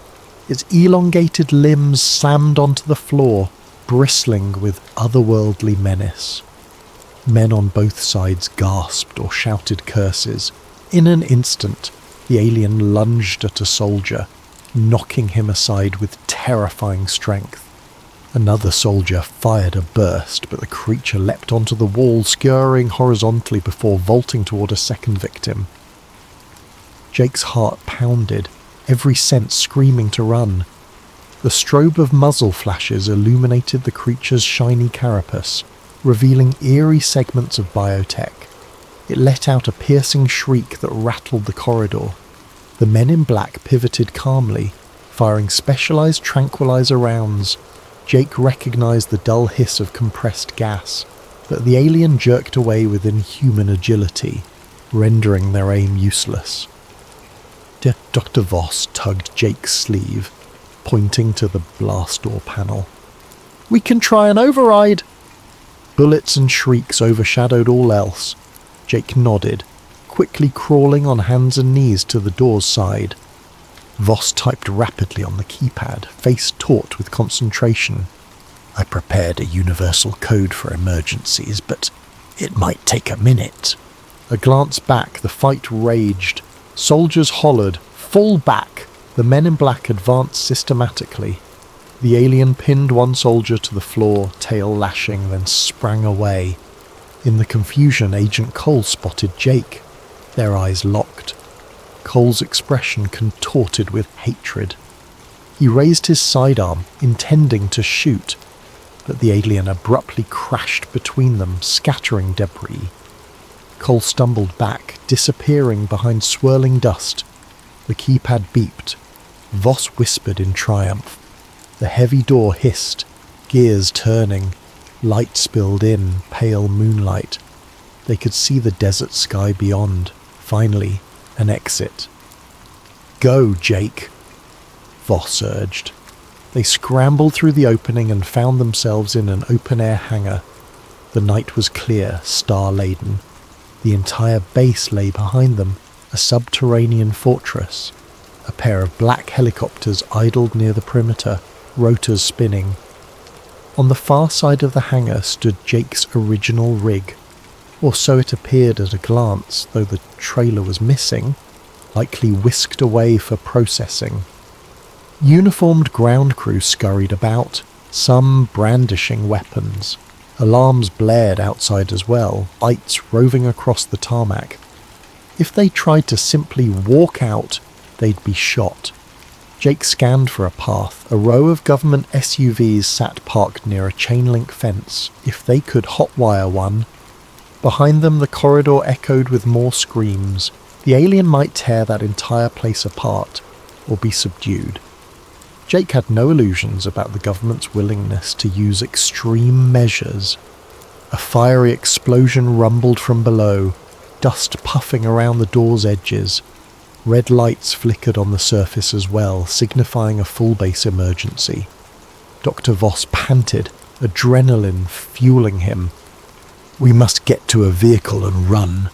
[SPEAKER 1] Its elongated limbs slammed onto the floor, bristling with otherworldly menace. Men on both sides gasped or shouted curses. In an instant, the alien lunged at a soldier, knocking him aside with terrifying strength. Another soldier fired a burst, but the creature leapt onto the wall, scurrying horizontally before vaulting toward a second victim. Jake's heart pounded, every sense screaming to run. The strobe of muzzle flashes illuminated the creature's shiny carapace, revealing eerie segments of biotech. It let out a piercing shriek that rattled the corridor. The men in black pivoted calmly, firing specialized tranquilizer rounds. Jake recognized the dull hiss of compressed gas, but the alien jerked away with inhuman agility, rendering their aim useless. Dr. Voss tugged Jake's sleeve, pointing to the blast door panel. "We can try an override!" Bullets and shrieks overshadowed all else. Jake nodded, quickly crawling on hands and knees to the door's side. Voss typed rapidly on the keypad, face taut with concentration. "I prepared a universal code for emergencies, but it might take a minute." A glance back, the fight raged. Soldiers hollered, "Fall back!" The men in black advanced systematically. The alien pinned one soldier to the floor, tail lashing, then sprang away. In the confusion, Agent Cole spotted Jake. Their eyes locked. Cole's expression contorted with hatred. He raised his sidearm, intending to shoot, but the alien abruptly crashed between them, scattering debris. Cole stumbled back, disappearing behind swirling dust. The keypad beeped. Voss whispered in triumph. The heavy door hissed, gears turning. Light spilled in, pale moonlight. They could see the desert sky beyond. Finally, an exit. "Go, Jake," Voss urged. They scrambled through the opening and found themselves in an open-air hangar. The night was clear, star-laden. The entire base lay behind them, a subterranean fortress. A pair of black helicopters idled near the perimeter, rotors spinning. On the far side of the hangar stood Jake's original rig, or so it appeared at a glance, though the trailer was missing, likely whisked away for processing. Uniformed ground crew scurried about, some brandishing weapons. Alarms blared outside as well, lights roving across the tarmac. If they tried to simply walk out, they'd be shot. Jake scanned for a path. A row of government SUVs sat parked near a chain-link fence. If they could hotwire one. Behind them, the corridor echoed with more screams. The alien might tear that entire place apart, or be subdued. Jake had no illusions about the government's willingness to use extreme measures. A fiery explosion rumbled from below, dust puffing around the door's edges. Red lights flickered on the surface as well, signifying a full base emergency. Dr. Voss panted, adrenaline fueling him. "We must get to a vehicle and run.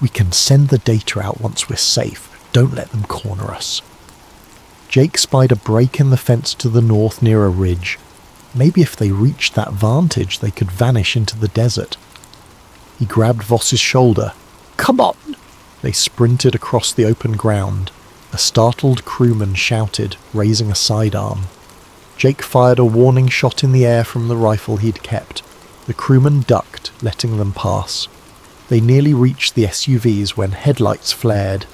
[SPEAKER 1] We can send the data out once we're safe. Don't let them corner us." Jake spied a break in the fence to the north near a ridge. Maybe if they reached that vantage, they could vanish into the desert. He grabbed Voss's shoulder. "Come on!" They sprinted across the open ground. A startled crewman shouted, raising a sidearm. Jake fired a warning shot in the air from the rifle he'd kept. The crewman ducked, letting them pass. They nearly reached the SUVs when headlights flared.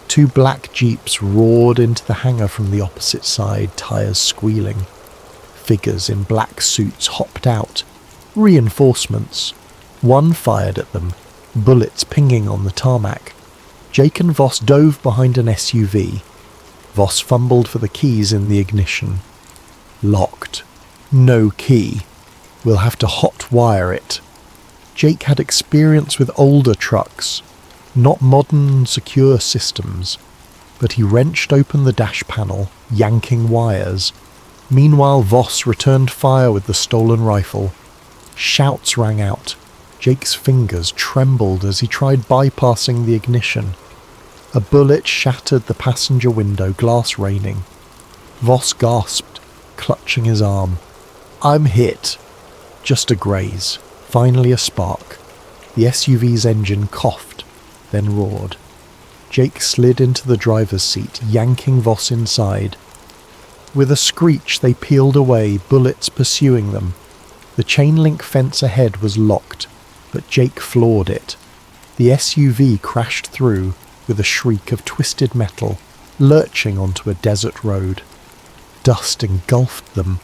[SPEAKER 1] 2 black jeeps roared into the hangar from the opposite side, tires squealing. Figures in black suits hopped out. Reinforcements. One fired at them, bullets pinging on the tarmac. Jake and Voss dove behind an SUV. Voss fumbled for the keys in the ignition. Locked. No key. We'll have to hot-wire it. Jake had experience with older trucks, not modern and secure systems, but he wrenched open the dash panel, yanking wires. Meanwhile, Voss returned fire with the stolen rifle. Shouts rang out. Jake's fingers trembled as he tried bypassing the ignition. A bullet shattered the passenger window, glass raining. Voss gasped, clutching his arm. "I'm hit." Just a graze. Finally a spark. The SUV's engine coughed, then roared. Jake slid into the driver's seat, yanking Voss inside. With a screech they peeled away, bullets pursuing them. The chain-link fence ahead was locked, but Jake floored it. The SUV crashed through with a shriek of twisted metal, lurching onto a desert road. Dust engulfed them,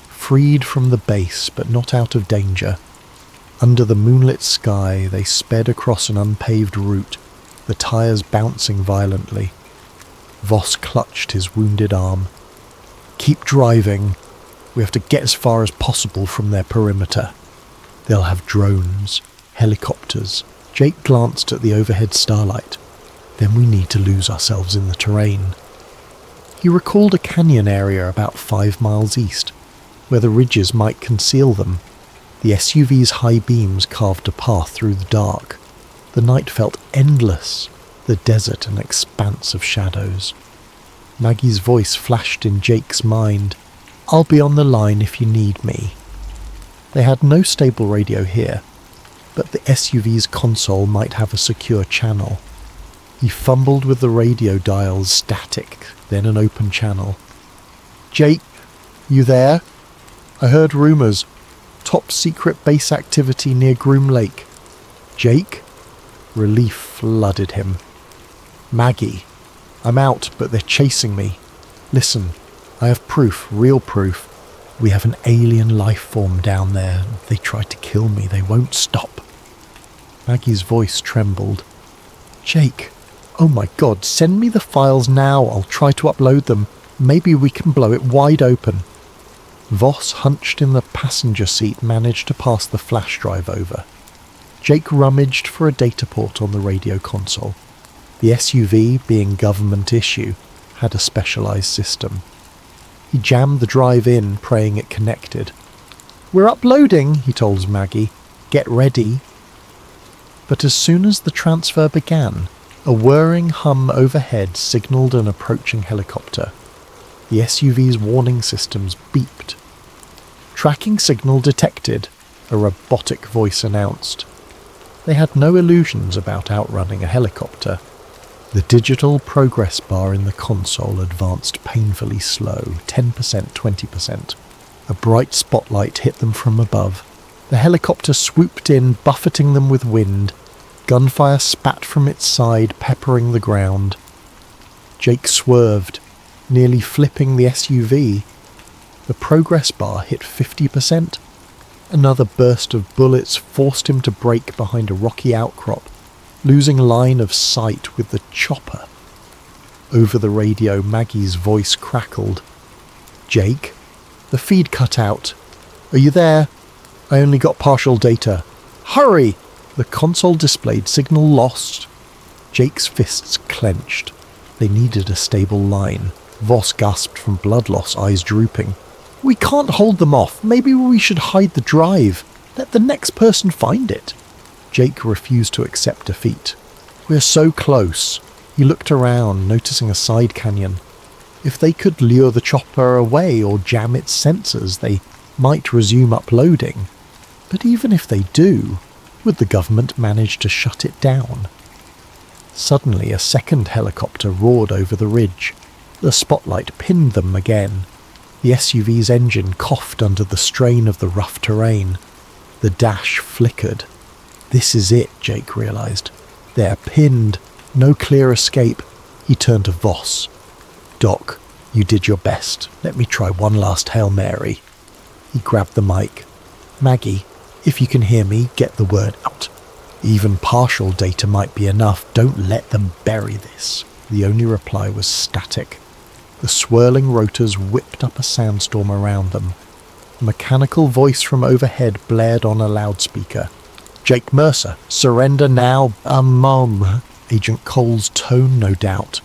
[SPEAKER 1] freed from the base but not out of danger. Under the moonlit sky, they sped across an unpaved route, the tires bouncing violently. Voss clutched his wounded arm. "Keep driving. We have to get as far as possible from their perimeter. They'll have drones, helicopters." Jake glanced at the overhead starlight. "Then we need to lose ourselves in the terrain." He recalled a canyon area about 5 miles east, where the ridges might conceal them. The SUV's high beams carved a path through the dark. The night felt endless, the desert an expanse of shadows. Maggie's voice flashed in Jake's mind. "I'll be on the line if you need me." They had no stable radio here, but the SUV's console might have a secure channel. He fumbled with the radio dials, static, then an open channel. "Jake, you there? I heard rumours. Top secret base activity near Groom Lake." "Jake?" Relief flooded him. "Maggie, I'm out, but they're chasing me. Listen, I have proof, real proof. We have an alien life form down there. They tried to kill me. They won't stop." Maggie's voice trembled. "Jake, oh my God, send me the files now. I'll try to upload them. Maybe we can blow it wide open." Voss, hunched in the passenger seat, managed to pass the flash drive over. Jake rummaged for a data port on the radio console. The SUV, being government issue, had a specialised system. He jammed the drive in, praying it connected. "We're uploading," he told Maggie. "Get ready." But as soon as the transfer began, a whirring hum overhead signalled an approaching helicopter. The SUV's warning systems beeped. "Tracking signal detected," a robotic voice announced. They had no illusions about outrunning a helicopter. The digital progress bar in the console advanced painfully slow, 10%, 20%. A bright spotlight hit them from above. The helicopter swooped in, buffeting them with wind. Gunfire spat from its side, peppering the ground. Jake swerved, nearly flipping the SUV. The progress bar hit 50%. Another burst of bullets forced him to brake behind a rocky outcrop, losing line of sight with the chopper. Over the radio, Maggie's voice crackled. Jake? The feed cut out. Are you there? I only got partial data. Hurry! The console displayed signal lost. Jake's fists clenched. They needed a stable line. Voss gasped from blood loss, eyes drooping. We can't hold them off. Maybe we should hide the drive. Let the next person find it. Jake refused to accept defeat. We're so close. He looked around, noticing a side canyon. If they could lure the chopper away or jam its sensors, they might resume uploading. But even if they do, would the government manage to shut it down? Suddenly, a second helicopter roared over the ridge. The spotlight pinned them again. The SUV's engine coughed under the strain of the rough terrain. The dash flickered. This is it, Jake realized. They're pinned. No clear escape. He turned to Voss. Doc, you did your best. Let me try one last Hail Mary. He grabbed the mic. Maggie, if you can hear me, get the word out. Even partial data might be enough. Don't let them bury this. The only reply was static. The swirling rotors whipped up a sandstorm around them. A mechanical voice from overhead blared on a loudspeaker. Jake Mercer, surrender now. Mom. Agent Cole's tone, no doubt.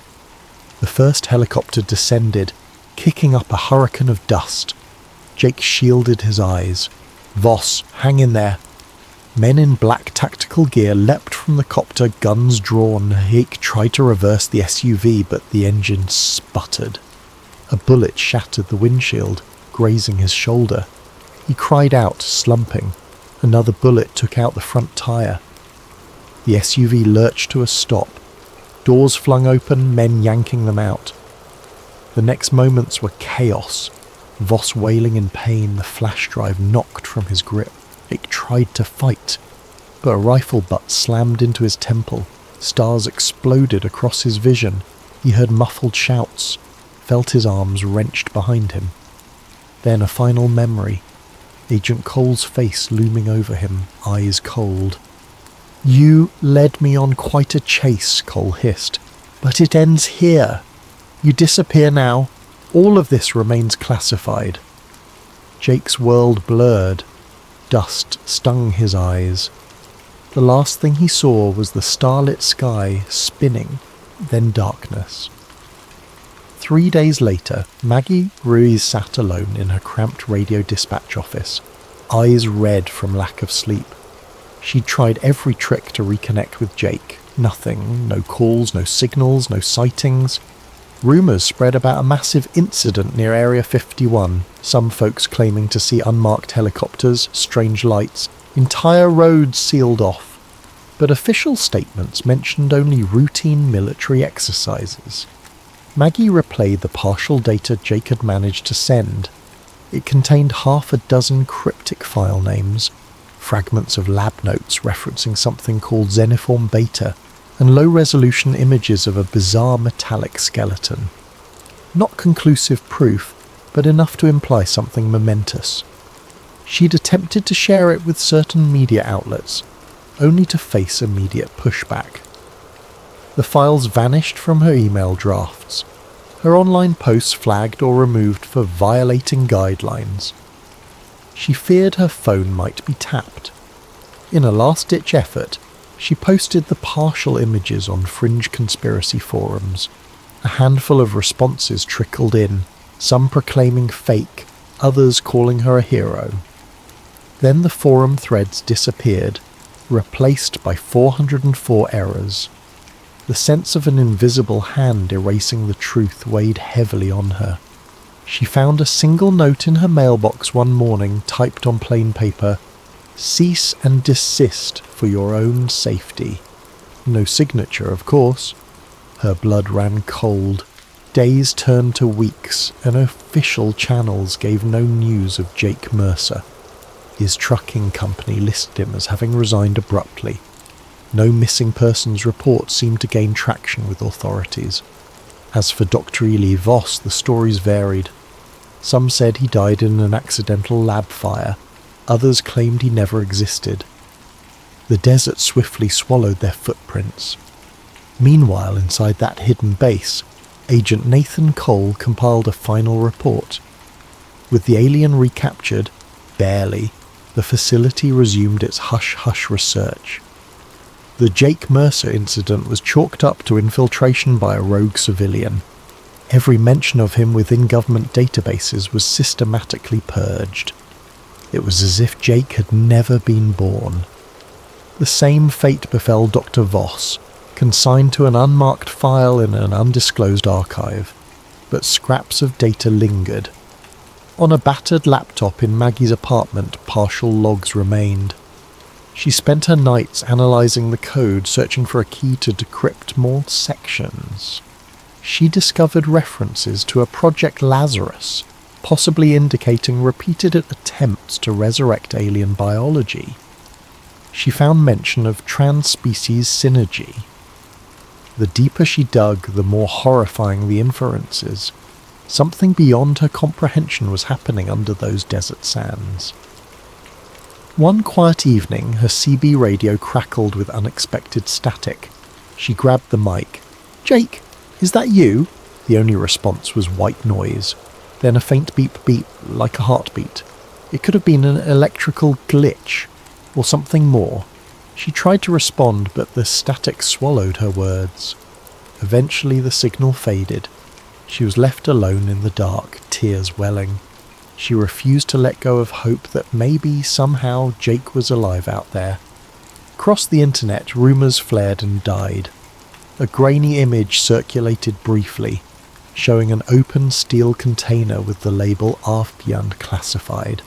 [SPEAKER 1] The first helicopter descended, kicking up a hurricane of dust. Jake shielded his eyes. Voss, hang in there. Men in black tactical gear leapt from the copter, guns drawn. Jake tried to reverse the SUV, but the engine sputtered. A bullet shattered the windshield, grazing his shoulder. He cried out, slumping. Another bullet took out the front tire. The SUV lurched to a stop. Doors flung open, men yanking them out. The next moments were chaos. Voss wailing in pain, the flash drive knocked from his grip. Jake tried to fight, but a rifle butt slammed into his temple. Stars exploded across his vision. He heard muffled shouts, felt his arms wrenched behind him. Then a final memory. Agent Cole's face looming over him, eyes cold. You led me on quite a chase, Cole hissed, but it ends here. You disappear now. All of this remains classified. Jake's world blurred. Dust stung his eyes. The last thing he saw was the starlit sky spinning, then darkness. 3 days later, Maggie Ruiz sat alone in her cramped radio dispatch office, eyes red from lack of sleep. She'd tried every trick to reconnect with Jake. Nothing. No calls, no signals, no sightings. Rumours spread about a massive incident near Area 51, some folks claiming to see unmarked helicopters, strange lights, entire roads sealed off. But official statements mentioned only routine military exercises. Maggie replayed the partial data Jake had managed to send. It contained 6 cryptic file names, fragments of lab notes referencing something called Xeniform Beta, and low-resolution images of a bizarre metallic skeleton. Not conclusive proof, but enough to imply something momentous. She'd attempted to share it with certain media outlets, only to face immediate pushback. The files vanished from her email drafts. Her online posts flagged or removed for violating guidelines. She feared her phone might be tapped. In a last-ditch effort, she posted the partial images on fringe conspiracy forums. A handful of responses trickled in, some proclaiming fake, others calling her a hero. Then the forum threads disappeared, replaced by 404 errors. The sense of an invisible hand erasing the truth weighed heavily on her. She found a single note in her mailbox one morning typed on plain paper, "Cease and desist for your own safety." No signature, of course. Her blood ran cold. Days turned to weeks, and official channels gave no news of Jake Mercer. His trucking company listed him as having resigned abruptly. No missing persons report seemed to gain traction with authorities. As for Dr. Eli Voss, the stories varied. Some said he died in an accidental lab fire. Others claimed he never existed. The desert swiftly swallowed their footprints. Meanwhile, inside that hidden base, Agent Nathan Cole compiled a final report. With the alien recaptured, barely, the facility resumed its hush-hush research. The Jake Mercer incident was chalked up to infiltration by a rogue civilian. Every mention of him within government databases was systematically purged. It was as if Jake had never been born. The same fate befell Dr. Voss, consigned to an unmarked file in an undisclosed archive, but scraps of data lingered. On a battered laptop in Maggie's apartment, partial logs remained. She spent her nights analysing the code, searching for a key to decrypt more sections. She discovered references to a Project Lazarus, possibly indicating repeated attempts to resurrect alien biology. She found mention of trans-species synergy. The deeper she dug, the more horrifying the inferences. Something beyond her comprehension was happening under those desert sands. One quiet evening, her CB radio crackled with unexpected static. She grabbed the mic. "Jake, is that you?" The only response was white noise, then a faint beep-beep like a heartbeat. It could have been an electrical glitch, or something more. She tried to respond, but the static swallowed her words. Eventually the signal faded. She was left alone in the dark, tears welling. She refused to let go of hope that maybe, somehow, Jake was alive out there. Across the internet, rumours flared and died. A grainy image circulated briefly, showing an open steel container with the label Arcadia classified.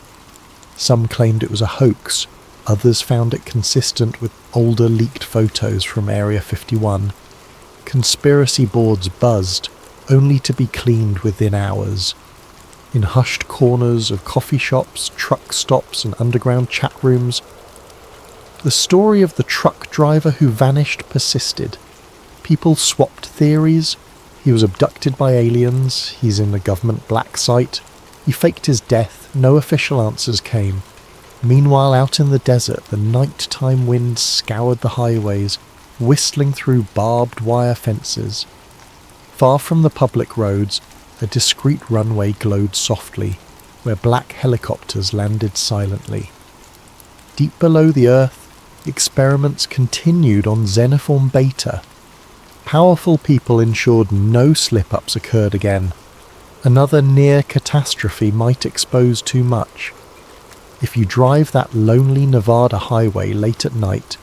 [SPEAKER 1] Some claimed it was a hoax, others found it consistent with older leaked photos from Area 51. Conspiracy boards buzzed, only to be cleaned within hours. In hushed corners of coffee shops, truck stops and underground chat rooms, the story of the truck driver who vanished persisted. People swapped theories. He was abducted by aliens, he's in a government black site, he faked his death, no official answers came. Meanwhile, out in the desert, the nighttime wind scoured the highways, whistling through barbed wire fences. Far from the public roads, a discreet runway glowed softly, where black helicopters landed silently. Deep below the Earth, experiments continued on Xenoform Beta. Powerful people ensured no slip-ups occurred again. Another near catastrophe might expose too much. If you drive that lonely Nevada highway late at night,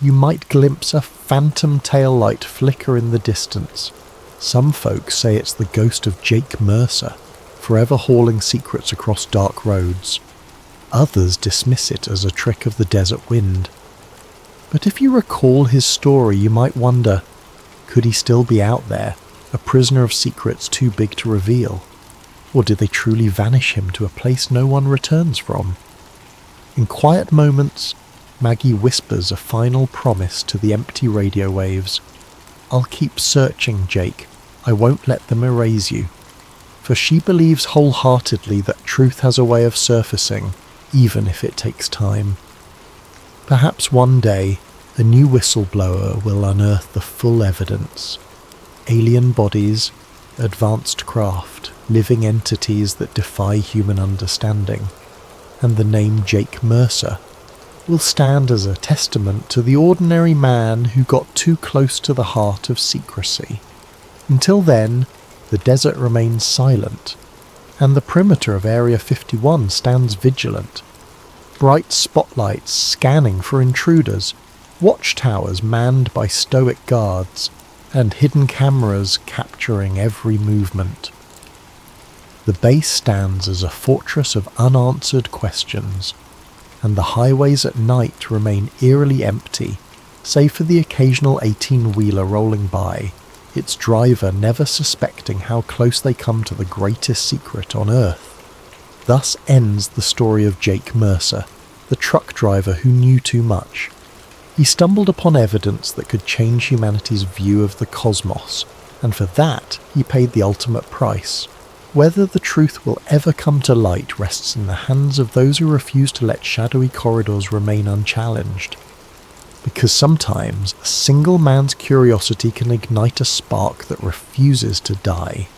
[SPEAKER 1] you might glimpse a phantom taillight flicker in the distance. Some folks say it's the ghost of Jake Mercer, forever hauling secrets across dark roads. Others dismiss it as a trick of the desert wind. But if you recall his story, you might wonder, could he still be out there, a prisoner of secrets too big to reveal? Or did they truly vanish him to a place no one returns from? In quiet moments, Maggie whispers a final promise to the empty radio waves. "I'll keep searching, Jake. I won't let them erase you." For she believes wholeheartedly that truth has a way of surfacing, even if it takes time. Perhaps one day, a new whistleblower will unearth the full evidence. Alien bodies, advanced craft, living entities that defy human understanding. And the name Jake Mercer will stand as a testament to the ordinary man who got too close to the heart of secrecy. Until then, the desert remains silent, and the perimeter of Area 51 stands vigilant. Bright spotlights scanning for intruders, watchtowers manned by stoic guards, and hidden cameras capturing every movement. The base stands as a fortress of unanswered questions, and the highways at night remain eerily empty, save for the occasional 18-wheeler rolling by, its driver never suspecting how close they come to the greatest secret on Earth. Thus ends the story of Jake Mercer, the truck driver who knew too much. He stumbled upon evidence that could change humanity's view of the cosmos, and for that he paid the ultimate price. Whether the truth will ever come to light rests in the hands of those who refuse to let shadowy corridors remain unchallenged. Because sometimes a single man's curiosity can ignite a spark that refuses to die.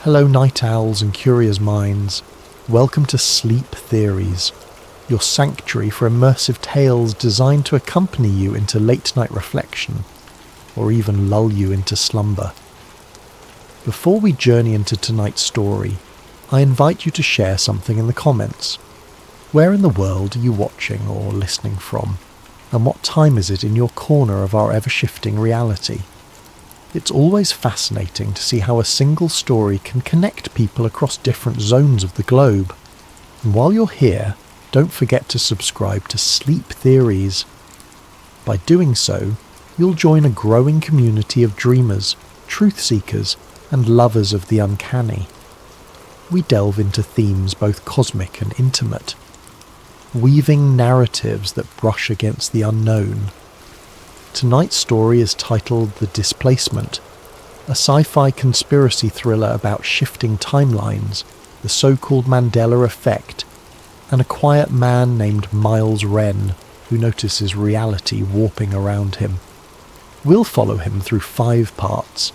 [SPEAKER 1] Hello night owls and curious minds, welcome to Sleep Theories, your sanctuary for immersive tales designed to accompany you into late night reflection, or even lull you into slumber. Before we journey into tonight's story, I invite you to share something in the comments. Where in the world are you watching or listening from? And what time is it in your corner of our ever-shifting reality? It's always fascinating to see how a single story can connect people across different zones of the globe. And while you're here, don't forget to subscribe to Sleep Theories. By doing so, you'll join a growing community of dreamers, truth seekers, and lovers of the uncanny. We delve into themes both cosmic and intimate, weaving narratives that brush against the unknown. Tonight's story is titled The Displacement, a sci-fi conspiracy thriller about shifting timelines, the so-called Mandela effect, and a quiet man named Miles Wren who notices reality warping around him. We'll follow him through 5 parts,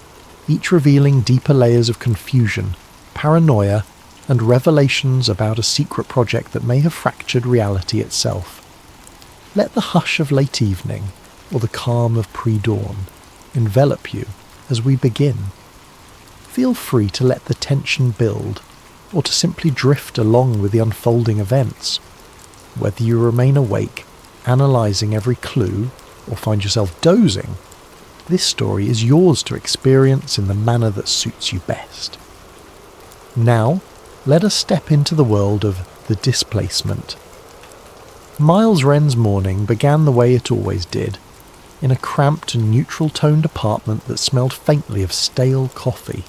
[SPEAKER 1] each revealing deeper layers of confusion, paranoia, and revelations about a secret project that may have fractured reality itself. Let the hush of late evening, or the calm of pre-dawn, envelop you as we begin. Feel free to let the tension build, or to simply drift along with the unfolding events. Whether you remain awake, analysing every clue, or find yourself dozing, this story is yours to experience in the manner that suits you best. Now, let us step into the world of The Displacement. Miles Wren's morning began the way it always did, in a cramped and neutral-toned apartment that smelled faintly of stale coffee.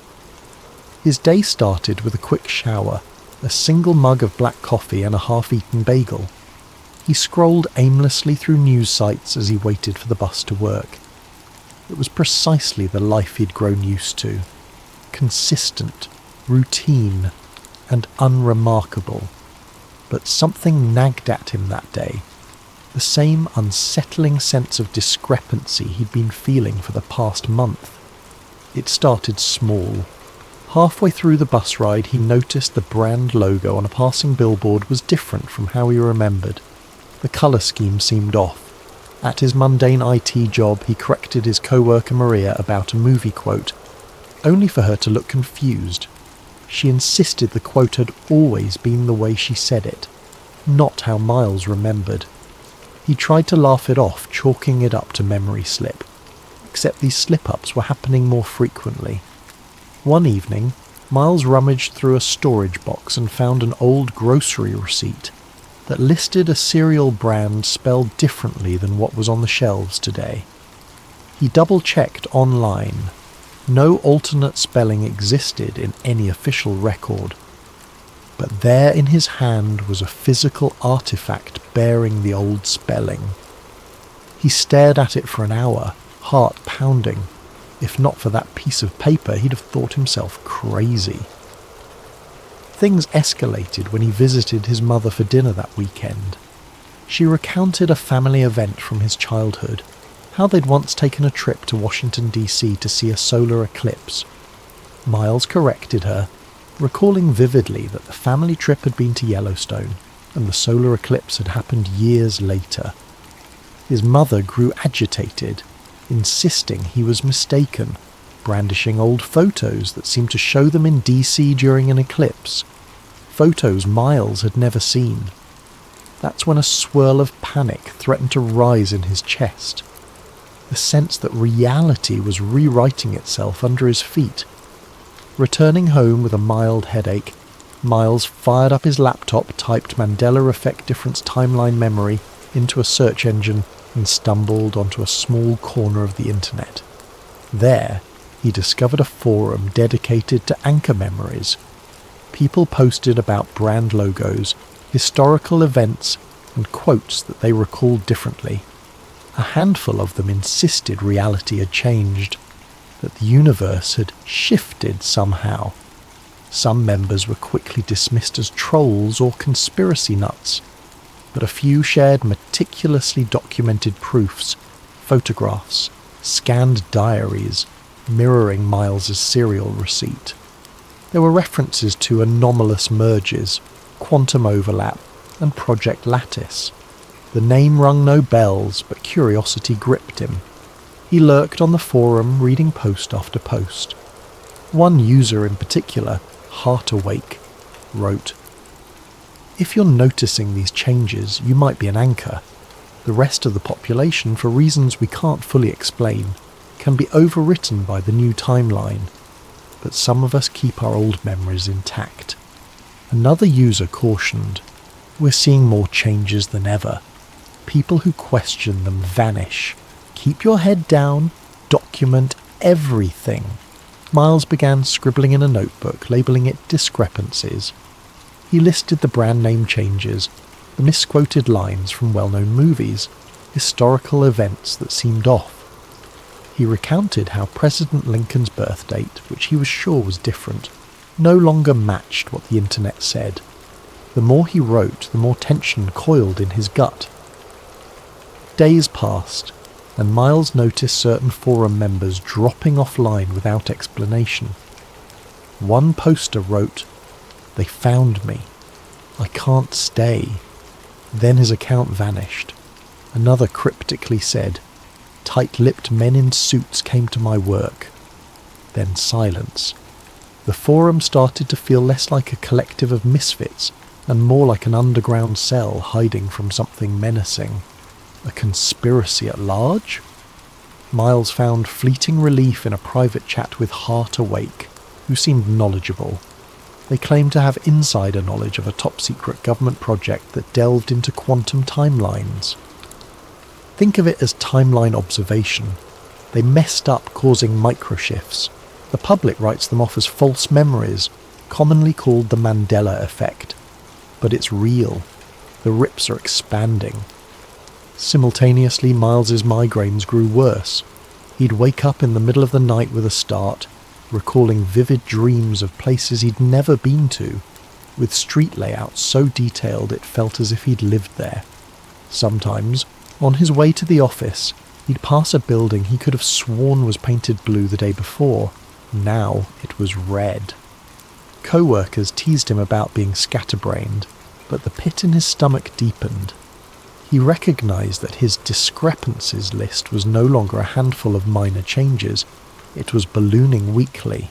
[SPEAKER 1] His day started with a quick shower, a single mug of black coffee and a half-eaten bagel. He scrolled aimlessly through news sites as he waited for the bus to work. It was precisely the life he'd grown used to. Consistent, routine, and unremarkable. But something nagged at him that day. The same unsettling sense of discrepancy he'd been feeling for the past month. It started small. Halfway through the bus ride, he noticed the brand logo on a passing billboard was different from how he remembered. The colour scheme seemed off. At his mundane IT job, he corrected his co-worker Maria about a movie quote, only for her to look confused. She insisted the quote had always been the way she said it, not how Miles remembered. He tried to laugh it off, chalking it up to memory slip, except these slip-ups were happening more frequently. One evening, Miles rummaged through a storage box and found an old grocery receipt that listed a cereal brand spelled differently than what was on the shelves today. He double-checked online. No alternate spelling existed in any official record. But there in his hand was a physical artifact bearing the old spelling. He stared at it for an hour, heart pounding. If not for that piece of paper, he'd have thought himself crazy. Things escalated when he visited his mother for dinner that weekend. She recounted a family event from his childhood, how they'd once taken a trip to Washington, D.C. to see a solar eclipse. Miles corrected her, recalling vividly that the family trip had been to Yellowstone, and the solar eclipse had happened years later. His mother grew agitated, insisting he was mistaken, brandishing old photos that seemed to show them in DC during an eclipse. Photos Miles had never seen. That's when a swirl of panic threatened to rise in his chest. The sense that reality was rewriting itself under his feet. Returning home with a mild headache, Miles fired up his laptop, typed Mandela Effect Difference Timeline Memory into a search engine, and stumbled onto a small corner of the internet. There, he discovered a forum dedicated to anchor memories. People posted about brand logos, historical events, and quotes that they recalled differently. A handful of them insisted reality had changed, that the universe had shifted somehow. Some members were quickly dismissed as trolls or conspiracy nuts, but a few shared meticulously documented proofs, photographs, scanned diaries, mirroring Miles's serial receipt. There were references to anomalous merges, quantum overlap, and Project Lattice. The name rung no bells, but curiosity gripped him. He lurked on the forum, reading post after post. One user in particular, Hart wrote, "If you're noticing these changes, you might be an anchor. The rest of the population, for reasons we can't fully explain, can be overwritten by the new timeline, but some of us keep our old memories intact." Another user cautioned, "We're seeing more changes than ever. People who question them vanish. Keep your head down, document everything." Miles began scribbling in a notebook, labelling it discrepancies. He listed the brand name changes, the misquoted lines from well-known movies, historical events that seemed off. He recounted how President Lincoln's birth date, which he was sure was different, no longer matched what the internet said. The more he wrote, the more tension coiled in his gut. Days passed, and Miles noticed certain forum members dropping offline without explanation. One poster wrote, "They found me. I can't stay." Then his account vanished. Another cryptically said, "Tight-lipped men in suits came to my work." Then silence. The forum started to feel less like a collective of misfits and more like an underground cell hiding from something menacing. A conspiracy at large? Miles found fleeting relief in a private chat with Hart, who seemed knowledgeable. They claimed to have insider knowledge of a top-secret government project that delved into quantum timelines. Think of it as timeline observation. They messed up, causing microshifts. The public writes them off as false memories, commonly called the Mandela effect. But it's real. The rips are expanding. Simultaneously, Miles's migraines grew worse. He'd wake up in the middle of the night with a start, recalling vivid dreams of places he'd never been to, with street layouts so detailed it felt as if he'd lived there. Sometimes, on his way to the office, he'd pass a building he could have sworn was painted blue the day before. Now it was red. Co-workers teased him about being scatterbrained, but the pit in his stomach deepened. He recognised that his discrepancies list was no longer a handful of minor changes. It was ballooning weekly.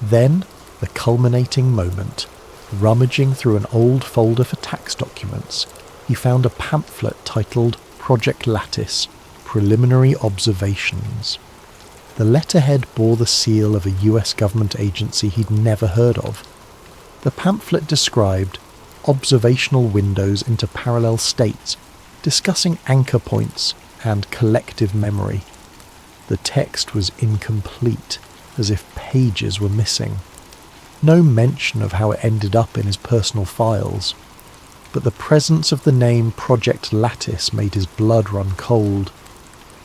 [SPEAKER 1] Then, the culminating moment. Rummaging through an old folder for tax documents, he found a pamphlet titled Project Lattice, Preliminary Observations. The letterhead bore the seal of a US government agency he'd never heard of. The pamphlet described observational windows into parallel states, discussing anchor points and collective memory. The text was incomplete, as if pages were missing. No mention of how it ended up in his personal files, but the presence of the name Project Lattice made his blood run cold.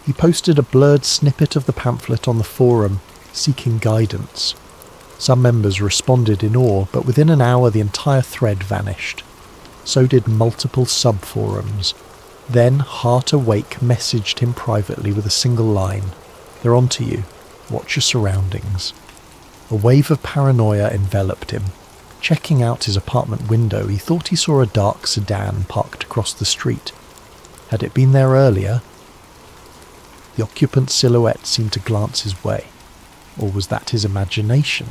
[SPEAKER 1] He posted a blurred snippet of the pamphlet on the forum, seeking guidance. Some members responded in awe, but within an hour the entire thread vanished. So did multiple sub-forums. Then Hart messaged him privately with a single line, "They're onto you. Watch your surroundings." A wave of paranoia enveloped him. Checking out his apartment window, he thought he saw a dark sedan parked across the street. Had it been there earlier? The occupant's silhouette seemed to glance his way. Or was that his imagination?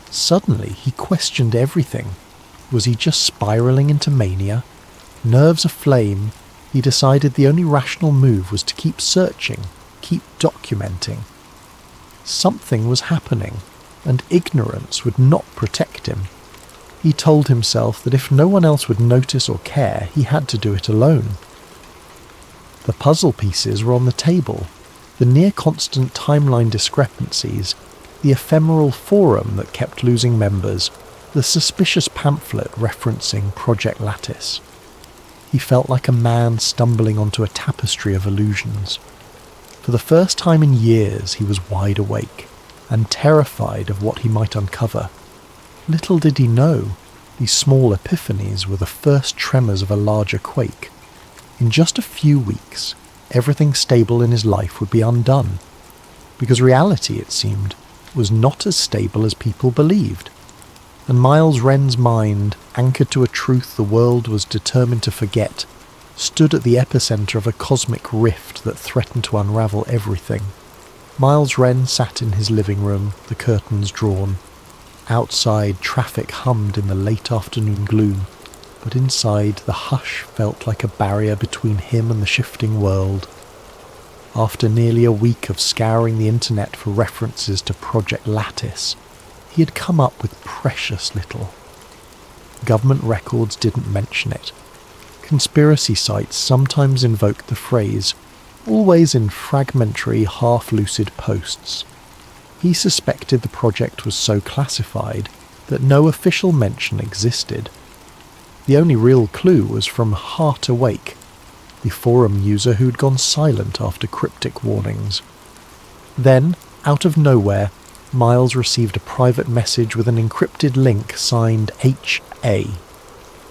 [SPEAKER 1] Suddenly, he questioned everything. Was he just spiralling into mania? Nerves aflame, he decided the only rational move was to keep searching, keep documenting. Something was happening, and ignorance would not protect him. He told himself that if no one else would notice or care, he had to do it alone. The puzzle pieces were on the table. The near-constant timeline discrepancies, the ephemeral forum that kept losing members, the suspicious pamphlet referencing Project Lattice. He felt like a man stumbling onto a tapestry of illusions. For the first time in years, he was wide awake and terrified of what he might uncover. Little did he know, these small epiphanies were the first tremors of a larger quake. In just a few weeks, everything stable in his life would be undone, because reality, it seemed, was not as stable as people believed. And Miles Wren's mind, anchored to a truth the world was determined to forget, stood at the epicenter of a cosmic rift that threatened to unravel everything. Miles Wren sat in his living room, the curtains drawn. Outside, traffic hummed in the late afternoon gloom, but inside, the hush felt like a barrier between him and the shifting world. After nearly a week of scouring the internet for references to Project Lattice, he had come up with precious little. Government records didn't mention it. Conspiracy sites sometimes invoked the phrase, always in fragmentary, half-lucid posts. He suspected the project was so classified that no official mention existed. The only real clue was from Hart, the forum user who'd gone silent after cryptic warnings. Then, out of nowhere, Miles received a private message with an encrypted link signed HA.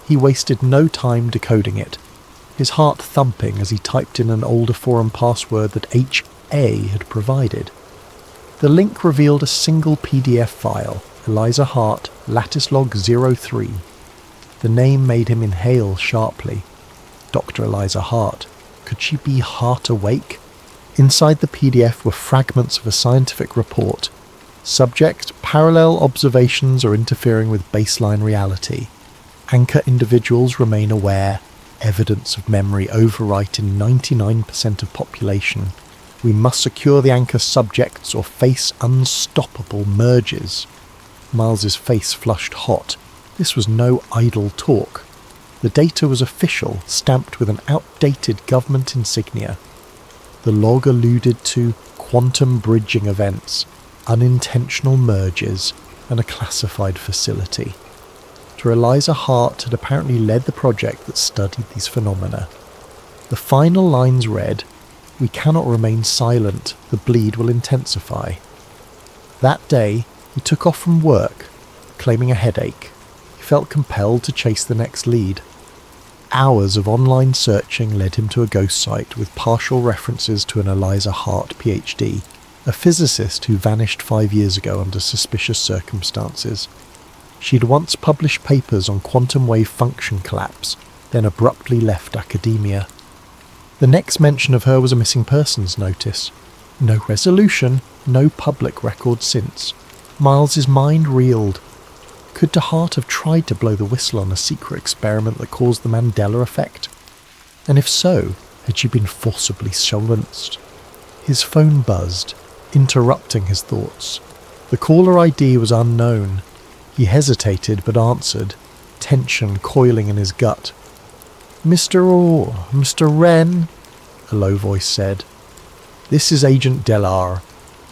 [SPEAKER 1] He wasted no time decoding it, his heart thumping as he typed in an older forum password that HA had provided. The link revealed a single PDF file, Eliza Hart, lattice log 03. The name made him inhale sharply. Dr. Eliza Hart. Could she be Hart awake? Inside the PDF were fragments of a scientific report. Subject, parallel observations are interfering with baseline reality. Anchor individuals remain aware. Evidence of memory overwrite in 99% of population. We must secure the anchor subjects or face unstoppable merges. Miles's face flushed hot. This was no idle talk. The data was official, stamped with an outdated government insignia. The log alluded to quantum bridging events, unintentional merges, and a classified facility. Dr. Eliza Hart had apparently led the project that studied these phenomena. The final lines read, "We cannot remain silent, the bleed will intensify." That day, he took off from work, claiming a headache. He felt compelled to chase the next lead. Hours of online searching led him to a ghost site with partial references to an Eliza Hart PhD, a physicist who vanished 5 years ago under suspicious circumstances. She'd once published papers on quantum wave function collapse, then abruptly left academia. The next mention of her was a missing persons notice. No resolution, no public record since. Miles's mind reeled. Could Hart have tried to blow the whistle on a secret experiment that caused the Mandela effect? And if so, had she been forcibly silenced? His phone buzzed, interrupting his thoughts. The caller ID was unknown. He hesitated but answered, tension coiling in his gut. Mr. Wren, a low voice said. This is Agent Delar.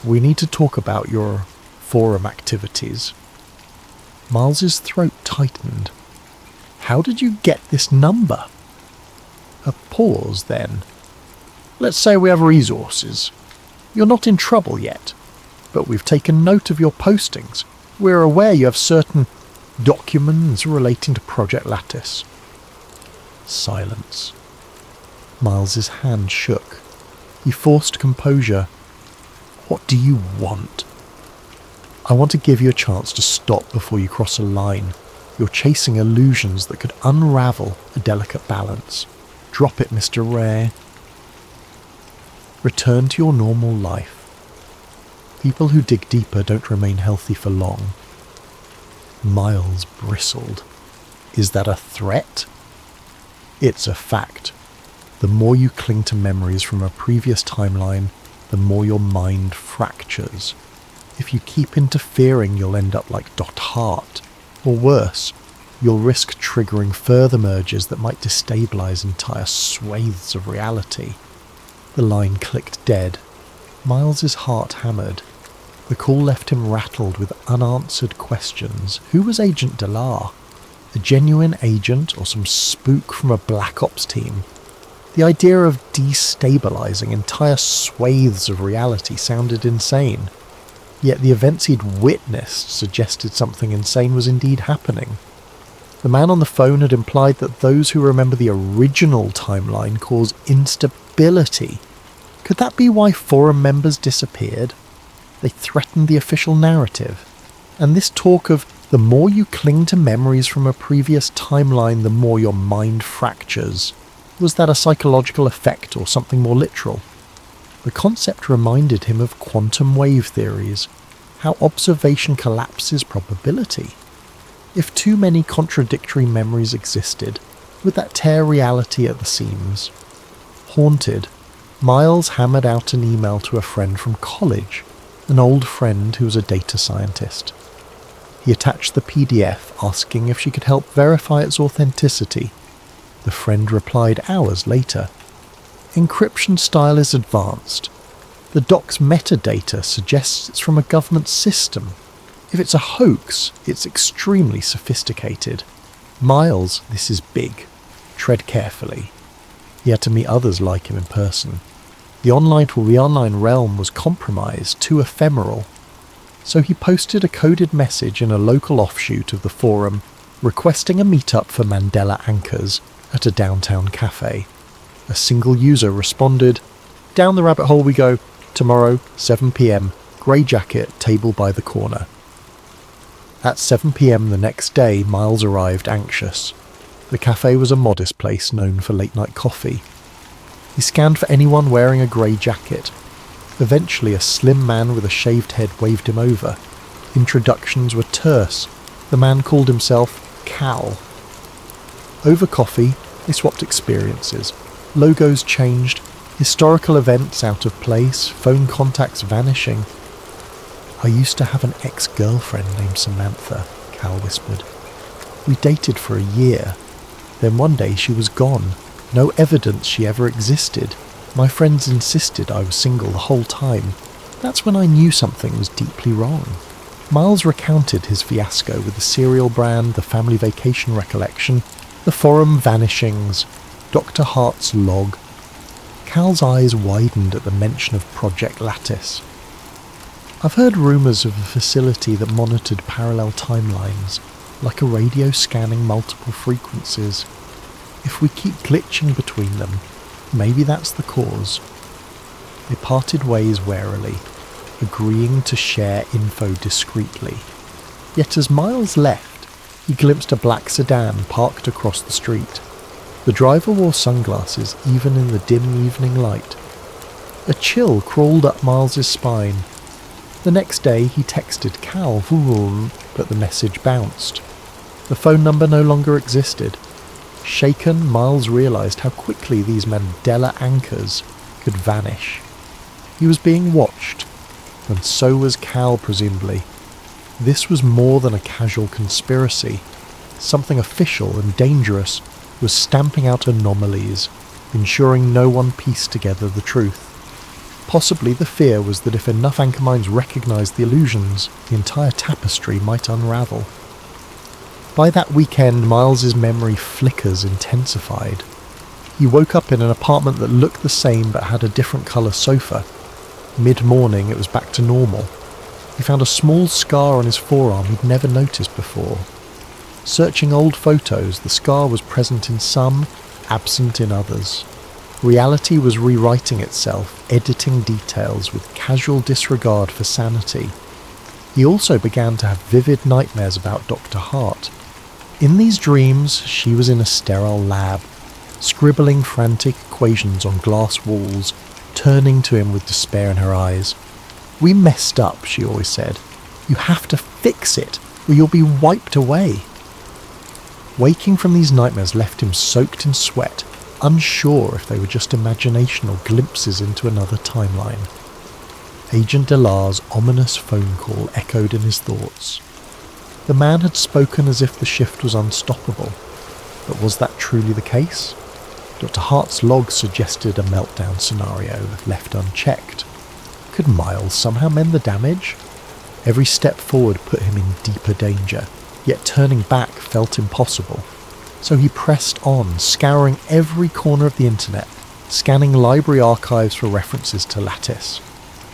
[SPEAKER 1] We need to talk about your forum activities. Miles's throat tightened. How did you get this number? A pause then. Let's say we have resources. You're not in trouble yet, but we've taken note of your postings. We're aware you have certain documents relating to Project Lattice. Silence. Miles's hand shook. He forced composure. What do you want? I want to give you a chance to stop before you cross a line. You're chasing illusions that could unravel a delicate balance. Drop it, Mr. Ray. Return to your normal life. People who dig deeper don't remain healthy for long. Miles bristled. Is that a threat? It's a fact. The more you cling to memories from a previous timeline, the more your mind fractures. If you keep interfering, you'll end up like Hart. Or worse, you'll risk triggering further merges that might destabilize entire swathes of reality. The line clicked dead. Miles's heart hammered. The call left him rattled with unanswered questions. Who was Agent Delar? A genuine agent or some spook from a Black Ops team? The idea of destabilizing entire swathes of reality sounded insane. Yet the events he'd witnessed suggested something insane was indeed happening. The man on the phone had implied that those who remember the original timeline cause instability. Could that be why forum members disappeared? They threatened the official narrative. And this talk of the more you cling to memories from a previous timeline, the more your mind fractures. Was that a psychological effect or something more literal? The concept reminded him of quantum wave theories, how observation collapses probability. If too many contradictory memories existed, would that tear reality at the seams? Haunted, Miles hammered out an email to a friend from college, an old friend who was a data scientist. He attached the PDF asking if she could help verify its authenticity. The friend replied hours later. Encryption style is advanced. The doc's metadata suggests it's from a government system. If it's a hoax, it's extremely sophisticated. Miles, this is big. Tread carefully. He had to meet others like him in person. The online realm was compromised, too ephemeral. So he posted a coded message in a local offshoot of the forum, requesting a meetup for Mandela anchors at a downtown cafe. A single user responded, "Down the rabbit hole we go. Tomorrow, 7 p.m, grey jacket, table by the corner." At 7 p.m. the next day, Miles arrived anxious. The cafe was a modest place known for late-night coffee. He scanned for anyone wearing a grey jacket. Eventually, a slim man with a shaved head waved him over. Introductions were terse. The man called himself Cal. Over coffee, they swapped experiences. Logos changed, historical events out of place, phone contacts vanishing. "I used to have an ex-girlfriend named Samantha," Cal whispered. "We dated for a year. Then one day she was gone. No evidence she ever existed. My friends insisted I was single the whole time. That's when I knew something was deeply wrong." Miles recounted his fiasco with the cereal brand, the family vacation recollection, the forum vanishings, Dr. Hart's log. Cal's eyes widened at the mention of Project Lattice. "I've heard rumours of a facility that monitored parallel timelines, like a radio scanning multiple frequencies. If we keep glitching between them, maybe that's the cause." They parted ways warily, agreeing to share info discreetly. Yet as Miles left, he glimpsed a black sedan parked across the street. The driver wore sunglasses even in the dim evening light. A chill crawled up Miles's spine. The next day he texted Cal, but the message bounced. The phone number no longer existed. Shaken, Miles realised how quickly these Mandela anchors could vanish. He was being watched, and so was Cal presumably. This was more than a casual conspiracy. Something official and dangerous was stamping out anomalies, ensuring no one pieced together the truth. Possibly the fear was that if enough anchor minds recognised the illusions, the entire tapestry might unravel. By that weekend, Miles's memory flickers intensified. He woke up in an apartment that looked the same but had a different colour sofa. Mid-morning, it was back to normal. He found a small scar on his forearm he'd never noticed before. Searching old photos, the scar was present in some, absent in others. Reality was rewriting itself, editing details with casual disregard for sanity. He also began to have vivid nightmares about Dr. Hart. In these dreams, she was in a sterile lab, scribbling frantic equations on glass walls, turning to him with despair in her eyes. "We messed up," she always said. "You have to fix it, or you'll be wiped away." Waking from these nightmares left him soaked in sweat, unsure if they were just imagination or glimpses into another timeline. Agent Delar's ominous phone call echoed in his thoughts. The man had spoken as if the shift was unstoppable, but was that truly the case? Dr. Hart's log suggested a meltdown scenario, left unchecked. Could Miles somehow mend the damage? Every step forward put him in deeper danger, yet turning back felt impossible. So he pressed on, scouring every corner of the internet, scanning library archives for references to Lattice.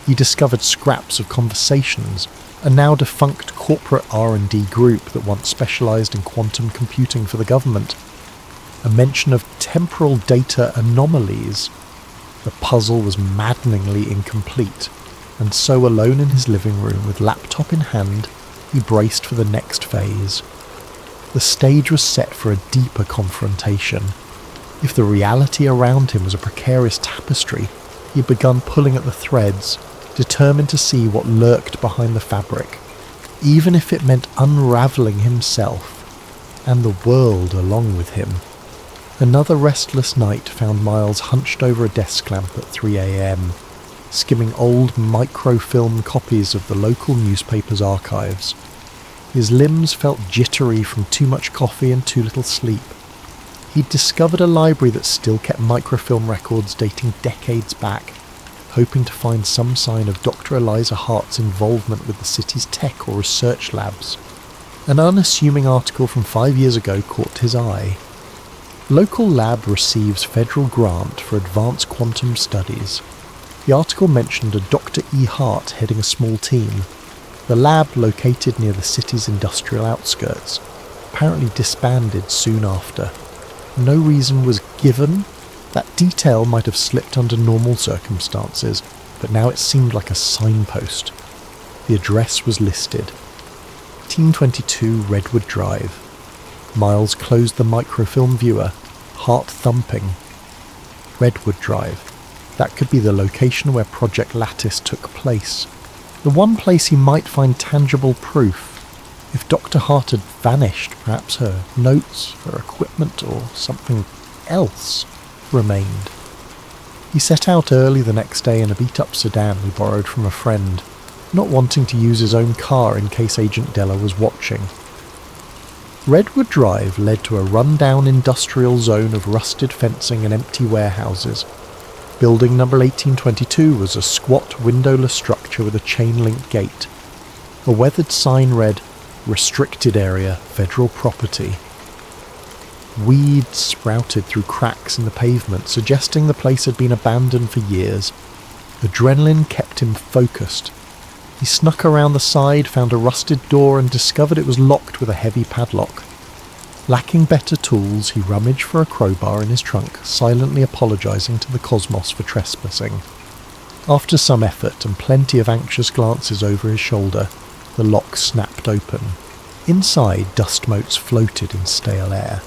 [SPEAKER 1] He discovered scraps of conversations, a now defunct corporate R&D group that once specialised in quantum computing for the government. A mention of temporal data anomalies. The puzzle was maddeningly incomplete. and so alone in his living room with laptop in hand, he braced for the next phase. The stage was set for a deeper confrontation. If the reality around him was a precarious tapestry, he had begun pulling at the threads, determined to see what lurked behind the fabric, even if it meant unravelling himself, and the world along with him. Another restless night found Miles hunched over a desk lamp at 3 a.m, skimming old microfilm copies of the local newspaper's archives. His limbs felt jittery from too much coffee and too little sleep. He'd discovered a library that still kept microfilm records dating decades back, hoping to find some sign of Dr. Eliza Hart's involvement with the city's tech or research labs. An unassuming article from 5 years ago caught his eye. Local lab receives federal grant for advanced quantum studies. The article mentioned a Dr. E. Hart heading a small team. The lab, located near the city's industrial outskirts, apparently disbanded soon after. No reason was given. That detail might have slipped under normal circumstances, but now it seemed like a signpost. The address was listed. 1822 Redwood Drive. Miles closed the microfilm viewer, heart thumping. Redwood Drive. That could be the location where Project Lattice took place. The one place he might find tangible proof. If Dr. Hart had vanished, perhaps her notes, her equipment, or something else remained. He set out early the next day in a beat-up sedan he borrowed from a friend, not wanting to use his own car in case Agent Della was watching. Redwood Drive led to a run-down industrial zone of rusted fencing and empty warehouses. Building number 1822 was a squat, windowless structure with a chain-link gate. A weathered sign read, "Restricted Area, Federal Property." Weeds sprouted through cracks in the pavement, suggesting the place had been abandoned for years. Adrenaline kept him focused. He snuck around the side, found a rusted door, and discovered it was locked with a heavy padlock. Lacking better tools, he rummaged for a crowbar in his trunk, silently apologising to the cosmos for trespassing. After some effort and plenty of anxious glances over his shoulder, the lock snapped open. Inside, dust motes floated in stale air.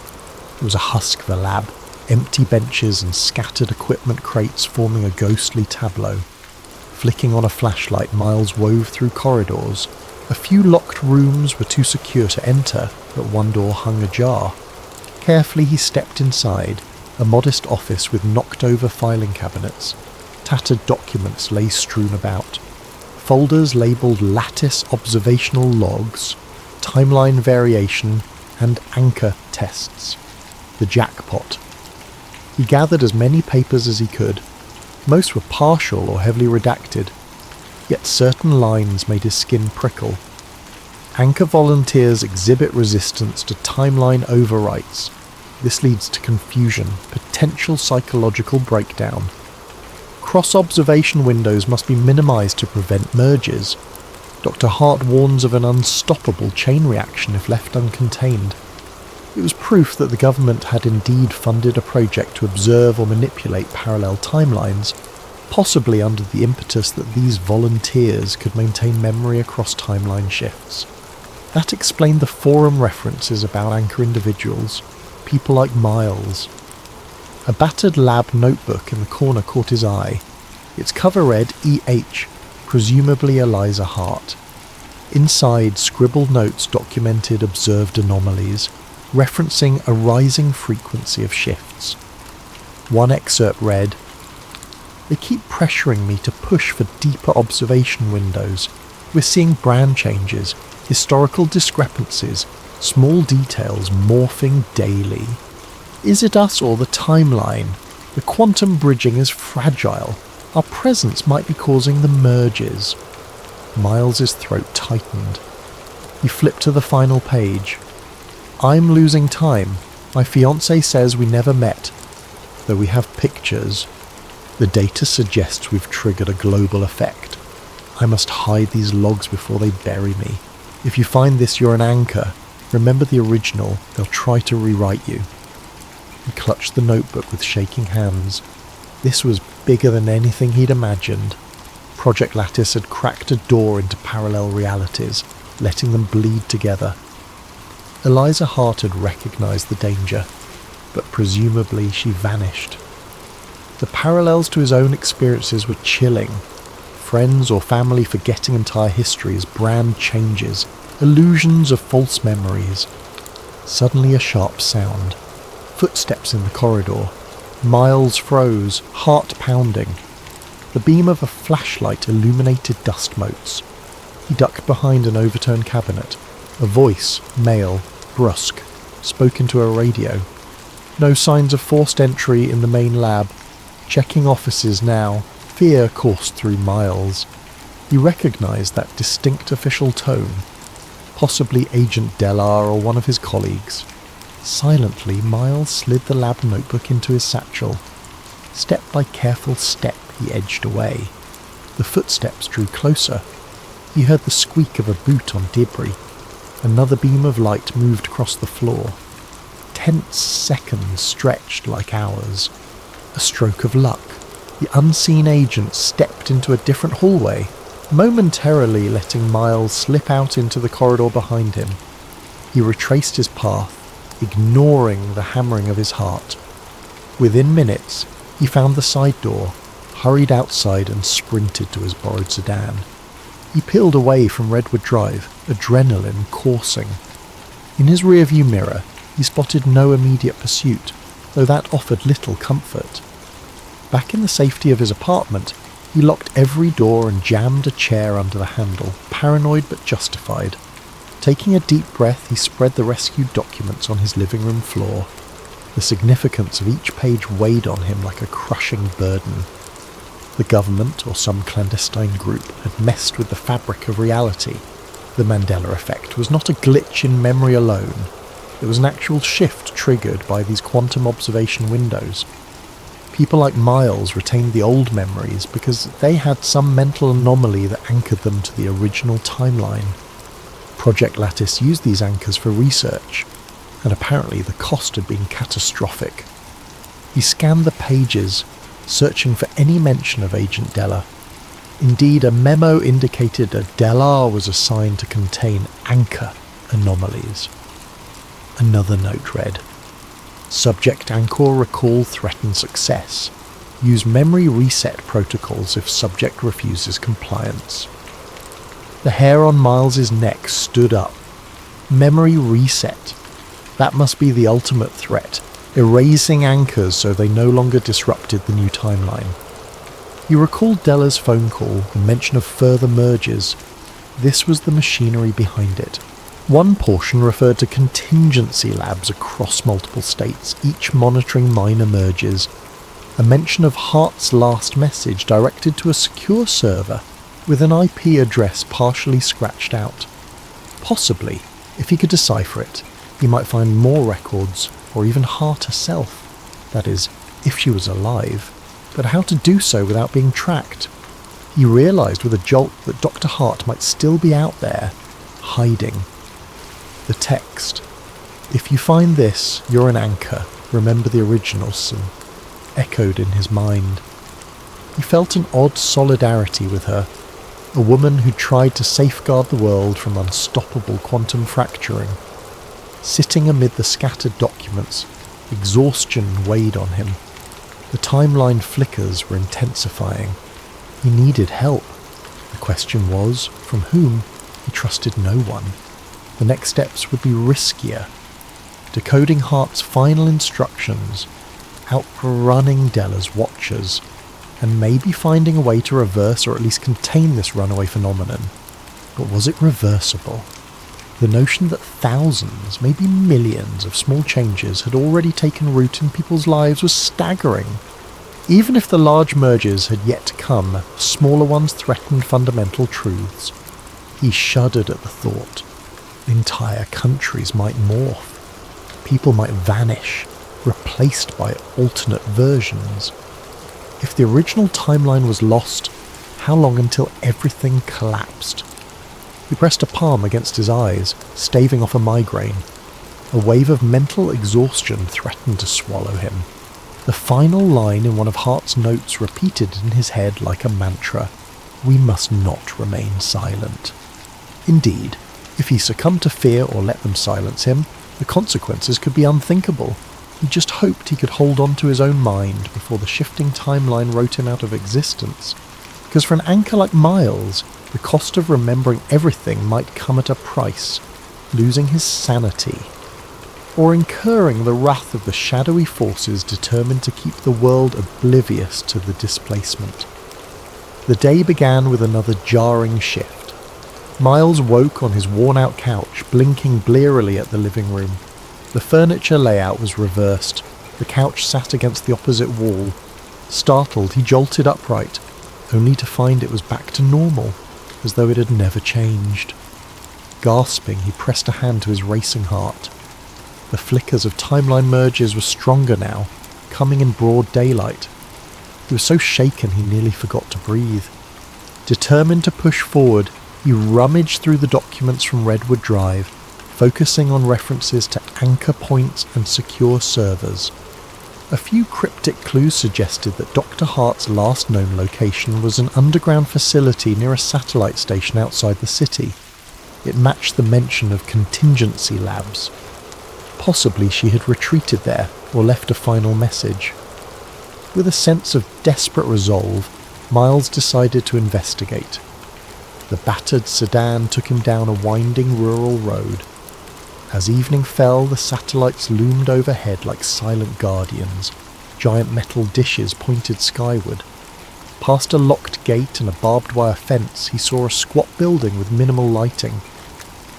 [SPEAKER 1] It was a husk of a lab, empty benches and scattered equipment crates forming a ghostly tableau. Flicking on a flashlight, Miles wove through corridors. A few locked rooms were too secure to enter, but one door hung ajar. Carefully he stepped inside, a modest office with knocked-over filing cabinets. Tattered documents lay strewn about. Folders labelled lattice observational logs, timeline variation, and anchor tests. The jackpot. He gathered as many papers as he could. Most were partial or heavily redacted, yet certain lines made his skin prickle. Anchor volunteers exhibit resistance to timeline overwrites. This leads to confusion, potential psychological breakdown. Cross-observation windows must be minimised to prevent merges. Dr. Hart warns of an unstoppable chain reaction if left uncontained. It was proof that the government had indeed funded a project to observe or manipulate parallel timelines, possibly under the impetus that these volunteers could maintain memory across timeline shifts. That explained the forum references about anchor individuals, people like Miles. A battered lab notebook in the corner caught his eye. Its cover read E.H., presumably Eliza Hart. Inside, scribbled notes documented observed anomalies, referencing a rising frequency of shifts. One excerpt read, "They keep pressuring me to push for deeper observation windows. We're seeing brand changes, historical discrepancies, small details morphing daily. Is it us or the timeline? The quantum bridging is fragile. Our presence might be causing the merges." Miles's throat tightened. He flipped to the final page. "I'm losing time. My fiancé says we never met, though we have pictures. The data suggests we've triggered a global effect. I must hide these logs before they bury me. If you find this, you're an anchor. Remember the original. They'll try to rewrite you." He clutched the notebook with shaking hands. This was bigger than anything he'd imagined. Project Lattice had cracked a door into parallel realities, letting them bleed together. Eliza Hart had recognised the danger, but presumably she vanished. The parallels to his own experiences were chilling. Friends or family forgetting entire histories, brand changes, illusions of false memories. Suddenly a sharp sound. Footsteps in the corridor. Miles froze, heart pounding. The beam of a flashlight illuminated dust motes. He ducked behind an overturned cabinet. A voice, male, brusque, spoke into a radio. No signs of forced entry in the main lab. Checking offices now. Fear coursed through Miles. He recognised that distinct official tone. Possibly Agent Delar or one of his colleagues. Silently, Miles slid the lab notebook into his satchel. Step by careful step, he edged away. The footsteps drew closer. He heard the squeak of a boot on debris. Another beam of light moved across the floor. Tense seconds stretched like hours. A stroke of luck. The unseen agent stepped into a different hallway, momentarily letting Miles slip out into the corridor behind him. He retraced his path, ignoring the hammering of his heart. Within minutes, he found the side door, hurried outside and sprinted to his borrowed sedan. He peeled away from Redwood Drive, adrenaline coursing. In his rearview mirror, he spotted no immediate pursuit, though that offered little comfort. Back in the safety of his apartment, he locked every door and jammed a chair under the handle, paranoid but justified. Taking a deep breath, he spread the rescued documents on his living room floor. The significance of each page weighed on him like a crushing burden. The government, or some clandestine group, had messed with the fabric of reality. The Mandela effect was not a glitch in memory alone. It was an actual shift triggered by these quantum observation windows. People like Miles retained the old memories because they had some mental anomaly that anchored them to the original timeline. Project Lattice used these anchors for research, and apparently the cost had been catastrophic. He scanned the pages, searching for any mention of Agent Delar. Indeed, a memo indicated that Delar was assigned to contain anchor anomalies. Another note read, Subject Anchor recall threatens success. Use memory reset protocols if subject refuses compliance. The hair on Miles's neck stood up. Memory reset. That must be the ultimate threat, erasing anchors so they no longer disrupted the new timeline. He recalled Delar's phone call and mention of further mergers. This was the machinery behind it. One portion referred to contingency labs across multiple states, each monitoring minor mergers. A mention of Hart's last message directed to a secure server with an IP address partially scratched out. Possibly, if he could decipher it, he might find more records, or even Hart herself. That is, if she was alive. But how to do so without being tracked? He realised with a jolt that Dr. Hart might still be out there, hiding. The text. If you find this, you're an anchor. Remember the original sin. Echoed in his mind. He felt an odd solidarity with her. A woman who tried to safeguard the world from unstoppable quantum fracturing. Sitting amid the scattered documents, exhaustion weighed on him. The timeline flickers were intensifying. He needed help. The question was, from whom? He trusted no one. The next steps would be riskier. Decoding Hart's final instructions, outrunning Delar's watchers, and maybe finding a way to reverse or at least contain this runaway phenomenon. But was it reversible? The notion that thousands, maybe millions of small changes had already taken root in people's lives was staggering. Even if the large mergers had yet to come, smaller ones threatened fundamental truths. He shuddered at the thought. Entire countries might morph. People might vanish, replaced by alternate versions. If the original timeline was lost, how long until everything collapsed? He pressed a palm against his eyes, staving off a migraine. A wave of mental exhaustion threatened to swallow him. The final line in one of Hart's notes repeated in his head like a mantra. we must not remain silent. Indeed, if he succumbed to fear or let them silence him, the consequences could be unthinkable. He just hoped he could hold on to his own mind before the shifting timeline wrote him out of existence. Because for an anchor like Miles, the cost of remembering everything might come at a price, losing his sanity, or incurring the wrath of the shadowy forces determined to keep the world oblivious to the displacement. The day began with another jarring shift. Miles woke on his worn-out couch, blinking blearily at the living room. The furniture layout was reversed. The couch sat against the opposite wall. Startled, he jolted upright, only to find it was back to normal, as though it had never changed. Gasping, he pressed a hand to his racing heart. The flickers of timeline merges were stronger now, coming in broad daylight. He was so shaken he nearly forgot to breathe. Determined to push forward, he rummaged through the documents from Redwood Drive, focusing on references to anchor points and secure servers. A few cryptic clues suggested that Dr. Hart's last known location was an underground facility near a satellite station outside the city. It matched the mention of contingency labs. Possibly she had retreated there or left a final message. With a sense of desperate resolve, Miles decided to investigate. The battered sedan took him down a winding rural road. As evening fell, the satellites loomed overhead like silent guardians. Giant metal dishes pointed skyward. Past a locked gate and a barbed wire fence, he saw a squat building with minimal lighting.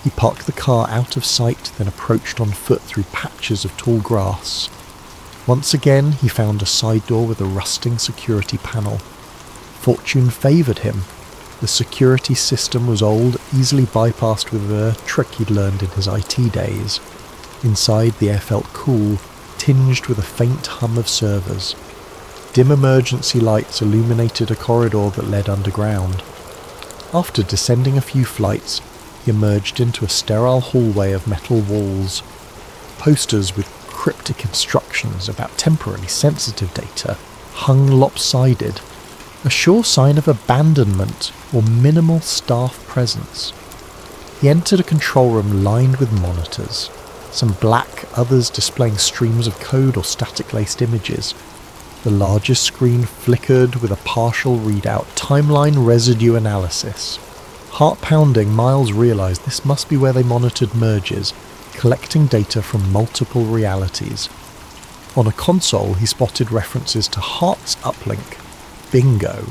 [SPEAKER 1] He parked the car out of sight, then approached on foot through patches of tall grass. Once again, he found a side door with a rusting security panel. Fortune favoured him. The security system was old, easily bypassed with a trick he'd learned in his IT days. Inside, the air felt cool, tinged with a faint hum of servers. Dim emergency lights illuminated a corridor that led underground. After descending a few flights, he emerged into a sterile hallway of metal walls. Posters with cryptic instructions about temporarily sensitive data hung lopsided, a sure sign of abandonment or minimal staff presence. He entered a control room lined with monitors, some black, others displaying streams of code or static-laced images. The largest screen flickered with a partial readout, timeline residue analysis. Heart pounding, Miles realised this must be where they monitored merges, collecting data from multiple realities. On a console, he spotted references to Hart's uplink. Bingo.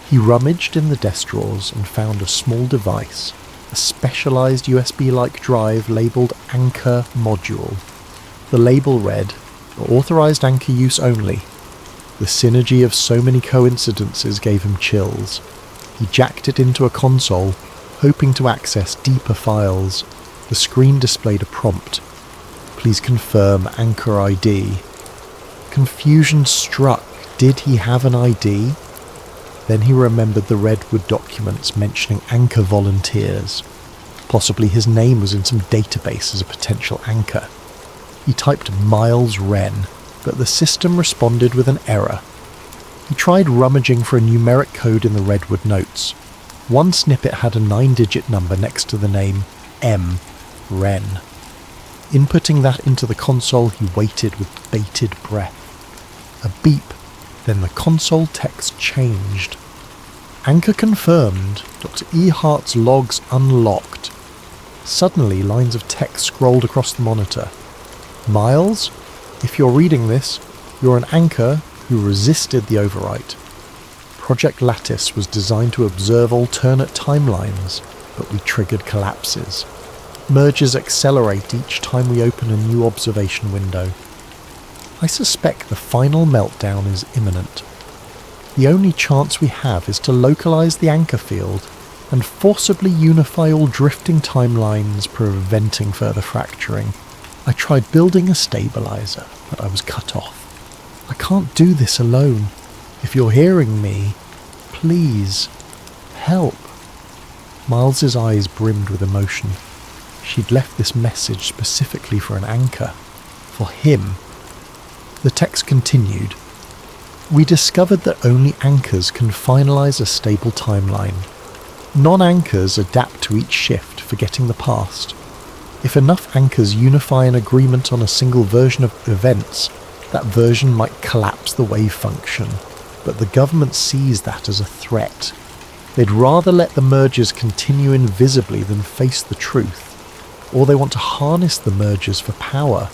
[SPEAKER 1] He rummaged in the desk drawers and found a small device, a specialised USB-like drive labelled Anchor Module. The label read, "Authorised anchor use only." The synergy of so many coincidences gave him chills. He jacked it into a console, hoping to access deeper files. The screen displayed a prompt. "Please confirm anchor ID." Confusion struck. Did he have an ID? Then he remembered the Redwood documents mentioning anchor volunteers. Possibly his name was in some database as a potential anchor. He typed Miles Wren, but the system responded with an error. He tried rummaging for a numeric code in the Redwood notes. One snippet had a 9-digit number next to the name M. Wren. Inputting that into the console, he waited with bated breath. A beep. Then the console text changed. Anchor confirmed. Dr. E. Hart's logs unlocked. Suddenly, lines of text scrolled across the monitor. Miles, if you're reading this, you're an anchor who resisted the overwrite. Project Lattice was designed to observe alternate timelines, but we triggered collapses. Mergers accelerate each time we open a new observation window. I suspect the final meltdown is imminent. The only chance we have is to localize the anchor field and forcibly unify all drifting timelines, preventing further fracturing. I tried building a stabilizer, but I was cut off. I can't do this alone. If you're hearing me, please, help. Miles's eyes brimmed with emotion. She'd left this message specifically for an anchor. For him. The text continued. We discovered that only anchors can finalize a stable timeline. Non-anchors adapt to each shift, forgetting the past. If enough anchors unify an agreement on a single version of events, that version might collapse the wave function, but the government sees that as a threat. They'd rather let the mergers continue invisibly than face the truth, or they want to harness the mergers for power.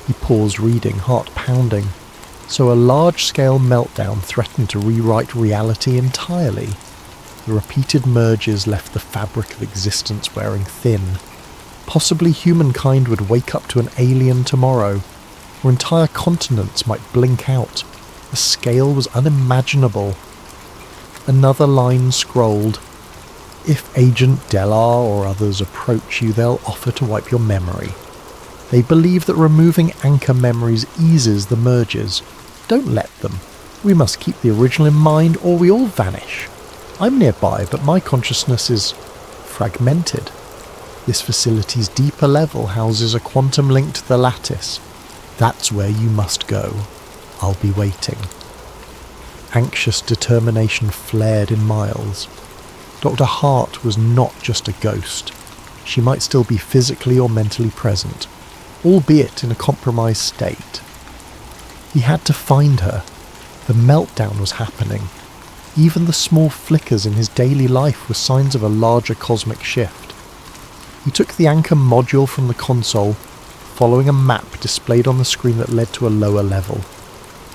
[SPEAKER 1] He paused reading, heart pounding. So a large-scale meltdown threatened to rewrite reality entirely. The repeated mergers left the fabric of existence wearing thin. Possibly humankind would wake up to an alien tomorrow, or entire continents might blink out. The scale was unimaginable. Another line scrolled. If Agent Delar or others approach you, they'll offer to wipe your memory. They believe that removing anchor memories eases the mergers. Don't let them. We must keep the original in mind or we all vanish. I'm nearby, but my consciousness is fragmented. This facility's deeper level houses a quantum link to the lattice. That's where you must go. I'll be waiting. Anxious determination flared in Miles. Dr. Hart was not just a ghost. She might still be physically or mentally present, albeit in a compromised state. He had to find her. The meltdown was happening. Even the small flickers in his daily life were signs of a larger cosmic shift. He took the anchor module from the console, following a map displayed on the screen that led to a lower level.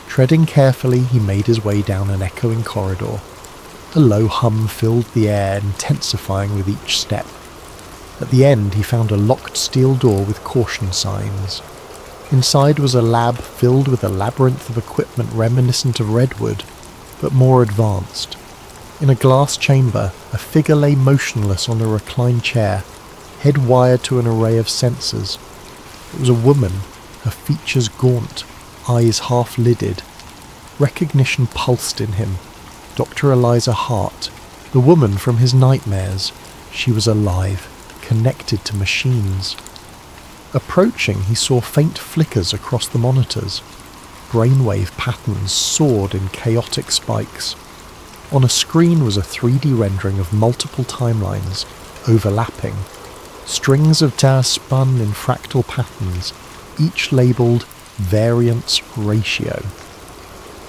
[SPEAKER 1] Treading carefully, he made his way down an echoing corridor. A low hum filled the air, intensifying with each step. At the end, he found a locked steel door with caution signs. Inside was a lab filled with a labyrinth of equipment reminiscent of Redwood, but more advanced. In a glass chamber, a figure lay motionless on a reclined chair, head wired to an array of sensors. It was a woman, her features gaunt, eyes half-lidded. Recognition pulsed in him. Dr. Eliza Hart, the woman from his nightmares. She was alive, connected to machines. Approaching, he saw faint flickers across the monitors. Brainwave patterns soared in chaotic spikes. On a screen was a 3D rendering of multiple timelines, overlapping. Strings of data spun in fractal patterns, each labelled Variance Ratio.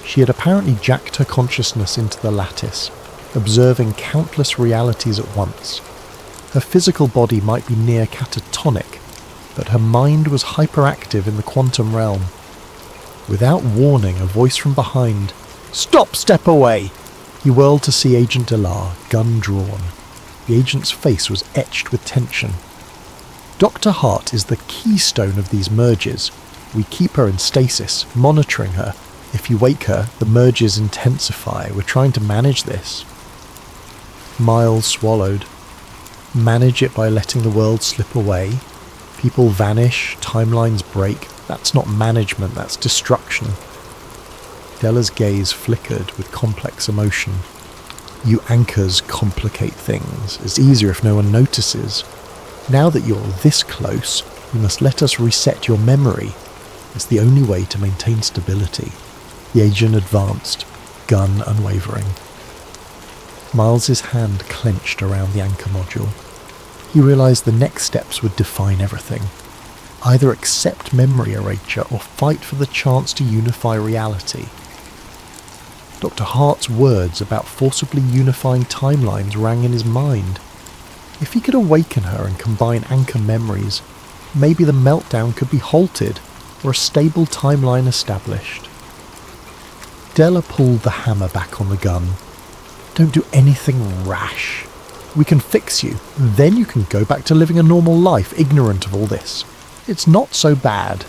[SPEAKER 1] She had apparently jacked her consciousness into the lattice, observing countless realities at once. Her physical body might be near catatonic, but her mind was hyperactive in the quantum realm. Without warning, a voice from behind, "Stop! Step away!" He whirled to see Agent Delar, gun drawn. The agent's face was etched with tension. Dr. Hart is the keystone of these merges. We keep her in stasis, monitoring her. If you wake her, the merges intensify. We're trying to manage this. Miles swallowed. Manage it by letting the world slip away. People vanish, timelines break. That's not management, that's destruction. Della's gaze flickered with complex emotion. You anchors complicate things. It's easier if no one notices. Now that you're this close, you must let us reset your memory. It's the only way to maintain stability. The agent advanced, gun unwavering. Miles's hand clenched around the anchor module. He realized the next steps would define everything. Either accept memory erasure or fight for the chance to unify reality. Dr. Hart's words about forcibly unifying timelines rang in his mind. If he could awaken her and combine anchor memories, maybe the meltdown could be halted or a stable timeline established. Della pulled the hammer back on the gun. Don't do anything rash. We can fix you, then you can go back to living a normal life, ignorant of all this. It's not so bad.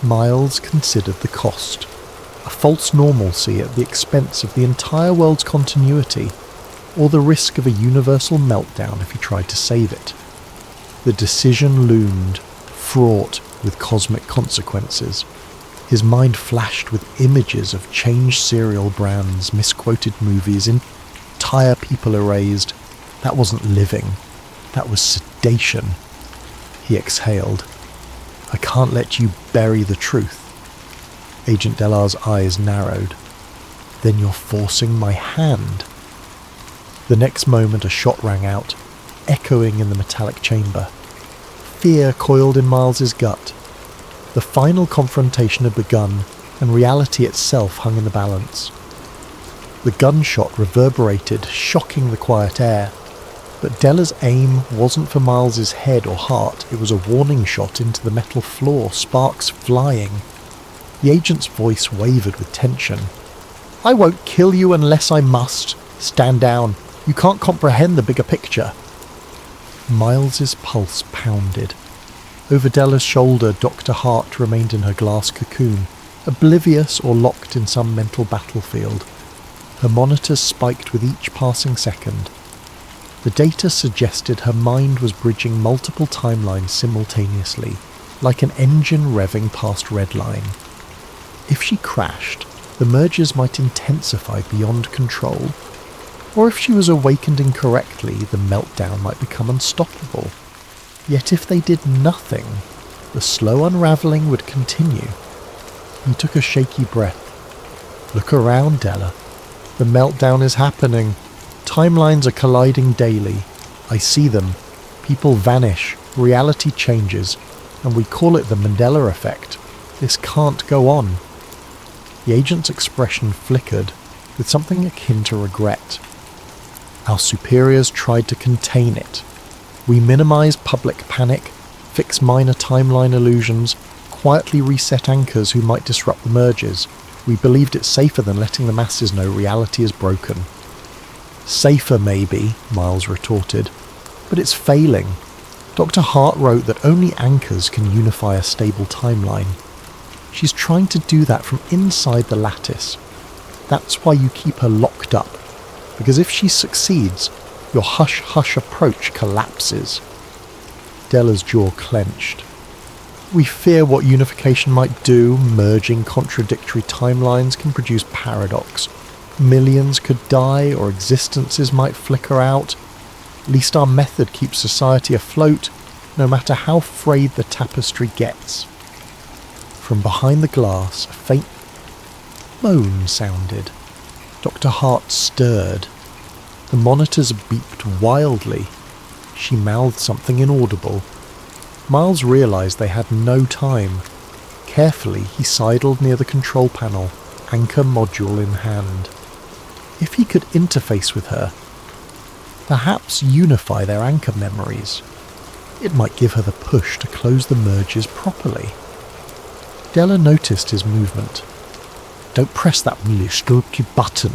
[SPEAKER 1] Miles considered the cost. A false normalcy at the expense of the entire world's continuity, or the risk of a universal meltdown if he tried to save it. The decision loomed, fraught with cosmic consequences. His mind flashed with images of changed cereal brands, misquoted movies, entire people erased. That wasn't living. That was sedation. He exhaled. I can't let you bury the truth. Agent Delar's eyes narrowed. Then you're forcing my hand. The next moment a shot rang out, echoing in the metallic chamber. Fear coiled in Miles's gut. The final confrontation had begun, and reality itself hung in the balance. The gunshot reverberated, shocking the quiet air. But Della's aim wasn't for Miles's head or heart, it was a warning shot into the metal floor, sparks flying. The agent's voice wavered with tension. I won't kill you unless I must. Stand down. You can't comprehend the bigger picture. Miles's pulse pounded. Over Della's shoulder, Dr. Hart remained in her glass cocoon, oblivious or locked in some mental battlefield. Her monitors spiked with each passing second. The data suggested her mind was bridging multiple timelines simultaneously, like an engine revving past redline. If she crashed, the mergers might intensify beyond control, or if she was awakened incorrectly, the meltdown might become unstoppable. Yet if they did nothing, the slow unravelling would continue. He took a shaky breath. Look around, Della. The meltdown is happening. Timelines are colliding daily. I see them. People vanish, reality changes, and we call it the Mandela effect. This can't go on. The agent's expression flickered, with something akin to regret. Our superiors tried to contain it. We minimize public panic, fix minor timeline illusions, quietly reset anchors who might disrupt the mergers. We believed it safer than letting the masses know reality is broken. Safer, maybe, Miles retorted, but it's failing. Dr. Hart wrote that only anchors can unify a stable timeline. She's trying to do that from inside the lattice. That's why you keep her locked up, because if she succeeds, your hush-hush approach collapses. Della's jaw clenched. We fear what unification might do. Merging contradictory timelines can produce paradox. Millions could die, or existences might flicker out. At least our method keeps society afloat, no matter how frayed the tapestry gets. From behind the glass, a faint moan sounded. Dr. Hart stirred. The monitors beeped wildly. She mouthed something inaudible. Miles realised they had no time. Carefully, he sidled near the control panel, anchor module in hand. If he could interface with her, perhaps unify their anchor memories, it might give her the push to close the merges properly. Della noticed his movement. Don't press that really stupid button.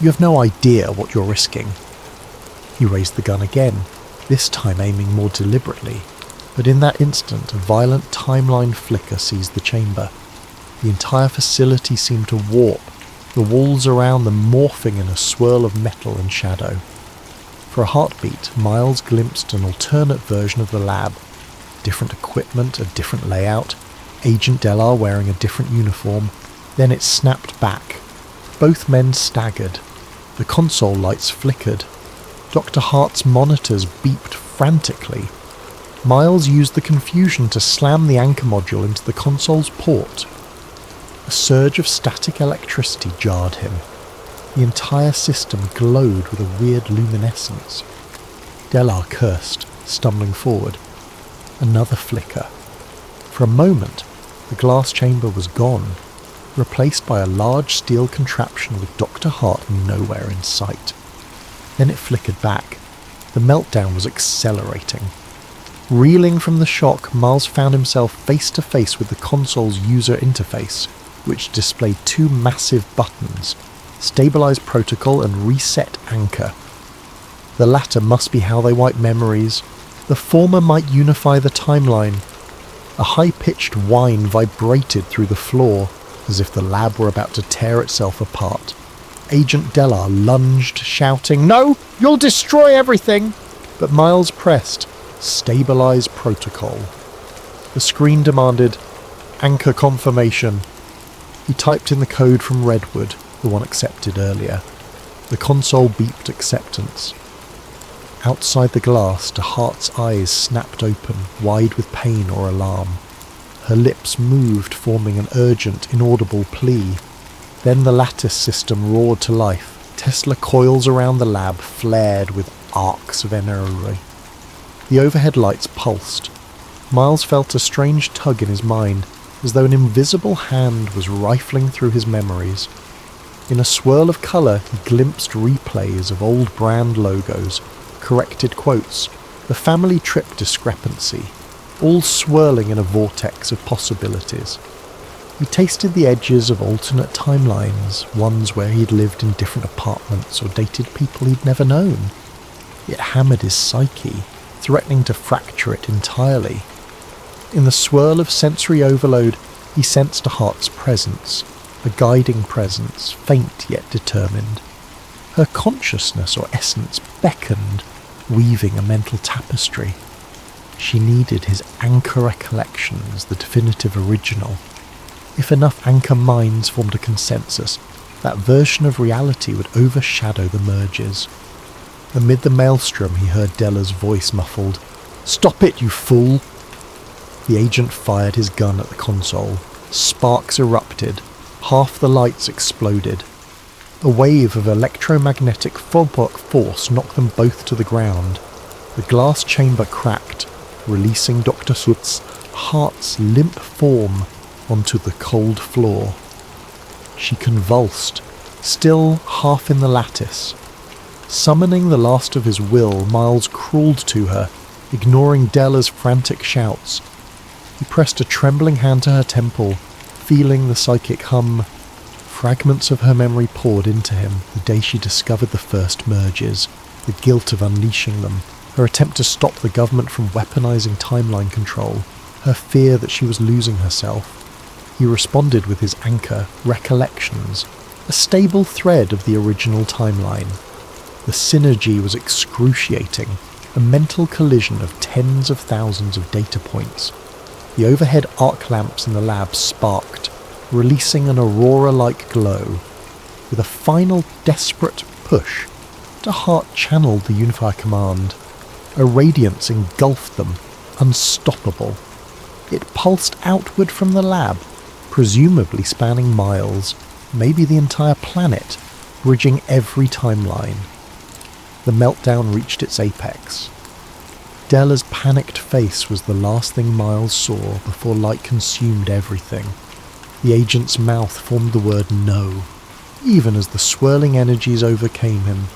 [SPEAKER 1] You have no idea what you're risking. He raised the gun again, this time aiming more deliberately, but in that instant a violent timeline flicker seized the chamber. The entire facility seemed to warp, the walls around them morphing in a swirl of metal and shadow. For a heartbeat, Miles glimpsed an alternate version of the lab. Different equipment, a different layout, Agent Delar wearing a different uniform. Then it snapped back. Both men staggered. The console lights flickered. Dr. Hart's monitors beeped frantically. Miles used the confusion to slam the anchor module into the console's port. A surge of static electricity jarred him. The entire system glowed with a weird luminescence. Delar cursed, stumbling forward. Another flicker. For a moment, the glass chamber was gone, replaced by a large steel contraption with Dr. Hart nowhere in sight. Then it flickered back. The meltdown was accelerating. Reeling from the shock, Miles found himself face to face with the console's user interface, which displayed two massive buttons, Stabilize Protocol and Reset Anchor. The latter must be how they wipe memories. The former might unify the timeline. A high-pitched whine vibrated through the floor, as if the lab were about to tear itself apart. Agent Delar lunged, shouting, "No! You'll destroy everything!" But Miles pressed, Stabilize Protocol. The screen demanded, Anchor Confirmation. He typed in the code from Redwood, the one accepted earlier. The console beeped acceptance. Outside the glass, DeHart's eyes snapped open, wide with pain or alarm. Her lips moved, forming an urgent, inaudible plea. Then the lattice system roared to life. Tesla coils around the lab flared with arcs of energy. The overhead lights pulsed. Miles felt a strange tug in his mind, as though an invisible hand was rifling through his memories. In a swirl of colour, he glimpsed replays of old brand logos, corrected quotes, the family trip discrepancy, all swirling in a vortex of possibilities. He tasted the edges of alternate timelines, ones where he'd lived in different apartments or dated people he'd never known. It hammered his psyche, threatening to fracture it entirely. In the swirl of sensory overload, he sensed a Hart's presence, a guiding presence, faint yet determined. Her consciousness or essence beckoned, weaving a mental tapestry. She needed his anchor recollections, the definitive original. If enough anchor minds formed a consensus, that version of reality would overshadow the merges. Amid the maelstrom, he heard Della's voice muffled, "Stop it, you fool!" The agent fired his gun at the console. Sparks erupted. Half the lights exploded. A wave of electromagnetic force knocked them both to the ground. The glass chamber cracked, releasing Dr. Soot's Hart's limp form onto the cold floor. She convulsed, still half in the lattice. Summoning the last of his will, Miles crawled to her, ignoring Della's frantic shouts. He pressed a trembling hand to her temple, feeling the psychic hum. Fragments of her memory poured into him, the day she discovered the first merges, the guilt of unleashing them, her attempt to stop the government from weaponizing timeline control, her fear that she was losing herself. He responded with his anchor, recollections, a stable thread of the original timeline. The synergy was excruciating, a mental collision of tens of thousands of data points. The overhead arc lamps in the lab sparked, releasing an aurora-like glow. With a final desperate push, Hart channeled the Unifier command. A radiance engulfed them, unstoppable. It pulsed outward from the lab, presumably spanning miles, maybe the entire planet, bridging every timeline. The meltdown reached its apex. Della's panicked face was the last thing Miles saw before light consumed everything. The agent's mouth formed the word no, even as the swirling energies overcame him.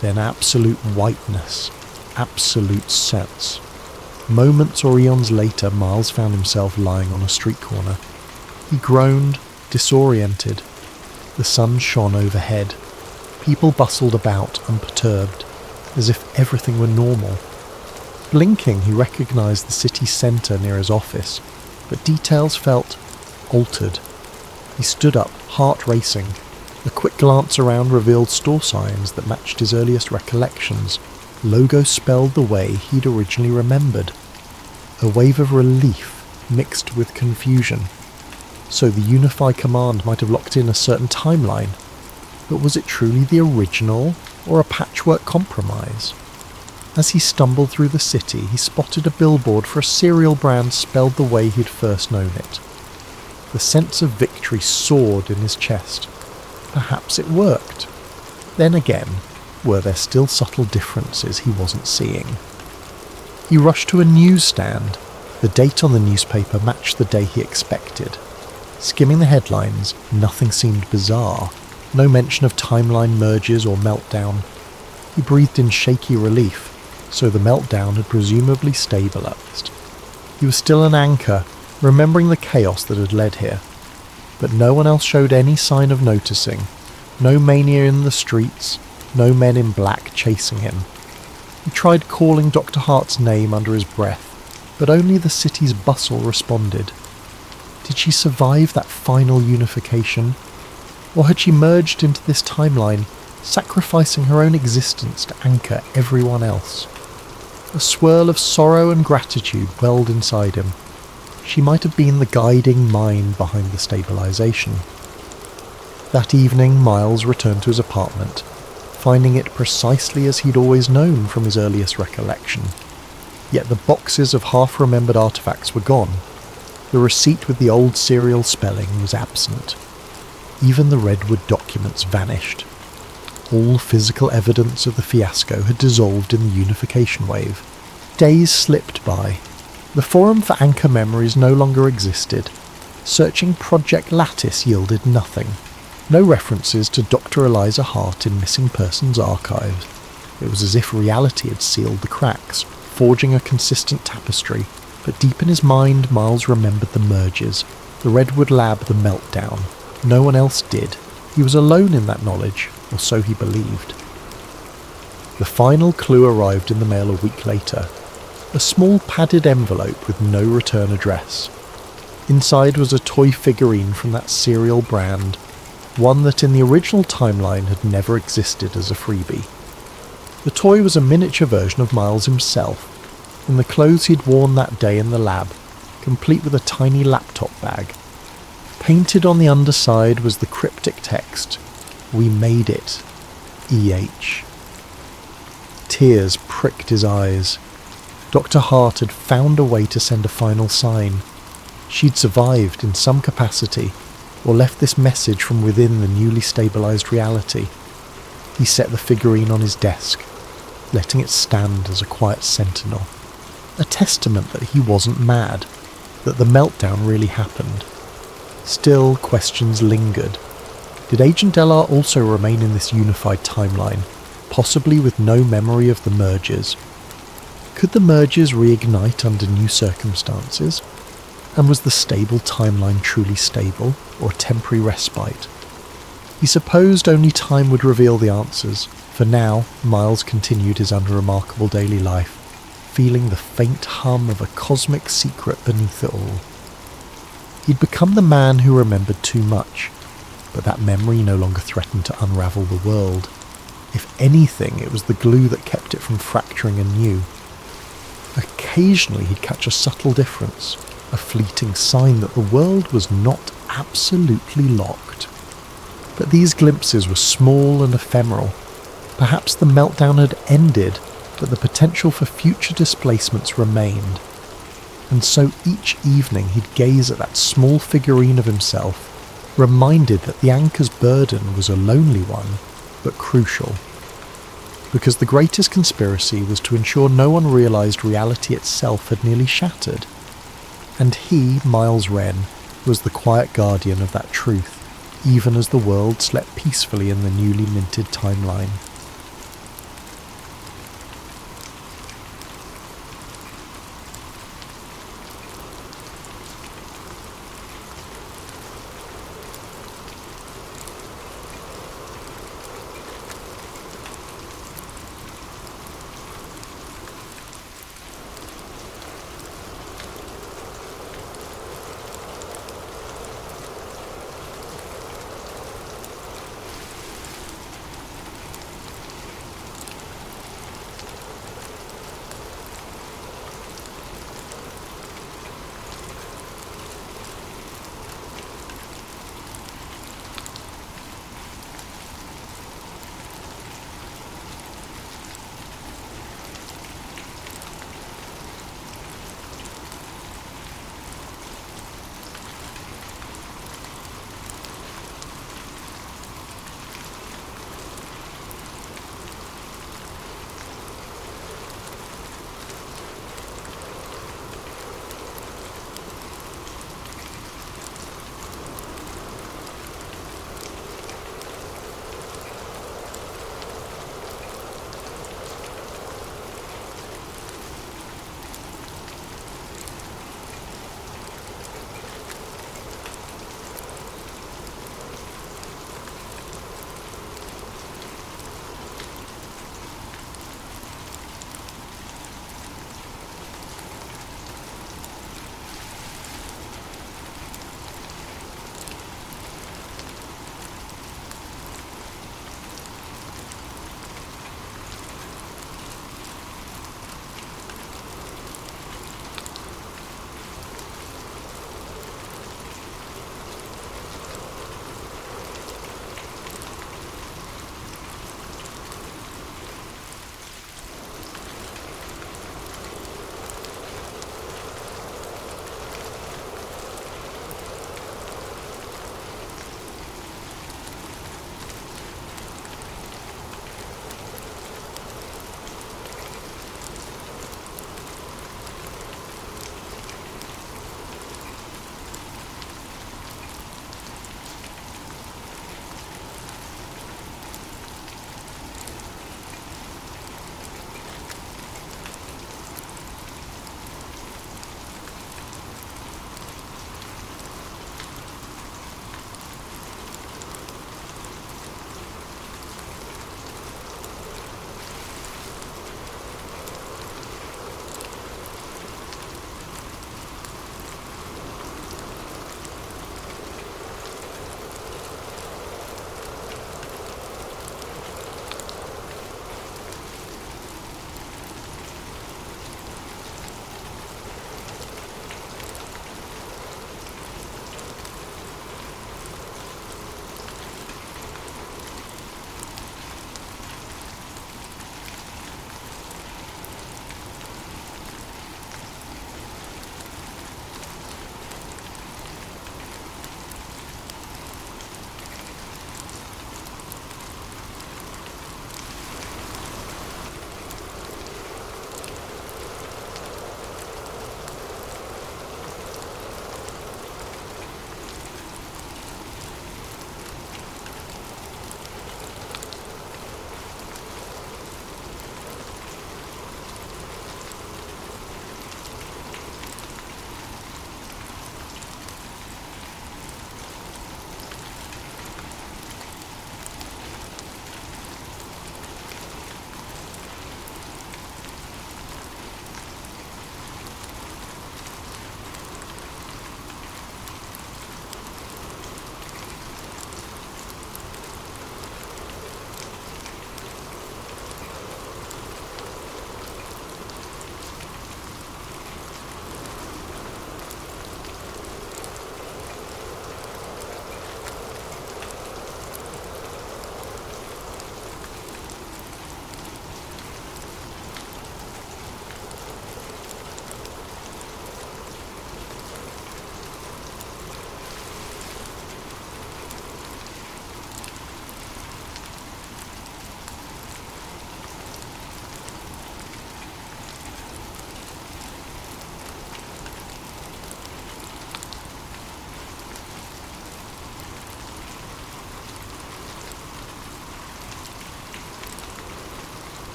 [SPEAKER 1] Then absolute whiteness, absolute sense. Moments or eons later, Miles found himself lying on a street corner. He groaned, disoriented. The sun shone overhead. People bustled about, unperturbed, as if everything were normal. Blinking, he recognized the city centre near his office, but details felt altered. He stood up, heart racing. A quick glance around revealed store signs that matched his earliest recollections, logos spelled the way he'd originally remembered. A wave of relief mixed with confusion. So the Unify command might have locked in a certain timeline, but was it truly the original, or a patchwork compromise? As he stumbled through the city, he spotted a billboard for a cereal brand spelled the way he'd first known it. The sense of victory soared in his chest. Perhaps it worked. Then again, were there still subtle differences he wasn't seeing? He rushed to a newsstand. The date on the newspaper matched the day he expected. Skimming the headlines, nothing seemed bizarre. No mention of timeline merges or meltdown. He breathed in shaky relief, so the meltdown had presumably stabilized. He was still an anchor, remembering the chaos that had led here. But no one else showed any sign of noticing. No mania in the streets, no men in black chasing him. He tried calling Dr. Hart's name under his breath, but only the city's bustle responded. Did she survive that final unification? Or had she merged into this timeline, sacrificing her own existence to anchor everyone else? A swirl of sorrow and gratitude welled inside him. She might have been the guiding mind behind the stabilization. That evening, Miles returned to his apartment, finding it precisely as he'd always known from his earliest recollection. Yet the boxes of half-remembered artifacts were gone. The receipt with the old serial spelling was absent. Even the redwood documents vanished. All physical evidence of the fiasco had dissolved in the unification wave. Days slipped by. The forum for anchor memories no longer existed. Searching Project Lattice yielded nothing. No references to Dr. Eliza Hart in missing persons archives. It was as if reality had sealed the cracks, forging a consistent tapestry. But deep in his mind, Miles remembered the merges. The Redwood Lab, the Meltdown. No one else did. He was alone in that knowledge, or so he believed. The final clue arrived in the mail a week later. A small padded envelope with no return address. Inside was a toy figurine from that serial brand, one that in the original timeline had never existed as a freebie. The toy was a miniature version of Miles himself, in the clothes he'd worn that day in the lab, complete with a tiny laptop bag. Painted on the underside was the cryptic text, "We made it, EH." Tears pricked his eyes. Dr. Hart had found a way to send a final sign. She'd survived in some capacity, or left this message from within the newly stabilised reality. He set the figurine on his desk, letting it stand as a quiet sentinel. A testament that he wasn't mad, that the meltdown really happened. Still, questions lingered. Did Agent LR also remain in this unified timeline, possibly with no memory of the mergers? Could the mergers reignite under new circumstances? And was the stable timeline truly stable, or a temporary respite? He supposed only time would reveal the answers. For now, Miles continued his unremarkable daily life, feeling the faint hum of a cosmic secret beneath it all. He'd become the man who remembered too much, but that memory no longer threatened to unravel the world. If anything, it was the glue that kept it from fracturing anew. Occasionally he'd catch a subtle difference, a fleeting sign that the world was not absolutely locked. But these glimpses were small and ephemeral. Perhaps the meltdown had ended, but the potential for future displacements remained. And so each evening he'd gaze at that small figurine of himself, reminded that the anchor's burden was a lonely one, but crucial. Because the greatest conspiracy was to ensure no one realised reality itself had nearly shattered. And he, Miles Wren, was the quiet guardian of that truth, even as the world slept peacefully in the newly minted timeline.